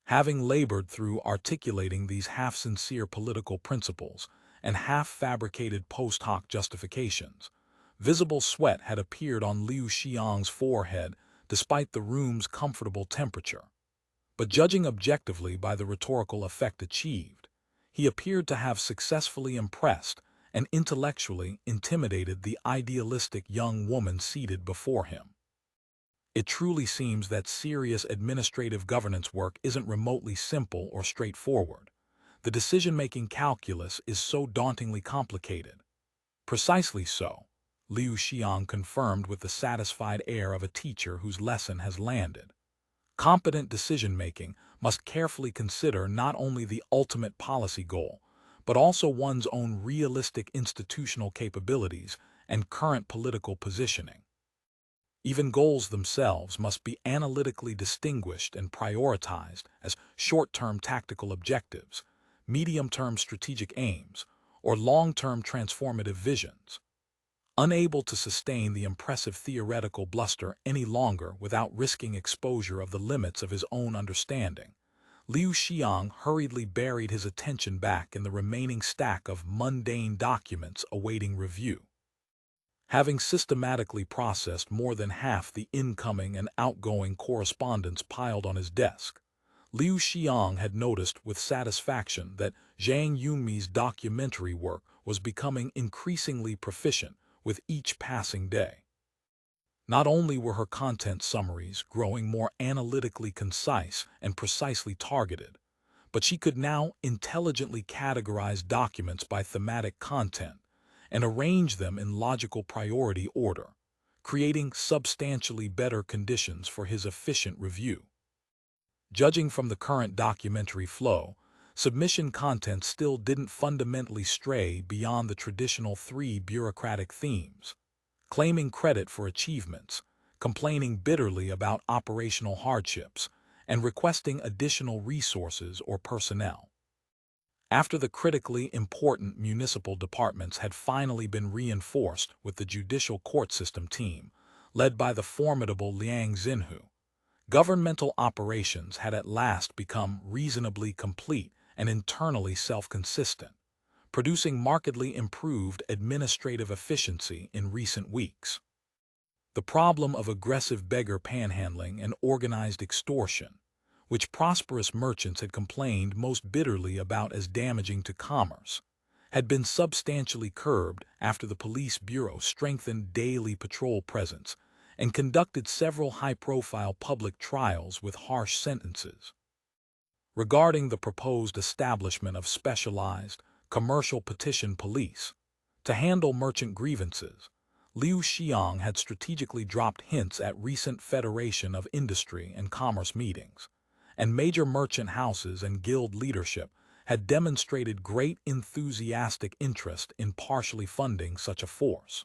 Having labored through articulating these half-sincere political principles and half-fabricated post hoc justifications, visible sweat had appeared on Liu Xiang's forehead despite the room's comfortable temperature. But judging objectively by the rhetorical effect achieved, he appeared to have successfully impressed and intellectually intimidated the idealistic young woman seated before him. It truly seems that serious administrative governance work isn't remotely simple or straightforward. The decision-making calculus is so dauntingly complicated. Precisely so, Liu Xiang confirmed with the satisfied air of a teacher whose lesson has landed. Competent decision-making must carefully consider not only the ultimate policy goal, but also one's own realistic institutional capabilities and current political positioning. Even goals themselves must be analytically distinguished and prioritized as short-term tactical objectives, medium-term strategic aims, or long-term transformative visions. Unable to sustain the impressive theoretical bluster any longer without risking exposure of the limits of his own understanding, Liu Xiang hurriedly buried his attention back in the remaining stack of mundane documents awaiting review. Having systematically processed more than half the incoming and outgoing correspondence piled on his desk, Liu Xiang had noticed with satisfaction that Zhang Yunmi's documentary work was becoming increasingly proficient with each passing day. Not only were her content summaries growing more analytically concise and precisely targeted, but she could now intelligently categorize documents by thematic content and arrange them in logical priority order, creating substantially better conditions for his efficient review. Judging from the current documentary flow, submission content still didn't fundamentally stray beyond the traditional three bureaucratic themes: claiming credit for achievements, complaining bitterly about operational hardships, and requesting additional resources or personnel. After the critically important municipal departments had finally been reinforced with the judicial court system team, led by the formidable Liang Xinhu, governmental operations had at last become reasonably complete and internally self-consistent, producing markedly improved administrative efficiency in recent weeks. The problem of aggressive beggar panhandling and organized extortion, which prosperous merchants had complained most bitterly about as damaging to commerce, had been substantially curbed after the police bureau strengthened daily patrol presence and conducted several high-profile public trials with harsh sentences. Regarding the proposed establishment of specialized commercial petition police to handle merchant grievances, Liu Xiang had strategically dropped hints at recent Federation of Industry and Commerce meetings, and major merchant houses and guild leadership had demonstrated great enthusiastic interest in partially funding such a force.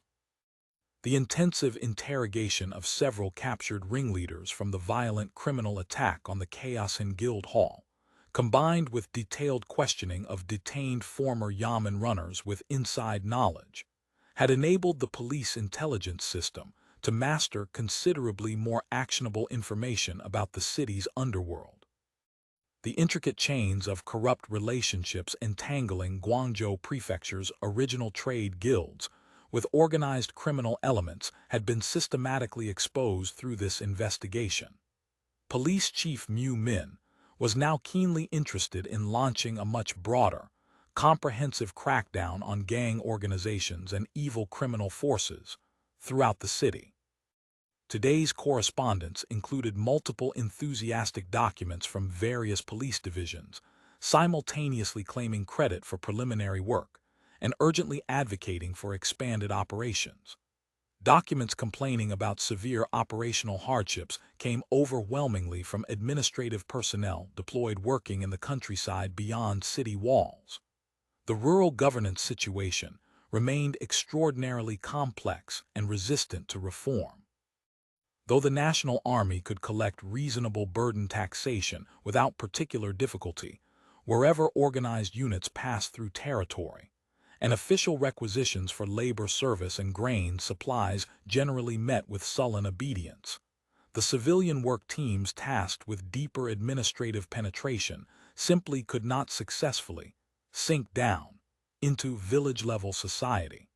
The intensive interrogation of several captured ringleaders from the violent criminal attack on the Chaos in Guild Hall, combined with detailed questioning of detained former Yamen runners with inside knowledge, had enabled the police intelligence system to master considerably more actionable information about the city's underworld. The intricate chains of corrupt relationships entangling Guangzhou Prefecture's original trade guilds with organized criminal elements had been systematically exposed through this investigation. Police Chief Mu Min was now keenly interested in launching a much broader, comprehensive crackdown on gang organizations and evil criminal forces throughout the city. Today's correspondence included multiple enthusiastic documents from various police divisions, simultaneously claiming credit for preliminary work and urgently advocating for expanded operations. Documents complaining about severe operational hardships came overwhelmingly from administrative personnel deployed working in the countryside beyond city walls. The rural governance situation remained extraordinarily complex and resistant to reform. Though the national army could collect reasonable burden taxation without particular difficulty, wherever organized units passed through territory, and official requisitions for labor service and grain supplies generally met with sullen obedience, the civilian work teams tasked with deeper administrative penetration simply could not successfully sink down into village-level society.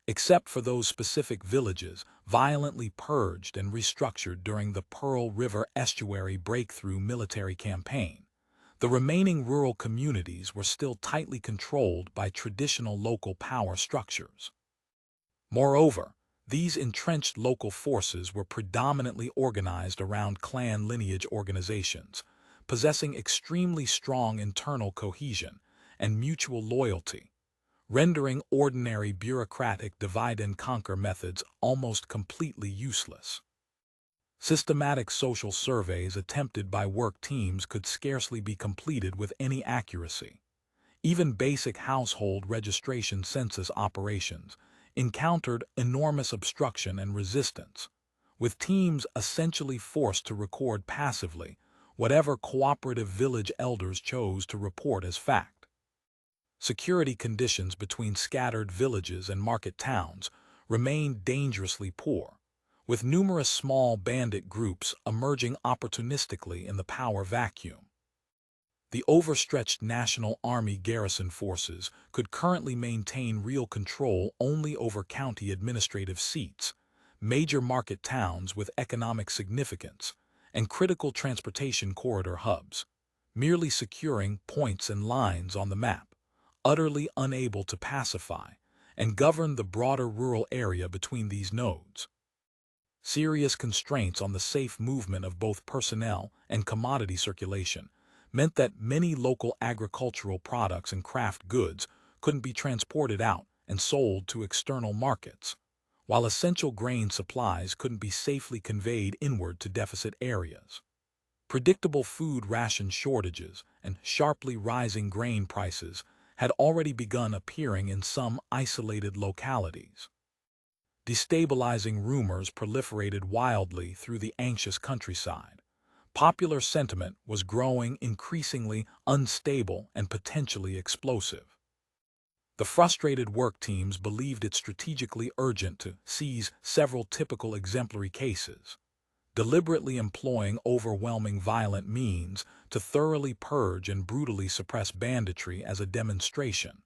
Except for those specific villages violently purged and restructured during the Pearl River Estuary Breakthrough military campaign, the remaining rural communities were still tightly controlled by traditional local power structures. Moreover, these entrenched local forces were predominantly organized around clan lineage organizations, possessing extremely strong internal cohesion and mutual loyalty, rendering ordinary bureaucratic divide-and-conquer methods almost completely useless. Systematic social surveys attempted by work teams could scarcely be completed with any accuracy. Even basic household registration census operations encountered enormous obstruction and resistance, with teams essentially forced to record passively whatever cooperative village elders chose to report as fact. Security conditions between scattered villages and market towns remained dangerously poor, with numerous small bandit groups emerging opportunistically in the power vacuum. The overstretched National Army garrison forces could currently maintain real control only over county administrative seats, major market towns with economic significance, and critical transportation corridor hubs, merely securing points and lines on the map, utterly unable to pacify and govern the broader rural area between these nodes. Serious constraints on the safe movement of both personnel and commodity circulation meant that many local agricultural products and craft goods couldn't be transported out and sold to external markets, while essential grain supplies couldn't be safely conveyed inward to deficit areas. Predictable food ration shortages and sharply rising grain prices had already begun appearing in some isolated localities. Destabilizing rumors proliferated wildly through the anxious countryside. Popular sentiment was growing increasingly unstable and potentially explosive. The frustrated work teams believed it strategically urgent to seize several typical exemplary cases, deliberately employing overwhelming violent means to thoroughly purge and brutally suppress banditry as a demonstration,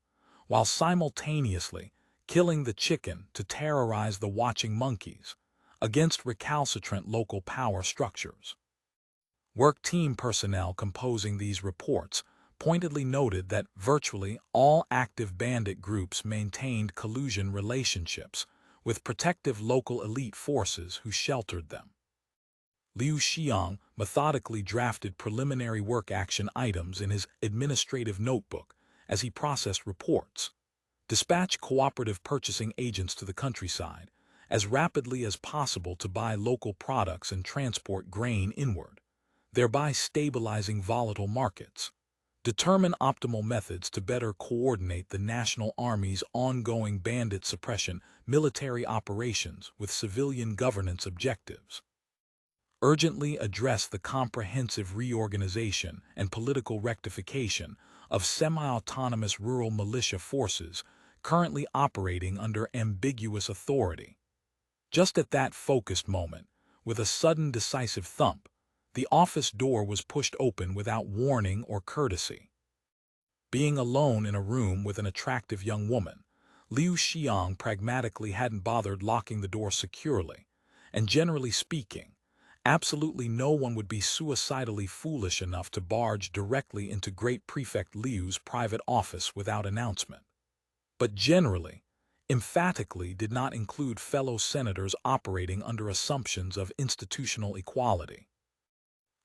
while simultaneously killing the chicken to terrorize the watching monkeys against recalcitrant local power structures. Work team personnel composing these reports pointedly noted that virtually all active bandit groups maintained collusion relationships with protective local elite forces who sheltered them. Liu Xiang methodically drafted preliminary work action items in his administrative notebook as he processed reports, dispatched cooperative purchasing agents to the countryside as rapidly as possible to buy local products and transport grain inward, thereby stabilizing volatile markets, determine optimal methods to better coordinate the National Army's ongoing bandit suppression military operations with civilian governance objectives, urgently address the comprehensive reorganization and political rectification of semi-autonomous rural militia forces currently operating under ambiguous authority. Just at that focused moment, with a sudden decisive thump, the office door was pushed open without warning or courtesy. Being alone in a room with an attractive young woman, Liu Xiang pragmatically hadn't bothered locking the door securely, and generally speaking, absolutely no one would be suicidally foolish enough to barge directly into Great Prefect Liu's private office without announcement. But generally, emphatically did not include fellow senators operating under assumptions of institutional equality.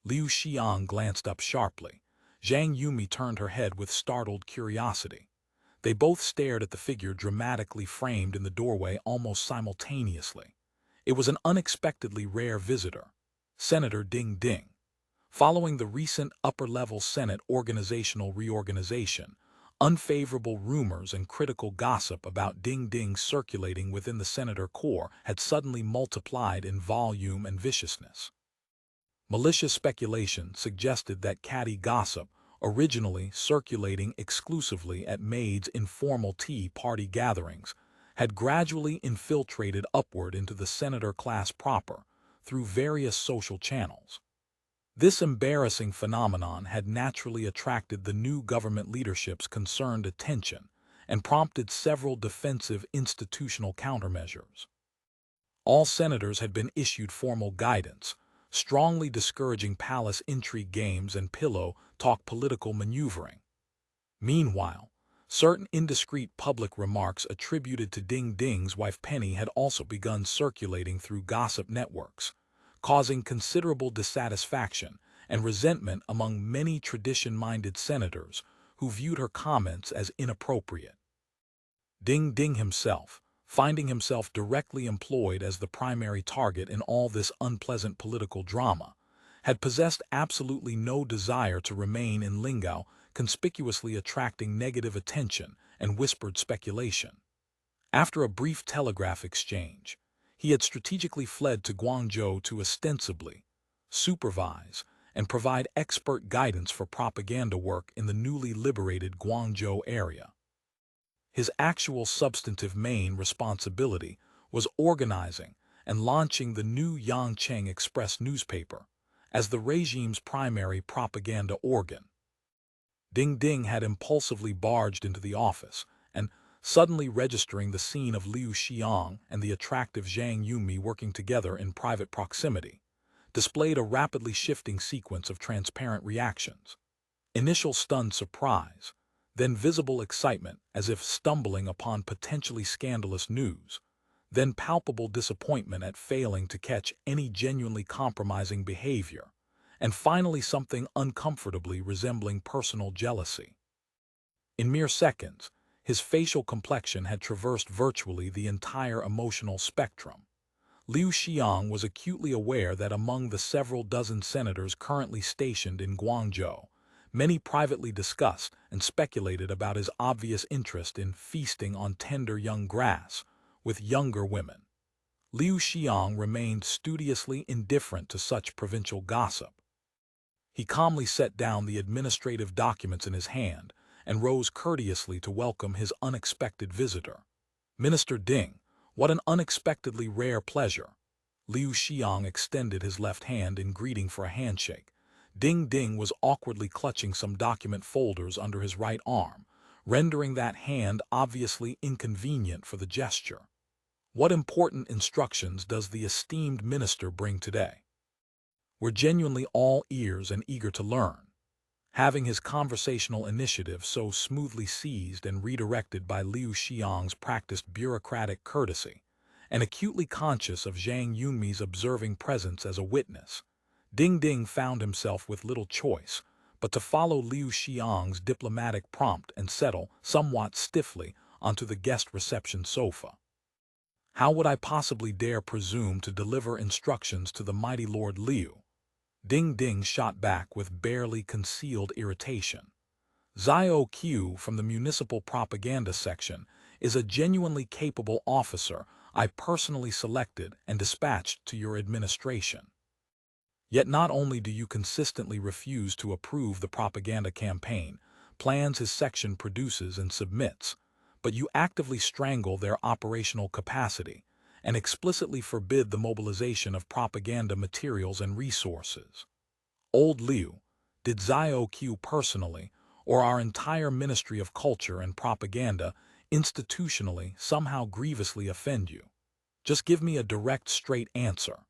Liu Xiang glanced up sharply. Zhang Yunmi turned her head with startled curiosity. They both stared at the figure dramatically framed in the doorway almost simultaneously. It was an unexpectedly rare visitor, Senator Ding Ding. Following the recent upper-level Senate organizational reorganization, unfavorable rumors and critical gossip about Ding Ding circulating within the Senator Corps had suddenly multiplied in volume and viciousness. Malicious speculation suggested that catty gossip, originally circulating exclusively at maids' informal tea party gatherings, had gradually infiltrated upward into the senator class proper through various social channels. This embarrassing phenomenon had naturally attracted the new government leadership's concerned attention and prompted several defensive institutional countermeasures. All senators had been issued formal guidance, strongly discouraging palace intrigue games and pillow talk political maneuvering. Meanwhile, certain indiscreet public remarks attributed to Ding Ding's wife Penny had also begun circulating through gossip networks, causing considerable dissatisfaction and resentment among many tradition-minded senators who viewed her comments as inappropriate. Ding Ding himself, finding himself directly employed as the primary target in all this unpleasant political drama, had possessed absolutely no desire to remain in Lingao, conspicuously attracting negative attention and whispered speculation. After a brief telegraph exchange, he had strategically fled to Guangzhou to ostensibly supervise and provide expert guidance for propaganda work in the newly liberated Guangzhou area. His actual substantive main responsibility was organizing and launching the new Yangcheng Express newspaper as the regime's primary propaganda organ. Ding Ding had impulsively barged into the office and, suddenly registering the scene of Liu Xiang and the attractive Zhang Yunmi working together in private proximity, displayed a rapidly shifting sequence of transparent reactions. Initial stunned surprise, then visible excitement as if stumbling upon potentially scandalous news, then palpable disappointment at failing to catch any genuinely compromising behavior, and finally something uncomfortably resembling personal jealousy. In mere seconds, his facial complexion had traversed virtually the entire emotional spectrum. Liu Xiang was acutely aware that among the several dozen senators currently stationed in Guangzhou, many privately discussed and speculated about his obvious interest in feasting on tender young grass with younger women. Liu Xiang remained studiously indifferent to such provincial gossip. He calmly set down the administrative documents in his hand and rose courteously to welcome his unexpected visitor. "Minister Ding, what an unexpectedly rare pleasure." Liu Xiang extended his left hand in greeting for a handshake. Ding Ding was awkwardly clutching some document folders under his right arm, rendering that hand obviously inconvenient for the gesture. "What important instructions does the esteemed minister bring today?" "We're genuinely all ears and eager to learn." Having his conversational initiative so smoothly seized and redirected by Liu Xiang's practiced bureaucratic courtesy, and acutely conscious of Zhang Yunmi's observing presence as a witness, Ding Ding found himself with little choice but to follow Liu Xiang's diplomatic prompt and settle, somewhat stiffly, onto the guest reception sofa. "How would I possibly dare presume to deliver instructions to the mighty Lord Liu?" Ding Ding shot back with barely concealed irritation. "Ziyu Q from the Municipal Propaganda Section is a genuinely capable officer I personally selected and dispatched to your administration. Yet not only do you consistently refuse to approve the propaganda campaign plans his section produces and submits, but you actively strangle their operational capacity and explicitly forbid the mobilization of propaganda materials and resources. Old Liu, did Ziyu Q personally, or our entire Ministry of Culture and Propaganda institutionally somehow grievously offend you? Just give me a direct, straight answer."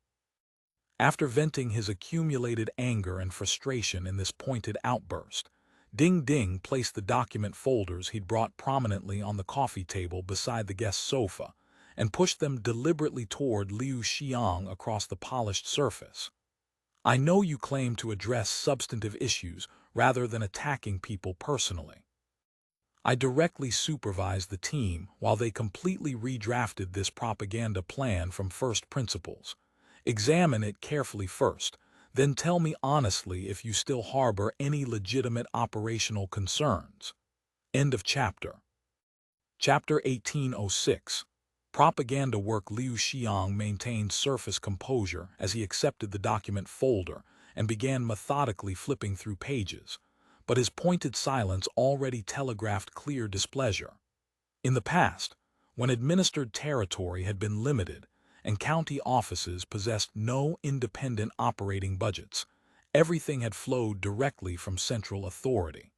After venting his accumulated anger and frustration in this pointed outburst, Ding Ding placed the document folders he'd brought prominently on the coffee table beside the guest sofa and pushed them deliberately toward Liu Xiang across the polished surface. "I know you claim to address substantive issues rather than attacking people personally. I directly supervised the team while they completely redrafted this propaganda plan from first principles. Examine it carefully first, then tell me honestly if you still harbor any legitimate operational concerns. End of chapter. Chapter 1806. Propaganda work. Liu Xiang maintained surface composure as he accepted the document folder and began methodically flipping through pages, but his pointed silence already telegraphed clear displeasure. In the past, when administered territory had been limited and county offices possessed no independent operating budgets, everything had flowed directly from central authority.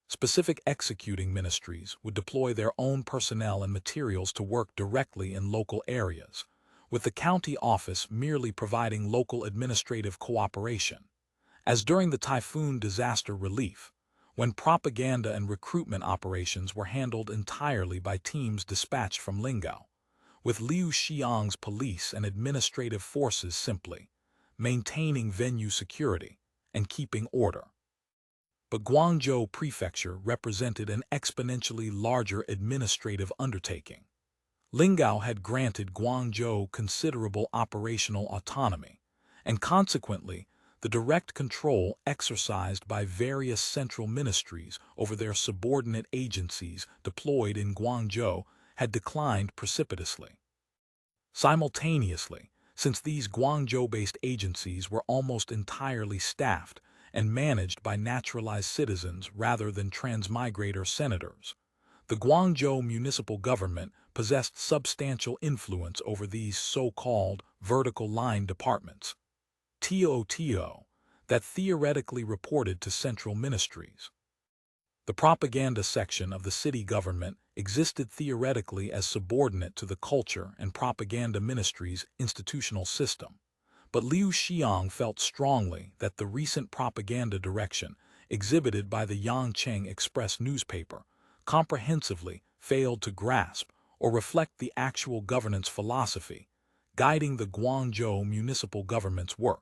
Specific executing ministries would deploy their own personnel and materials to work directly in local areas, with the county office merely providing local administrative cooperation. As during the typhoon disaster relief, when propaganda and recruitment operations were handled entirely by teams dispatched from Lingao, with Liu Xiang's police and administrative forces simply maintaining venue security and keeping order. But Guangzhou Prefecture represented an exponentially larger administrative undertaking. Lingao had granted Guangzhou considerable operational autonomy, and consequently, the direct control exercised by various central ministries over their subordinate agencies deployed in Guangzhou had declined precipitously. Simultaneously, since these Guangzhou-based agencies were almost entirely staffed and managed by naturalized citizens rather than transmigrator senators, the Guangzhou municipal government possessed substantial influence over these so-called vertical line departments, TOTO, that theoretically reported to central ministries. The propaganda section of the city government existed theoretically as subordinate to the culture and propaganda ministry's institutional system, but Liu Xiang felt strongly that the recent propaganda direction exhibited by the Yangcheng Express newspaper comprehensively failed to grasp or reflect the actual governance philosophy guiding the Guangzhou municipal government's work.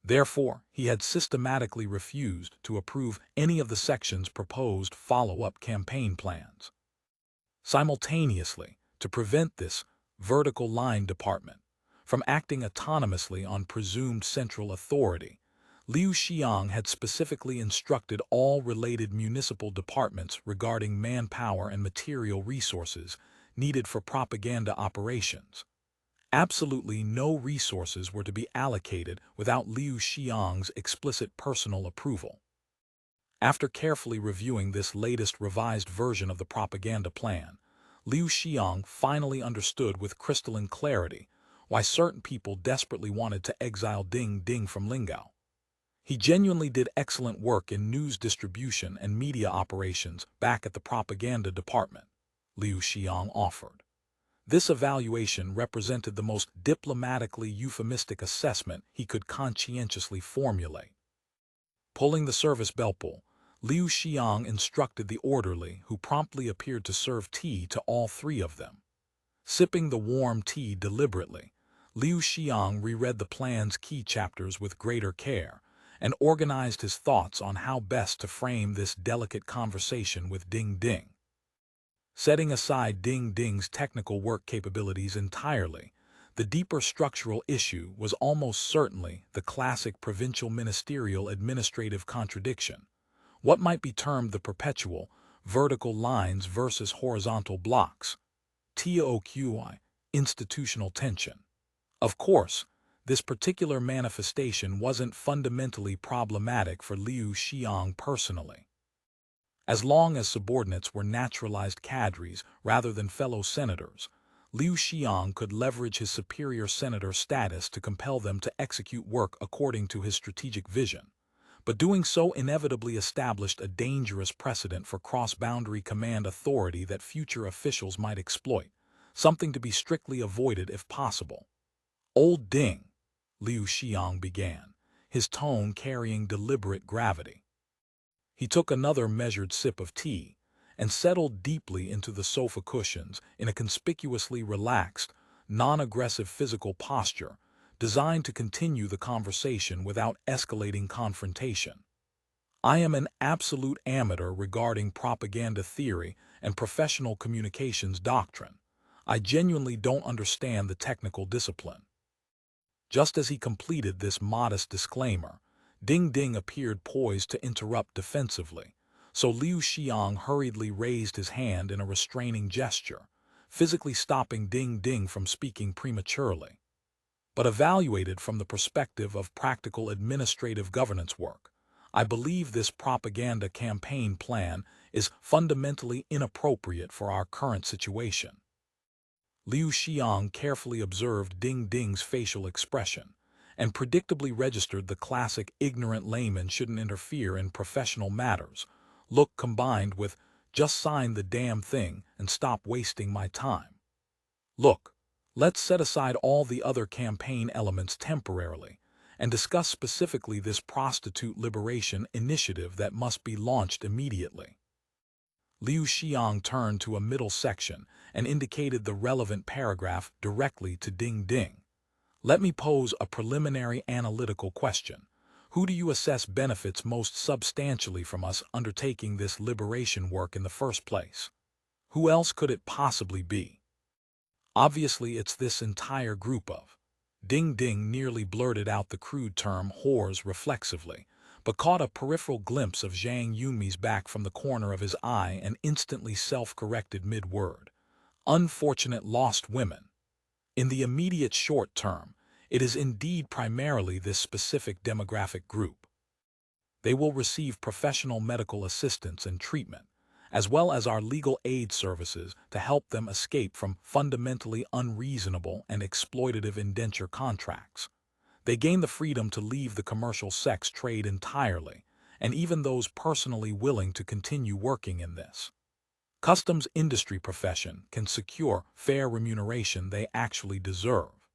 Therefore, he had systematically refused to approve any of the section's proposed follow-up campaign plans. Simultaneously, to prevent this vertical line department from acting autonomously on presumed central authority, Liu Xiang had specifically instructed all related municipal departments regarding manpower and material resources needed for propaganda operations. Absolutely no resources were to be allocated without Liu Xiang's explicit personal approval. After carefully reviewing this latest revised version of the propaganda plan, Liu Xiang finally understood with crystalline clarity why certain people desperately wanted to exile Ding Ding from Lingao. He genuinely did excellent work in news distribution and media operations back at the propaganda department, Liu Xiang offered. This evaluation represented the most diplomatically euphemistic assessment he could conscientiously formulate. Pulling the service bell pull, Liu Xiang instructed the orderly who promptly appeared to serve tea to all three of them. Sipping the warm tea deliberately, Liu Xiang reread the plan's key chapters with greater care and organized his thoughts on how best to frame this delicate conversation with Ding Ding. Setting aside Ding Ding's technical work capabilities entirely, the deeper structural issue was almost certainly the classic provincial ministerial administrative contradiction, what might be termed the perpetual vertical lines versus horizontal blocks, TOQI, institutional tension. Of course, this particular manifestation wasn't fundamentally problematic for Liu Xiang personally. As long as subordinates were naturalized cadres rather than fellow senators, Liu Xiang could leverage his superior senator status to compel them to execute work according to his strategic vision. But doing so inevitably established a dangerous precedent for cross-boundary command authority that future officials might exploit, something to be strictly avoided if possible. "Old Ding," Liu Xiang began, his tone carrying deliberate gravity. He took another measured sip of tea and settled deeply into the sofa cushions in a conspicuously relaxed, non-aggressive physical posture designed to continue the conversation without escalating confrontation. I am an absolute amateur regarding propaganda theory and professional communications doctrine. I genuinely don't understand the technical discipline. Just as he completed this modest disclaimer, Ding Ding appeared poised to interrupt defensively, so Liu Xiang hurriedly raised his hand in a restraining gesture, physically stopping Ding Ding from speaking prematurely. But evaluated from the perspective of practical administrative governance work, I believe this propaganda campaign plan is fundamentally inappropriate for our current situation. Liu Xiang carefully observed Ding Ding's facial expression and predictably registered the classic ignorant layman shouldn't interfere in professional matters look combined with just sign the damn thing and stop wasting my time. Look, let's set aside all the other campaign elements temporarily and discuss specifically this prostitute liberation initiative that must be launched immediately. Liu Xiang turned to a middle section and indicated the relevant paragraph directly to Ding Ding. Let me pose a preliminary analytical question. Who do you assess benefits most substantially from us undertaking this liberation work in the first place? Who else could it possibly be? Obviously, it's this entire group of. Ding Ding nearly blurted out the crude term whores reflexively, but caught a peripheral glimpse of Zhang Yunmi's back from the corner of his eye and instantly self-corrected mid-word. Unfortunate lost women. In the immediate short term, it is indeed primarily this specific demographic group. They will receive professional medical assistance and treatment, as well as our legal aid services to help them escape from fundamentally unreasonable and exploitative indenture contracts. They gain the freedom to leave the commercial sex trade entirely, and even those personally willing to continue working in this customs industry profession can secure fair remuneration they actually deserve.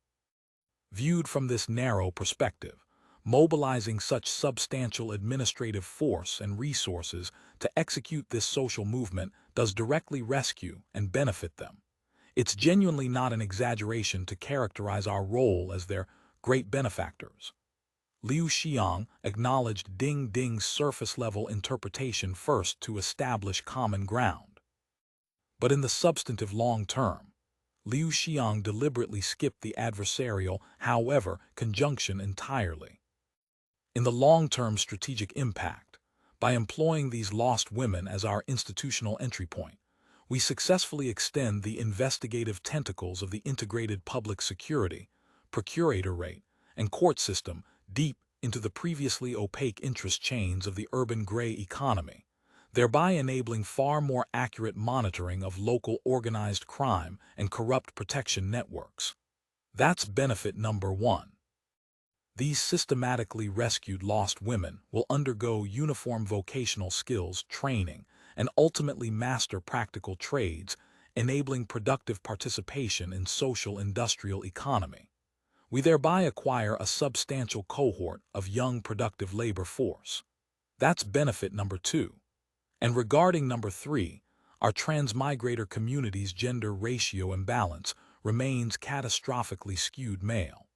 Viewed from this narrow perspective, mobilizing such substantial administrative force and resources to execute this social movement does directly rescue and benefit them. It's genuinely not an exaggeration to characterize our role as their great benefactors. Liu Xiang acknowledged Ding Ding's surface-level interpretation first to establish common ground. But in the substantive long term, Liu Xiang deliberately skipped the adversarial, however, conjunction entirely. In the long-term strategic impact, by employing these lost women as our institutional entry point, we successfully extend the investigative tentacles of the integrated public security, procuratorate, and court system deep into the previously opaque interest chains of the urban gray economy, thereby enabling far more accurate monitoring of local organized crime and corrupt protection networks. That's benefit number one. These systematically rescued lost women will undergo uniform vocational skills training and ultimately master practical trades, enabling productive participation in social-industrial economy. We thereby acquire a substantial cohort of young productive labor force. That's benefit number two. And regarding number three, our transmigrator community's gender ratio imbalance remains catastrophically skewed male.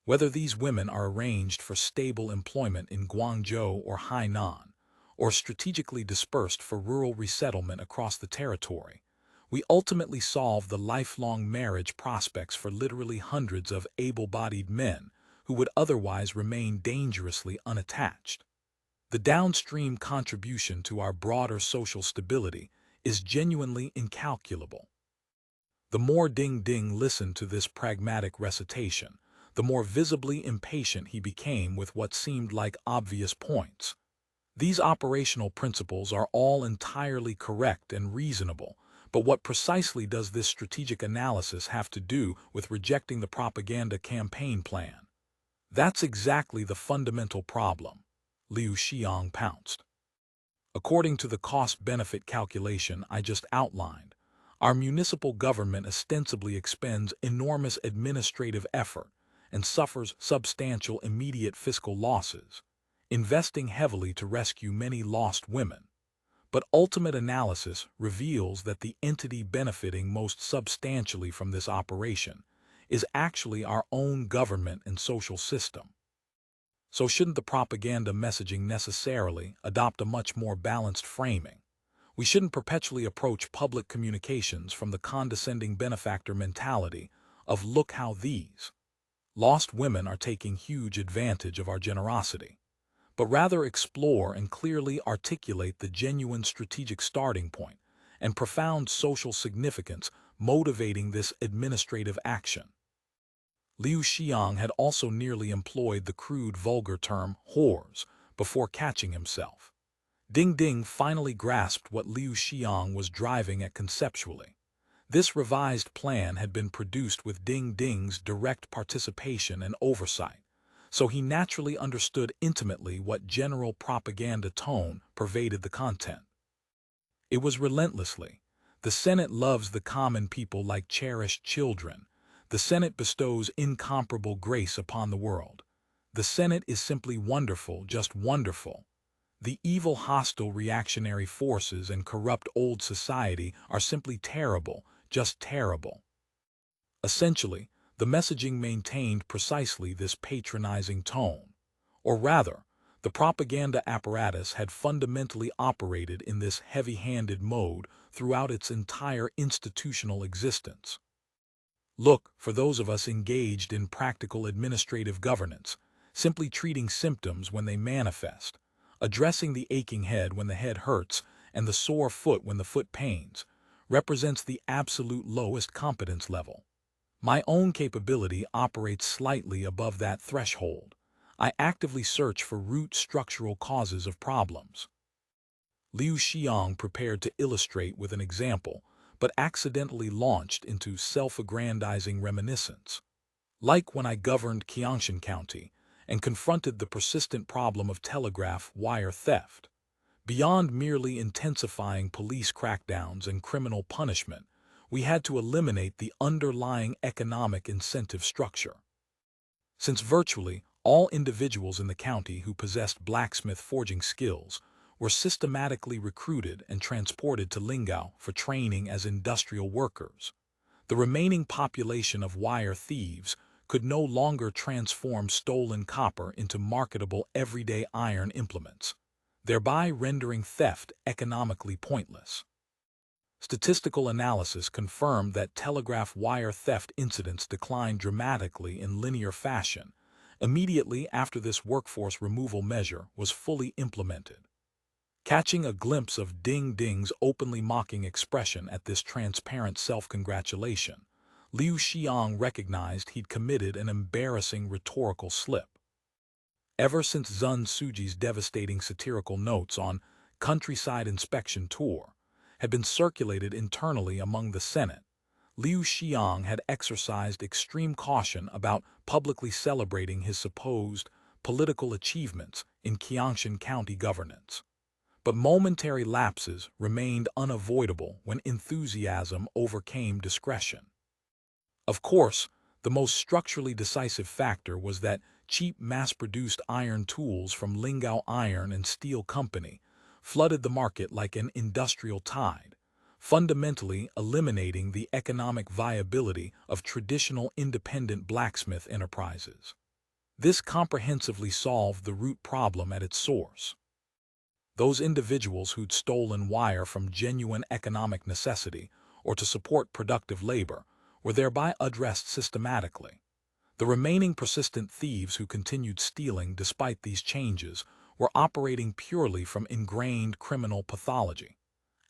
Whether these women are arranged for stable employment in Guangzhou or Hainan, or strategically dispersed for rural resettlement across the territory, we ultimately solve the lifelong marriage prospects for literally hundreds of able-bodied men who would otherwise remain dangerously unattached. The downstream contribution to our broader social stability is genuinely incalculable. The more Ding Ding listened to this pragmatic recitation, the more visibly impatient he became with what seemed like obvious points. These operational principles are all entirely correct and reasonable, but what precisely does this strategic analysis have to do with rejecting the propaganda campaign plan? That's exactly the fundamental problem. Liu Xiang pounced. According to the cost-benefit calculation I just outlined, our municipal government ostensibly expends enormous administrative effort and suffers substantial immediate fiscal losses, investing heavily to rescue many lost women. But ultimate analysis reveals that the entity benefiting most substantially from this operation is actually our own government and social system. So shouldn't the propaganda messaging necessarily adopt a much more balanced framing? We shouldn't perpetually approach public communications from the condescending benefactor mentality of "look how these lost women are taking huge advantage of our generosity," but rather explore and clearly articulate the genuine strategic starting point and profound social significance motivating this administrative action. Liu Xiang had also nearly employed the crude vulgar term whores before catching himself. Ding Ding finally grasped what Liu Xiang was driving at conceptually. This revised plan had been produced with Ding Ding's direct participation and oversight, so he naturally understood intimately what general propaganda tone pervaded the content. It was relentlessly, "The Senate loves the common people like cherished children. The Senate bestows incomparable grace upon the world. The Senate is simply wonderful, just wonderful. The evil hostile reactionary forces and corrupt old society are simply terrible, just terrible." Essentially, the messaging maintained precisely this patronizing tone. Or rather, the propaganda apparatus had fundamentally operated in this heavy-handed mode throughout its entire institutional existence. Look, for those of us engaged in practical administrative governance, simply treating symptoms when they manifest, addressing the aching head when the head hurts and the sore foot when the foot pains, represents the absolute lowest competence level. My own capability operates slightly above that threshold. I actively search for root structural causes of problems. Liu Xiang prepared to illustrate with an example, but accidentally launched into self-aggrandizing reminiscence. Like when I governed Qiangshan County and confronted the persistent problem of telegraph wire theft. Beyond merely intensifying police crackdowns and criminal punishment, we had to eliminate the underlying economic incentive structure. Since virtually all individuals in the county who possessed blacksmith forging skills were systematically recruited and transported to Lingao for training as industrial workers, the remaining population of wire thieves could no longer transform stolen copper into marketable everyday iron implements, thereby rendering theft economically pointless. Statistical analysis confirmed that telegraph wire theft incidents declined dramatically in linear fashion immediately after this workforce removal measure was fully implemented. Catching a glimpse of Ding Ding's openly mocking expression at this transparent self-congratulation, Liu Xiang recognized he'd committed an embarrassing rhetorical slip. Ever since Zun Suji's devastating satirical notes on Countryside Inspection Tour had been circulated internally among the Senate, Liu Xiang had exercised extreme caution about publicly celebrating his supposed political achievements in Qiangshan County governance. But momentary lapses remained unavoidable when enthusiasm overcame discretion. Of course, the most structurally decisive factor was that cheap mass-produced iron tools from Lingao Iron and Steel Company flooded the market like an industrial tide, fundamentally eliminating the economic viability of traditional independent blacksmith enterprises. This comprehensively solved the root problem at its source. Those individuals who'd stolen wire from genuine economic necessity or to support productive labor were thereby addressed systematically. The remaining persistent thieves who continued stealing despite these changes were operating purely from ingrained criminal pathology.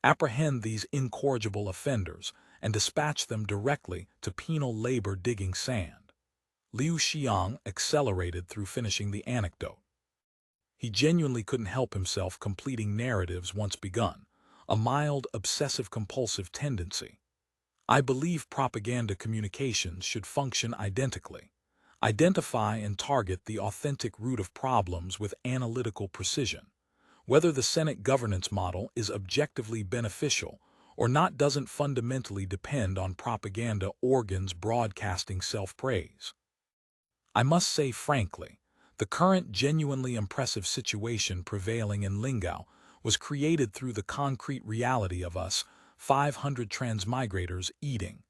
Apprehend these incorrigible offenders and dispatch them directly to penal labor digging sand. Liu Xiang accelerated through finishing the anecdote. He genuinely couldn't help himself completing narratives once begun, a mild obsessive-compulsive tendency. I believe propaganda communications should function identically. Identify and target the authentic root of problems with analytical precision. Whether the Senate governance model is objectively beneficial or not doesn't fundamentally depend on propaganda organs broadcasting self-praise. I must say frankly, the current genuinely impressive situation prevailing in Lingao was created through the concrete reality of us 500 transmigrators eating,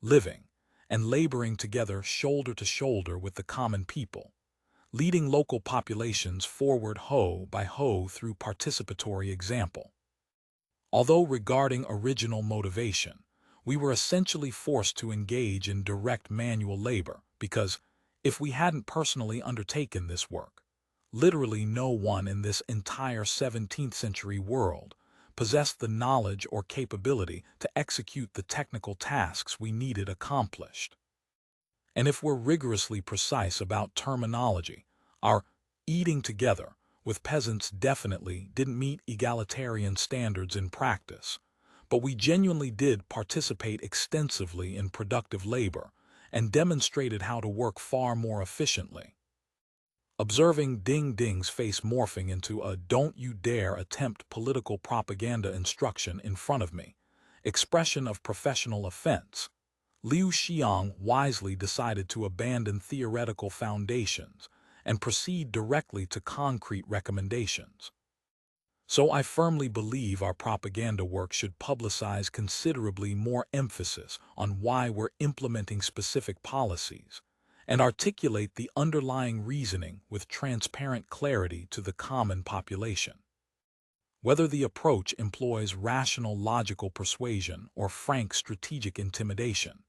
living, and laboring together shoulder to shoulder with the common people. leading local populations forward hoe by hoe through participatory example. Although regarding original motivation, we were essentially forced to engage in direct manual labor because, if we hadn't personally undertaken this work, literally no one in this entire 17th century world possessed the knowledge or capability to execute the technical tasks we needed accomplished. And if we're rigorously precise about terminology, our eating together with peasants definitely didn't meet egalitarian standards in practice, but we genuinely did participate extensively in productive labor and demonstrated how to work far more efficiently. Observing Ding Ding's face morphing into a "don't you dare attempt political propaganda" instruction in front of me, expression of professional offense, Liu Xiang wisely decided to abandon theoretical foundations and proceed directly to concrete recommendations. So I firmly believe our propaganda work should publicize considerably more emphasis on why we're implementing specific policies, and articulate the underlying reasoning with transparent clarity to the common population. Whether the approach employs rational logical persuasion or frank strategic intimidation,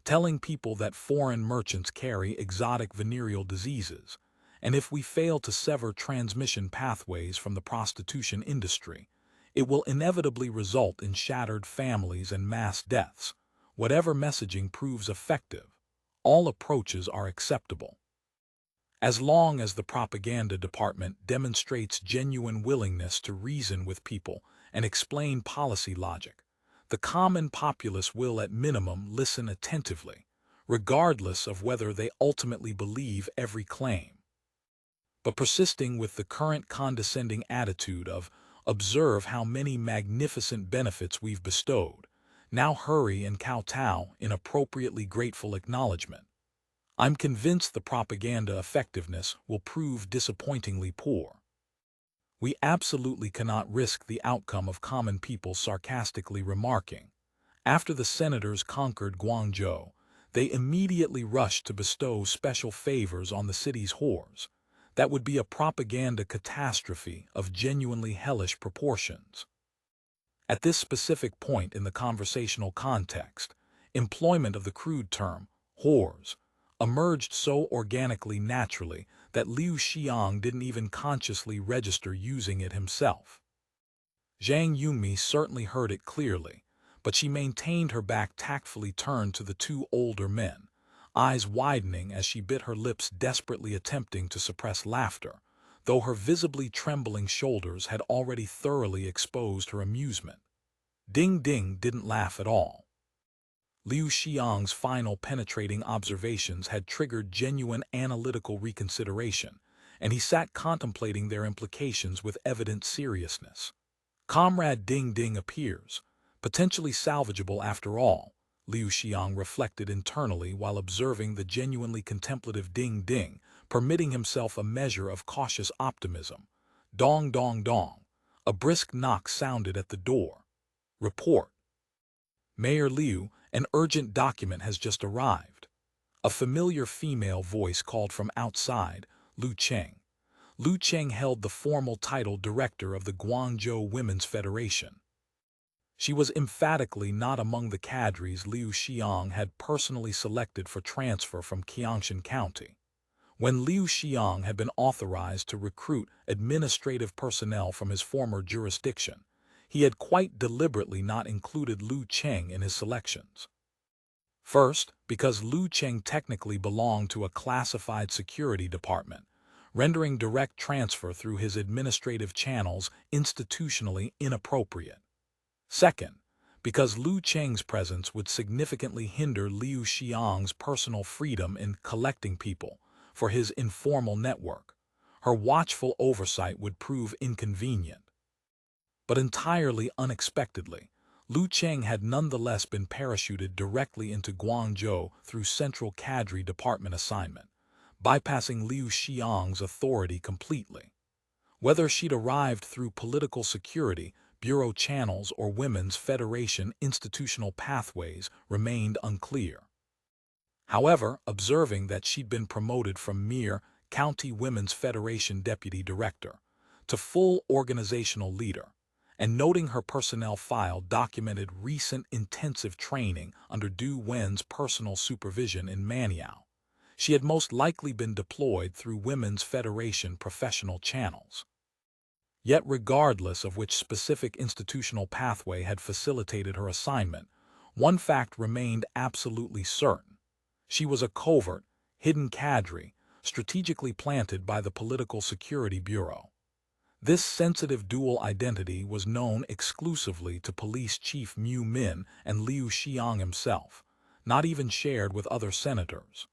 telling people that foreign merchants carry exotic venereal diseases, and if we fail to sever transmission pathways from the prostitution industry, it will inevitably result in shattered families and mass deaths. Whatever messaging proves effective, all approaches are acceptable. As long as the propaganda department demonstrates genuine willingness to reason with people and explain policy logic, the common populace will at minimum listen attentively, regardless of whether they ultimately believe every claim. But persisting with the current condescending attitude of "observe how many magnificent benefits we've bestowed, now hurry and kowtow in appropriately grateful acknowledgement," I'm convinced the propaganda effectiveness will prove disappointingly poor. We absolutely cannot risk the outcome of common people sarcastically remarking, after the senators conquered Guangzhou, they immediately rushed to bestow special favors on the city's whores. That would be a propaganda catastrophe of genuinely hellish proportions. At this specific point in the conversational context, employment of the crude term, whores, emerged so organically naturally that Liu Xiang didn't even consciously register using it himself. Zhang Yunmi certainly heard it clearly, but she maintained her back tactfully turned to the two older men, eyes widening as she bit her lips, desperately attempting to suppress laughter, though her visibly trembling shoulders had already thoroughly exposed her amusement. Ding Ding didn't laugh at all. Liu Xiang's final penetrating observations had triggered genuine analytical reconsideration, and he sat contemplating their implications with evident seriousness. Comrade Ding Ding appears potentially salvageable after all, Liu Xiang reflected internally while observing the genuinely contemplative Ding Ding, permitting himself a measure of cautious optimism. Dong dong dong. A brisk knock sounded at the door. Report. Mayor Liu, an urgent document has just arrived. A familiar female voice called from outside, Lu Cheng. Lu Cheng held the formal title director of the Guangzhou Women's Federation. She was emphatically not among the cadres Liu Xiang had personally selected for transfer from Qiangshan County. When Liu Xiang had been authorized to recruit administrative personnel from his former jurisdiction, he had quite deliberately not included Lu Cheng in his selections. First, because Lu Cheng technically belonged to a classified security department, rendering direct transfer through his administrative channels institutionally inappropriate. Second, because Lu Cheng's presence would significantly hinder Liu Xiang's personal freedom in collecting people for his informal network, her watchful oversight would prove inconvenient. But entirely unexpectedly, Lu Cheng had nonetheless been parachuted directly into Guangzhou through Central Cadre Department assignment, bypassing Liu Xiang's authority completely. Whether she'd arrived through political security, bureau channels, or Women's Federation institutional pathways remained unclear. However, observing that she'd been promoted from mere County Women's Federation Deputy Director, to full organizational leader, and noting her personnel file documented recent intensive training under Du Wen's personal supervision in Maniao. She had most likely been deployed through Women's Federation professional channels. Yet regardless of which specific institutional pathway had facilitated her assignment, one fact remained absolutely certain. She was a covert, hidden cadre, strategically planted by the Political Security Bureau. This sensitive dual identity was known exclusively to Police Chief Mu Min and Liu Xiang himself, not even shared with other senators.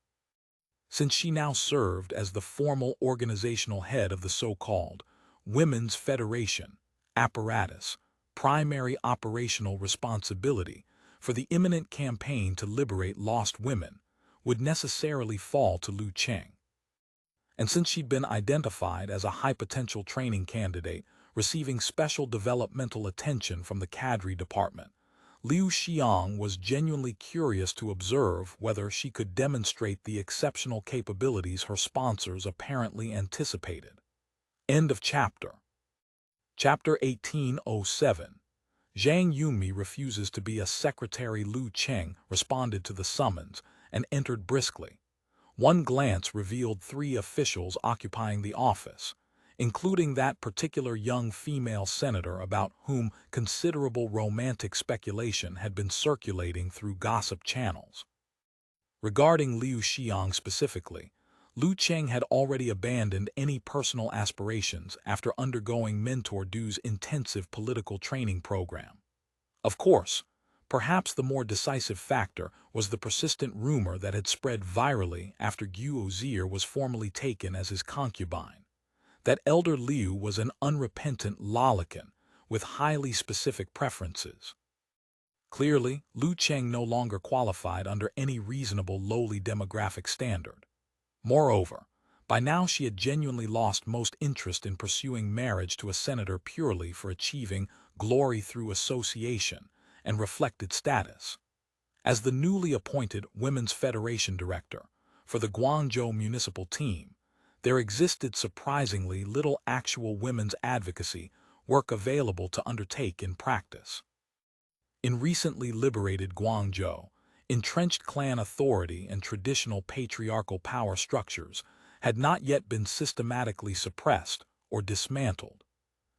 Since she now served as the formal organizational head of the so-called Women's Federation apparatus, primary operational responsibility for the imminent campaign to liberate lost women would necessarily fall to Lu Cheng. And since she'd been identified as a high-potential training candidate receiving special developmental attention from the cadre department, Liu Xiang was genuinely curious to observe whether she could demonstrate the exceptional capabilities her sponsors apparently anticipated. End of chapter. Chapter 1807. Zhang Yunmi refuses to be a secretary. Lu Cheng responded to the summons and entered briskly. One glance revealed 3 officials occupying the office, including that particular young female senator about whom considerable romantic speculation had been circulating through gossip channels. Regarding Liu Xiang specifically, Lu Cheng had already abandoned any personal aspirations after undergoing Mentor Du's intensive political training program. Of course, perhaps the more decisive factor was the persistent rumor that had spread virally after Guo Ziyu was formally taken as his concubine, that Elder Liu was an unrepentant lolicon with highly specific preferences. Clearly, Lu Cheng no longer qualified under any reasonable lowly demographic standard. Moreover, by now she had genuinely lost most interest in pursuing marriage to a senator purely for achieving glory through association and reflected status. As the newly appointed Women's Federation Director for the Guangzhou municipal team, there existed surprisingly little actual women's advocacy work available to undertake in practice. In recently liberated Guangzhou, entrenched clan authority and traditional patriarchal power structures had not yet been systematically suppressed or dismantled.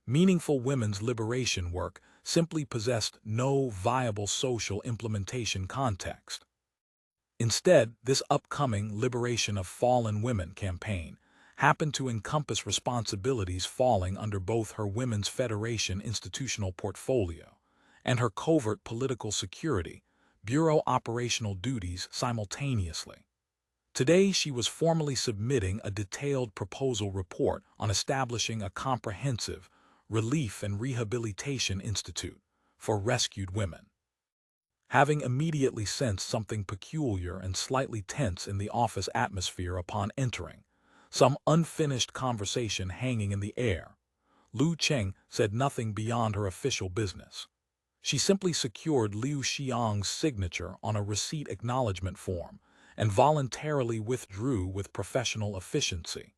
Meaningful women's liberation work simply possessed no viable social implementation context. Instead, this upcoming Liberation of Fallen Women campaign happened to encompass responsibilities falling under both her Women's Federation institutional portfolio and her covert political security bureau operational duties simultaneously. Today she was formally submitting a detailed proposal report on establishing a comprehensive Relief and Rehabilitation Institute for rescued women. Having immediately sensed something peculiar and slightly tense in the office atmosphere upon entering, some unfinished conversation hanging in the air, Lu Cheng said nothing beyond her official business. She simply secured Liu Xiang's signature on a receipt acknowledgement form and voluntarily withdrew with professional efficiency.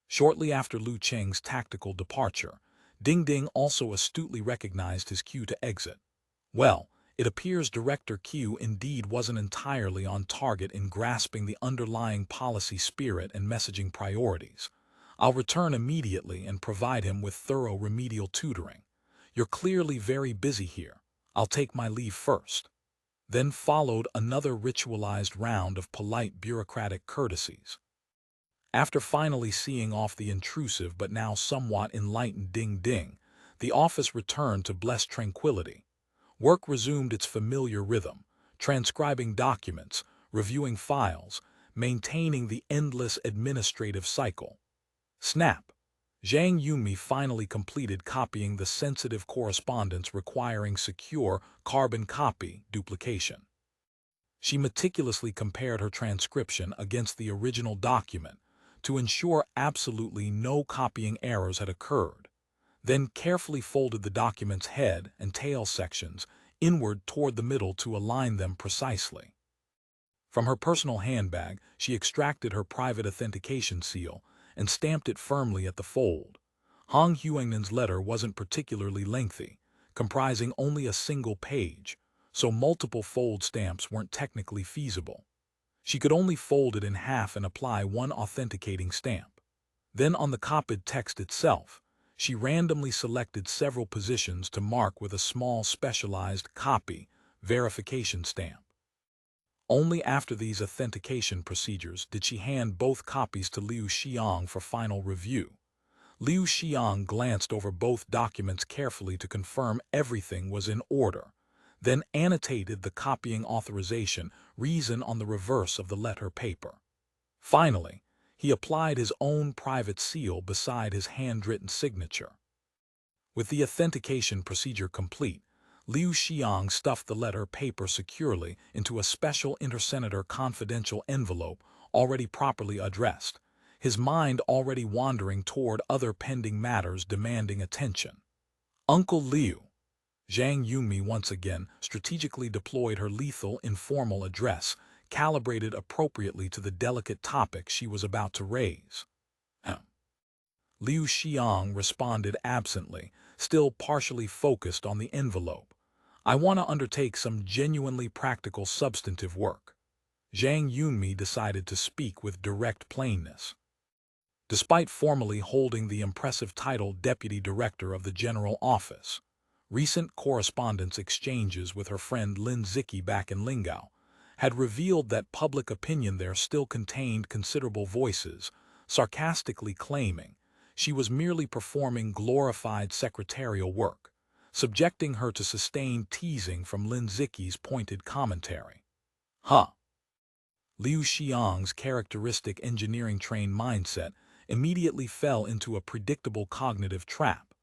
Shortly after Lu Cheng's tactical departure, Ding Ding also astutely recognized his cue to exit. Well, it appears Director Q indeed wasn't entirely on target in grasping the underlying policy spirit and messaging priorities. I'll return immediately and provide him with thorough remedial tutoring. You're clearly very busy here. I'll take my leave first. Then followed another ritualized round of polite bureaucratic courtesies. After finally seeing off the intrusive but now somewhat enlightened Ding Ding, the office returned to blessed tranquility. Work resumed its familiar rhythm, transcribing documents, reviewing files, maintaining the endless administrative cycle. Snap! Zhang Yunmi finally completed copying the sensitive correspondence requiring secure carbon copy duplication. She meticulously compared her transcription against the original document to ensure absolutely no copying errors had occurred, then carefully folded the document's head and tail sections inward toward the middle to align them precisely. From her personal handbag, she extracted her private authentication seal and stamped it firmly at the fold. Han Huangnan's letter wasn't particularly lengthy, comprising only a single page, so multiple fold stamps weren't technically feasible. She could only fold it in half and apply one authenticating stamp. Then on the copied text itself, she randomly selected several positions to mark with a small specialized copy verification stamp. Only after these authentication procedures did she hand both copies to Liu Xiang for final review. Liu Xiang glanced over both documents carefully to confirm everything was in order, then annotated the copying authorization reason on the reverse of the letter paper. Finally, he applied his own private seal beside his handwritten signature. With the authentication procedure complete, Liu Xiang stuffed the letter paper securely into a special intersenator confidential envelope already properly addressed, his mind already wandering toward other pending matters demanding attention. Uncle Liu. Zhang Yunmi once again strategically deployed her lethal informal address, calibrated appropriately to the delicate topic she was about to raise. Liu Xiang responded absently, still partially focused on the envelope. I want to undertake some genuinely practical substantive work. Zhang Yunmi decided to speak with direct plainness. Despite formally holding the impressive title Deputy Director of the General Office, recent correspondence exchanges with her friend Lin Ziqi back in Lingao had revealed that public opinion there still contained considerable voices, sarcastically claiming she was merely performing glorified secretarial work, subjecting her to sustained teasing from Lin Ziqi's pointed commentary. Liu Xiang's characteristic engineering-trained mindset immediately fell into a predictable cognitive trap,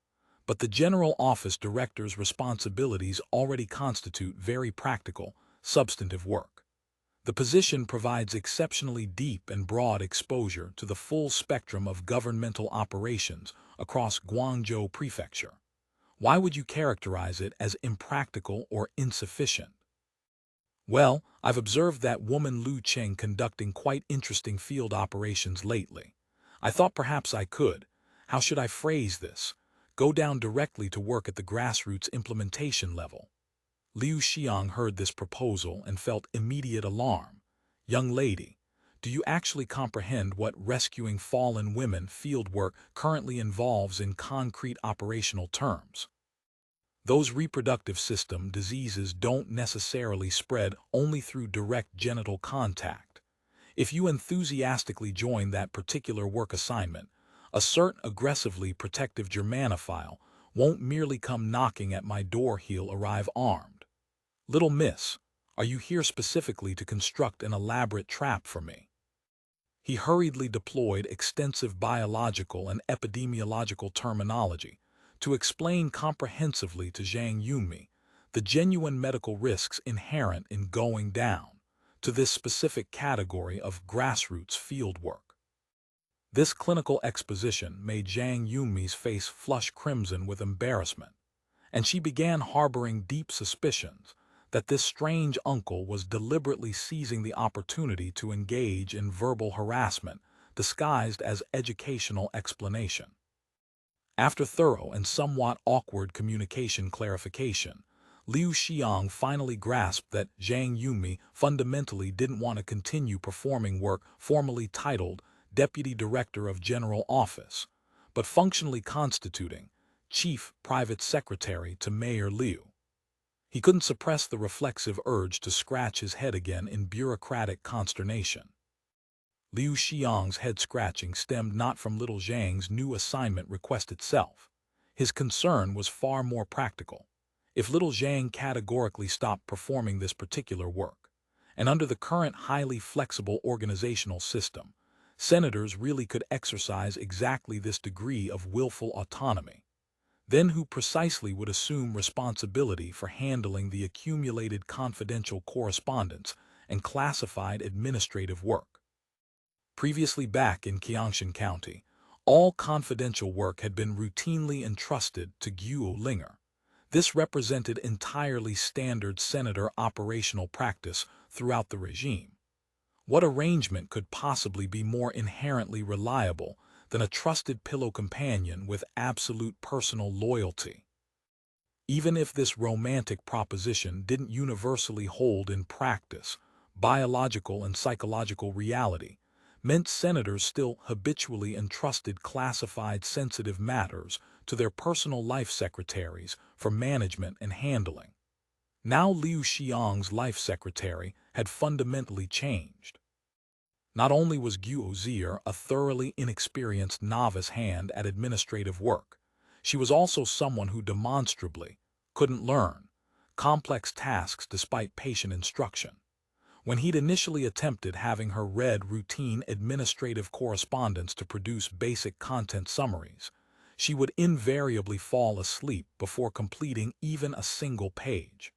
but the General Office Director's responsibilities already constitute very practical, substantive work. The position provides exceptionally deep and broad exposure to the full spectrum of governmental operations across Guangzhou Prefecture. Why would you characterize it as impractical or insufficient? Well, I've observed that woman Lu Cheng conducting quite interesting field operations lately. I thought perhaps I could, how should I phrase this, go down directly to work at the grassroots implementation level. Liu Xiang heard this proposal and felt immediate alarm. Young lady, do you actually comprehend what rescuing fallen women field work currently involves in concrete operational terms? Those reproductive system diseases don't necessarily spread only through direct genital contact. If you enthusiastically join that particular work assignment, a certain aggressively protective Germanophile won't merely come knocking at my door, he'll arrive armed. Little miss, are you here specifically to construct an elaborate trap for me? He hurriedly deployed extensive biological and epidemiological terminology to explain comprehensively to Zhang Yunmi the genuine medical risks inherent in going down to this specific category of grassroots field work. This clinical exposition made Zhang Yunmi's face flush crimson with embarrassment, and she began harboring deep suspicions that this strange uncle was deliberately seizing the opportunity to engage in verbal harassment disguised as educational explanation. After thorough and somewhat awkward communication clarification, Liu Xiang finally grasped that Zhang Yunmi fundamentally didn't want to continue performing work formally titled Deputy Director of General Office, but functionally constituting Chief Private Secretary to Mayor Liu. He couldn't suppress the reflexive urge to scratch his head again in bureaucratic consternation. Liu Xiang's head-scratching stemmed not from little Zhang's new assignment request itself. His concern was far more practical. If little Zhang categorically stopped performing this particular work, and under the current highly flexible organizational system, senators really could exercise exactly this degree of willful autonomy, then who precisely would assume responsibility for handling the accumulated confidential correspondence and classified administrative work? Previously back in Qiangshan County, all confidential work had been routinely entrusted to Guo Linger. This represented entirely standard senator operational practice throughout the regime. What arrangement could possibly be more inherently reliable than a trusted pillow companion with absolute personal loyalty? Even if this romantic proposition didn't universally hold in practice, biological and psychological reality meant senators still habitually entrusted classified sensitive matters to their personal life secretaries for management and handling. Now Liu Xiang's life secretary had fundamentally changed. Not only was Guo Ziyu a thoroughly inexperienced novice hand at administrative work, she was also someone who demonstrably couldn't learn complex tasks despite patient instruction. When he'd initially attempted having her read routine administrative correspondence to produce basic content summaries, she would invariably fall asleep before completing even a single page.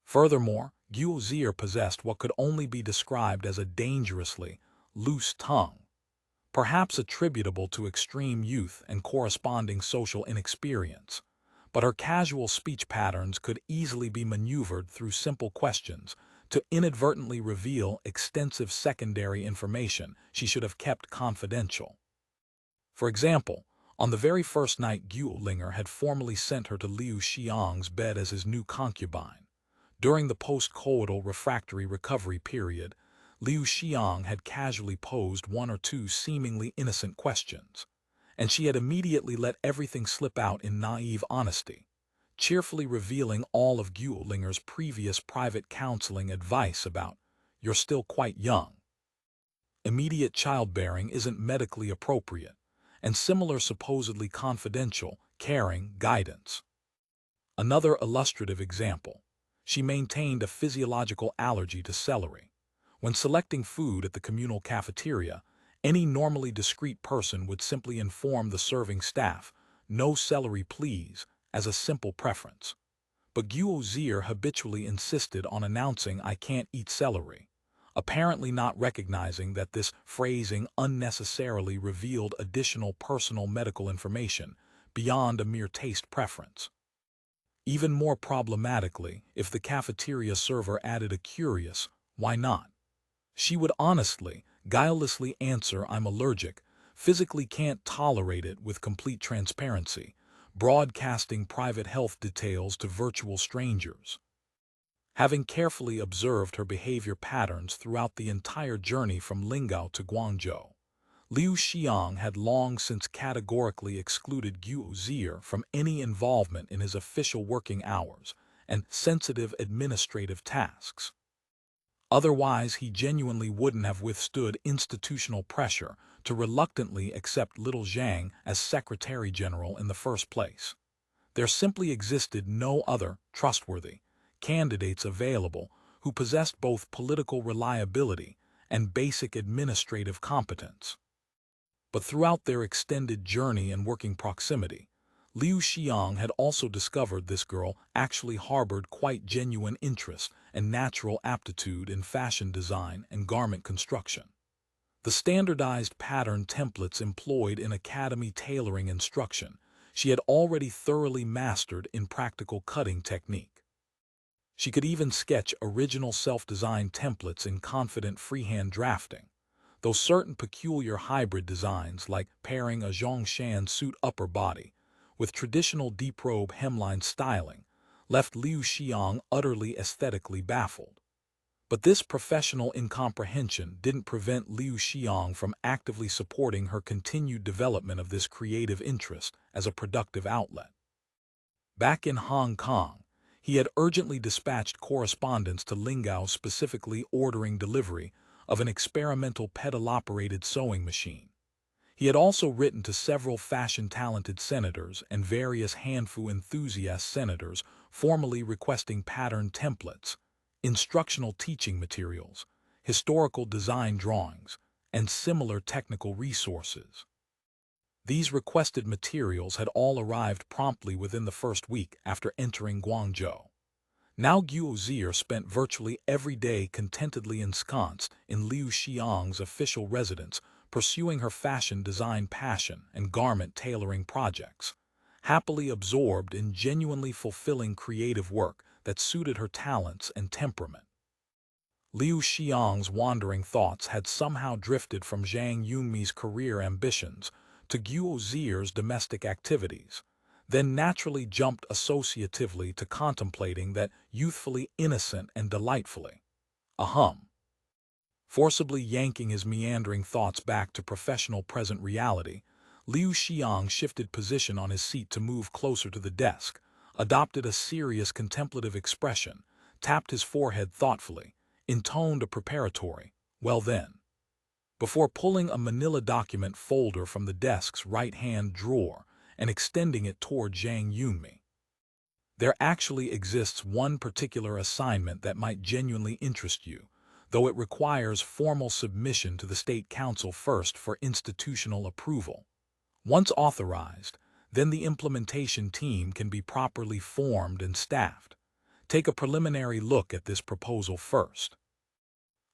Furthermore, Guo Ziyu possessed what could only be described as a dangerously loose tongue, perhaps attributable to extreme youth and corresponding social inexperience. But her casual speech patterns could easily be maneuvered through simple questions to inadvertently reveal extensive secondary information she should have kept confidential. For example, on the very first night Guo Linger had formally sent her to Liu Xiang's bed as his new concubine. During the post-coital refractory recovery period, Liu Xiang had casually posed one or two seemingly innocent questions, and she had immediately let everything slip out in naive honesty, cheerfully revealing all of Guo Linger's previous private counseling advice about, "You're still quite young. Immediate childbearing isn't medically appropriate," and similar supposedly confidential, caring guidance. Another illustrative example. She maintained a physiological allergy to celery. When selecting food at the communal cafeteria, any normally discreet person would simply inform the serving staff, "No celery please," as a simple preference. But Guo Ziyu habitually insisted on announcing, "I can't eat celery," apparently not recognizing that this phrasing unnecessarily revealed additional personal medical information beyond a mere taste preference. Even more problematically, if the cafeteria server added a curious, "Why not?" she would honestly, guilelessly answer, "I'm allergic, physically can't tolerate it," with complete transparency, broadcasting private health details to virtual strangers. Having carefully observed her behavior patterns throughout the entire journey from Lingao to Guangzhou, Liu Xiang had long since categorically excluded Guo Ziyu from any involvement in his official working hours and sensitive administrative tasks. Otherwise, he genuinely wouldn't have withstood institutional pressure to reluctantly accept little Zhang as Secretary General in the first place. There simply existed no other trustworthy candidates available who possessed both political reliability and basic administrative competence. But throughout their extended journey and working proximity, Liu Xiang had also discovered this girl actually harbored quite genuine interest and natural aptitude in fashion design and garment construction. The standardized pattern templates employed in academy tailoring instruction she had already thoroughly mastered in practical cutting technique. She could even sketch original self-designed templates in confident freehand drafting, though certain peculiar hybrid designs like pairing a ShanShaan suit upper body with traditional deep robe hemline styling left Liu Xiang utterly aesthetically baffled. But this professional incomprehension didn't prevent Liu Xiang from actively supporting her continued development of this creative interest as a productive outlet. Back in Hong Kong, he had urgently dispatched correspondence to Lingao specifically ordering delivery of an experimental pedal-operated sewing machine. He had also written to several fashion-talented senators and various Hanfu enthusiast senators formally requesting pattern templates, instructional teaching materials, historical design drawings, and similar technical resources. These requested materials had all arrived promptly within the first week after entering Guangzhou. Now Guo Ziyu spent virtually every day contentedly ensconced in Liu Xiang's official residence, pursuing her fashion design passion and garment tailoring projects, happily absorbed in genuinely fulfilling creative work that suited her talents and temperament. Liu Xiang's wandering thoughts had somehow drifted from Zhang Yunmi's career ambitions to Guo Zier's domestic activities, then naturally jumped associatively to contemplating that youthfully innocent and delightfully. Forcibly yanking his meandering thoughts back to professional present reality, Liu Xiang shifted position on his seat to move closer to the desk, adopted a serious contemplative expression, tapped his forehead thoughtfully, intoned a preparatory, "Well then," before pulling a manila document folder from the desk's right-hand drawer and extending it toward Zhang Yunmi. "There actually exists one particular assignment that might genuinely interest you, though it requires formal submission to the State Council first for institutional approval. Once authorized, then the implementation team can be properly formed and staffed. Take a preliminary look at this proposal first."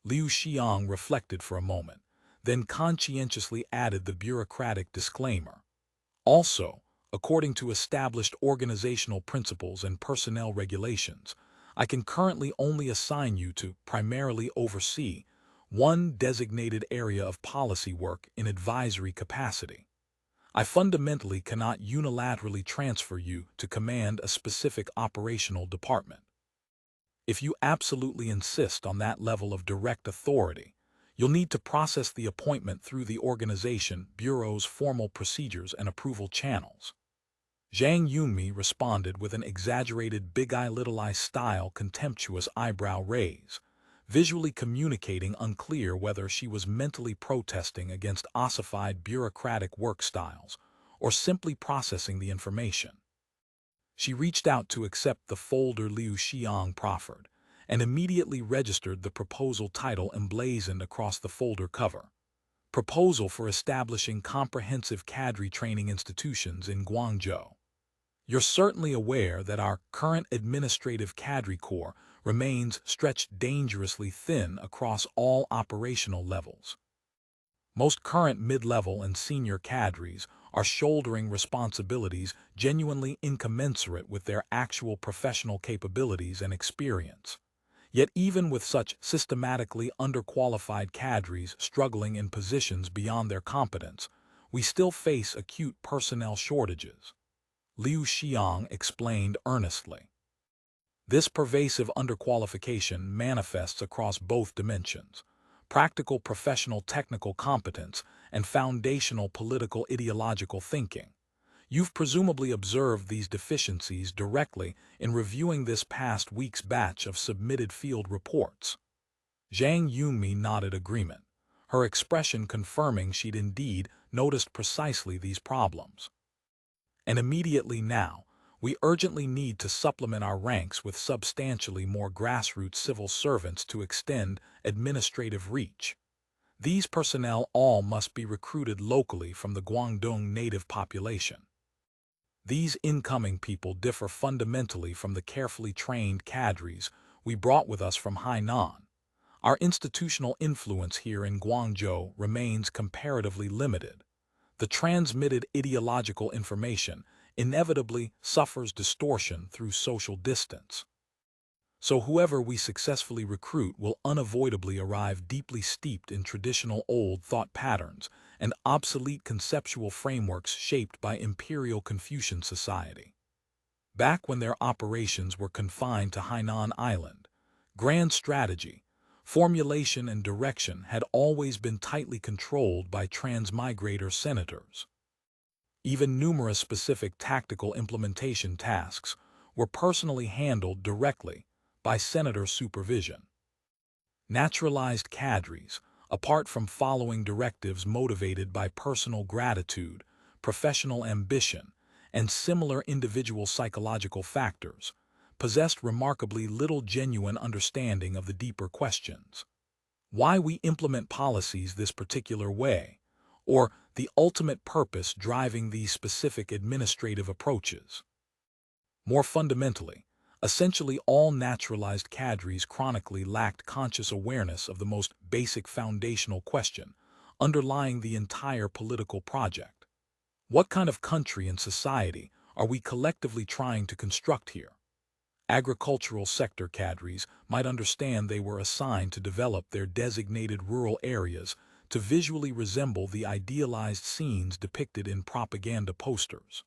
Liu Xiang reflected for a moment, then conscientiously added the bureaucratic disclaimer. "Also, according to established organizational principles and personnel regulations, I can currently only assign you to primarily oversee one designated area of policy work in advisory capacity. I fundamentally cannot unilaterally transfer you to command a specific operational department. If you absolutely insist on that level of direct authority, you'll need to process the appointment through the organization bureau's formal procedures and approval channels." Zhang Yunmi responded with an exaggerated big eye little eye style contemptuous eyebrow raise, visually communicating unclear whether she was mentally protesting against ossified bureaucratic work styles or simply processing the information. She reached out to accept the folder Liu Xiang proffered and immediately registered the proposal title emblazoned across the folder cover. "Proposal for Establishing Comprehensive Cadre Training Institutions in Guangzhou. You're certainly aware that our current administrative cadre corps remains stretched dangerously thin across all operational levels. Most current mid-level and senior cadres are shouldering responsibilities genuinely incommensurate with their actual professional capabilities and experience. Yet even with such systematically underqualified cadres struggling in positions beyond their competence, we still face acute personnel shortages," Liu Xiang explained earnestly. "This pervasive underqualification manifests across both dimensions: practical professional technical competence and foundational political ideological thinking. You've presumably observed these deficiencies directly in reviewing this past week's batch of submitted field reports." Zhang Yunmi nodded agreement, her expression confirming she'd indeed noticed precisely these problems. "And immediately now, we urgently need to supplement our ranks with substantially more grassroots civil servants to extend administrative reach. These personnel all must be recruited locally from the Guangdong native population. These incoming people differ fundamentally from the carefully trained cadres we brought with us from Hainan. Our institutional influence here in Guangzhou remains comparatively limited. The transmitted ideological information inevitably suffers distortion through social distance. So whoever we successfully recruit will unavoidably arrive deeply steeped in traditional old thought patterns and obsolete conceptual frameworks shaped by imperial Confucian society. Back when their operations were confined to Hainan Island, grand strategy, formulation and direction had always been tightly controlled by transmigrator senators. Even numerous specific tactical implementation tasks were personally handled directly by senator supervision. Naturalized cadres, apart from following directives motivated by personal gratitude, professional ambition, and similar individual psychological factors, possessed remarkably little genuine understanding of the deeper questions: why we implement policies this particular way, or the ultimate purpose driving these specific administrative approaches. More fundamentally, essentially all naturalized cadres chronically lacked conscious awareness of the most basic foundational question underlying the entire political project. What kind of country and society are we collectively trying to construct here? Agricultural sector cadres might understand they were assigned to develop their designated rural areas to visually resemble the idealized scenes depicted in propaganda posters.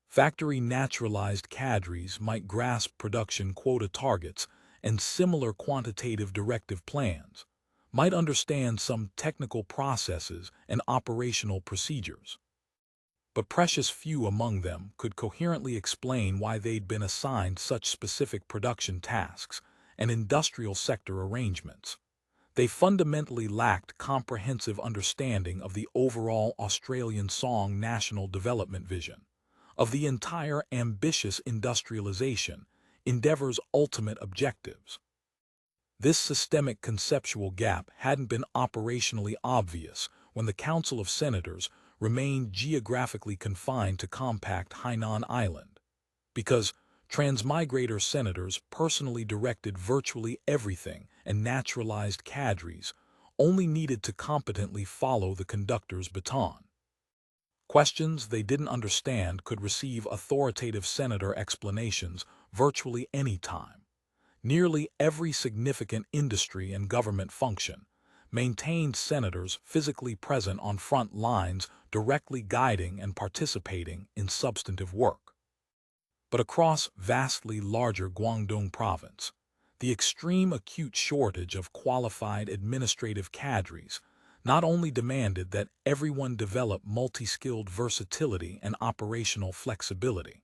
Factory naturalized cadres might grasp production quota targets and similar quantitative directive plans, might understand some technical processes and operational procedures. But precious few among them could coherently explain why they'd been assigned such specific production tasks and industrial sector arrangements. They fundamentally lacked comprehensive understanding of the overall Australian Song national development vision, of the entire ambitious industrialization endeavor's ultimate objectives. This systemic conceptual gap hadn't been operationally obvious when the Council of Senators remained geographically confined to compact Hainan Island, because transmigrator senators personally directed virtually everything and naturalized cadres only needed to competently follow the conductor's baton. Questions they didn't understand could receive authoritative senator explanations virtually any time. Nearly every significant industry and government function maintained senators physically present on front lines directly guiding and participating in substantive work. But across vastly larger Guangdong province, the extreme acute shortage of qualified administrative cadres not only demanded that everyone develop multi-skilled versatility and operational flexibility.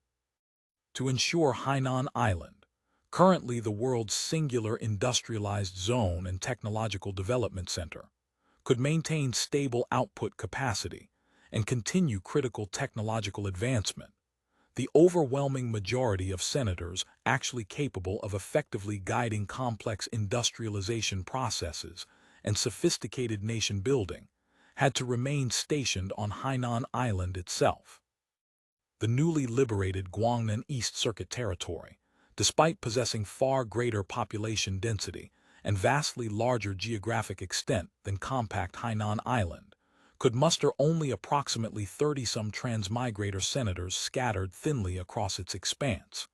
To ensure Hainan Island, currently the world's singular industrialized zone and technological development center, could maintain stable output capacity and continue critical technological advancement, the overwhelming majority of senators actually capable of effectively guiding complex industrialization processes and sophisticated nation building had to remain stationed on Hainan Island itself. The newly liberated Guangnan East Circuit territory, despite possessing far greater population density and vastly larger geographic extent than compact Hainan Island, could muster only approximately 30-some transmigrator senators scattered thinly across its expanse.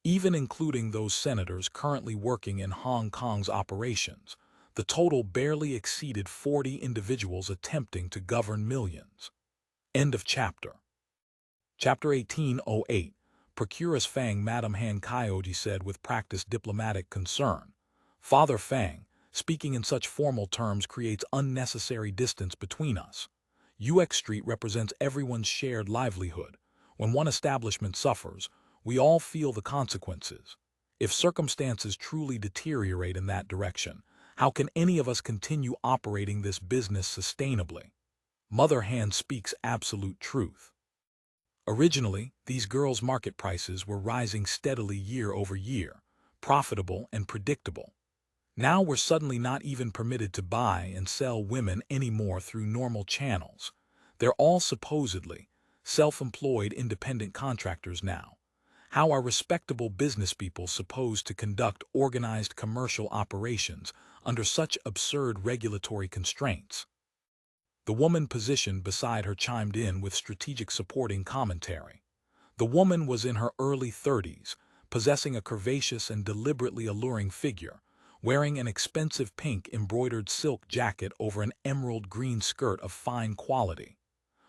Even including those senators currently working in Hong Kong's operations, the total barely exceeded 40 individuals attempting to govern millions. End of chapter. Chapter 1808. Procuress Fang. Madam Han Kaioji said with practiced diplomatic concern. Father Fang, speaking in such formal terms creates unnecessary distance between us. UX Street represents everyone's shared livelihood. When one establishment suffers, we all feel the consequences. If circumstances truly deteriorate in that direction, how can any of us continue operating this business sustainably? Mother Han speaks absolute truth. Originally, these girls' market prices were rising steadily year over year, profitable and predictable. Now we're suddenly not even permitted to buy and sell women anymore through normal channels. They're all supposedly self-employed independent contractors now. How are respectable business people supposed to conduct organized commercial operations under such absurd regulatory constraints? The woman positioned beside her chimed in with strategic supporting commentary. The woman was in her early 30s, possessing a curvaceous and deliberately alluring figure, wearing an expensive pink embroidered silk jacket over an emerald green skirt of fine quality.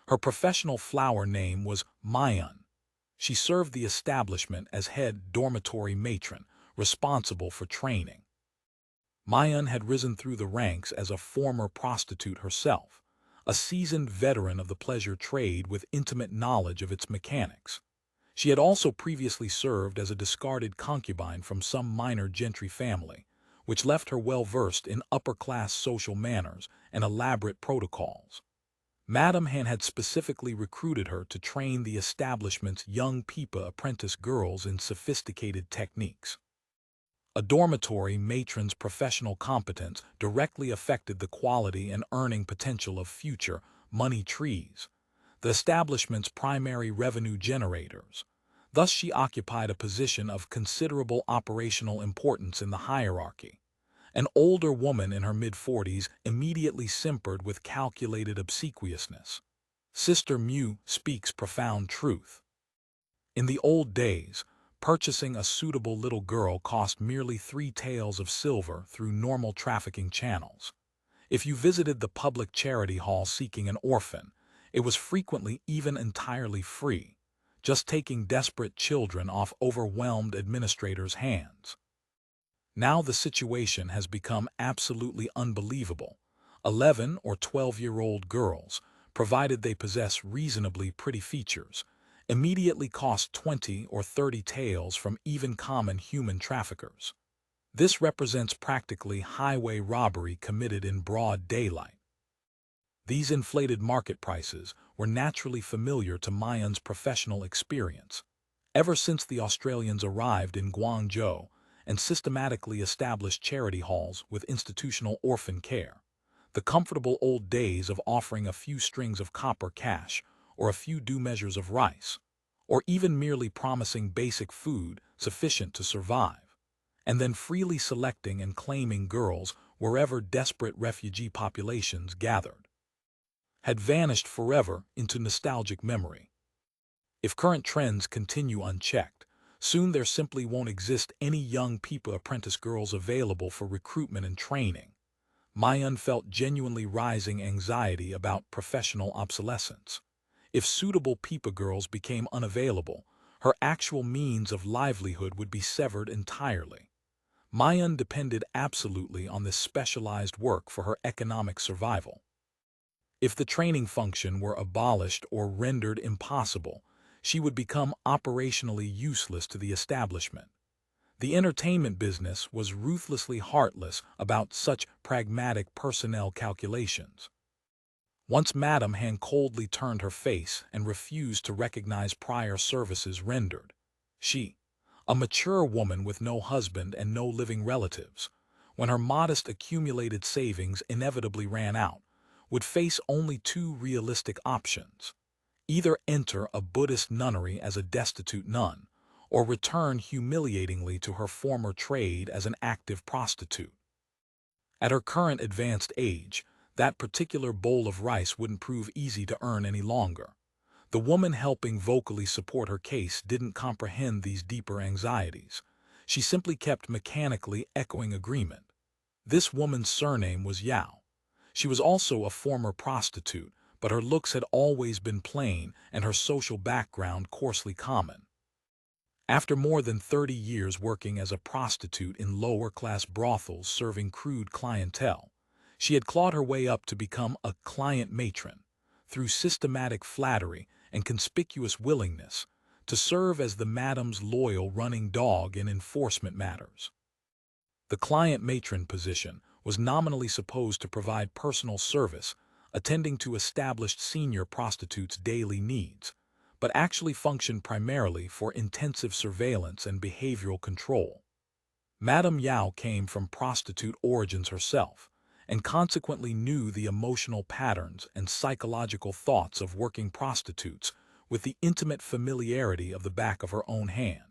Her professional flower name was Mayan. She served the establishment as head dormitory matron, responsible for training. Mayan had risen through the ranks as a former prostitute herself, a seasoned veteran of the pleasure trade with intimate knowledge of its mechanics. She had also previously served as a discarded concubine from some minor gentry family, which left her well-versed in upper-class social manners and elaborate protocols. Madam Han had specifically recruited her to train the establishment's young Pipa apprentice girls in sophisticated techniques. A dormitory matron's professional competence directly affected the quality and earning potential of future money trees, the establishment's primary revenue generators. Thus she occupied a position of considerable operational importance in the hierarchy. An older woman in her mid-40s immediately simpered with calculated obsequiousness. Sister Mu speaks profound truth. In the old days, Purchasing a suitable little girl cost merely 3 taels of silver through normal trafficking channels. If you visited the public charity hall seeking an orphan, it was frequently even entirely free, just taking desperate children off overwhelmed administrators' hands. Now the situation has become absolutely unbelievable. 11 or 12-year-old girls, provided they possess reasonably pretty features, immediately cost 20 or 30 taels from even common human traffickers. This represents practically highway robbery committed in broad daylight. These inflated market prices were naturally familiar to Mayan's professional experience. Ever since the Australians arrived in Guangzhou and systematically established charity halls with institutional orphan care, the comfortable old days of offering a few strings of copper cash or a few due measures of rice, or even merely promising basic food sufficient to survive, and then freely selecting and claiming girls wherever desperate refugee populations gathered, had vanished forever into nostalgic memory. If current trends continue unchecked, soon there simply won't exist any young people apprentice girls available for recruitment and training. Mayan felt genuinely rising anxiety about professional obsolescence. If suitable Peepa girls became unavailable, her actual means of livelihood would be severed entirely. Mayan depended absolutely on this specialized work for her economic survival. If the training function were abolished or rendered impossible, she would become operationally useless to the establishment. The entertainment business was ruthlessly heartless about such pragmatic personnel calculations. Once Madame Han coldly turned her face and refused to recognize prior services rendered. She, a mature woman with no husband and no living relatives, when her modest accumulated savings inevitably ran out, would face only 2 realistic options: either enter a Buddhist nunnery as a destitute nun, or return humiliatingly to her former trade as an active prostitute. At her current advanced age, that particular bowl of rice wouldn't prove easy to earn any longer. The woman helping vocally support her case didn't comprehend these deeper anxieties. She simply kept mechanically echoing agreement. This woman's surname was Yao. She was also a former prostitute, but her looks had always been plain and her social background coarsely common. After more than 30 years working as a prostitute in lower-class brothels serving crude clientele, she had clawed her way up to become a client matron, through systematic flattery and conspicuous willingness to serve as the madam's loyal running dog in enforcement matters. The client matron position was nominally supposed to provide personal service, attending to established senior prostitutes' daily needs, but actually functioned primarily for intensive surveillance and behavioral control. Madame Yao came from prostitute origins herself, and consequently knew the emotional patterns and psychological thoughts of working prostitutes with the intimate familiarity of the back of her own hand.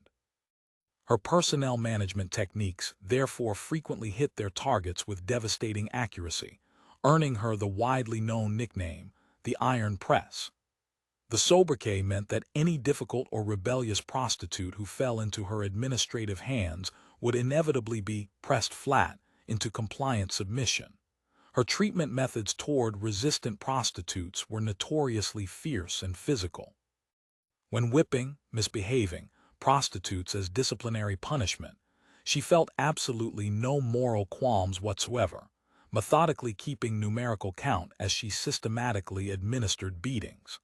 Her personnel management techniques therefore frequently hit their targets with devastating accuracy, earning her the widely known nickname, the Iron Press. The sobriquet meant that any difficult or rebellious prostitute who fell into her administrative hands would inevitably be pressed flat into compliant submission. Her treatment methods toward resistant prostitutes were notoriously fierce and physical. When whipping, misbehaving, prostitutes as disciplinary punishment, she felt absolutely no moral qualms whatsoever, methodically keeping numerical count as she systematically administered beatings.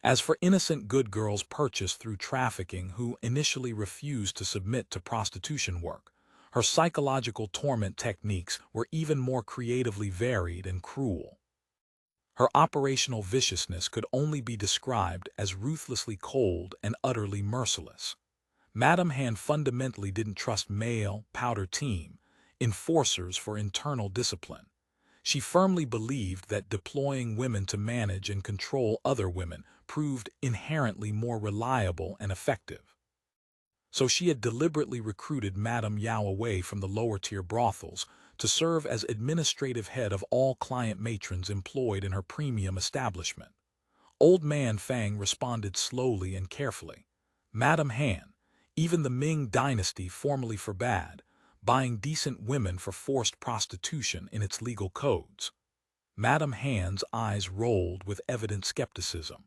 As for innocent good girls purchased through trafficking who initially refused to submit to prostitution work, her psychological torment techniques were even more creatively varied and cruel. Her operational viciousness could only be described as ruthlessly cold and utterly merciless. Madame Han fundamentally didn't trust male, powder team, enforcers for internal discipline. She firmly believed that deploying women to manage and control other women proved inherently more reliable and effective. So she had deliberately recruited Madame Yao away from the lower-tier brothels to serve as administrative head of all client matrons employed in her premium establishment. Old man Fang responded slowly and carefully. Madame Han, Even the Ming Dynasty formally forbade buying decent women for forced prostitution in its legal codes. Madame Han's eyes rolled with evident skepticism.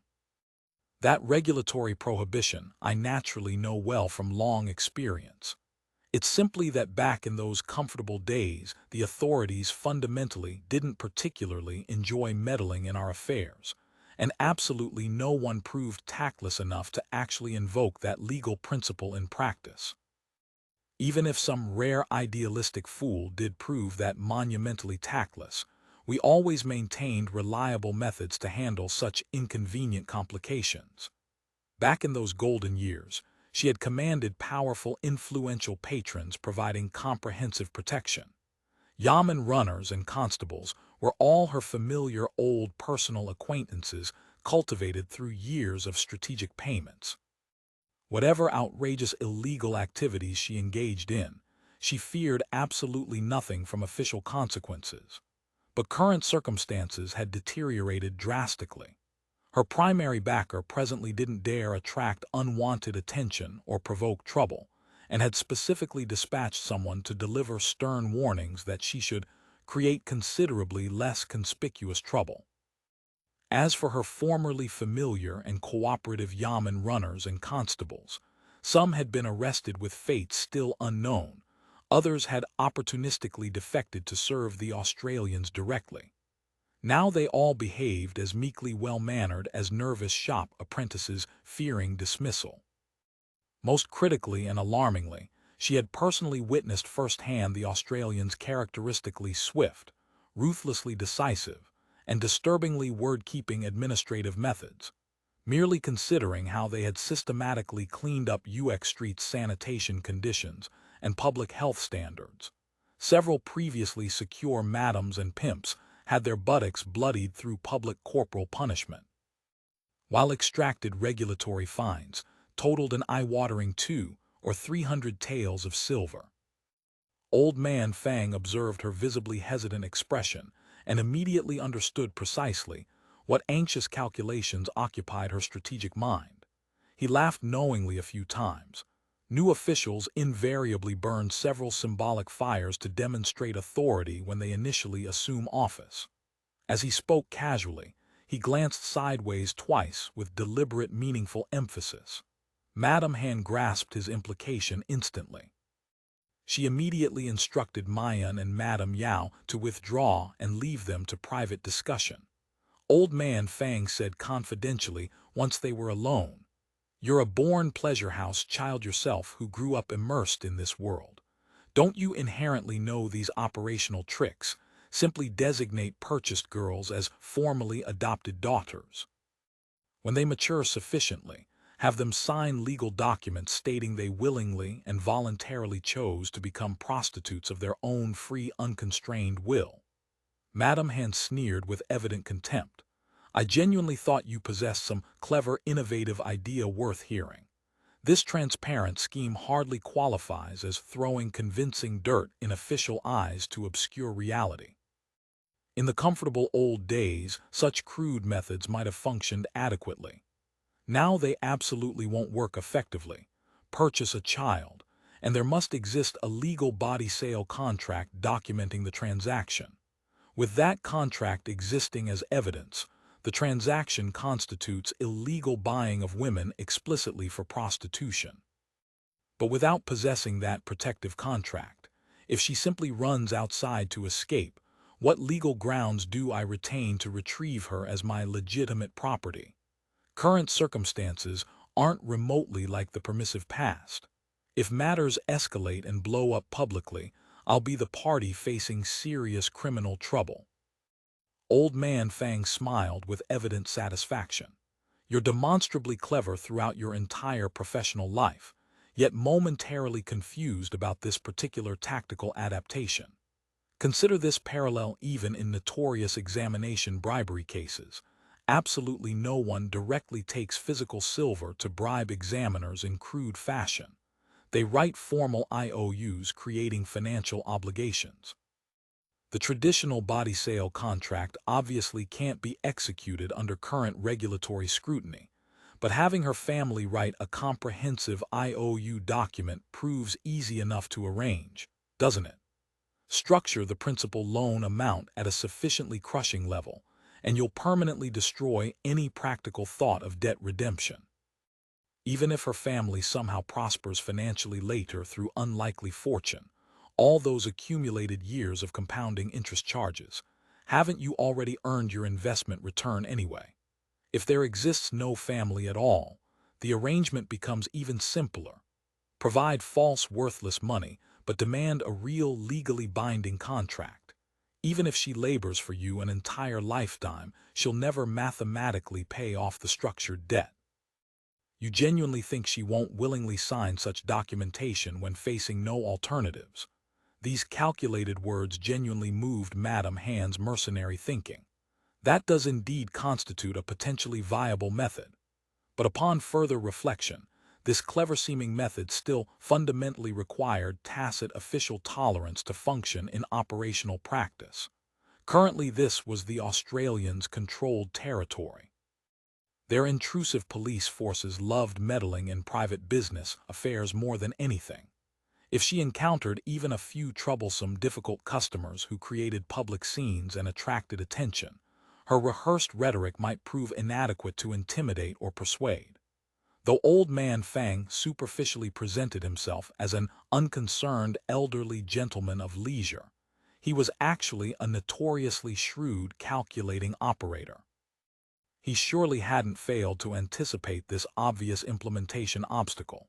That regulatory prohibition I naturally know well from long experience. It's simply that back in those comfortable days, the authorities fundamentally didn't particularly enjoy meddling in our affairs, and absolutely no one proved tactless enough to actually invoke that legal principle in practice. Even if some rare idealistic fool did prove that monumentally tactless, we always maintained reliable methods to handle such inconvenient complications. Back in those golden years, she had commanded powerful, influential patrons providing comprehensive protection. Yamen runners and constables were all her familiar old personal acquaintances cultivated through years of strategic payments. Whatever outrageous illegal activities she engaged in, she feared absolutely nothing from official consequences. But current circumstances had deteriorated drastically. Her primary backer presently didn't dare attract unwanted attention or provoke trouble, and had specifically dispatched someone to deliver stern warnings that she should create considerably less conspicuous trouble. As for her formerly familiar and cooperative Yamen runners and constables, some had been arrested with fates still unknown, others had opportunistically defected to serve the Australians directly. Now they all behaved as meekly well-mannered as nervous shop apprentices fearing dismissal. Most critically and alarmingly, she had personally witnessed firsthand the Australians' characteristically swift, ruthlessly decisive, and disturbingly word-keeping administrative methods. Merely considering how they had systematically cleaned up UX Street's sanitation conditions and public health standards, several previously secure madams and pimps had their buttocks bloodied through public corporal punishment, while extracted regulatory fines totaled an eye-watering 200 or 300 taels of silver. Old man Fang observed her visibly hesitant expression and immediately understood precisely what anxious calculations occupied her strategic mind. He laughed knowingly a few times. New officials invariably burn several symbolic fires to demonstrate authority when they initially assume office. As he spoke casually, he glanced sideways twice with deliberate, meaningful emphasis. Madame Han grasped his implication instantly. She immediately instructed Mayan and Madame Yao to withdraw and leave them to private discussion. Old man Fang said confidentially once they were alone, "You're a born pleasure-house child yourself who grew up immersed in this world. Don't you inherently know these operational tricks? Simply designate purchased girls as formally adopted daughters. When they mature sufficiently, have them sign legal documents stating they willingly and voluntarily chose to become prostitutes of their own free, unconstrained will." Madame Han sneered with evident contempt. "I genuinely thought you possessed some clever, innovative idea worth hearing. This transparent scheme hardly qualifies as throwing convincing dirt in official eyes to obscure reality. In the comfortable old days, such crude methods might have functioned adequately. Now they absolutely won't work effectively. Purchase a child, and there must exist a legal body sale contract documenting the transaction. With that contract existing as evidence, the transaction constitutes illegal buying of women explicitly for prostitution. But without possessing that protective contract, if she simply runs outside to escape, what legal grounds do I retain to retrieve her as my legitimate property? Current circumstances aren't remotely like the permissive past. If matters escalate and blow up publicly, I'll be the party facing serious criminal trouble." Old man Fang smiled with evident satisfaction. "You're demonstrably clever throughout your entire professional life, yet momentarily confused about this particular tactical adaptation. Consider this parallel even in notorious examination bribery cases. Absolutely no one directly takes physical silver to bribe examiners in crude fashion. They write formal IOUs creating financial obligations. The traditional body sale contract obviously can't be executed under current regulatory scrutiny, but having her family write a comprehensive IOU document proves easy enough to arrange, doesn't it? Structure the principal loan amount at a sufficiently crushing level, and you'll permanently destroy any practical thought of debt redemption. Even if her family somehow prospers financially later through unlikely fortune, all those accumulated years of compounding interest charges, haven't you already earned your investment return anyway? If there exists no family at all, the arrangement becomes even simpler. Provide false worthless money, but demand a real legally binding contract. Even if she labors for you an entire lifetime, she'll never mathematically pay off the structured debt. You genuinely think she won't willingly sign such documentation when facing no alternatives? These calculated words genuinely moved Madame Han's mercenary thinking. That does indeed constitute a potentially viable method. But upon further reflection, this clever-seeming method still fundamentally required tacit official tolerance to function in operational practice. Currently, this was the Australians' controlled territory. Their intrusive police forces loved meddling in private business affairs more than anything. If she encountered even a few troublesome, difficult customers who created public scenes and attracted attention, her rehearsed rhetoric might prove inadequate to intimidate or persuade. Though old man Fang superficially presented himself as an unconcerned elderly gentleman of leisure, he was actually a notoriously shrewd, calculating operator. He surely hadn't failed to anticipate this obvious implementation obstacle.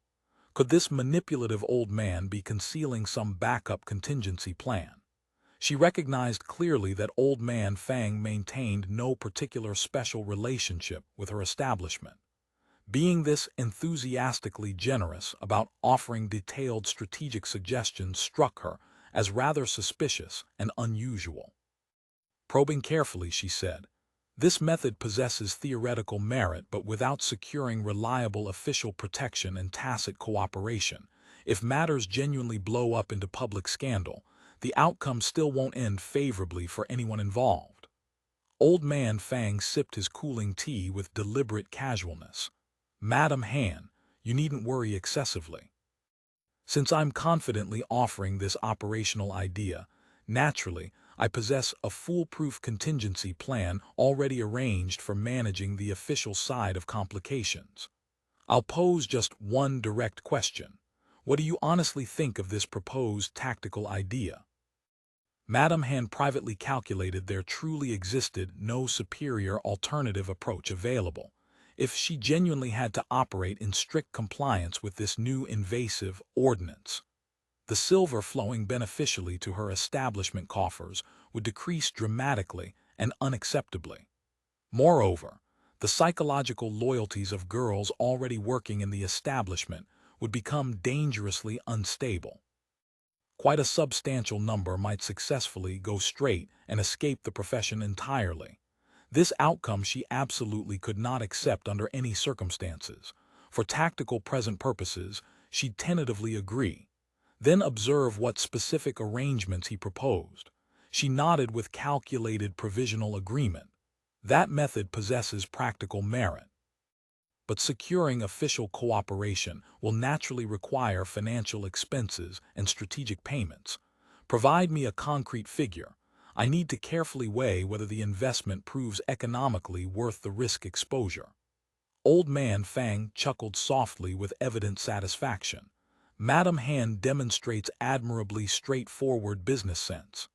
Could this manipulative old man be concealing some backup contingency plan? She recognized clearly that old man Fang maintained no particular special relationship with her establishment. Being this enthusiastically generous about offering detailed strategic suggestions struck her as rather suspicious and unusual. Probing carefully, she said, "This method possesses theoretical merit, but without securing reliable official protection and tacit cooperation. If matters genuinely blow up into public scandal, the outcome still won't end favorably for anyone involved." Old man Fang sipped his cooling tea with deliberate casualness. "Madame Han, you needn't worry excessively. Since I'm confidently offering this operational idea, naturally, I possess a foolproof contingency plan already arranged for managing the official side of complications. I'll pose just one direct question. What do you honestly think of this proposed tactical idea?" Madame Han privately calculated there truly existed no superior alternative approach available. If she genuinely had to operate in strict compliance with this new invasive ordinance, the silver flowing beneficially to her establishment coffers would decrease dramatically and unacceptably. Moreover, the psychological loyalties of girls already working in the establishment would become dangerously unstable. Quite a substantial number might successfully go straight and escape the profession entirely. This outcome she absolutely could not accept under any circumstances. For tactical present purposes, she'd tentatively agree, then observe what specific arrangements he proposed. She nodded with calculated provisional agreement. That method possesses practical merit. But securing official cooperation will naturally require financial expenses and strategic payments. Provide me a concrete figure. I need to carefully weigh whether the investment proves economically worth the risk exposure. Old man Fang chuckled softly with evident satisfaction. Madame Han demonstrates admirably straightforward business sense.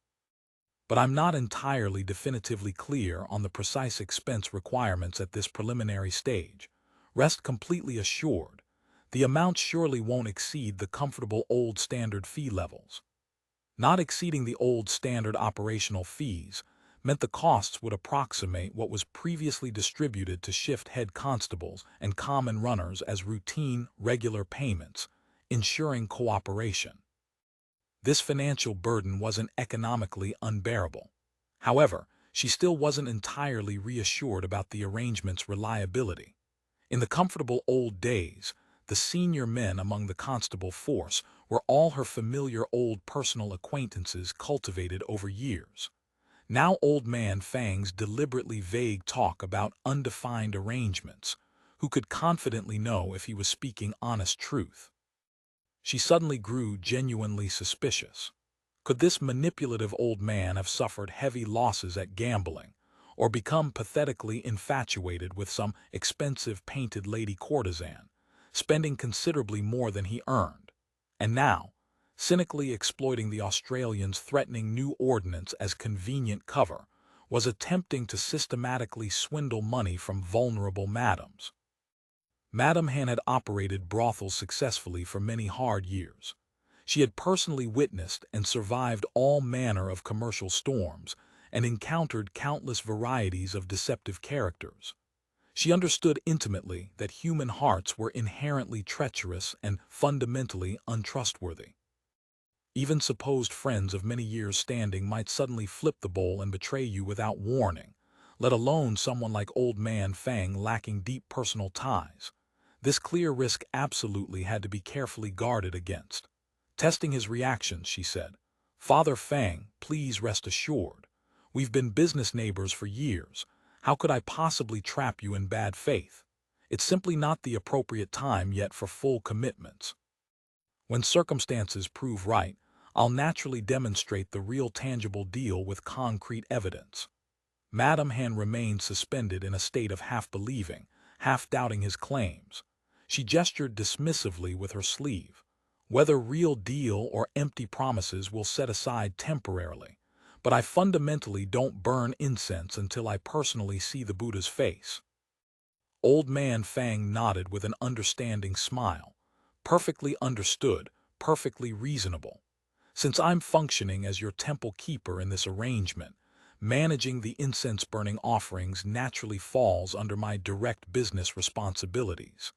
But I'm not entirely definitively clear on the precise expense requirements at this preliminary stage. Rest completely assured, the amount surely won't exceed the comfortable old standard fee levels. Not exceeding the old standard operational fees meant the costs would approximate what was previously distributed to shift head constables and common runners as routine, regular payments, ensuring cooperation. This financial burden wasn't economically unbearable. However, she still wasn't entirely reassured about the arrangement's reliability. In the comfortable old days, the senior men among the constable force were all her familiar old personal acquaintances cultivated over years. Now old man Fang's deliberately vague talk about undefined arrangements, who could confidently know if he was speaking honest truth. She suddenly grew genuinely suspicious. Could this manipulative old man have suffered heavy losses at gambling, or become pathetically infatuated with some expensive painted lady courtesan, spending considerably more than he earned, and now, cynically exploiting the Australians' threatening new ordinance as convenient cover, was attempting to systematically swindle money from vulnerable madams? Madame Han had operated brothels successfully for many hard years. She had personally witnessed and survived all manner of commercial storms and encountered countless varieties of deceptive characters. She understood intimately that human hearts were inherently treacherous and fundamentally untrustworthy. Even supposed friends of many years' standing might suddenly flip the bowl and betray you without warning, let alone someone like old man Fang lacking deep personal ties. This clear risk absolutely had to be carefully guarded against. Testing his reactions, she said, "Father Fang, please rest assured. We've been business neighbors for years. How could I possibly trap you in bad faith? It's simply not the appropriate time yet for full commitments. When circumstances prove right, I'll naturally demonstrate the real tangible deal with concrete evidence." Madame Han remained suspended in a state of half-believing, half-doubting his claims. She gestured dismissively with her sleeve. "Whether real deal or empty promises we'll set aside temporarily, but I fundamentally don't burn incense until I personally see the Buddha's face." Old man Fang nodded with an understanding smile. "Perfectly understood, perfectly reasonable. Since I'm functioning as your temple keeper in this arrangement, managing the incense-burning offerings naturally falls under my direct business responsibilities.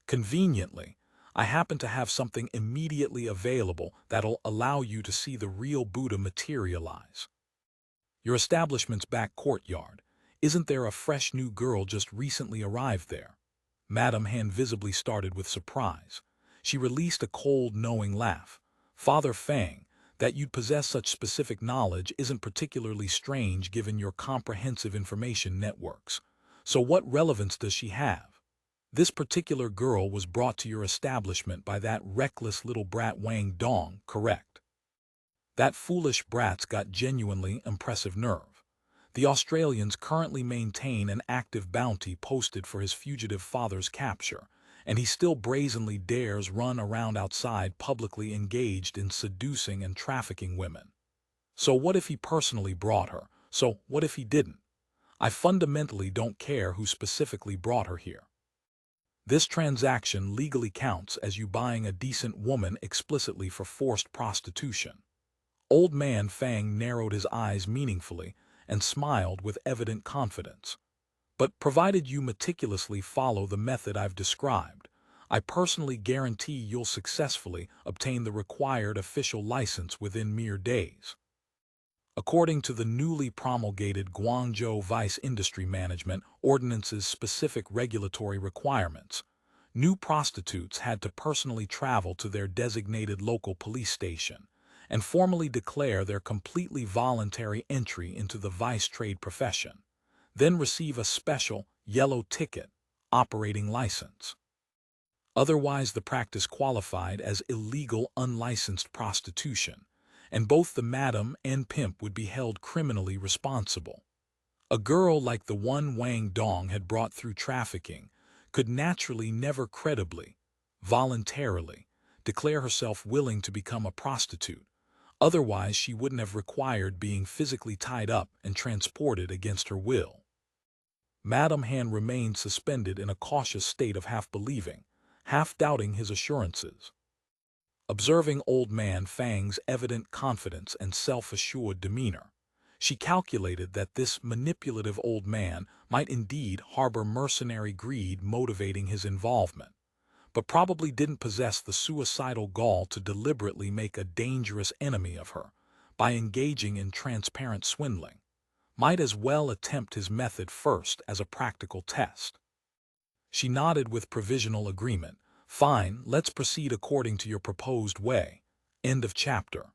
Conveniently, I happen to have something immediately available that'll allow you to see the real Buddha materialize. Your establishment's back courtyard. Isn't there a fresh new girl just recently arrived there?" Madame Han visibly started with surprise. She released a cold, knowing laugh. "Father Fang, that you'd possess such specific knowledge isn't particularly strange given your comprehensive information networks. So what relevance does she have? This particular girl was brought to your establishment by that reckless little brat Wang Dong, correct?" That foolish brat's got genuinely impressive nerve. The Australians currently maintain an active bounty posted for his fugitive father's capture, and he still brazenly dares run around outside publicly engaged in seducing and trafficking women. So what if he personally brought her? So what if he didn't? I fundamentally don't care who specifically brought her here. This transaction legally counts as you buying a decent woman explicitly for forced prostitution." Old man Fang narrowed his eyes meaningfully and smiled with evident confidence. "But provided you meticulously follow the method I've described, I personally guarantee you'll successfully obtain the required official license within mere days." According to the newly promulgated Guangzhou Vice Industry Management Ordinance's specific regulatory requirements, new prostitutes had to personally travel to their designated local police station and formally declare their completely voluntary entry into the vice trade profession, then receive a special yellow ticket operating license. Otherwise, the practice qualified as illegal unlicensed prostitution, and both the madam and pimp would be held criminally responsible. A girl like the one Wang Dong had brought through trafficking could naturally never credibly, voluntarily, declare herself willing to become a prostitute. Otherwise, she wouldn't have required being physically tied up and transported against her will. Madame Han remained suspended in a cautious state of half-believing, half-doubting his assurances. Observing old man Fang's evident confidence and self-assured demeanor, she calculated that this manipulative old man might indeed harbor mercenary greed motivating his involvement, but probably didn't possess the suicidal gall to deliberately make a dangerous enemy of her by engaging in transparent swindling. Might as well attempt his method first as a practical test. She nodded with provisional agreement. "Fine, let's proceed according to your proposed way." End of chapter.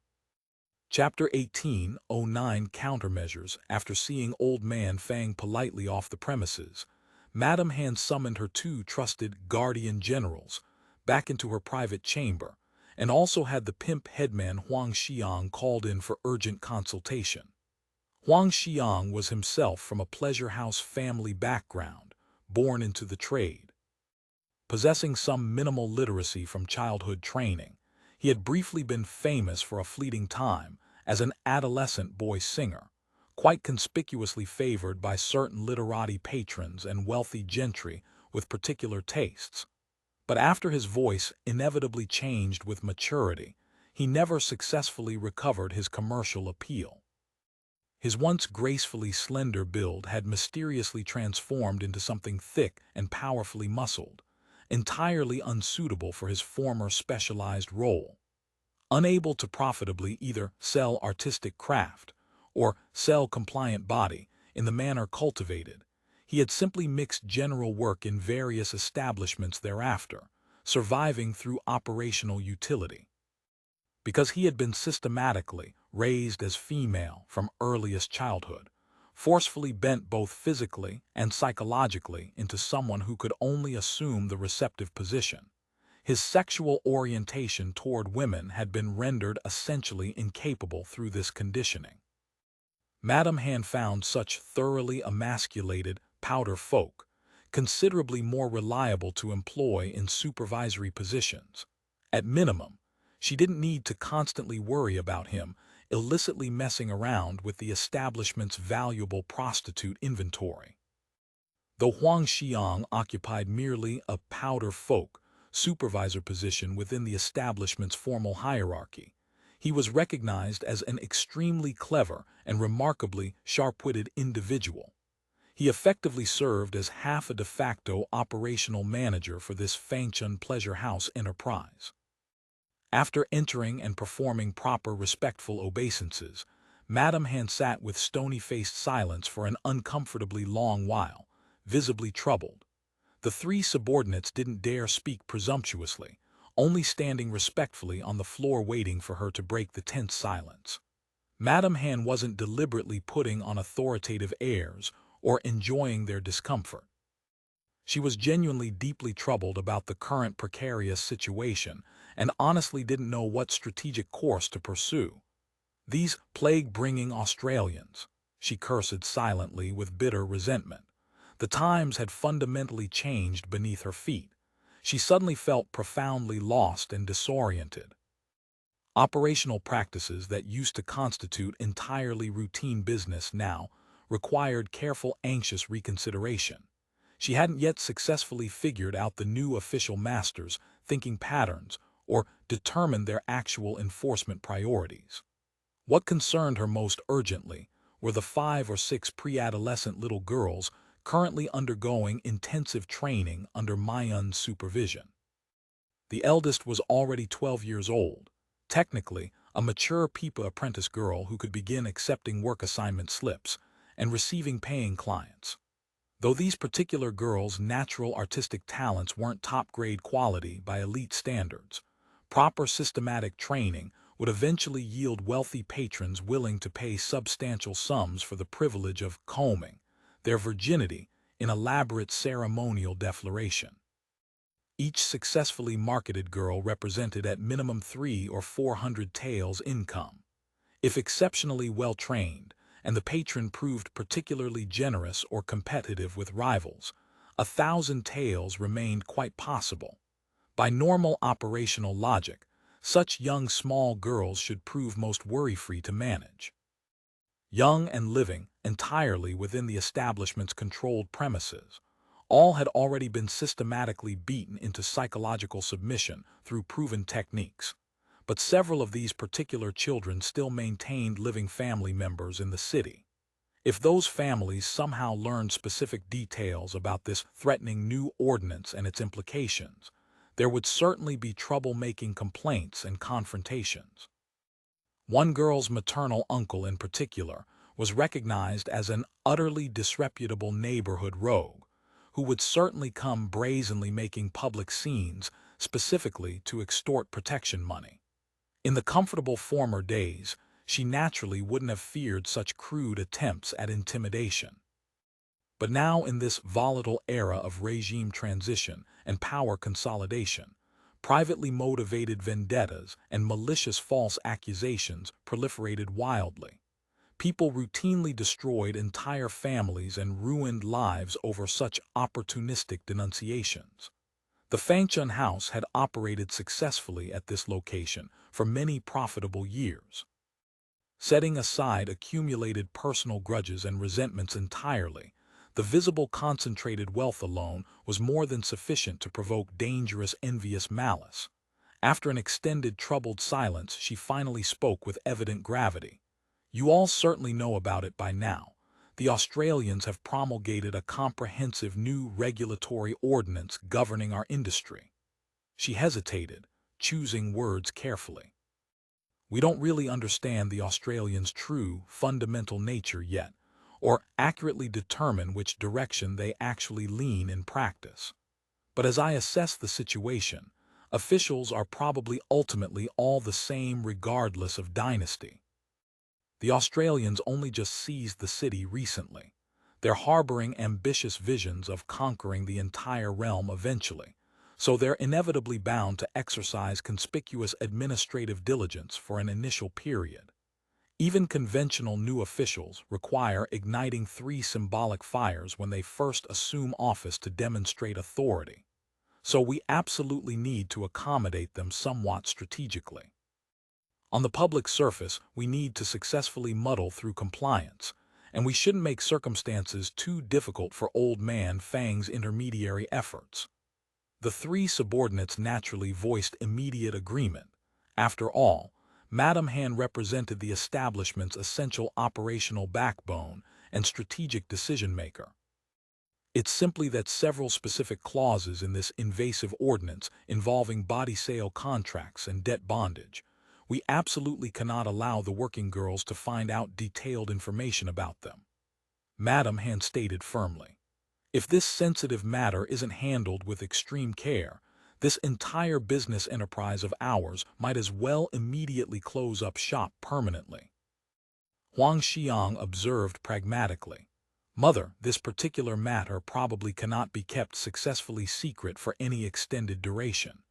Chapter 18:09 Countermeasures. After seeing old man Fang politely off the premises, Madame Han summoned her two trusted guardian generals back into her private chamber, and also had the pimp headman Huang Xiang called in for urgent consultation. Huang Xiang was himself from a pleasure house family background, born into the trade. Possessing some minimal literacy from childhood training, he had briefly been famous for a fleeting time as an adolescent boy singer, quite conspicuously favored by certain literati patrons and wealthy gentry with particular tastes. But after his voice inevitably changed with maturity, he never successfully recovered his commercial appeal. His once gracefully slender build had mysteriously transformed into something thick and powerfully muscled, entirely unsuitable for his former specialized role. Unable to profitably either sell artistic craft or sell compliant body in the manner cultivated, he had simply mixed general work in various establishments thereafter, surviving through operational utility. Because he had been systematically raised as female from earliest childhood, forcefully bent both physically and psychologically into someone who could only assume the receptive position, his sexual orientation toward women had been rendered essentially incapable through this conditioning. Madame Han found such thoroughly emasculated powder folk considerably more reliable to employ in supervisory positions. At minimum, she didn't need to constantly worry about him illicitly messing around with the establishment's valuable prostitute inventory. Though Huang Xiang occupied merely a powder folk supervisor position within the establishment's formal hierarchy, he was recognized as an extremely clever and remarkably sharp-witted individual. He effectively served as half a de facto operational manager for this Fangchun pleasure house enterprise. After entering and performing proper respectful obeisances, Madame Han sat with stony-faced silence for an uncomfortably long while, visibly troubled. The three subordinates didn't dare speak presumptuously, only standing respectfully on the floor waiting for her to break the tense silence. Madame Han wasn't deliberately putting on authoritative airs or enjoying their discomfort. She was genuinely deeply troubled about the current precarious situation and honestly didn't know what strategic course to pursue. These plague-bringing Australians, she cursed silently with bitter resentment. The times had fundamentally changed beneath her feet. She suddenly felt profoundly lost and disoriented. Operational practices that used to constitute entirely routine business now required careful, anxious reconsideration. She hadn't yet successfully figured out the new official master's thinking patterns or determined their actual enforcement priorities. What concerned her most urgently were the 5 or 6 pre-adolescent little girls currently undergoing intensive training under Mayun's supervision. The eldest was already 12 years old, technically a mature PIPA apprentice girl who could begin accepting work assignment slips and receiving paying clients. Though these particular girls' natural artistic talents weren't top-grade quality by elite standards, proper systematic training would eventually yield wealthy patrons willing to pay substantial sums for the privilege of combing their virginity in elaborate ceremonial defloration. Each successfully marketed girl represented at minimum 300 or 400 taels income. If exceptionally well-trained, and the patron proved particularly generous or competitive with rivals, 1,000 taels remained quite possible. By normal operational logic, such young small girls should prove most worry-free to manage. Young and living entirely within the establishment's controlled premises, all had already been systematically beaten into psychological submission through proven techniques. But several of these particular children still maintained living family members in the city. If those families somehow learned specific details about this threatening new ordinance and its implications, there would certainly be trouble-making complaints and confrontations. One girl's maternal uncle in particular was recognized as an utterly disreputable neighborhood rogue, who would certainly come brazenly making public scenes specifically to extort protection money. In the comfortable former days, she naturally wouldn't have feared such crude attempts at intimidation. But now in this volatile era of regime transition and power consolidation, privately motivated vendettas and malicious false accusations proliferated wildly. People routinely destroyed entire families and ruined lives over such opportunistic denunciations. The Fangchun house had operated successfully at this location for many profitable years. Setting aside accumulated personal grudges and resentments entirely, the visible concentrated wealth alone was more than sufficient to provoke dangerous envious malice. After an extended troubled silence, she finally spoke with evident gravity. "You all certainly know about it by now. The Australians have promulgated a comprehensive new regulatory ordinance governing our industry." She hesitated, choosing words carefully. "We don't really understand the Australians' true, fundamental nature yet, or accurately determine which direction they actually lean in practice. But as I assess the situation, officials are probably ultimately all the same regardless of dynasty. The Australians only just seized the city recently. They're harboring ambitious visions of conquering the entire realm eventually, so they're inevitably bound to exercise conspicuous administrative diligence for an initial period. Even conventional new officials require igniting 3 symbolic fires when they first assume office to demonstrate authority. So we absolutely need to accommodate them somewhat strategically. On the public surface, we need to successfully muddle through compliance, and we shouldn't make circumstances too difficult for old man Fang's intermediary efforts." The 3 subordinates naturally voiced immediate agreement. After all, Madame Han represented the establishment's essential operational backbone and strategic decision-maker. "It's simply that several specific clauses in this invasive ordinance involving body sale contracts and debt bondage, we absolutely cannot allow the working girls to find out detailed information about them," Madame Han stated firmly. "If this sensitive matter isn't handled with extreme care, this entire business enterprise of ours might as well immediately close up shop permanently." Huang Xiang observed pragmatically, "Mother, this particular matter probably cannot be kept successfully secret for any extended duration.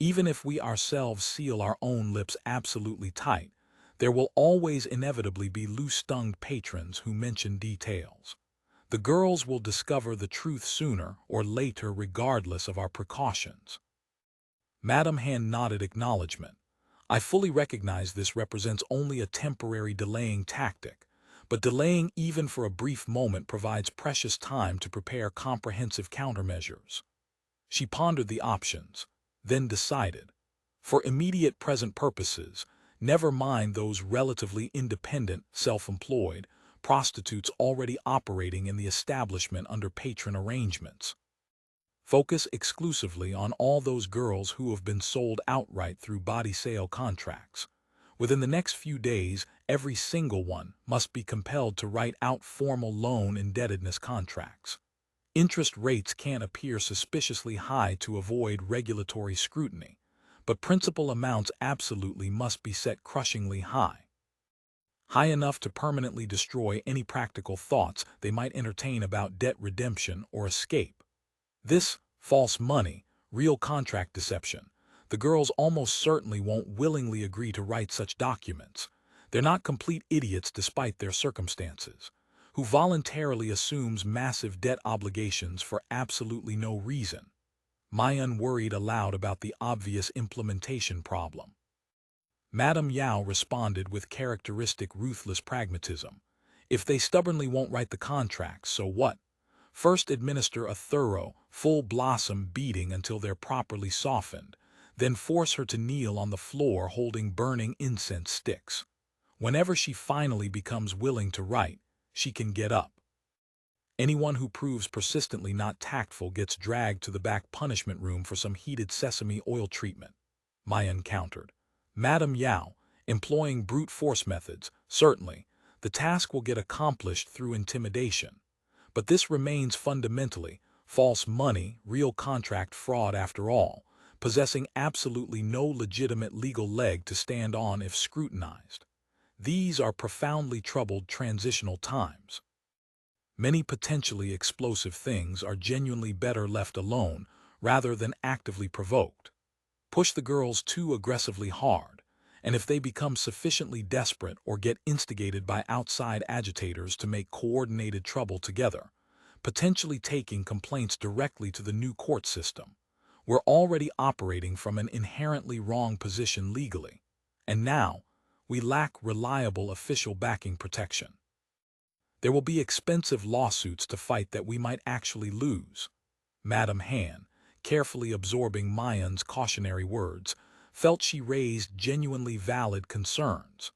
Even if we ourselves seal our own lips absolutely tight, there will always inevitably be loose-tongued patrons who mention details. The girls will discover the truth sooner or later regardless of our precautions." Madame Han nodded acknowledgement. "I fully recognize this represents only a temporary delaying tactic, but delaying even for a brief moment provides precious time to prepare comprehensive countermeasures." She pondered the options, then decided, "For immediate present purposes, never mind those relatively independent, self-employed prostitutes already operating in the establishment under patron arrangements. Focus exclusively on all those girls who have been sold outright through body sale contracts. Within the next few days, every single one must be compelled to write out formal loan indebtedness contracts. Interest rates can't appear suspiciously high to avoid regulatory scrutiny, but principal amounts absolutely must be set crushingly high. High enough to permanently destroy any practical thoughts they might entertain about debt redemption or escape. This false money, real contract deception, the girls almost certainly won't willingly agree to write such documents. They're not complete idiots despite their circumstances. Who voluntarily assumes massive debt obligations for absolutely no reason. Mayan worried aloud about the obvious implementation problem. Madame Yao responded with characteristic ruthless pragmatism. "If they stubbornly won't write the contracts, so what? First administer a thorough, full-blossom beating until they're properly softened, then force her to kneel on the floor holding burning incense sticks. Whenever she finally becomes willing to write, she can get up. Anyone who proves persistently not tactful gets dragged to the back punishment room for some heated sesame oil treatment," Mayan countered. "Madame Yao, employing brute force methods, certainly, the task will get accomplished through intimidation. But this remains fundamentally false money, real contract fraud after all, possessing absolutely no legitimate legal leg to stand on if scrutinized. These are profoundly troubled transitional times." Many potentially explosive things are genuinely better left alone rather than actively provoked. Push the girls too aggressively hard, and if they become sufficiently desperate or get instigated by outside agitators to make coordinated trouble together, potentially taking complaints directly to the new court system, we're already operating from an inherently wrong position legally, and now we lack reliable official backing protection. There will be expensive lawsuits to fight that we might actually lose. Madame Han, carefully absorbing Mayan's cautionary words, felt she raised genuinely valid concerns.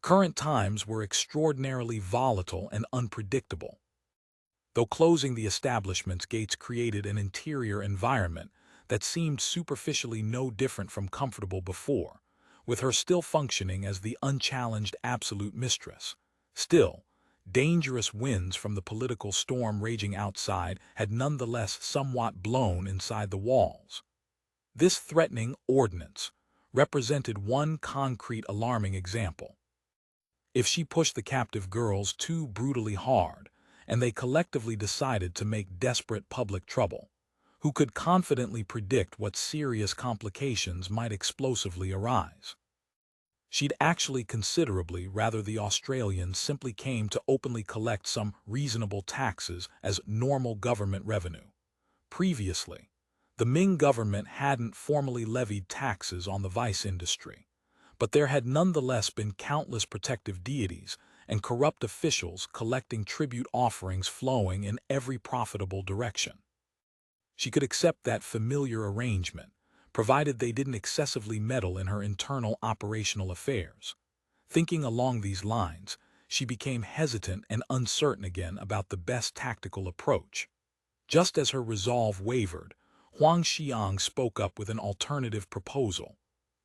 Current times were extraordinarily volatile and unpredictable. Though closing the establishment's gates created an interior environment that seemed superficially no different from comfortable before, with her still functioning as the unchallenged absolute mistress, still, dangerous winds from the political storm raging outside had nonetheless somewhat blown inside the walls. This threatening ordinance represented one concrete alarming example. If she pushed the captive girls too brutally hard, and they collectively decided to make desperate public trouble, who could confidently predict what serious complications might explosively arise? She'd actually considerably rather the Australians simply came to openly collect some reasonable taxes as normal government revenue. Previously, the Ming government hadn't formally levied taxes on the vice industry, but there had nonetheless been countless protective deities and corrupt officials collecting tribute offerings flowing in every profitable direction. She could accept that familiar arrangement, provided they didn't excessively meddle in her internal operational affairs. Thinking along these lines, she became hesitant and uncertain again about the best tactical approach. Just as her resolve wavered, Huang Xiang spoke up with an alternative proposal.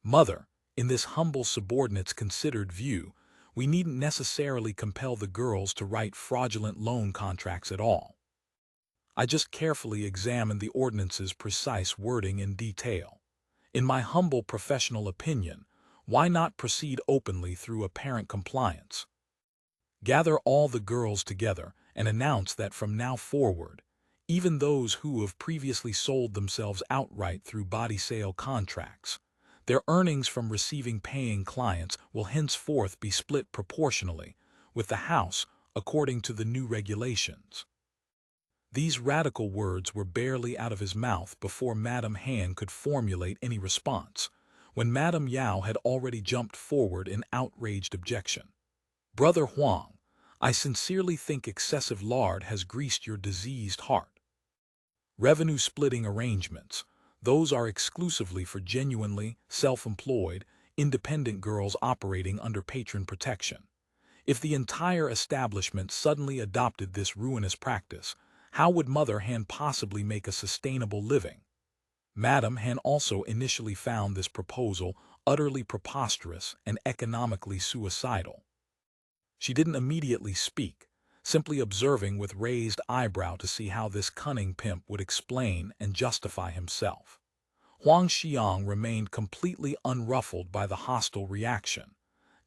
"Mother, in this humble subordinate's considered view, we needn't necessarily compel the girls to write fraudulent loan contracts at all. I just carefully examined the ordinance's precise wording in detail. In my humble professional opinion, why not proceed openly through apparent compliance? Gather all the girls together and announce that from now forward, even those who have previously sold themselves outright through body sale contracts, their earnings from receiving paying clients will henceforth be split proportionally with the house according to the new regulations." These radical words were barely out of his mouth before Madame Han could formulate any response, when Madame Yao had already jumped forward in outraged objection. "Brother Huang, I sincerely think excessive lard has greased your diseased heart. Revenue-splitting arrangements, those are exclusively for genuinely self-employed, independent girls operating under patron protection. If the entire establishment suddenly adopted this ruinous practice, how would Mother Han possibly make a sustainable living?" Madame Han also initially found this proposal utterly preposterous and economically suicidal. She didn't immediately speak, simply observing with raised eyebrow to see how this cunning pimp would explain and justify himself. Huang Xiang remained completely unruffled by the hostile reaction.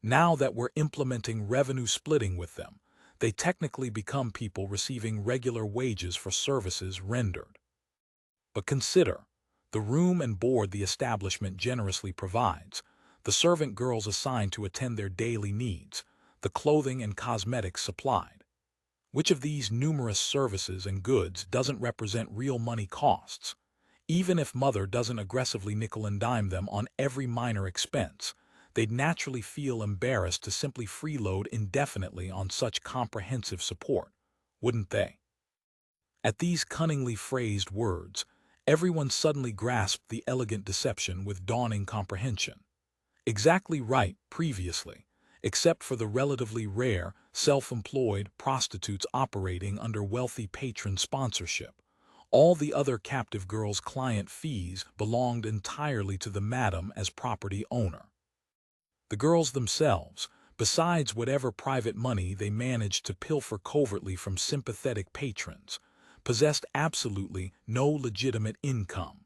Now that we're implementing revenue splitting with them, they technically become people receiving regular wages for services rendered. But consider the room and board the establishment generously provides, the servant girls assigned to attend their daily needs, the clothing and cosmetics supplied. Which of these numerous services and goods doesn't represent real money costs? Even if Mother doesn't aggressively nickel and dime them on every minor expense, they'd naturally feel embarrassed to simply freeload indefinitely on such comprehensive support, wouldn't they? At these cunningly phrased words, everyone suddenly grasped the elegant deception with dawning comprehension. Exactly right previously, except for the relatively rare, self-employed prostitutes operating under wealthy patron sponsorship, all the other captive girls' client fees belonged entirely to the madam as property owner. The girls themselves, besides whatever private money they managed to pilfer covertly from sympathetic patrons, possessed absolutely no legitimate income.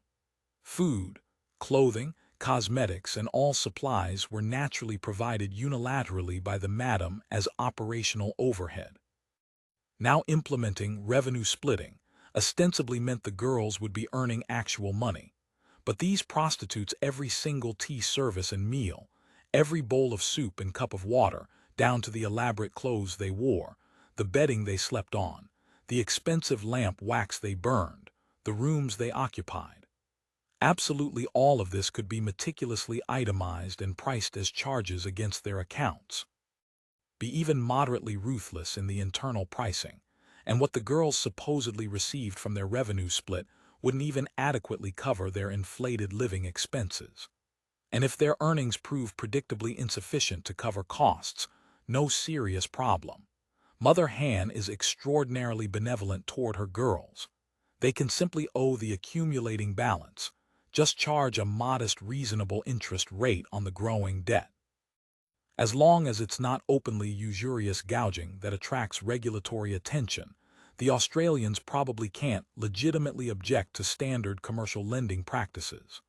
Food, clothing, cosmetics, and all supplies were naturally provided unilaterally by the madam as operational overhead. Now implementing revenue splitting ostensibly meant the girls would be earning actual money. But these prostitutes, every single tea service and meal, every bowl of soup and cup of water, down to the elaborate clothes they wore, the bedding they slept on, the expensive lamp wax they burned, the rooms they occupied. Absolutely all of this could be meticulously itemized and priced as charges against their accounts. Be even moderately ruthless in the internal pricing, and what the girls supposedly received from their revenue split wouldn't even adequately cover their inflated living expenses. And if their earnings prove predictably insufficient to cover costs, no serious problem. Mother Han is extraordinarily benevolent toward her girls. They can simply owe the accumulating balance, just charge a modest, reasonable interest rate on the growing debt. As long as it's not openly usurious gouging that attracts regulatory attention, the Australians probably can't legitimately object to standard commercial lending practices.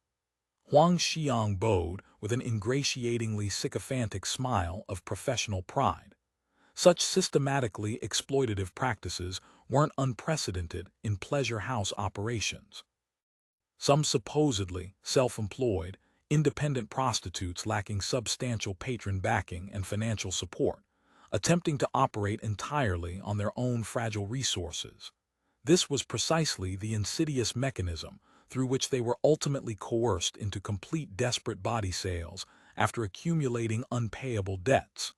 Huang Xiang bowed with an ingratiatingly sycophantic smile of professional pride. Such systematically exploitative practices weren't unprecedented in pleasure house operations. Some supposedly self-employed, independent prostitutes lacking substantial patron backing and financial support, attempting to operate entirely on their own fragile resources. This was precisely the insidious mechanism through which they were ultimately coerced into complete desperate body sales after accumulating unpayable debts.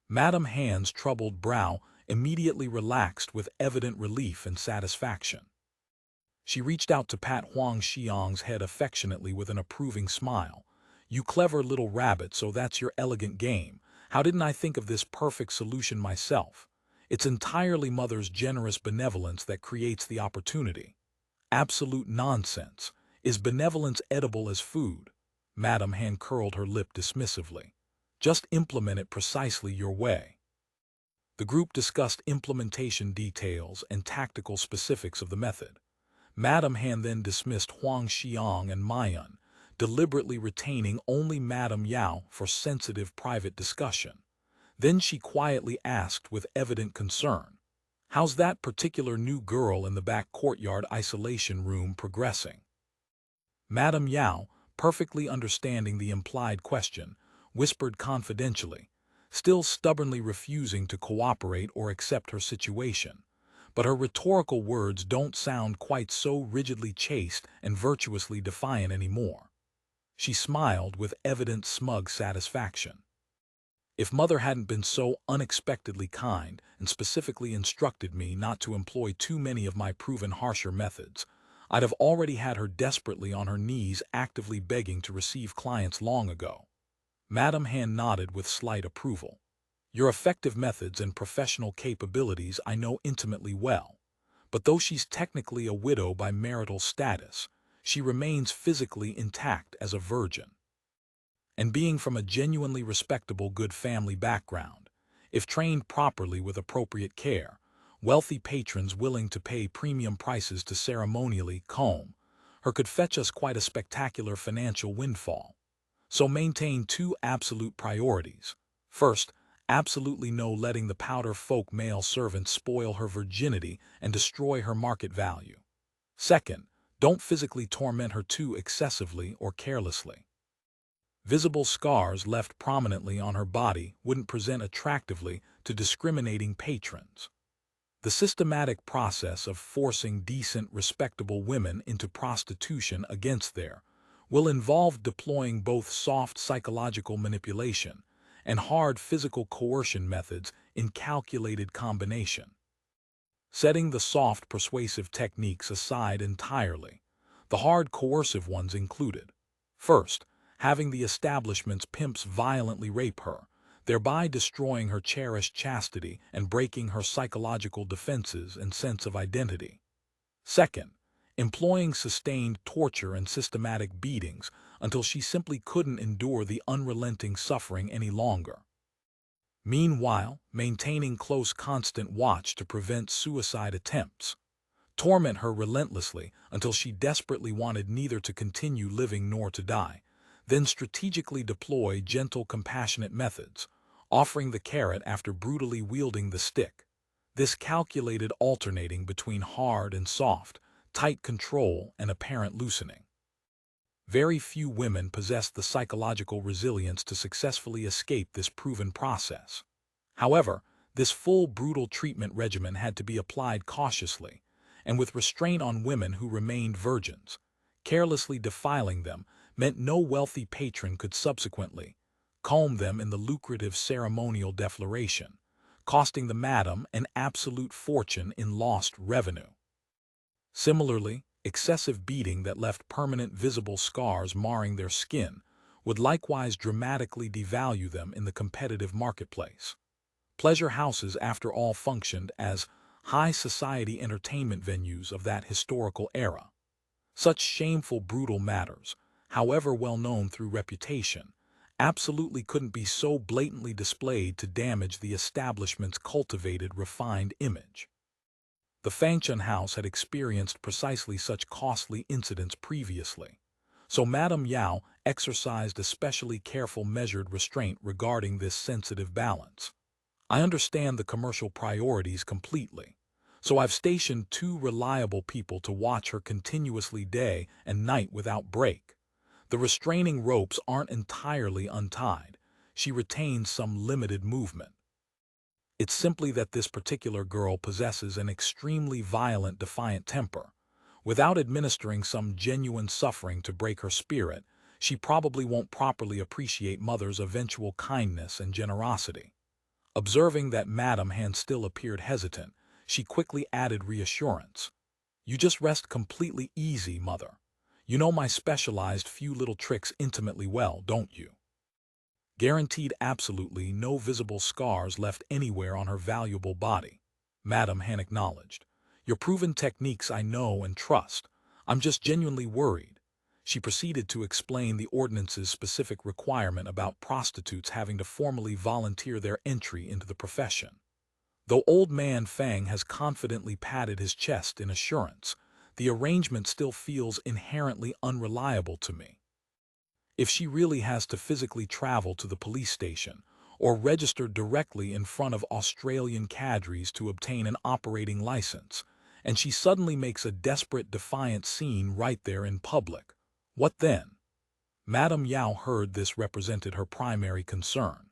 Madame Han's troubled brow immediately relaxed with evident relief and satisfaction. She reached out to pat Huang Xiang's head affectionately with an approving smile. "You clever little rabbit, so that's your elegant game. How didn't I think of this perfect solution myself? It's entirely Mother's generous benevolence that creates the opportunity." "Absolute nonsense. Is benevolence edible as food?" Madame Han curled her lip dismissively. "Just implement it precisely your way." The group discussed implementation details and tactical specifics of the method. Madame Han then dismissed Huang Xiang and Mayan, deliberately retaining only Madame Yao for sensitive private discussion. Then she quietly asked with evident concern, "How's that particular new girl in the back courtyard isolation room progressing?" Madame Yao, perfectly understanding the implied question, whispered confidentially, still stubbornly refusing to cooperate or accept her situation. But her rhetorical words don't sound quite so rigidly chaste and virtuously defiant anymore. She smiled with evident smug satisfaction. "If Mother hadn't been so unexpectedly kind and specifically instructed me not to employ too many of my proven harsher methods, I'd have already had her desperately on her knees actively begging to receive clients long ago." Madame Han nodded with slight approval. "Your effective methods and professional capabilities I know intimately well, but though she's technically a widow by marital status, she remains physically intact as a virgin. And being from a genuinely respectable good family background, if trained properly with appropriate care, wealthy patrons willing to pay premium prices to ceremonially comb her could fetch us quite a spectacular financial windfall. So maintain two absolute priorities. First, absolutely no letting the powder folk male servants spoil her virginity and destroy her market value. Second, don't physically torment her too excessively or carelessly. Visible scars left prominently on her body wouldn't present attractively to discriminating patrons. The systematic process of forcing decent, respectable women into prostitution against their will involve deploying both soft psychological manipulation and hard physical coercion methods in calculated combination. Setting the soft persuasive techniques aside entirely, the hard coercive ones included: first, having the establishment's pimps violently rape her, thereby destroying her cherished chastity and breaking her psychological defenses and sense of identity. Second, employing sustained torture and systematic beatings until she simply couldn't endure the unrelenting suffering any longer. Meanwhile, maintaining close constant watch to prevent suicide attempts. Torment her relentlessly until she desperately wanted neither to continue living nor to die. Then strategically deploy gentle, compassionate methods, offering the carrot after brutally wielding the stick. this calculated alternating between hard and soft, tight control and apparent loosening. Very few women possess the psychological resilience to successfully escape this proven process. However, this full brutal treatment regimen had to be applied cautiously, and with restraint on women who remained virgins. Carelessly defiling them meant no wealthy patron could subsequently comb them in the lucrative ceremonial defloration, costing the madam an absolute fortune in lost revenue. Similarly, excessive beating that left permanent visible scars marring their skin would likewise dramatically devalue them in the competitive marketplace. Pleasure houses, after all, functioned as high society entertainment venues of that historical era. Such shameful, brutal matters, however well known through reputation, absolutely couldn't be so blatantly displayed to damage the establishment's cultivated, refined image. The Fangchun house had experienced precisely such costly incidents previously, so Madame Yao exercised especially careful, measured restraint regarding this sensitive balance. I understand the commercial priorities completely, so I've stationed 2 reliable people to watch her continuously day and night without break. The restraining ropes aren't entirely untied. She retains some limited movement. It's simply that this particular girl possesses an extremely violent, defiant temper. Without administering some genuine suffering to break her spirit, she probably won't properly appreciate Mother's eventual kindness and generosity. Observing that Madame Han still appeared hesitant, she quickly added reassurance. "You just rest completely easy, Mother. You know my specialized few little tricks intimately well, don't you?" Guaranteed absolutely no visible scars left anywhere on her valuable body, Madame Han acknowledged. "Your proven techniques I know and trust. I'm just genuinely worried." She proceeded to explain the ordinance's specific requirement about prostitutes having to formally volunteer their entry into the profession. Though old man Fang has confidently patted his chest in assurance, the arrangement still feels inherently unreliable to me. If she really has to physically travel to the police station or register directly in front of Australian cadres to obtain an operating license, and she suddenly makes a desperate, defiant scene right there in public, what then? Madame Yao heard this represented her primary concern.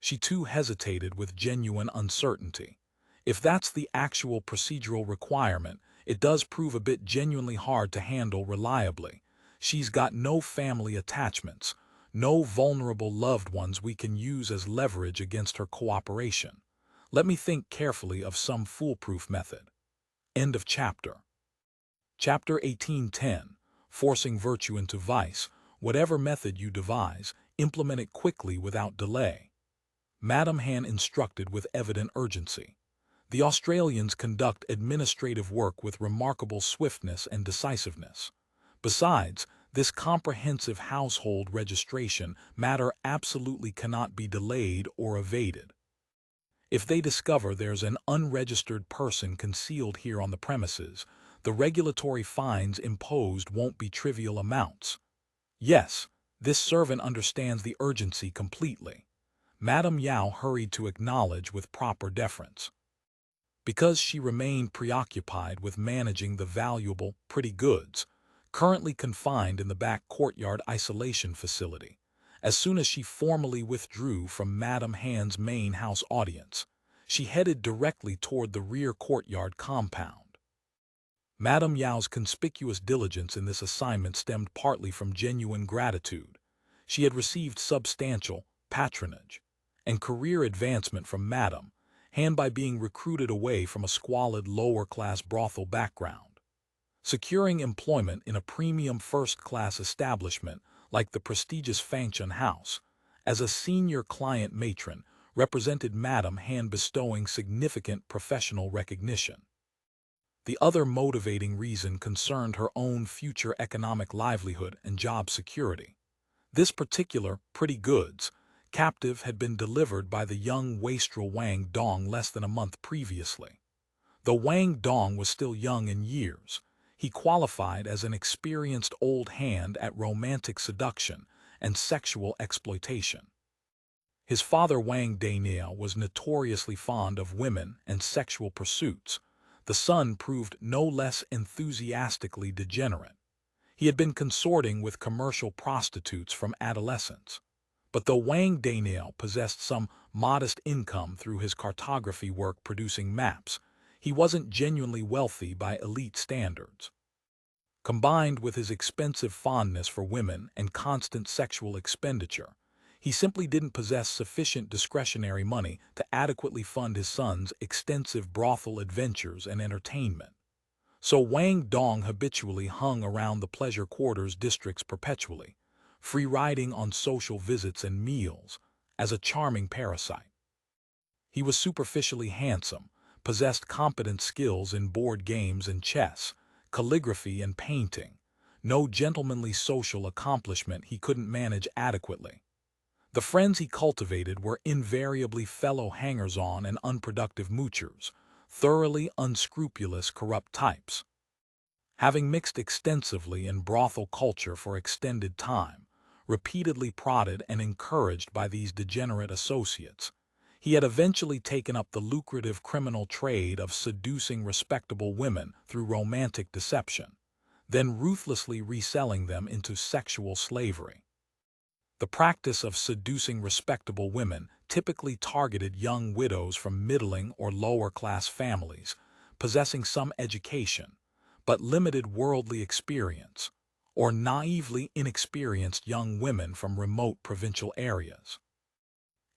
She too hesitated with genuine uncertainty. If that's the actual procedural requirement, it does prove a bit genuinely hard to handle reliably. She's got no family attachments, no vulnerable loved ones we can use as leverage against her cooperation. Let me think carefully of some foolproof method. End of chapter. Chapter 1810. Forcing virtue into vice. Whatever method you devise, implement it quickly without delay. Madame Han instructed with evident urgency. The Australians conduct administrative work with remarkable swiftness and decisiveness. Besides, this comprehensive household registration matter absolutely cannot be delayed or evaded. If they discover there's an unregistered person concealed here on the premises, the regulatory fines imposed won't be trivial amounts. Yes, this servant understands the urgency completely. Madame Yao hurried to acknowledge with proper deference. Because she remained preoccupied with managing the valuable, pretty goods, currently confined in the back courtyard isolation facility, as soon as she formally withdrew from Madame Han's main house audience, she headed directly toward the rear courtyard compound. Madame Yao's conspicuous diligence in this assignment stemmed partly from genuine gratitude. She had received substantial patronage and career advancement from Madame Han by being recruited away from a squalid lower-class brothel background. Securing employment in a premium first-class establishment like the prestigious Fangchun House as a senior client matron represented Madame Han bestowing significant professional recognition. The other motivating reason concerned her own future economic livelihood and job security. This particular pretty goods captive had been delivered by the young wastrel Wang Dong less than a month previously. Though Wang Dong was still young in years, he qualified as an experienced old hand at romantic seduction and sexual exploitation. His father Wang Daniao was notoriously fond of women and sexual pursuits. The son proved no less enthusiastically degenerate. He had been consorting with commercial prostitutes from adolescence. But though Wang Daniao possessed some modest income through his cartography work producing maps, he wasn't genuinely wealthy by elite standards. Combined with his expensive fondness for women and constant sexual expenditure, he simply didn't possess sufficient discretionary money to adequately fund his son's extensive brothel adventures and entertainment. So Wang Dong habitually hung around the pleasure quarters districts perpetually, free-riding on social visits and meals, as a charming parasite. He was superficially handsome, possessed competent skills in board games and chess, calligraphy and painting, no gentlemanly social accomplishment he couldn't manage adequately. The friends he cultivated were invariably fellow hangers-on and unproductive moochers, thoroughly unscrupulous corrupt types. Having mixed extensively in brothel culture for extended time, repeatedly prodded and encouraged by these degenerate associates, he had eventually taken up the lucrative criminal trade of seducing respectable women through romantic deception, then ruthlessly reselling them into sexual slavery. The practice of seducing respectable women typically targeted young widows from middling or lower-class families, possessing some education, but limited worldly experience, or naively inexperienced young women from remote provincial areas.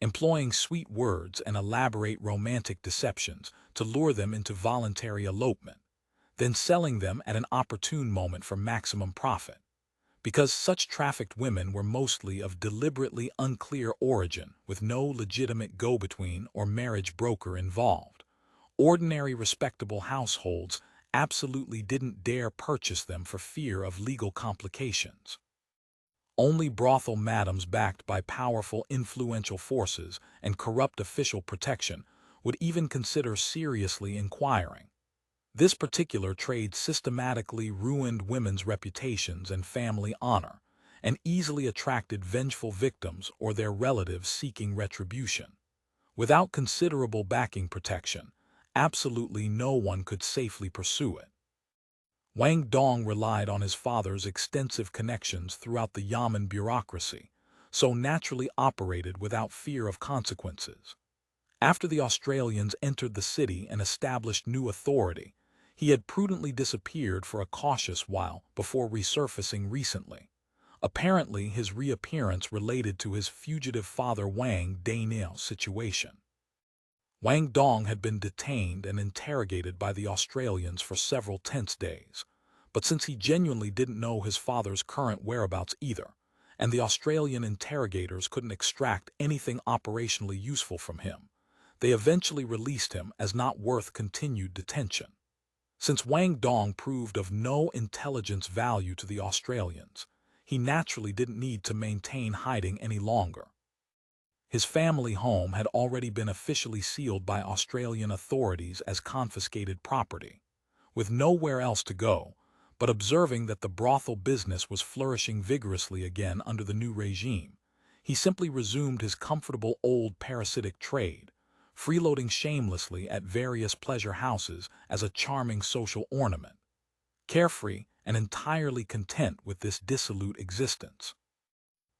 Employing sweet words and elaborate romantic deceptions to lure them into voluntary elopement, then selling them at an opportune moment for maximum profit. Because such trafficked women were mostly of deliberately unclear origin with no legitimate go-between or marriage broker involved, ordinary respectable households absolutely didn't dare purchase them for fear of legal complications. Only brothel madams backed by powerful influential forces and corrupt official protection would even consider seriously inquiring. This particular trade systematically ruined women's reputations and family honor, and easily attracted vengeful victims or their relatives seeking retribution. Without considerable backing protection, absolutely no one could safely pursue it. Wang Dong relied on his father's extensive connections throughout the Yamen bureaucracy, so naturally operated without fear of consequences. After the Australians entered the city and established new authority, he had prudently disappeared for a cautious while before resurfacing recently. Apparently, his reappearance related to his fugitive father Wang Daniao's situation. Wang Dong had been detained and interrogated by the Australians for several tense days, but since he genuinely didn't know his father's current whereabouts either, and the Australian interrogators couldn't extract anything operationally useful from him, they eventually released him as not worth continued detention. Since Wang Dong proved of no intelligence value to the Australians, he naturally didn't need to maintain hiding any longer. His family home had already been officially sealed by Australian authorities as confiscated property. With nowhere else to go, but observing that the brothel business was flourishing vigorously again under the new regime, he simply resumed his comfortable old parasitic trade, freeloading shamelessly at various pleasure houses as a charming social ornament, carefree and entirely content with this dissolute existence.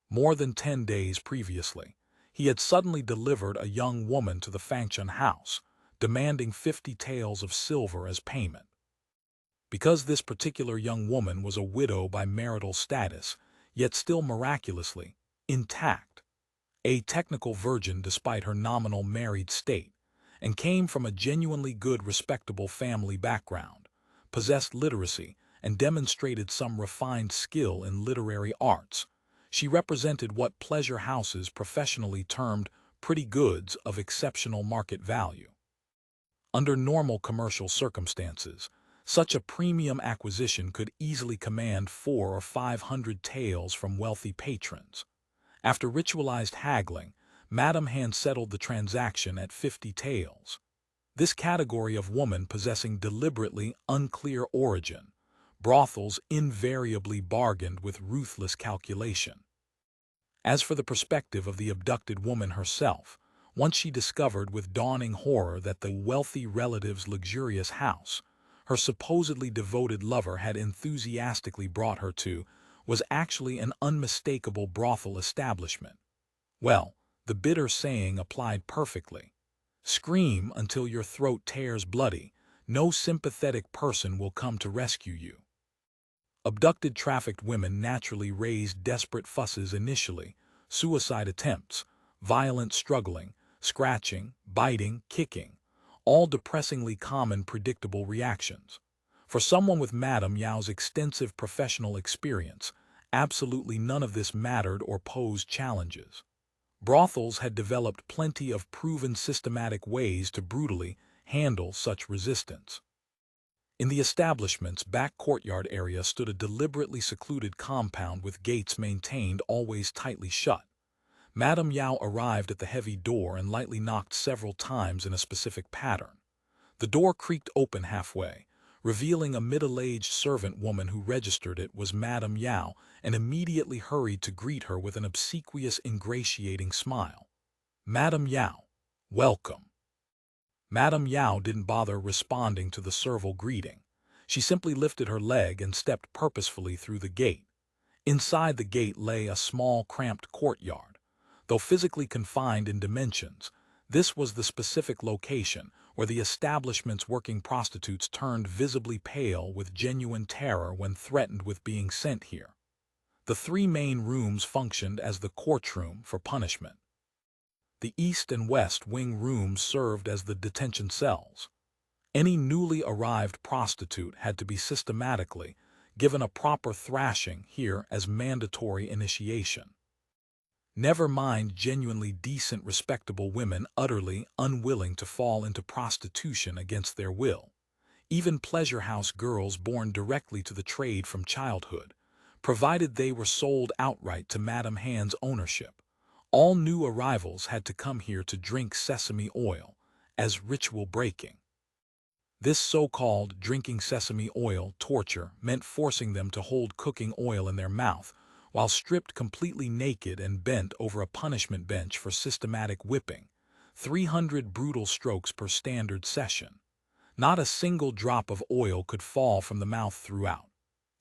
More than 10 days previously, he had suddenly delivered a young woman to the ShanShaan house, demanding 50 taels of silver as payment. Because this particular young woman was a widow by marital status, yet still miraculously intact, a technical virgin despite her nominal married state, and came from a genuinely good respectable family background, possessed literacy, and demonstrated some refined skill in literary arts, she represented what pleasure houses professionally termed pretty goods of exceptional market value. Under normal commercial circumstances, such a premium acquisition could easily command 400 or 500 taels from wealthy patrons. After ritualized haggling, Madame Han settled the transaction at 50 taels. This category of woman possessing deliberately unclear origin, brothels invariably bargained with ruthless calculation. As for the perspective of the abducted woman herself, once she discovered with dawning horror that the wealthy relative's luxurious house her supposedly devoted lover had enthusiastically brought her to was actually an unmistakable brothel establishment, well, the bitter saying applied perfectly. Scream until your throat tears bloody, no sympathetic person will come to rescue you. Abducted trafficked women naturally raised desperate fusses initially, suicide attempts, violent struggling, scratching, biting, kicking, all depressingly common predictable reactions. For someone with Madame Yao's extensive professional experience, absolutely none of this mattered or posed challenges. Brothels had developed plenty of proven systematic ways to brutally handle such resistance. In the establishment's back courtyard area stood a deliberately secluded compound with gates maintained always tightly shut. Madame Yao arrived at the heavy door and lightly knocked several times in a specific pattern. The door creaked open halfway, revealing a middle-aged servant woman who registered it was Madame Yao and immediately hurried to greet her with an obsequious, ingratiating smile. "Madame Yao, welcome." Madame Yao didn't bother responding to the servile greeting. She simply lifted her leg and stepped purposefully through the gate. Inside the gate lay a small, cramped courtyard. Though physically confined in dimensions, this was the specific location where the establishment's working prostitutes turned visibly pale with genuine terror when threatened with being sent here. The three main rooms functioned as the courtroom for punishment. The east and west wing rooms served as the detention cells. Any newly arrived prostitute had to be systematically given a proper thrashing here as mandatory initiation. Never mind genuinely decent, respectable women utterly unwilling to fall into prostitution against their will. Even pleasure house girls born directly to the trade from childhood, provided they were sold outright to Madame Han's ownership. All new arrivals had to come here to drink sesame oil, as ritual breaking. This so-called drinking sesame oil torture meant forcing them to hold cooking oil in their mouth while stripped completely naked and bent over a punishment bench for systematic whipping, 300 brutal strokes per standard session. Not a single drop of oil could fall from the mouth throughout.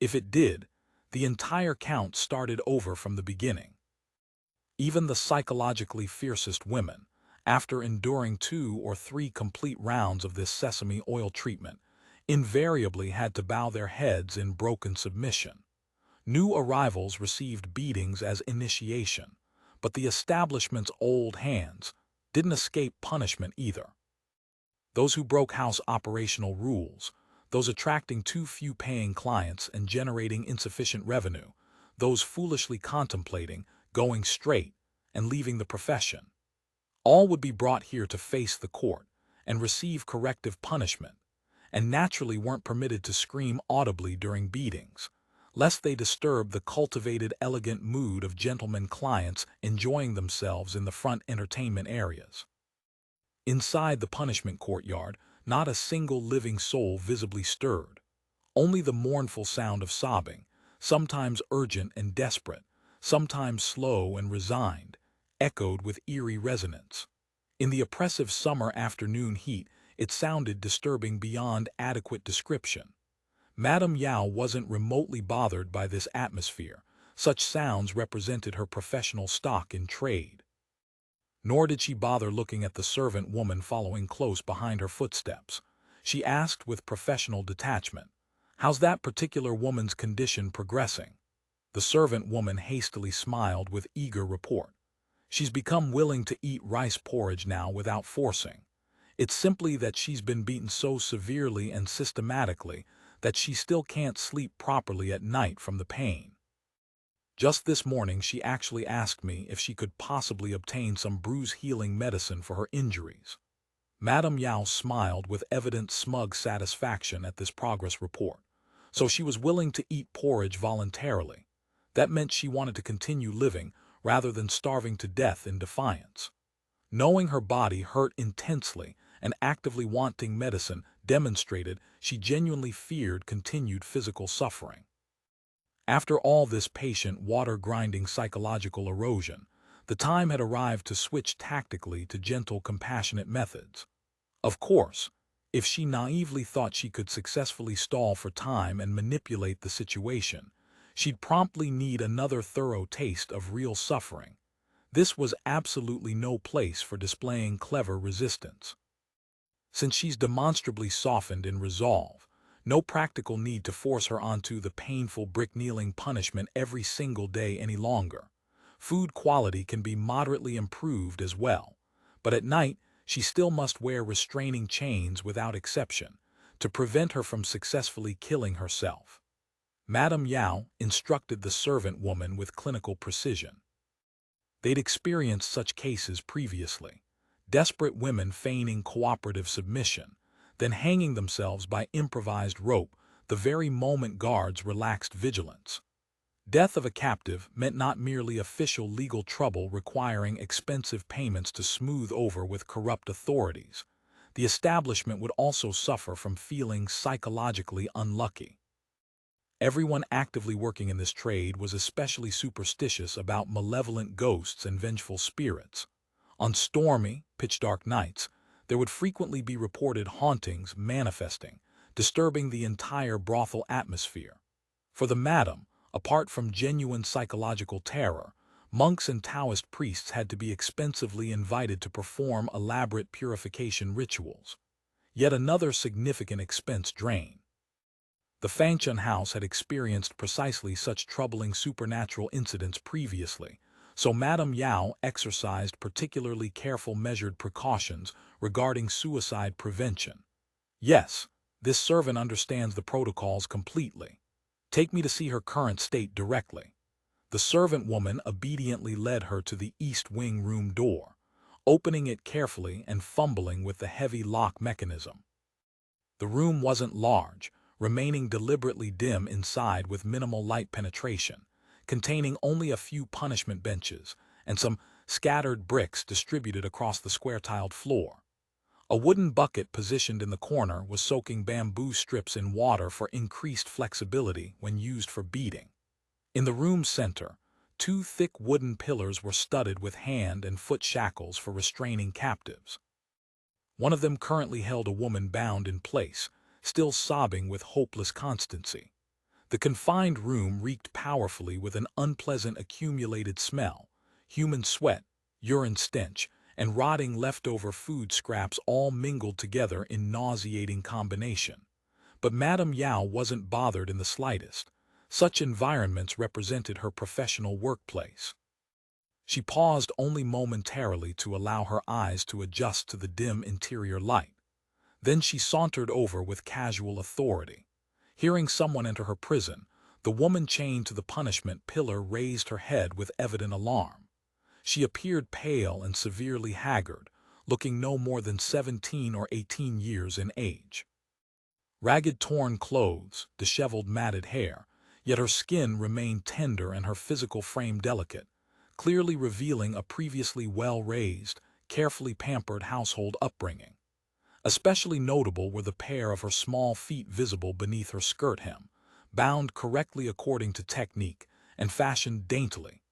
If it did, the entire count started over from the beginning. Even the psychologically fiercest women, after enduring 2 or 3 complete rounds of this sesame oil treatment, invariably had to bow their heads in broken submission. New arrivals received beatings as initiation, but the establishment's old hands didn't escape punishment either. Those who broke house operational rules, those attracting too few paying clients and generating insufficient revenue, those foolishly contemplating going straight and leaving the profession, all would be brought here to face the court and receive corrective punishment, and naturally weren't permitted to scream audibly during beatings, lest they disturb the cultivated, elegant mood of gentlemen clients enjoying themselves in the front entertainment areas. Inside the punishment courtyard, not a single living soul visibly stirred. Only the mournful sound of sobbing, sometimes urgent and desperate, sometimes slow and resigned, echoed with eerie resonance. In the oppressive summer afternoon heat, it sounded disturbing beyond adequate description. Madame Yao wasn't remotely bothered by this atmosphere. Such sounds represented her professional stock in trade. Nor did she bother looking at the servant woman following close behind her footsteps. She asked with professional detachment, "How's that particular woman's condition progressing?" The servant woman hastily smiled with eager report. "She's become willing to eat rice porridge now without forcing. It's simply that she's been beaten so severely and systematically that she still can't sleep properly at night from the pain. Just this morning she actually asked me if she could possibly obtain some bruise-healing medicine for her injuries." Madame Yao smiled with evident smug satisfaction at this progress report. So she was willing to eat porridge voluntarily. That meant she wanted to continue living rather than starving to death in defiance. Knowing her body hurt intensely and actively wanting medicine demonstrated she genuinely feared continued physical suffering. After all this patient, water-grinding psychological erosion, the time had arrived to switch tactically to gentle, compassionate methods. Of course, if she naively thought she could successfully stall for time and manipulate the situation, she'd promptly need another thorough taste of real suffering. This was absolutely no place for displaying clever resistance. Since she's demonstrably softened in resolve, no practical need to force her onto the painful brick-kneeling punishment every single day any longer. Food quality can be moderately improved as well, but at night she still must wear restraining chains without exception to prevent her from successfully killing herself. Madame Yao instructed the servant woman with clinical precision. They'd experienced such cases previously. Desperate women feigning cooperative submission, then hanging themselves by improvised rope the very moment guards relaxed vigilance. Death of a captive meant not merely official legal trouble requiring expensive payments to smooth over with corrupt authorities. The establishment would also suffer from feeling psychologically unlucky. Everyone actively working in this trade was especially superstitious about malevolent ghosts and vengeful spirits. On stormy, pitch-dark nights, there would frequently be reported hauntings manifesting, disturbing the entire brothel atmosphere. For the madam, apart from genuine psychological terror, monks and Taoist priests had to be expensively invited to perform elaborate purification rituals. Yet another significant expense drain. The Fangchun house had experienced precisely such troubling supernatural incidents previously, so Madame Yao exercised particularly careful measured precautions regarding suicide prevention. Yes, this servant understands the protocols completely. Take me to see her current state directly. The servant woman obediently led her to the east wing room door, opening it carefully and fumbling with the heavy lock mechanism. The room wasn't large, remaining deliberately dim inside with minimal light penetration, containing only a few punishment benches and some scattered bricks distributed across the square-tiled floor. A wooden bucket positioned in the corner was soaking bamboo strips in water for increased flexibility when used for beating. In the room's center, two thick wooden pillars were studded with hand and foot shackles for restraining captives. One of them currently held a woman bound in place, still sobbing with hopeless constancy. The confined room reeked powerfully with an unpleasant accumulated smell, human sweat, urine stench, and rotting leftover food scraps all mingled together in nauseating combination. But Madame Yao wasn't bothered in the slightest. Such environments represented her professional workplace. She paused only momentarily to allow her eyes to adjust to the dim interior light. Then she sauntered over with casual authority. Hearing someone enter her prison, the woman chained to the punishment pillar raised her head with evident alarm. She appeared pale and severely haggard, looking no more than 17 or 18 years in age. Ragged torn clothes, disheveled matted hair, yet her skin remained tender and her physical frame delicate, clearly revealing a previously well-raised, carefully pampered household upbringing. Especially notable were the pair of her small feet visible beneath her skirt hem, bound correctly according to technique and fashioned daintily,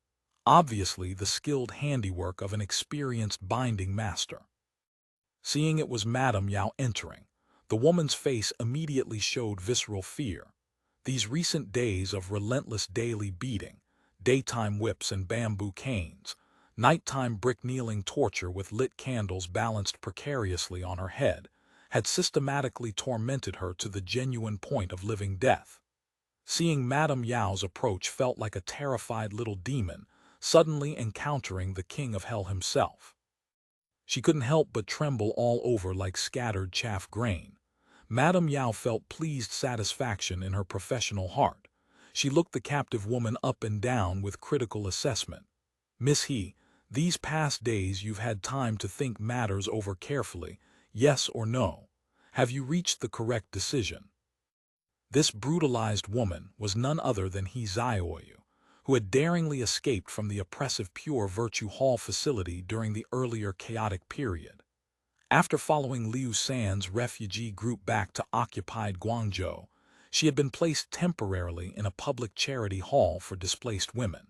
obviously the skilled handiwork of an experienced binding master. Seeing it was Madame Yao entering, the woman's face immediately showed visceral fear. These recent days of relentless daily beating, daytime whips and bamboo canes, nighttime brick-kneeling torture with lit candles balanced precariously on her head, had systematically tormented her to the genuine point of living death. Seeing Madame Yao's approach felt like a terrified little demon suddenly encountering the king of hell himself. She couldn't help but tremble all over like scattered chaff grain. Madame Yao felt pleased satisfaction in her professional heart. She looked the captive woman up and down with critical assessment. "Miss He, these past days you've had time to think matters over carefully, yes or no? Have you reached the correct decision?" This brutalized woman was none other than Ziyu, who had daringly escaped from the oppressive Pure Virtue Hall facility during the earlier chaotic period. After following Liu San's refugee group back to occupied Guangzhou, She had been placed temporarily in a public charity hall for displaced women.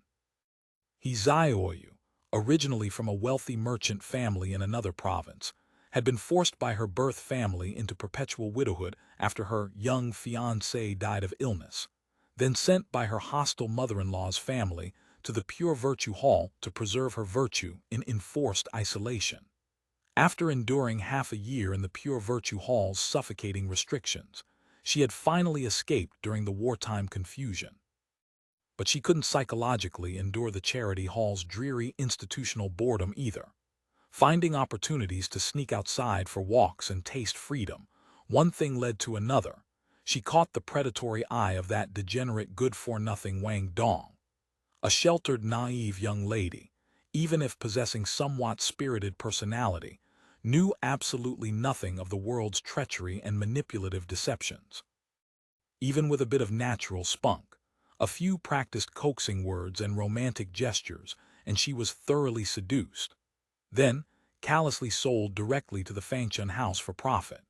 Ziyu, originally from a wealthy merchant family in another province, had been forced by her birth family into perpetual widowhood after her young fiancé died of illness, then sent by her hostile mother-in-law's family to the Pure Virtue Hall to preserve her virtue in enforced isolation. After enduring half a year in the Pure Virtue Hall's suffocating restrictions, she had finally escaped during the wartime confusion. But she couldn't psychologically endure the charity hall's dreary institutional boredom either. Finding opportunities to sneak outside for walks and taste freedom, one thing led to another. She caught the predatory eye of that degenerate good-for-nothing Wang Dong. A sheltered, naive young lady, even if possessing somewhat spirited personality, knew absolutely nothing of the world's treachery and manipulative deceptions. Even with a bit of natural spunk, a few practiced coaxing words and romantic gestures, and she was thoroughly seduced. Then, callously sold directly to the Fangshan house for profit.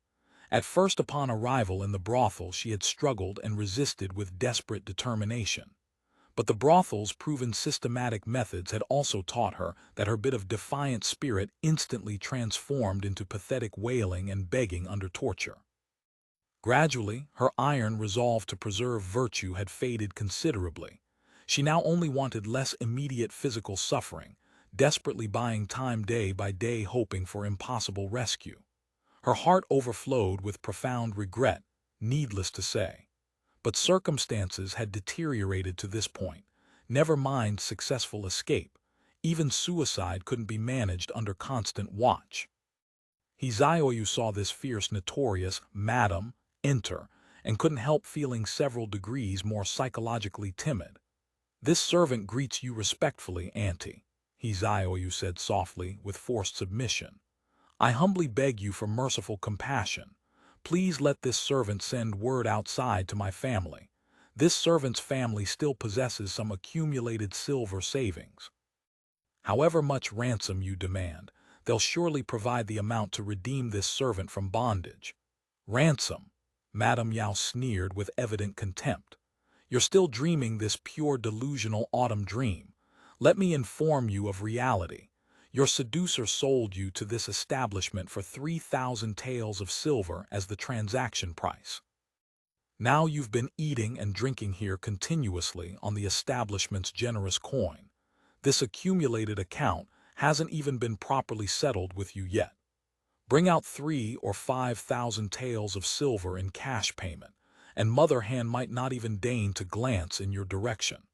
At first, upon arrival in the brothel, she had struggled and resisted with desperate determination. But the brothel's proven systematic methods had also taught her that her bit of defiant spirit instantly transformed into pathetic wailing and begging under torture. Gradually, her iron resolve to preserve virtue had faded considerably. She now only wanted less immediate physical suffering, desperately buying time day by day, hoping for impossible rescue. Her heart overflowed with profound regret, needless to say. But circumstances had deteriorated to this point. Never mind successful escape. Even suicide couldn't be managed under constant watch. Ziyu saw this fierce, notorious madam enter, and couldn't help feeling several degrees more psychologically timid. "This servant greets you respectfully, Auntie," Ziyu said softly, with forced submission. "I humbly beg you for merciful compassion. Please let this servant send word outside to my family. This servant's family still possesses some accumulated silver savings. However much ransom you demand, they'll surely provide the amount to redeem this servant from bondage." "Ransom?" Madame Yao sneered with evident contempt. "You're still dreaming this pure delusional autumn dream. Let me inform you of reality. Your seducer sold you to this establishment for 3,000 taels of silver as the transaction price. Now you've been eating and drinking here continuously on the establishment's generous coin. This accumulated account hasn't even been properly settled with you yet. Bring out 3,000 or 5,000 taels of silver in cash payment, and Mother Hand might not even deign to glance in your direction."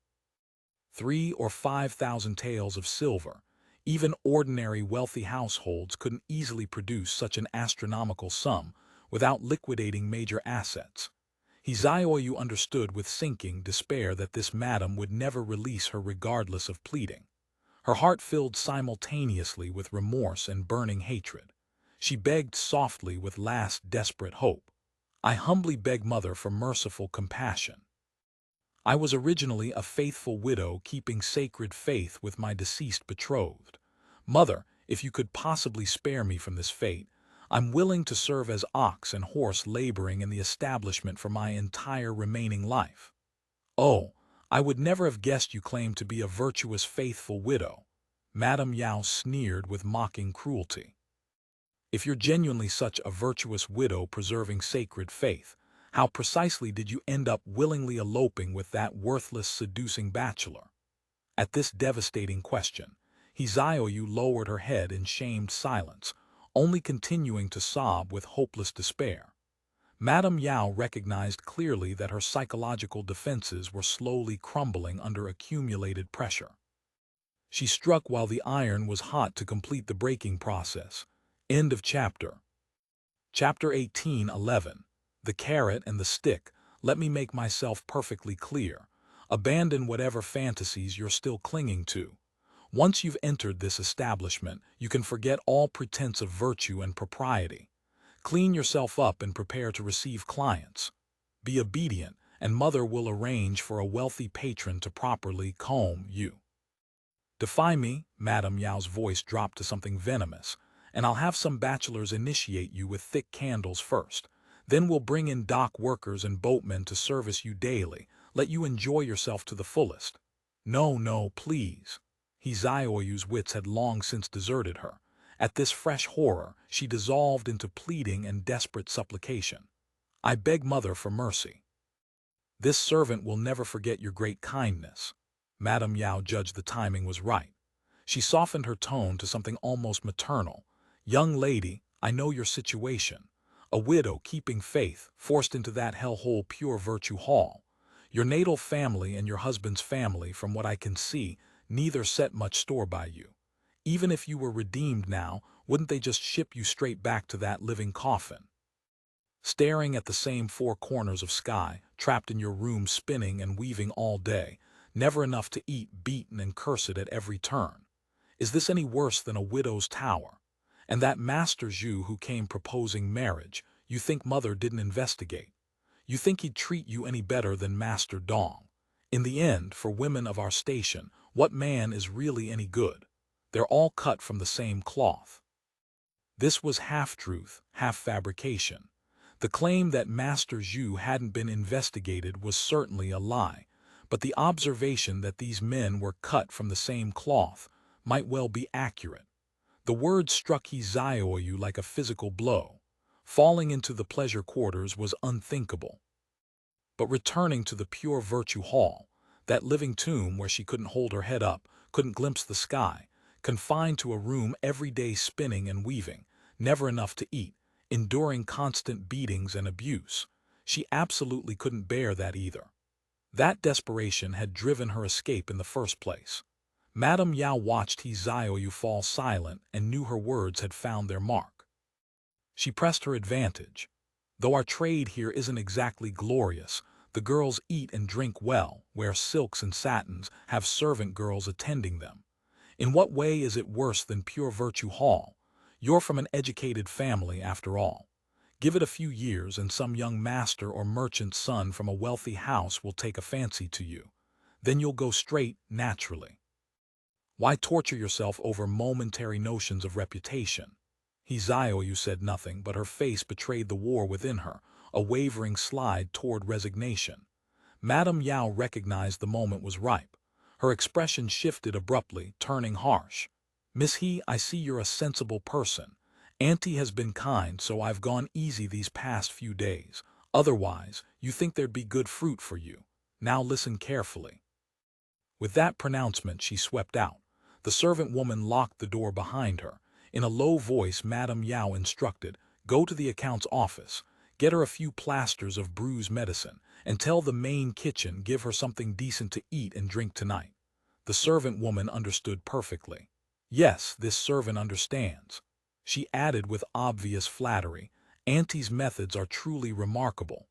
3,000 or 5,000 taels of silver. Even ordinary wealthy households couldn't easily produce such an astronomical sum without liquidating major assets. Ziyu understood with sinking despair that this madam would never release her regardless of pleading. Her heart filled simultaneously with remorse and burning hatred. She begged softly with last desperate hope. "I humbly beg Mother for merciful compassion. I was originally a faithful widow keeping sacred faith with my deceased betrothed. Mother, if you could possibly spare me from this fate, I'm willing to serve as ox and horse laboring in the establishment for my entire remaining life." "Oh, I would never have guessed you claimed to be a virtuous, faithful widow," Madame Yao sneered with mocking cruelty. "If you're genuinely such a virtuous widow preserving sacred faith, how precisely did you end up willingly eloping with that worthless, seducing bachelor?" At this devastating question, Ziyu lowered her head in shamed silence, only continuing to sob with hopeless despair. Madame Yao recognized clearly that her psychological defenses were slowly crumbling under accumulated pressure. She struck while the iron was hot to complete the breaking process. End of chapter. Chapter 18:11. The carrot and the stick. Let me make myself perfectly clear. Abandon whatever fantasies you're still clinging to. Once you've entered this establishment, you can forget all pretense of virtue and propriety. Clean yourself up and prepare to receive clients. Be obedient, and Mother will arrange for a wealthy patron to properly comb you. Defy me, Madame Yao's voice dropped to something venomous, and I'll have some bachelors initiate you with thick candles first. Then we'll bring in dock workers and boatmen to service you daily, let you enjoy yourself to the fullest. No, no, please. Ziyoyu's wits had long since deserted her. At this fresh horror, she dissolved into pleading and desperate supplication. I beg mother for mercy. This servant will never forget your great kindness. Madame Yao judged the timing was right. She softened her tone to something almost maternal. Young lady, I know your situation. A widow keeping faith, forced into that hellhole Pure Virtue Hall. Your natal family and your husband's family, from what I can see, neither set much store by you. Even if you were redeemed now, wouldn't they just ship you straight back to that living coffin? Staring at the same four corners of sky, trapped in your room spinning and weaving all day, never enough to eat, beaten and cursed at every turn. Is this any worse than a widow's tower? And that Master Zhu who came proposing marriage, you think mother didn't investigate? You think he'd treat you any better than Master Dong? In the end, for women of our station, what man is really any good? They're all cut from the same cloth. This was half-truth, half-fabrication. The claim that Master Zhu hadn't been investigated was certainly a lie, but the observation that these men were cut from the same cloth might well be accurate. The word struck Ziyu like a physical blow. Falling into the pleasure quarters was unthinkable. But returning to the Pure Virtue Hall, that living tomb where she couldn't hold her head up, couldn't glimpse the sky, confined to a room every day spinning and weaving, never enough to eat, enduring constant beatings and abuse, she absolutely couldn't bear that either. That desperation had driven her escape in the first place. Madame Yao watched Ziyu fall silent and knew her words had found their mark. She pressed her advantage. Though our trade here isn't exactly glorious, the girls eat and drink well, wear silks and satins, have servant girls attending them. In what way is it worse than Pure Virtue Hall? You're from an educated family, after all. Give it a few years and some young master or merchant's son from a wealthy house will take a fancy to you. Then you'll go straight, naturally. Why torture yourself over momentary notions of reputation? Ziyu said nothing, but her face betrayed the war within her, a wavering slide toward resignation. Madame Yao recognized the moment was ripe. Her expression shifted abruptly, turning harsh. Miss He, I see you're a sensible person. Auntie has been kind, so I've gone easy these past few days. Otherwise, you think there'd be good fruit for you. Now listen carefully. With that pronouncement, she swept out. The servant woman locked the door behind her. In a low voice, Madame Yao instructed, go to the account's office, get her a few plasters of bruise medicine, and tell the main kitchen give her something decent to eat and drink tonight. The servant woman understood perfectly. Yes, this servant understands. She added with obvious flattery, Auntie's methods are truly remarkable.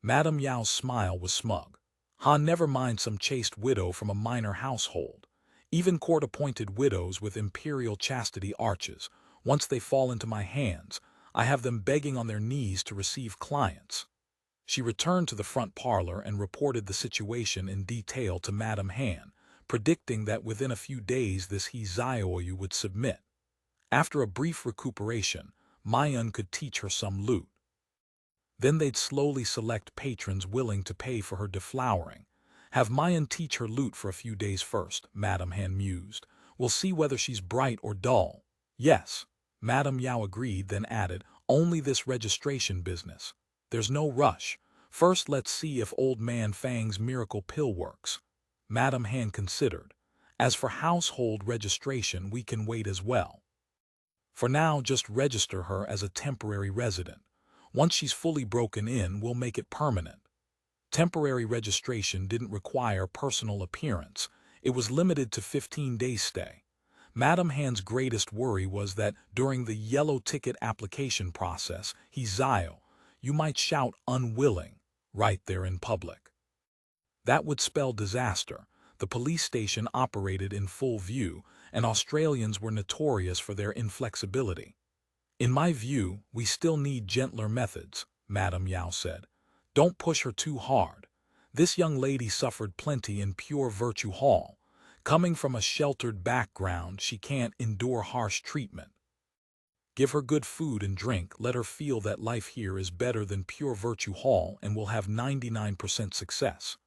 Madame Yao's smile was smug. Never mind some chaste widow from a minor household. Even court-appointed widows with imperial chastity arches, once they fall into my hands, I have them begging on their knees to receive clients. She returned to the front parlor and reported the situation in detail to Madame Han, predicting that within a few days this Ziyu would submit. After a brief recuperation, Mayan could teach her some loot. Then they'd slowly select patrons willing to pay for her deflowering. Have Mayan teach her loot for a few days first, Madame Han mused. We'll see whether she's bright or dull. Yes, Madame Yao agreed, then added, only this registration business. There's no rush. First let's see if old man Fang's miracle pill works. Madame Han considered. As for household registration, we can wait as well. For now, just register her as a temporary resident. Once she's fully broken in, we'll make it permanent. Temporary registration didn't require personal appearance. It was limited to 15 days stay. Madame Han's greatest worry was that during the yellow ticket application process, Ziyu, you might shout unwilling right there in public. That would spell disaster. The police station operated in full view, and Australians were notorious for their inflexibility. In my view, we still need gentler methods, Madame Yao said. Don't push her too hard. This young lady suffered plenty in Pure Virtue Hall. Coming from a sheltered background, she can't endure harsh treatment. Give her good food and drink, let her feel that life here is better than pure Virtue Hall and will have 99% success.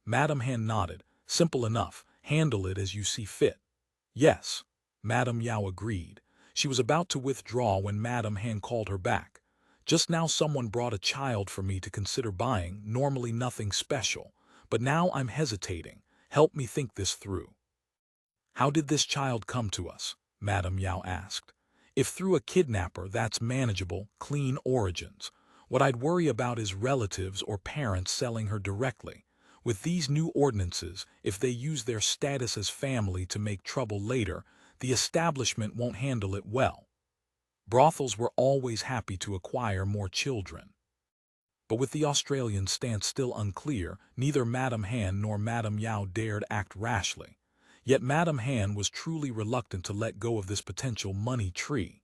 Madame Han nodded. Simple enough, handle it as you see fit. Yes, Madame Yao agreed. She was about to withdraw when Madame Han called her back. Just now someone brought a child for me to consider buying, normally nothing special, but now I'm hesitating. Help me think this through. How did this child come to us? Madame Yao asked. If through a kidnapper, that's manageable, clean origins. What I'd worry about is relatives or parents selling her directly. With these new ordinances, if they use their status as family to make trouble later, the establishment won't handle it well. Brothels were always happy to acquire more children. But with the Australian stance still unclear, neither Madame Han nor Madame Yao dared act rashly. Yet Madame Han was truly reluctant to let go of this potential money tree.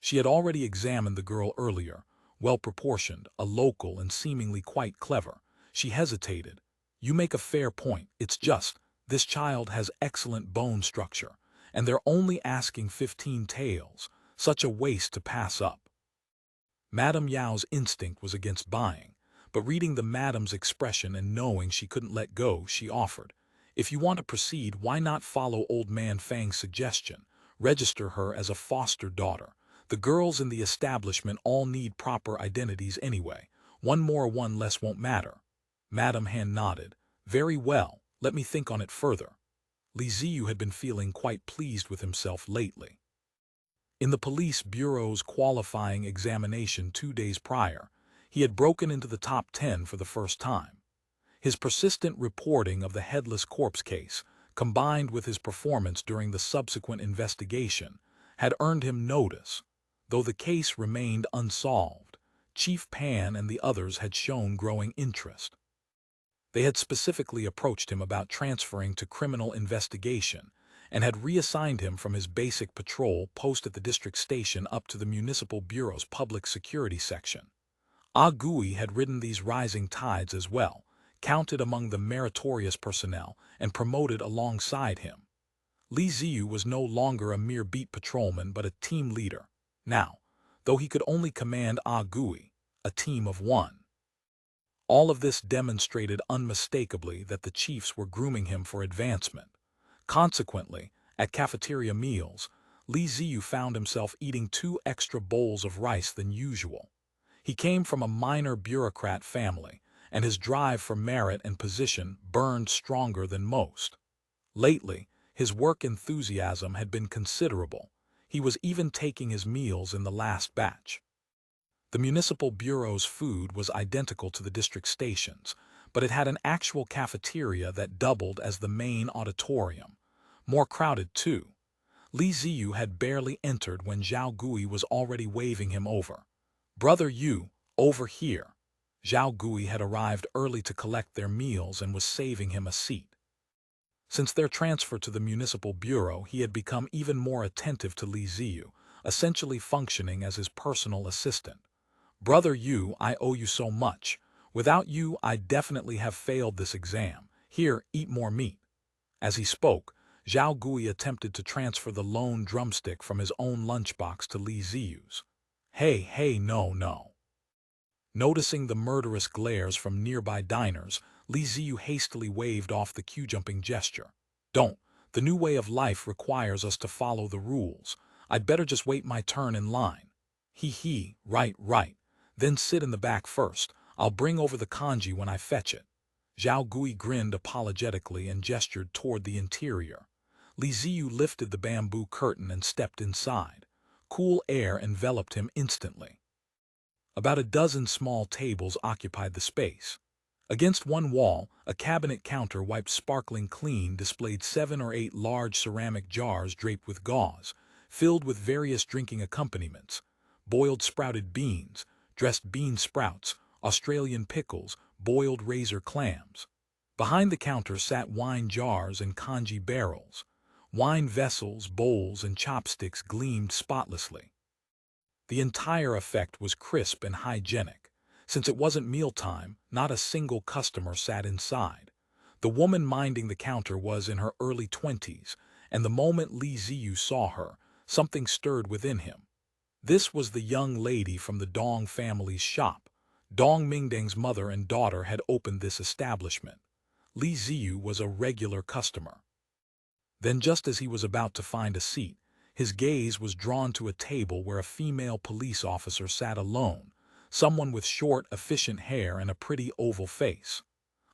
She had already examined the girl earlier, well-proportioned, a local and seemingly quite clever. She hesitated. You make a fair point, it's just, this child has excellent bone structure, and they're only asking 15 taels, such a waste to pass up. Madame Yao's instinct was against buying, but reading the Madame's expression and knowing she couldn't let go, she offered. If you want to proceed, why not follow old man Fang's suggestion? Register her as a foster daughter. The girls in the establishment all need proper identities anyway. One more or one less won't matter. Madame Han nodded. Very well, let me think on it further. Ziyu had been feeling quite pleased with himself lately. In the police bureau's qualifying examination 2 days prior, he had broken into the top 10 for the first time. His persistent reporting of the Headless corpse case, combined with his performance during the subsequent investigation, had earned him notice. Though the case remained unsolved, Chief Pan and the others had shown growing interest. They had specifically approached him about transferring to criminal investigation and had reassigned him from his basic patrol post at the district station up to the municipal bureau's public security section. Gui had ridden these rising tides as well, counted among the meritorious personnel and promoted alongside him. Ziyu was no longer a mere beat patrolman but a team leader. Now, though he could only command Gui, a team of 1. All of this demonstrated unmistakably that the chiefs were grooming him for advancement. Consequently, at cafeteria meals, Ziyu found himself eating 2 extra bowls of rice than usual. He came from a minor bureaucrat family, and his drive for merit and position burned stronger than most. Lately, his work enthusiasm had been considerable. He was even taking his meals in the last batch. The municipal bureau's food was identical to the district station's, but it had an actual cafeteria that doubled as the main auditorium. More crowded, too. Ziyu had barely entered when Zhao Gui was already waving him over. Brother Yu, over here. Zhao Gui had arrived early to collect their meals and was saving him a seat. Since their transfer to the municipal bureau, he had become even more attentive to Ziyu, essentially functioning as his personal assistant. Brother Yu, I owe you so much. Without you, I'd definitely have failed this exam. Here, eat more meat. As he spoke, Zhao Gui attempted to transfer the lone drumstick from his own lunchbox to Ziyu's. Hey, no. Noticing the murderous glares from nearby diners, Ziyu hastily waved off the queue-jumping gesture. Don't. The new way of life requires us to follow the rules. I'd better just wait my turn in line. Right. Then sit in the back first. I'll bring over the kanji when I fetch it. Zhao Gui grinned apologetically and gestured toward the interior. Ziyu lifted the bamboo curtain and stepped inside. Cool air enveloped him instantly. About a dozen small tables occupied the space. Against one wall, a cabinet counter wiped sparkling clean displayed 7 or 8 large ceramic jars draped with gauze, filled with various drinking accompaniments: boiled sprouted beans, dressed bean sprouts, Australian pickles, boiled razor clams. Behind the counter sat wine jars and kanji barrels. Wine vessels, bowls, and chopsticks gleamed spotlessly. The entire effect was crisp and hygienic. Since it wasn't mealtime, not a single customer sat inside. The woman minding the counter was in her early 20s, and the moment Ziyu saw her, something stirred within him. This was the young lady from the Dong family's shop. Dong Mingdang's mother and daughter had opened this establishment. Li Ziyu was a regular customer. Then just as he was about to find a seat, his gaze was drawn to a table where a female police officer sat alone, someone with short, efficient hair and a pretty oval face.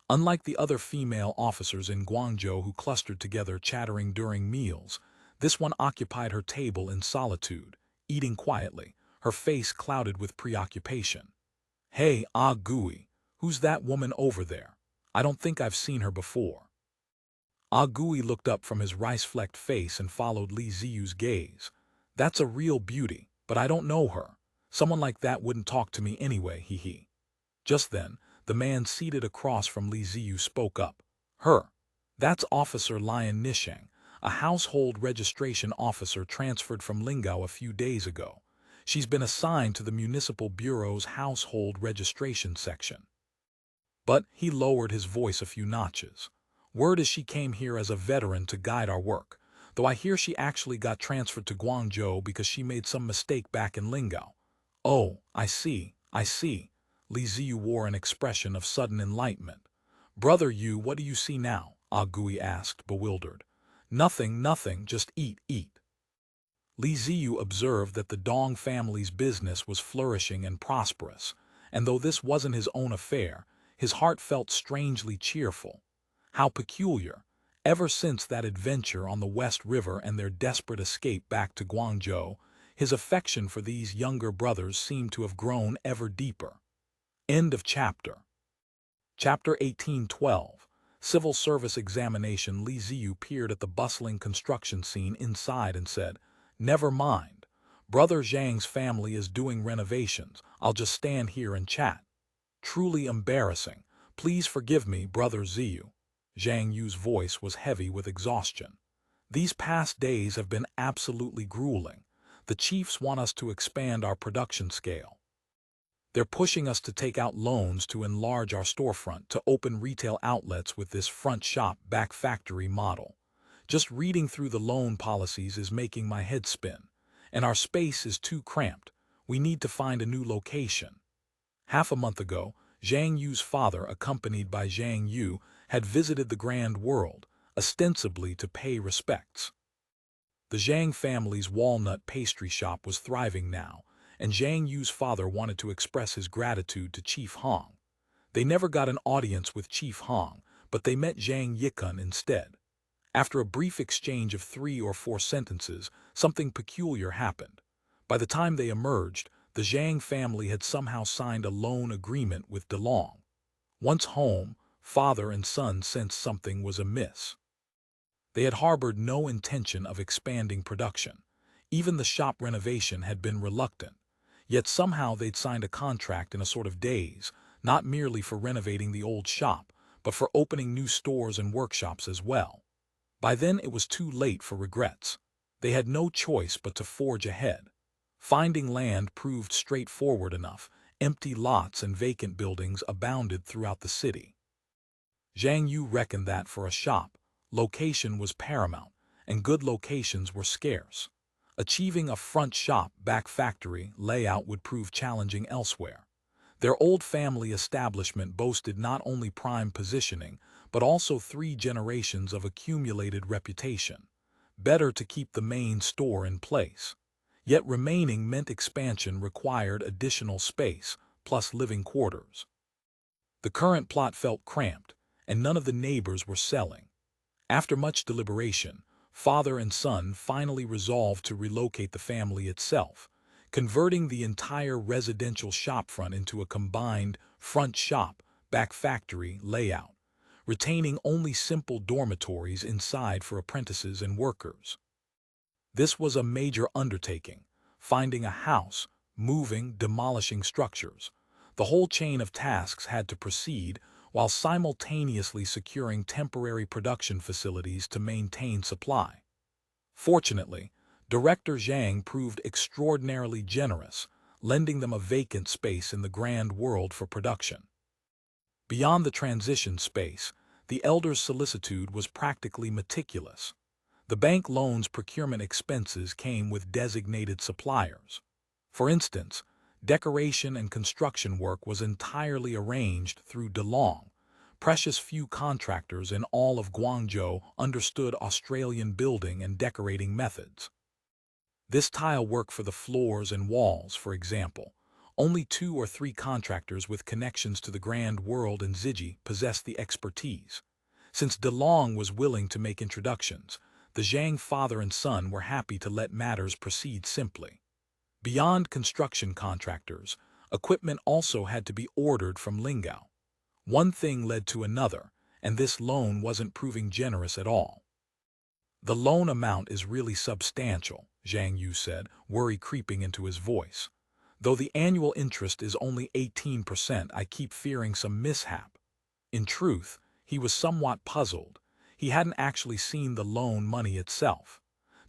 Unlike the other female officers in Guangzhou who clustered together chattering during meals, this one occupied her table in solitude, eating quietly, her face clouded with preoccupation. "Hey, Gui, who's that woman over there? I don't think I've seen her before." Gui looked up from his rice-flecked face and followed Li Ziyu's gaze. "That's a real beauty, but I don't know her. Someone like that wouldn't talk to me anyway, hee." Just then, the man seated across from Li Ziyu spoke up. "Her. That's Officer Lion Nisheng, a household registration officer transferred from Lingao a few days ago. She's been assigned to the Municipal Bureau's household registration section." But he lowered his voice a few notches. "Word is she came here as a veteran to guide our work, though I hear she actually got transferred to Guangzhou because she made some mistake back in Lingao." "Oh, I see. Li Ziyu wore an expression of sudden enlightenment. "Brother Yu, what do you see now?" Gui asked, bewildered. Nothing, just eat." Li Ziyu observed that the Dong family's business was flourishing and prosperous, and though this wasn't his own affair, his heart felt strangely cheerful. How peculiar! Ever since that adventure on the West River and their desperate escape back to Guangzhou, his affection for these younger brothers seemed to have grown ever deeper. End of chapter. Chapter 1812. Civil Service Examination. Li Ziyu peered at the bustling construction scene inside and said, "Never mind. Brother Zhang's family is doing renovations. I'll just stand here and chat." "Truly embarrassing. Please forgive me, Brother Ziyu." Zhang Yu's voice was heavy with exhaustion. "These past days have been absolutely grueling. The chiefs want us to expand our production scale. They're pushing us to take out loans to enlarge our storefront, to open retail outlets with this front shop, back factory model. Just reading through the loan policies is making my head spin. And our space is too cramped. We need to find a new location." Half a month ago, Zhang Yu's father, accompanied by Zhang Yu, had visited the Grand World, ostensibly to pay respects. The Zhang family's walnut pastry shop was thriving now, and Zhang Yu's father wanted to express his gratitude to Chief Hong. They never got an audience with Chief Hong, but they met Zhang Yikun instead. After a brief exchange of 3 or 4 sentences, something peculiar happened. By the time they emerged, the Zhang family had somehow signed a loan agreement with DeLong. Once home, father and son sensed something was amiss. They had harbored no intention of expanding production. Even the shop renovation had been reluctant. Yet somehow they'd signed a contract in a sort of daze, not merely for renovating the old shop, but for opening new stores and workshops as well. By then it was too late for regrets. They had no choice but to forge ahead. Finding land proved straightforward enough. Empty lots and vacant buildings abounded throughout the city. Zhang Yu reckoned that for a shop, location was paramount, and good locations were scarce. Achieving a front shop, back factory layout would prove challenging elsewhere. Their old family establishment boasted not only prime positioning, but also 3 generations of accumulated reputation. Better to keep the main store in place. Yet remaining meant expansion required additional space, plus living quarters. The current plot felt cramped, and none of the neighbors were selling. After much deliberation, father and son finally resolved to relocate the family itself, converting the entire residential shopfront into a combined front shop, back factory layout, retaining only simple dormitories inside for apprentices and workers. This was a major undertaking, finding a house, moving, demolishing structures. The whole chain of tasks had to proceed while simultaneously securing temporary production facilities to maintain supply. Fortunately, Director Zhang proved extraordinarily generous, lending them a vacant space in the Grand World for production. Beyond the transition space, the elder's solicitude was practically meticulous. The bank loan's procurement expenses came with designated suppliers. For instance, decoration and construction work was entirely arranged through DeLong. Precious few contractors in all of Guangzhou understood Australian building and decorating methods. This tile work for the floors and walls, for example, only 2 or 3 contractors with connections to the grand world and Ziyu possessed the expertise. Since DeLong was willing to make introductions, the Zhang father and son were happy to let matters proceed simply. Beyond construction contractors, equipment also had to be ordered from Lingao. One thing led to another, and this loan wasn't proving generous at all. "The loan amount is really substantial," Zhang Yu said, worry creeping into his voice. "Though the annual interest is only 18%, I keep fearing some mishap." In truth, he was somewhat puzzled. He hadn't actually seen the loan money itself.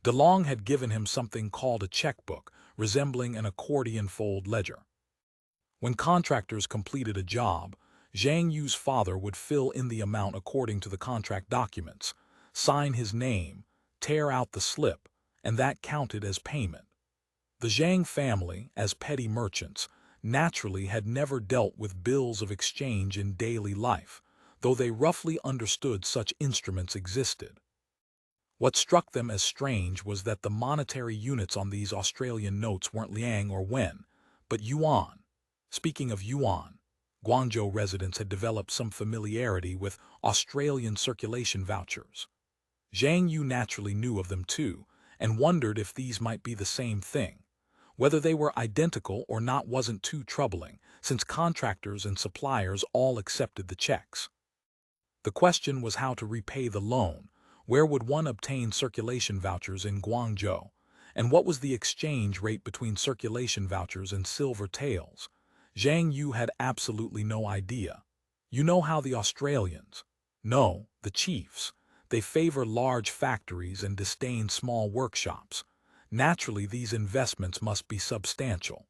DeLong had given him something called a checkbook, resembling an accordion fold ledger. When contractors completed a job, Zhang Yu's father would fill in the amount according to the contract documents, sign his name, tear out the slip, and that counted as payment. The Zhang family, as petty merchants, naturally had never dealt with bills of exchange in daily life, though they roughly understood such instruments existed. What struck them as strange was that the monetary units on these Australian notes weren't liang or wen, but yuan. Speaking of yuan, Guangzhou residents had developed some familiarity with Australian circulation vouchers. Zhang Yu naturally knew of them too, and wondered if these might be the same thing. Whether they were identical or not wasn't too troubling, since contractors and suppliers all accepted the checks. The question was how to repay the loan. Where would one obtain circulation vouchers in Guangzhou? And what was the exchange rate between circulation vouchers and silver taels? Zhang Yu had absolutely no idea. You know how the Australians, no, the chiefs, they favor large factories and disdain small workshops. Naturally, these investments must be substantial.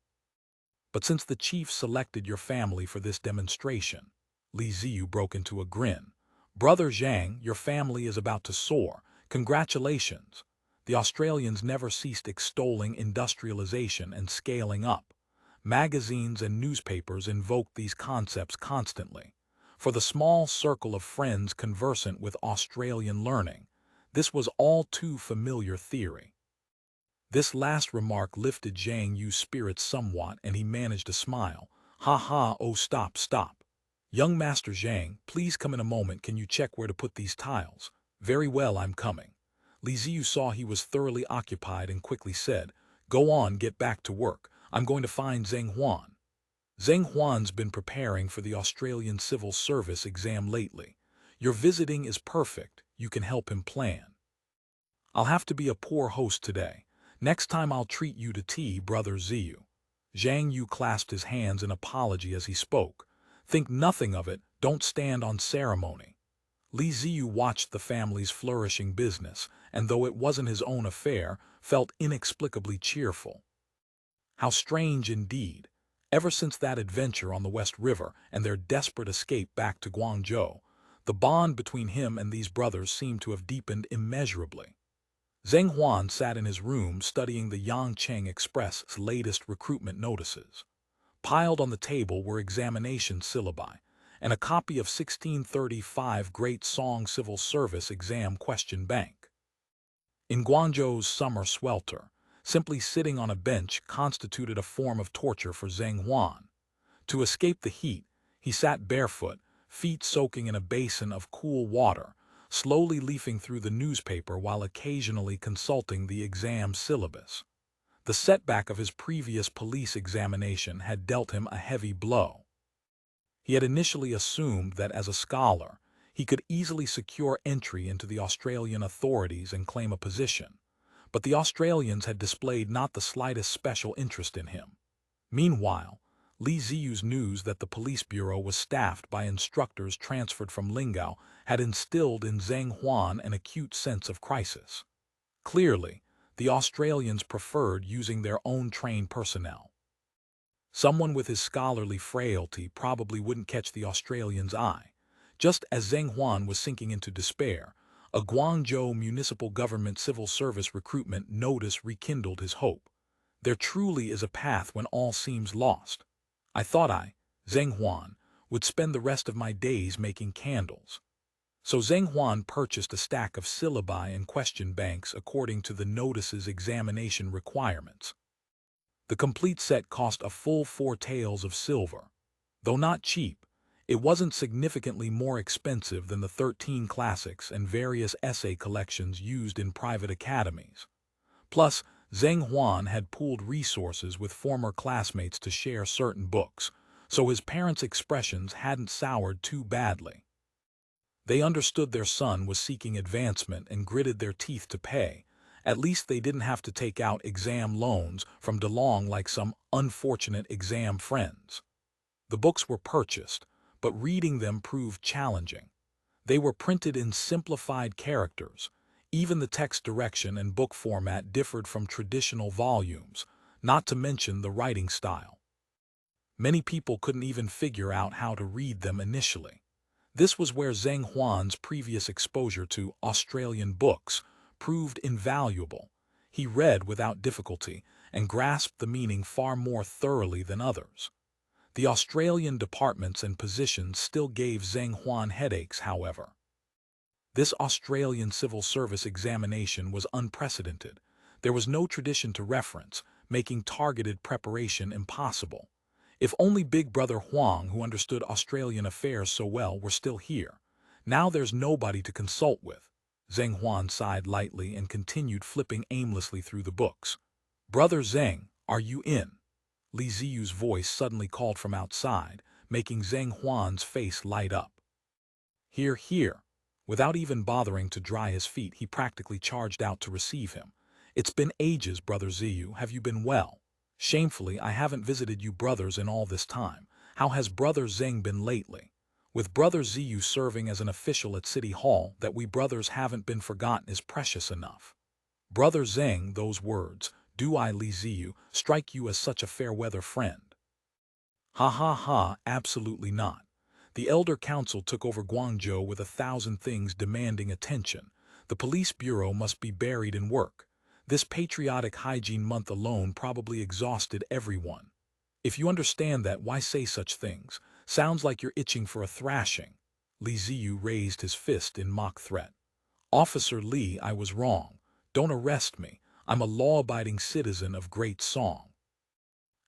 But since the chief selected your family for this demonstration, Ziyu broke into a grin. "Brother Zhang, your family is about to soar. Congratulations." The Australians never ceased extolling industrialization and scaling up. Magazines and newspapers invoked these concepts constantly. For the small circle of friends conversant with Australian learning, this was all too familiar theory. This last remark lifted Zhang Yu's spirits somewhat, and he managed a smile. "Ha ha, oh stop. Young Master Zhang, please come in a moment. Can you check where to put these tiles?" "Very well, I'm coming." Ziyu saw he was thoroughly occupied and quickly said, "Go on, get back to work. I'm going to find Zheng Huan." "Zheng Huan's been preparing for the Australian Civil Service exam lately. Your visiting is perfect. You can help him plan." "I'll have to be a poor host today. Next time I'll treat you to tea, Brother Ziyu." Zhang Yu clasped his hands in apology as he spoke. "Think nothing of it, don't stand on ceremony." Ziyu watched the family's flourishing business, and though it wasn't his own affair, felt inexplicably cheerful. How strange indeed. Ever since that adventure on the West River and their desperate escape back to Guangzhou, the bond between him and these brothers seemed to have deepened immeasurably. Zheng Huan sat in his room studying the Yangcheng Express's latest recruitment notices. Piled on the table were examination syllabi, and a copy of 1635 Great Song Civil Service Exam Question Bank. In Guangzhou's summer swelter, simply sitting on a bench constituted a form of torture for Zheng Huan. To escape the heat, he sat barefoot, feet soaking in a basin of cool water, slowly leafing through the newspaper while occasionally consulting the exam syllabus. The setback of his previous police examination had dealt him a heavy blow. He had initially assumed that as a scholar, he could easily secure entry into the Australian authorities and claim a position, but the Australians had displayed not the slightest special interest in him. Meanwhile, Ziyu's news that the police bureau was staffed by instructors transferred from Lingao had instilled in Zheng Huan an acute sense of crisis. Clearly, the Australians preferred using their own trained personnel. Someone with his scholarly frailty probably wouldn't catch the Australians' eye. Just as Zheng Huan was sinking into despair, a Guangzhou municipal government civil service recruitment notice rekindled his hope. There truly is a path when all seems lost. I thought Zheng Huan, would spend the rest of my days making candles. So Zheng Huan purchased a stack of syllabi and question banks according to the notice's examination requirements. The complete set cost a full 4 taels of silver. Though not cheap, it wasn't significantly more expensive than the 13 classics and various essay collections used in private academies. Plus, Zheng Huan had pooled resources with former classmates to share certain books, so his parents' expressions hadn't soured too badly. They understood their son was seeking advancement and gritted their teeth to pay. At least they didn't have to take out exam loans from DeLong like some unfortunate exam friends. The books were purchased, but reading them proved challenging. They were printed in simplified characters. Even the text direction and book format differed from traditional volumes, not to mention the writing style. Many people couldn't even figure out how to read them initially. This was where Zheng Huan's previous exposure to Australian books proved invaluable. He read without difficulty and grasped the meaning far more thoroughly than others. The Australian departments and positions still gave Zheng Huan headaches, however. This Australian civil service examination was unprecedented. There was no tradition to reference, making targeted preparation impossible. If only Big Brother Wang, who understood Australian affairs so well, were still here. Now there's nobody to consult with. Zheng Huan sighed lightly and continued flipping aimlessly through the books. Brother Zheng, are you in? Li Ziyu's voice suddenly called from outside, making Zheng Huan's face light up. Here, here. Without even bothering to dry his feet, he practically charged out to receive him. It's been ages, Brother Ziyu. Have you been well? Shamefully, I haven't visited you brothers in all this time. How has Brother Zheng been lately? With Brother Ziyu serving as an official at City Hall, that we brothers haven't been forgotten is precious enough. Brother Zheng, those words, do I, Li Ziyu, strike you as such a fair-weather friend? Ha ha ha, absolutely not. The Elder Council took over Guangzhou with 1,000 things demanding attention. The police bureau must be buried in work. This patriotic hygiene month alone probably exhausted everyone. If you understand that, why say such things? Sounds like you're itching for a thrashing. Li Ziyu raised his fist in mock threat. Officer Li, I was wrong. Don't arrest me. I'm a law-abiding citizen of Great Song.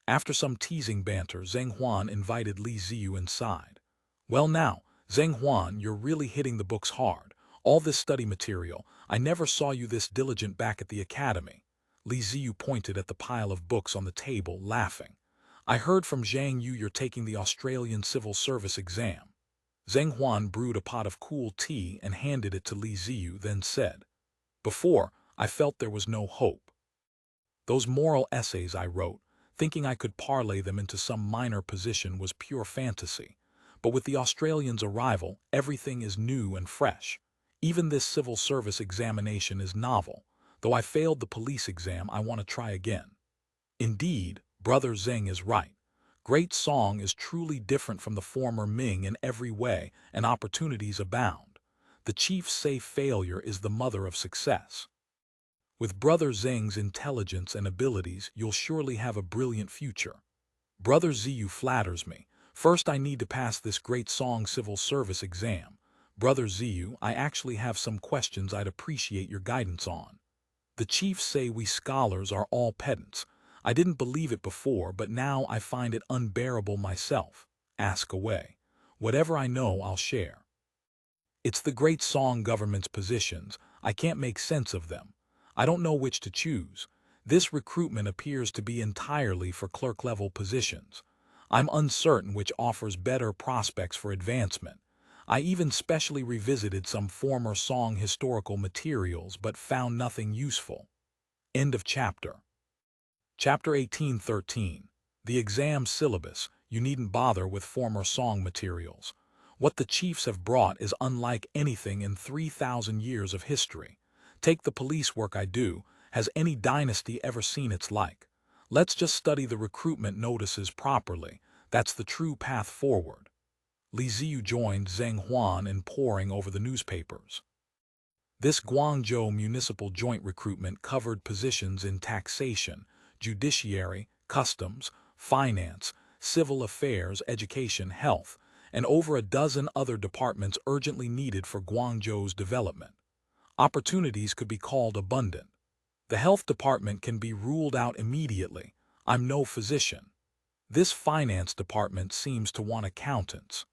After some teasing banter, Zheng Huan invited Li Ziyu inside. Well now, Zheng Huan, you're really hitting the books hard. All this study material, I never saw you this diligent back at the academy. Li Ziyu pointed at the pile of books on the table, laughing. I heard from Zhang Yu you're taking the Australian Civil Service exam. Zheng Huan brewed a pot of cool tea and handed it to Li Ziyu, then said, Before, I felt there was no hope. Those moral essays I wrote, thinking I could parlay them into some minor position, was pure fantasy. But with the Australians' arrival, everything is new and fresh. Even this civil service examination is novel. Though I failed the police exam, I want to try again. Indeed, Brother Zheng is right. Great Song is truly different from the former Ming in every way, and opportunities abound. The chiefs say failure is the mother of success. With Brother Zheng's intelligence and abilities, you'll surely have a brilliant future. Brother Ziyu flatters me. First, I need to pass this Great Song civil service exam. Brother Ziyu, I actually have some questions I'd appreciate your guidance on. The chiefs say we scholars are all pedants. I didn't believe it before, but now I find it unbearable myself. Ask away. Whatever I know, I'll share. It's the Great Song government's positions. I can't make sense of them. I don't know which to choose. This recruitment appears to be entirely for clerk-level positions. I'm uncertain which offers better prospects for advancement. I even specially revisited some former Song historical materials but found nothing useful. End of chapter. Chapter 18:13. The exam syllabus. You needn't bother with former Song materials. What the chiefs have brought is unlike anything in 3,000 years of history. Take the police work I do. Has any dynasty ever seen its like? Let's just study the recruitment notices properly. That's the true path forward. Li Ziyu joined Zheng Huan in poring over the newspapers. This Guangzhou municipal joint recruitment covered positions in taxation, judiciary, customs, finance, civil affairs, education, health, and over a dozen other departments urgently needed for Guangzhou's development. Opportunities could be called abundant. The health department can be ruled out immediately. I'm no physician. This finance department seems to want accountants.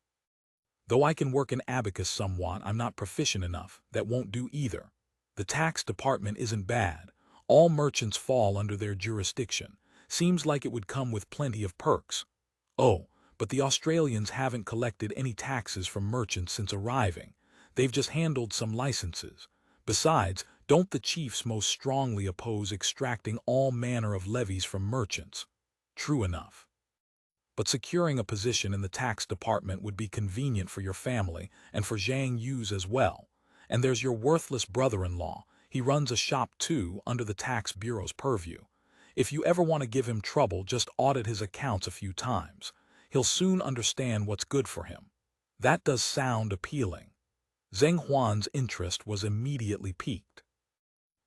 Though I can work in abacus somewhat, I'm not proficient enough. That won't do either. The tax department isn't bad. All merchants fall under their jurisdiction. Seems like it would come with plenty of perks. Oh, but the Australians haven't collected any taxes from merchants since arriving. They've just handled some licenses. Besides, don't the chiefs most strongly oppose extracting all manner of levies from merchants? True enough. But securing a position in the tax department would be convenient for your family and for Zhang Yu's as well. And there's your worthless brother-in-law. He runs a shop too, under the tax bureau's purview. If you ever want to give him trouble, just audit his accounts a few times. He'll soon understand what's good for him. That does sound appealing. Zheng Huan's interest was immediately piqued.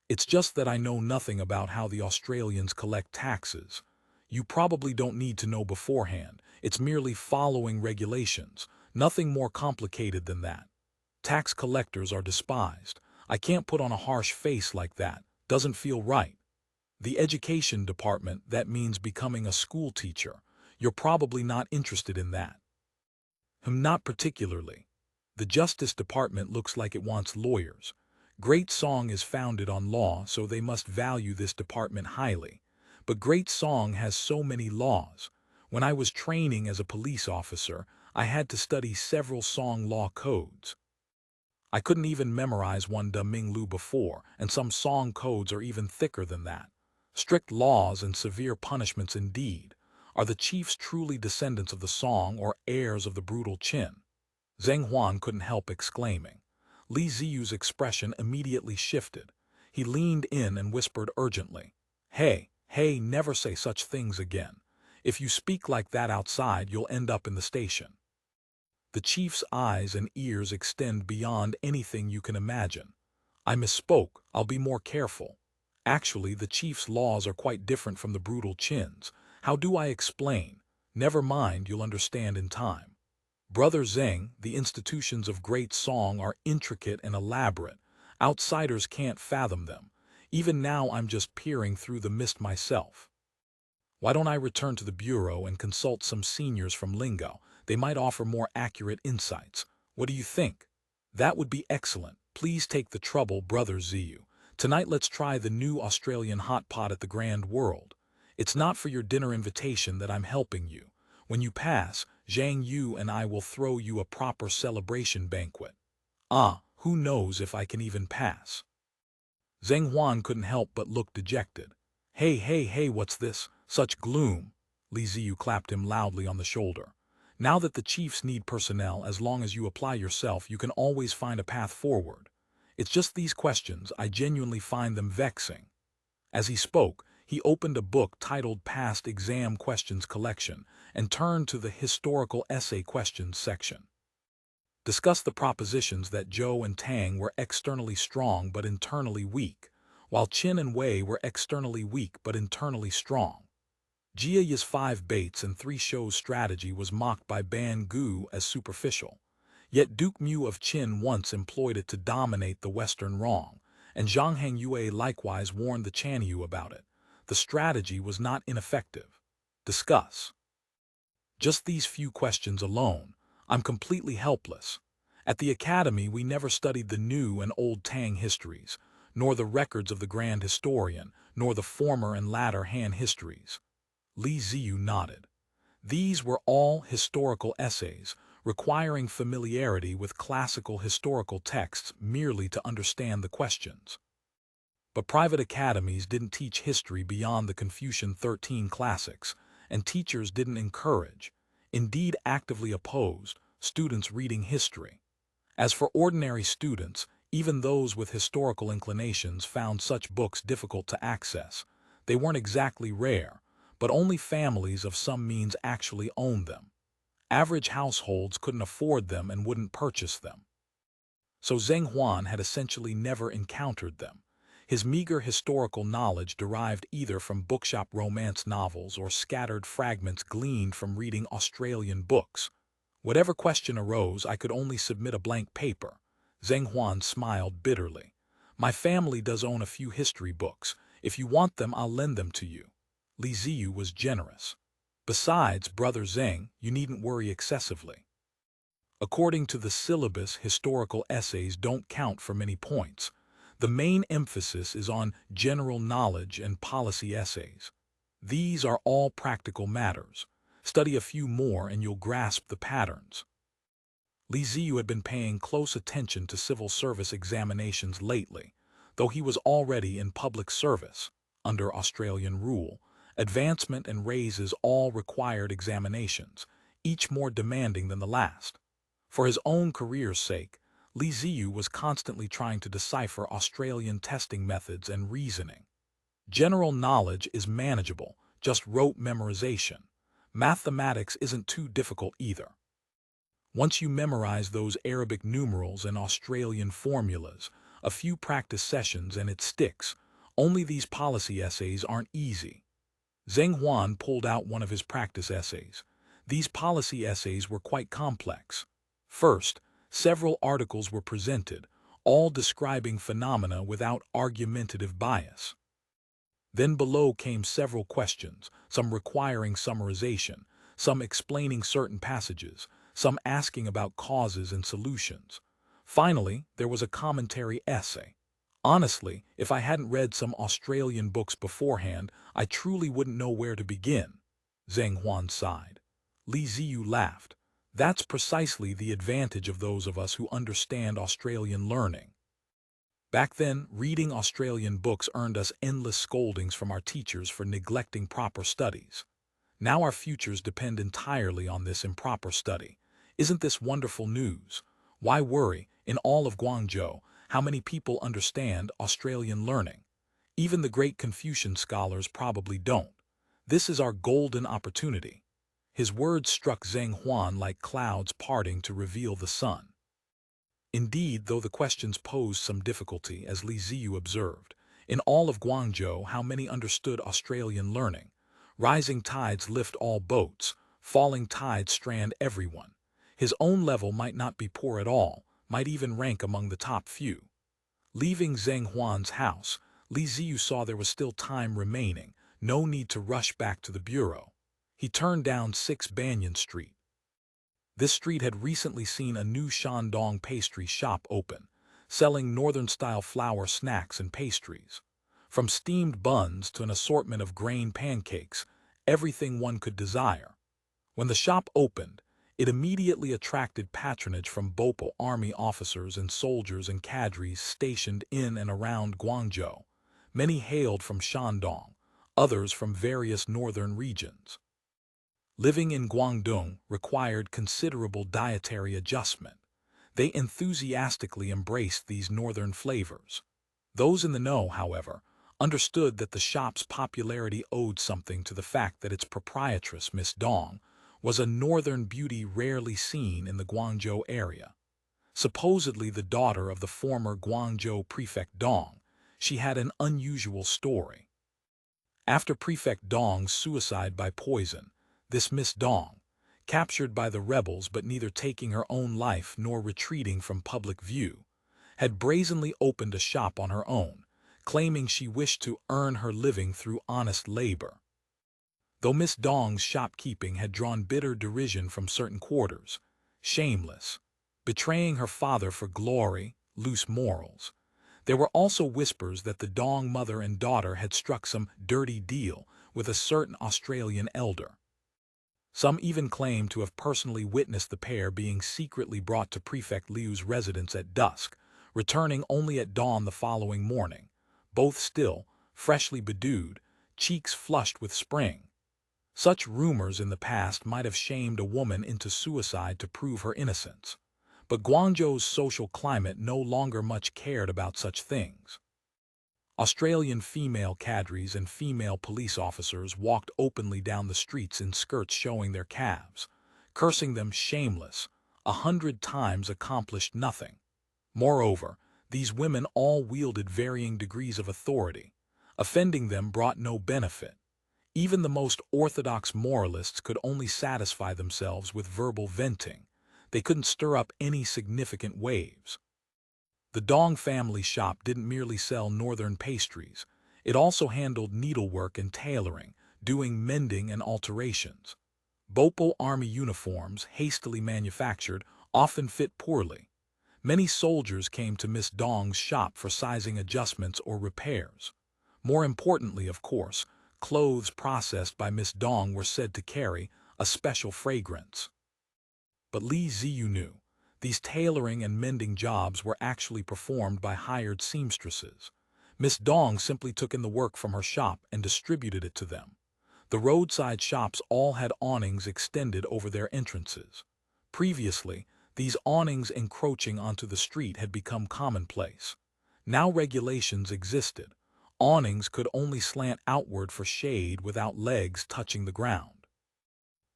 It's just that I know nothing about how the Australians collect taxes. You probably don't need to know beforehand. It's merely following regulations. Nothing more complicated than that. Tax collectors are despised. I can't put on a harsh face like that. Doesn't feel right. The education department, that means becoming a school teacher. You're probably not interested in that. Not particularly. The Justice Department looks like it wants lawyers. Great Song is founded on law, so they must value this department highly. But Great Song has so many laws. When I was training as a police officer, I had to study several Song law codes. I couldn't even memorize one Da Ming Lu before, and some Song codes are even thicker than that. Strict laws and severe punishments indeed. Are the chiefs truly descendants of the Song or heirs of the brutal Qin? Zheng Huan couldn't help exclaiming. Li Ziyu's expression immediately shifted. He leaned in and whispered urgently, Hey, never say such things again. If you speak like that outside, you'll end up in the station. The chief's eyes and ears extend beyond anything you can imagine. I misspoke. I'll be more careful. Actually, the chief's laws are quite different from the brutal Qin's. How do I explain? Never mind, you'll understand in time. Brother Zheng, the institutions of Great Song are intricate and elaborate. Outsiders can't fathom them. Even now I'm just peering through the mist myself. Why don't I return to the bureau and consult some seniors from Lingao? They might offer more accurate insights. What do you think? That would be excellent. Please take the trouble, Brother Ziyu. Tonight let's try the new Australian hot pot at the Grand World. It's not for your dinner invitation that I'm helping you. When you pass, Zhang Yu and I will throw you a proper celebration banquet. Who knows if I can even pass? Zheng Huan couldn't help but look dejected. Hey, what's this? Such gloom. Li Ziyu clapped him loudly on the shoulder. Now that the chiefs need personnel, as long as you apply yourself, you can always find a path forward. It's just these questions, I genuinely find them vexing. As he spoke, he opened a book titled Past Exam Questions Collection and turned to the Historical Essay Questions section. Discuss the propositions that Zhou and Tang were externally strong but internally weak, while Qin and Wei were externally weak but internally strong. Jia's 5 baits and 3 shows strategy was mocked by Ban Gu as superficial. Yet Duke Mu of Qin once employed it to dominate the Western Rong, and Zhang Hangyue likewise warned the Chanyu about it. The strategy was not ineffective. Discuss. Just these few questions alone, I'm completely helpless. At the academy we never studied the new and old Tang histories, nor the records of the Grand Historian, nor the former and latter Han histories. Li Ziyu nodded. These were all historical essays, requiring familiarity with classical historical texts merely to understand the questions. But private academies didn't teach history beyond the Confucian 13 classics, and teachers didn't encourage, indeed actively opposed, students reading history. As for ordinary students, even those with historical inclinations found such books difficult to access. They weren't exactly rare, but only families of some means actually owned them. Average households couldn't afford them and wouldn't purchase them. So Zheng Huan had essentially never encountered them. His meager historical knowledge derived either from bookshop romance novels or scattered fragments gleaned from reading Australian books. Whatever question arose, I could only submit a blank paper. Zhang Huan smiled bitterly. My family does own a few history books. If you want them, I'll lend them to you. Li Ziyu was generous. Besides, Brother Zhang, you needn't worry excessively. According to the syllabus, historical essays don't count for many points. The main emphasis is on general knowledge and policy essays. These are all practical matters. Study a few more and you'll grasp the patterns. Li Ziyu had been paying close attention to civil service examinations lately, though he was already in public service. Under Australian rule, advancement and raises all required examinations, each more demanding than the last. For his own career's sake, Li Ziyu was constantly trying to decipher Australian testing methods and reasoning. General knowledge is manageable, just rote memorization. Mathematics isn't too difficult either. Once you memorize those Arabic numerals and Australian formulas, a few practice sessions and it sticks. Only these policy essays aren't easy. Zhang Huan pulled out one of his practice essays. These policy essays were quite complex. First, several articles were presented, all describing phenomena without argumentative bias. Then below came several questions, some requiring summarization, some explaining certain passages, some asking about causes and solutions. Finally, there was a commentary essay. Honestly, if I hadn't read some Australian books beforehand, I truly wouldn't know where to begin. Zhang Huan sighed. Li Ziyu laughed. That's precisely the advantage of those of us who understand Australian learning. Back then, reading Australian books earned us endless scoldings from our teachers for neglecting proper studies. Now our futures depend entirely on this improper study. Isn't this wonderful news? Why worry? In all of Guangzhou, how many people understand Australian learning? Even the great Confucian scholars probably don't. This is our golden opportunity. His words struck Zhang Huan like clouds parting to reveal the sun. Indeed, though the questions posed some difficulty, as Li Ziyu observed, in all of Guangzhou, how many understood Australian learning? Rising tides lift all boats, falling tides strand everyone. His own level might not be poor at all, might even rank among the top few. Leaving Zhang Huan's house, Li Ziyu saw there was still time remaining, no need to rush back to the bureau. He turned down 6 Banyan Street. This street had recently seen a new Shandong pastry shop open, selling northern-style flour snacks and pastries. From steamed buns to an assortment of grain pancakes, everything one could desire. When the shop opened, it immediately attracted patronage from Bhopal army officers and soldiers and cadres stationed in and around Guangzhou. Many hailed from Shandong, others from various northern regions. Living in Guangdong required considerable dietary adjustment. They enthusiastically embraced these northern flavors. Those in the know, however, understood that the shop's popularity owed something to the fact that its proprietress, Miss Dong, was a northern beauty rarely seen in the Guangzhou area. Supposedly the daughter of the former Guangzhou prefect Dong, she had an unusual story. After Prefect Dong's suicide by poison, this Miss Dong, captured by the rebels but neither taking her own life nor retreating from public view, had brazenly opened a shop on her own, claiming she wished to earn her living through honest labor. Though Miss Dong's shopkeeping had drawn bitter derision from certain quarters, shameless, betraying her father for glory, loose morals, there were also whispers that the Dong mother and daughter had struck some dirty deal with a certain Australian elder. Some even claimed to have personally witnessed the pair being secretly brought to Prefect Liu's residence at dusk, returning only at dawn the following morning, both still, freshly bedewed, cheeks flushed with spring. Such rumors in the past might have shamed a woman into suicide to prove her innocence. But Guangzhou's social climate no longer much cared about such things. Australian female cadres and female police officers walked openly down the streets in skirts showing their calves, cursing them shameless, 100 times accomplished nothing. Moreover, These women all wielded varying degrees of authority. Offending them brought no benefit. Even the most orthodox moralists could only satisfy themselves with verbal venting. They couldn't stir up any significant waves. The Dong family shop didn't merely sell northern pastries. It also handled needlework and tailoring, doing mending and alterations. Bopal army uniforms, hastily manufactured, often fit poorly. Many soldiers came to Miss Dong's shop for sizing adjustments or repairs. More importantly, of course, clothes processed by Miss Dong were said to carry a special fragrance. But Li Ziyu knew these tailoring and mending jobs were actually performed by hired seamstresses. Miss Dong simply took in the work from her shop and distributed it to them. The roadside shops all had awnings extended over their entrances. Previously, these awnings encroaching onto the street had become commonplace. Now regulations existed. Awnings could only slant outward for shade without legs touching the ground.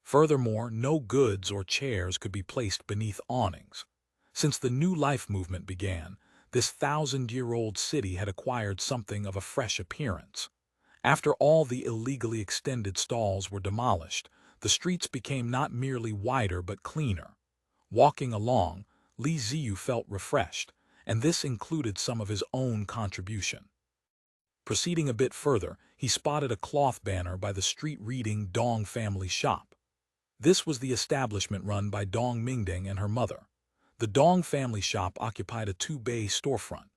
Furthermore, no goods or chairs could be placed beneath awnings. Since the New Life movement began, this 1,000-year-old city had acquired something of a fresh appearance. After all the illegally extended stalls were demolished, the streets became not merely wider but cleaner. Walking along, Li Ziyu felt refreshed, and this included some of his own contribution. Proceeding a bit further, he spotted a cloth banner by the street reading Dong Family Shop. This was the establishment run by Dong Mingding and her mother. The Dong Family Shop occupied a 2-bay storefront.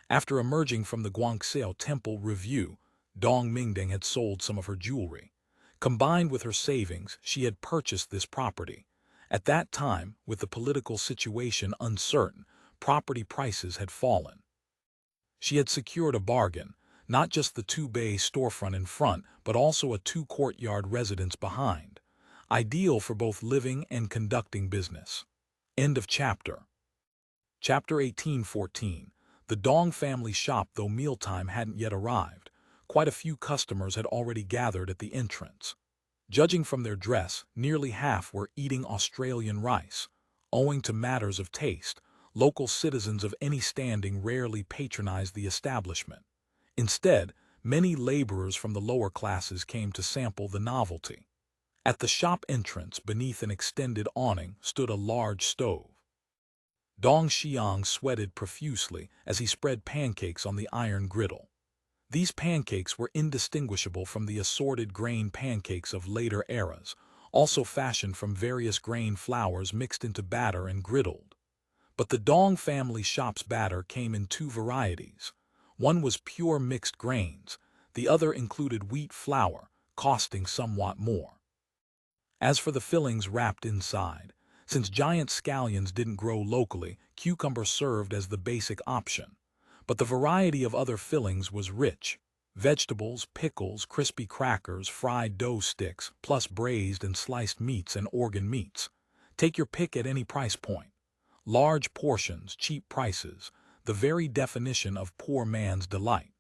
After emerging from the Guangzhou Temple Review, Dong Mingding had sold some of her jewelry. Combined with her savings, she had purchased this property. At that time, with the political situation uncertain, property prices had fallen. She had secured a bargain, not just the 2-bay storefront in front, but also a 2-courtyard residence behind, ideal for both living and conducting business. End of chapter. Chapter 1814. The Dong family shop. Though mealtime hadn't yet arrived, quite a few customers had already gathered at the entrance. Judging from their dress, nearly half were eating Australian rice. Owing to matters of taste, local citizens of any standing rarely patronized the establishment. Instead, many laborers from the lower classes came to sample the novelty. At the shop entrance, beneath an extended awning, stood a large stove. Dong Xiang sweated profusely as he spread pancakes on the iron griddle. These pancakes were indistinguishable from the assorted grain pancakes of later eras, also fashioned from various grain flours mixed into batter and griddled. But the Dong family shop's batter came in 2 varieties. One was pure mixed grains, the other included wheat flour, costing somewhat more. As for the fillings wrapped inside, since giant scallions didn't grow locally, cucumber served as the basic option. But the variety of other fillings was rich. Vegetables, pickles, crispy crackers, fried dough sticks, plus braised and sliced meats and organ meats. Take your pick at any price point. Large portions, cheap prices, the very definition of poor man's delight.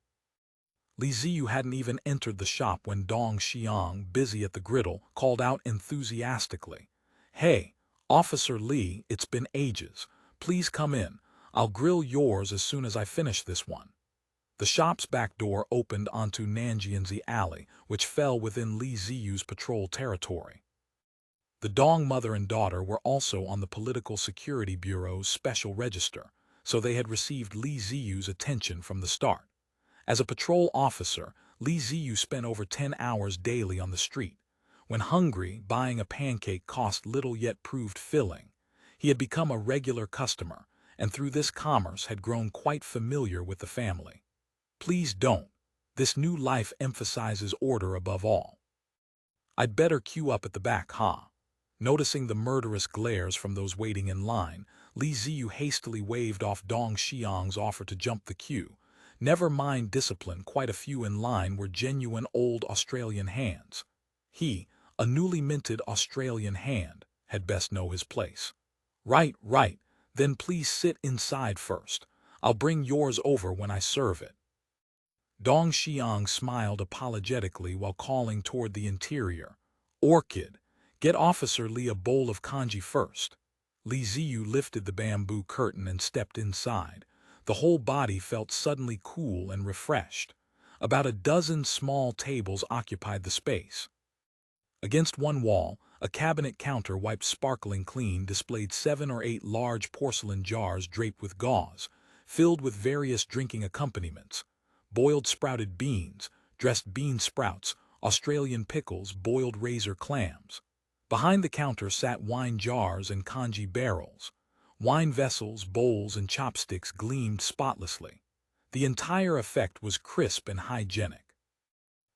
Li Ziyu hadn't even entered the shop when Dong Xiang, busy at the griddle, called out enthusiastically, "Hey, Officer Li, it's been ages. Please come in. I'll grill yours as soon as I finish this one." The shop's back door opened onto Nanjianzi Alley, which fell within Li Ziyu's patrol territory. The Dong mother and daughter were also on the Political Security Bureau's special register, so they had received Li Ziyu's attention from the start. As a patrol officer, Li Ziyu spent over 10 hours daily on the street. When hungry, buying a pancake cost little yet proved filling. He had become a regular customer, and through this commerce had grown quite familiar with the family. Please don't. This new life emphasizes order above all. I'd better queue up at the back, huh? Noticing the murderous glares from those waiting in line, Li Ziyu hastily waved off Dong Xiang's offer to jump the queue. Never mind discipline, quite a few in line were genuine old Australian hands. He, a newly minted Australian hand, had best know his place. Right, then please sit inside first. I'll bring yours over when I serve it. Dong Xiang smiled apologetically while calling toward the interior. Orchid, get Officer Li a bowl of congee first. Li Ziyu lifted the bamboo curtain and stepped inside. The The whole body felt suddenly cool and refreshed. About a dozen small tables occupied the space. Against one wall, a cabinet counter wiped sparkling clean displayed 7 or 8 large porcelain jars draped with gauze, filled with various drinking accompaniments: boiled sprouted beans, dressed bean sprouts, Australian pickles, boiled razor clams. Behind the counter sat wine jars and congee barrels. Wine vessels, bowls, and chopsticks gleamed spotlessly. The entire effect was crisp and hygienic.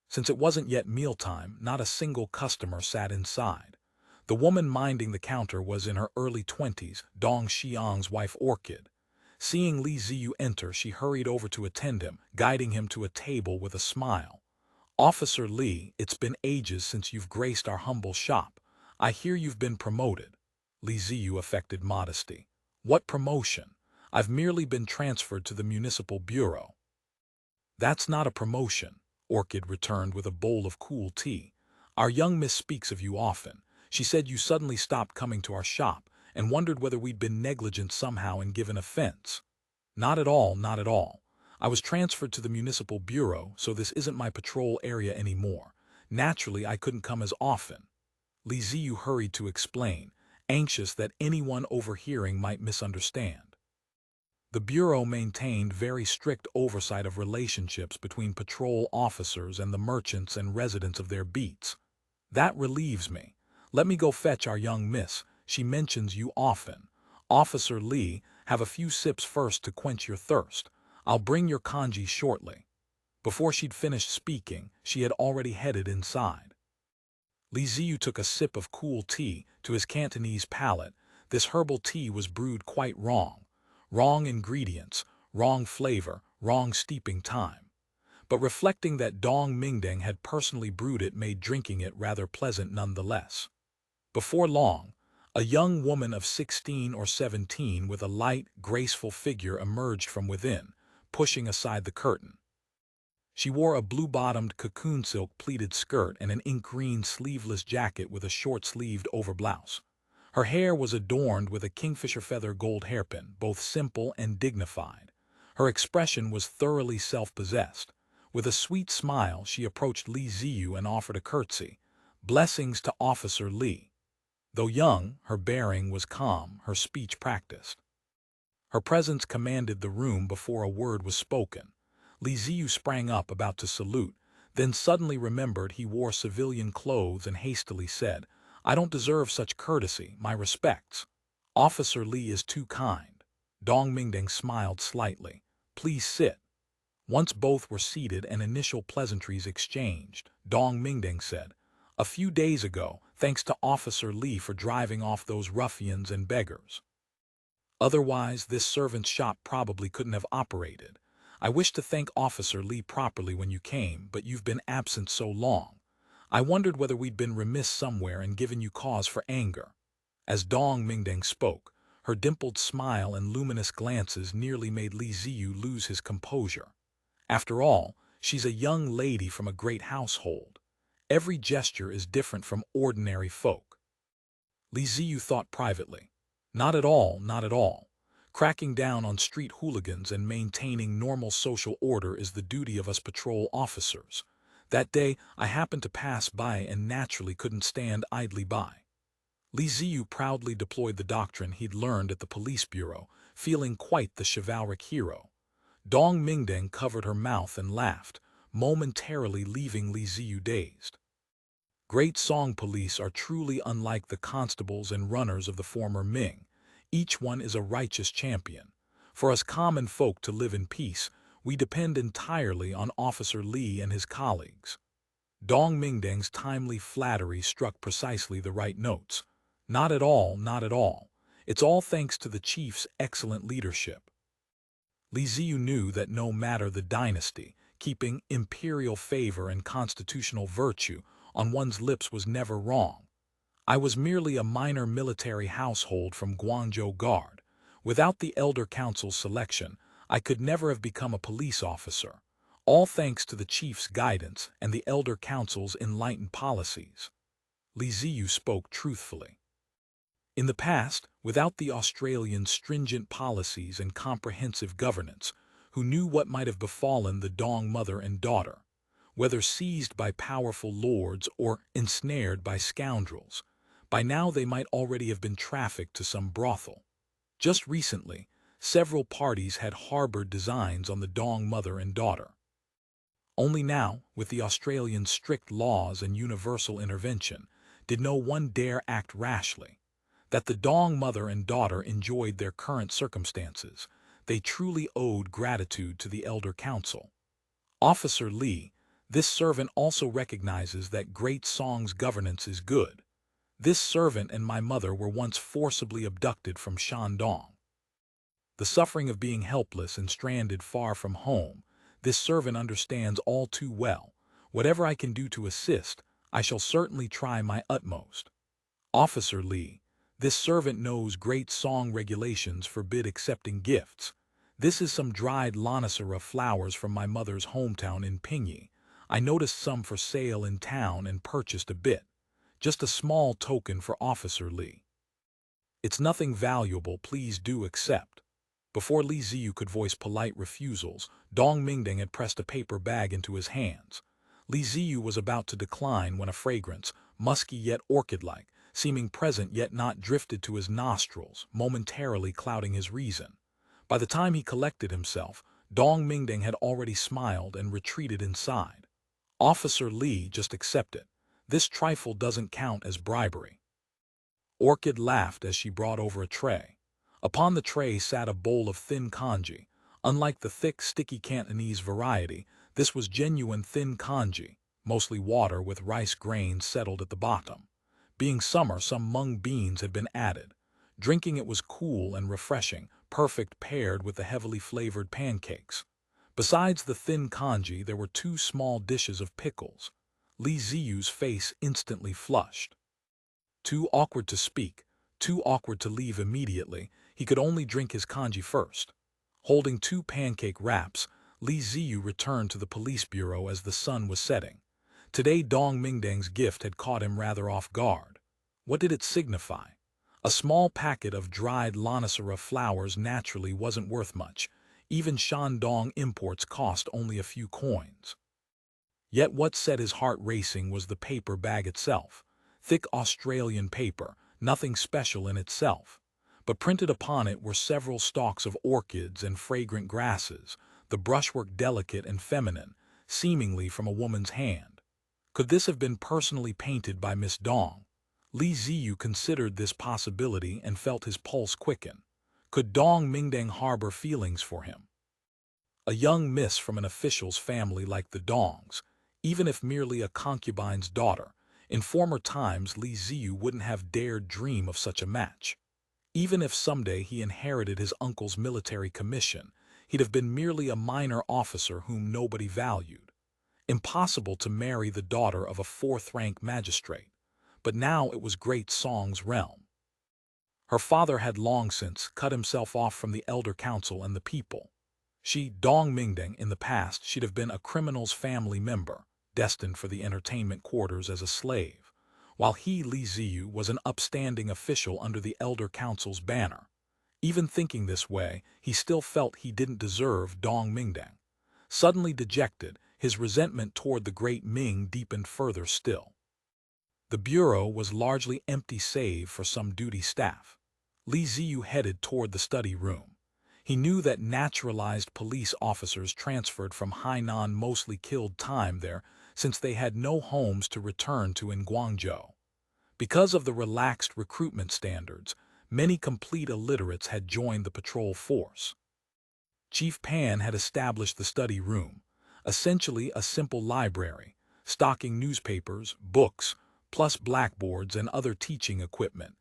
Since it wasn't yet mealtime, not a single customer sat inside. The woman minding the counter was in her early 20s, Dong Xiang's wife Orchid. Seeing Li Ziyu enter, she hurried over to attend him, guiding him to a table with a smile. "Officer Li, it's been ages since you've graced our humble shop. I hear you've been promoted." Li Ziyu affected modesty. "What promotion? I've merely been transferred to the municipal bureau." "That's not a promotion," Orchid returned with a bowl of cool tea. "Our young miss speaks of you often. She said you suddenly stopped coming to our shop and wondered whether we'd been negligent somehow and given offense." "Not at all, not at all. I was transferred to the municipal bureau, so this isn't my patrol area anymore. Naturally, I couldn't come as often." Li Ziyu hurried to explain, anxious that anyone overhearing might misunderstand. The bureau maintained very strict oversight of relationships between patrol officers and the merchants and residents of their beats. "That relieves me. Let me go fetch our young miss. She mentions you often. Officer Li, have a few sips first to quench your thirst. I'll bring your congee shortly." Before she'd finished speaking, she had already headed inside. Li Ziyu took a sip of cool tea. To his Cantonese palate, this herbal tea was brewed quite wrong. Wrong ingredients, wrong flavor, wrong steeping time. But reflecting that Dong Mingdeng had personally brewed it made drinking it rather pleasant nonetheless. Before long, a young woman of 16 or 17 with a light, graceful figure emerged from within, pushing aside the curtain. She wore a blue-bottomed cocoon silk pleated skirt and an ink-green sleeveless jacket with a short-sleeved overblouse. Her hair was adorned with a kingfisher feather gold hairpin, both simple and dignified. Her expression was thoroughly self-possessed. With a sweet smile, she approached Li Ziyu and offered a curtsy. "Blessings to Officer Li." Though young, her bearing was calm, her speech practiced. Her presence commanded the room before a word was spoken. Li Ziyu sprang up, about to salute, then suddenly remembered he wore civilian clothes and hastily said, "I don't deserve such courtesy, my respects." "Officer Li is too kind." Dong Mingdeng smiled slightly. "Please sit." Once both were seated and initial pleasantries exchanged, Dong Mingdeng said, "A few days ago, thanks to Officer Li for driving off those ruffians and beggars. Otherwise, this servant's shop probably couldn't have operated. I wish to thank Officer Li properly when you came, but you've been absent so long. I wondered whether we'd been remiss somewhere and given you cause for anger." As Dong Mingdeng spoke, her dimpled smile and luminous glances nearly made Li Ziyu lose his composure. After all, she's a young lady from a great household. Every gesture is different from ordinary folk. Li Ziyu thought privately. Not at all, not at all. Cracking down on street hooligans and maintaining normal social order is the duty of us patrol officers. That day, I happened to pass by and naturally couldn't stand idly by. Li Ziyu proudly deployed the doctrine he'd learned at the police bureau, feeling quite the chivalric hero. Dong Mingdeng covered her mouth and laughed, momentarily leaving Li Ziyu dazed. Great Song police are truly unlike the constables and runners of the former Ming. Each one is a righteous champion. For us common folk to live in peace, we depend entirely on Officer Li and his colleagues. Dong Mingdeng's timely flattery struck precisely the right notes. Not at all, not at all. It's all thanks to the chief's excellent leadership. Li Ziyu knew that no matter the dynasty, keeping imperial favor and constitutional virtue on one's lips was never wrong. "I was merely a minor military household from Guangzhou Guard. Without the Elder Council's selection, I could never have become a police officer. All thanks to the chief's guidance and the Elder Council's enlightened policies." Li Ziyu spoke truthfully. In the past, without the Australians' stringent policies and comprehensive governance, who knew what might have befallen the Dong mother and daughter, whether seized by powerful lords or ensnared by scoundrels, by now they might already have been trafficked to some brothel. Just recently, several parties had harbored designs on the Dong mother and daughter. Only now, with the Australians' strict laws and universal intervention, did no one dare act rashly. That the Dong mother and daughter enjoyed their current circumstances, they truly owed gratitude to the Elder Council. Officer Li, this servant also recognizes that Great Song's governance is good. This servant and my mother were once forcibly abducted from Shandong. The suffering of being helpless and stranded far from home, this servant understands all too well. Whatever I can do to assist, I shall certainly try my utmost. Officer Li, this servant knows Great Song regulations forbid accepting gifts. This is some dried Lonicera flowers from my mother's hometown in Pingyi. I noticed some for sale in town and purchased a bit. Just a small token for Officer Li. It's nothing valuable, please do accept. Before Li Ziyu could voice polite refusals, Dong Mingding had pressed a paper bag into his hands. Li Ziyu was about to decline when a fragrance, musky yet orchid-like, seeming present yet not drifted to his nostrils, momentarily clouding his reason. By the time he collected himself, Dong Mingding had already smiled and retreated inside. Officer Li, just accept it. This trifle doesn't count as bribery. Orchid laughed as she brought over a tray. Upon the tray sat a bowl of thin congee. Unlike the thick, sticky Cantonese variety, this was genuine thin congee, mostly water with rice grains settled at the bottom. Being summer, some mung beans had been added. Drinking it was cool and refreshing, perfect paired with the heavily flavored pancakes. Besides the thin congee, there were 2 small dishes of pickles. Li Ziyu's face instantly flushed. Too awkward to speak, too awkward to leave immediately, he could only drink his congee first. Holding 2 pancake wraps, Li Ziyu returned to the police bureau as the sun was setting. Today Dong Mingdang's gift had caught him rather off guard. What did it signify? A small packet of dried Lonicera flowers naturally wasn't worth much. Even Shandong imports cost only a few coins. Yet what set his heart racing was the paper bag itself. Thick Australian paper, nothing special in itself. But printed upon it were several stalks of orchids and fragrant grasses, the brushwork delicate and feminine, seemingly from a woman's hand. Could this have been personally painted by Miss Dong? Li Ziyu considered this possibility and felt his pulse quicken. Could Dong Mingdang harbor feelings for him? A young miss from an official's family like the Dongs, even if merely a concubine's daughter, in former times Li Ziyu wouldn't have dared dream of such a match. Even if someday he inherited his uncle's military commission, he'd have been merely a minor officer whom nobody valued. Impossible to marry the daughter of a 4th-rank magistrate, but now it was Great Song's realm. Her father had long since cut himself off from the Elder Council and the people. She, Dong Mingding, in the past she'd have been a criminal's family member, destined for the entertainment quarters as a slave, while he, Li Ziyu, was an upstanding official under the Elder Council's banner. Even thinking this way, he still felt he didn't deserve Dong Mingdang. Suddenly dejected, his resentment toward the great Ming deepened further still. The bureau was largely empty save for some duty staff. Li Ziyu headed toward the study room. He knew that naturalized police officers transferred from Hainan mostly killed time there since they had no homes to return to in Guangzhou. Because of the relaxed recruitment standards, many complete illiterates had joined the patrol force. Chief Pan had established the study room, essentially a simple library, stocking newspapers, books, plus blackboards and other teaching equipment,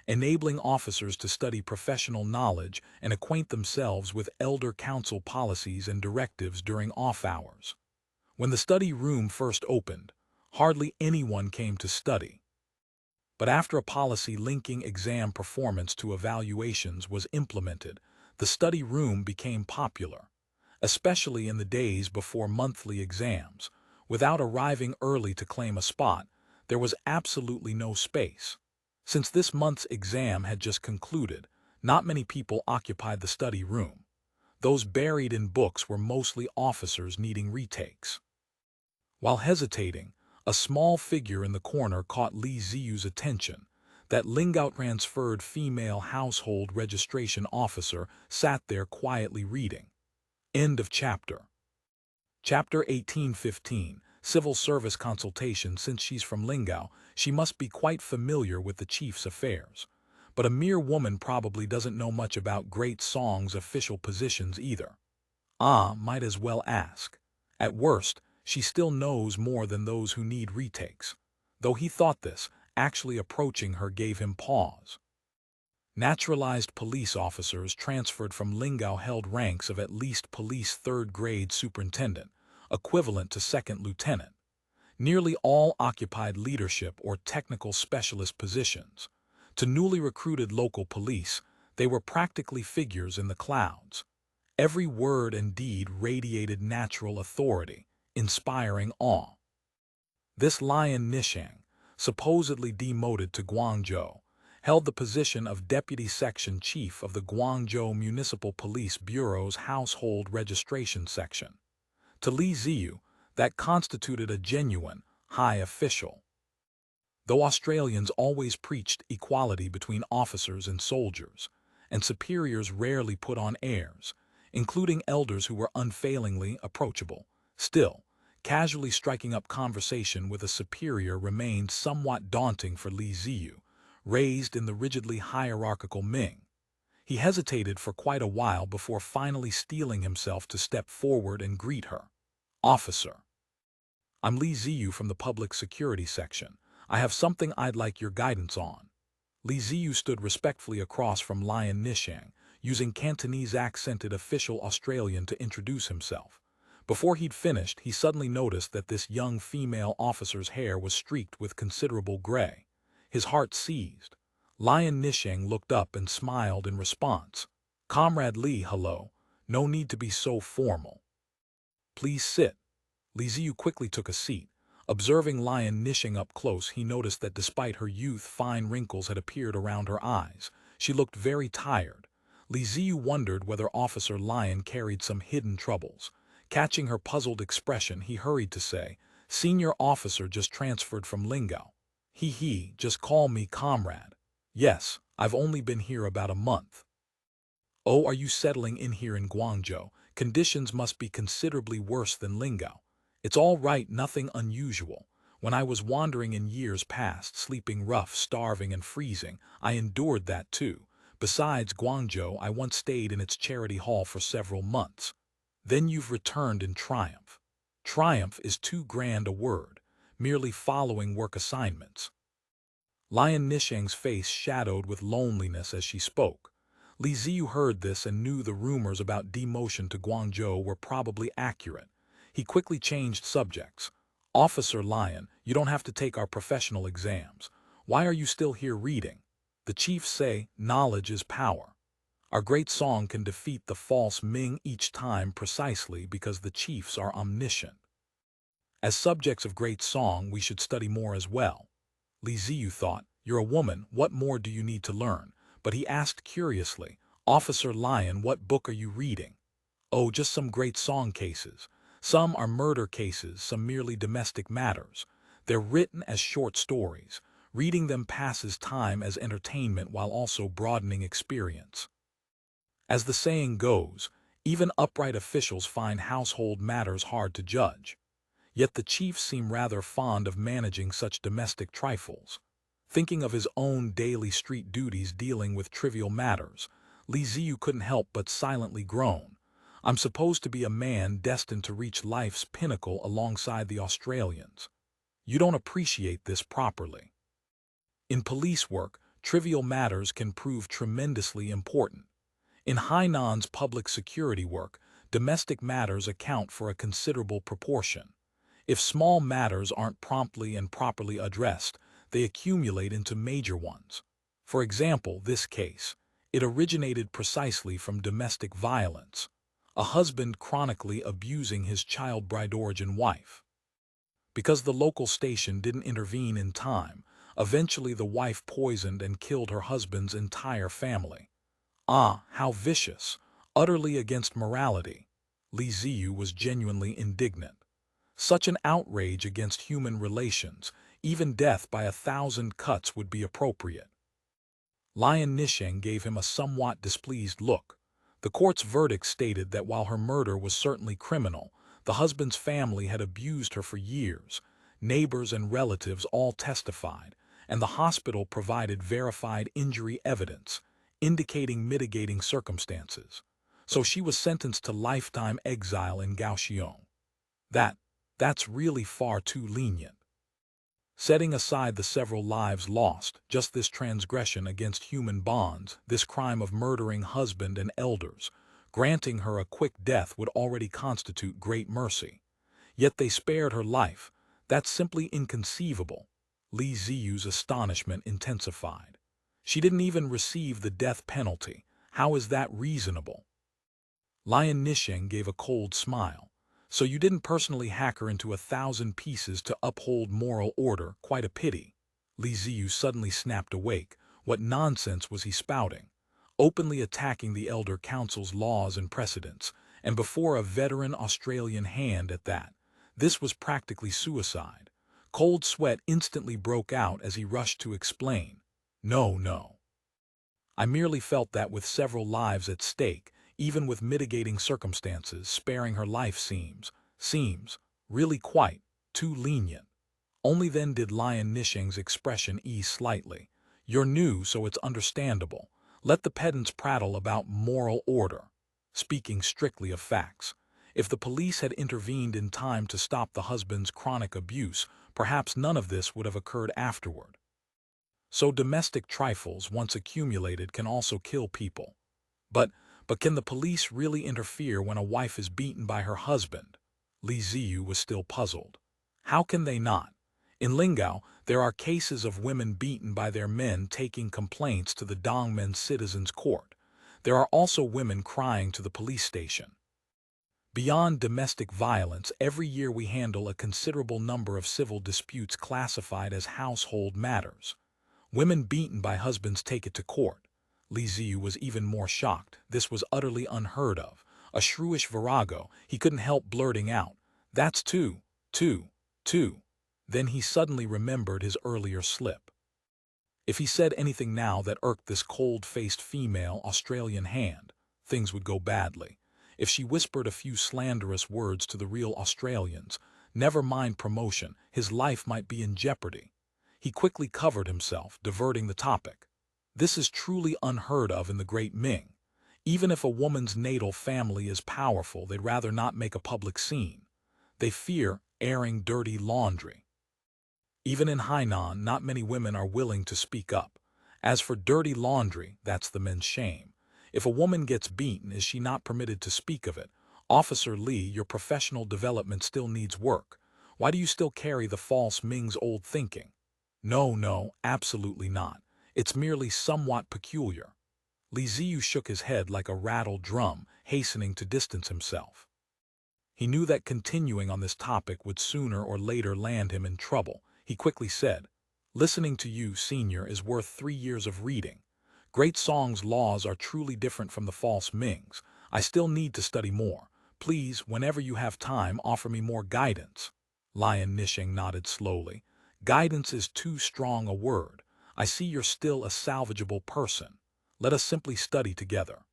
enabling officers to study professional knowledge and acquaint themselves with Elder Council policies and directives during off hours. When the study room first opened, hardly anyone came to study. But after a policy linking exam performance to evaluations was implemented, the study room became popular, especially in the days before monthly exams. Without arriving early to claim a spot, there was absolutely no space. Since this month's exam had just concluded, not many people occupied the study room. Those buried in books were mostly officers needing retakes. While hesitating, a small figure in the corner caught Li Ziyu's attention. That Lingao transferred female household registration officer sat there quietly reading. End of chapter. Chapter 1815, Civil Service Consultation. Since she's from Lingao, she must be quite familiar with the chief's affairs. But a mere woman probably doesn't know much about Great Song's official positions either. Might as well ask. At worst, she still knows more than those who need retakes. Though he thought this, actually approaching her gave him pause. Naturalized police officers transferred from Lingao held ranks of at least police third-grade superintendent, equivalent to second lieutenant. Nearly all occupied leadership or technical specialist positions. To newly recruited local police, they were practically figures in the clouds. Every word and deed radiated natural authority, inspiring awe. This Lion Nishang, supposedly demoted to Guangzhou, held the position of Deputy Section Chief of the Guangzhou Municipal Police Bureau's Household Registration Section. To Li Ziyu, that constituted a genuine, high official. Though Australians always preached equality between officers and soldiers, and superiors rarely put on airs, including elders who were unfailingly approachable, still, casually striking up conversation with a superior remained somewhat daunting for Li Ziyu, raised in the rigidly hierarchical Ming. He hesitated for quite a while before finally steeling himself to step forward and greet her. "Officer. I'm Li Ziyu from the Public Security Section. I have something I'd like your guidance on." Li Ziyu stood respectfully across from Lion Nishang, using Cantonese-accented official Australian to introduce himself. Before he'd finished, he suddenly noticed that this young female officer's hair was streaked with considerable gray. His heart seized. Lion Nishang looked up and smiled in response. "Comrade Li, hello. No need to be so formal. Please sit." Li Ziyu quickly took a seat. Observing Lion Nishang up close, he noticed that despite her youth, fine wrinkles had appeared around her eyes. She looked very tired. Li Ziyu wondered whether Officer Lion carried some hidden troubles. Catching her puzzled expression, he hurried to say, "Senior officer just transferred from Lingao. Just call me comrade." "Yes, I've only been here about a month." "Oh, are you settling in here in Guangzhou? Conditions must be considerably worse than Lingao." "It's all right, nothing unusual. When I was wandering in years past, sleeping rough, starving and freezing, I endured that too. Besides Guangzhou, I once stayed in its charity hall for several months." "Then you've returned in triumph." "Triumph is too grand a word, merely following work assignments." Lion Nishang's face shadowed with loneliness as she spoke. Li Ziyu heard this and knew the rumors about demotion to Guangzhou were probably accurate. He quickly changed subjects. "Officer Lion, you don't have to take our professional exams. Why are you still here reading? The chiefs say knowledge is power. Our great song can defeat the false Ming each time precisely because the chiefs are omniscient. As subjects of great song, we should study more as well." Li Ziyu thought, "You're a woman, what more do you need to learn?" But he asked curiously, "Officer Lion, what book are you reading?" "Oh, just some great song cases. Some are murder cases, some merely domestic matters. They're written as short stories. Reading them passes time as entertainment while also broadening experience." As the saying goes, even upright officials find household matters hard to judge. Yet the chief seemed rather fond of managing such domestic trifles. Thinking of his own daily street duties dealing with trivial matters, Li Ziyu couldn't help but silently groan. "I'm supposed to be a man destined to reach life's pinnacle alongside the Australians. You don't appreciate this properly. In police work, trivial matters can prove tremendously important. In Hainan's public security work, domestic matters account for a considerable proportion. If small matters aren't promptly and properly addressed, they accumulate into major ones. For example, this case. It originated precisely from domestic violence. A husband chronically abusing his child bride origin wife. Because the local station didn't intervene in time, Eventually the wife poisoned and killed her husband's entire family. Ah, how vicious, utterly against morality. Li Ziyu was genuinely indignant. Such an outrage against human relations, even death by 1,000 cuts would be appropriate. Lion Nisheng gave him a somewhat displeased look. The court's verdict stated that while her murder was certainly criminal, the husband's family had abused her for years. Neighbors and relatives all testified, and the hospital provided verified injury evidence, indicating mitigating circumstances. So she was sentenced to lifetime exile in Guangzhou. That's really far too lenient. Setting aside the several lives lost, just this transgression against human bonds, this crime of murdering husband and elders, granting her a quick death would already constitute great mercy. Yet they spared her life. That's simply inconceivable. Li Ziyu's astonishment intensified. She didn't even receive the death penalty. How is that reasonable? Lion Nisheng gave a cold smile. So you didn't personally hack her into 1,000 pieces to uphold moral order, quite a pity. Li Ziyu suddenly snapped awake. What nonsense was he spouting? Openly attacking the Elder Council's laws and precedents, and before a veteran Australian hand at that. This was practically suicide. Cold sweat instantly broke out as he rushed to explain. No. I merely felt that with several lives at stake, even with mitigating circumstances, sparing her life seems really quite too lenient. Only then did Lion Nisheng's expression ease slightly. You're new, so it's understandable. Let the pedants prattle about moral order. Speaking strictly of facts, if the police had intervened in time to stop the husband's chronic abuse, perhaps none of this would have occurred afterward. So domestic trifles, once accumulated, can also kill people. But can the police really interfere when a wife is beaten by her husband? Li Ziyu was still puzzled. How can they not? In Lingao, there are cases of women beaten by their men taking complaints to the Dongmen Citizens Court. There are also women crying to the police station. Beyond domestic violence, every year we handle a considerable number of civil disputes classified as household matters. Women beaten by husbands take it to court. Li Ziyu was even more shocked. This was utterly unheard of. A shrewish virago, he couldn't help blurting out, "That's two." Then he suddenly remembered his earlier slip. If he said anything now that irked this cold-faced female Australian hand, things would go badly. If she whispered a few slanderous words to the real Australians, never mind promotion, his life might be in jeopardy. He quickly covered himself, diverting the topic. This is truly unheard of in the Great Ming. Even if a woman's natal family is powerful, they'd rather not make a public scene. They fear airing dirty laundry. Even in Hainan, not many women are willing to speak up. As for dirty laundry, that's the men's shame. If a woman gets beaten, is she not permitted to speak of it? Officer Li, your professional development still needs work. Why do you still carry the false Ming's old thinking? No, absolutely not. It's merely somewhat peculiar. Li Ziyu shook his head like a rattled drum, hastening to distance himself. He knew that continuing on this topic would sooner or later land him in trouble. He quickly said, "Listening to you, senior, is worth 3 years of reading. Great Song's laws are truly different from the false Ming's. I still need to study more. Please, whenever you have time, offer me more guidance." Lion Nisheng nodded slowly. "Guidance is too strong a word. I see you're still a salvageable person. Let us simply study together."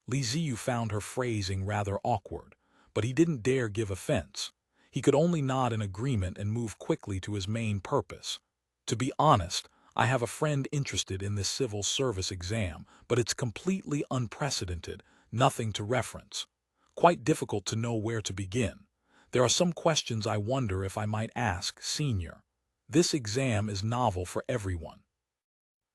Li Ziyu found her phrasing rather awkward, but he didn't dare give offense. He could only nod in agreement and move quickly to his main purpose. "To be honest, I have a friend interested in this civil service exam, but it's completely unprecedented, nothing to reference. Quite difficult to know where to begin. There are some questions I wonder if I might ask, senior. This exam is novel for everyone.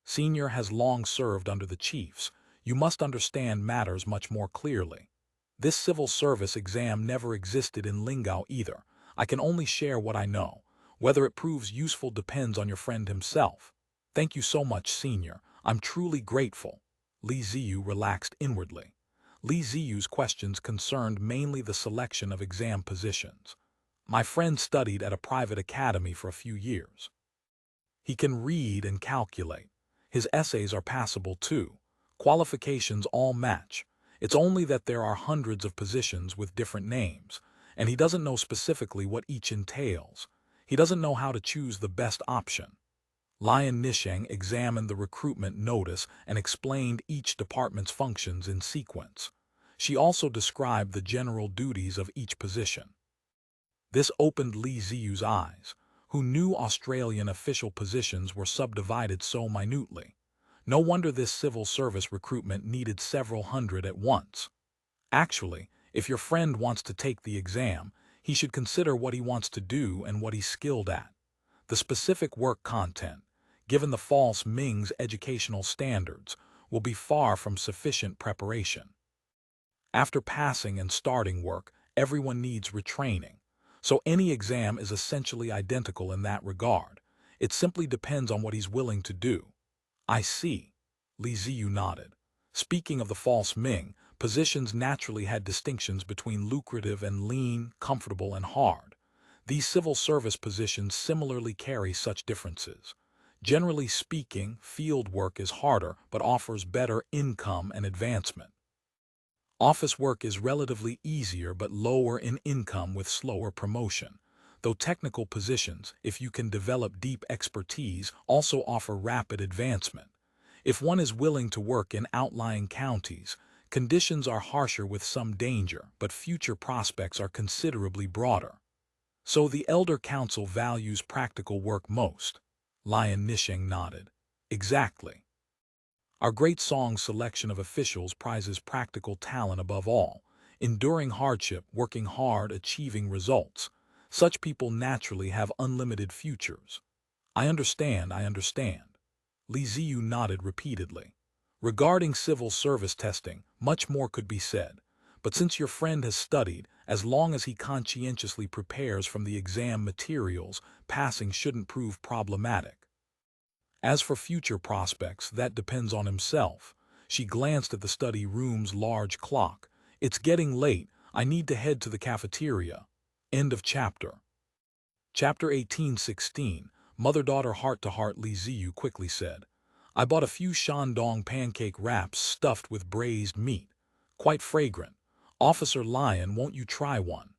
Senior has long served under the chiefs. You must understand matters much more clearly. This civil service exam never existed in Lingao either. I can only share what I know. Whether it proves useful depends on your friend himself. Thank you so much, senior. I'm truly grateful." Li Ziyu relaxed inwardly. Li Ziyu's questions concerned mainly the selection of exam positions. "My friend studied at a private academy for a few years. He can read and calculate. His essays are passable too. Qualifications all match. It's only that there are hundreds of positions with different names, and he doesn't know specifically what each entails. He doesn't know how to choose the best option. Lian Nisheng examined the recruitment notice and explained each department's functions in sequence. She also described the general duties of each position. This opened Li Ziyu's eyes, who knew Australian official positions were subdivided so minutely. No wonder this civil service recruitment needed several hundred at once. Actually, if your friend wants to take the exam, he should consider what he wants to do and what he's skilled at. The specific work content, given the false Ming's educational standards, will be far from sufficient preparation. After passing and starting work, everyone needs retraining. So any exam is essentially identical in that regard. It simply depends on what he's willing to do. I see. Li Ziyu nodded. Speaking of the false Ming, positions naturally had distinctions between lucrative and lean, comfortable and hard. These civil service positions similarly carry such differences. Generally speaking, field work is harder but offers better income and advancement. Office work is relatively easier but lower in income with slower promotion, though technical positions, if you can develop deep expertise, also offer rapid advancement. If one is willing to work in outlying counties, conditions are harsher with some danger, but future prospects are considerably broader. So the Elder Council values practical work most. Lian Nisheng nodded. Exactly. Our great song selection of officials prizes practical talent above all, enduring hardship, working hard, achieving results. Such people naturally have unlimited futures. I understand. Li Ziyu nodded repeatedly. Regarding civil service testing, much more could be said, but since your friend has studied, as long as he conscientiously prepares from the exam materials, passing shouldn't prove problematic. As for future prospects, that depends on himself. She glanced at the study room's large clock. It's getting late. I need to head to the cafeteria. End of chapter. Chapter 1816. MotherDaughter HearttoHeart. Li Ziyu quickly said, I bought a few Shandong pancake wraps stuffed with braised meat. Quite fragrant. Officer Lion, won't you try one?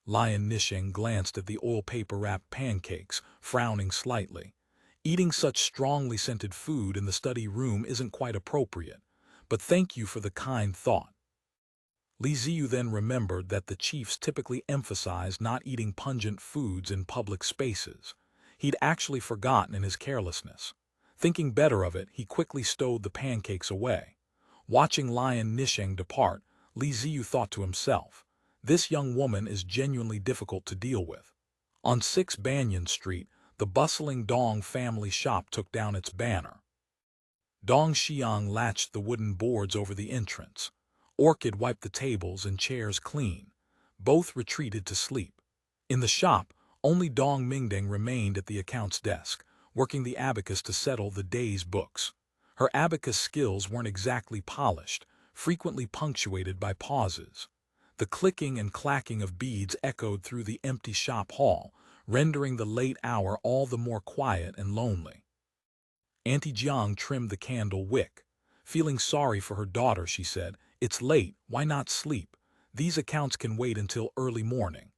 Lian Nisheng glanced at the oil paper wrapped pancakes, frowning slightly. Eating such strongly scented food in the study room isn't quite appropriate, but thank you for the kind thought. Li Ziyu then remembered that the chiefs typically emphasized not eating pungent foods in public spaces. He'd actually forgotten in his carelessness. Thinking better of it, he quickly stowed the pancakes away. Watching Lian Nisheng depart, Li Ziyu thought to himself, this young woman is genuinely difficult to deal with. On 6 Banyan Street, the bustling Dong family shop took down its banner. Dong Xiang latched the wooden boards over the entrance. Orchid wiped the tables and chairs clean. Both retreated to sleep. In the shop, only Dong Mingding remained at the accounts desk, working the abacus to settle the day's books. Her abacus skills weren't exactly polished, frequently punctuated by pauses. The clicking and clacking of beads echoed through the empty shop hall, rendering the late hour all the more quiet and lonely. Auntie Jiang trimmed the candle wick. Feeling sorry for her daughter, she said, it's late, why not sleep? These accounts can wait until early morning.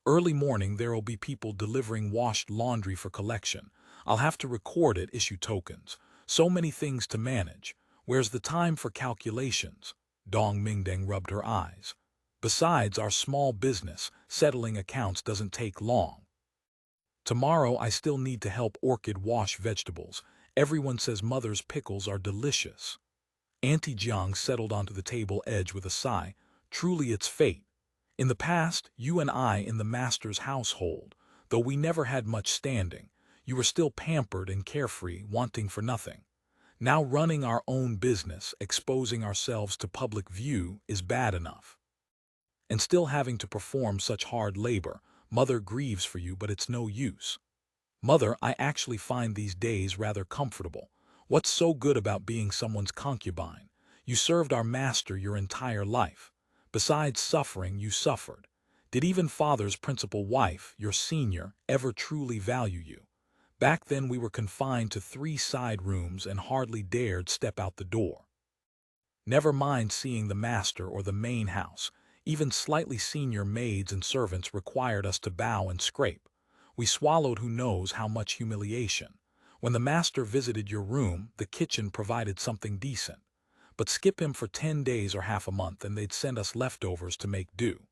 Early morning there'll be people delivering washed laundry for collection. I'll have to record it, issue tokens. So many things to manage. Where's the time for calculations? Dong Mingding rubbed her eyes. Besides, our small business, settling accounts doesn't take long. Tomorrow I still need to help Orchid wash vegetables. Everyone says Mother's pickles are delicious. Auntie Jiang settled onto the table edge with a sigh. Truly it's fate. In the past, you and I in the master's household, though we never had much standing, you were still pampered and carefree, wanting for nothing. Now running our own business, exposing ourselves to public view is bad enough. And still having to perform such hard labor, Mother grieves for you, but it's no use. Mother, I actually find these days rather comfortable. What's so good about being someone's concubine? You served our master your entire life. Besides suffering, you suffered. Did even Father's principal wife, your senior, ever truly value you? Back then we were confined to 3 side rooms and hardly dared step out the door. Never mind seeing the master or the main house. Even slightly senior maids and servants required us to bow and scrape. We swallowed who knows how much humiliation. When the master visited your room, the kitchen provided something decent. But skip him for 10 days or half a month and they'd send us leftovers to make do.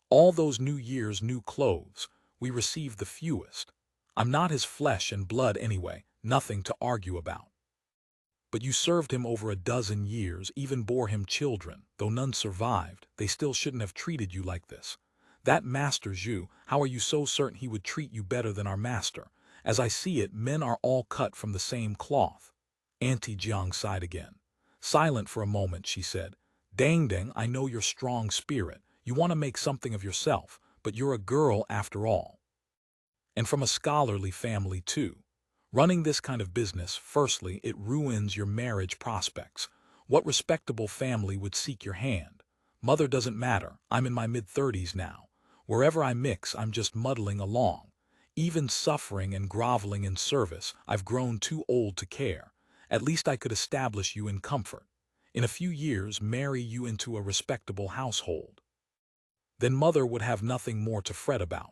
All those New Year's new clothes, we received the fewest. I'm not his flesh and blood anyway, nothing to argue about. But you served him over a dozen years, even bore him children. Though none survived, they still shouldn't have treated you like this. That master Zhu, how are you so certain he would treat you better than our master? As I see it, men are all cut from the same cloth. Auntie Jiang sighed again. Silent for a moment, she said, Dang dang, I know your strong spirit. You want to make something of yourself, but you're a girl after all. And from a scholarly family too. Running this kind of business, firstly, it ruins your marriage prospects. What respectable family would seek your hand? Mother doesn't matter, I'm in my mid-30s now. Wherever I mix, I'm just muddling along. Even suffering and groveling in service, I've grown too old to care. At least I could establish you in comfort. In a few years, marry you into a respectable household. Then mother would have nothing more to fret about.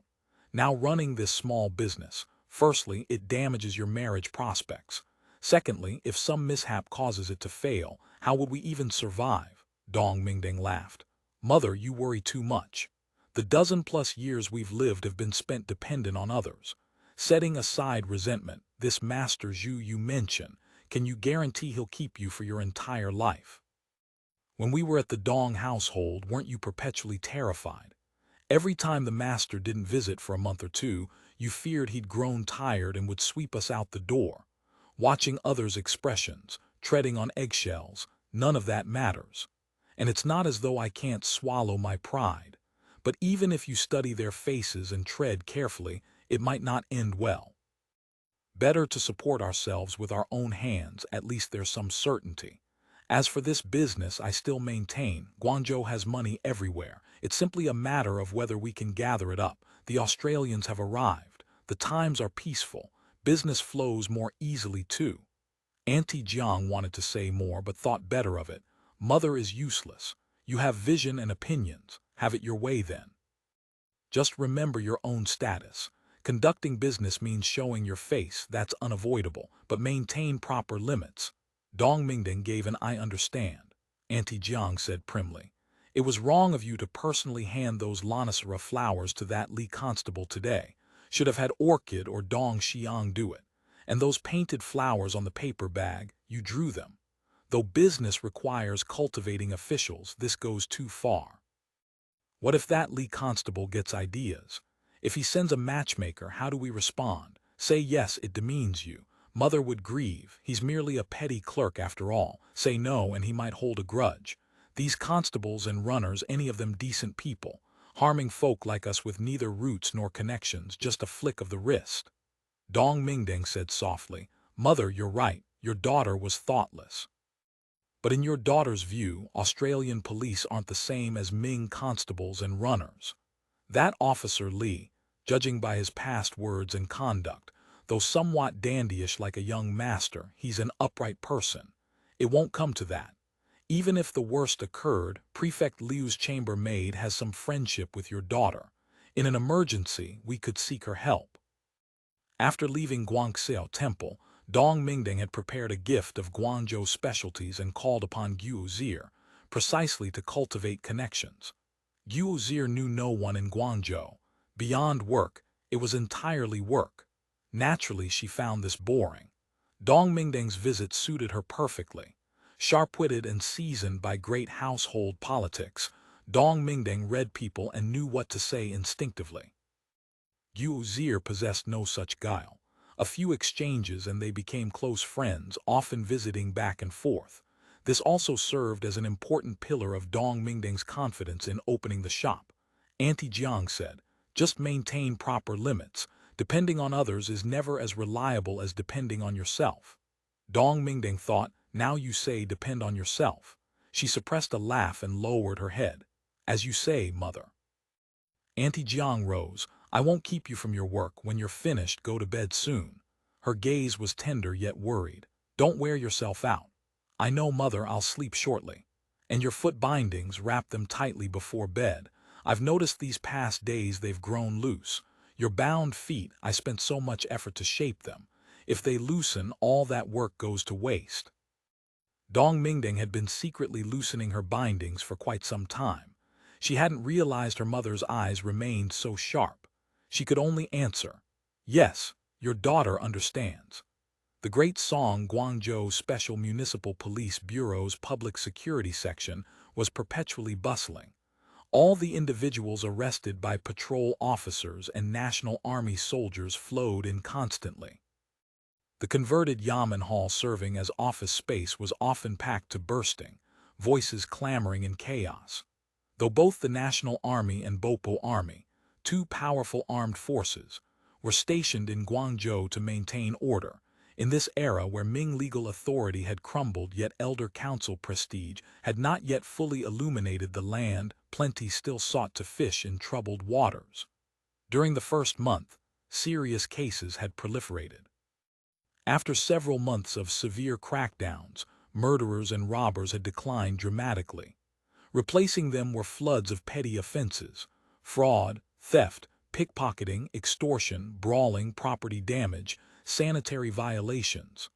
Now running this small business, firstly, it damages your marriage prospects. Secondly, if some mishap causes it to fail, how would we even survive? Dong Mingding laughed. Mother, you worry too much. The dozen-plus years we've lived have been spent dependent on others. Setting aside resentment, this Master Zhu you mention, can you guarantee he'll keep you for your entire life? When we were at the Dong household, weren't you perpetually terrified? Every time the master didn't visit for a month or two, you feared he'd grown tired and would sweep us out the door. Watching others' expressions, treading on eggshells, none of that matters. And it's not as though I can't swallow my pride. But even if you study their faces and tread carefully, it might not end well. Better to support ourselves with our own hands, at least there's some certainty. As for this business, I still maintain, Guangzhou has money everywhere. It's simply a matter of whether we can gather it up. The Australians have arrived. The times are peaceful. Business flows more easily too. Auntie Jiang wanted to say more but thought better of it. Mother is useless. You have vision and opinions. Have it your way then. Just remember your own status. Conducting business means showing your face, that's unavoidable, but maintain proper limits. Dong Mingding gave an I understand. Auntie Jiang said primly. It was wrong of you to personally hand those Lonicera flowers to that Li constable today. Should have had Orchid or Dong Xiang do it. And those painted flowers on the paper bag, you drew them. Though business requires cultivating officials, this goes too far. What if that Li constable gets ideas? If he sends a matchmaker, how do we respond? Say yes, it demeans you. Mother would grieve. He's merely a petty clerk after all. Say no, and he might hold a grudge. These constables and runners, any of them decent people, harming folk like us with neither roots nor connections, just a flick of the wrist. Dong Mingding said softly, Mother, you're right. Your daughter was thoughtless. But in your daughter's view, Australian police aren't the same as Ming constables and runners. That officer Li, judging by his past words and conduct, though somewhat dandyish like a young master, he's an upright person. It won't come to that. Even if the worst occurred, Prefect Liu's chambermaid has some friendship with your daughter. In an emergency, we could seek her help. After leaving Guangzhou Temple, Dong Mingding had prepared a gift of Guangzhou specialties and called upon Guozir, precisely to cultivate connections. Guozir knew no one in Guangzhou. Beyond work, it was entirely work. Naturally, she found this boring. Dong Mingding's visit suited her perfectly. Sharp-witted and seasoned by great household politics, Dong Mingding read people and knew what to say instinctively. Guozir possessed no such guile. A few exchanges and they became close friends, often visiting back and forth. This also served as an important pillar of Dong Mingding's confidence in opening the shop. Auntie Jiang said, just maintain proper limits. Depending on others is never as reliable as depending on yourself. Dong Mingding thought, now you say depend on yourself. She suppressed a laugh and lowered her head. As you say, Mother. Auntie Jiang rose. I won't keep you from your work. When you're finished, go to bed soon. Her gaze was tender yet worried. "Don't wear yourself out. I know, Mother, I'll sleep shortly. And your foot bindings, wrap them tightly before bed. I've noticed these past days they've grown loose. Your bound feet, I spent so much effort to shape them. If they loosen, all that work goes to waste." Dong Mingding had been secretly loosening her bindings for quite some time. She hadn't realized her mother's eyes remained so sharp. She could only answer, "Yes, your daughter understands." The Great Song Guangzhou Special Municipal Police Bureau's Public Security Section was perpetually bustling. All the individuals arrested by patrol officers and National Army soldiers flowed in constantly. The converted Yamen hall serving as office space was often packed to bursting, voices clamoring in chaos. Though both the National Army and Bopo Army, two powerful armed forces, were stationed in Guangzhou to maintain order, in this era where Ming legal authority had crumbled yet elder council prestige had not yet fully illuminated the land, plenty still sought to fish in troubled waters. During the first month, serious cases had proliferated. After several months of severe crackdowns, murderers and robbers had declined dramatically. Replacing them were floods of petty offenses: fraud, theft, pickpocketing, extortion, brawling, property damage, sanitary violations.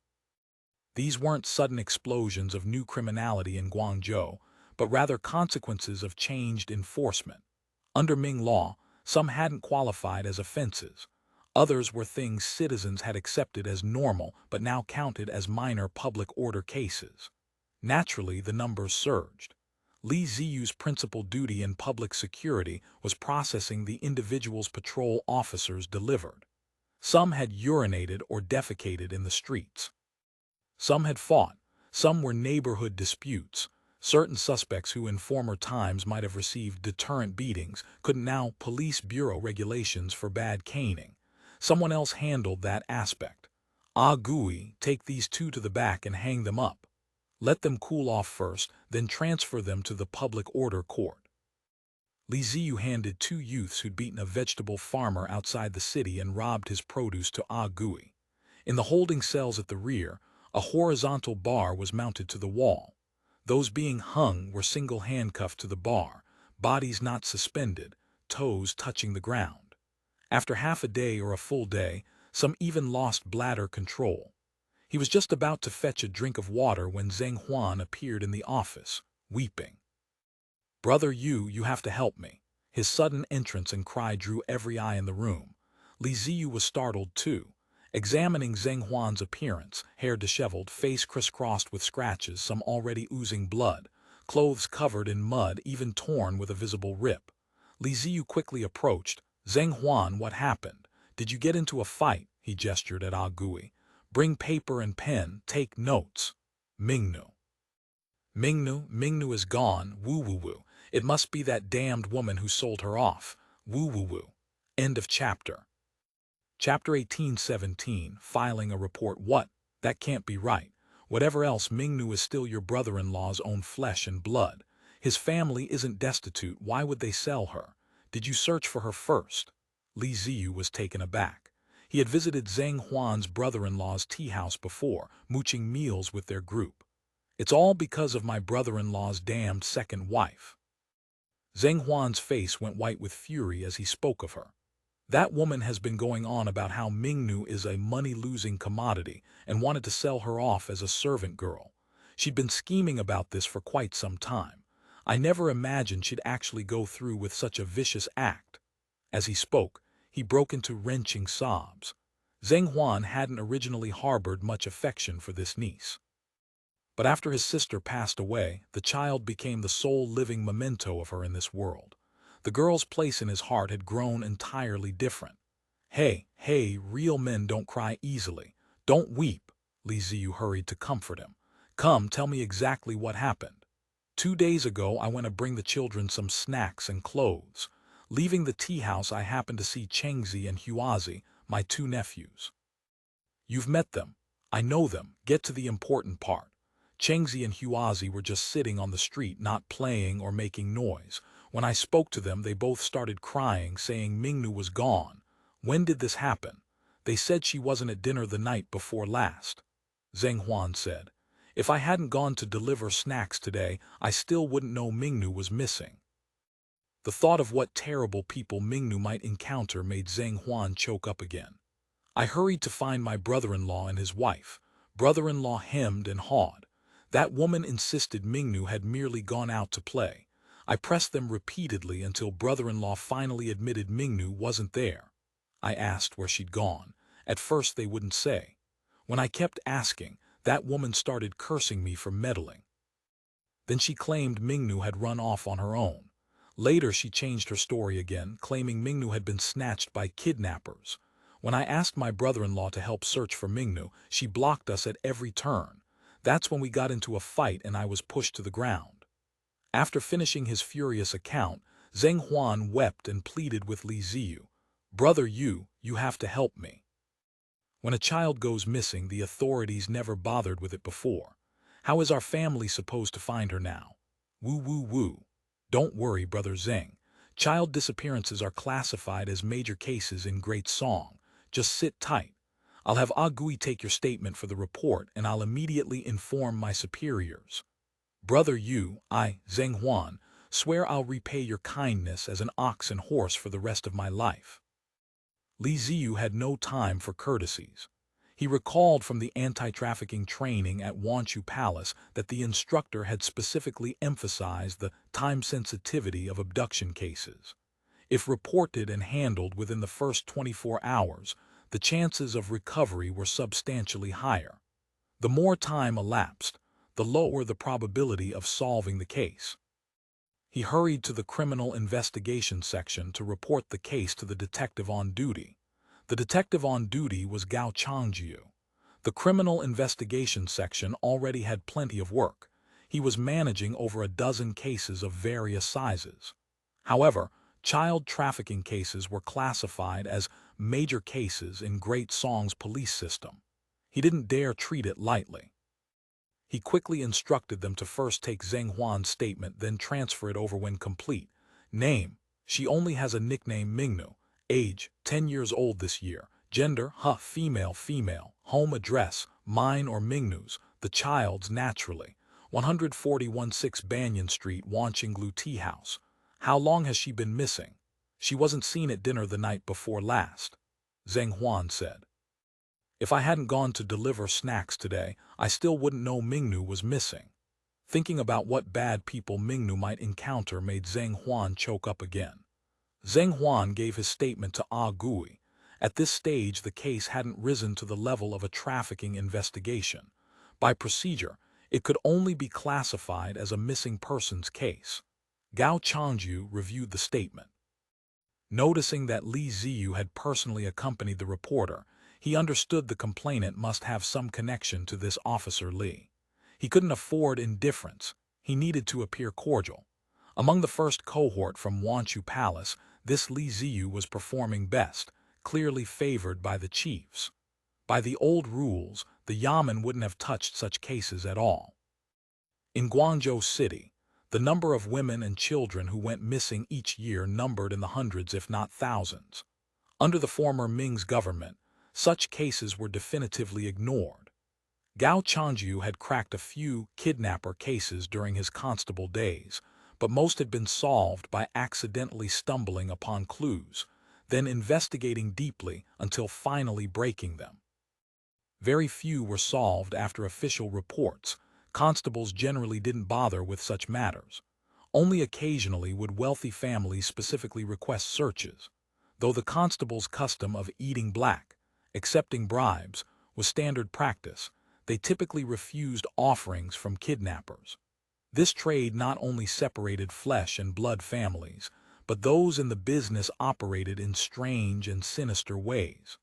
These weren't sudden explosions of new criminality in Guangzhou, but rather consequences of changed enforcement. Under Ming law, some hadn't qualified as offenses. Others were things citizens had accepted as normal but now counted as minor public order cases. Naturally, the numbers surged. Li Ziyu's principal duty in public security was processing the individuals patrol officers delivered. Some had urinated or defecated in the streets. Some had fought. Some were neighborhood disputes. Certain suspects who in former times might have received deterrent beatings could now police bureau regulations for bad caning. Someone else handled that aspect. "Ah Gui, take these two to the back and hang them up. Let them cool off first, then transfer them to the public order court." Li Ziyu handed two youths who'd beaten a vegetable farmer outside the city and robbed his produce to Ah Gui. In the holding cells at the rear, a horizontal bar was mounted to the wall. Those being hung were single handcuffed to the bar, bodies not suspended, toes touching the ground. After half a day or a full day, some even lost bladder control. He was just about to fetch a drink of water when Zheng Huan appeared in the office, weeping. "Brother you have to help me." His sudden entrance and cry drew every eye in the room. Li Ziyu was startled too. Examining Zheng Huan's appearance, hair disheveled, face crisscrossed with scratches, some already oozing blood, clothes covered in mud, even torn with a visible rip. Li Ziyu quickly approached. "Zheng Huan, what happened? Did you get into a fight?" He gestured at Ah Gui. "Bring paper and pen, take notes." Mingnu is gone, woo-woo-woo. It must be that damned woman who sold her off, woo-woo-woo. End of chapter. Chapter 1817, filing a report. "What? That can't be right. Whatever else, Mingnu is still your brother-in-law's own flesh and blood. His family isn't destitute, why would they sell her? Did you search for her first?" Li Ziyu was taken aback. He had visited Zheng Huan's brother-in-law's tea house before, mooching meals with their group. "It's all because of my brother-in-law's damned second wife." Zheng Huan's face went white with fury as he spoke of her. "That woman has been going on about how Mingnu is a money-losing commodity and wanted to sell her off as a servant girl. She'd been scheming about this for quite some time. I never imagined she'd actually go through with such a vicious act." As he spoke, he broke into wrenching sobs. Zheng Huan hadn't originally harbored much affection for this niece. But after his sister passed away, the child became the sole living memento of her in this world. The girl's place in his heart had grown entirely different. Hey, real men don't cry easily. Don't weep." Li Ziyu hurried to comfort him. "Come, tell me exactly what happened." 2 days ago, I went to bring the children some snacks and clothes. Leaving the tea house, I happened to see Chengzi and Huazi, my 2 nephews. You've met them. I know them. Get to the important part. Chengzi and Huazi were just sitting on the street, not playing or making noise. When I spoke to them, they both started crying, saying Mingnu was gone. When did this happen? They said she wasn't at dinner the night before last. Zhang Huan said. If I hadn't gone to deliver snacks today, I still wouldn't know Mingnu was missing. The thought of what terrible people Mingnu might encounter made Zhang Huan choke up again. I hurried to find my brother-in-law and his wife. Brother-in-law hemmed and hawed. That woman insisted Mingnu had merely gone out to play. I pressed them repeatedly until brother-in-law finally admitted Mingnu wasn't there. I asked where she'd gone. At first they wouldn't say. When I kept asking, that woman started cursing me for meddling. Then she claimed Mingnu had run off on her own. Later she changed her story again, claiming Mingnu had been snatched by kidnappers. When I asked my brother-in-law to help search for Mingnu, she blocked us at every turn. That's when we got into a fight and I was pushed to the ground. After finishing his furious account, Zhang Huan wept and pleaded with Li Ziyu. Brother you have to help me. When a child goes missing, the authorities never bothered with it before. How is our family supposed to find her now? Woo woo woo. Don't worry, Brother Zhang. Child disappearances are classified as major cases in Great Song. Just sit tight. I'll have Gui take your statement for the report and I'll immediately inform my superiors. Brother Zhang Huan, swear I'll repay your kindness as an ox and horse for the rest of my life. Li Ziyu had no time for courtesies. He recalled from the anti-trafficking training at Guangzhou Palace that the instructor had specifically emphasized the time sensitivity of abduction cases. If reported and handled within the first 24 hours, the chances of recovery were substantially higher. The more time elapsed, the lower the probability of solving the case. He hurried to the criminal investigation section to report the case to the detective on duty. The detective on duty was Gao Changjiu. The criminal investigation section already had plenty of work. He was managing over a dozen cases of various sizes. However, child trafficking cases were classified as major cases in Great Song's police system. He didn't dare treat it lightly. He quickly instructed them to first take Zhang Huan's statement, then transfer it over when complete. Name: she only has a nickname Mingnu. Age: 10 years old this year. Gender: female. Home address: mine or Mingnu's, the child's naturally. 141-6 Banyan Street, Wanqinglu Tea House. How long has she been missing? She wasn't seen at dinner the night before last, Zhang Huan said. If I hadn't gone to deliver snacks today, I still wouldn't know Mingnu was missing. Thinking about what bad people Mingnu might encounter made Zhang Huan choke up again. Zhang Huan gave his statement to Gui. At this stage, the case hadn't risen to the level of a trafficking investigation. By procedure, it could only be classified as a missing persons case. Gao Changjiu reviewed the statement. Noticing that Li Ziyu had personally accompanied the reporter, he understood the complainant must have some connection to this officer Li. He couldn't afford indifference. He needed to appear cordial. Among the first cohort from Guangzhou Palace, this Li Ziyu was performing best, clearly favored by the chiefs. By the old rules, the Yamen wouldn't have touched such cases at all. In Guangzhou City, the number of women and children who went missing each year numbered in the hundreds if not thousands. Under the former Ming's government, such cases were definitively ignored. Gao Changjiu had cracked a few kidnapper cases during his constable days, but most had been solved by accidentally stumbling upon clues, then investigating deeply until finally breaking them. Very few were solved after official reports. Constables generally didn't bother with such matters. Only occasionally would wealthy families specifically request searches. Though the constable's custom of eating black, accepting bribes, was standard practice, they typically refused offerings from kidnappers. This trade not only separated flesh and blood families, but those in the business operated in strange and sinister ways.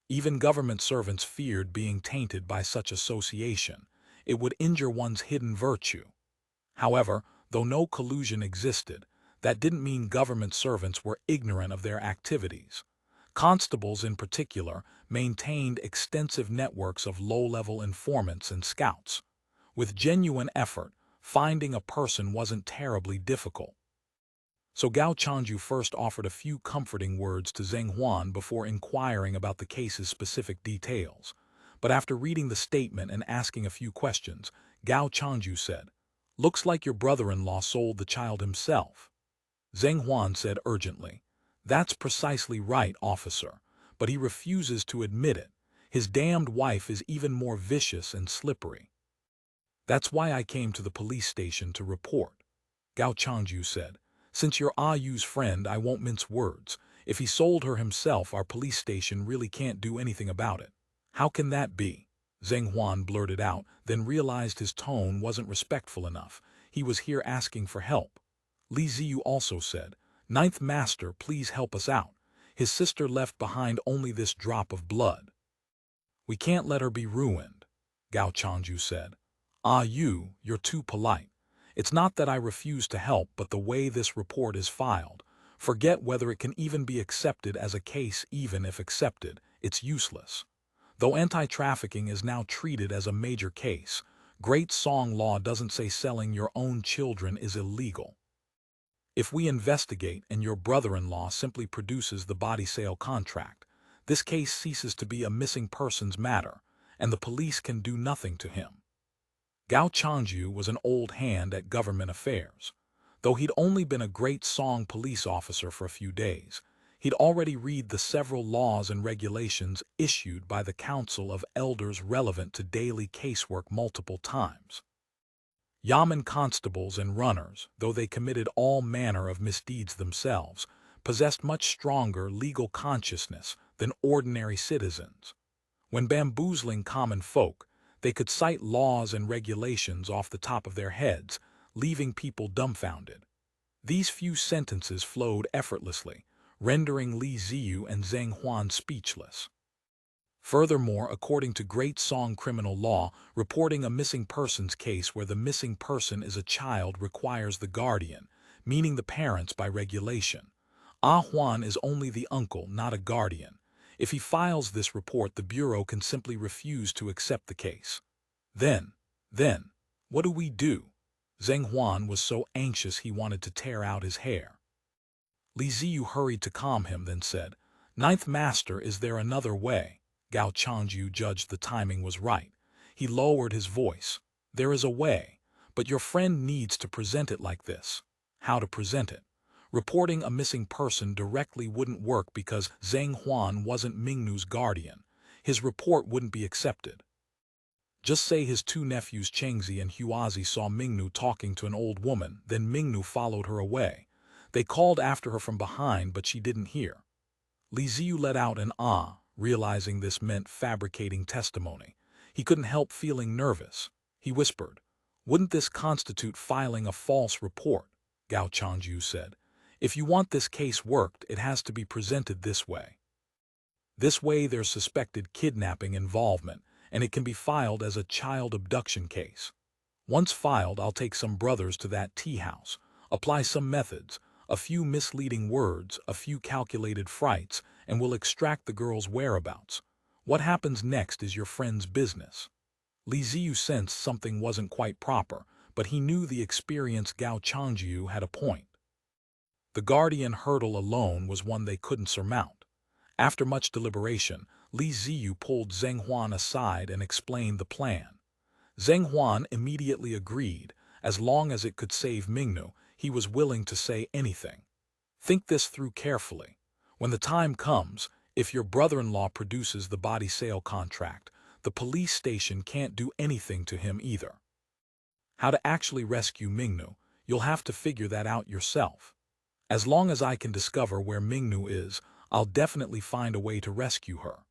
Even government servants feared being tainted by such association. It would injure one's hidden virtue. However, though no collusion existed, that didn't mean government servants were ignorant of their activities. Constables in particular maintained extensive networks of low-level informants and scouts. With genuine effort, finding a person wasn't terribly difficult. So Gao Changju first offered a few comforting words to Zheng Huan before inquiring about the case's specific details. But after reading the statement and asking a few questions, Gao Changju said, "Looks like your brother-in-law sold the child himself." Zheng Huan said urgently, "That's precisely right, officer, but he refuses to admit it. His damned wife is even more vicious and slippery." "That's why I came to the police station to report," Gao Changju said. "Since you're Ah Yu's friend, I won't mince words. If he sold her himself, our police station really can't do anything about it." "How can that be?" Zheng Huan blurted out, then realized his tone wasn't respectful enough. He was here asking for help. Li Ziyu also said, "Ninth Master, please help us out. His sister left behind only this drop of blood." "We can't let her be ruined," Gao Changju said. "Ah Yu, you're too polite. It's not that I refuse to help, but the way this report is filed. Forget whether it can even be accepted as a case. Even if accepted, it's useless. Though anti-trafficking is now treated as a major case, Great Song law doesn't say selling your own children is illegal. If we investigate and your brother-in-law simply produces the body sale contract, this case ceases to be a missing persons matter, and the police can do nothing to him." Gao Changju was an old hand at government affairs. Though he'd only been a Great Song police officer for a few days, he'd already read the several laws and regulations issued by the Council of Elders relevant to daily casework multiple times. Yamen constables and runners, though they committed all manner of misdeeds themselves, possessed much stronger legal consciousness than ordinary citizens. When bamboozling common folk, they could cite laws and regulations off the top of their heads, leaving people dumbfounded. These few sentences flowed effortlessly, rendering Li Ziyu and Zheng Huan speechless. Furthermore, according to Great Song criminal law, reporting a missing persons case where the missing person is a child requires the guardian, meaning the parents by regulation. Ah Huan is only the uncle, not a guardian. If he files this report, the Bureau can simply refuse to accept the case. Then, what do we do? Zheng Huan was so anxious he wanted to tear out his hair. Li Ziyu hurried to calm him, then said, "Ninth Master, is there another way?" Gao Changju judged the timing was right. He lowered his voice. "There is a way, but your friend needs to present it like this." How to present it? Reporting a missing person directly wouldn't work because Zheng Huan wasn't Mingnu's guardian. His report wouldn't be accepted. Just say his two nephews Chengzi and Huazi saw Mingnu talking to an old woman, then Mingnu followed her away. They called after her from behind, but she didn't hear. Li Ziyu let out an ah, realizing this meant fabricating testimony. He couldn't help feeling nervous. He whispered, "Wouldn't this constitute filing a false report?" Gao Changju said. "If you want this case worked, it has to be presented this way. This way there's suspected kidnapping involvement, and it can be filed as a child abduction case. Once filed, I'll take some brothers to that tea house, apply some methods, a few misleading words, a few calculated frights, and we'll extract the girl's whereabouts. What happens next is your friend's business." Li Ziyu sensed something wasn't quite proper, but he knew the experienced Gao Changju had a point. The guardian hurdle alone was one they couldn't surmount. After much deliberation, Li Ziyu pulled Zheng Huan aside and explained the plan. Zheng Huan immediately agreed. As long as it could save Mingnu, he was willing to say anything. "Think this through carefully. When the time comes, if your brother-in-law produces the body sale contract, the police station can't do anything to him either. How to actually rescue Mingnu, you'll have to figure that out yourself. As long as I can discover where Mingnu is, I'll definitely find a way to rescue her."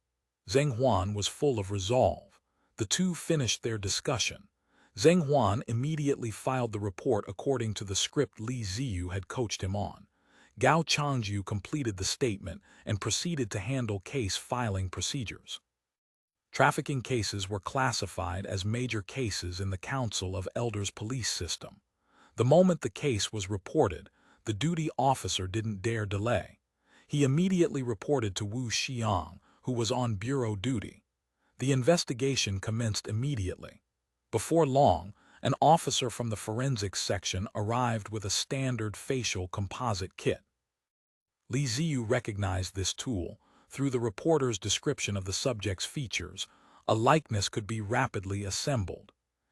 Zheng Huan was full of resolve. The two finished their discussion. Zheng Huan immediately filed the report according to the script Li Ziyu had coached him on. Gao Changju completed the statement and proceeded to handle case filing procedures. Trafficking cases were classified as major cases in the Council of Elders police system. The moment the case was reported, the duty officer didn't dare delay. He immediately reported to Wu Xiang, who was on bureau duty. The investigation commenced immediately. Before long, An officer from the forensics section arrived with a standard facial composite kit. Ziyu recognized this tool. Through the reporter's description of the subject's features, a likeness could be rapidly assembled.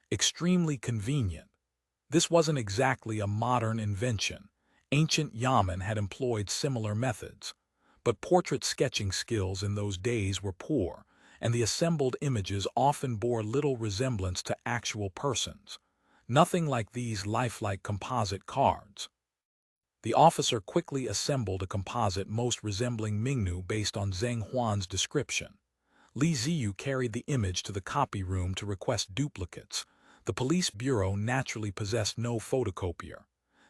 Extremely convenient. This wasn't exactly a modern invention. Ancient Yamen had employed similar methods, but portrait sketching skills in those days were poor, and the assembled images often bore little resemblance to actual persons. Nothing like these lifelike composite cards. The officer quickly assembled a composite most resembling Mingnu based on Zhang Huan's description. Ziyu carried the image to the copy room to request duplicates. The police bureau naturally possessed no photocopier.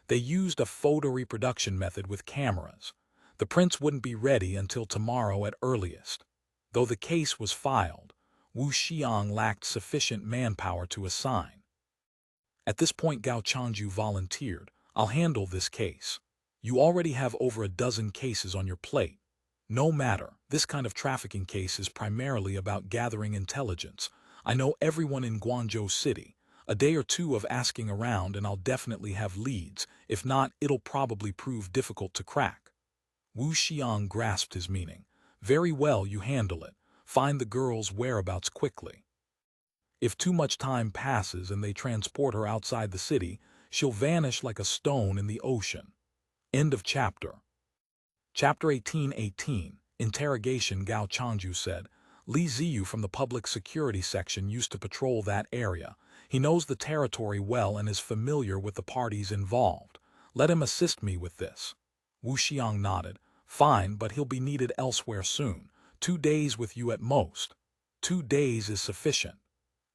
They used a photo reproduction method with cameras. The prints wouldn't be ready until tomorrow at earliest. Though the case was filed, Wu Xiang lacked sufficient manpower to assign. At this point, Gao Changju volunteered. "I'll handle this case. You already have over a dozen cases on your plate." "No matter. This kind of trafficking case is primarily about gathering intelligence. I know everyone in Guangzhou City. A day or two of asking around and I'll definitely have leads. If not, it'll probably prove difficult to crack." Wu Xiang grasped his meaning. "Very well, you handle it. Find the girl's whereabouts quickly. If too much time passes and they transport her outside the city, she'll vanish like a stone in the ocean." End of chapter. Chapter 18:18, Interrogation. Gao Changju said, "Ziyu from the public security section used to patrol that area. He knows the territory well and is familiar with the parties involved. Let him assist me with this." Wu Xiang nodded. "Fine, but he'll be needed elsewhere soon. 2 days with you at most." 2 days is sufficient."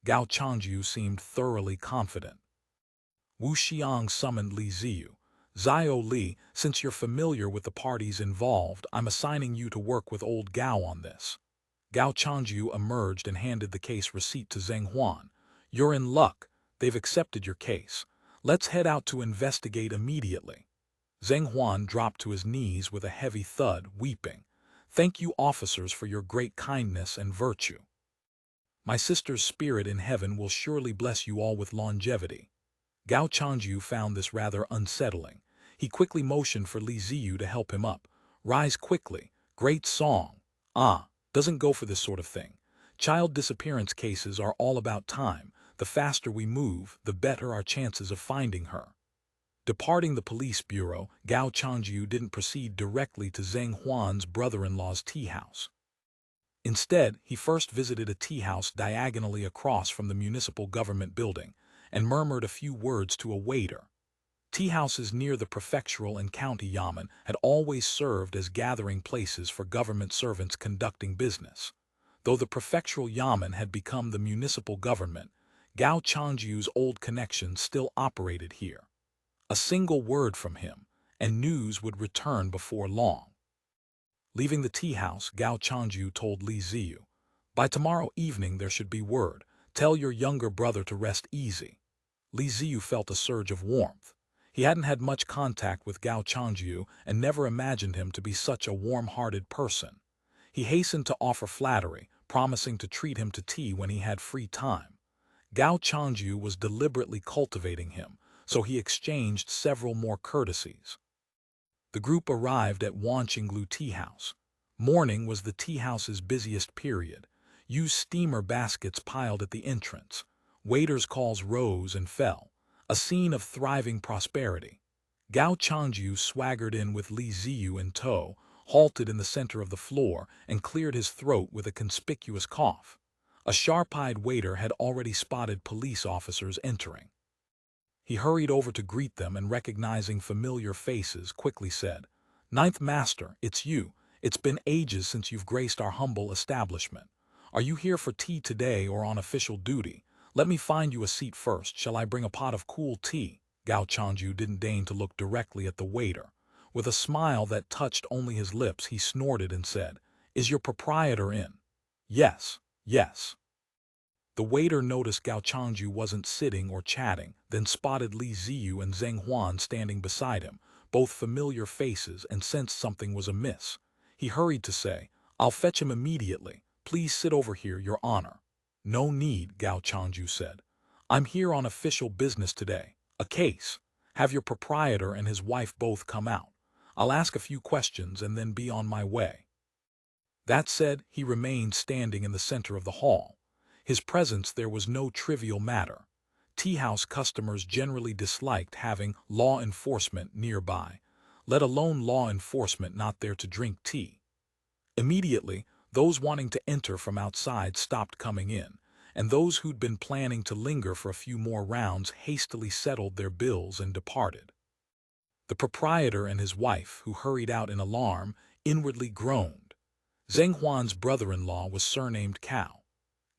Gao Changju seemed thoroughly confident. Wu Xiang summoned Ziyu. "Ziyu Li, since you're familiar with the parties involved, I'm assigning you to work with old Gao on this." Gao Changju emerged and handed the case receipt to Zhang Huan. "You're in luck. They've accepted your case. Let's head out to investigate immediately." Zhang Huan dropped to his knees with a heavy thud, weeping. "Thank you, officers, for your great kindness and virtue. My sister's spirit in heaven will surely bless you all with longevity." Gao Changju found this rather unsettling. He quickly motioned for Ziyu to help him up. "Rise quickly. Great song." Doesn't go for this sort of thing. Child disappearance cases are all about time. The faster we move, the better our chances of finding her." Departing the police bureau, Gao Changju didn't proceed directly to Zhang Huan's brother-in-law's tea house. Instead, he first visited a tea house diagonally across from the municipal government building and murmured a few words to a waiter. Tea houses near the prefectural and county Yamen had always served as gathering places for government servants conducting business. Though the prefectural Yamen had become the municipal government, Gao Changju's old connections still operated here. A single word from him, and news would return before long. Leaving the tea house, Gao Changju told Ziyu, "By tomorrow evening there should be word. Tell your younger brother to rest easy." Ziyu felt a surge of warmth. He hadn't had much contact with Gao Changju and never imagined him to be such a warm-hearted person. He hastened to offer flattery, promising to treat him to tea when he had free time. Gao Changju was deliberately cultivating him, so he exchanged several more courtesies. The group arrived at Wanqinglu Tea House. Morning was the tea house's busiest period. Used steamer baskets piled at the entrance. Waiters' calls rose and fell. A scene of thriving prosperity. Gao Changju swaggered in with Ziyu in tow, halted in the center of the floor, and cleared his throat with a conspicuous cough. A sharp-eyed waiter had already spotted police officers entering. He hurried over to greet them and, recognizing familiar faces, quickly said, "Ninth Master, it's you. It's been ages since you've graced our humble establishment. Are you here for tea today or on official duty? Let me find you a seat first. Shall I bring a pot of cool tea?" Gao Changju didn't deign to look directly at the waiter. With a smile that touched only his lips, he snorted and said, "Is your proprietor in?" "Yes, yes." The waiter noticed Gao Changju wasn't sitting or chatting, then spotted Ziyu and Zhang Huan standing beside him, both familiar faces, and sensed something was amiss. He hurried to say, "I'll fetch him immediately. Please sit over here, Your Honor." "No need," Gao Changju said. I'm here on official business today. A case. Have your proprietor and his wife both come out. I'll ask a few questions and then be on my way." That said, he remained standing in the center of the hall. His presence there was no trivial matter. Tea-house customers generally disliked having law enforcement nearby, let alone law enforcement not there to drink tea. Immediately, those wanting to enter from outside stopped coming in, and those who'd been planning to linger for a few more rounds hastily settled their bills and departed. The proprietor and his wife, who hurried out in alarm, inwardly groaned. Zheng Huan's brother-in-law was surnamed Cao.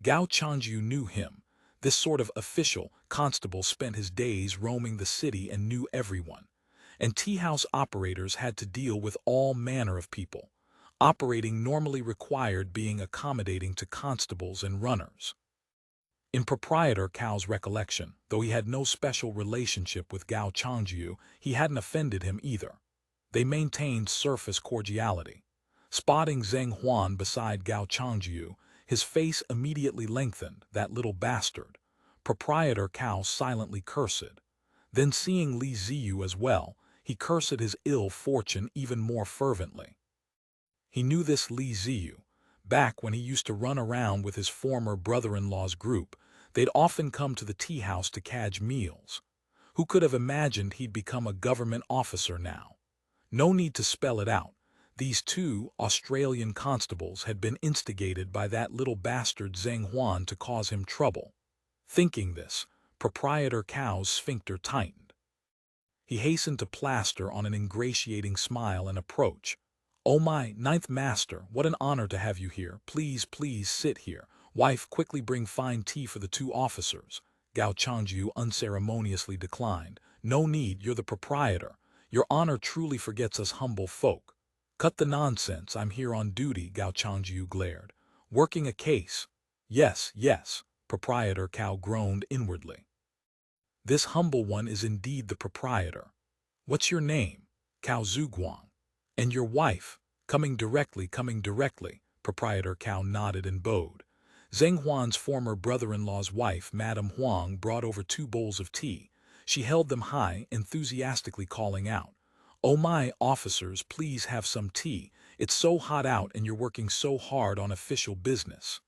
Gao Changyu knew him. This sort of official constable spent his days roaming the city and knew everyone. And tea-house operators had to deal with all manner of people. Operating normally required being accommodating to constables and runners. In proprietor Cao's recollection, though he had no special relationship with Gao Changyu, he hadn't offended him either. They maintained surface cordiality. Spotting Zheng Huan beside Gao Changyu, his face immediately lengthened, that little bastard. Proprietor Cao silently cursed. Then seeing Li Ziyu as well, he cursed his ill fortune even more fervently. He knew this Li Ziyu. Back when he used to run around with his former brother-in-law's group, they'd often come to the tea-house to cadge meals. Who could have imagined he'd become a government officer now? No need to spell it out. These two Australian constables had been instigated by that little bastard Zheng Huan to cause him trouble. Thinking this, proprietor Cao's sphincter tightened. He hastened to plaster on an ingratiating smile and approach. "Oh my, ninth master, what an honor to have you here. Please, please sit here. Wife, quickly bring fine tea for the two officers." Gao Changyu unceremoniously declined. "No need, you're the proprietor. Your honor truly forgets us humble folk." "Cut the nonsense, I'm here on duty," Gao Changyu glared. "Working a case." "Yes, yes," proprietor Cao groaned inwardly. "This humble one is indeed the proprietor. What's your name?" "Cao Zhuguang." "And your wife?" Coming directly, proprietor Cao nodded and bowed. Zheng Huan's former brother-in-law's wife, Madame Huang, brought over 2 bowls of tea. She held them high, enthusiastically calling out, "Oh my, officers, please have some tea. It's so hot out and you're working so hard on official business."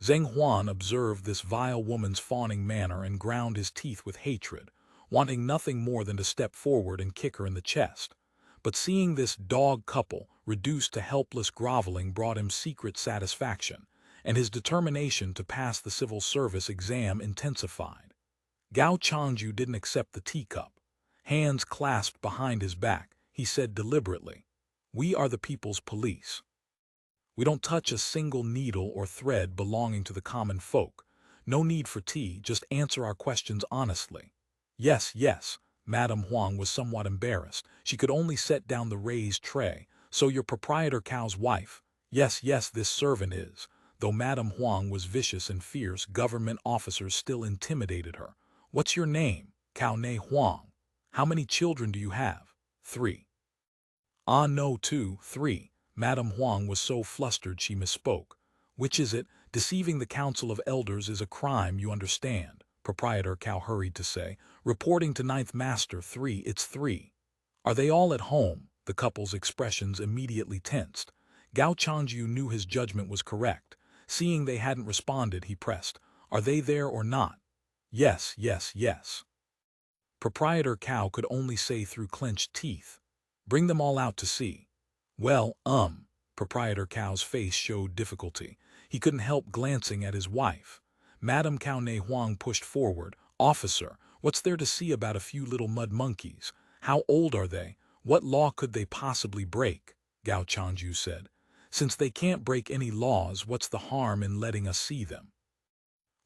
Zheng Huan observed this vile woman's fawning manner and ground his teeth with hatred, wanting nothing more than to step forward and kick her in the chest. But seeing this dog couple reduced to helpless groveling brought him secret satisfaction, and his determination to pass the civil service exam intensified. Gao Changyu didn't accept the teacup. Hands clasped behind his back, he said deliberately, "We are the people's police. We don't touch a single needle or thread belonging to the common folk. No need for tea, just answer our questions honestly." "Yes, yes." Madame Huang was somewhat embarrassed. She could only set down the raised tray. "So you're proprietor Cao's wife?" "Yes, yes, this servant is." Though Madame Huang was vicious and fierce, government officers still intimidated her. "What's your name?" "Cao Ne Huang." "How many children do you have?" "3." "Ah no, 2, 3. Madame Huang was so flustered she misspoke. "Which is it? Deceiving the council of elders is a crime, you understand," proprietor Cao hurried to say. "Reporting to ninth master, 3, it's 3. "Are they all at home?" The couple's expressions immediately tensed. Gao Changyu knew his judgment was correct. Seeing they hadn't responded, he pressed, "Are they there or not?" "Yes, yes, yes." Proprietor Cao could only say through clenched teeth, "Bring them all out to see." "Well, proprietor Cao's face showed difficulty. He couldn't help glancing at his wife. Madame Cao Ne Huang pushed forward. "Officer, what's there to see about a few little mud monkeys? How old are they? What law could they possibly break?" Gao Changyu said. "Since they can't break any laws, what's the harm in letting us see them?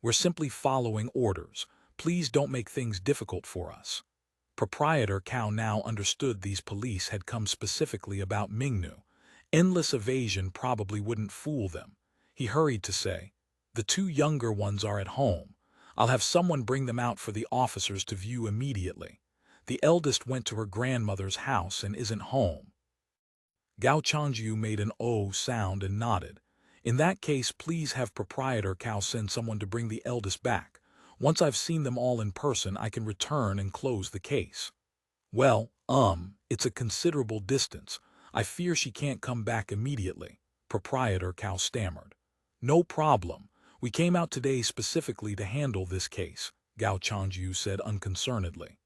We're simply following orders. Please don't make things difficult for us." Proprietor Cao now understood these police had come specifically about Mingnu. Endless evasion probably wouldn't fool them. He hurried to say, "The 2 younger ones are at home. I'll have someone bring them out for the officers to view immediately. The eldest went to her grandmother's house and isn't home." Gao Changyu made an "oh" sound and nodded. "In that case, please have proprietor Cao send someone to bring the eldest back. Once I've seen them all in person, I can return and close the case. Well, it's a considerable distance. I fear she can't come back immediately, Proprietor Cao stammered. No problem. We came out today specifically to handle this case, Gao Changyu said unconcernedly.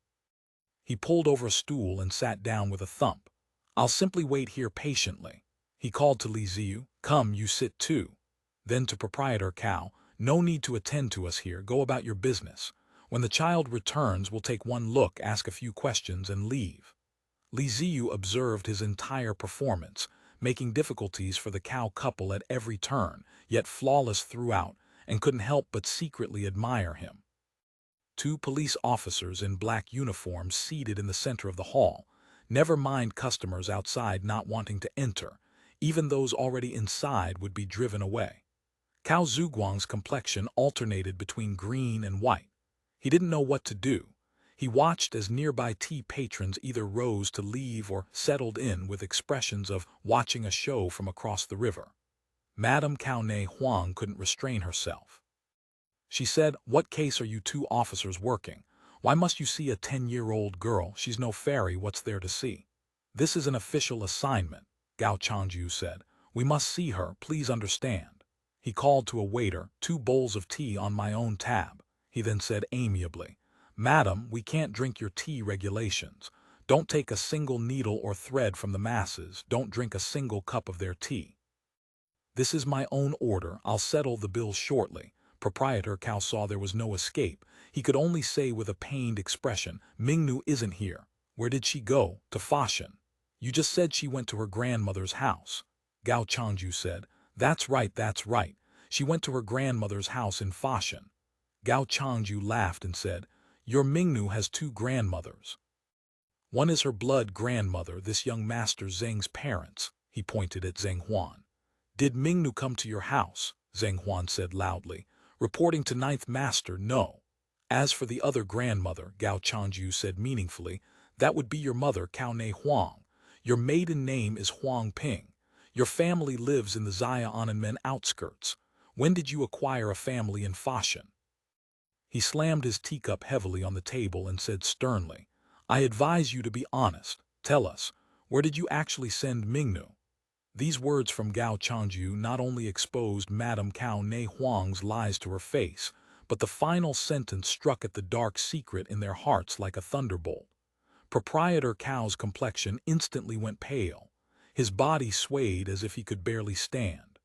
He pulled over a stool and sat down with a thump. I'll simply wait here patiently. He called to Li Ziyu, come, you sit too. Then to Proprietor Cao, no need to attend to us here, go about your business. When the child returns, we'll take one look, ask a few questions, and leave. Li Ziyu observed his entire performance, making difficulties for the Cao couple at every turn, yet flawless throughout, and couldn't help but secretly admire him. Two police officers in black uniforms seated in the center of the hall. Never mind customers outside not wanting to enter. Even those already inside would be driven away. Cao Zhuguang's complexion alternated between green and white. He didn't know what to do. He watched as nearby tea patrons either rose to leave or settled in with expressions of watching a show from across the river. Madame Cao Huang couldn't restrain herself. She said, what case are you two officers working? Why must you see a 10-year-old girl? She's no fairy, what's there to see? This is an official assignment, Gao Changyu said. We must see her, please understand. He called to a waiter, 2 bowls of tea on my own tab. He then said amiably, Madam, we can't drink your tea regulations. Don't take a single needle or thread from the masses. Don't drink a single cup of their tea. This is my own order. I'll settle the bill shortly. Proprietor Cao saw there was no escape. He could only say with a pained expression, Mingnu isn't here. Where did she go? To Fashion. You just said she went to her grandmother's house. Gao Changyu said, That's right. She went to her grandmother's house in Fashion. Gao Changyu laughed and said, Your Mingnu has 2 grandmothers. One is her blood grandmother, this young master Zhang's parents. He pointed at Zhang Huan. Did Mingnu come to your house? Zhang Huan said loudly. Reporting to 9th Master, no. As for the other grandmother, Gao Changyu said meaningfully, that would be your mother, Cao Huang. Your maiden name is Huang Ping. Your family lives in the Xiaonan outskirts. When did you acquire a family in Fashion? He slammed his teacup heavily on the table and said sternly, I advise you to be honest. Tell us, where did you actually send Mingnu? These words from Gao Changyu not only exposed Madame Cao Huang's lies to her face, but the final sentence struck at the dark secret in their hearts like a thunderbolt. Proprietor Cao's complexion instantly went pale. His body swayed as if he could barely stand.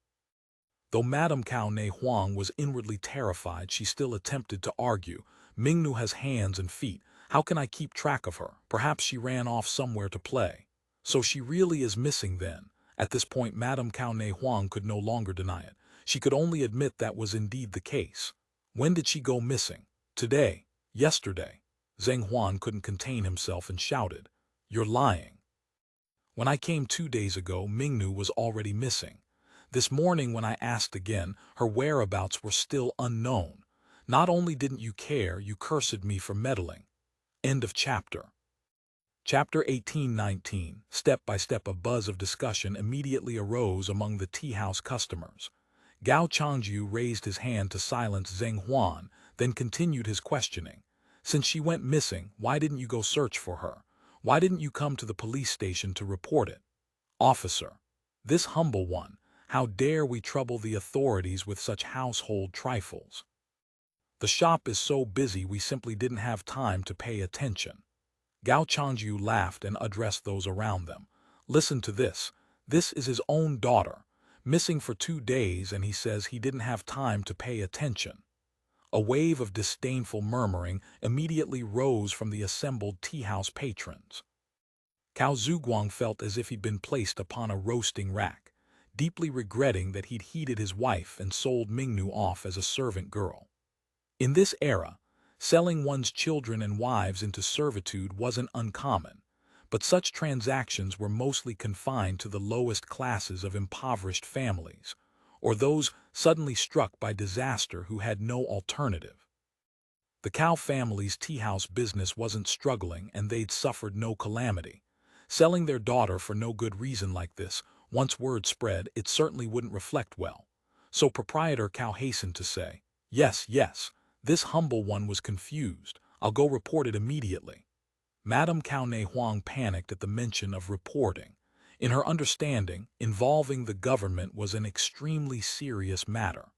Though Madame Cao Huang was inwardly terrified, she still attempted to argue. Mingnu has hands and feet. How can I keep track of her? Perhaps she ran off somewhere to play. So she really is missing then. At this point, Madame Cao Huang could no longer deny it. She could only admit that was indeed the case. When did she go missing? Today. Yesterday. Zhang Huan couldn't contain himself and shouted, You're lying. When I came 2 days ago, Mingnu was already missing. This morning when I asked again, her whereabouts were still unknown. Not only didn't you care, you cursed me for meddling. End of chapter. Chapter 18-19. Step by step, a buzz of discussion immediately arose among the tea-house customers. Gao Changyu raised his hand to silence Zhang Huan, then continued his questioning. Since she went missing, why didn't you go search for her? Why didn't you come to the police station to report it? Officer. This humble one, how dare we trouble the authorities with such household trifles? The shop is so busy we simply didn't have time to pay attention. Gao Changyu laughed and addressed those around them. Listen to this. This is his own daughter, missing for 2 days, and he says he didn't have time to pay attention. A wave of disdainful murmuring immediately rose from the assembled tea-house patrons. Cao Zhuguang felt as if he'd been placed upon a roasting rack, deeply regretting that he'd heeded his wife and sold Mingnu off as a servant girl. In this era, selling one's children and wives into servitude wasn't uncommon, but such transactions were mostly confined to the lowest classes of impoverished families, or those suddenly struck by disaster who had no alternative. The Cao family's tea-house business wasn't struggling, and they'd suffered no calamity. Selling their daughter for no good reason like this, once word spread, it certainly wouldn't reflect well. So Proprietor Cao hastened to say, Yes, This humble one was confused. I'll go report it immediately. Madame Caone Huang panicked at the mention of reporting. In her understanding, involving the government was an extremely serious matter.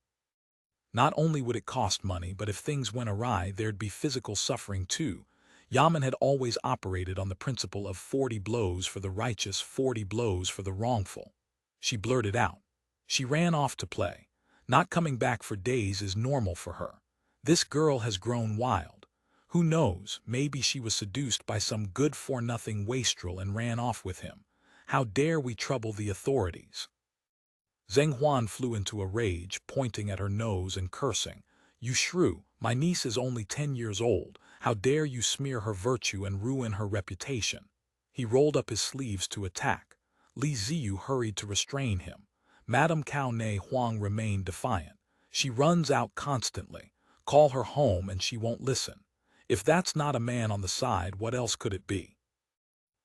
Not only would it cost money, but if things went awry, there'd be physical suffering too. Yamen had always operated on the principle of 40 blows for the righteous, 40 blows for the wrongful. She blurted out. She ran off to play. Not coming back for days is normal for her. This girl has grown wild. Who knows, maybe she was seduced by some good-for-nothing wastrel and ran off with him. How dare we trouble the authorities? Zheng Huan flew into a rage, pointing at her nose and cursing. You shrew, my niece is only 10 years old. How dare you smear her virtue and ruin her reputation? He rolled up his sleeves to attack. Li Ziyu hurried to restrain him. Madame Caone Huang remained defiant. She runs out constantly. Call her home and she won't listen. If that's not a man on the side, what else could it be?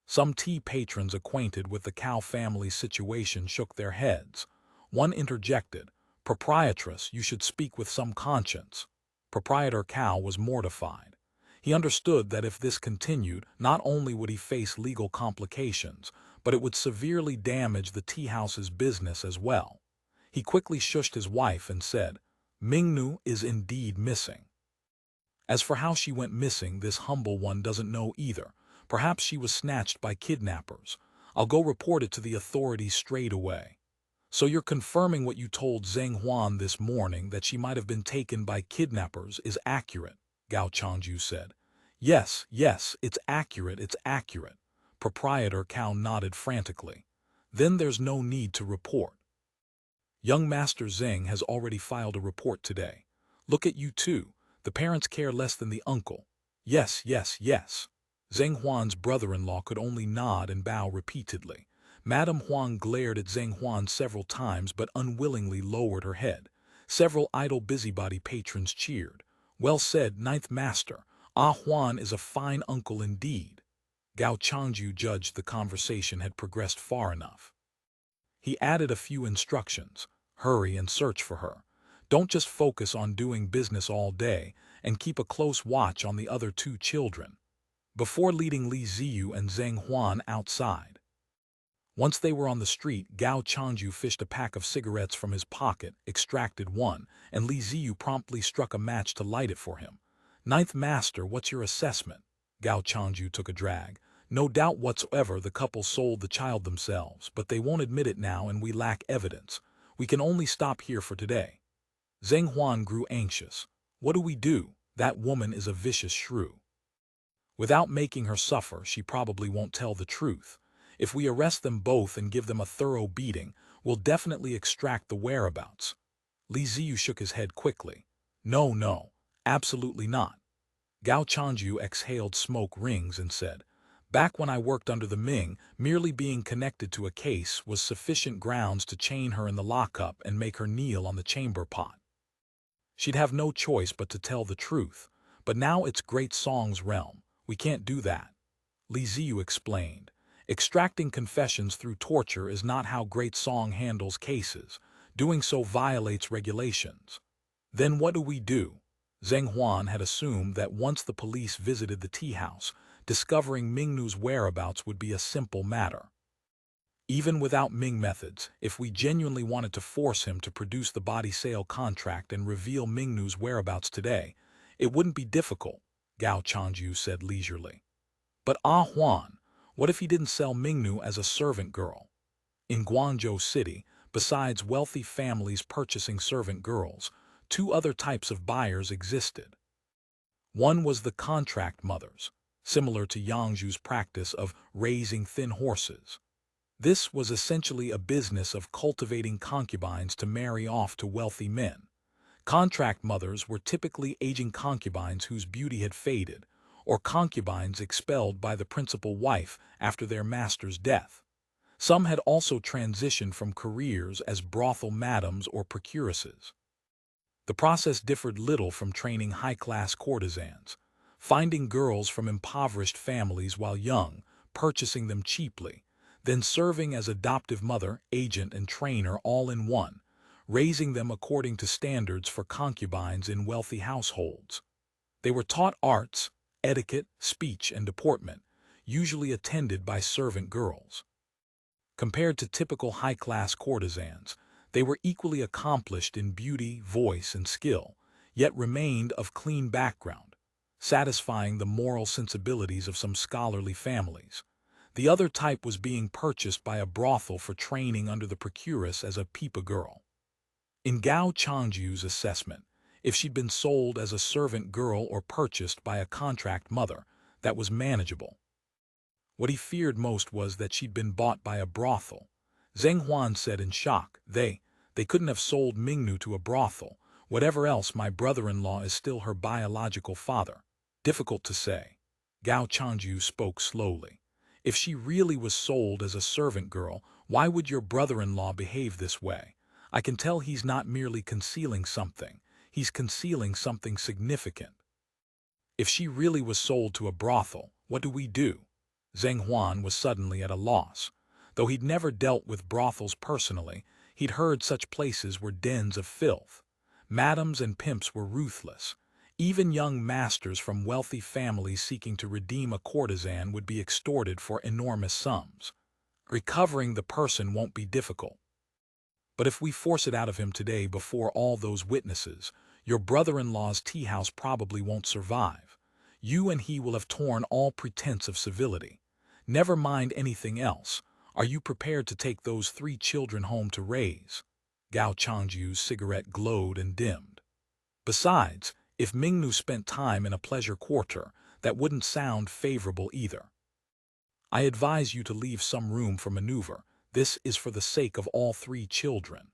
Some tea patrons acquainted with the Cao family's situation shook their heads. One interjected, Proprietress, you should speak with some conscience. Proprietor Cao was mortified. He understood that if this continued, not only would he face legal complications, but it would severely damage the tea house's business as well. He quickly shushed his wife and said, Mingnu is indeed missing. As for how she went missing, this humble one doesn't know either. Perhaps she was snatched by kidnappers. I'll go report it to the authorities straight away. So you're confirming what you told Zheng Huan this morning, that she might have been taken by kidnappers, is accurate, Gao Changju said. Yes, it's accurate. Proprietor Cao nodded frantically. Then there's no need to report. Young Master Zheng has already filed a report today. Look at you two. The parents care less than the uncle. Yes. Zheng Huan's brother-in-law could only nod and bow repeatedly. Madame Huang glared at Zheng Huan several times but unwillingly lowered her head. Several idle busybody patrons cheered. Well said, Ninth Master. Huan is a fine uncle indeed. Gao Changju judged the conversation had progressed far enough. He added a few instructions. Hurry and search for her. Don't just focus on doing business all day, and keep a close watch on the other two children. Before leading Li Ziyu and Zheng Huan outside. Once they were on the street, Gao Changju fished a pack of cigarettes from his pocket, extracted one, and Li Ziyu promptly struck a match to light it for him. Ninth Master, what's your assessment? Gao Changju took a drag. No doubt whatsoever the couple sold the child themselves, but they won't admit it now and we lack evidence. We can only stop here for today. Zheng Huan grew anxious. What do we do? That woman is a vicious shrew. Without making her suffer, she probably won't tell the truth. If we arrest them both and give them a thorough beating, we'll definitely extract the whereabouts. Li Ziyu shook his head quickly. No, absolutely not. Gao Changju exhaled smoke rings and said, Back when I worked under the Ming, merely being connected to a case was sufficient grounds to chain her in the lockup and make her kneel on the chamber pot. She'd have no choice but to tell the truth. But now it's Great Song's realm. We can't do that. Li Ziyu explained. Extracting confessions through torture is not how Great Song handles cases. Doing so violates regulations. Then what do we do? Zheng Huan had assumed that once the police visited the tea house, discovering Mingnu's whereabouts would be a simple matter. Even without Ming methods, if we genuinely wanted to force him to produce the body sale contract and reveal Mingnu's whereabouts today, it wouldn't be difficult, Gao Changju said leisurely. But Huan, what if he didn't sell Mingnu as a servant girl? In Guangzhou City, besides wealthy families purchasing servant girls, two other types of buyers existed. One was the contract mothers, similar to Yangzhu's practice of raising thin horses. This was essentially a business of cultivating concubines to marry off to wealthy men. Contract mothers were typically aging concubines whose beauty had faded, or concubines expelled by the principal wife after their master's death. Some had also transitioned from careers as brothel madams or procuresses. The process differed little from training high-class courtesans, finding girls from impoverished families while young, purchasing them cheaply, then serving as adoptive mother, agent, and trainer all in one, raising them according to standards for concubines in wealthy households. They were taught arts, etiquette, speech, and deportment, usually attended by servant girls. Compared to typical high-class courtesans, they were equally accomplished in beauty, voice, and skill, yet remained of clean background, satisfying the moral sensibilities of some scholarly families. The other type was being purchased by a brothel for training under the Procuress as a peepa girl. In Gao Changju's assessment, if she'd been sold as a servant girl or purchased by a contract mother, that was manageable. What he feared most was that she'd been bought by a brothel. Zheng Huan said in shock, They couldn't have sold Mingnu to a brothel. Whatever else, my brother-in-law is still her biological father. Difficult to say. Gao Changju spoke slowly. If she really was sold as a servant girl, why would your brother-in-law behave this way? I can tell he's not merely concealing something. He's concealing something significant. If she really was sold to a brothel, what do we do? Zheng Huan was suddenly at a loss. Though he'd never dealt with brothels personally, he'd heard such places were dens of filth. Madams and pimps were ruthless. Even young masters from wealthy families seeking to redeem a courtesan would be extorted for enormous sums. Recovering the person won't be difficult. But if we force it out of him today before all those witnesses, your brother-in-law's tea house probably won't survive. You and he will have torn all pretense of civility. Never mind anything else. Are you prepared to take those 3 children home to raise? Gao Changju's cigarette glowed and dimmed. Besides, if Mingnu spent time in a pleasure quarter, that wouldn't sound favorable either. I advise you to leave some room for maneuver. This is for the sake of all 3 children.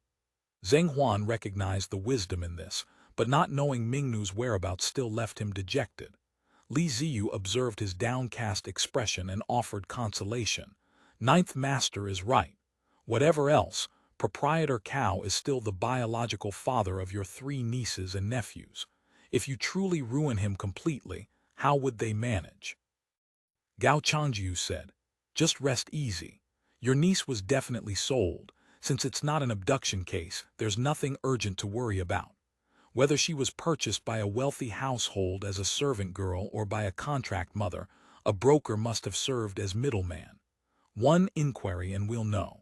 Zheng Huan recognized the wisdom in this, but not knowing Mingnu's whereabouts still left him dejected. Li Ziyu observed his downcast expression and offered consolation. Ninth Master is right. Whatever else, Proprietor Cao is still the biological father of your 3 nieces and nephews. If you truly ruin him completely, how would they manage? Gao Changju said, Just rest easy. Your niece was definitely sold. Since it's not an abduction case, there's nothing urgent to worry about. Whether she was purchased by a wealthy household as a servant girl or by a contract mother, a broker must have served as middleman. One inquiry and we'll know.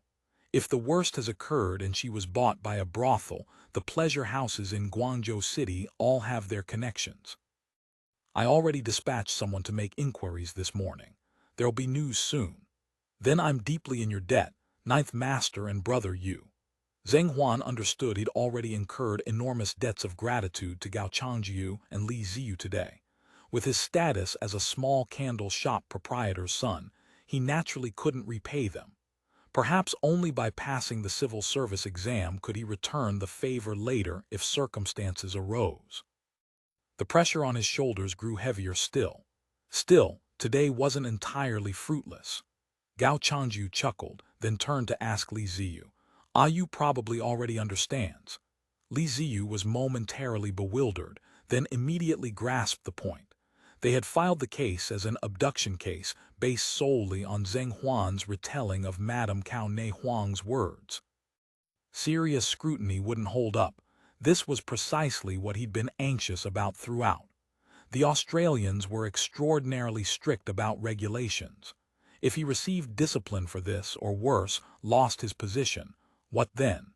If the worst has occurred and she was bought by a brothel, the pleasure houses in Guangzhou City all have their connections. I already dispatched someone to make inquiries this morning. There'll be news soon. Then I'm deeply in your debt, Ninth Master and Brother Yu. Zheng Huan understood he'd already incurred enormous debts of gratitude to Gao Changju and Li Ziyu today. With his status as a small candle shop proprietor's son, he naturally couldn't repay them. Perhaps only by passing the civil service exam could he return the favor later if circumstances arose. The pressure on his shoulders grew heavier still. Still, today wasn't entirely fruitless. Gao Changju chuckled, then turned to ask Li Ziyu. You probably already understands. Li Ziyu was momentarily bewildered, then immediately grasped the point. They had filed the case as an abduction case based solely on Zheng Huan's retelling of Madame Cao Ne Huang's words. Serious scrutiny wouldn't hold up. This was precisely what he'd been anxious about throughout. The Australians were extraordinarily strict about regulations. If he received discipline for this, or worse, lost his position, what then?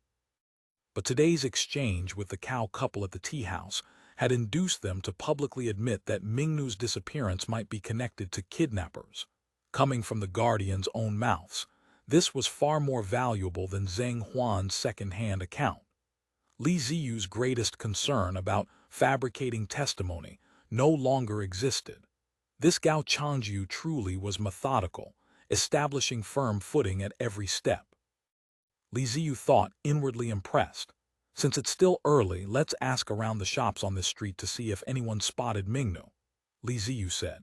But today's exchange with the Cao couple at the tea house had induced them to publicly admit that Mingnu's disappearance might be connected to kidnappers. Coming from the guardians' own mouths, this was far more valuable than Zheng Huan's second-hand account. Li Ziyu's greatest concern about fabricating testimony no longer existed. This Gao Changju truly was methodical, establishing firm footing at every step. Li Ziyu thought, inwardly impressed. Since it's still early, let's ask around the shops on this street to see if anyone spotted Mingnu. Li Ziyu said.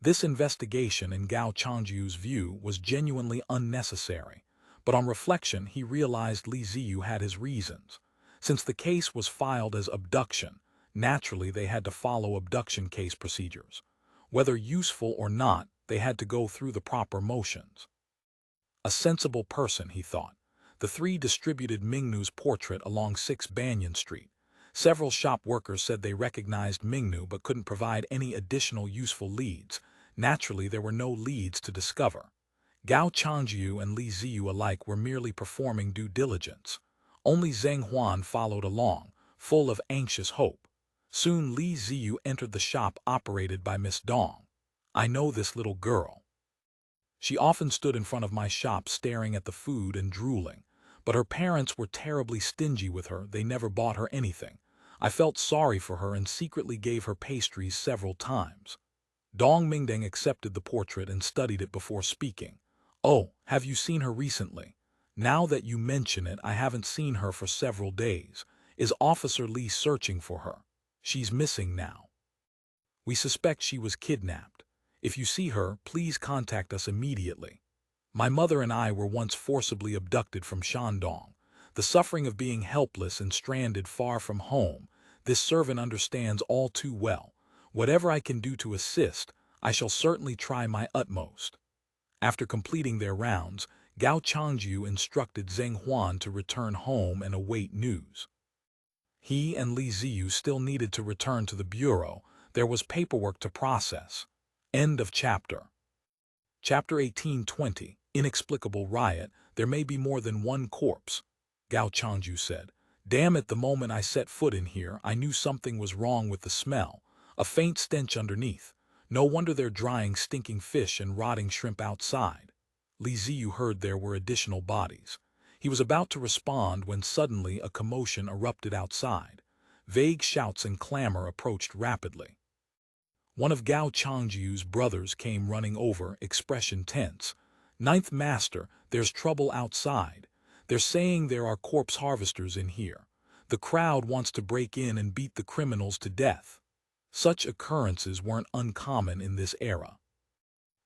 This investigation, in Gao Changju's view, was genuinely unnecessary, but on reflection he realized Li Ziyu had his reasons. Since the case was filed as abduction, naturally they had to follow abduction case procedures. Whether useful or not, they had to go through the proper motions. A sensible person, he thought. The three distributed Mingnu's portrait along 6 Banyan Street. Several shop workers said they recognized Mingnu but couldn't provide any additional useful leads. Naturally, there were no leads to discover. Gao Changjiu and Li Ziyu alike were merely performing due diligence. Only Zheng Huan followed along, full of anxious hope. Soon Li Ziyu entered the shop operated by Miss Dong. I know this little girl. She often stood in front of my shop staring at the food and drooling, but her parents were terribly stingy with her. They never bought her anything. I felt sorry for her and secretly gave her pastries several times. Dong Mingding accepted the portrait and studied it before speaking. Oh, have you seen her recently? Now that you mention it, I haven't seen her for several days. Is Officer Li searching for her? She's missing now. We suspect she was kidnapped. If you see her, please contact us immediately. My mother and I were once forcibly abducted from Shandong. The suffering of being helpless and stranded far from home, this servant understands all too well. Whatever I can do to assist, I shall certainly try my utmost. After completing their rounds, Gao Changjiu instructed Zheng Huan to return home and await news. He and Li Ziyu still needed to return to the bureau. There was paperwork to process. End of chapter. Chapter 1820, Inexplicable Riot. There may be more than one corpse, Gao Changjiu said. Damn it, the moment I set foot in here, I knew something was wrong with the smell. A faint stench underneath. No wonder they're drying stinking fish and rotting shrimp outside. Li Ziyu heard there were additional bodies. He was about to respond when suddenly a commotion erupted outside. Vague shouts and clamor approached rapidly. One of Gao Changjiu's brothers came running over, expression tense. Ninth Master, there's trouble outside. They're saying there are corpse harvesters in here. The crowd wants to break in and beat the criminals to death. Such occurrences weren't uncommon in this era.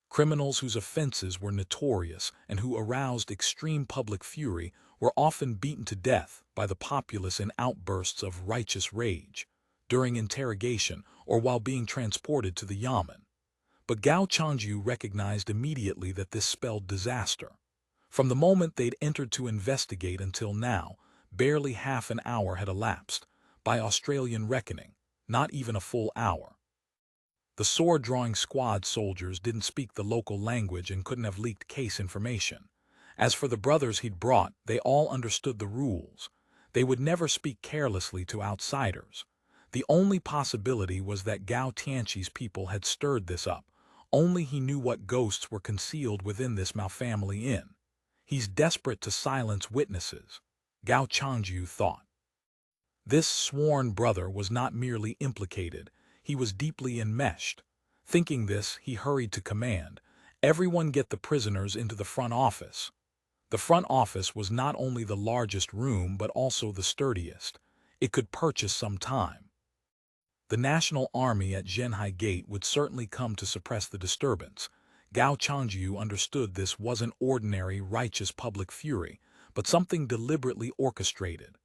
Criminals whose offenses were notorious and who aroused extreme public fury were often beaten to death by the populace in outbursts of righteous rage, during interrogation or while being transported to the Yamen. But Gao Changjiu recognized immediately that this spelled disaster. From the moment they'd entered to investigate until now, barely half an hour had elapsed, by Australian reckoning, not even a full hour. The sword-drawing squad soldiers didn't speak the local language and couldn't have leaked case information. As for the brothers he'd brought, they all understood the rules. They would never speak carelessly to outsiders. The only possibility was that Gao Tianqi's people had stirred this up. Only he knew what ghosts were concealed within this Malfamily inn. He's desperate to silence witnesses, Gao Changjiu thought. This sworn brother was not merely implicated, he was deeply enmeshed. Thinking this, he hurried to command, everyone get the prisoners into the front office. The front office was not only the largest room but also the sturdiest. It could purchase some time. The National Army at Zhenhai Gate would certainly come to suppress the disturbance. Gao Changjiu understood this wasn't ordinary righteous public fury, but something deliberately orchestrated.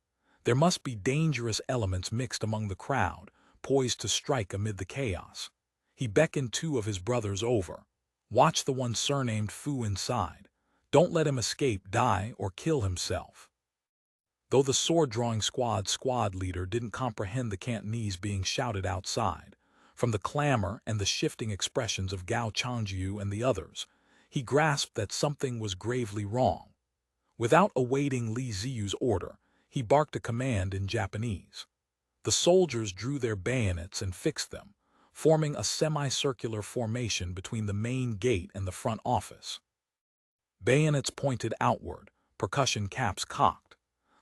There must be dangerous elements mixed among the crowd, poised to strike amid the chaos. He beckoned 2 of his brothers over. Watch the one surnamed Fu inside. Don't let him escape, die, or kill himself. Though the sword-drawing squad leader didn't comprehend the Cantonese being shouted outside, from the clamor and the shifting expressions of Gao Changjiu and the others, he grasped that something was gravely wrong. Without awaiting Li Ziyu's order, he barked a command in Japanese. The soldiers drew their bayonets and fixed them, forming a semicircular formation between the main gate and the front office. Bayonets pointed outward, percussion caps cocked.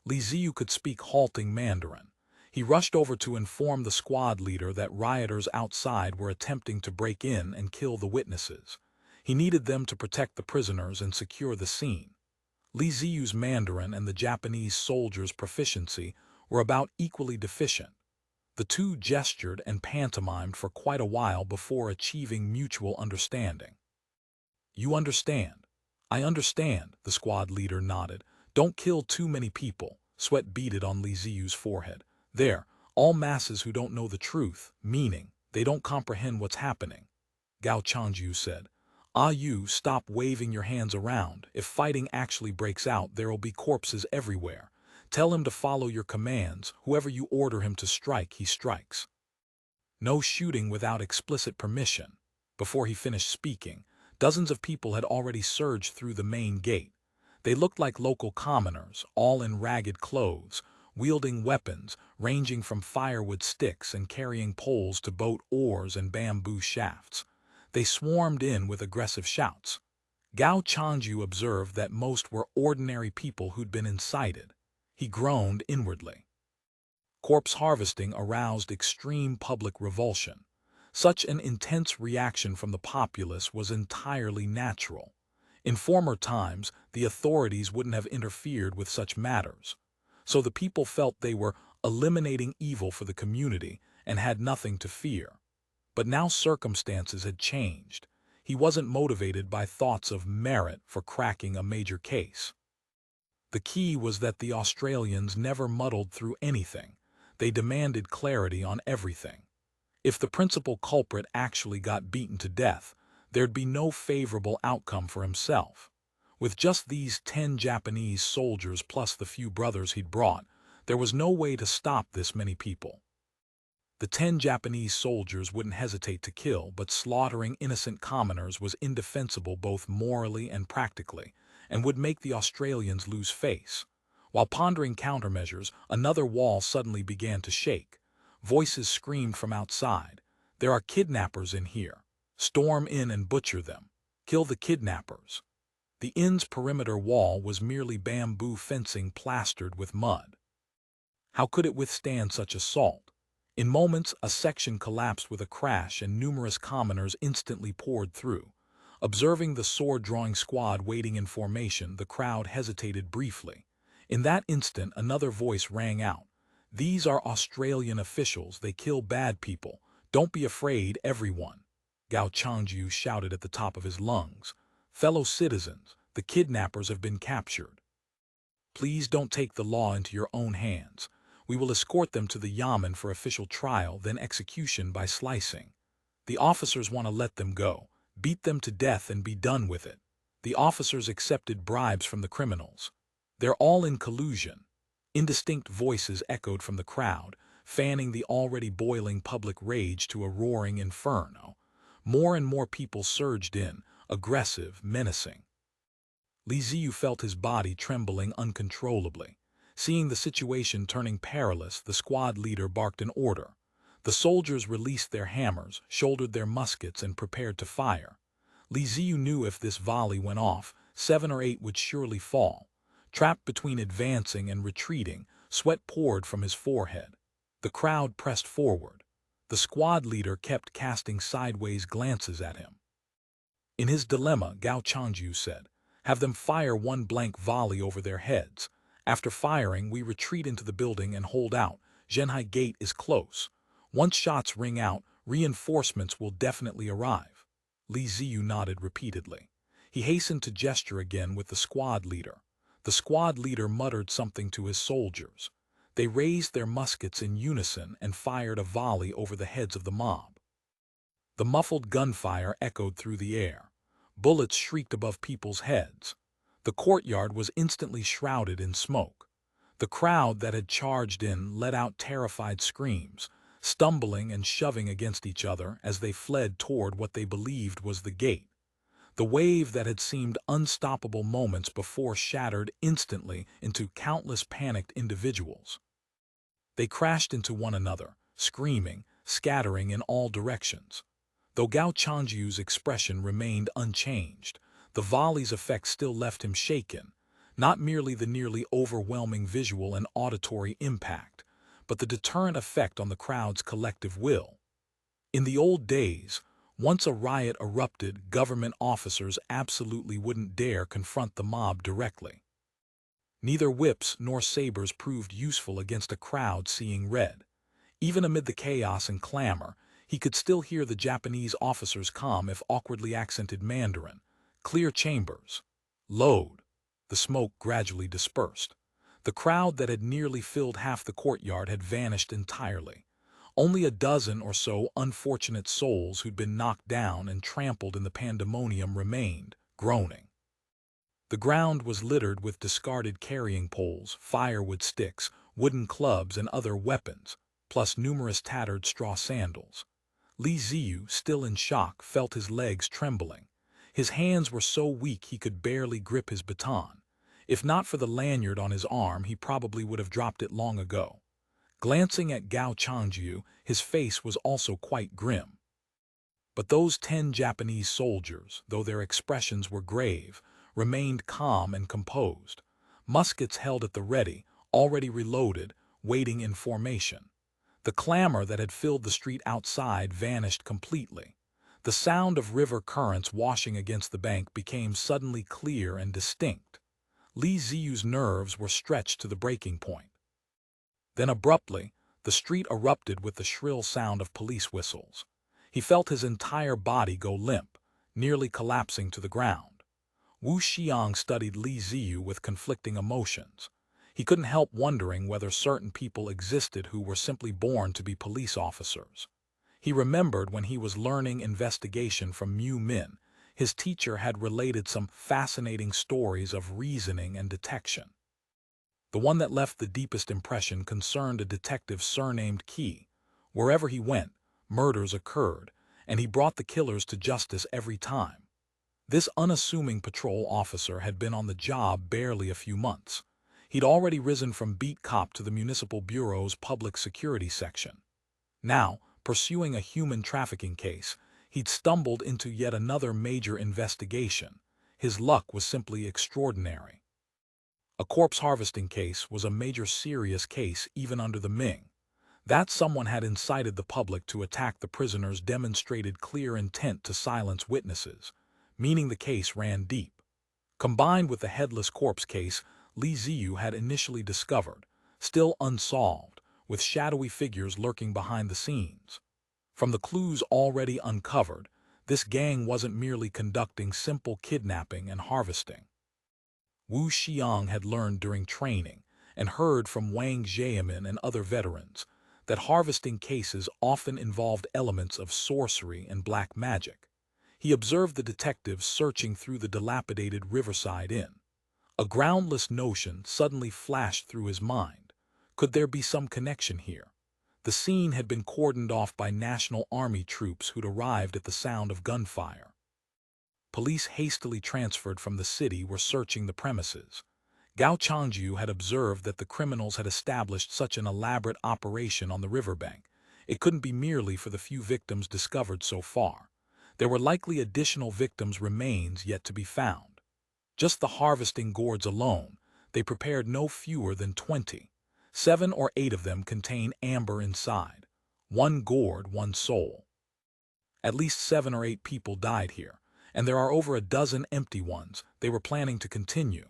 Li Ziyu could speak halting Mandarin. He rushed over to inform the squad leader that rioters outside were attempting to break in and kill the witnesses. He needed them to protect the prisoners and secure the scene. Li Ziyu's Mandarin and the Japanese soldiers' proficiency were about equally deficient. The two gestured and pantomimed for quite a while before achieving mutual understanding. You understand? I understand, the squad leader nodded. Don't kill too many people. Sweat beaded on Li Ziyu's forehead. There, all masses who don't know the truth, meaning they don't comprehend what's happening, Gao Changjiu said. You stop waving your hands around. If fighting actually breaks out, there'll be corpses everywhere. Tell him to follow your commands. Whoever you order him to strike, he strikes. No shooting without explicit permission. Before he finished speaking, dozens of people had already surged through the main gate. They looked like local commoners, all in ragged clothes, wielding weapons ranging from firewood sticks and carrying poles to boat oars and bamboo shafts. They swarmed in with aggressive shouts. Gao Changyu observed that most were ordinary people who'd been incited. He groaned inwardly. Corpse harvesting aroused extreme public revulsion. Such an intense reaction from the populace was entirely natural. In former times, the authorities wouldn't have interfered with such matters. So the people felt they were eliminating evil for the community and had nothing to fear. But now circumstances had changed. He wasn't motivated by thoughts of merit for cracking a major case. The key was that the Australians never muddled through anything. They demanded clarity on everything. If the principal culprit actually got beaten to death, there'd be no favorable outcome for himself. With just these 10 Japanese soldiers plus the few brothers he'd brought, there was no way to stop this many people. The 10 Japanese soldiers wouldn't hesitate to kill, but slaughtering innocent commoners was indefensible both morally and practically, and would make the Australians lose face. While pondering countermeasures, another wall suddenly began to shake. Voices screamed from outside. "There are kidnappers in here. Storm in and butcher them. Kill the kidnappers." The inn's perimeter wall was merely bamboo fencing plastered with mud. How could it withstand such assault? In moments, a section collapsed with a crash and numerous commoners instantly poured through. Observing the sword-drawing squad waiting in formation, the crowd hesitated briefly. In that instant, another voice rang out. "These are Australian officials. They kill bad people. Don't be afraid, everyone." Gao Changyu shouted at the top of his lungs. "Fellow citizens, the kidnappers have been captured. Please don't take the law into your own hands. We will escort them to the Yamen for official trial, then execution by slicing. The officers want to let them go, beat them to death and be done with it." The officers accepted bribes from the criminals. "They're all in collusion." Indistinct voices echoed from the crowd, fanning the already boiling public rage to a roaring inferno. More and more people surged in, aggressive, menacing. Ziyu felt his body trembling uncontrollably. Seeing the situation turning perilous, the squad leader barked an order. The soldiers released their hammers, shouldered their muskets, and prepared to fire. Ziyu knew if this volley went off, 7 or 8 would surely fall. Trapped between advancing and retreating, sweat poured from his forehead. The crowd pressed forward. The squad leader kept casting sideways glances at him. In his dilemma, Gao Changyu said, "Have them fire one blank volley over their heads. After firing, we retreat into the building and hold out. Zhenhai Gate is close. Once shots ring out, reinforcements will definitely arrive." Ziyu nodded repeatedly. He hastened to gesture again with the squad leader. The squad leader muttered something to his soldiers. They raised their muskets in unison and fired a volley over the heads of the mob. The muffled gunfire echoed through the air. Bullets shrieked above people's heads. The courtyard was instantly shrouded in smoke. The crowd that had charged in let out terrified screams, stumbling and shoving against each other as they fled toward what they believed was the gate. The wave that had seemed unstoppable moments before shattered instantly into countless panicked individuals. They crashed into one another, screaming, scattering in all directions. Though Gao Changyu's expression remained unchanged, the volley's effect still left him shaken, not merely the nearly overwhelming visual and auditory impact, but the deterrent effect on the crowd's collective will. In the old days, once a riot erupted, government officers absolutely wouldn't dare confront the mob directly. Neither whips nor sabers proved useful against a crowd seeing red. Even amid the chaos and clamor, he could still hear the Japanese officers' calm if awkwardly accented Mandarin. "Clear chambers. Load." The smoke gradually dispersed. The crowd that had nearly filled half the courtyard had vanished entirely. Only a dozen or so unfortunate souls who'd been knocked down and trampled in the pandemonium remained, groaning. The ground was littered with discarded carrying poles, firewood sticks, wooden clubs, and other weapons, plus numerous tattered straw sandals. Ziyu, still in shock, felt his legs trembling. His hands were so weak he could barely grip his baton. If not for the lanyard on his arm, he probably would have dropped it long ago. Glancing at Gao Changjiu, his face was also quite grim. But those 10 Japanese soldiers, though their expressions were grave, remained calm and composed, muskets held at the ready, already reloaded, waiting in formation. The clamor that had filled the street outside vanished completely. The sound of river currents washing against the bank became suddenly clear and distinct. Ziyu's nerves were stretched to the breaking point. Then abruptly, the street erupted with the shrill sound of police whistles. He felt his entire body go limp, nearly collapsing to the ground. Wu Xiang studied Ziyu with conflicting emotions. He couldn't help wondering whether certain people existed who were simply born to be police officers. He remembered when he was learning investigation from Mu Min, his teacher had related some fascinating stories of reasoning and detection. The one that left the deepest impression concerned a detective surnamed Qi. Wherever he went, murders occurred, and he brought the killers to justice every time. This unassuming patrol officer had been on the job barely a few months. He'd already risen from beat cop to the municipal bureau's public security section. Now, pursuing a human trafficking case, he'd stumbled into yet another major investigation. His luck was simply extraordinary. A corpse harvesting case was a major serious case even under the Ming. That someone had incited the public to attack the prisoners demonstrated clear intent to silence witnesses, meaning the case ran deep. Combined with the Headless corpse case Ziyu had initially discovered, still unsolved, with shadowy figures lurking behind the scenes. From the clues already uncovered, this gang wasn't merely conducting simple kidnapping and harvesting. Wu Xiang had learned during training, and heard from Wang Yamen and other veterans, that harvesting cases often involved elements of sorcery and black magic. He observed the detectives searching through the dilapidated riverside inn. A groundless notion suddenly flashed through his mind. Could there be some connection here? The scene had been cordoned off by National Army troops who'd arrived at the sound of gunfire. Police hastily transferred from the city were searching the premises. Gao Changjiu had observed that the criminals had established such an elaborate operation on the riverbank. It couldn't be merely for the few victims discovered so far. There were likely additional victims' remains yet to be found. Just the harvesting gourds alone, they prepared no fewer than 20. 7 or 8 of them contain amber inside. 1 gourd, 1 soul. At least 7 or 8 people died here, and there are over a dozen empty ones. They were planning to continue,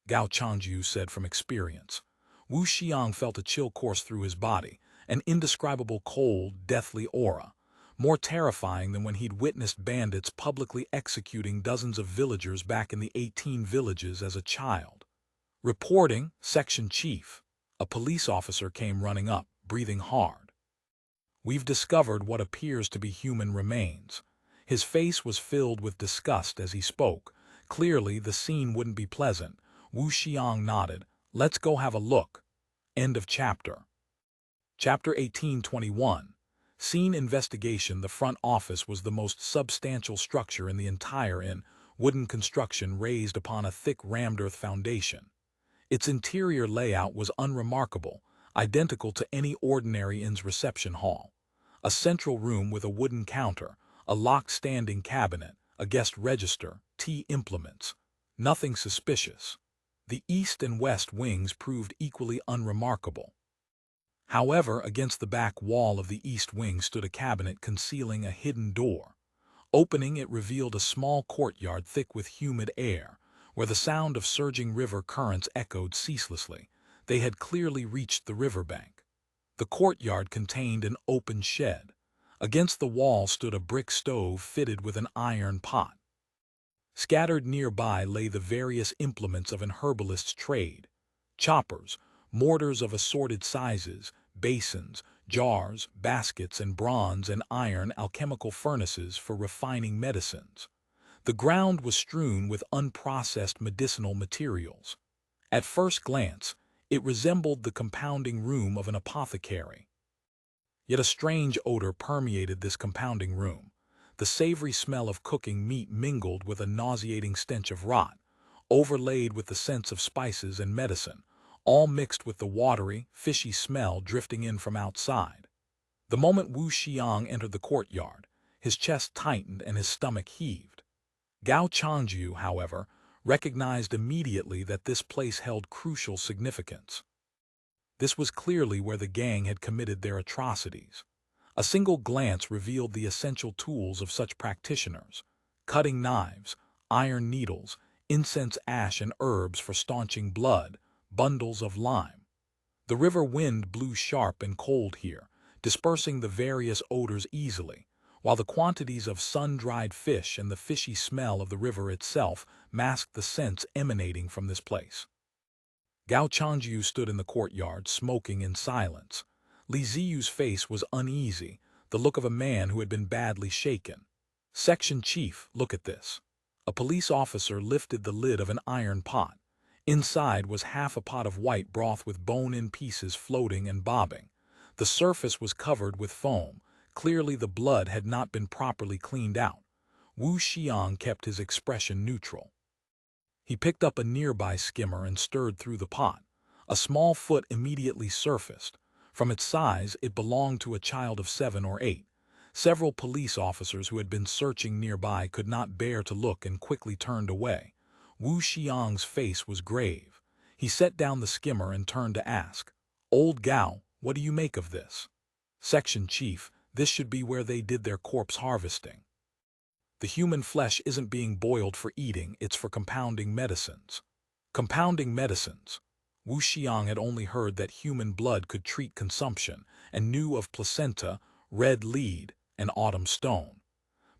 Gao Changjiu said from experience. Wu Xiang felt a chill course through his body, an indescribable cold, deathly aura, more terrifying than when he'd witnessed bandits publicly executing dozens of villagers back in the 18 villages as a child. Reporting, Section Chief. A police officer came running up, breathing hard. We've discovered what appears to be human remains. His face was filled with disgust as he spoke. Clearly, the scene wouldn't be pleasant. Wu Xiang nodded. Let's go have a look. End of chapter. Chapter 1821. Scene investigation. The front office was the most substantial structure in the entire inn, wooden construction raised upon a thick rammed earth foundation. Its interior layout was unremarkable, identical to any ordinary inn's reception hall. A central room with a wooden counter, a locked standing cabinet, a guest register, tea implements. Nothing suspicious. The east and west wings proved equally unremarkable. However, against the back wall of the east wing stood a cabinet concealing a hidden door. Opening it revealed a small courtyard thick with humid air, where the sound of surging river currents echoed ceaselessly. They had clearly reached the riverbank. The courtyard contained an open shed. Against the wall stood a brick stove fitted with an iron pot. Scattered nearby lay the various implements of an herbalist's trade: choppers, mortars of assorted sizes, basins, jars, baskets, and bronze and iron alchemical furnaces for refining medicines. The ground was strewn with unprocessed medicinal materials. At first glance, it resembled the compounding room of an apothecary. Yet a strange odor permeated this compounding room. The savory smell of cooking meat mingled with a nauseating stench of rot, overlaid with the scents of spices and medicine, all mixed with the watery, fishy smell drifting in from outside. The moment Wu Xiang entered the courtyard, his chest tightened and his stomach heaved. Gao Changyu, however, recognized immediately that this place held crucial significance. This was clearly where the gang had committed their atrocities. A single glance revealed the essential tools of such practitioners: cutting knives, iron needles, incense ash and herbs for staunching blood, bundles of lime. The river wind blew sharp and cold here, dispersing the various odors easily, while the quantities of sun-dried fish and the fishy smell of the river itself masked the scents emanating from this place. Gao Changyu stood in the courtyard, smoking in silence. Li Ziyu's face was uneasy, the look of a man who had been badly shaken. "Section Chief, look at this." A police officer lifted the lid of an iron pot. Inside was half a pot of white broth with bone-in pieces floating and bobbing. The surface was covered with foam. Clearly the blood had not been properly cleaned out. Wu Xiang kept his expression neutral. He picked up a nearby skimmer and stirred through the pot. A small foot immediately surfaced. From its size, it belonged to a child of 7 or 8. Several police officers who had been searching nearby could not bear to look and quickly turned away. Wu Xiang's face was grave. He set down the skimmer and turned to ask, "Old Gao, what do you make of this?" "Section Chief, this should be where they did their corpse harvesting. The human flesh isn't being boiled for eating, it's for compounding medicines." Compounding medicines. Wu Xiang had only heard that human blood could treat consumption, and knew of placenta, red lead, and autumn stone.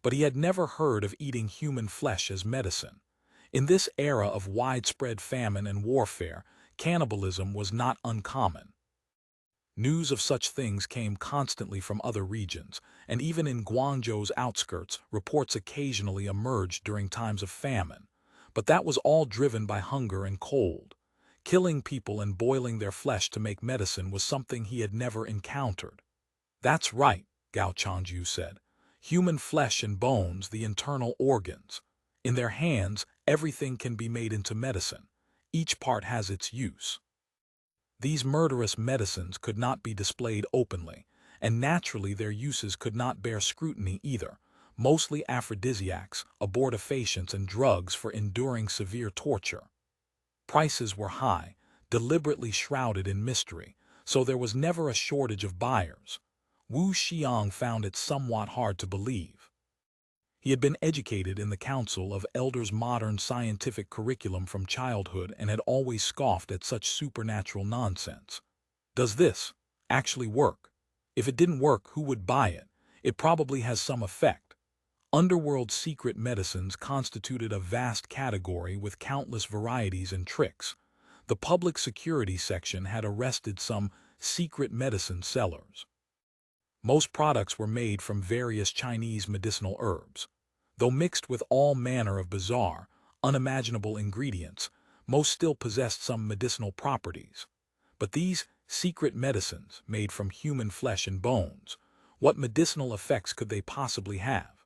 But he had never heard of eating human flesh as medicine. In this era of widespread famine and warfare, cannibalism was not uncommon. News of such things came constantly from other regions, and even in Guangzhou's outskirts, reports occasionally emerged during times of famine. But that was all driven by hunger and cold. Killing people and boiling their flesh to make medicine was something he had never encountered. "That's right," Gao Changyu said. "Human flesh and bones, the internal organs. In their hands, everything can be made into medicine. Each part has its use. These murderous medicines could not be displayed openly, and naturally their uses could not bear scrutiny either. Mostly aphrodisiacs, abortifacients, and drugs for enduring severe torture. Prices were high, deliberately shrouded in mystery, so there was never a shortage of buyers. Wu Xiang found it somewhat hard to believe. He had been educated in the Council of Elders' modern scientific curriculum from childhood and had always scoffed at such supernatural nonsense. Does this actually work? If it didn't work, who would buy it? It probably has some effect. Underworld secret medicines constituted a vast category with countless varieties and tricks. The public security section had arrested some secret medicine sellers. Most products were made from various Chinese medicinal herbs. Though mixed with all manner of bizarre, unimaginable ingredients, most still possessed some medicinal properties. But these secret medicines, made from human flesh and bones, what medicinal effects could they possibly have?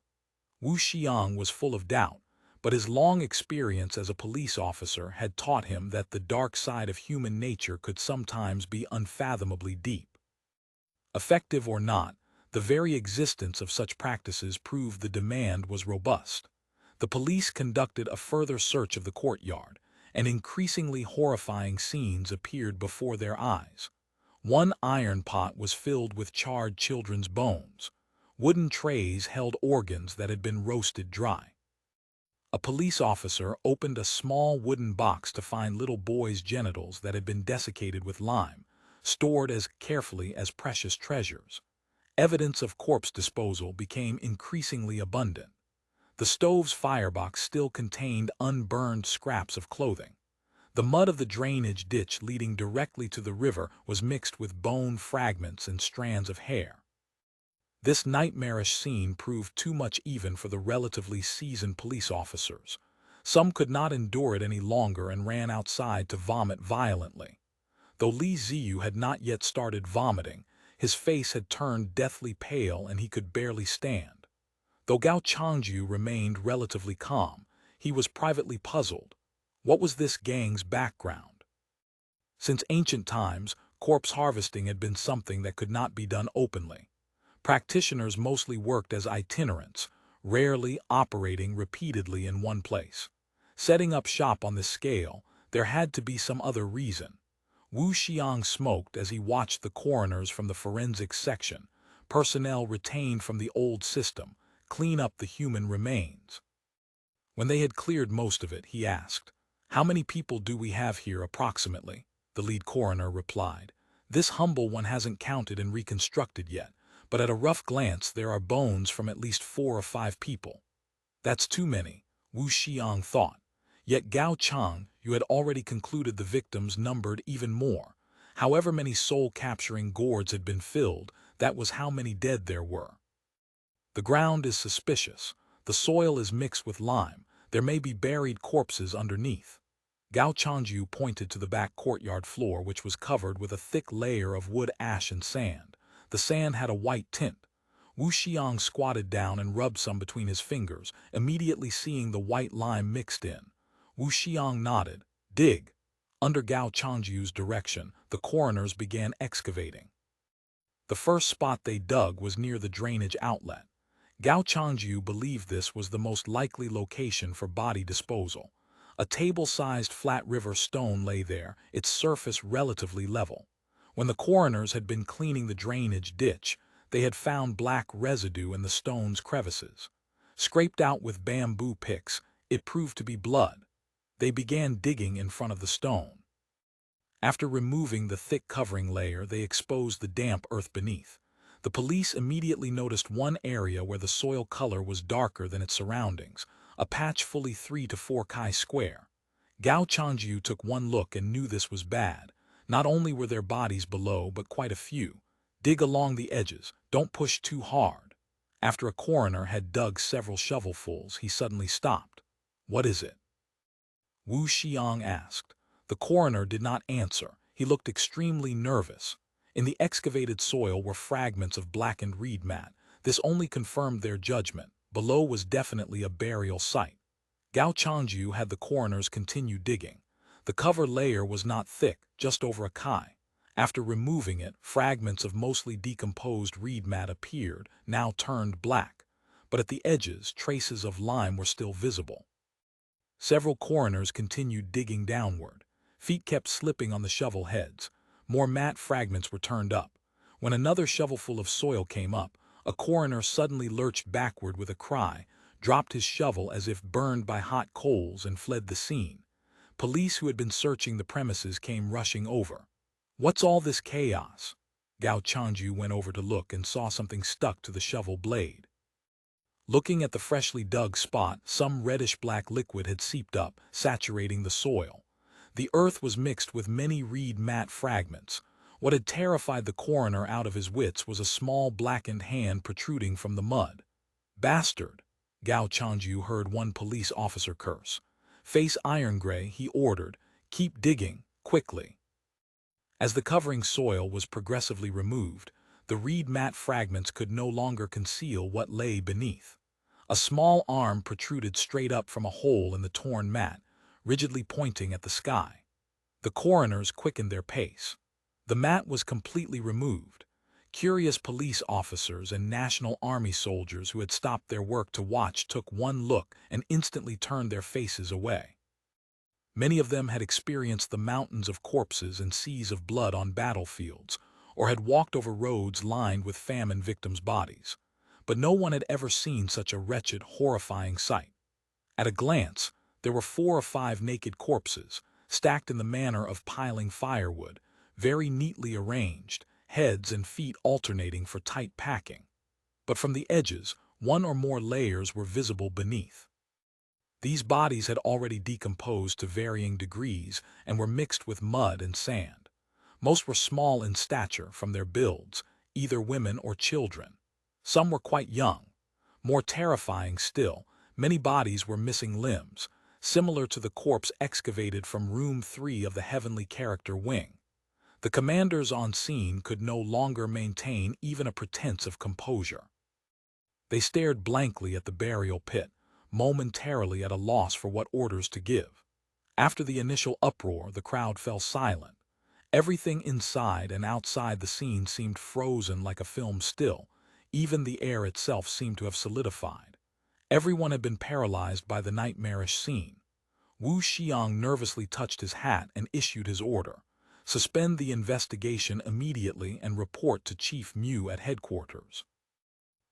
Wu Xiang was full of doubt, but his long experience as a police officer had taught him that the dark side of human nature could sometimes be unfathomably deep. Effective or not, the very existence of such practices proved the demand was robust. The police conducted a further search of the courtyard, and increasingly horrifying scenes appeared before their eyes. One iron pot was filled with charred children's bones. Wooden trays held organs that had been roasted dry. A police officer opened a small wooden box to find little boys' genitals that had been desiccated with lime, stored as carefully as precious treasures. Evidence of corpse disposal became increasingly abundant. The stove's firebox still contained unburned scraps of clothing. The mud of the drainage ditch leading directly to the river was mixed with bone fragments and strands of hair. This nightmarish scene proved too much even for the relatively seasoned police officers. Some could not endure it any longer and ran outside to vomit violently. Though Li Ziyu had not yet started vomiting, his face had turned deathly pale and he could barely stand. Though Gao Changyu remained relatively calm, he was privately puzzled. What was this gang's background? Since ancient times, corpse harvesting had been something that could not be done openly. Practitioners mostly worked as itinerants, rarely operating repeatedly in one place. Setting up shop on this scale, there had to be some other reason. Wu Xiang smoked as he watched the coroners from the forensics section, personnel retained from the old system, clean up the human remains. When they had cleared most of it, he asked, "How many people do we have here approximately?" The lead coroner replied, "This humble one hasn't counted and reconstructed yet, but at a rough glance there are bones from at least 4 or 5 people." "That's too many," Wu Xiang thought. Yet Gao Chang, you had already concluded the victims numbered even more. However many soul-capturing gourds had been filled, that was how many dead there were. "The ground is suspicious. The soil is mixed with lime. There may be buried corpses underneath." Gao Changyu pointed to the back courtyard floor, which was covered with a thick layer of wood ash and sand. The sand had a white tint. Wu Xiang squatted down and rubbed some between his fingers, immediately seeing the white lime mixed in. Wu Xiang nodded. "Dig." Under Gao Changyu's direction, the coroners began excavating. The first spot they dug was near the drainage outlet. Gao Changyu believed this was the most likely location for body disposal. A table-sized flat river stone lay there, its surface relatively level. When the coroners had been cleaning the drainage ditch, they had found black residue in the stone's crevices. Scraped out with bamboo picks, it proved to be blood. They began digging in front of the stone. After removing the thick covering layer, they exposed the damp earth beneath. The police immediately noticed one area where the soil color was darker than its surroundings, a patch fully 3 to 4 kai square. Gao Changyu took one look and knew this was bad. Not only were there bodies below, but quite a few. "Dig along the edges, don't push too hard." After a coroner had dug several shovelfuls, he suddenly stopped. "What is it?" Wu Xiang asked. The coroner did not answer. He looked extremely nervous. In the excavated soil were fragments of blackened reed mat. This only confirmed their judgment. Below was definitely a burial site. Gao Changyu had the coroners continue digging. The cover layer was not thick, just over a kai. After removing it, fragments of mostly decomposed reed mat appeared, now turned black. But at the edges, traces of lime were still visible. Several coroners continued digging downward. Feet kept slipping on the shovel heads. More mat fragments were turned up. When another shovelful of soil came up, a coroner suddenly lurched backward with a cry, dropped his shovel as if burned by hot coals, and fled the scene. Police who had been searching the premises came rushing over. "What's all this chaos?" Gao Changyu went over to look and saw something stuck to the shovel blade. Looking at the freshly dug spot, some reddish-black liquid had seeped up, saturating the soil. The earth was mixed with many reed mat fragments. What had terrified the coroner out of his wits was a small blackened hand protruding from the mud. "Bastard!" Gao Changyu heard one police officer curse. "Face iron gray," he ordered. "Keep digging, quickly." As the covering soil was progressively removed, the reed mat fragments could no longer conceal what lay beneath. A small arm protruded straight up from a hole in the torn mat, rigidly pointing at the sky. The coroners quickened their pace. The mat was completely removed. Curious police officers and National Army soldiers who had stopped their work to watch took one look and instantly turned their faces away. Many of them had experienced the mountains of corpses and seas of blood on battlefields, or had walked over roads lined with famine victims' bodies. But no one had ever seen such a wretched, horrifying sight. At a glance, there were 4 or 5 naked corpses, stacked in the manner of piling firewood, very neatly arranged, heads and feet alternating for tight packing. But from the edges, 1 or more layers were visible beneath. These bodies had already decomposed to varying degrees and were mixed with mud and sand. Most were small in stature from their builds, either women or children. Some were quite young. More terrifying still, many bodies were missing limbs, similar to the corpse excavated from room 3 of the heavenly character wing. The commanders on scene could no longer maintain even a pretense of composure. They stared blankly at the burial pit, momentarily at a loss for what orders to give. After the initial uproar, the crowd fell silent. Everything inside and outside the scene seemed frozen like a film still. Even the air itself seemed to have solidified. Everyone had been paralyzed by the nightmarish scene. Wu Xiang nervously touched his hat and issued his order. Suspend the investigation immediately and report to Chief Mu at headquarters.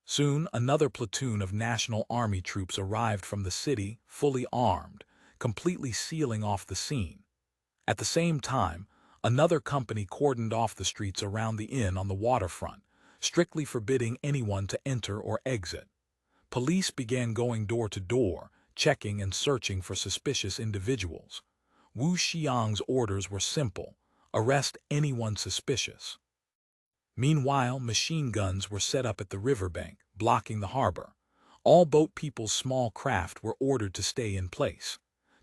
Soon, another platoon of National Army troops arrived from the city, fully armed, completely sealing off the scene. At the same time, another company cordoned off the streets around the inn on the waterfront, strictly forbidding anyone to enter or exit. Police began going door to door, checking and searching for suspicious individuals. Wu Xiang's orders were simple: arrest anyone suspicious. Meanwhile, machine guns were set up at the riverbank, blocking the harbor. All boat people's small craft were ordered to stay in place.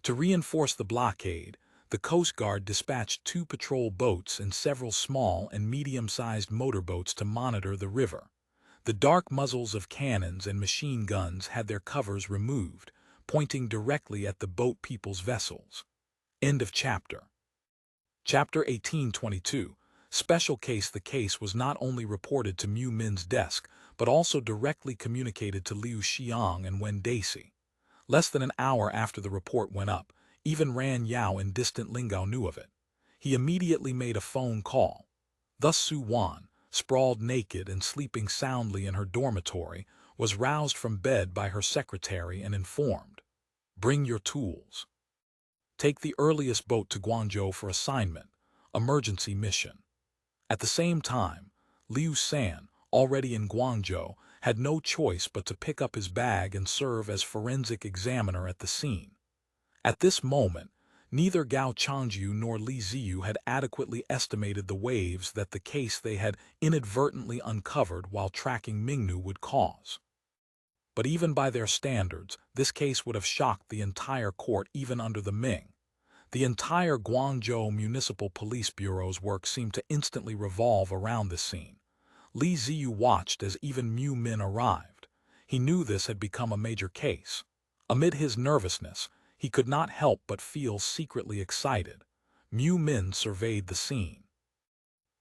To reinforce the blockade, the Coast Guard dispatched 2 patrol boats and several small and medium-sized motorboats to monitor the river. The dark muzzles of cannons and machine guns had their covers removed, pointing directly at the boat people's vessels. End of chapter. Chapter 1822. Special case. The case was not only reported to Mu Min's desk, but also directly communicated to Liu Xiang and Wen Daisy. Less than an hour after the report went up, even Ran Yao in distant Lingao knew of it. He immediately made a phone call. Thus Su Wan, sprawled naked and sleeping soundly in her dormitory, was roused from bed by her secretary and informed. Bring your tools. Take the earliest boat to Guangzhou for assignment, emergency mission. At the same time, Liu San, already in Guangzhou, had no choice but to pick up his bag and serve as forensic examiner at the scene. At this moment, neither Gao Changyu nor Li Ziyu had adequately estimated the waves that the case they had inadvertently uncovered while tracking Mingnu would cause. But even by their standards, this case would have shocked the entire court even under the Ming. The entire Guangzhou Municipal Police Bureau's work seemed to instantly revolve around this scene. Li Ziyu watched as even Mu Min arrived. He knew this had become a major case. Amid his nervousness, he could not help but feel secretly excited. Mu Min surveyed the scene.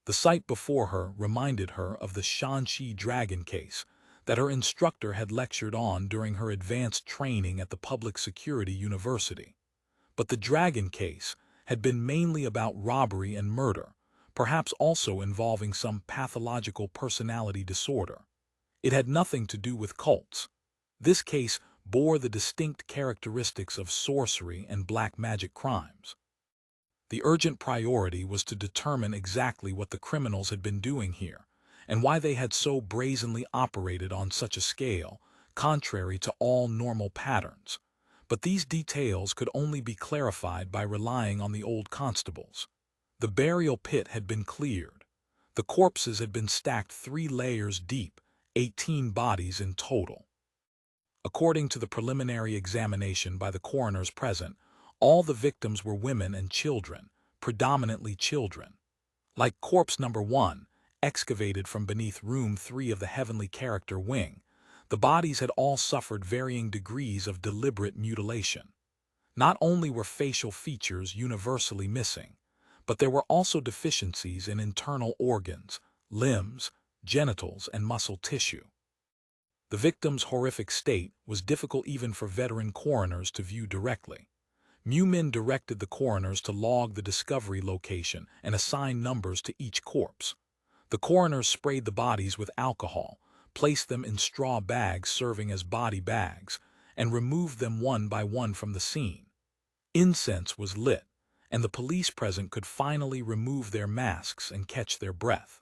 The sight before her reminded her of the Shanxi Dragon case that her instructor had lectured on during her advanced training at the Public Security University. But the Dragon case had been mainly about robbery and murder, perhaps also involving some pathological personality disorder. It had nothing to do with cults. This case bore the distinct characteristics of sorcery and black magic crimes. The urgent priority was to determine exactly what the criminals had been doing here, and why they had so brazenly operated on such a scale, contrary to all normal patterns. But these details could only be clarified by relying on the old constables. The burial pit had been cleared. The corpses had been stacked 3 layers deep, 18 bodies in total. According to the preliminary examination by the coroners present, all the victims were women and children, predominantly children. Like corpse number 1, excavated from beneath room 3 of the heavenly character wing, the bodies had all suffered varying degrees of deliberate mutilation. Not only were facial features universally missing, but there were also deficiencies in internal organs, limbs, genitals, and muscle tissue. The victim's horrific state was difficult even for veteran coroners to view directly. Mu Min directed the coroners to log the discovery location and assign numbers to each corpse. The coroners sprayed the bodies with alcohol, placed them in straw bags serving as body bags, and removed them one by one from the scene. Incense was lit, and the police present could finally remove their masks and catch their breath.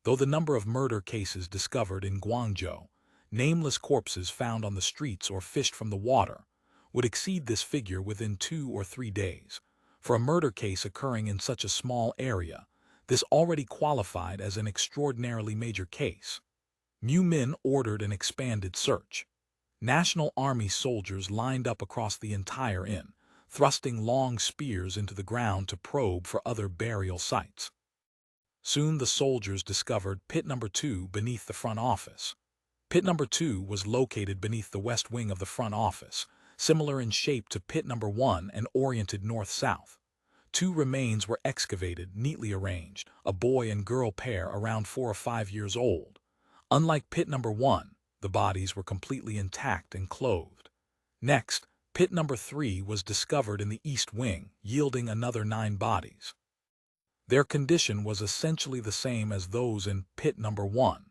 Though the number of murder cases discovered in Guangzhou, nameless corpses found on the streets or fished from the water, would exceed this figure within 2 or 3 days. For a murder case occurring in such a small area, this already qualified as an extraordinarily major case. Mu Min ordered an expanded search. National Army soldiers lined up across the entire inn, thrusting long spears into the ground to probe for other burial sites. Soon the soldiers discovered pit number 2 beneath the front office. Pit number 2 was located beneath the west wing of the front office, similar in shape to pit number 1 and oriented north-south. 2 remains were excavated, neatly arranged, a boy and girl pair around 4 or 5 years old. Unlike pit number 1, the bodies were completely intact and clothed. Next, pit number 3 was discovered in the east wing, yielding another 9 bodies. Their condition was essentially the same as those in pit number 1.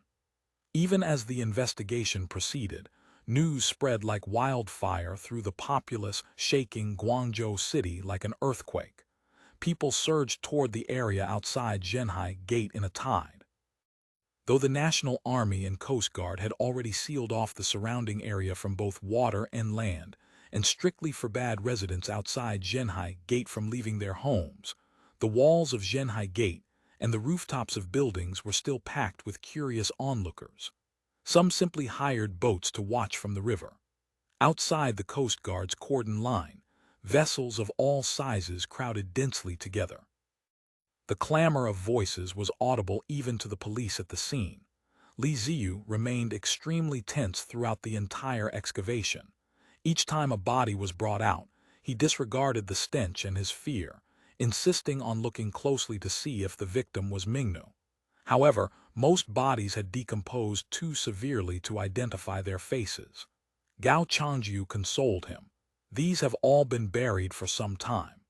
Even as the investigation proceeded, news spread like wildfire through the populous, shaking Guangzhou city like an earthquake. People surged toward the area outside Zhenhai Gate in a tide. Though the National Army and Coast Guard had already sealed off the surrounding area from both water and land, and strictly forbade residents outside Zhenhai Gate from leaving their homes, the walls of Zhenhai Gate and the rooftops of buildings were still packed with curious onlookers. Some simply hired boats to watch from the river. Outside the Coast Guard's cordon line, vessels of all sizes crowded densely together. The clamor of voices was audible even to the police at the scene. Ziyu remained extremely tense throughout the entire excavation. Each time a body was brought out, he disregarded the stench and his fear, insisting on looking closely to see if the victim was Mingnu. However, most bodies had decomposed too severely to identify their faces. Gao Changyu consoled him. These have all been buried for some time.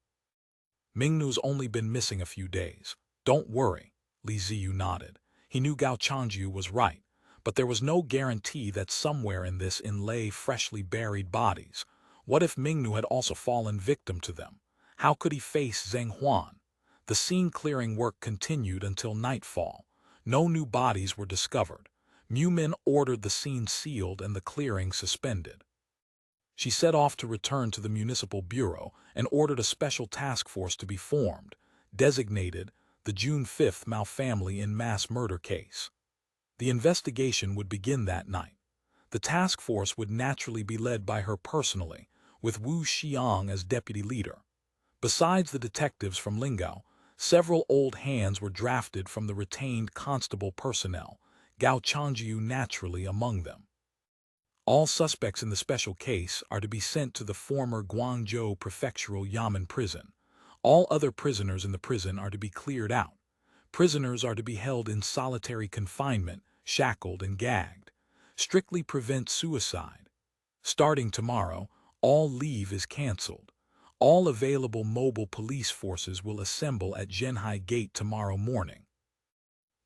Mingnu's only been missing a few days. Don't worry, Ziyu nodded. He knew Gao Changyu was right, but there was no guarantee that somewhere in this inn lay freshly buried bodies. What if Mingnu had also fallen victim to them? How could he face Zhang Huan? The scene-clearing work continued until nightfall. No new bodies were discovered. Mu Min ordered the scene sealed and the clearing suspended. She set off to return to the municipal bureau and ordered a special task force to be formed, designated the June 5th Mao family in mass murder case. The investigation would begin that night. The task force would naturally be led by her personally, with Wu Xiang as deputy leader. Besides the detectives from Lingao, several old hands were drafted from the retained constable personnel, Gao Changyu naturally among them. All suspects in the special case are to be sent to the former Guangzhou prefectural Yamen prison. All other prisoners in the prison are to be cleared out. Prisoners are to be held in solitary confinement, shackled and gagged. Strictly prevent suicide. Starting tomorrow, all leave is cancelled. All available mobile police forces will assemble at Zhenhai Gate tomorrow morning.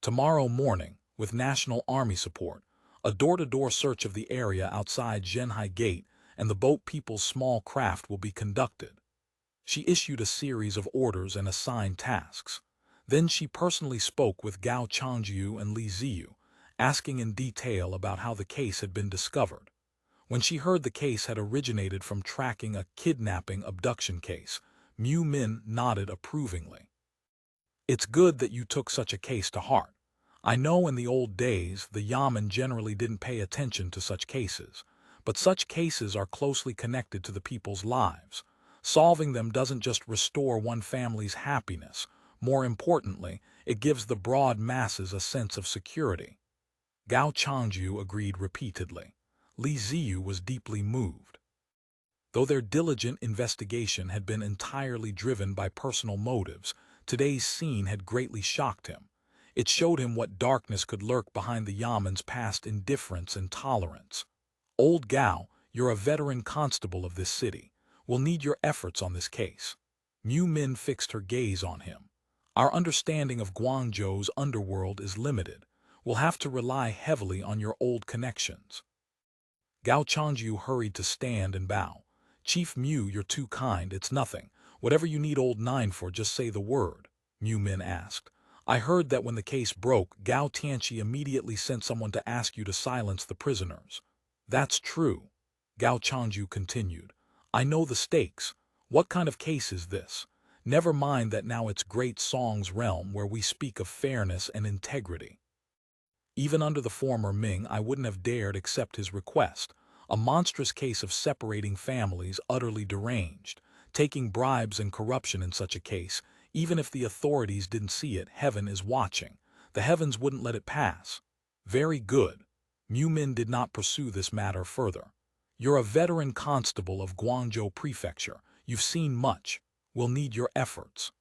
Tomorrow morning, with National Army support, a door-to-door search of the area outside Zhenhai Gate and the Boat People's small craft will be conducted. She issued a series of orders and assigned tasks. Then she personally spoke with Gao Changyu and Ziyu, asking in detail about how the case had been discovered. When she heard the case had originated from tracking a kidnapping abduction case, Mu Min nodded approvingly. It's good that you took such a case to heart. I know in the old days the Yamen generally didn't pay attention to such cases, but such cases are closely connected to the people's lives. Solving them doesn't just restore one family's happiness. More importantly, it gives the broad masses a sense of security. Gao Changyu agreed repeatedly. Ziyu was deeply moved. Though their diligent investigation had been entirely driven by personal motives, today's scene had greatly shocked him. It showed him what darkness could lurk behind the Yamen's past indifference and tolerance. Old Gao, you're a veteran constable of this city. We'll need your efforts on this case. Mu Min fixed her gaze on him. Our understanding of Guangzhou's underworld is limited. We'll have to rely heavily on your old connections. Gao Changyu hurried to stand and bow. Chief Mu, you're too kind, it's nothing. Whatever you need old Nine for, just say the word, Mu Min asked. I heard that when the case broke, Gao Tianqi immediately sent someone to ask you to silence the prisoners. That's true, Gao Changyu continued. I know the stakes. What kind of case is this? Never mind that now it's Great Song's realm where we speak of fairness and integrity. Even under the former Ming, I wouldn't have dared accept his request. A monstrous case of separating families, utterly deranged. Taking bribes and corruption in such a case, even if the authorities didn't see it, heaven is watching. The heavens wouldn't let it pass. Very good. Yunmi did not pursue this matter further. You're a veteran constable of Guangzhou Prefecture. You've seen much. We'll need your efforts.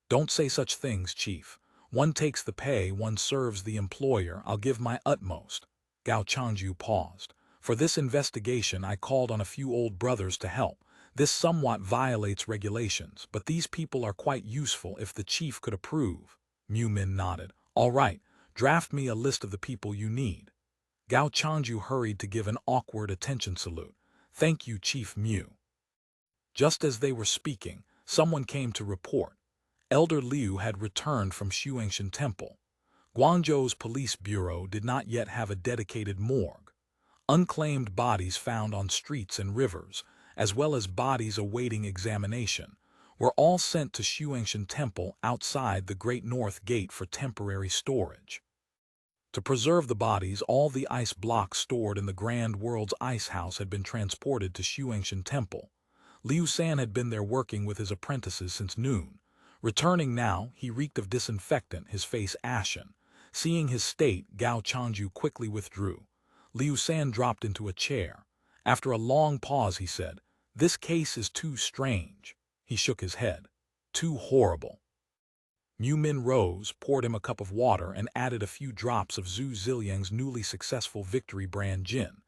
Don't say such things, Chief. One takes the pay, one serves the employer. I'll give my utmost. Gao Changju paused. For this investigation, I called on a few old brothers to help. This somewhat violates regulations, but these people are quite useful if the chief could approve. Yunmi nodded. All right, draft me a list of the people you need. Gao Changju hurried to give an awkward attention salute. Thank you, Chief Mu. Just as they were speaking, someone came to report. Elder Liu had returned from Xuangshan Temple. Guangzhou's police bureau did not yet have a dedicated morgue. Unclaimed bodies found on streets and rivers, as well as bodies awaiting examination, were all sent to Xuangshan Temple outside the Great North Gate for temporary storage. To preserve the bodies, all the ice blocks stored in the Grand World's ice house had been transported to Xuangshan Temple. Liu San had been there working with his apprentices since noon. Returning now, he reeked of disinfectant, his face ashen. Seeing his state, Gao Changju quickly withdrew. Liu San dropped into a chair. After a long pause, he said, "This case is too strange." He shook his head. "Too horrible." Yunmi rose, poured him a cup of water, and added a few drops of Zhu Ziliang's newly successful Victory brand gin.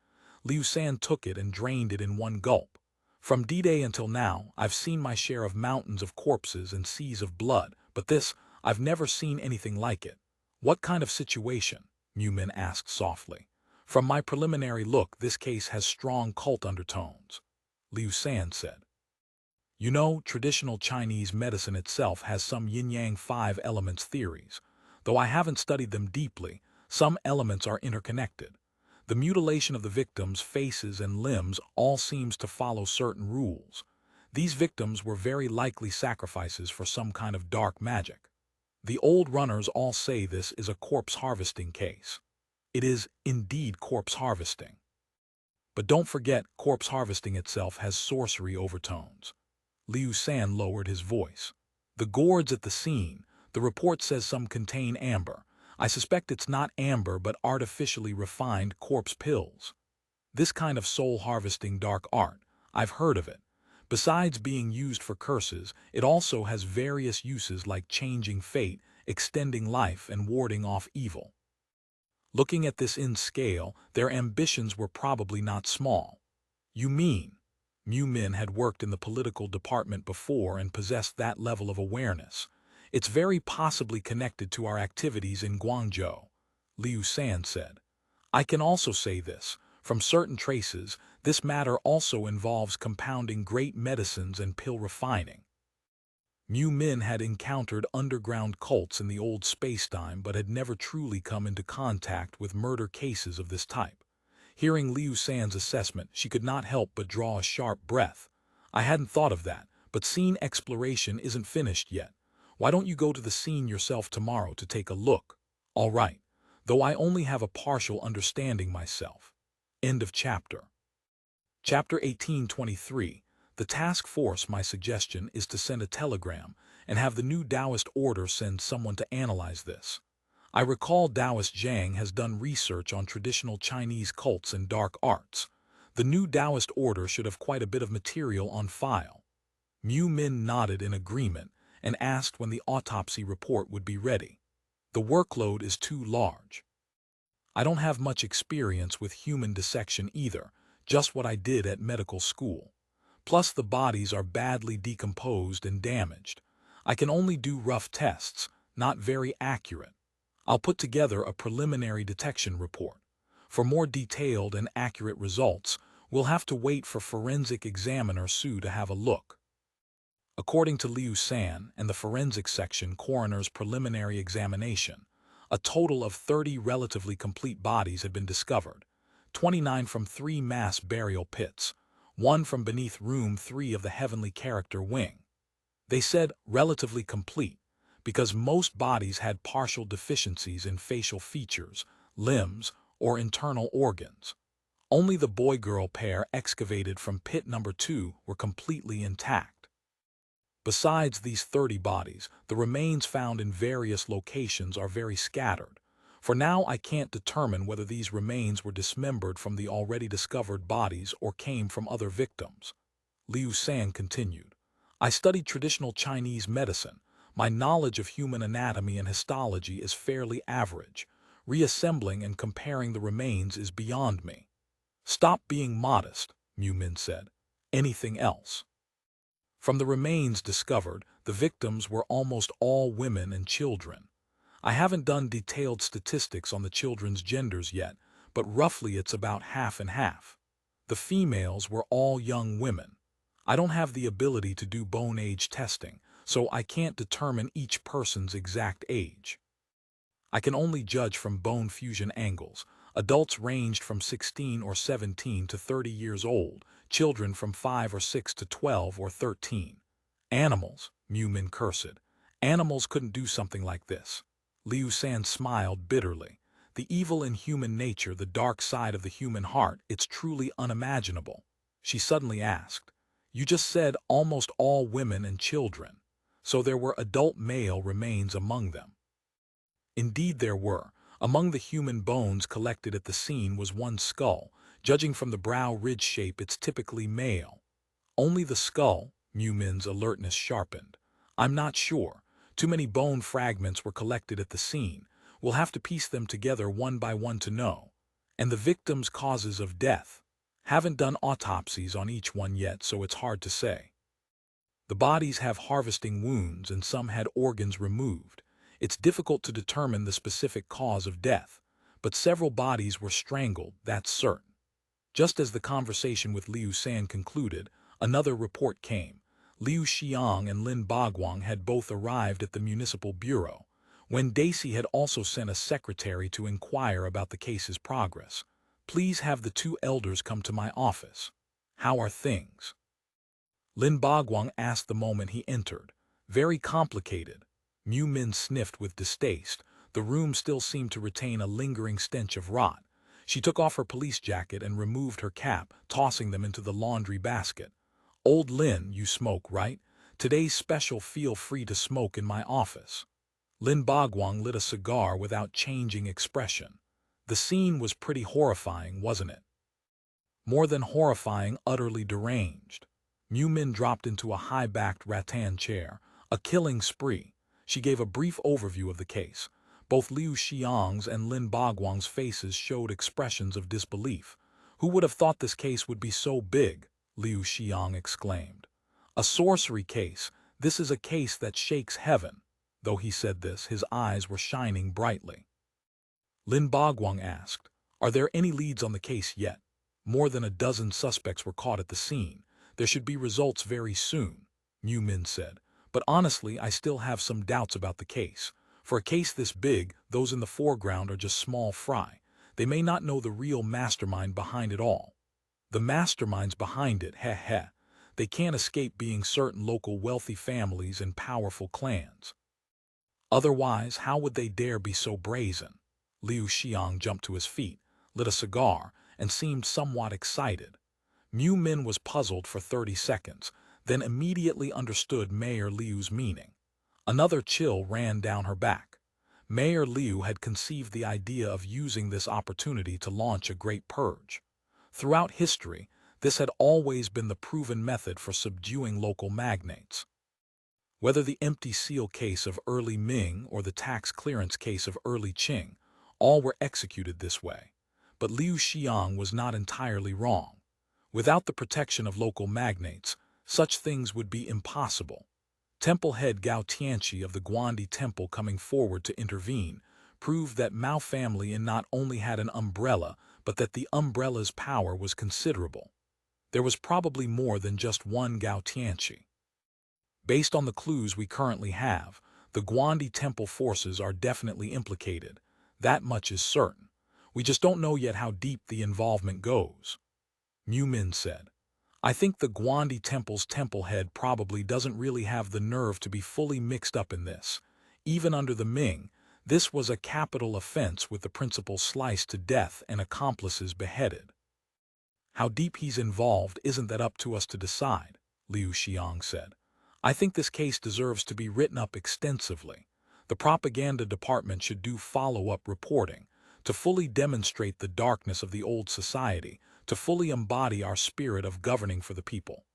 Liu San took it and drained it in one gulp. From D-Day until now, I've seen my share of mountains of corpses and seas of blood, but this, I've never seen anything like it. What kind of situation? Yunmi asked softly. From my preliminary look, this case has strong cult undertones. Liu San said. You know, traditional Chinese medicine itself has some yin-yang 5 elements theories. Though I haven't studied them deeply, some elements are interconnected. The mutilation of the victims' faces and limbs all seems to follow certain rules. These victims were very likely sacrifices for some kind of dark magic. The old runners all say this is a corpse harvesting case. It is indeed corpse harvesting. But don't forget, corpse harvesting itself has sorcery overtones. Liu San lowered his voice. The gourds at the scene, the report says some contain amber. I suspect it's not amber but artificially refined corpse pills. This kind of soul-harvesting dark art, I've heard of it. Besides being used for curses, it also has various uses like changing fate, extending life, and warding off evil. Looking at this in scale, their ambitions were probably not small. You mean? Yunmi had worked in the political department before and possessed that level of awareness. It's very possibly connected to our activities in Guangzhou, Liu San said. I can also say this, from certain traces, this matter also involves compounding great medicines and pill refining. Yunmi had encountered underground cults in the old spacetime but had never truly come into contact with murder cases of this type. Hearing Liu San's assessment, she could not help but draw a sharp breath. I hadn't thought of that, but scene exploration isn't finished yet. Why don't you go to the scene yourself tomorrow to take a look? All right, though I only have a partial understanding myself. End of chapter. Chapter 1823. The task force. My suggestion is to send a telegram and have the new Taoist order send someone to analyze this. I recall Taoist Zhang has done research on traditional Chinese cults and dark arts. The new Taoist order should have quite a bit of material on file. Yunmi nodded in agreement and asked when the autopsy report would be ready. The workload is too large. I don't have much experience with human dissection either, just what I did at medical school. Plus the bodies are badly decomposed and damaged. I can only do rough tests, not very accurate. I'll put together a preliminary detection report. For more detailed and accurate results, we'll have to wait for forensic examiner Su to have a look. According to Liu San and the forensics section coroner's preliminary examination, a total of 30 relatively complete bodies had been discovered, 29 from 3 mass burial pits, one from beneath room 3 of the heavenly character wing. They said relatively complete, because most bodies had partial deficiencies in facial features, limbs, or internal organs. Only the boy-girl pair excavated from pit number 2 were completely intact. Besides these 30 bodies, the remains found in various locations are very scattered. For now, I can't determine whether these remains were dismembered from the already discovered bodies or came from other victims. Liu San continued. I studied traditional Chinese medicine. My knowledge of human anatomy and histology is fairly average. Reassembling and comparing the remains is beyond me. Stop being modest, Yunmi said. Anything else? From the remains discovered, the victims were almost all women and children. I haven't done detailed statistics on the children's genders yet, but roughly it's about half and half. The females were all young women. I don't have the ability to do bone age testing, so I can't determine each person's exact age. I can only judge from bone fusion angles. Adults ranged from 16 or 17 to 30 years old, children from 5 or 6 to 12 or 13. Animals, Yunmi cursed. Animals couldn't do something like this. Liu San smiled bitterly. The evil in human nature, the dark side of the human heart, it's truly unimaginable. She suddenly asked, You just said almost all women and children, so there were adult male remains among them. Indeed there were. Among the human bones collected at the scene was one skull. Judging from the brow ridge shape, it's typically male. Only the skull, Yunmi's alertness sharpened. I'm not sure. Too many bone fragments were collected at the scene. We'll have to piece them together one by one to know. And the victims' causes of death. Haven't done autopsies on each one yet, so it's hard to say. The bodies have harvesting wounds and some had organs removed. It's difficult to determine the specific cause of death, but several bodies were strangled, that's certain. Just as the conversation with Liu San concluded, another report came. Liu Xiang and Lin Bagwang had both arrived at the municipal bureau. Wen Daisy had also sent a secretary to inquire about the case's progress. Please have the 2 elders come to my office. How are things? Lin Bagwang asked the moment he entered. Very complicated. Yunmi sniffed with distaste. The room still seemed to retain a lingering stench of rot. She took off her police jacket and removed her cap, tossing them into the laundry basket. Old Lin, you smoke, right? Today's special, feel free to smoke in my office. Lin Bagwang lit a cigar without changing expression. The scene was pretty horrifying, wasn't it? More than horrifying, utterly deranged. Yunmi dropped into a high-backed rattan chair. A killing spree. She gave a brief overview of the case. Both Liu Xiang's and Lin Bagwang's faces showed expressions of disbelief. Who would have thought this case would be so big? Liu Xiang exclaimed. A sorcery case. This is a case that shakes heaven. Though he said this, his eyes were shining brightly. Lin Bagwang asked, Are there any leads on the case yet? More than a dozen suspects were caught at the scene. There should be results very soon, Yunmi said. But honestly, I still have some doubts about the case. For a case this big, those in the foreground are just small fry. They may not know the real mastermind behind it all. The masterminds behind it, heh. They can't escape being certain local wealthy families and powerful clans. Otherwise, how would they dare be so brazen? Liu Xiang jumped to his feet, lit a cigar, and seemed somewhat excited. Yunmi was puzzled for 30 seconds, then immediately understood Mayor Liu's meaning. Another chill ran down her back. Mayor Liu had conceived the idea of using this opportunity to launch a great purge. Throughout history, this had always been the proven method for subduing local magnates. Whether the empty seal case of early Ming or the tax clearance case of early Qing, all were executed this way. But Liu Xiang was not entirely wrong. Without the protection of local magnates, such things would be impossible. Temple head Gao Tianqi of the Guangdi Temple coming forward to intervene proved that Mao family not only had an umbrella, but that the umbrella's power was considerable. There was probably more than just one Gao Tianqi. Based on the clues we currently have, the Guangdi Temple forces are definitely implicated. That much is certain. We just don't know yet how deep the involvement goes. Yunmi said, I think the Guandi Temple's temple head probably doesn't really have the nerve to be fully mixed up in this. Even under the Ming, this was a capital offense with the principal sliced to death and accomplices beheaded. How deep he's involved isn't that up to us to decide, Liu Xiang said. I think this case deserves to be written up extensively. The propaganda department should do follow-up reporting to fully demonstrate the darkness of the old society, to fully embody our spirit of governing for the people.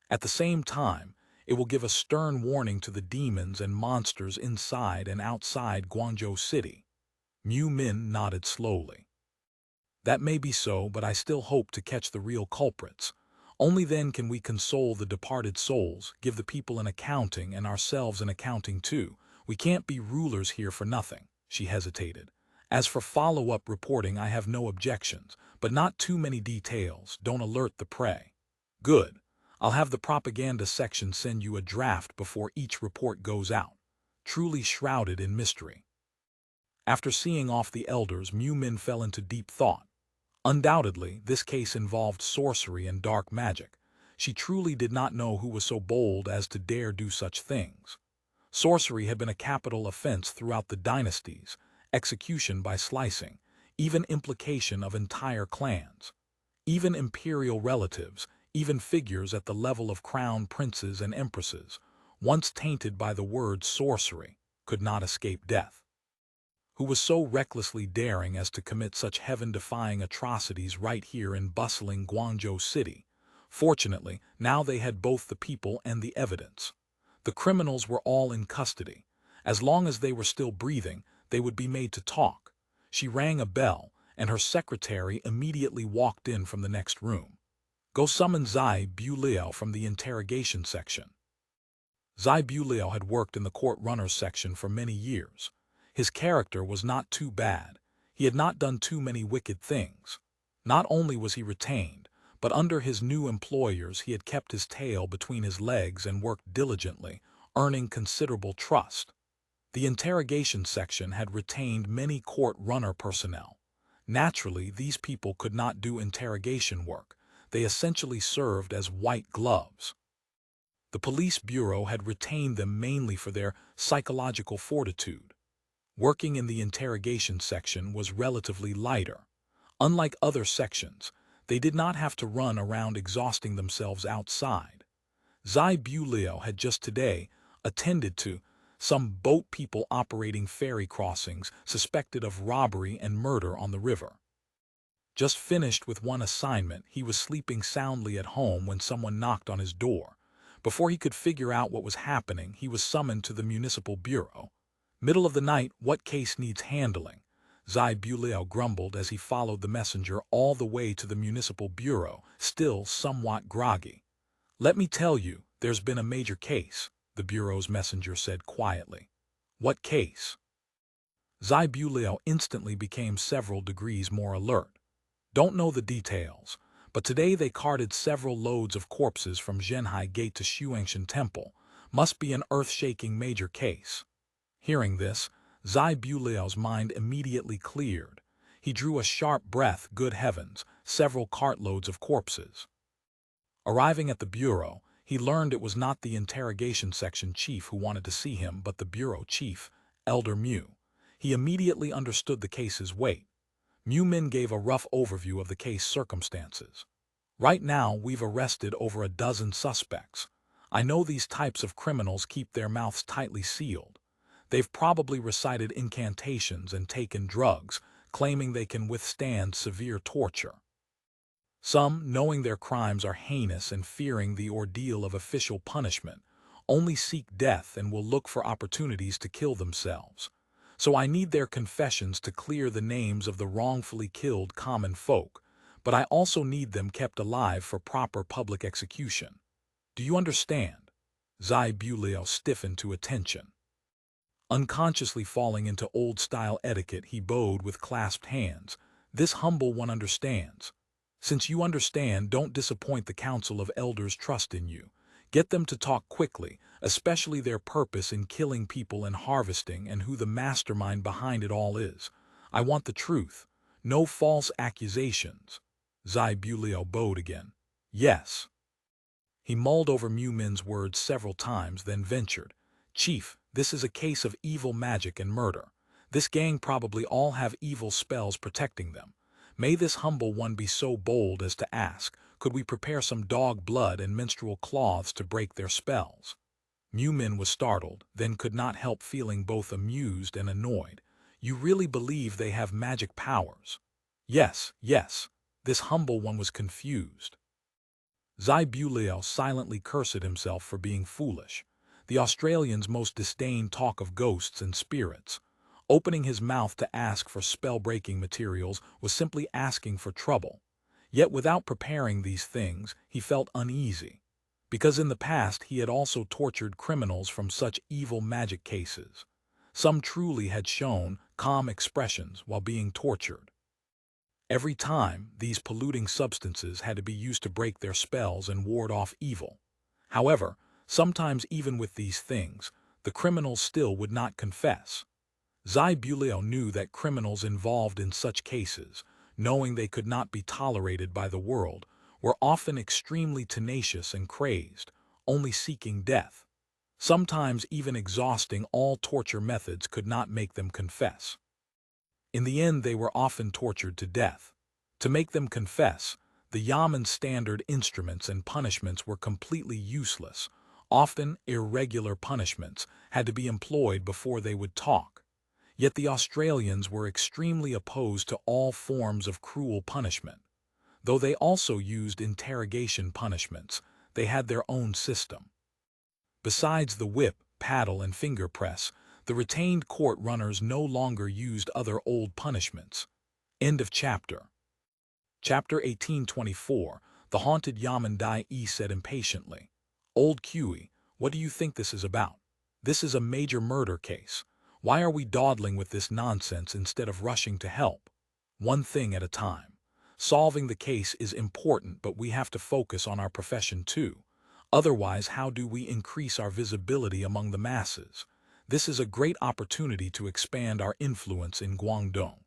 At the same time, it will give a stern warning to the demons and monsters inside and outside Guangzhou City. Mu Min nodded slowly. That may be so, but I still hope to catch the real culprits. Only then can we console the departed souls, give the people an accounting and ourselves an accounting too. We can't be rulers here for nothing. She hesitated. As for follow-up reporting, I have no objections, but not too many details. Don't alert the prey. Good. I'll have the propaganda section send you a draft before each report goes out, truly shrouded in mystery. After seeing off the elders, Mu Min fell into deep thought. Undoubtedly, this case involved sorcery and dark magic. She truly did not know who was so bold as to dare do such things. Sorcery had been a capital offense throughout the dynasties, execution by slicing, even implication of entire clans. Even imperial relatives, even figures at the level of crown princes and empresses, once tainted by the word sorcery, could not escape death. Who was so recklessly daring as to commit such heaven-defying atrocities right here in bustling Guangzhou City? Fortunately, now they had both the people and the evidence. The criminals were all in custody. As long as they were still breathing, they would be made to talk. She rang a bell, and her secretary immediately walked in from the next room. Go summon Ziyu Liao from the interrogation section. Ziyu Liao had worked in the court runners section for many years. His character was not too bad. He had not done too many wicked things. Not only was he retained, but under his new employers he had kept his tail between his legs and worked diligently, earning considerable trust. The interrogation section had retained many court runner personnel. Naturally, these people could not do interrogation work. They essentially served as white gloves. The police bureau had retained them mainly for their psychological fortitude. Working in the interrogation section was relatively lighter. Unlike other sections, they did not have to run around exhausting themselves outside. Ziyu Liao had just today attended to some boat people operating ferry crossings suspected of robbery and murder on the river. Just finished with one assignment, he was sleeping soundly at home when someone knocked on his door. Before he could figure out what was happening, he was summoned to the municipal bureau. Middle of the night, what case needs handling? Ziyu Liao grumbled as he followed the messenger all the way to the municipal bureau, still somewhat groggy. Let me tell you, there's been a major case, the bureau's messenger said quietly. What case? Ziyu Liao instantly became several degrees more alert. Don't know the details, but today they carted several loads of corpses from Zhenhai Gate to ShanShaan Temple. Must be an earth-shaking major case. Hearing this, Ziyu Liao's mind immediately cleared. He drew a sharp breath. Good heavens, several cartloads of corpses. Arriving at the bureau, he learned it was not the interrogation section chief who wanted to see him, but the bureau chief, Elder Mu. He immediately understood the case's weight. Mu Min gave a rough overview of the case circumstances. Right now, we've arrested over a dozen suspects. I know these types of criminals keep their mouths tightly sealed. They've probably recited incantations and taken drugs, claiming they can withstand severe torture. Some, knowing their crimes are heinous and fearing the ordeal of official punishment, only seek death and will look for opportunities to kill themselves. So I need their confessions to clear the names of the wrongfully killed common folk, but I also need them kept alive for proper public execution. Do you understand? Ziyu Liao stiffened to attention. Unconsciously falling into old-style etiquette, he bowed with clasped hands. This humble one understands. Since you understand, don't disappoint the council of elders' trust in you. Get them to talk quickly, especially their purpose in killing people and harvesting, and who the mastermind behind it all is. I want the truth. No false accusations. Ziyu Liao bowed again. Yes. He mulled over Mu Min's words several times, then ventured, "Chief, this is a case of evil magic and murder. This gang probably all have evil spells protecting them. May this humble one be so bold as to ask, could we prepare some dog blood and menstrual cloths to break their spells?" Mu Min was startled, then could not help feeling both amused and annoyed. "You really believe they have magic powers?" Yes. This humble one was confused. Ziyu silently cursed himself for being foolish. The Australian's most disdained talk of ghosts and spirits. Opening his mouth to ask for spell-breaking materials was simply asking for trouble. Yet without preparing these things, he felt uneasy. Because in the past he had also tortured criminals from such evil magic cases. Some truly had shown calm expressions while being tortured. Every time, these polluting substances had to be used to break their spells and ward off evil. However, sometimes even with these things, the criminals still would not confess. Ziyu knew that criminals involved in such cases, knowing they could not be tolerated by the world, were often extremely tenacious and crazed, only seeking death. Sometimes even exhausting all torture methods could not make them confess. In the end, they were often tortured to death. To make them confess, the Yamen standard instruments and punishments were completely useless. Often, irregular punishments had to be employed before they would talk. Yet the Australians were extremely opposed to all forms of cruel punishment. Though they also used interrogation punishments, they had their own system. Besides the whip, paddle, and finger press, the retained court runners no longer used other old punishments. End of chapter. Chapter 1824. The haunted Yamen Dai said impatiently. "Old Q, what do you think this is about? This is a major murder case. Why are we dawdling with this nonsense instead of rushing to help? One thing at a time. Solving the case is important, but we have to focus on our profession too. Otherwise, how do we increase our visibility among the masses? This is a great opportunity to expand our influence in Guangzhou.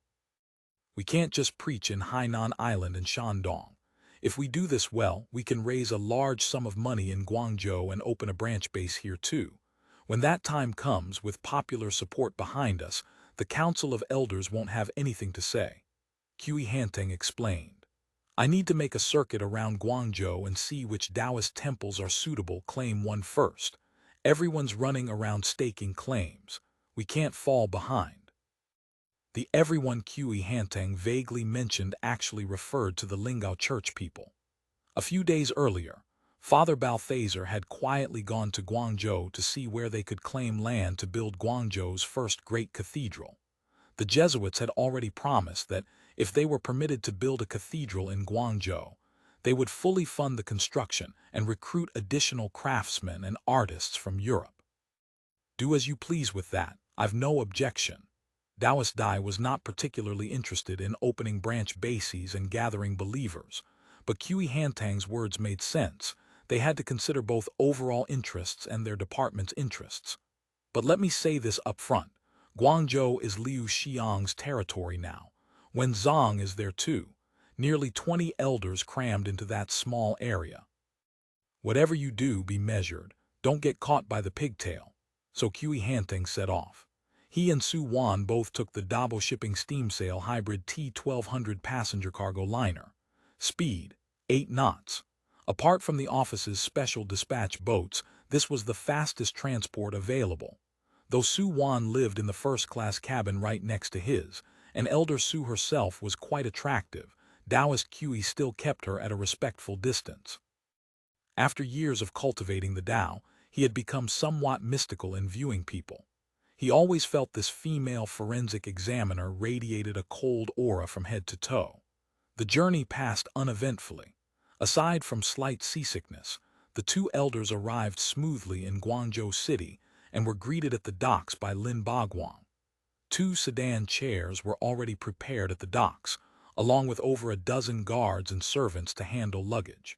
We can't just preach in Hainan Island and Shandong. If we do this well, we can raise a large sum of money in Guangzhou and open a branch base here too. When that time comes, with popular support behind us, the Council of Elders won't have anything to say." Qi Hanteng explained. "I need to make a circuit around Guangzhou and see which Taoist temples are suitable. Claim one first. Everyone's running around staking claims. We can't fall behind." The everyone Qi Hanteng vaguely mentioned actually referred to the Lingao church people. A few days earlier, Father Balthazar had quietly gone to Guangzhou to see where they could claim land to build Guangzhou's first great cathedral. The Jesuits had already promised that if they were permitted to build a cathedral in Guangzhou, they would fully fund the construction and recruit additional craftsmen and artists from Europe. "Do as you please with that, I've no objection." Taoist Dai was not particularly interested in opening branch bases and gathering believers, but Qi Hanteng's words made sense. They had to consider both overall interests and their department's interests. "But let me say this up front. Guangzhou is Liu Xiang's territory now, when Zhang is there too. Nearly 20 elders crammed into that small area. Whatever you do, be measured. Don't get caught by the pigtail." So Qi Hanteng set off. He and Su Wan both took the Dabo Shipping Steamsail Hybrid T-1200 passenger cargo liner. Speed, 8 knots. Apart from the office's special dispatch boats, this was the fastest transport available. Though Su Wan lived in the first-class cabin right next to his, and Elder Su herself was quite attractive, Taoist Qi still kept her at a respectful distance. After years of cultivating the Tao, he had become somewhat mystical in viewing people. He always felt this female forensic examiner radiated a cold aura from head to toe. The journey passed uneventfully. Aside from slight seasickness, the two elders arrived smoothly in Guangzhou City and were greeted at the docks by Lin Bagwang. 2 sedan chairs were already prepared at the docks, along with over a dozen guards and servants to handle luggage.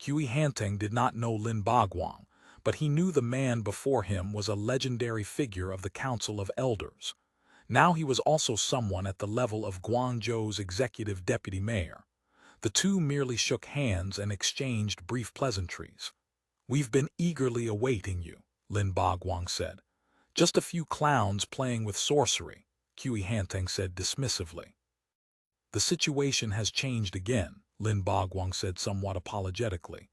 Qi Hanteng did not know Lin Bagwang, but he knew the man before him was a legendary figure of the Council of Elders. Now he was also someone at the level of Guangzhou's executive deputy mayor. The two merely shook hands and exchanged brief pleasantries. "We've been eagerly awaiting you," Lin Wang said. "Just a few clowns playing with sorcery," Kui Hanteng said dismissively. "The situation has changed again," Lin Wang said somewhat apologetically.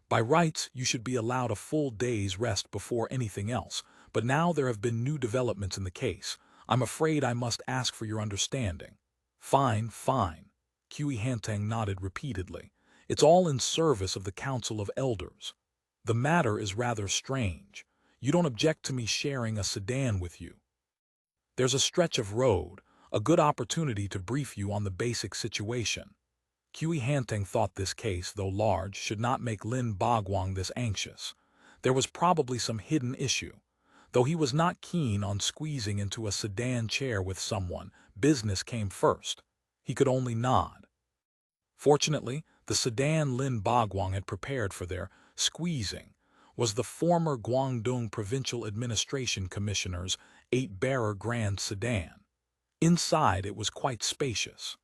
"By rights, you should be allowed a full day's rest before anything else, but now there have been new developments in the case. I'm afraid I must ask for your understanding." "Fine, fine," Kui Hanteng nodded repeatedly. "It's all in service of the Council of Elders. The matter is rather strange. You don't object to me sharing a sedan with you? There's a stretch of road, a good opportunity to brief you on the basic situation." Kui Hanteng thought this case, though large, should not make Lin Wang this anxious. There was probably some hidden issue. Though he was not keen on squeezing into a sedan chair with someone, business came first. He could only nod. Fortunately, the sedan Lin Wang had prepared for their squeezing was the former Guangdong Provincial Administration Commissioner's 8-bearer grand sedan. Inside it was quite spacious.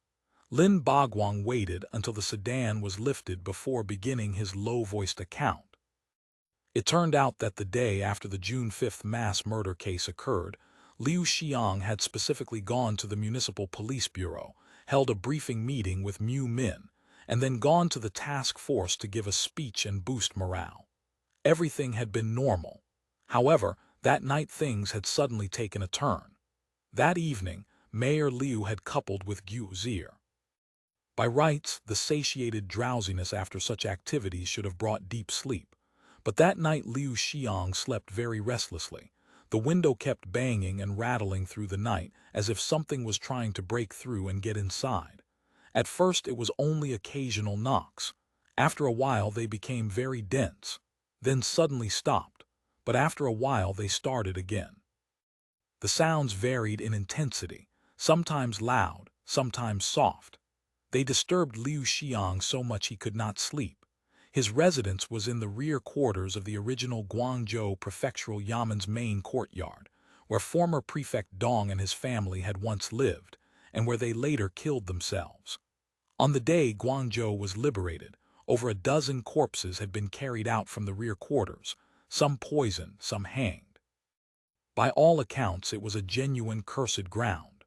Lin Wang waited until the sedan was lifted before beginning his low-voiced account. It turned out that the day after the June 5th mass murder case occurred, Liu Xiang had specifically gone to the Municipal Police Bureau, held a briefing meeting with Mu Min, and then gone to the task force to give a speech and boost morale. Everything had been normal. However, that night things had suddenly taken a turn. That evening, Mayor Liu had coupled with Gu Zier. By rights, the satiated drowsiness after such activities should have brought deep sleep. But that night Liu Xiang slept very restlessly. The window kept banging and rattling through the night as if something was trying to break through and get inside. At first it was only occasional knocks. After a while they became very dense, then suddenly stopped, but after a while they started again. The sounds varied in intensity, sometimes loud, sometimes soft. They disturbed Liu Xiang so much he could not sleep. His residence was in the rear quarters of the original Guangzhou Prefectural Yamen's main courtyard, where former Prefect Dong and his family had once lived, and where they later killed themselves. On the day Guangzhou was liberated, over a dozen corpses had been carried out from the rear quarters, some poisoned, some hanged. By all accounts it was a genuine cursed ground.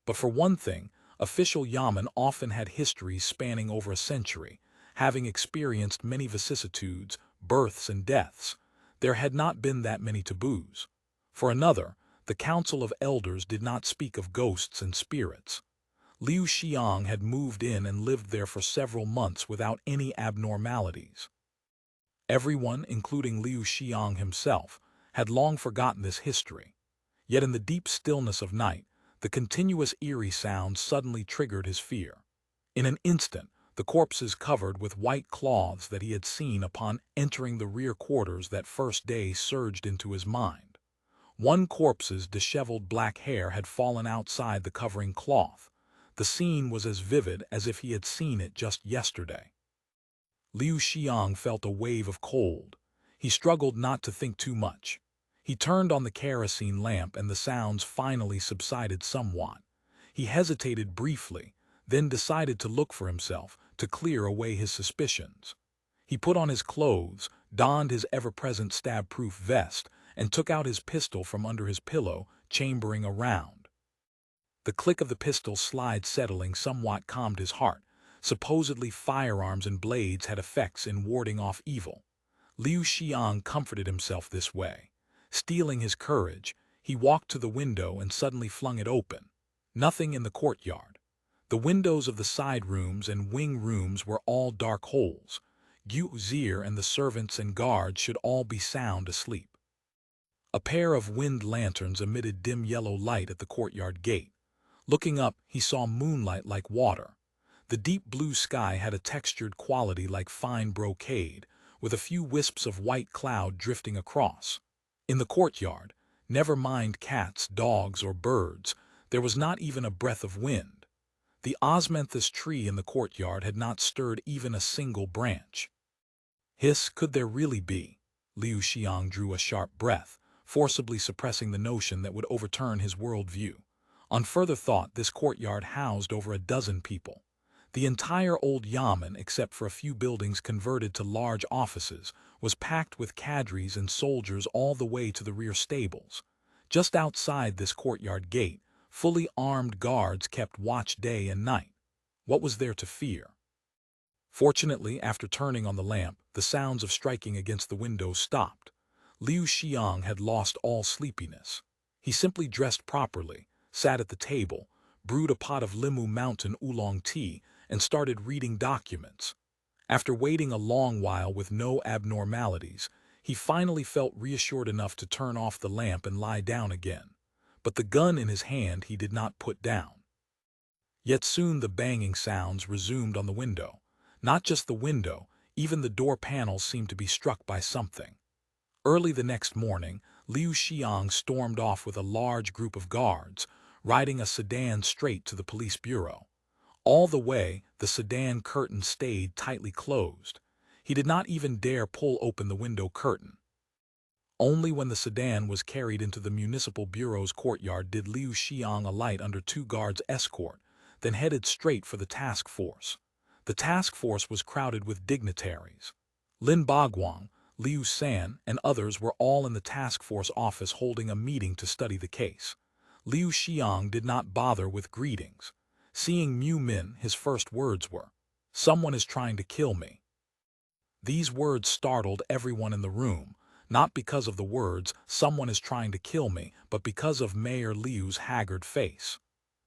But for one thing, official Yamen often had histories spanning over a century, having experienced many vicissitudes, births and deaths. There had not been that many taboos. For another, the Council of Elders did not speak of ghosts and spirits. Liu Xiang had moved in and lived there for several months without any abnormalities. Everyone, including Liu Xiang himself, had long forgotten this history. Yet in the deep stillness of night, the continuous eerie sounds suddenly triggered his fear. In an instant, the corpses covered with white cloths that he had seen upon entering the rear quarters that first day surged into his mind. One corpse's disheveled black hair had fallen outside the covering cloth. The scene was as vivid as if he had seen it just yesterday. Liu Xiang felt a wave of cold. He struggled not to think too much. He turned on the kerosene lamp and the sounds finally subsided somewhat. He hesitated briefly, then decided to look for himself, to clear away his suspicions. He put on his clothes, donned his ever-present stab-proof vest, and took out his pistol from under his pillow, chambering around. The click of the pistol's slide settling somewhat calmed his heart. Supposedly firearms and blades had effects in warding off evil. Liu Xiang comforted himself this way. Steeling his courage, he walked to the window and suddenly flung it open. Nothing in the courtyard. The windows of the side rooms and wing rooms were all dark holes. Gu Zier and the servants and guards should all be sound asleep. A pair of wind lanterns emitted dim yellow light at the courtyard gate. Looking up, he saw moonlight like water. The deep blue sky had a textured quality like fine brocade, with a few wisps of white cloud drifting across. In the courtyard, never mind cats, dogs, or birds, there was not even a breath of wind. The osmanthus tree in the courtyard had not stirred even a single branch. Hiss, could there really be? Liu Xiang drew a sharp breath, forcibly suppressing the notion that would overturn his world view. On further thought, this courtyard housed over a dozen people. The entire old Yamen, except for a few buildings converted to large offices, was packed with cadres and soldiers all the way to the rear stables. Just outside this courtyard gate, fully armed guards kept watch day and night. What was there to fear? Fortunately, after turning on the lamp, the sounds of striking against the windows stopped. Liu Xiang had lost all sleepiness. He simply dressed properly, sat at the table, brewed a pot of Limu Mountain oolong tea, and started reading documents. After waiting a long while with no abnormalities, he finally felt reassured enough to turn off the lamp and lie down again. But the gun in his hand he did not put down. Yet soon the banging sounds resumed on the window. Not just the window, even the door panels seemed to be struck by something. Early the next morning, Liu Xiang stormed off with a large group of guards, riding a sedan straight to the police bureau. All the way, the sedan curtain stayed tightly closed. He did not even dare pull open the window curtain. Only when the sedan was carried into the municipal bureau's courtyard did Liu Xiang alight under 2 guards' escort, then headed straight for the task force. The task force was crowded with dignitaries. Lin Baguang, Liu San, and others were all in the task force office holding a meeting to study the case. Liu Xiang did not bother with greetings. Seeing Mu Min, his first words were, "Someone is trying to kill me." These words startled everyone in the room, not because of the words, "someone is trying to kill me," but because of Mayor Liu's haggard face.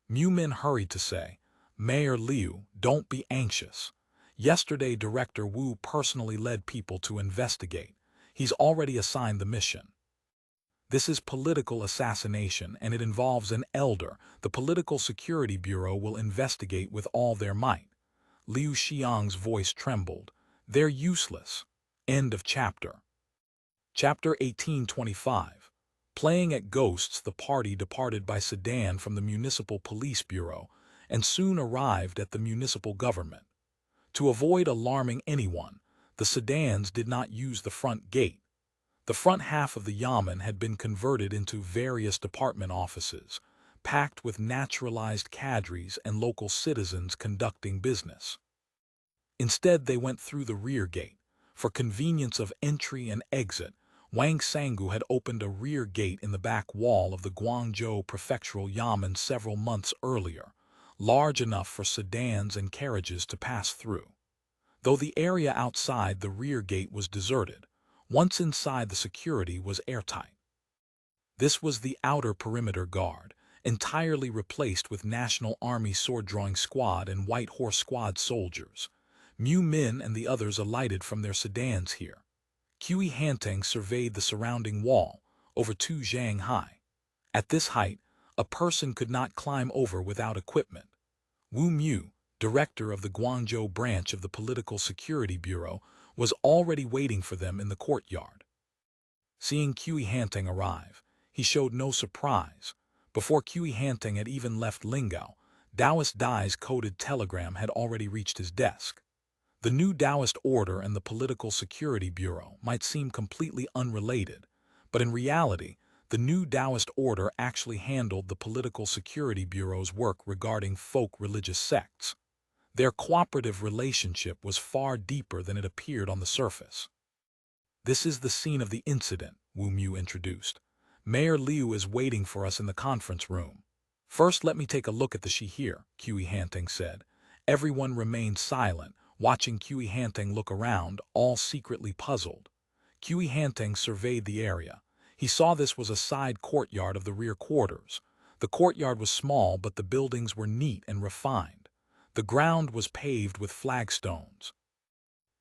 Mu Min hurried to say, "Mayor Liu, don't be anxious. Yesterday Director Wu personally led people to investigate. He's already assigned the mission. This is political assassination, and it involves an elder. The Political Security Bureau will investigate with all their might." Liu Xiang's voice trembled. "They're useless." End of chapter. Chapter 1825. Playing at ghosts, the party departed by sedan from the Municipal Police Bureau and soon arrived at the municipal government. To avoid alarming anyone, the sedans did not use the front gate. The front half of the Yamen had been converted into various department offices, packed with naturalized cadres and local citizens conducting business. Instead, they went through the rear gate. For convenience of entry and exit, Wang Sangu had opened a rear gate in the back wall of the Guangzhou prefectural Yamen several months earlier, large enough for sedans and carriages to pass through. Though the area outside the rear gate was deserted, once inside the security was airtight. This was the outer perimeter guard, entirely replaced with National Army sword-drawing squad and White Horse Squad soldiers. Mu Min and the others alighted from their sedans here. Qi Hanteng surveyed the surrounding wall, over 2 zhang high. At this height, a person could not climb over without equipment. Wu Mu, director of the Guangzhou branch of the Political Security Bureau, was already waiting for them in the courtyard. Seeing Qi Hanteng arrive, he showed no surprise. Before Qi Hanteng had even left Lingao, Taoist Dai's coded telegram had already reached his desk. The new Taoist order and the Political Security Bureau might seem completely unrelated, but in reality, the new Taoist order actually handled the Political Security Bureau's work regarding folk religious sects. Their cooperative relationship was far deeper than it appeared on the surface. "This is the scene of the incident," Wu Mu introduced. "Mayor Liu is waiting for us in the conference room." "First, let me take a look at the she here," Qi Hanteng said. Everyone remained silent, watching Qi Hanteng look around, all secretly puzzled. Qi Hanteng surveyed the area. He saw this was a side courtyard of the rear quarters. The courtyard was small, but the buildings were neat and refined. The ground was paved with flagstones.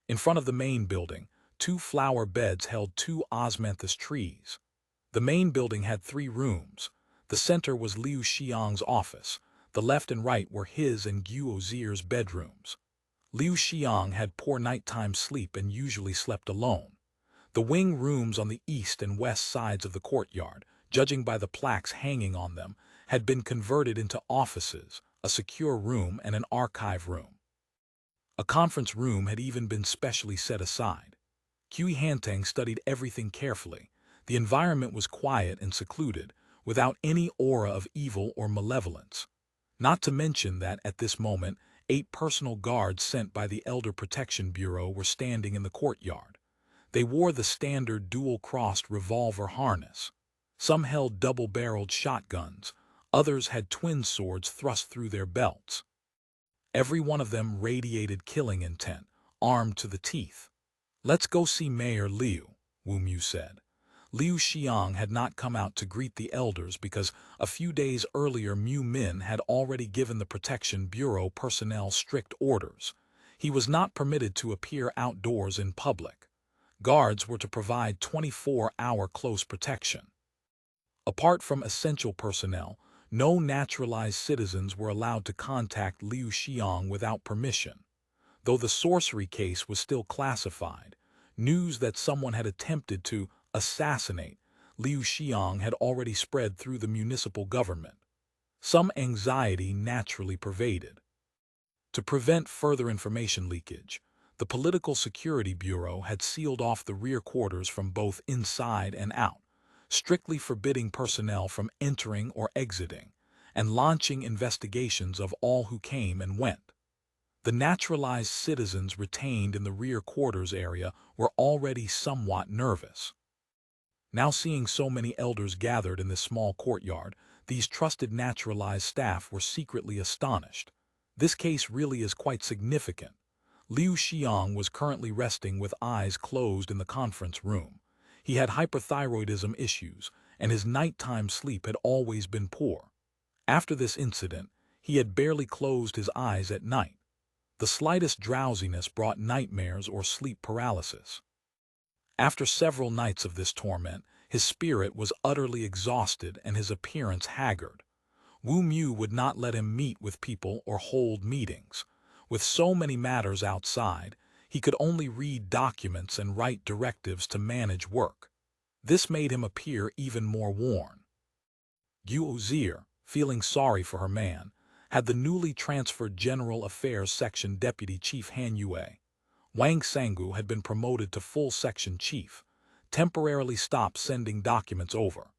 In front of the main building, 2 flower beds held 2 osmanthus trees. The main building had 3 rooms. The center was Liu Xiang's office. The left and right were his and Guo Zier's bedrooms. Liu Xiang had poor nighttime sleep and usually slept alone. The wing rooms on the east and west sides of the courtyard, judging by the plaques hanging on them, had been converted into offices, a secure room and an archive room. A conference room had even been specially set aside. Qi Hanteng studied everything carefully. The environment was quiet and secluded, without any aura of evil or malevolence. Not to mention that, at this moment, 8 personal guards sent by the Elder Protection Bureau were standing in the courtyard. They wore the standard dual-crossed revolver harness. Some held double-barreled shotguns, others had twin swords thrust through their belts. Every one of them radiated killing intent, armed to the teeth. "Let's go see Mayor Liu," Wu Mu said. Liu Xiang had not come out to greet the elders because a few days earlier Mu Min had already given the Protection Bureau personnel strict orders. He was not permitted to appear outdoors in public. Guards were to provide 24-hour close protection. Apart from essential personnel, no naturalized citizens were allowed to contact Liu Xiang without permission. Though the sorcery case was still classified, news that someone had attempted to assassinate Liu Xiang had already spread through the municipal government. Some anxiety naturally pervaded. To prevent further information leakage, the Political Security Bureau had sealed off the rear quarters from both inside and out, strictly forbidding personnel from entering or exiting, and launching investigations of all who came and went. The naturalized citizens retained in the rear quarters area were already somewhat nervous. Now seeing so many elders gathered in this small courtyard, these trusted naturalized staff were secretly astonished. This case really is quite significant. Liu Xiang was currently resting with eyes closed in the conference room. He had hyperthyroidism issues, and his nighttime sleep had always been poor. After this incident, he had barely closed his eyes at night. The slightest drowsiness brought nightmares or sleep paralysis. After several nights of this torment, his spirit was utterly exhausted and his appearance haggard. Wu Mu would not let him meet with people or hold meetings. With so many matters outside, he could only read documents and write directives to manage work. This made him appear even more worn. Guo, feeling sorry for her man, had the newly transferred General Affairs Section Deputy Chief Han Yue. Wang Sangu had been promoted to full section chief, temporarily stopped sending documents over.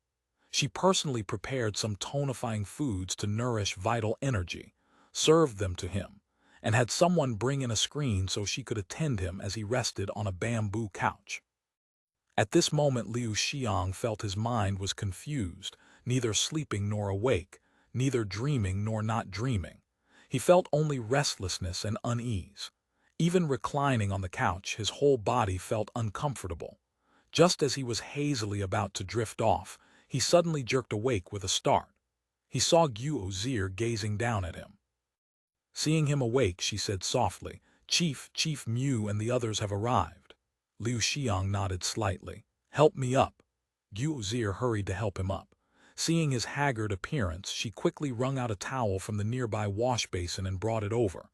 She personally prepared some tonifying foods to nourish vital energy, served them to him, and had someone bring in a screen so she could attend him as he rested on a bamboo couch. At this moment Liu Xiang felt his mind was confused, neither sleeping nor awake, neither dreaming nor not dreaming. He felt only restlessness and unease. Even reclining on the couch, his whole body felt uncomfortable. Just as he was hazily about to drift off, he suddenly jerked awake with a start. He saw Guo gazing down at him. Seeing him awake, she said softly, Chief Mu and the others have arrived." Liu Xiang nodded slightly. "Help me up." Guo hurried to help him up. Seeing his haggard appearance, she quickly wrung out a towel from the nearby wash basin and brought it over.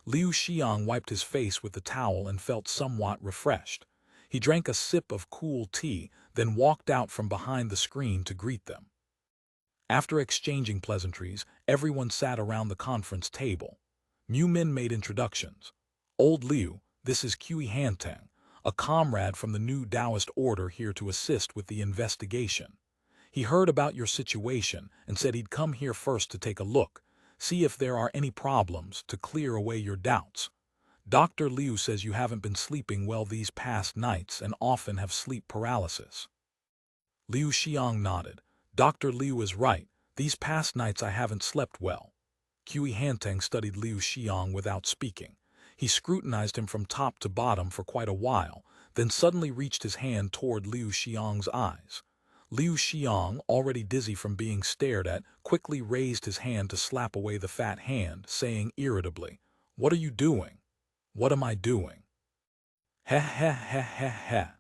Liu Xiang wiped his face with the towel and felt somewhat refreshed. He drank a sip of cool tea, then walked out from behind the screen to greet them. After exchanging pleasantries, everyone sat around the conference table. Mu Min made introductions. "Old Liu, this is Kui Hanteng, a comrade from the new Taoist order here to assist with the investigation. He heard about your situation and said he'd come here first to take a look, see if there are any problems, to clear away your doubts. Dr. Liu says you haven't been sleeping well these past nights and often have sleep paralysis." Liu Xiang nodded. "Dr. Liu is right. These past nights I haven't slept well." Kui Hanteng studied Liu Xiang without speaking. He scrutinized him from top to bottom for quite a while, then suddenly reached his hand toward Liu Xiang's eyes. Liu Xiang, already dizzy from being stared at, quickly raised his hand to slap away the fat hand, saying irritably, "What are you doing?" "What am I doing?" "Heh heh heh heh heh."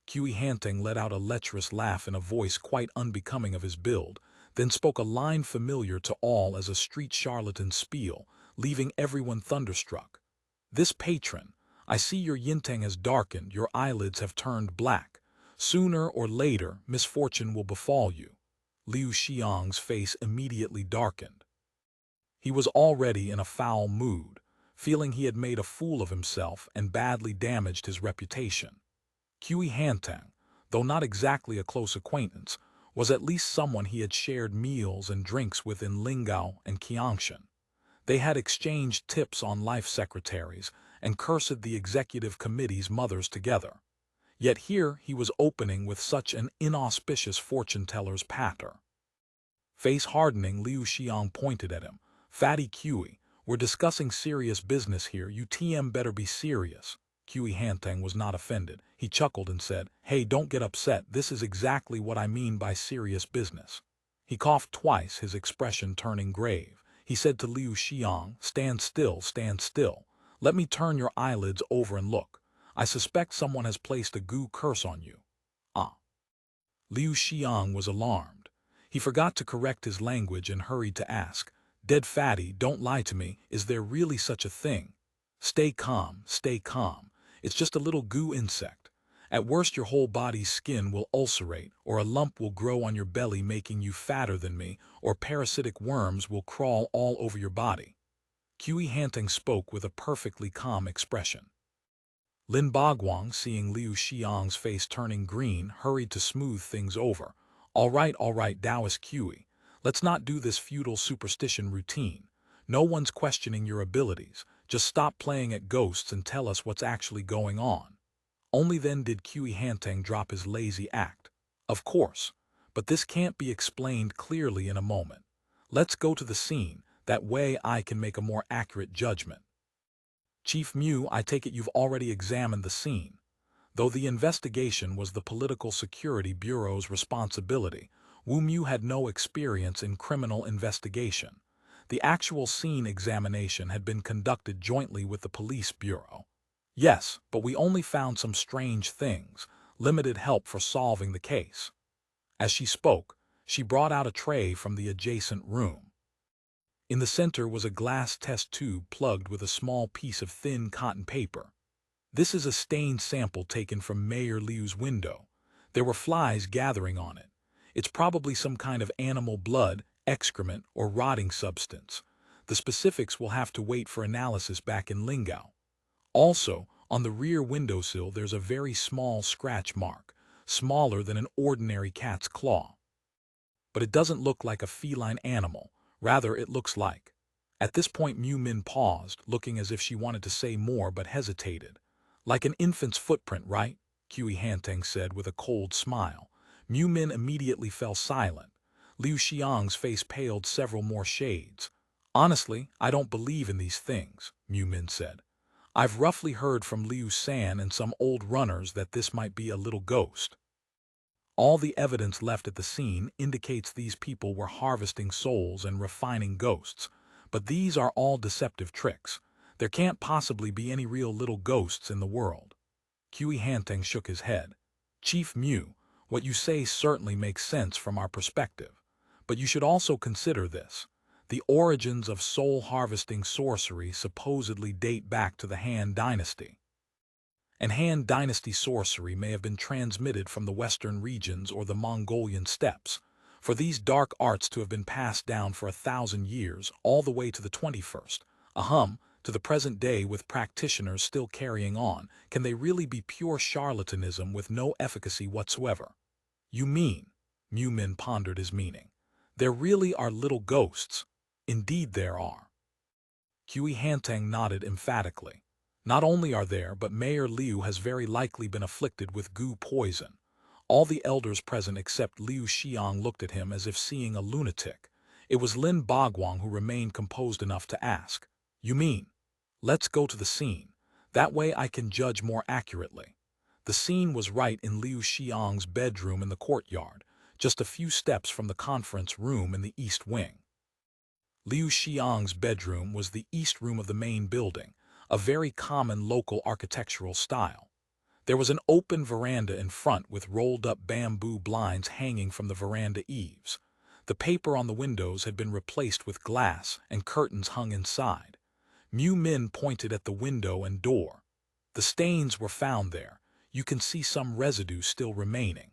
Kui Hanteng let out a lecherous laugh in a voice quite unbecoming of his build, then spoke a line familiar to all as a street charlatan spiel, leaving everyone thunderstruck. "This patron, I see your yintang has darkened, your eyelids have turned black. Sooner or later, misfortune will befall you." Liu Xiang's face immediately darkened. He was already in a foul mood, feeling he had made a fool of himself and badly damaged his reputation. Kui Hanteng, though not exactly a close acquaintance, was at least someone he had shared meals and drinks with in Lingao and Qiangshan. They had exchanged tips on life secretaries and cursed the executive committee's mothers together. Yet here he was opening with such an inauspicious fortune-teller's patter. Face hardening, Liu Xiang pointed at him. "Fatty Qi, we're discussing serious business here. You better be serious." Qi Hantang was not offended. He chuckled and said, "Hey, don't get upset. This is exactly what I mean by serious business." He coughed twice, his expression turning grave. He said to Liu Xiang, "Stand still, stand still. Let me turn your eyelids over and look. I suspect someone has placed a goo curse on you." Ah. Liu Xiang was alarmed. He forgot to correct his language and hurried to ask, "Dead fatty, don't lie to me. Is there really such a thing?" Stay calm, stay calm. It's just a little goo insect. At worst your whole body's skin will ulcerate, or a lump will grow on your belly making you fatter than me, or parasitic worms will crawl all over your body." Qi Hantang spoke with a perfectly calm expression. Lin Bagwang, seeing Liu Xiang's face turning green, hurried to smooth things over. All right, Taoist Qi. Let's not do this feudal superstition routine. No one's questioning your abilities. Just stop playing at ghosts and tell us what's actually going on." Only then did Qi Hantang drop his lazy act. "Of course, but this can't be explained clearly in a moment. Let's go to the scene, that way I can make a more accurate judgment." "Chief Mu, I take it you've already examined the scene." Though the investigation was the Political Security Bureau's responsibility, Wu Mu had no experience in criminal investigation. The actual scene examination had been conducted jointly with the Police Bureau. "Yes, but we only found some strange things, limited help for solving the case." As she spoke, she brought out a tray from the adjacent room. In the center was a glass test tube plugged with a small piece of thin cotton paper. "This is a stained sample taken from Mayor Liu's window. There were flies gathering on it. It's probably some kind of animal blood, excrement, or rotting substance. The specifics will have to wait for analysis back in Lingao. Also, on the rear windowsill there's a very small scratch mark, smaller than an ordinary cat's claw. But it doesn't look like a feline animal, rather it looks like..." At this point Mu Min paused, looking as if she wanted to say more but hesitated. "Like an infant's footprint, right?" Qi Hantang said with a cold smile. Mu Min immediately fell silent. Liu Xiang's face paled several more shades. "Honestly, I don't believe in these things," Mu Min said. "I've roughly heard from Liu San and some old runners that this might be a little ghost. All the evidence left at the scene indicates these people were harvesting souls and refining ghosts, but these are all deceptive tricks. There can't possibly be any real little ghosts in the world." Qi Hantang shook his head. "Chief Mu, what you say certainly makes sense from our perspective, but you should also consider this. The origins of soul-harvesting sorcery supposedly date back to the Han Dynasty. And Han Dynasty sorcery may have been transmitted from the western regions or the Mongolian steppes. For these dark arts to have been passed down for 1,000 years, all the way to the 21st, to the present day with practitioners still carrying on, can they really be pure charlatanism with no efficacy whatsoever?" "You mean?" Mu Min pondered his meaning. "There really are little ghosts?" "Indeed there are." Qi Hantang nodded emphatically. "Not only are there, but Mayor Liu has very likely been afflicted with goo poison." All the elders present except Liu Xiang looked at him as if seeing a lunatic. It was Lin Bagwang who remained composed enough to ask, "You mean?" "Let's go to the scene. That way I can judge more accurately." The scene was right in Liu Xiang's bedroom in the courtyard, just a few steps from the conference room in the east wing. Liu Xiang's bedroom was the east room of the main building, a very common local architectural style. There was an open veranda in front with rolled-up bamboo blinds hanging from the veranda eaves. The paper on the windows had been replaced with glass and curtains hung inside. Mu Min pointed at the window and door. "The stains were found there. You can see some residue still remaining."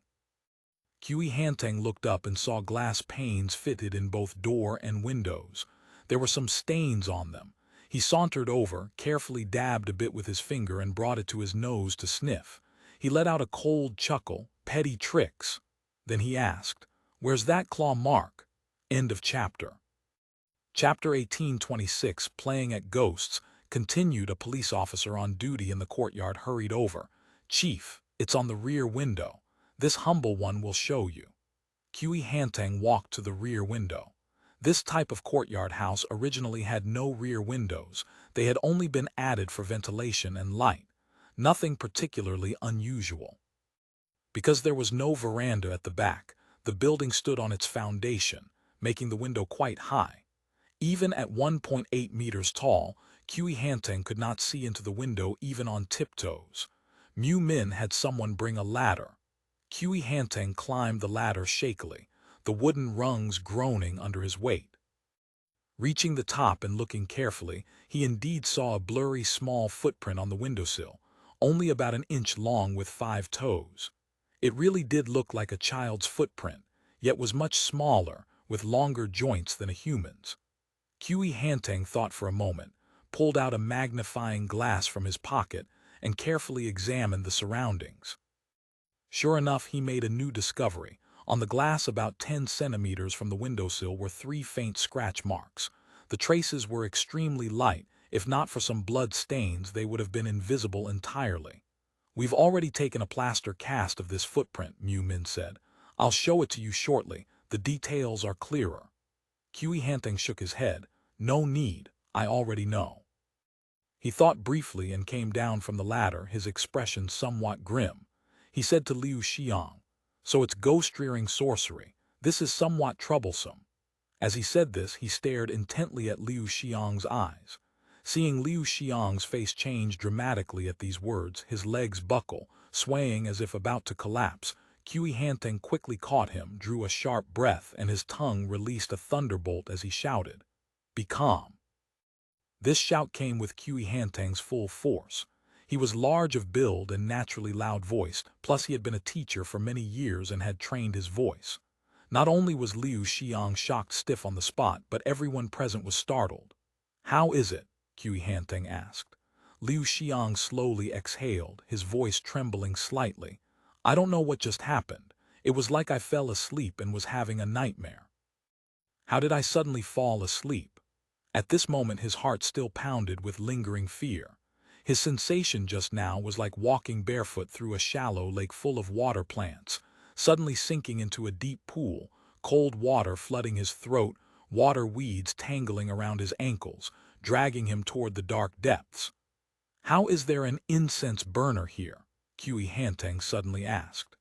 Qi Hantang looked up and saw glass panes fitted in both door and windows. There were some stains on them. He sauntered over, carefully dabbed a bit with his finger and brought it to his nose to sniff. He let out a cold chuckle. "Petty tricks." Then he asked, "Where's that claw mark?" End of chapter. Chapter 1826, Playing at Ghosts, continued. A police officer on duty in the courtyard hurried over. "Chief, it's on the rear window. This humble one will show you." Kui Hantang walked to the rear window. This type of courtyard house originally had no rear windows. They had only been added for ventilation and light. Nothing particularly unusual. Because there was no veranda at the back, the building stood on its foundation, making the window quite high. Even at 1.8 meters tall, Kui Hantang could not see into the window even on tiptoes. Mu Min had someone bring a ladder. Kui Hantang climbed the ladder shakily, the wooden rungs groaning under his weight. Reaching the top and looking carefully, he indeed saw a blurry small footprint on the windowsill, only about an inch long with 5 toes. It really did look like a child's footprint, yet was much smaller, with longer joints than a human's. Kui Hantang thought for a moment, pulled out a magnifying glass from his pocket, and carefully examined the surroundings. Sure enough, he made a new discovery. On the glass about 10 centimeters from the windowsill were 3 faint scratch marks. The traces were extremely light. If not for some blood stains, they would have been invisible entirely. "We've already taken a plaster cast of this footprint," Mu Min said. "I'll show it to you shortly. The details are clearer." Kui Hantang shook his head. "No need, I already know." He thought briefly and came down from the ladder, his expression somewhat grim. He said to Liu Xiang, "So it's ghost-rearing sorcery. This is somewhat troublesome." As he said this, he stared intently at Liu Xiang's eyes. Seeing Liu Xiang's face change dramatically at these words, his legs buckle, swaying as if about to collapse, Kui Hantang quickly caught him, drew a sharp breath, and his tongue released a thunderbolt as he shouted, "Be calm." This shout came with Kui Hantang's full force. He was large of build and naturally loud-voiced, plus he had been a teacher for many years and had trained his voice. Not only was Liu Xiang shocked stiff on the spot, but everyone present was startled. "How is it?" Kui Hantang asked. Liu Xiang slowly exhaled, his voice trembling slightly. "I don't know what just happened. It was like I fell asleep and was having a nightmare." "How did I suddenly fall asleep?" At this moment his heart still pounded with lingering fear. His sensation just now was like walking barefoot through a shallow lake full of water plants, suddenly sinking into a deep pool, cold water flooding his throat, water weeds tangling around his ankles, dragging him toward the dark depths. "How is there an incense burner here?" Kui Hantang suddenly asked.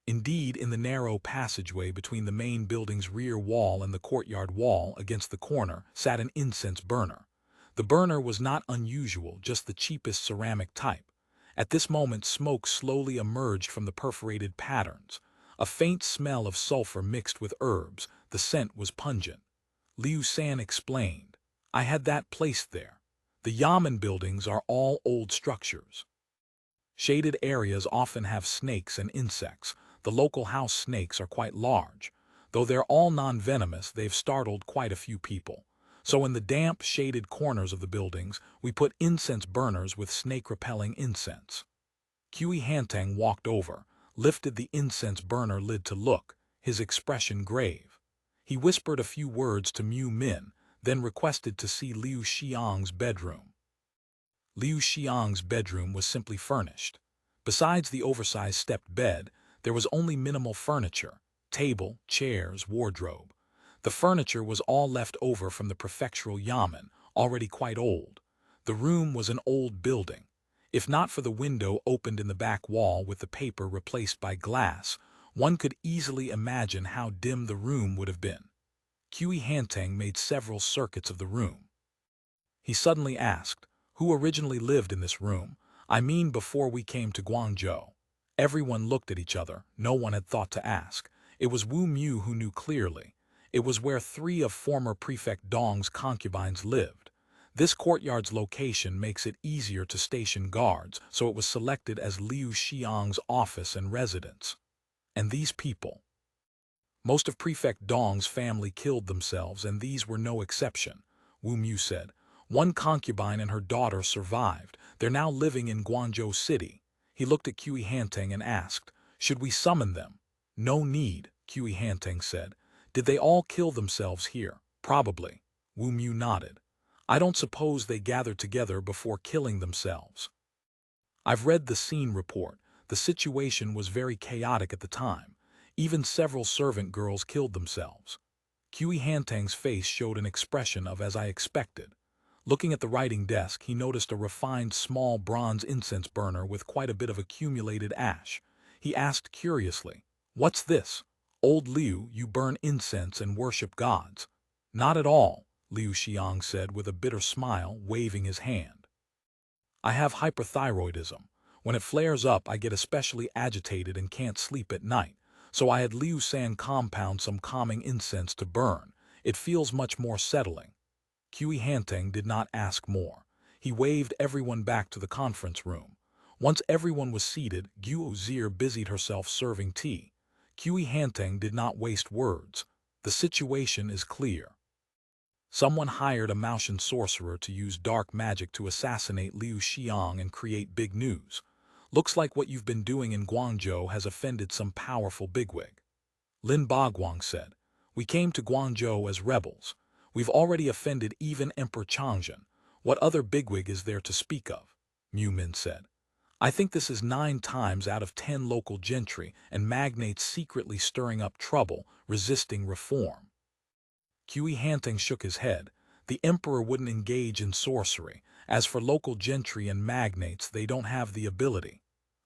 Indeed, in the narrow passageway between the main building's rear wall and the courtyard wall against the corner sat an incense burner. The burner was not unusual, just the cheapest ceramic type. At this moment, smoke slowly emerged from the perforated patterns. A faint smell of sulfur mixed with herbs, the scent was pungent. Liu San explained, "I had that placed there. The Yamen buildings are all old structures. Shaded areas often have snakes and insects. The local house snakes are quite large. Though they're all non-venomous, they've startled quite a few people. So in the damp, shaded corners of the buildings, we put incense burners with snake-repelling incense." Kui Hantang walked over, lifted the incense burner lid to look, his expression grave. He whispered a few words to Mu Min, then requested to see Liu Xiang's bedroom. Liu Xiang's bedroom was simply furnished. Besides the oversized stepped bed, there was only minimal furniture: table, chairs, wardrobe. The furniture was all left over from the prefectural Yamen, already quite old. The room was an old building. If not for the window opened in the back wall with the paper replaced by glass, one could easily imagine how dim the room would have been. Kui Hantang made several circuits of the room. He suddenly asked, "Who originally lived in this room? I mean before we came to Guangzhou." Everyone looked at each other. No one had thought to ask. It was Wu Mu who knew clearly. It was where 3 of former Prefect Dong's concubines lived. This courtyard's location makes it easier to station guards, so it was selected as Liu Xiang's office and residence. And these people. Most of Prefect Dong's family killed themselves, and these were no exception, Wu Mu said. One concubine and her daughter survived. They're now living in Guangzhou City. He looked at Kui Hantang and asked, "Should we summon them?" "No need," Kui Hantang said. "Did they all kill themselves here?" "Probably." Wu Mu nodded. I don't suppose they gathered together before killing themselves. I've read the scene report. The situation was very chaotic at the time. Even several servant girls killed themselves. Kui Hantang's face showed an expression of as I expected. Looking at the writing desk, he noticed a refined small bronze incense burner with quite a bit of accumulated ash. He asked curiously, "What's this? Old Liu, you burn incense and worship gods." "Not at all," Liu Xiang said with a bitter smile, waving his hand. "I have hyperthyroidism. When it flares up, I get especially agitated and can't sleep at night, so I had Liu San compound some calming incense to burn. It feels much more settling." Kui Hantang did not ask more. He waved everyone back to the conference room. Once everyone was seated, Guo Zier busied herself serving tea. Kui Hantang did not waste words. The situation is clear. Someone hired a Maotian sorcerer to use dark magic to assassinate Liu Xiang and create big news. Looks like what you've been doing in Guangzhou has offended some powerful bigwig. Lin Baguang said, "We came to Guangzhou as rebels. We've already offended even Emperor Changzhen. What other bigwig is there to speak of?" Mu Min said, "I think this is 9 times out of 10 local gentry and magnates secretly stirring up trouble, resisting reform." Kui Hantang shook his head. The emperor wouldn't engage in sorcery. As for local gentry and magnates, they don't have the ability.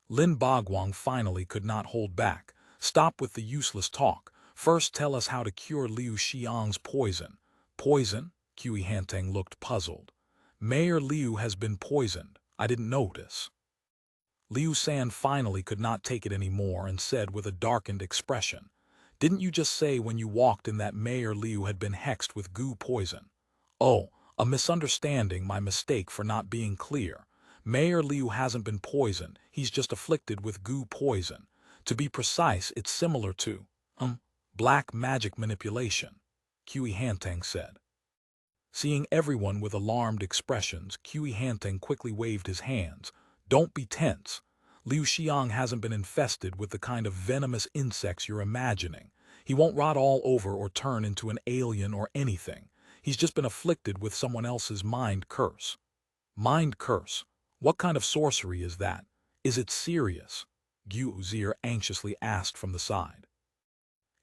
Lin Baguang finally could not hold back. "Stop with the useless talk. First tell us how to cure Liu Xiang's poison." "Poison?" Kui Hantang looked puzzled. "Mayor Liu has been poisoned. I didn't notice." Liu San finally could not take it anymore and said with a darkened expression, "Didn't you just say when you walked in that Mayor Liu had been hexed with goo poison?" "Oh, a misunderstanding, my mistake for not being clear. Mayor Liu hasn't been poisoned, he's just afflicted with goo poison. To be precise, it's similar to, black magic manipulation," Kui Hantang said. Seeing everyone with alarmed expressions, Kui Hantang quickly waved his hands. "Don't be tense. Liu Xiang hasn't been infested with the kind of venomous insects you're imagining. He won't rot all over or turn into an alien or anything. He's just been afflicted with someone else's mind curse." "Mind curse? What kind of sorcery is that? Is it serious?" Guo Zier anxiously asked from the side.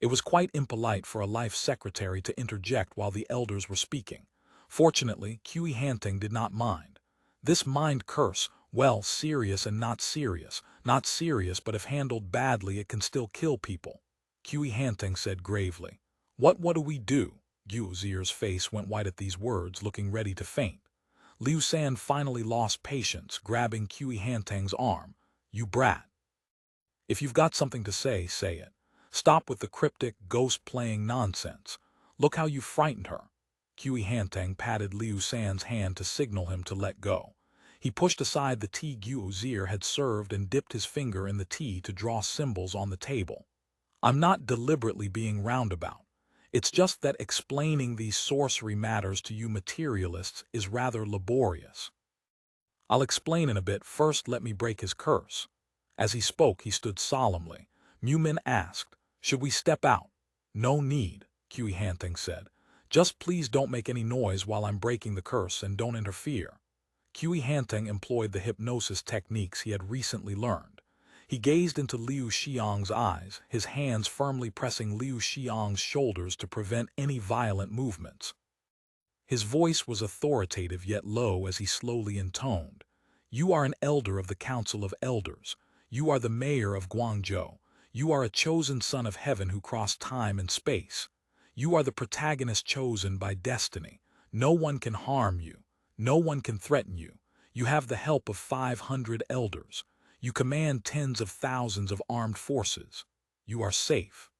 It was quite impolite for a life secretary to interject while the elders were speaking. Fortunately, Kui Hantang did not mind. "This mind curse, well, serious and not serious. Not serious, but if handled badly it can still kill people," Kui Hantang said gravely. What do we do?" Guo Zier's face went white at these words, looking ready to faint. Liu San finally lost patience, grabbing Kui Hantang's arm. "You brat. If you've got something to say, say it. Stop with the cryptic, ghost-playing nonsense. Look how you frightened her." Kui Hantang patted Liu San's hand to signal him to let go. He pushed aside the tea Guo Zier had served and dipped his finger in the tea to draw symbols on the table. "I'm not deliberately being roundabout. It's just that explaining these sorcery matters to you materialists is rather laborious. I'll explain in a bit. First, let me break his curse." As he spoke, he stood solemnly. Mu Min asked, "Should we step out?" "No need," Kui Hantang said. "Just please don't make any noise while I'm breaking the curse and don't interfere." Kui Hantang employed the hypnosis techniques he had recently learned. He gazed into Liu Xiang's eyes, his hands firmly pressing Liu Xiang's shoulders to prevent any violent movements. His voice was authoritative yet low as he slowly intoned, "You are an elder of the Council of Elders. You are the mayor of Guangzhou. You are a chosen son of heaven who crossed time and space. You are the protagonist chosen by destiny. No one can harm you. No one can threaten you. You have the help of 500 elders. You command tens of thousands of armed forces. You are safe.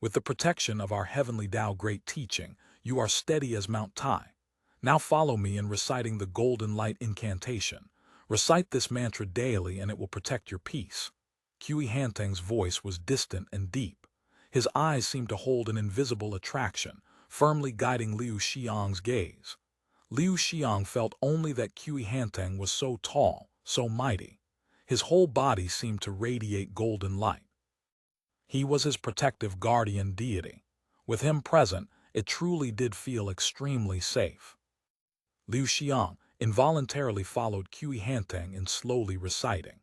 With the protection of our heavenly Tao great teaching, you are steady as Mount Tai. Now follow me in reciting the Golden Light Incantation. Recite this mantra daily and it will protect your peace." Kui Hantang's voice was distant and deep. His eyes seemed to hold an invisible attraction, firmly guiding Liu Xiang's gaze. Liu Xiang felt only that Kui Hantang was so tall, so mighty. His whole body seemed to radiate golden light. He was his protective guardian deity. With him present, It truly did feel extremely safe. Liu Xiang involuntarily followed Kui Hanteng in slowly reciting.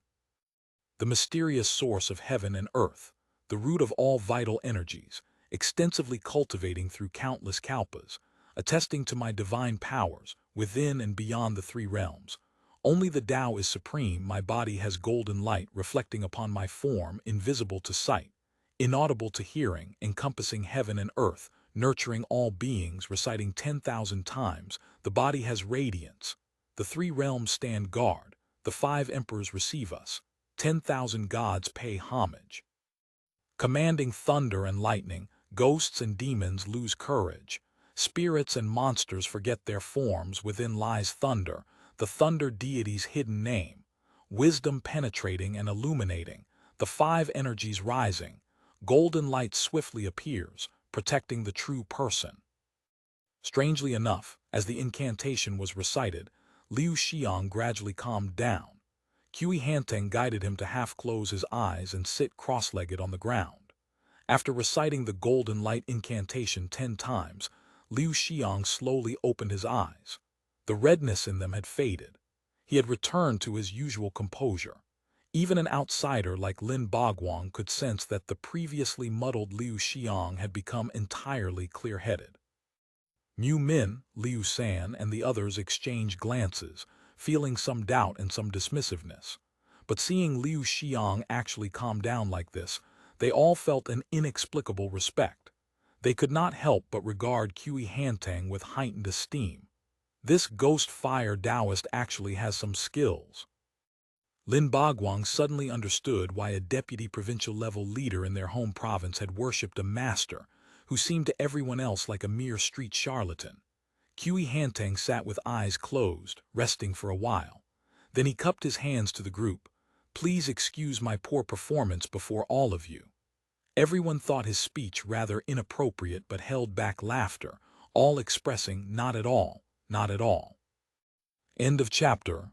The mysterious source of heaven and earth, the root of all vital energies, extensively cultivating through countless kalpas, attesting to my divine powers within and beyond the three realms. Only the Tao is supreme. My body has golden light reflecting upon my form, invisible to sight, inaudible to hearing, encompassing heaven and earth, nurturing all beings, reciting 10,000 times. The body has radiance. The three realms stand guard. The five emperors receive us. 10,000 gods pay homage. Commanding thunder and lightning, ghosts and demons lose courage. Spirits and monsters forget their forms. Within lies thunder, the thunder deity's hidden name. Wisdom penetrating and illuminating, the five energies rising. Golden light swiftly appears, protecting the true person. Strangely enough, as the incantation was recited, Liu Xiang gradually calmed down. Kui Hanteng guided him to half-close his eyes and sit cross-legged on the ground. After reciting the golden light incantation 10 times, Liu Xiang slowly opened his eyes. The redness in them had faded. He had returned to his usual composure. Even an outsider like Lin Bagwang could sense that the previously muddled Liu Xiang had become entirely clear-headed. Mu Min, Liu San, and the others exchanged glances, feeling some doubt and some dismissiveness. But seeing Liu Xiang actually calm down like this, they all felt an inexplicable respect. They could not help but regard Kui Hanteng with heightened esteem. This ghost fire Taoist actually has some skills. Lin Bagwang suddenly understood why a deputy provincial-level leader in their home province had worshipped a master who seemed to everyone else like a mere street charlatan. Kui Hanteng sat with eyes closed, resting for a while. Then he cupped his hands to the group. "Please excuse my poor performance before all of you." Everyone thought his speech rather inappropriate but held back laughter, all expressing "not at all, not at all." End of chapter.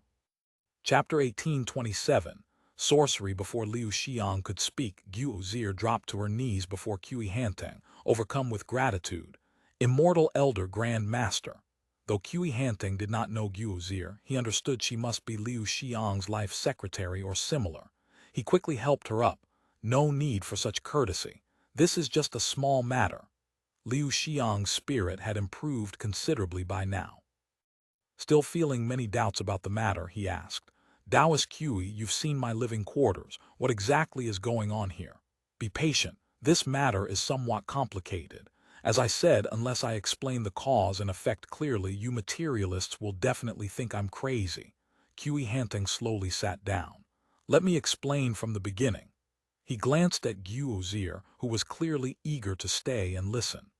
Chapter 1827. Sorcery. Before Liu Xiang could speak, Guozir dropped to her knees before Kui Hanteng, overcome with gratitude. Immortal Elder Grand Master. Though Kui Hanteng did not know Guozir, he understood she must be Liu Xiang's life secretary or similar. He quickly helped her up. "No need for such courtesy. This is just a small matter." Liu Xiang's spirit had improved considerably by now. Still feeling many doubts about the matter, he asked, "Taoist Kui, you've seen my living quarters. What exactly is going on here? Be patient. This matter is somewhat complicated. As I said, unless I explain the cause and effect clearly, you materialists will definitely think I'm crazy." Kui Hanteng slowly sat down. "Let me explain from the beginning." He glanced at Guozir, who was clearly eager to stay and listen.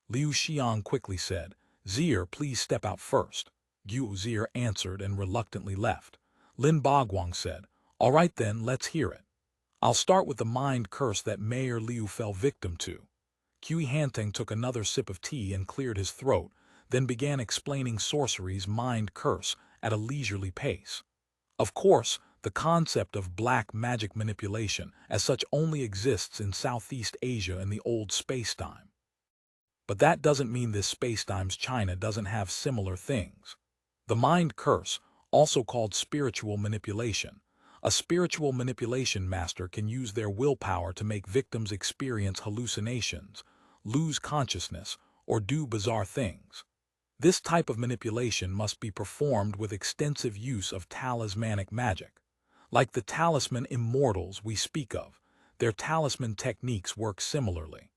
Liu Xiang quickly said, "Zir, please step out first." Guozir answered and reluctantly left. Lin Bagwang said, "All right then, let's hear it. I'll start with the mind curse that Mayor Liu fell victim to." Kui Hanteng took another sip of tea and cleared his throat, then began explaining sorcery's mind curse at a leisurely pace. Of course, the concept of black magic manipulation as such only exists in Southeast Asia and the old space-time. But that doesn't mean this space-time's China doesn't have similar things. The mind curse, also called spiritual manipulation. A spiritual manipulation master can use their willpower to make victims experience hallucinations, lose consciousness, or do bizarre things. This type of manipulation must be performed with extensive use of talismanic magic. Like the talisman immortals we speak of, their talisman techniques work similarly.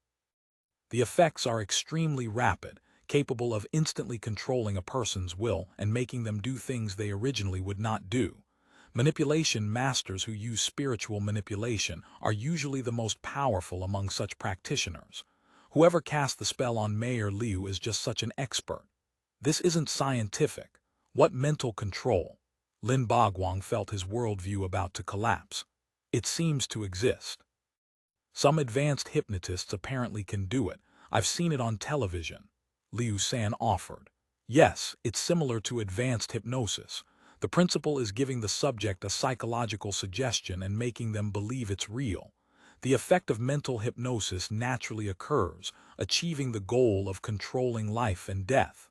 The effects are extremely rapid, capable of instantly controlling a person's will and making them do things they originally would not do. Manipulation masters who use spiritual manipulation are usually the most powerful among such practitioners. Whoever cast the spell on Mayor Liu is just such an expert. This isn't scientific. What mental control? Lin Bagwang felt his worldview about to collapse. It seems to exist. Some advanced hypnotists apparently can do it. I've seen it on television. Liu San offered. Yes, it's similar to advanced hypnosis. The principle is giving the subject a psychological suggestion and making them believe it's real. The effect of mental hypnosis naturally occurs, achieving the goal of controlling life and death.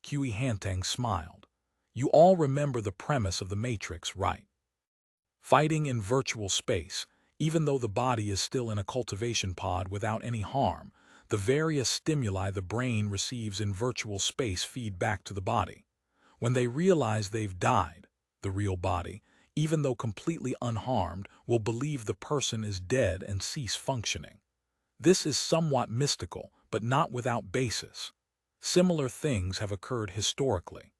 Qi Hantang smiled. You all remember the premise of the Matrix, right? Fighting in virtual space, even though the body is still in a cultivation pod without any harm, the various stimuli the brain receives in virtual space feed back to the body. When they realize they've died, the real body, even though completely unharmed, will believe the person is dead and cease functioning. This is somewhat mystical, but not without basis. Similar things have occurred historically.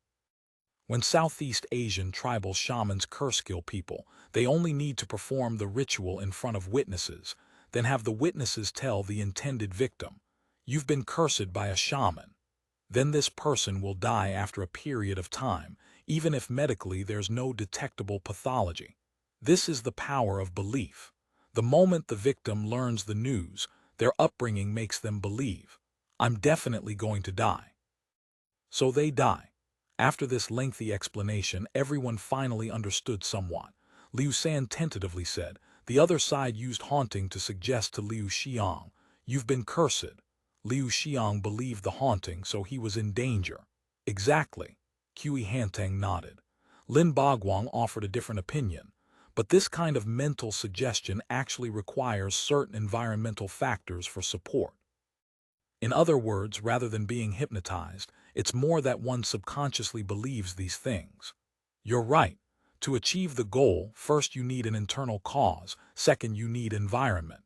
When Southeast Asian tribal shamans curse kill people, they only need to perform the ritual in front of witnesses, then have the witnesses tell the intended victim, "You've been cursed by a shaman." Then this person will die after a period of time, even if medically there's no detectable pathology. This is the power of belief. The moment the victim learns the news, their upbringing makes them believe, "I'm definitely going to die." So they die. After this lengthy explanation, everyone finally understood somewhat. Liu San tentatively said, "The other side used haunting to suggest to Liu Xiang, 'You've been cursed.' Liu Xiang believed the haunting, so he was in danger." "Exactly." Qi Hantang nodded. Lin Bagwang offered a different opinion, but this kind of mental suggestion actually requires certain environmental factors for support. In other words, rather than being hypnotized, it's more that one subconsciously believes these things. You're right. To achieve the goal, first you need an internal cause, second you need environment.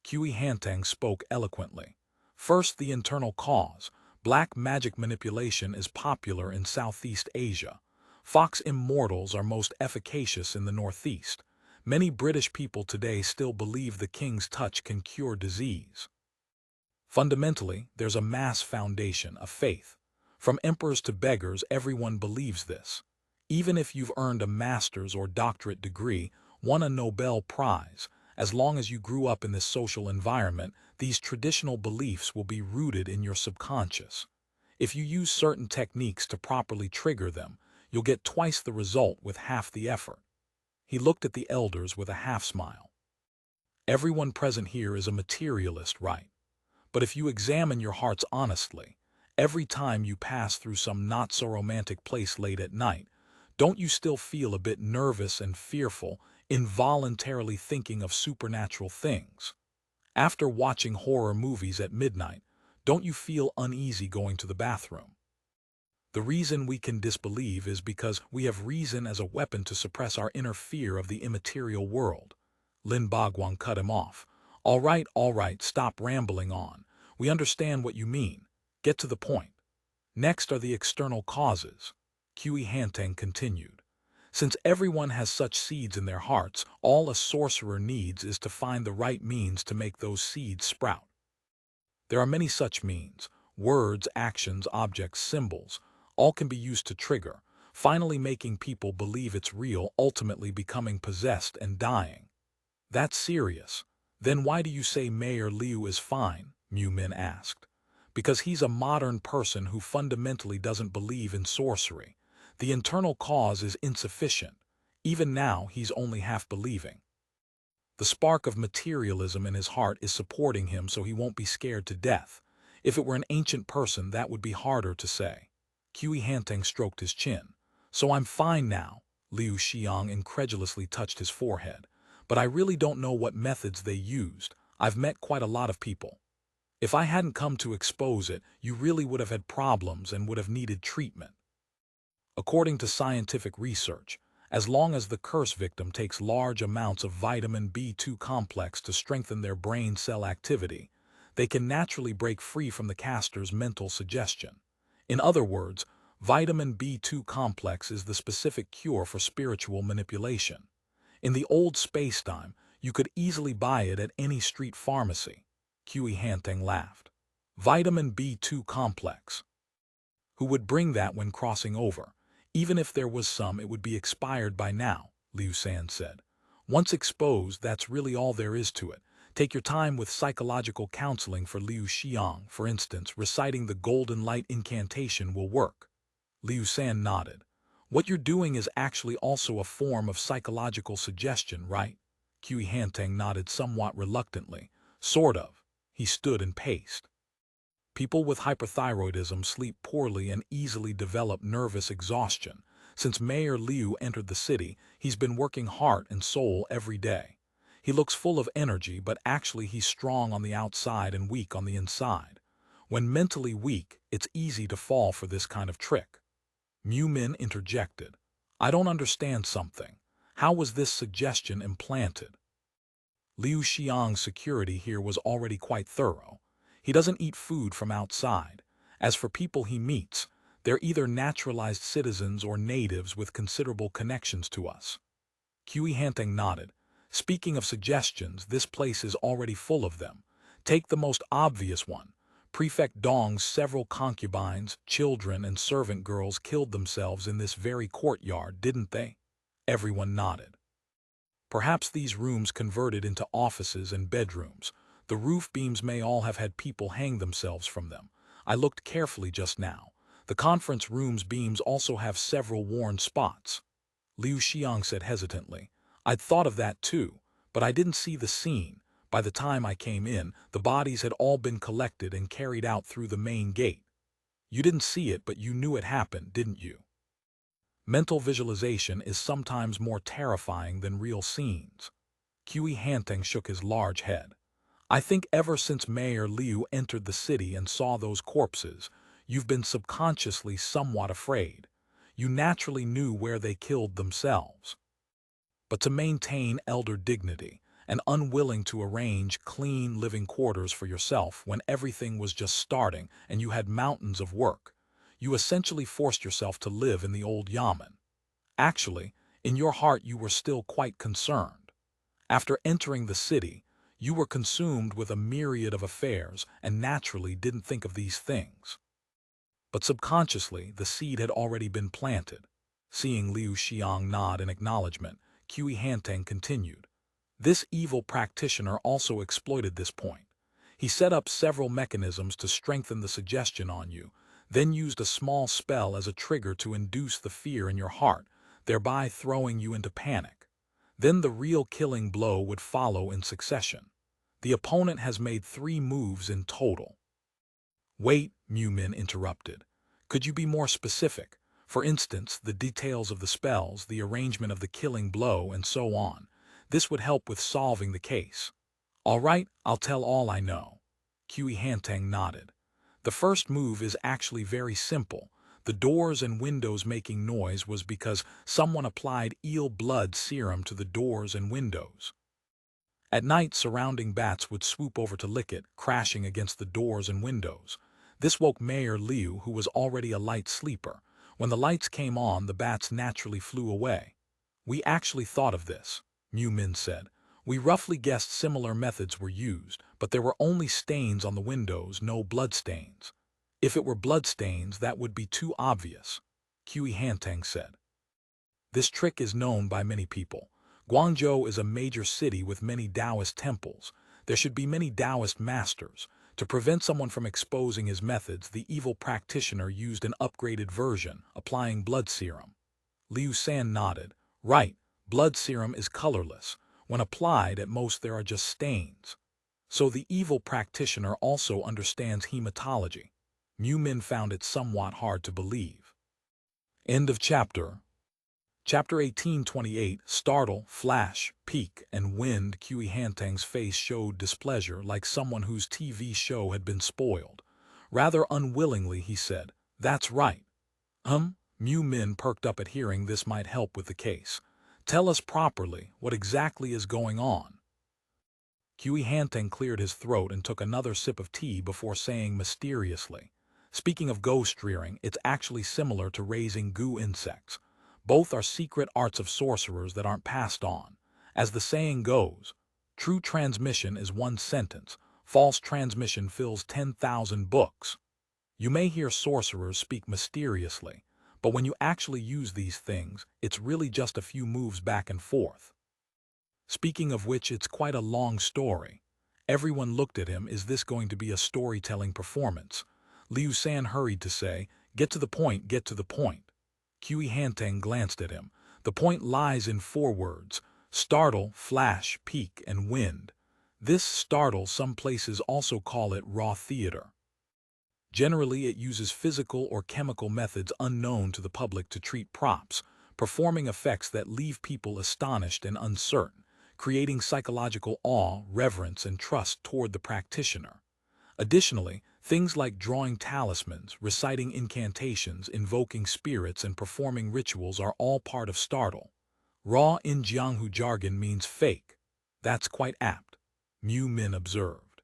Qi Hantang spoke eloquently. First, the internal cause. Black magic manipulation is popular in Southeast Asia. Fox immortals are most efficacious in the Northeast. Many British people today still believe the king's touch can cure disease. Fundamentally, there's a mass foundation, a faith. From emperors to beggars, everyone believes this. Even if you've earned a master's or doctorate degree, won a Nobel Prize, as long as you grew up in this social environment, these traditional beliefs will be rooted in your subconscious. If you use certain techniques to properly trigger them, you'll get twice the result with half the effort. He looked at the elders with a half-smile. Everyone present here is a materialist, right? But if you examine your hearts honestly, every time you pass through some not-so-romantic place late at night, don't you still feel a bit nervous and fearful, involuntarily thinking of supernatural things? After watching horror movies at midnight, don't you feel uneasy going to the bathroom? The reason we can disbelieve is because we have reason as a weapon to suppress our inner fear of the immaterial world. Lin Bagwang cut him off. All right, stop rambling on. We understand what you mean. Get to the point. Next are the external causes. Qi Hantang continued. Since everyone has such seeds in their hearts, all a sorcerer needs is to find the right means to make those seeds sprout. There are many such means. Words, actions, objects, symbols. All can be used to trigger, finally making people believe it's real, ultimately becoming possessed and dying. That's serious. Then why do you say Mayor Liu is fine? Mu Min asked. Because he's a modern person who fundamentally doesn't believe in sorcery. The internal cause is insufficient. Even now, he's only half believing. The spark of materialism in his heart is supporting him so he won't be scared to death. If it were an ancient person, that would be harder to say. Qi Hantang stroked his chin. So I'm fine now. Liu Xiang incredulously touched his forehead. But I really don't know what methods they used. I've met quite a lot of people. If I hadn't come to expose it, you really would have had problems and would have needed treatment. According to scientific research, as long as the curse victim takes large amounts of vitamin B2 complex to strengthen their brain cell activity, they can naturally break free from the caster's mental suggestion. In other words, vitamin B2 complex is the specific cure for spiritual manipulation. In the old space-time, you could easily buy it at any street pharmacy. Qi Hantang laughed. Vitamin B2 complex. Who would bring that when crossing over? Even if there was some, it would be expired by now, Liu San said. Once exposed, that's really all there is to it. Take your time with psychological counseling for Liu Xiang, for instance, reciting the golden light incantation will work. Liu San nodded. What you're doing is actually also a form of psychological suggestion, right? Kui Hanteng nodded somewhat reluctantly. Sort of. He stood and paced. People with hyperthyroidism sleep poorly and easily develop nervous exhaustion. Since Mayor Liu entered the city, he's been working heart and soul every day. He looks full of energy, but actually he's strong on the outside and weak on the inside. When mentally weak, it's easy to fall for this kind of trick. Mu Min interjected. I don't understand something. How was this suggestion implanted? Liu Xiang's security here was already quite thorough. He doesn't eat food from outside. As for people he meets, they're either naturalized citizens or natives with considerable connections to us. Kui Hanteng nodded. Speaking of suggestions, this place is already full of them. Take the most obvious one. Prefect Dong's several concubines, children, and servant girls killed themselves in this very courtyard, didn't they? Everyone nodded. Perhaps these rooms converted into offices and bedrooms. The roof beams may all have had people hang themselves from them. I looked carefully just now. The conference room's beams also have several worn spots. Liu Xiang said hesitantly. I'd thought of that too, but I didn't see the scene. By the time I came in, the bodies had all been collected and carried out through the main gate. You didn't see it, but you knew it happened, didn't you? Mental visualization is sometimes more terrifying than real scenes. Kui Hanteng shook his large head. I think ever since Mayor Liu entered the city and saw those corpses, you've been subconsciously somewhat afraid. You naturally knew where they killed themselves. But to maintain elder dignity, and unwilling to arrange clean living quarters for yourself when everything was just starting and you had mountains of work, you essentially forced yourself to live in the old Yamen. Actually, in your heart you were still quite concerned. After entering the city, you were consumed with a myriad of affairs and naturally didn't think of these things. But subconsciously, the seed had already been planted. Seeing Liu Xiang nod in acknowledgement, Kui Hanteng continued. This evil practitioner also exploited this point. He set up several mechanisms to strengthen the suggestion on you, then used a small spell as a trigger to induce the fear in your heart, thereby throwing you into panic. Then the real killing blow would follow in succession. The opponent has made 3 moves in total. Wait, Mu Min interrupted. Could you be more specific? For instance, the details of the spells, the arrangement of the killing blow, and so on. This would help with solving the case. All right, I'll tell all I know. Kui Hanteng nodded. The first move is actually very simple. The doors and windows making noise was because someone applied eel blood serum to the doors and windows. At night, surrounding bats would swoop over to lick it, crashing against the doors and windows. This woke Mayor Liu, who was already a light sleeper. When the lights came on, the bats naturally flew away. We actually thought of this, Mu Min said. We roughly guessed similar methods were used, but there were only stains on the windows, no bloodstains. If it were bloodstains, that would be too obvious, Kui Hanteng said. This trick is known by many people. Guangzhou is a major city with many Taoist temples. There should be many Taoist masters. To prevent someone from exposing his methods, the evil practitioner used an upgraded version, applying blood serum. Liu San nodded. Right, blood serum is colorless. When applied, at most there are just stains. So the evil practitioner also understands hematology. Mu Min found it somewhat hard to believe. End of chapter. Chapter 1828, Startle, Flash, Peak, and Wind. Kui Hanteng's face showed displeasure like someone whose TV show had been spoiled. Rather unwillingly, he said, That's right. Mu Min perked up at hearing this might help with the case. Tell us properly, what exactly is going on? Kui Hanteng cleared his throat and took another sip of tea before saying mysteriously, Speaking of ghost rearing, it's actually similar to raising goo insects. Both are secret arts of sorcerers that aren't passed on. As the saying goes, true transmission is 1 sentence, false transmission fills 10,000 books. You may hear sorcerers speak mysteriously, but when you actually use these things, it's really just a few moves back and forth. Speaking of which, it's quite a long story. Everyone looked at him. Is this going to be a storytelling performance? Liu San hurried to say, Get to the point, get to the point. Kui Hanteng glanced at him. The point lies in 4 words. Startle, flash, peak, and wind. This startle, some places also call it raw theater. Generally, it uses physical or chemical methods unknown to the public to treat props, performing effects that leave people astonished and uncertain, creating psychological awe, reverence, and trust toward the practitioner. Additionally, things like drawing talismans, reciting incantations, invoking spirits, and performing rituals are all part of startle. Raw in Jianghu jargon means fake. That's quite apt, Mu Min observed.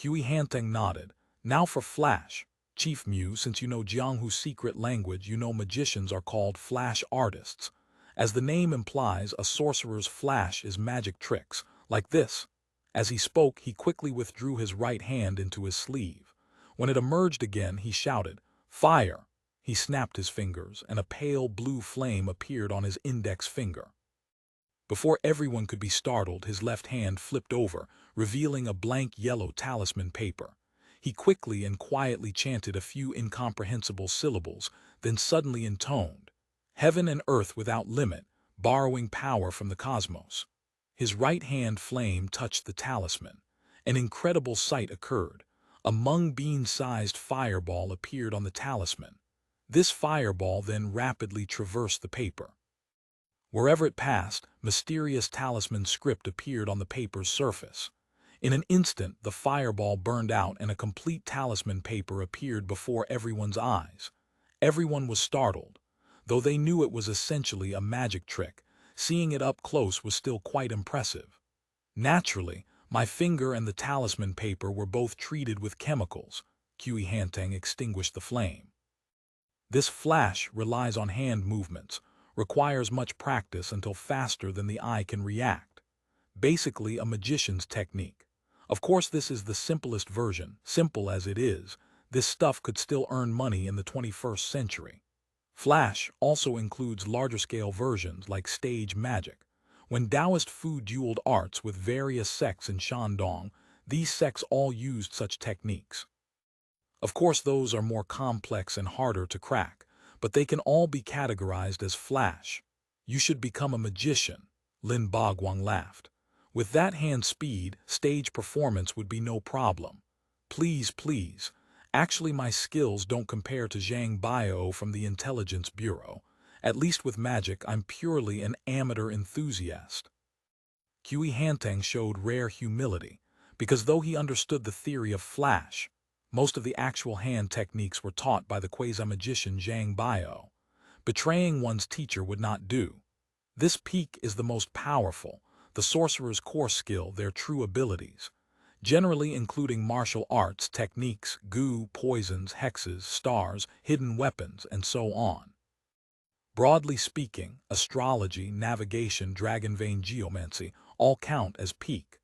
Kui Hanteng nodded. Now for flash. Chief Mu, since you know Jianghu's secret language, you know magicians are called flash artists. As the name implies, a sorcerer's flash is magic tricks, like this. As he spoke, he quickly withdrew his right hand into his sleeve. When it emerged again, he shouted, "Fire!" He snapped his fingers, and a pale blue flame appeared on his index finger. Before everyone could be startled, his left hand flipped over, revealing a blank yellow talisman paper. He quickly and quietly chanted a few incomprehensible syllables, then suddenly intoned, "Heaven and earth without limit, borrowing power from the cosmos." His right hand flame touched the talisman. An incredible sight occurred. A mung bean-sized fireball appeared on the talisman. This fireball then rapidly traversed the paper. Wherever it passed, mysterious talisman script appeared on the paper's surface. In an instant, the fireball burned out and a complete talisman paper appeared before everyone's eyes. Everyone was startled. Though they knew it was essentially a magic trick, seeing it up close was still quite impressive. Naturally, my finger and the talisman paper were both treated with chemicals. Kui Hanteng extinguished the flame. This flash relies on hand movements, requires much practice until faster than the eye can react. Basically a magician's technique. Of course, this is the simplest version. Simple as it is, this stuff could still earn money in the 21st century. Flash also includes larger-scale versions like stage magic. When Taoist Fu dueled arts with various sects in Shandong, these sects all used such techniques. Of course, those are more complex and harder to crack, but they can all be categorized as flash. You should become a magician, Lin Bagwang laughed. With that hand speed, stage performance would be no problem. Please, please. Actually, my skills don't compare to Zhang Bio from the Intelligence Bureau. At least with magic, I'm purely an amateur enthusiast. Kui Hanteng showed rare humility, because though he understood the theory of flash, most of the actual hand techniques were taught by the quasi-magician Zhang Bio. Betraying one's teacher would not do. This peak is the most powerful, the sorcerer's core skill, their true abilities, generally including martial arts, techniques, goo, poisons, hexes, stars, hidden weapons, and so on. Broadly speaking, astrology, navigation, dragon vein geomancy all count as peak.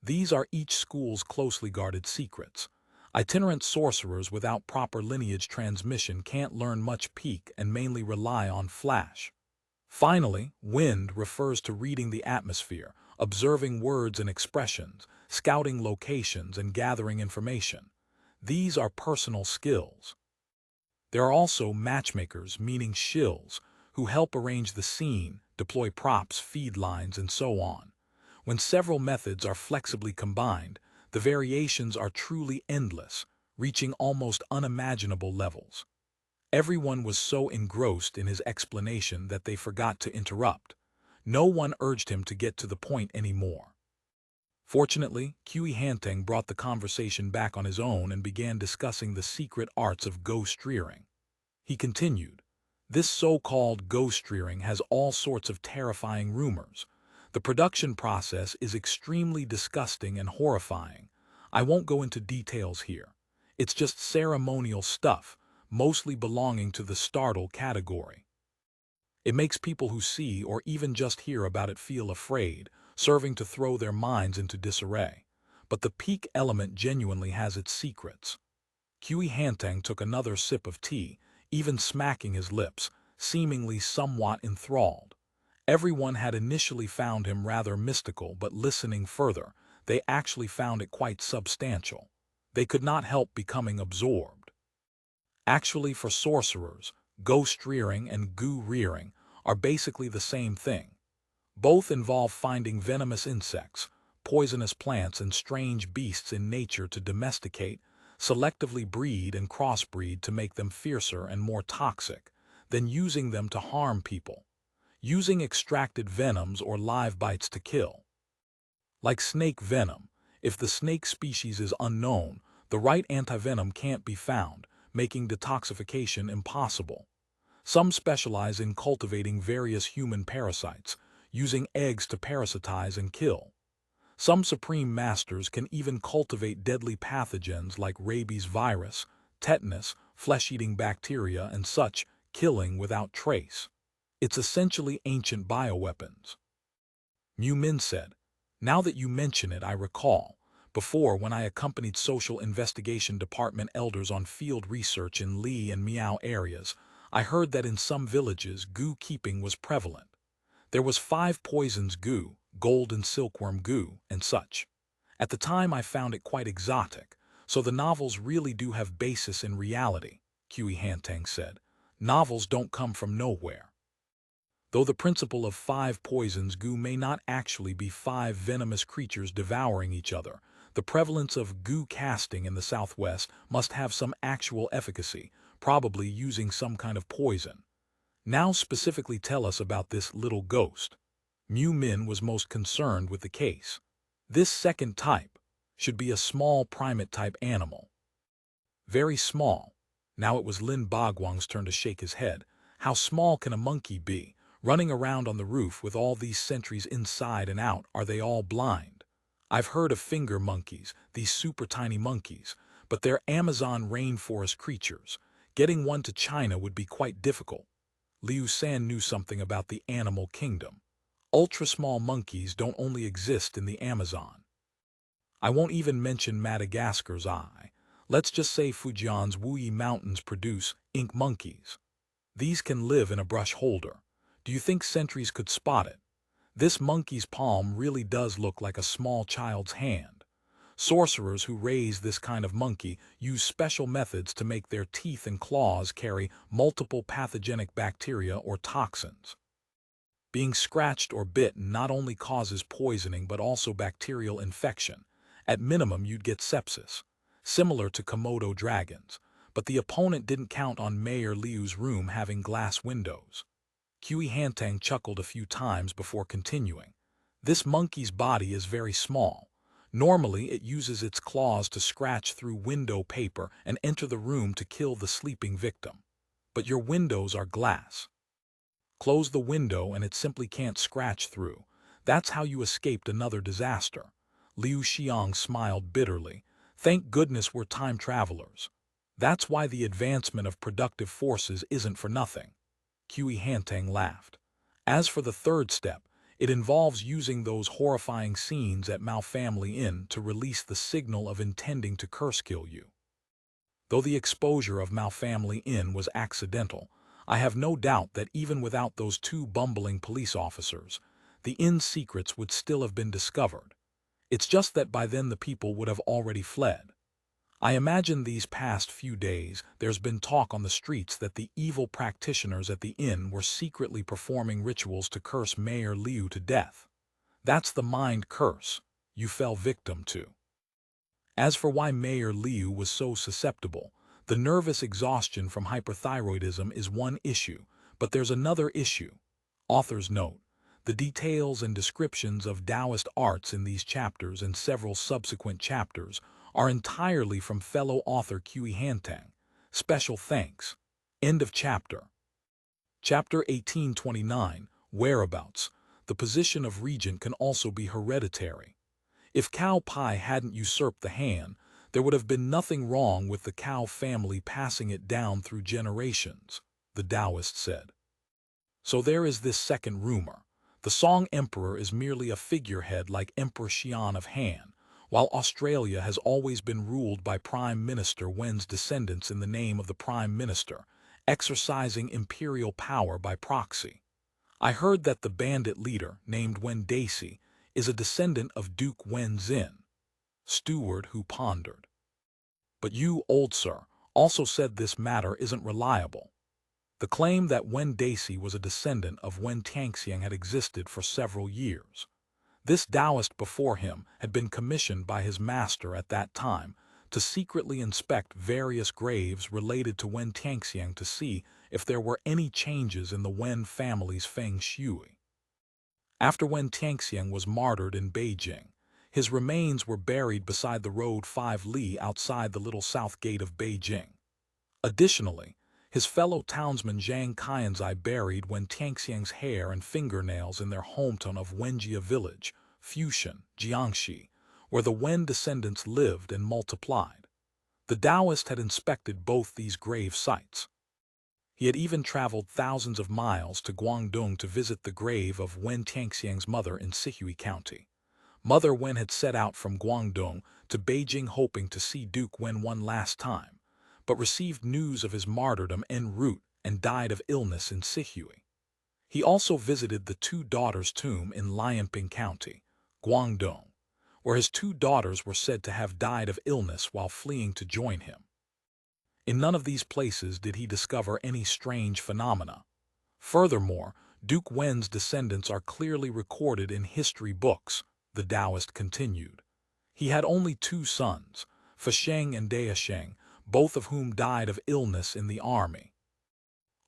These are each school's closely guarded secrets. Itinerant sorcerers without proper lineage transmission can't learn much peak and mainly rely on flash. Finally, wind refers to reading the atmosphere, observing words and expressions, scouting locations, and gathering information. These are personal skills. There are also matchmakers, meaning shills, who help arrange the scene, deploy props, feed lines, and so on. When several methods are flexibly combined, the variations are truly endless, reaching almost unimaginable levels. Everyone was so engrossed in his explanation that they forgot to interrupt. No one urged him to get to the point anymore. Fortunately, Kui Hanteng brought the conversation back on his own and began discussing the secret arts of ghost-rearing. He continued, "This so-called ghost-rearing has all sorts of terrifying rumors. The production process is extremely disgusting and horrifying. I won't go into details here. It's just ceremonial stuff, mostly belonging to the startle category. It makes people who see or even just hear about it feel afraid, serving to throw their minds into disarray. But the peak element genuinely has its secrets." Kui Hanteng took another sip of tea, even smacking his lips, seemingly somewhat enthralled. Everyone had initially found him rather mystical, but listening further, they actually found it quite substantial. They could not help becoming absorbed. Actually, for sorcerers, ghost-rearing and goo-rearing are basically the same thing. Both involve finding venomous insects, poisonous plants, and strange beasts in nature to domesticate, selectively breed and crossbreed to make them fiercer and more toxic, then using them to harm people, using extracted venoms or live bites to kill. Like snake venom, if the snake species is unknown, the right antivenom can't be found, making detoxification impossible. Some specialize in cultivating various human parasites, using eggs to parasitize and kill. Some supreme masters can even cultivate deadly pathogens like rabies virus, tetanus, flesh-eating bacteria, and such, killing without trace. It's essentially ancient bioweapons. Min said, "Now that you mention it, I recall. Before, when I accompanied Social Investigation Department elders on field research in Li and Miao areas, I heard that in some villages goo keeping was prevalent. There was 5 poisons goo, gold and silkworm goo, and such. At the time I found it quite exotic, so the novels really do have basis in reality," Headless said. "Novels don't come from nowhere." Though the principle of 5 poisons goo may not actually be 5 venomous creatures devouring each other, the prevalence of goo casting in the southwest must have some actual efficacy, probably using some kind of poison. Now specifically tell us about this little ghost. Min was most concerned with the case. This second type should be a small primate-type animal. Very small. Now it was Lin Bagwang's turn to shake his head. How small can a monkey be? Running around on the roof with all these sentries inside and out, are they all blind? I've heard of finger monkeys, these super tiny monkeys, but they're Amazon rainforest creatures. Getting one to China would be quite difficult. Liu San knew something about the animal kingdom. Ultra-small monkeys don't only exist in the Amazon. I won't even mention Madagascar's eye. Let's just say Fujian's Wuyi Mountains produce ink monkeys. These can live in a brush holder. Do you think sentries could spot it? This monkey's palm really does look like a small child's hand. Sorcerers who raise this kind of monkey use special methods to make their teeth and claws carry multiple pathogenic bacteria or toxins. Being scratched or bitten not only causes poisoning but also bacterial infection. At minimum, you'd get sepsis, similar to Komodo dragons, but the opponent didn't count on Mayor Liu's room having glass windows. Headless chuckled a few times before continuing. This monkey's body is very small. Normally, it uses its claws to scratch through window paper and enter the room to kill the sleeping victim. But your windows are glass. Close the window and it simply can't scratch through. That's how you escaped another disaster. Liu Xiang smiled bitterly. Thank goodness we're time travelers. That's why the advancement of productive forces isn't for nothing. Headless laughed. As for the third step, it involves using those horrifying scenes at Mao Family Inn to release the signal of intending to curse kill you. Though the exposure of Mao Family Inn was accidental, I have no doubt that even without those 2 bumbling police officers, the inn's secrets would still have been discovered. It's just that by then the people would have already fled. I imagine these past few days there's been talk on the streets that the evil practitioners at the inn were secretly performing rituals to curse Mayor Liu to death. That's the mind curse you fell victim to. As for why Mayor Liu was so susceptible, the nervous exhaustion from hyperthyroidism is one issue, but there's another issue. Author's note: the details and descriptions of Taoist arts in these chapters and several subsequent chapters are entirely from fellow author Headless. Special thanks. End of chapter. Chapter 1829, Whereabouts. The position of regent can also be hereditary. If Cao Pai hadn't usurped the Han, there would have been nothing wrong with the Cao family passing it down through generations, the Taoist said. So there is this second rumor. The Song Emperor is merely a figurehead like Emperor Xian of Han, while Australia has always been ruled by Prime Minister Wen's descendants in the name of the Prime Minister, exercising imperial power by proxy. I heard that the bandit leader, named Wen Daisy, is a descendant of Duke Wen Xin. Steward who pondered. But you, old sir, also said this matter isn't reliable. The claim that Wen Daisy was a descendant of Wen Tianxiang had existed for several years. This Taoist before him had been commissioned by his master at that time to secretly inspect various graves related to Wen Tianxiang to see if there were any changes in the Wen family's feng shui. After Wen Tianxiang was martyred in Beijing, his remains were buried beside the road 5 li outside the little south gate of Beijing. Additionally, his fellow townsman Zhang Qianzai buried Wen Tianxiang's hair and fingernails in their hometown of Wenjia village, Fushan, Jiangxi, where the Wen descendants lived and multiplied. The Taoist had inspected both these grave sites. He had even traveled thousands of miles to Guangzhou to visit the grave of Wen Tianxiang's mother in Sihui County. Mother Wen had set out from Guangdong to Beijing hoping to see Duke Wen one last time, but received news of his martyrdom en route and died of illness in Sihui. He also visited the 2 daughters' tomb in Lianping County, Guangdong, where his 2 daughters were said to have died of illness while fleeing to join him. In none of these places did he discover any strange phenomena. Furthermore, Duke Wen's descendants are clearly recorded in history books, the Taoist continued. He had only 2 sons, Fasheng and Daisheng, both of whom died of illness in the army.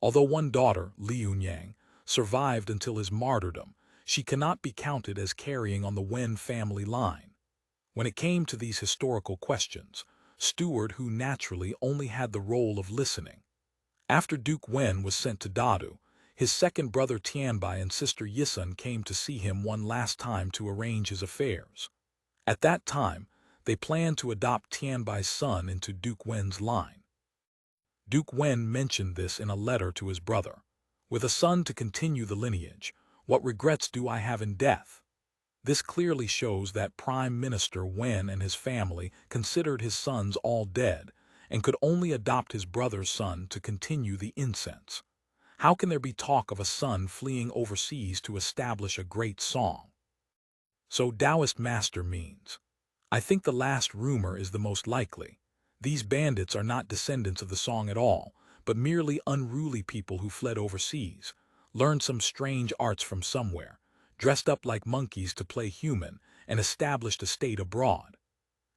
Although one daughter, Liunyang, survived until his martyrdom, she cannot be counted as carrying on the Wen family line. When it came to these historical questions, Steward, who naturally only had the role of listening. After Duke Wen was sent to Dadu, his second brother Tianbai and sister Yisun came to see him one last time to arrange his affairs. At that time, they planned to adopt Tianbai's son into Duke Wen's line. Duke Wen mentioned this in a letter to his brother. With a son to continue the lineage, what regrets do I have in death? This clearly shows that Prime Minister Wen and his family considered his sons all dead and could only adopt his brother's son to continue the incense. How can there be talk of a son fleeing overseas to establish a great song? So Taoist master means. I think the last rumor is the most likely. These bandits are not descendants of the song at all, but merely unruly people who fled overseas, learned some strange arts from somewhere, dressed up like monkeys to play human, and established a state abroad.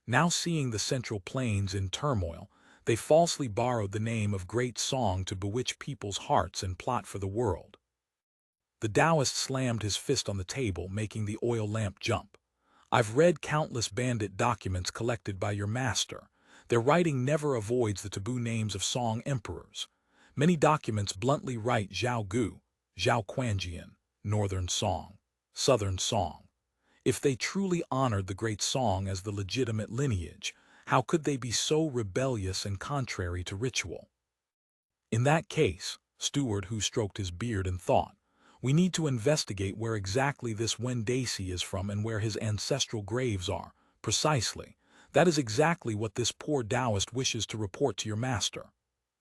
Now seeing the Central Plains in turmoil, they falsely borrowed the name of Great Song to bewitch people's hearts and plot for the world. The Taoist slammed his fist on the table, making the oil lamp jump. I've read countless bandit documents collected by your master. Their writing never avoids the taboo names of song emperors. Many documents bluntly write Zhao Gu, Zhao Quanjian, Northern Song, Southern Song. If they truly honored the Great Song as the legitimate lineage, how could they be so rebellious and contrary to ritual? In that case, Steward, who stroked his beard in thought, we need to investigate where exactly this Wen Daisy is from and where his ancestral graves are. Precisely. That is exactly what this poor Taoist wishes to report to your master.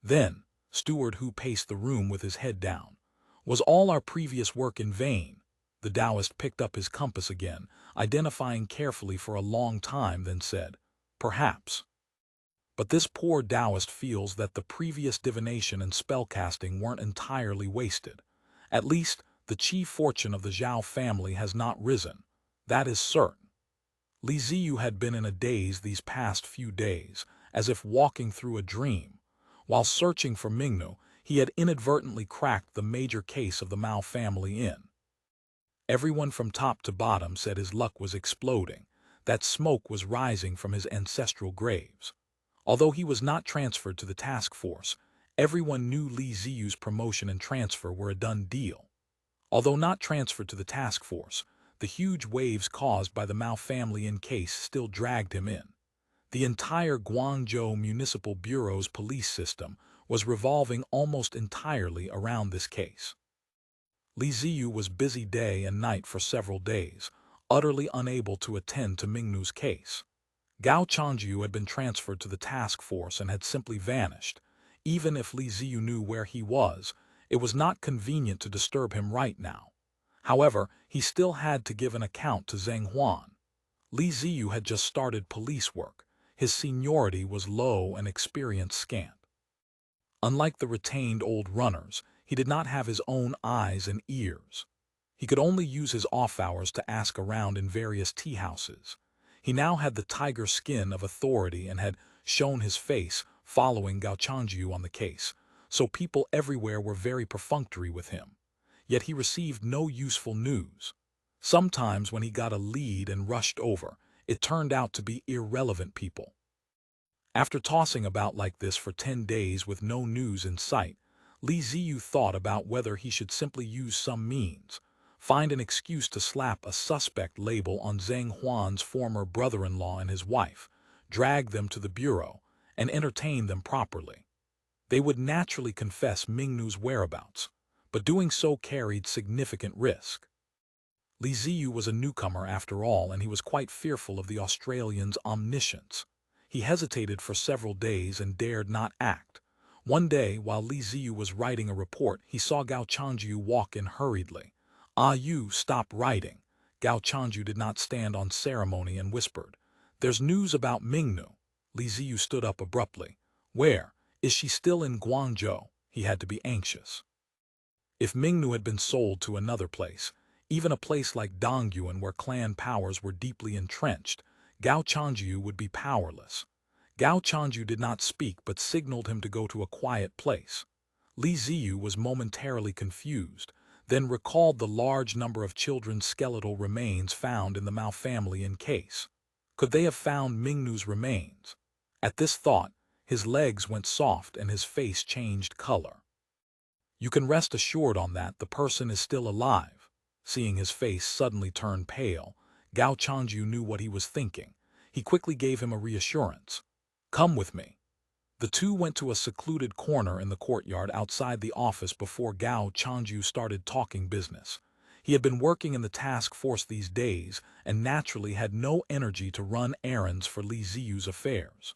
Then, Steward, who paced the room with his head down, was all our previous work in vain? The Taoist picked up his compass again, identifying carefully for a long time, then said, perhaps. But this poor Taoist feels that the previous divination and spellcasting weren't entirely wasted. At least, the chief fortune of the Zhao family has not risen. That is certain. Li Ziyu had been in a daze these past few days, as if walking through a dream. While searching for Mingnu, he had inadvertently cracked the major case of the Mao family in. Everyone from top to bottom said his luck was exploding, that smoke was rising from his ancestral graves. Although he was not transferred to the task force, everyone knew Li Ziyu's promotion and transfer were a done deal. Although not transferred to the task force, the huge waves caused by the Mao family in case still dragged him in. The entire Guangzhou Municipal Bureau's police system was revolving almost entirely around this case. Li Ziyu was busy day and night for several days, utterly unable to attend to Mingnu's case. Gao Changjiu had been transferred to the task force and had simply vanished. Even if Li Ziyu knew where he was, it was not convenient to disturb him right now. However, he still had to give an account to Zhang Huan. Li Ziyu had just started police work. His seniority was low and experience scant. Unlike the retained old runners, he did not have his own eyes and ears. He could only use his off hours to ask around in various tea houses. He now had the tiger skin of authority and had shown his face following Gao Changjiu on the case, so people everywhere were very perfunctory with him. Yet he received no useful news. Sometimes when he got a lead and rushed over, it turned out to be irrelevant people. After tossing about like this for 10 days with no news in sight, Ziyu thought about whether he should simply use some means, find an excuse to slap a suspect label on Zhang Huan's former brother-in-law and his wife, drag them to the bureau, and entertain them properly. They would naturally confess Mingnu's whereabouts, but doing so carried significant risk. Ziyu was a newcomer after all, and he was quite fearful of the Australian's omniscience. He hesitated for several days and dared not act. One day, while Ziyu was writing a report, he saw Gao Changjiu walk in hurriedly. You stop writing." Gao Changjiu did not stand on ceremony and whispered, "There's news about Mingnu." Ziyu stood up abruptly. "Where? Is she still in Guangzhou?" He had to be anxious. If Mingnu had been sold to another place, even a place like Dongyuan where clan powers were deeply entrenched, Gao Changjiu would be powerless. Gao Changjiu did not speak but signaled him to go to a quiet place. Ziyu was momentarily confused, then recalled the large number of children's skeletal remains found in the Mao family in case. Could they have found Mingnu's remains? At this thought, his legs went soft and his face changed color. "You can rest assured on that the person is still alive." Seeing his face suddenly turn pale, Gao Changjiu knew what he was thinking. He quickly gave him a reassurance. "Come with me." The two went to a secluded corner in the courtyard outside the office before Gao Changjiu started talking business. He had been working in the task force these days and naturally had no energy to run errands for Ziyu's affairs.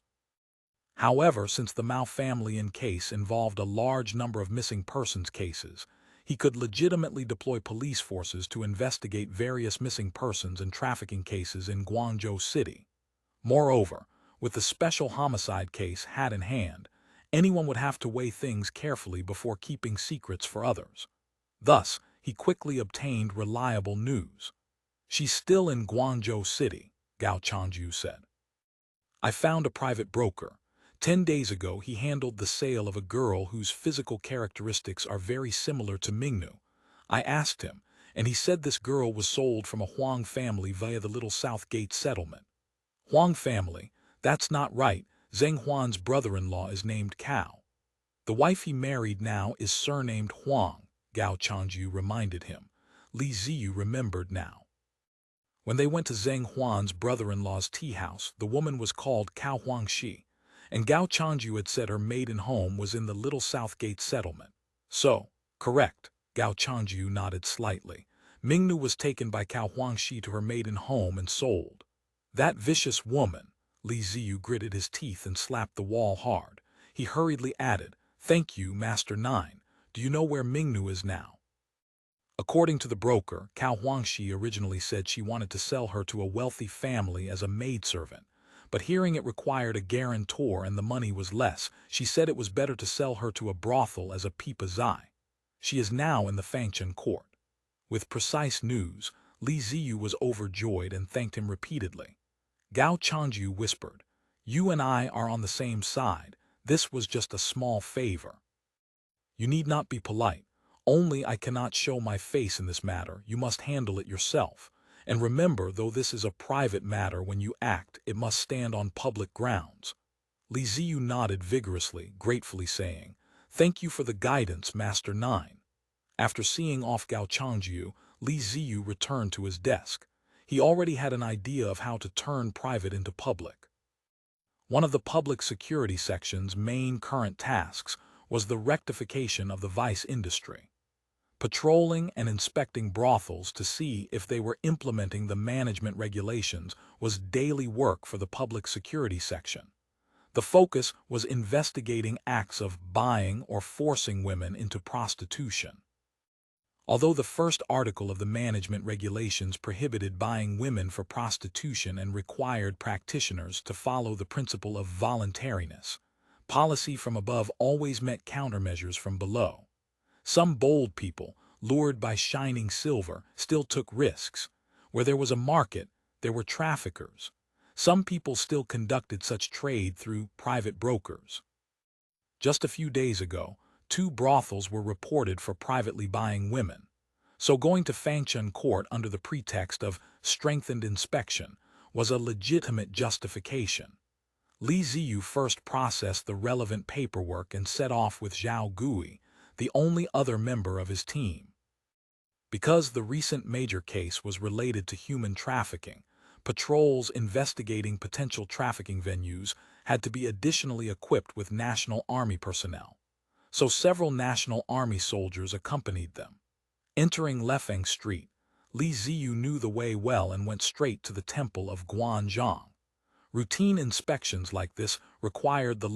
However, since the Mao family in case involved a large number of missing persons cases, he could legitimately deploy police forces to investigate various missing persons and trafficking cases in Guangzhou City. Moreover, with the special homicide case hat in hand, anyone would have to weigh things carefully before keeping secrets for others. Thus, he quickly obtained reliable news. "She's still in Guangzhou City," Gao Changjiu said. "I found a private broker. 10 days ago he handled the sale of a girl whose physical characteristics are very similar to Mingnu. I asked him, and he said this girl was sold from a Wang family via the Little South Gate settlement." "Wang family? That's not right. Zhang Huan's brother-in-law is named Cao. The wife he married now is surnamed Huang," Gao Changjiu reminded him. Ziyu remembered now. When they went to Zhang Huan's brother-in-law's tea house, the woman was called Cao Huangxi, and Gao Changjiu had said her maiden home was in the Little South Gate settlement. "So, correct," Gao Changjiu nodded slightly. "Mingnu was taken by Cao Huangxi to her maiden home and sold." "That vicious woman." Ziyu gritted his teeth and slapped the wall hard. He hurriedly added, "Thank you, Master 9. Do you know where Mingnu is now?" According to the broker, Cao Huangxi originally said she wanted to sell her to a wealthy family as a maidservant, but hearing it required a guarantor and the money was less, she said it was better to sell her to a brothel as a pipa zai. She is now in the Fangchen court. With precise news, Ziyu was overjoyed and thanked him repeatedly. Gao Changjiu whispered, "You and I are on the same side. This was just a small favor. You need not be polite. Only I cannot show my face in this matter. You must handle it yourself. And remember, though this is a private matter, when you act, it must stand on public grounds." Ziyu nodded vigorously, gratefully saying, "Thank you for the guidance, Master 9. After seeing off Gao Changjiu, Ziyu returned to his desk. He already had an idea of how to turn private into public. One of the public security section's main current tasks was the rectification of the vice industry. Patrolling and inspecting brothels to see if they were implementing the management regulations was daily work for the public security section. The focus was investigating acts of buying or forcing women into prostitution. Although the first article of the management regulations prohibited buying women for prostitution and required practitioners to follow the principle of voluntariness, Policy from above always met countermeasures from below. Some bold people, lured by shining silver, still took risks. Where there was a market, there were traffickers. Some people still conducted such trade through private brokers. Just a few days ago, 2 brothels were reported for privately buying women. So going to Fangshan court under the pretext of strengthened inspection was a legitimate justification. Li Ziyu first processed the relevant paperwork and set off with Zhao Gui, the only other member of his team. Because the recent major case was related to human trafficking, patrols investigating potential trafficking venues had to be additionally equipped with National Army personnel. So several National Army soldiers accompanied them. Entering Lefeng Street, Li Ziyu knew the way well and went straight to the temple of Guangzhou. Routine inspections like this required the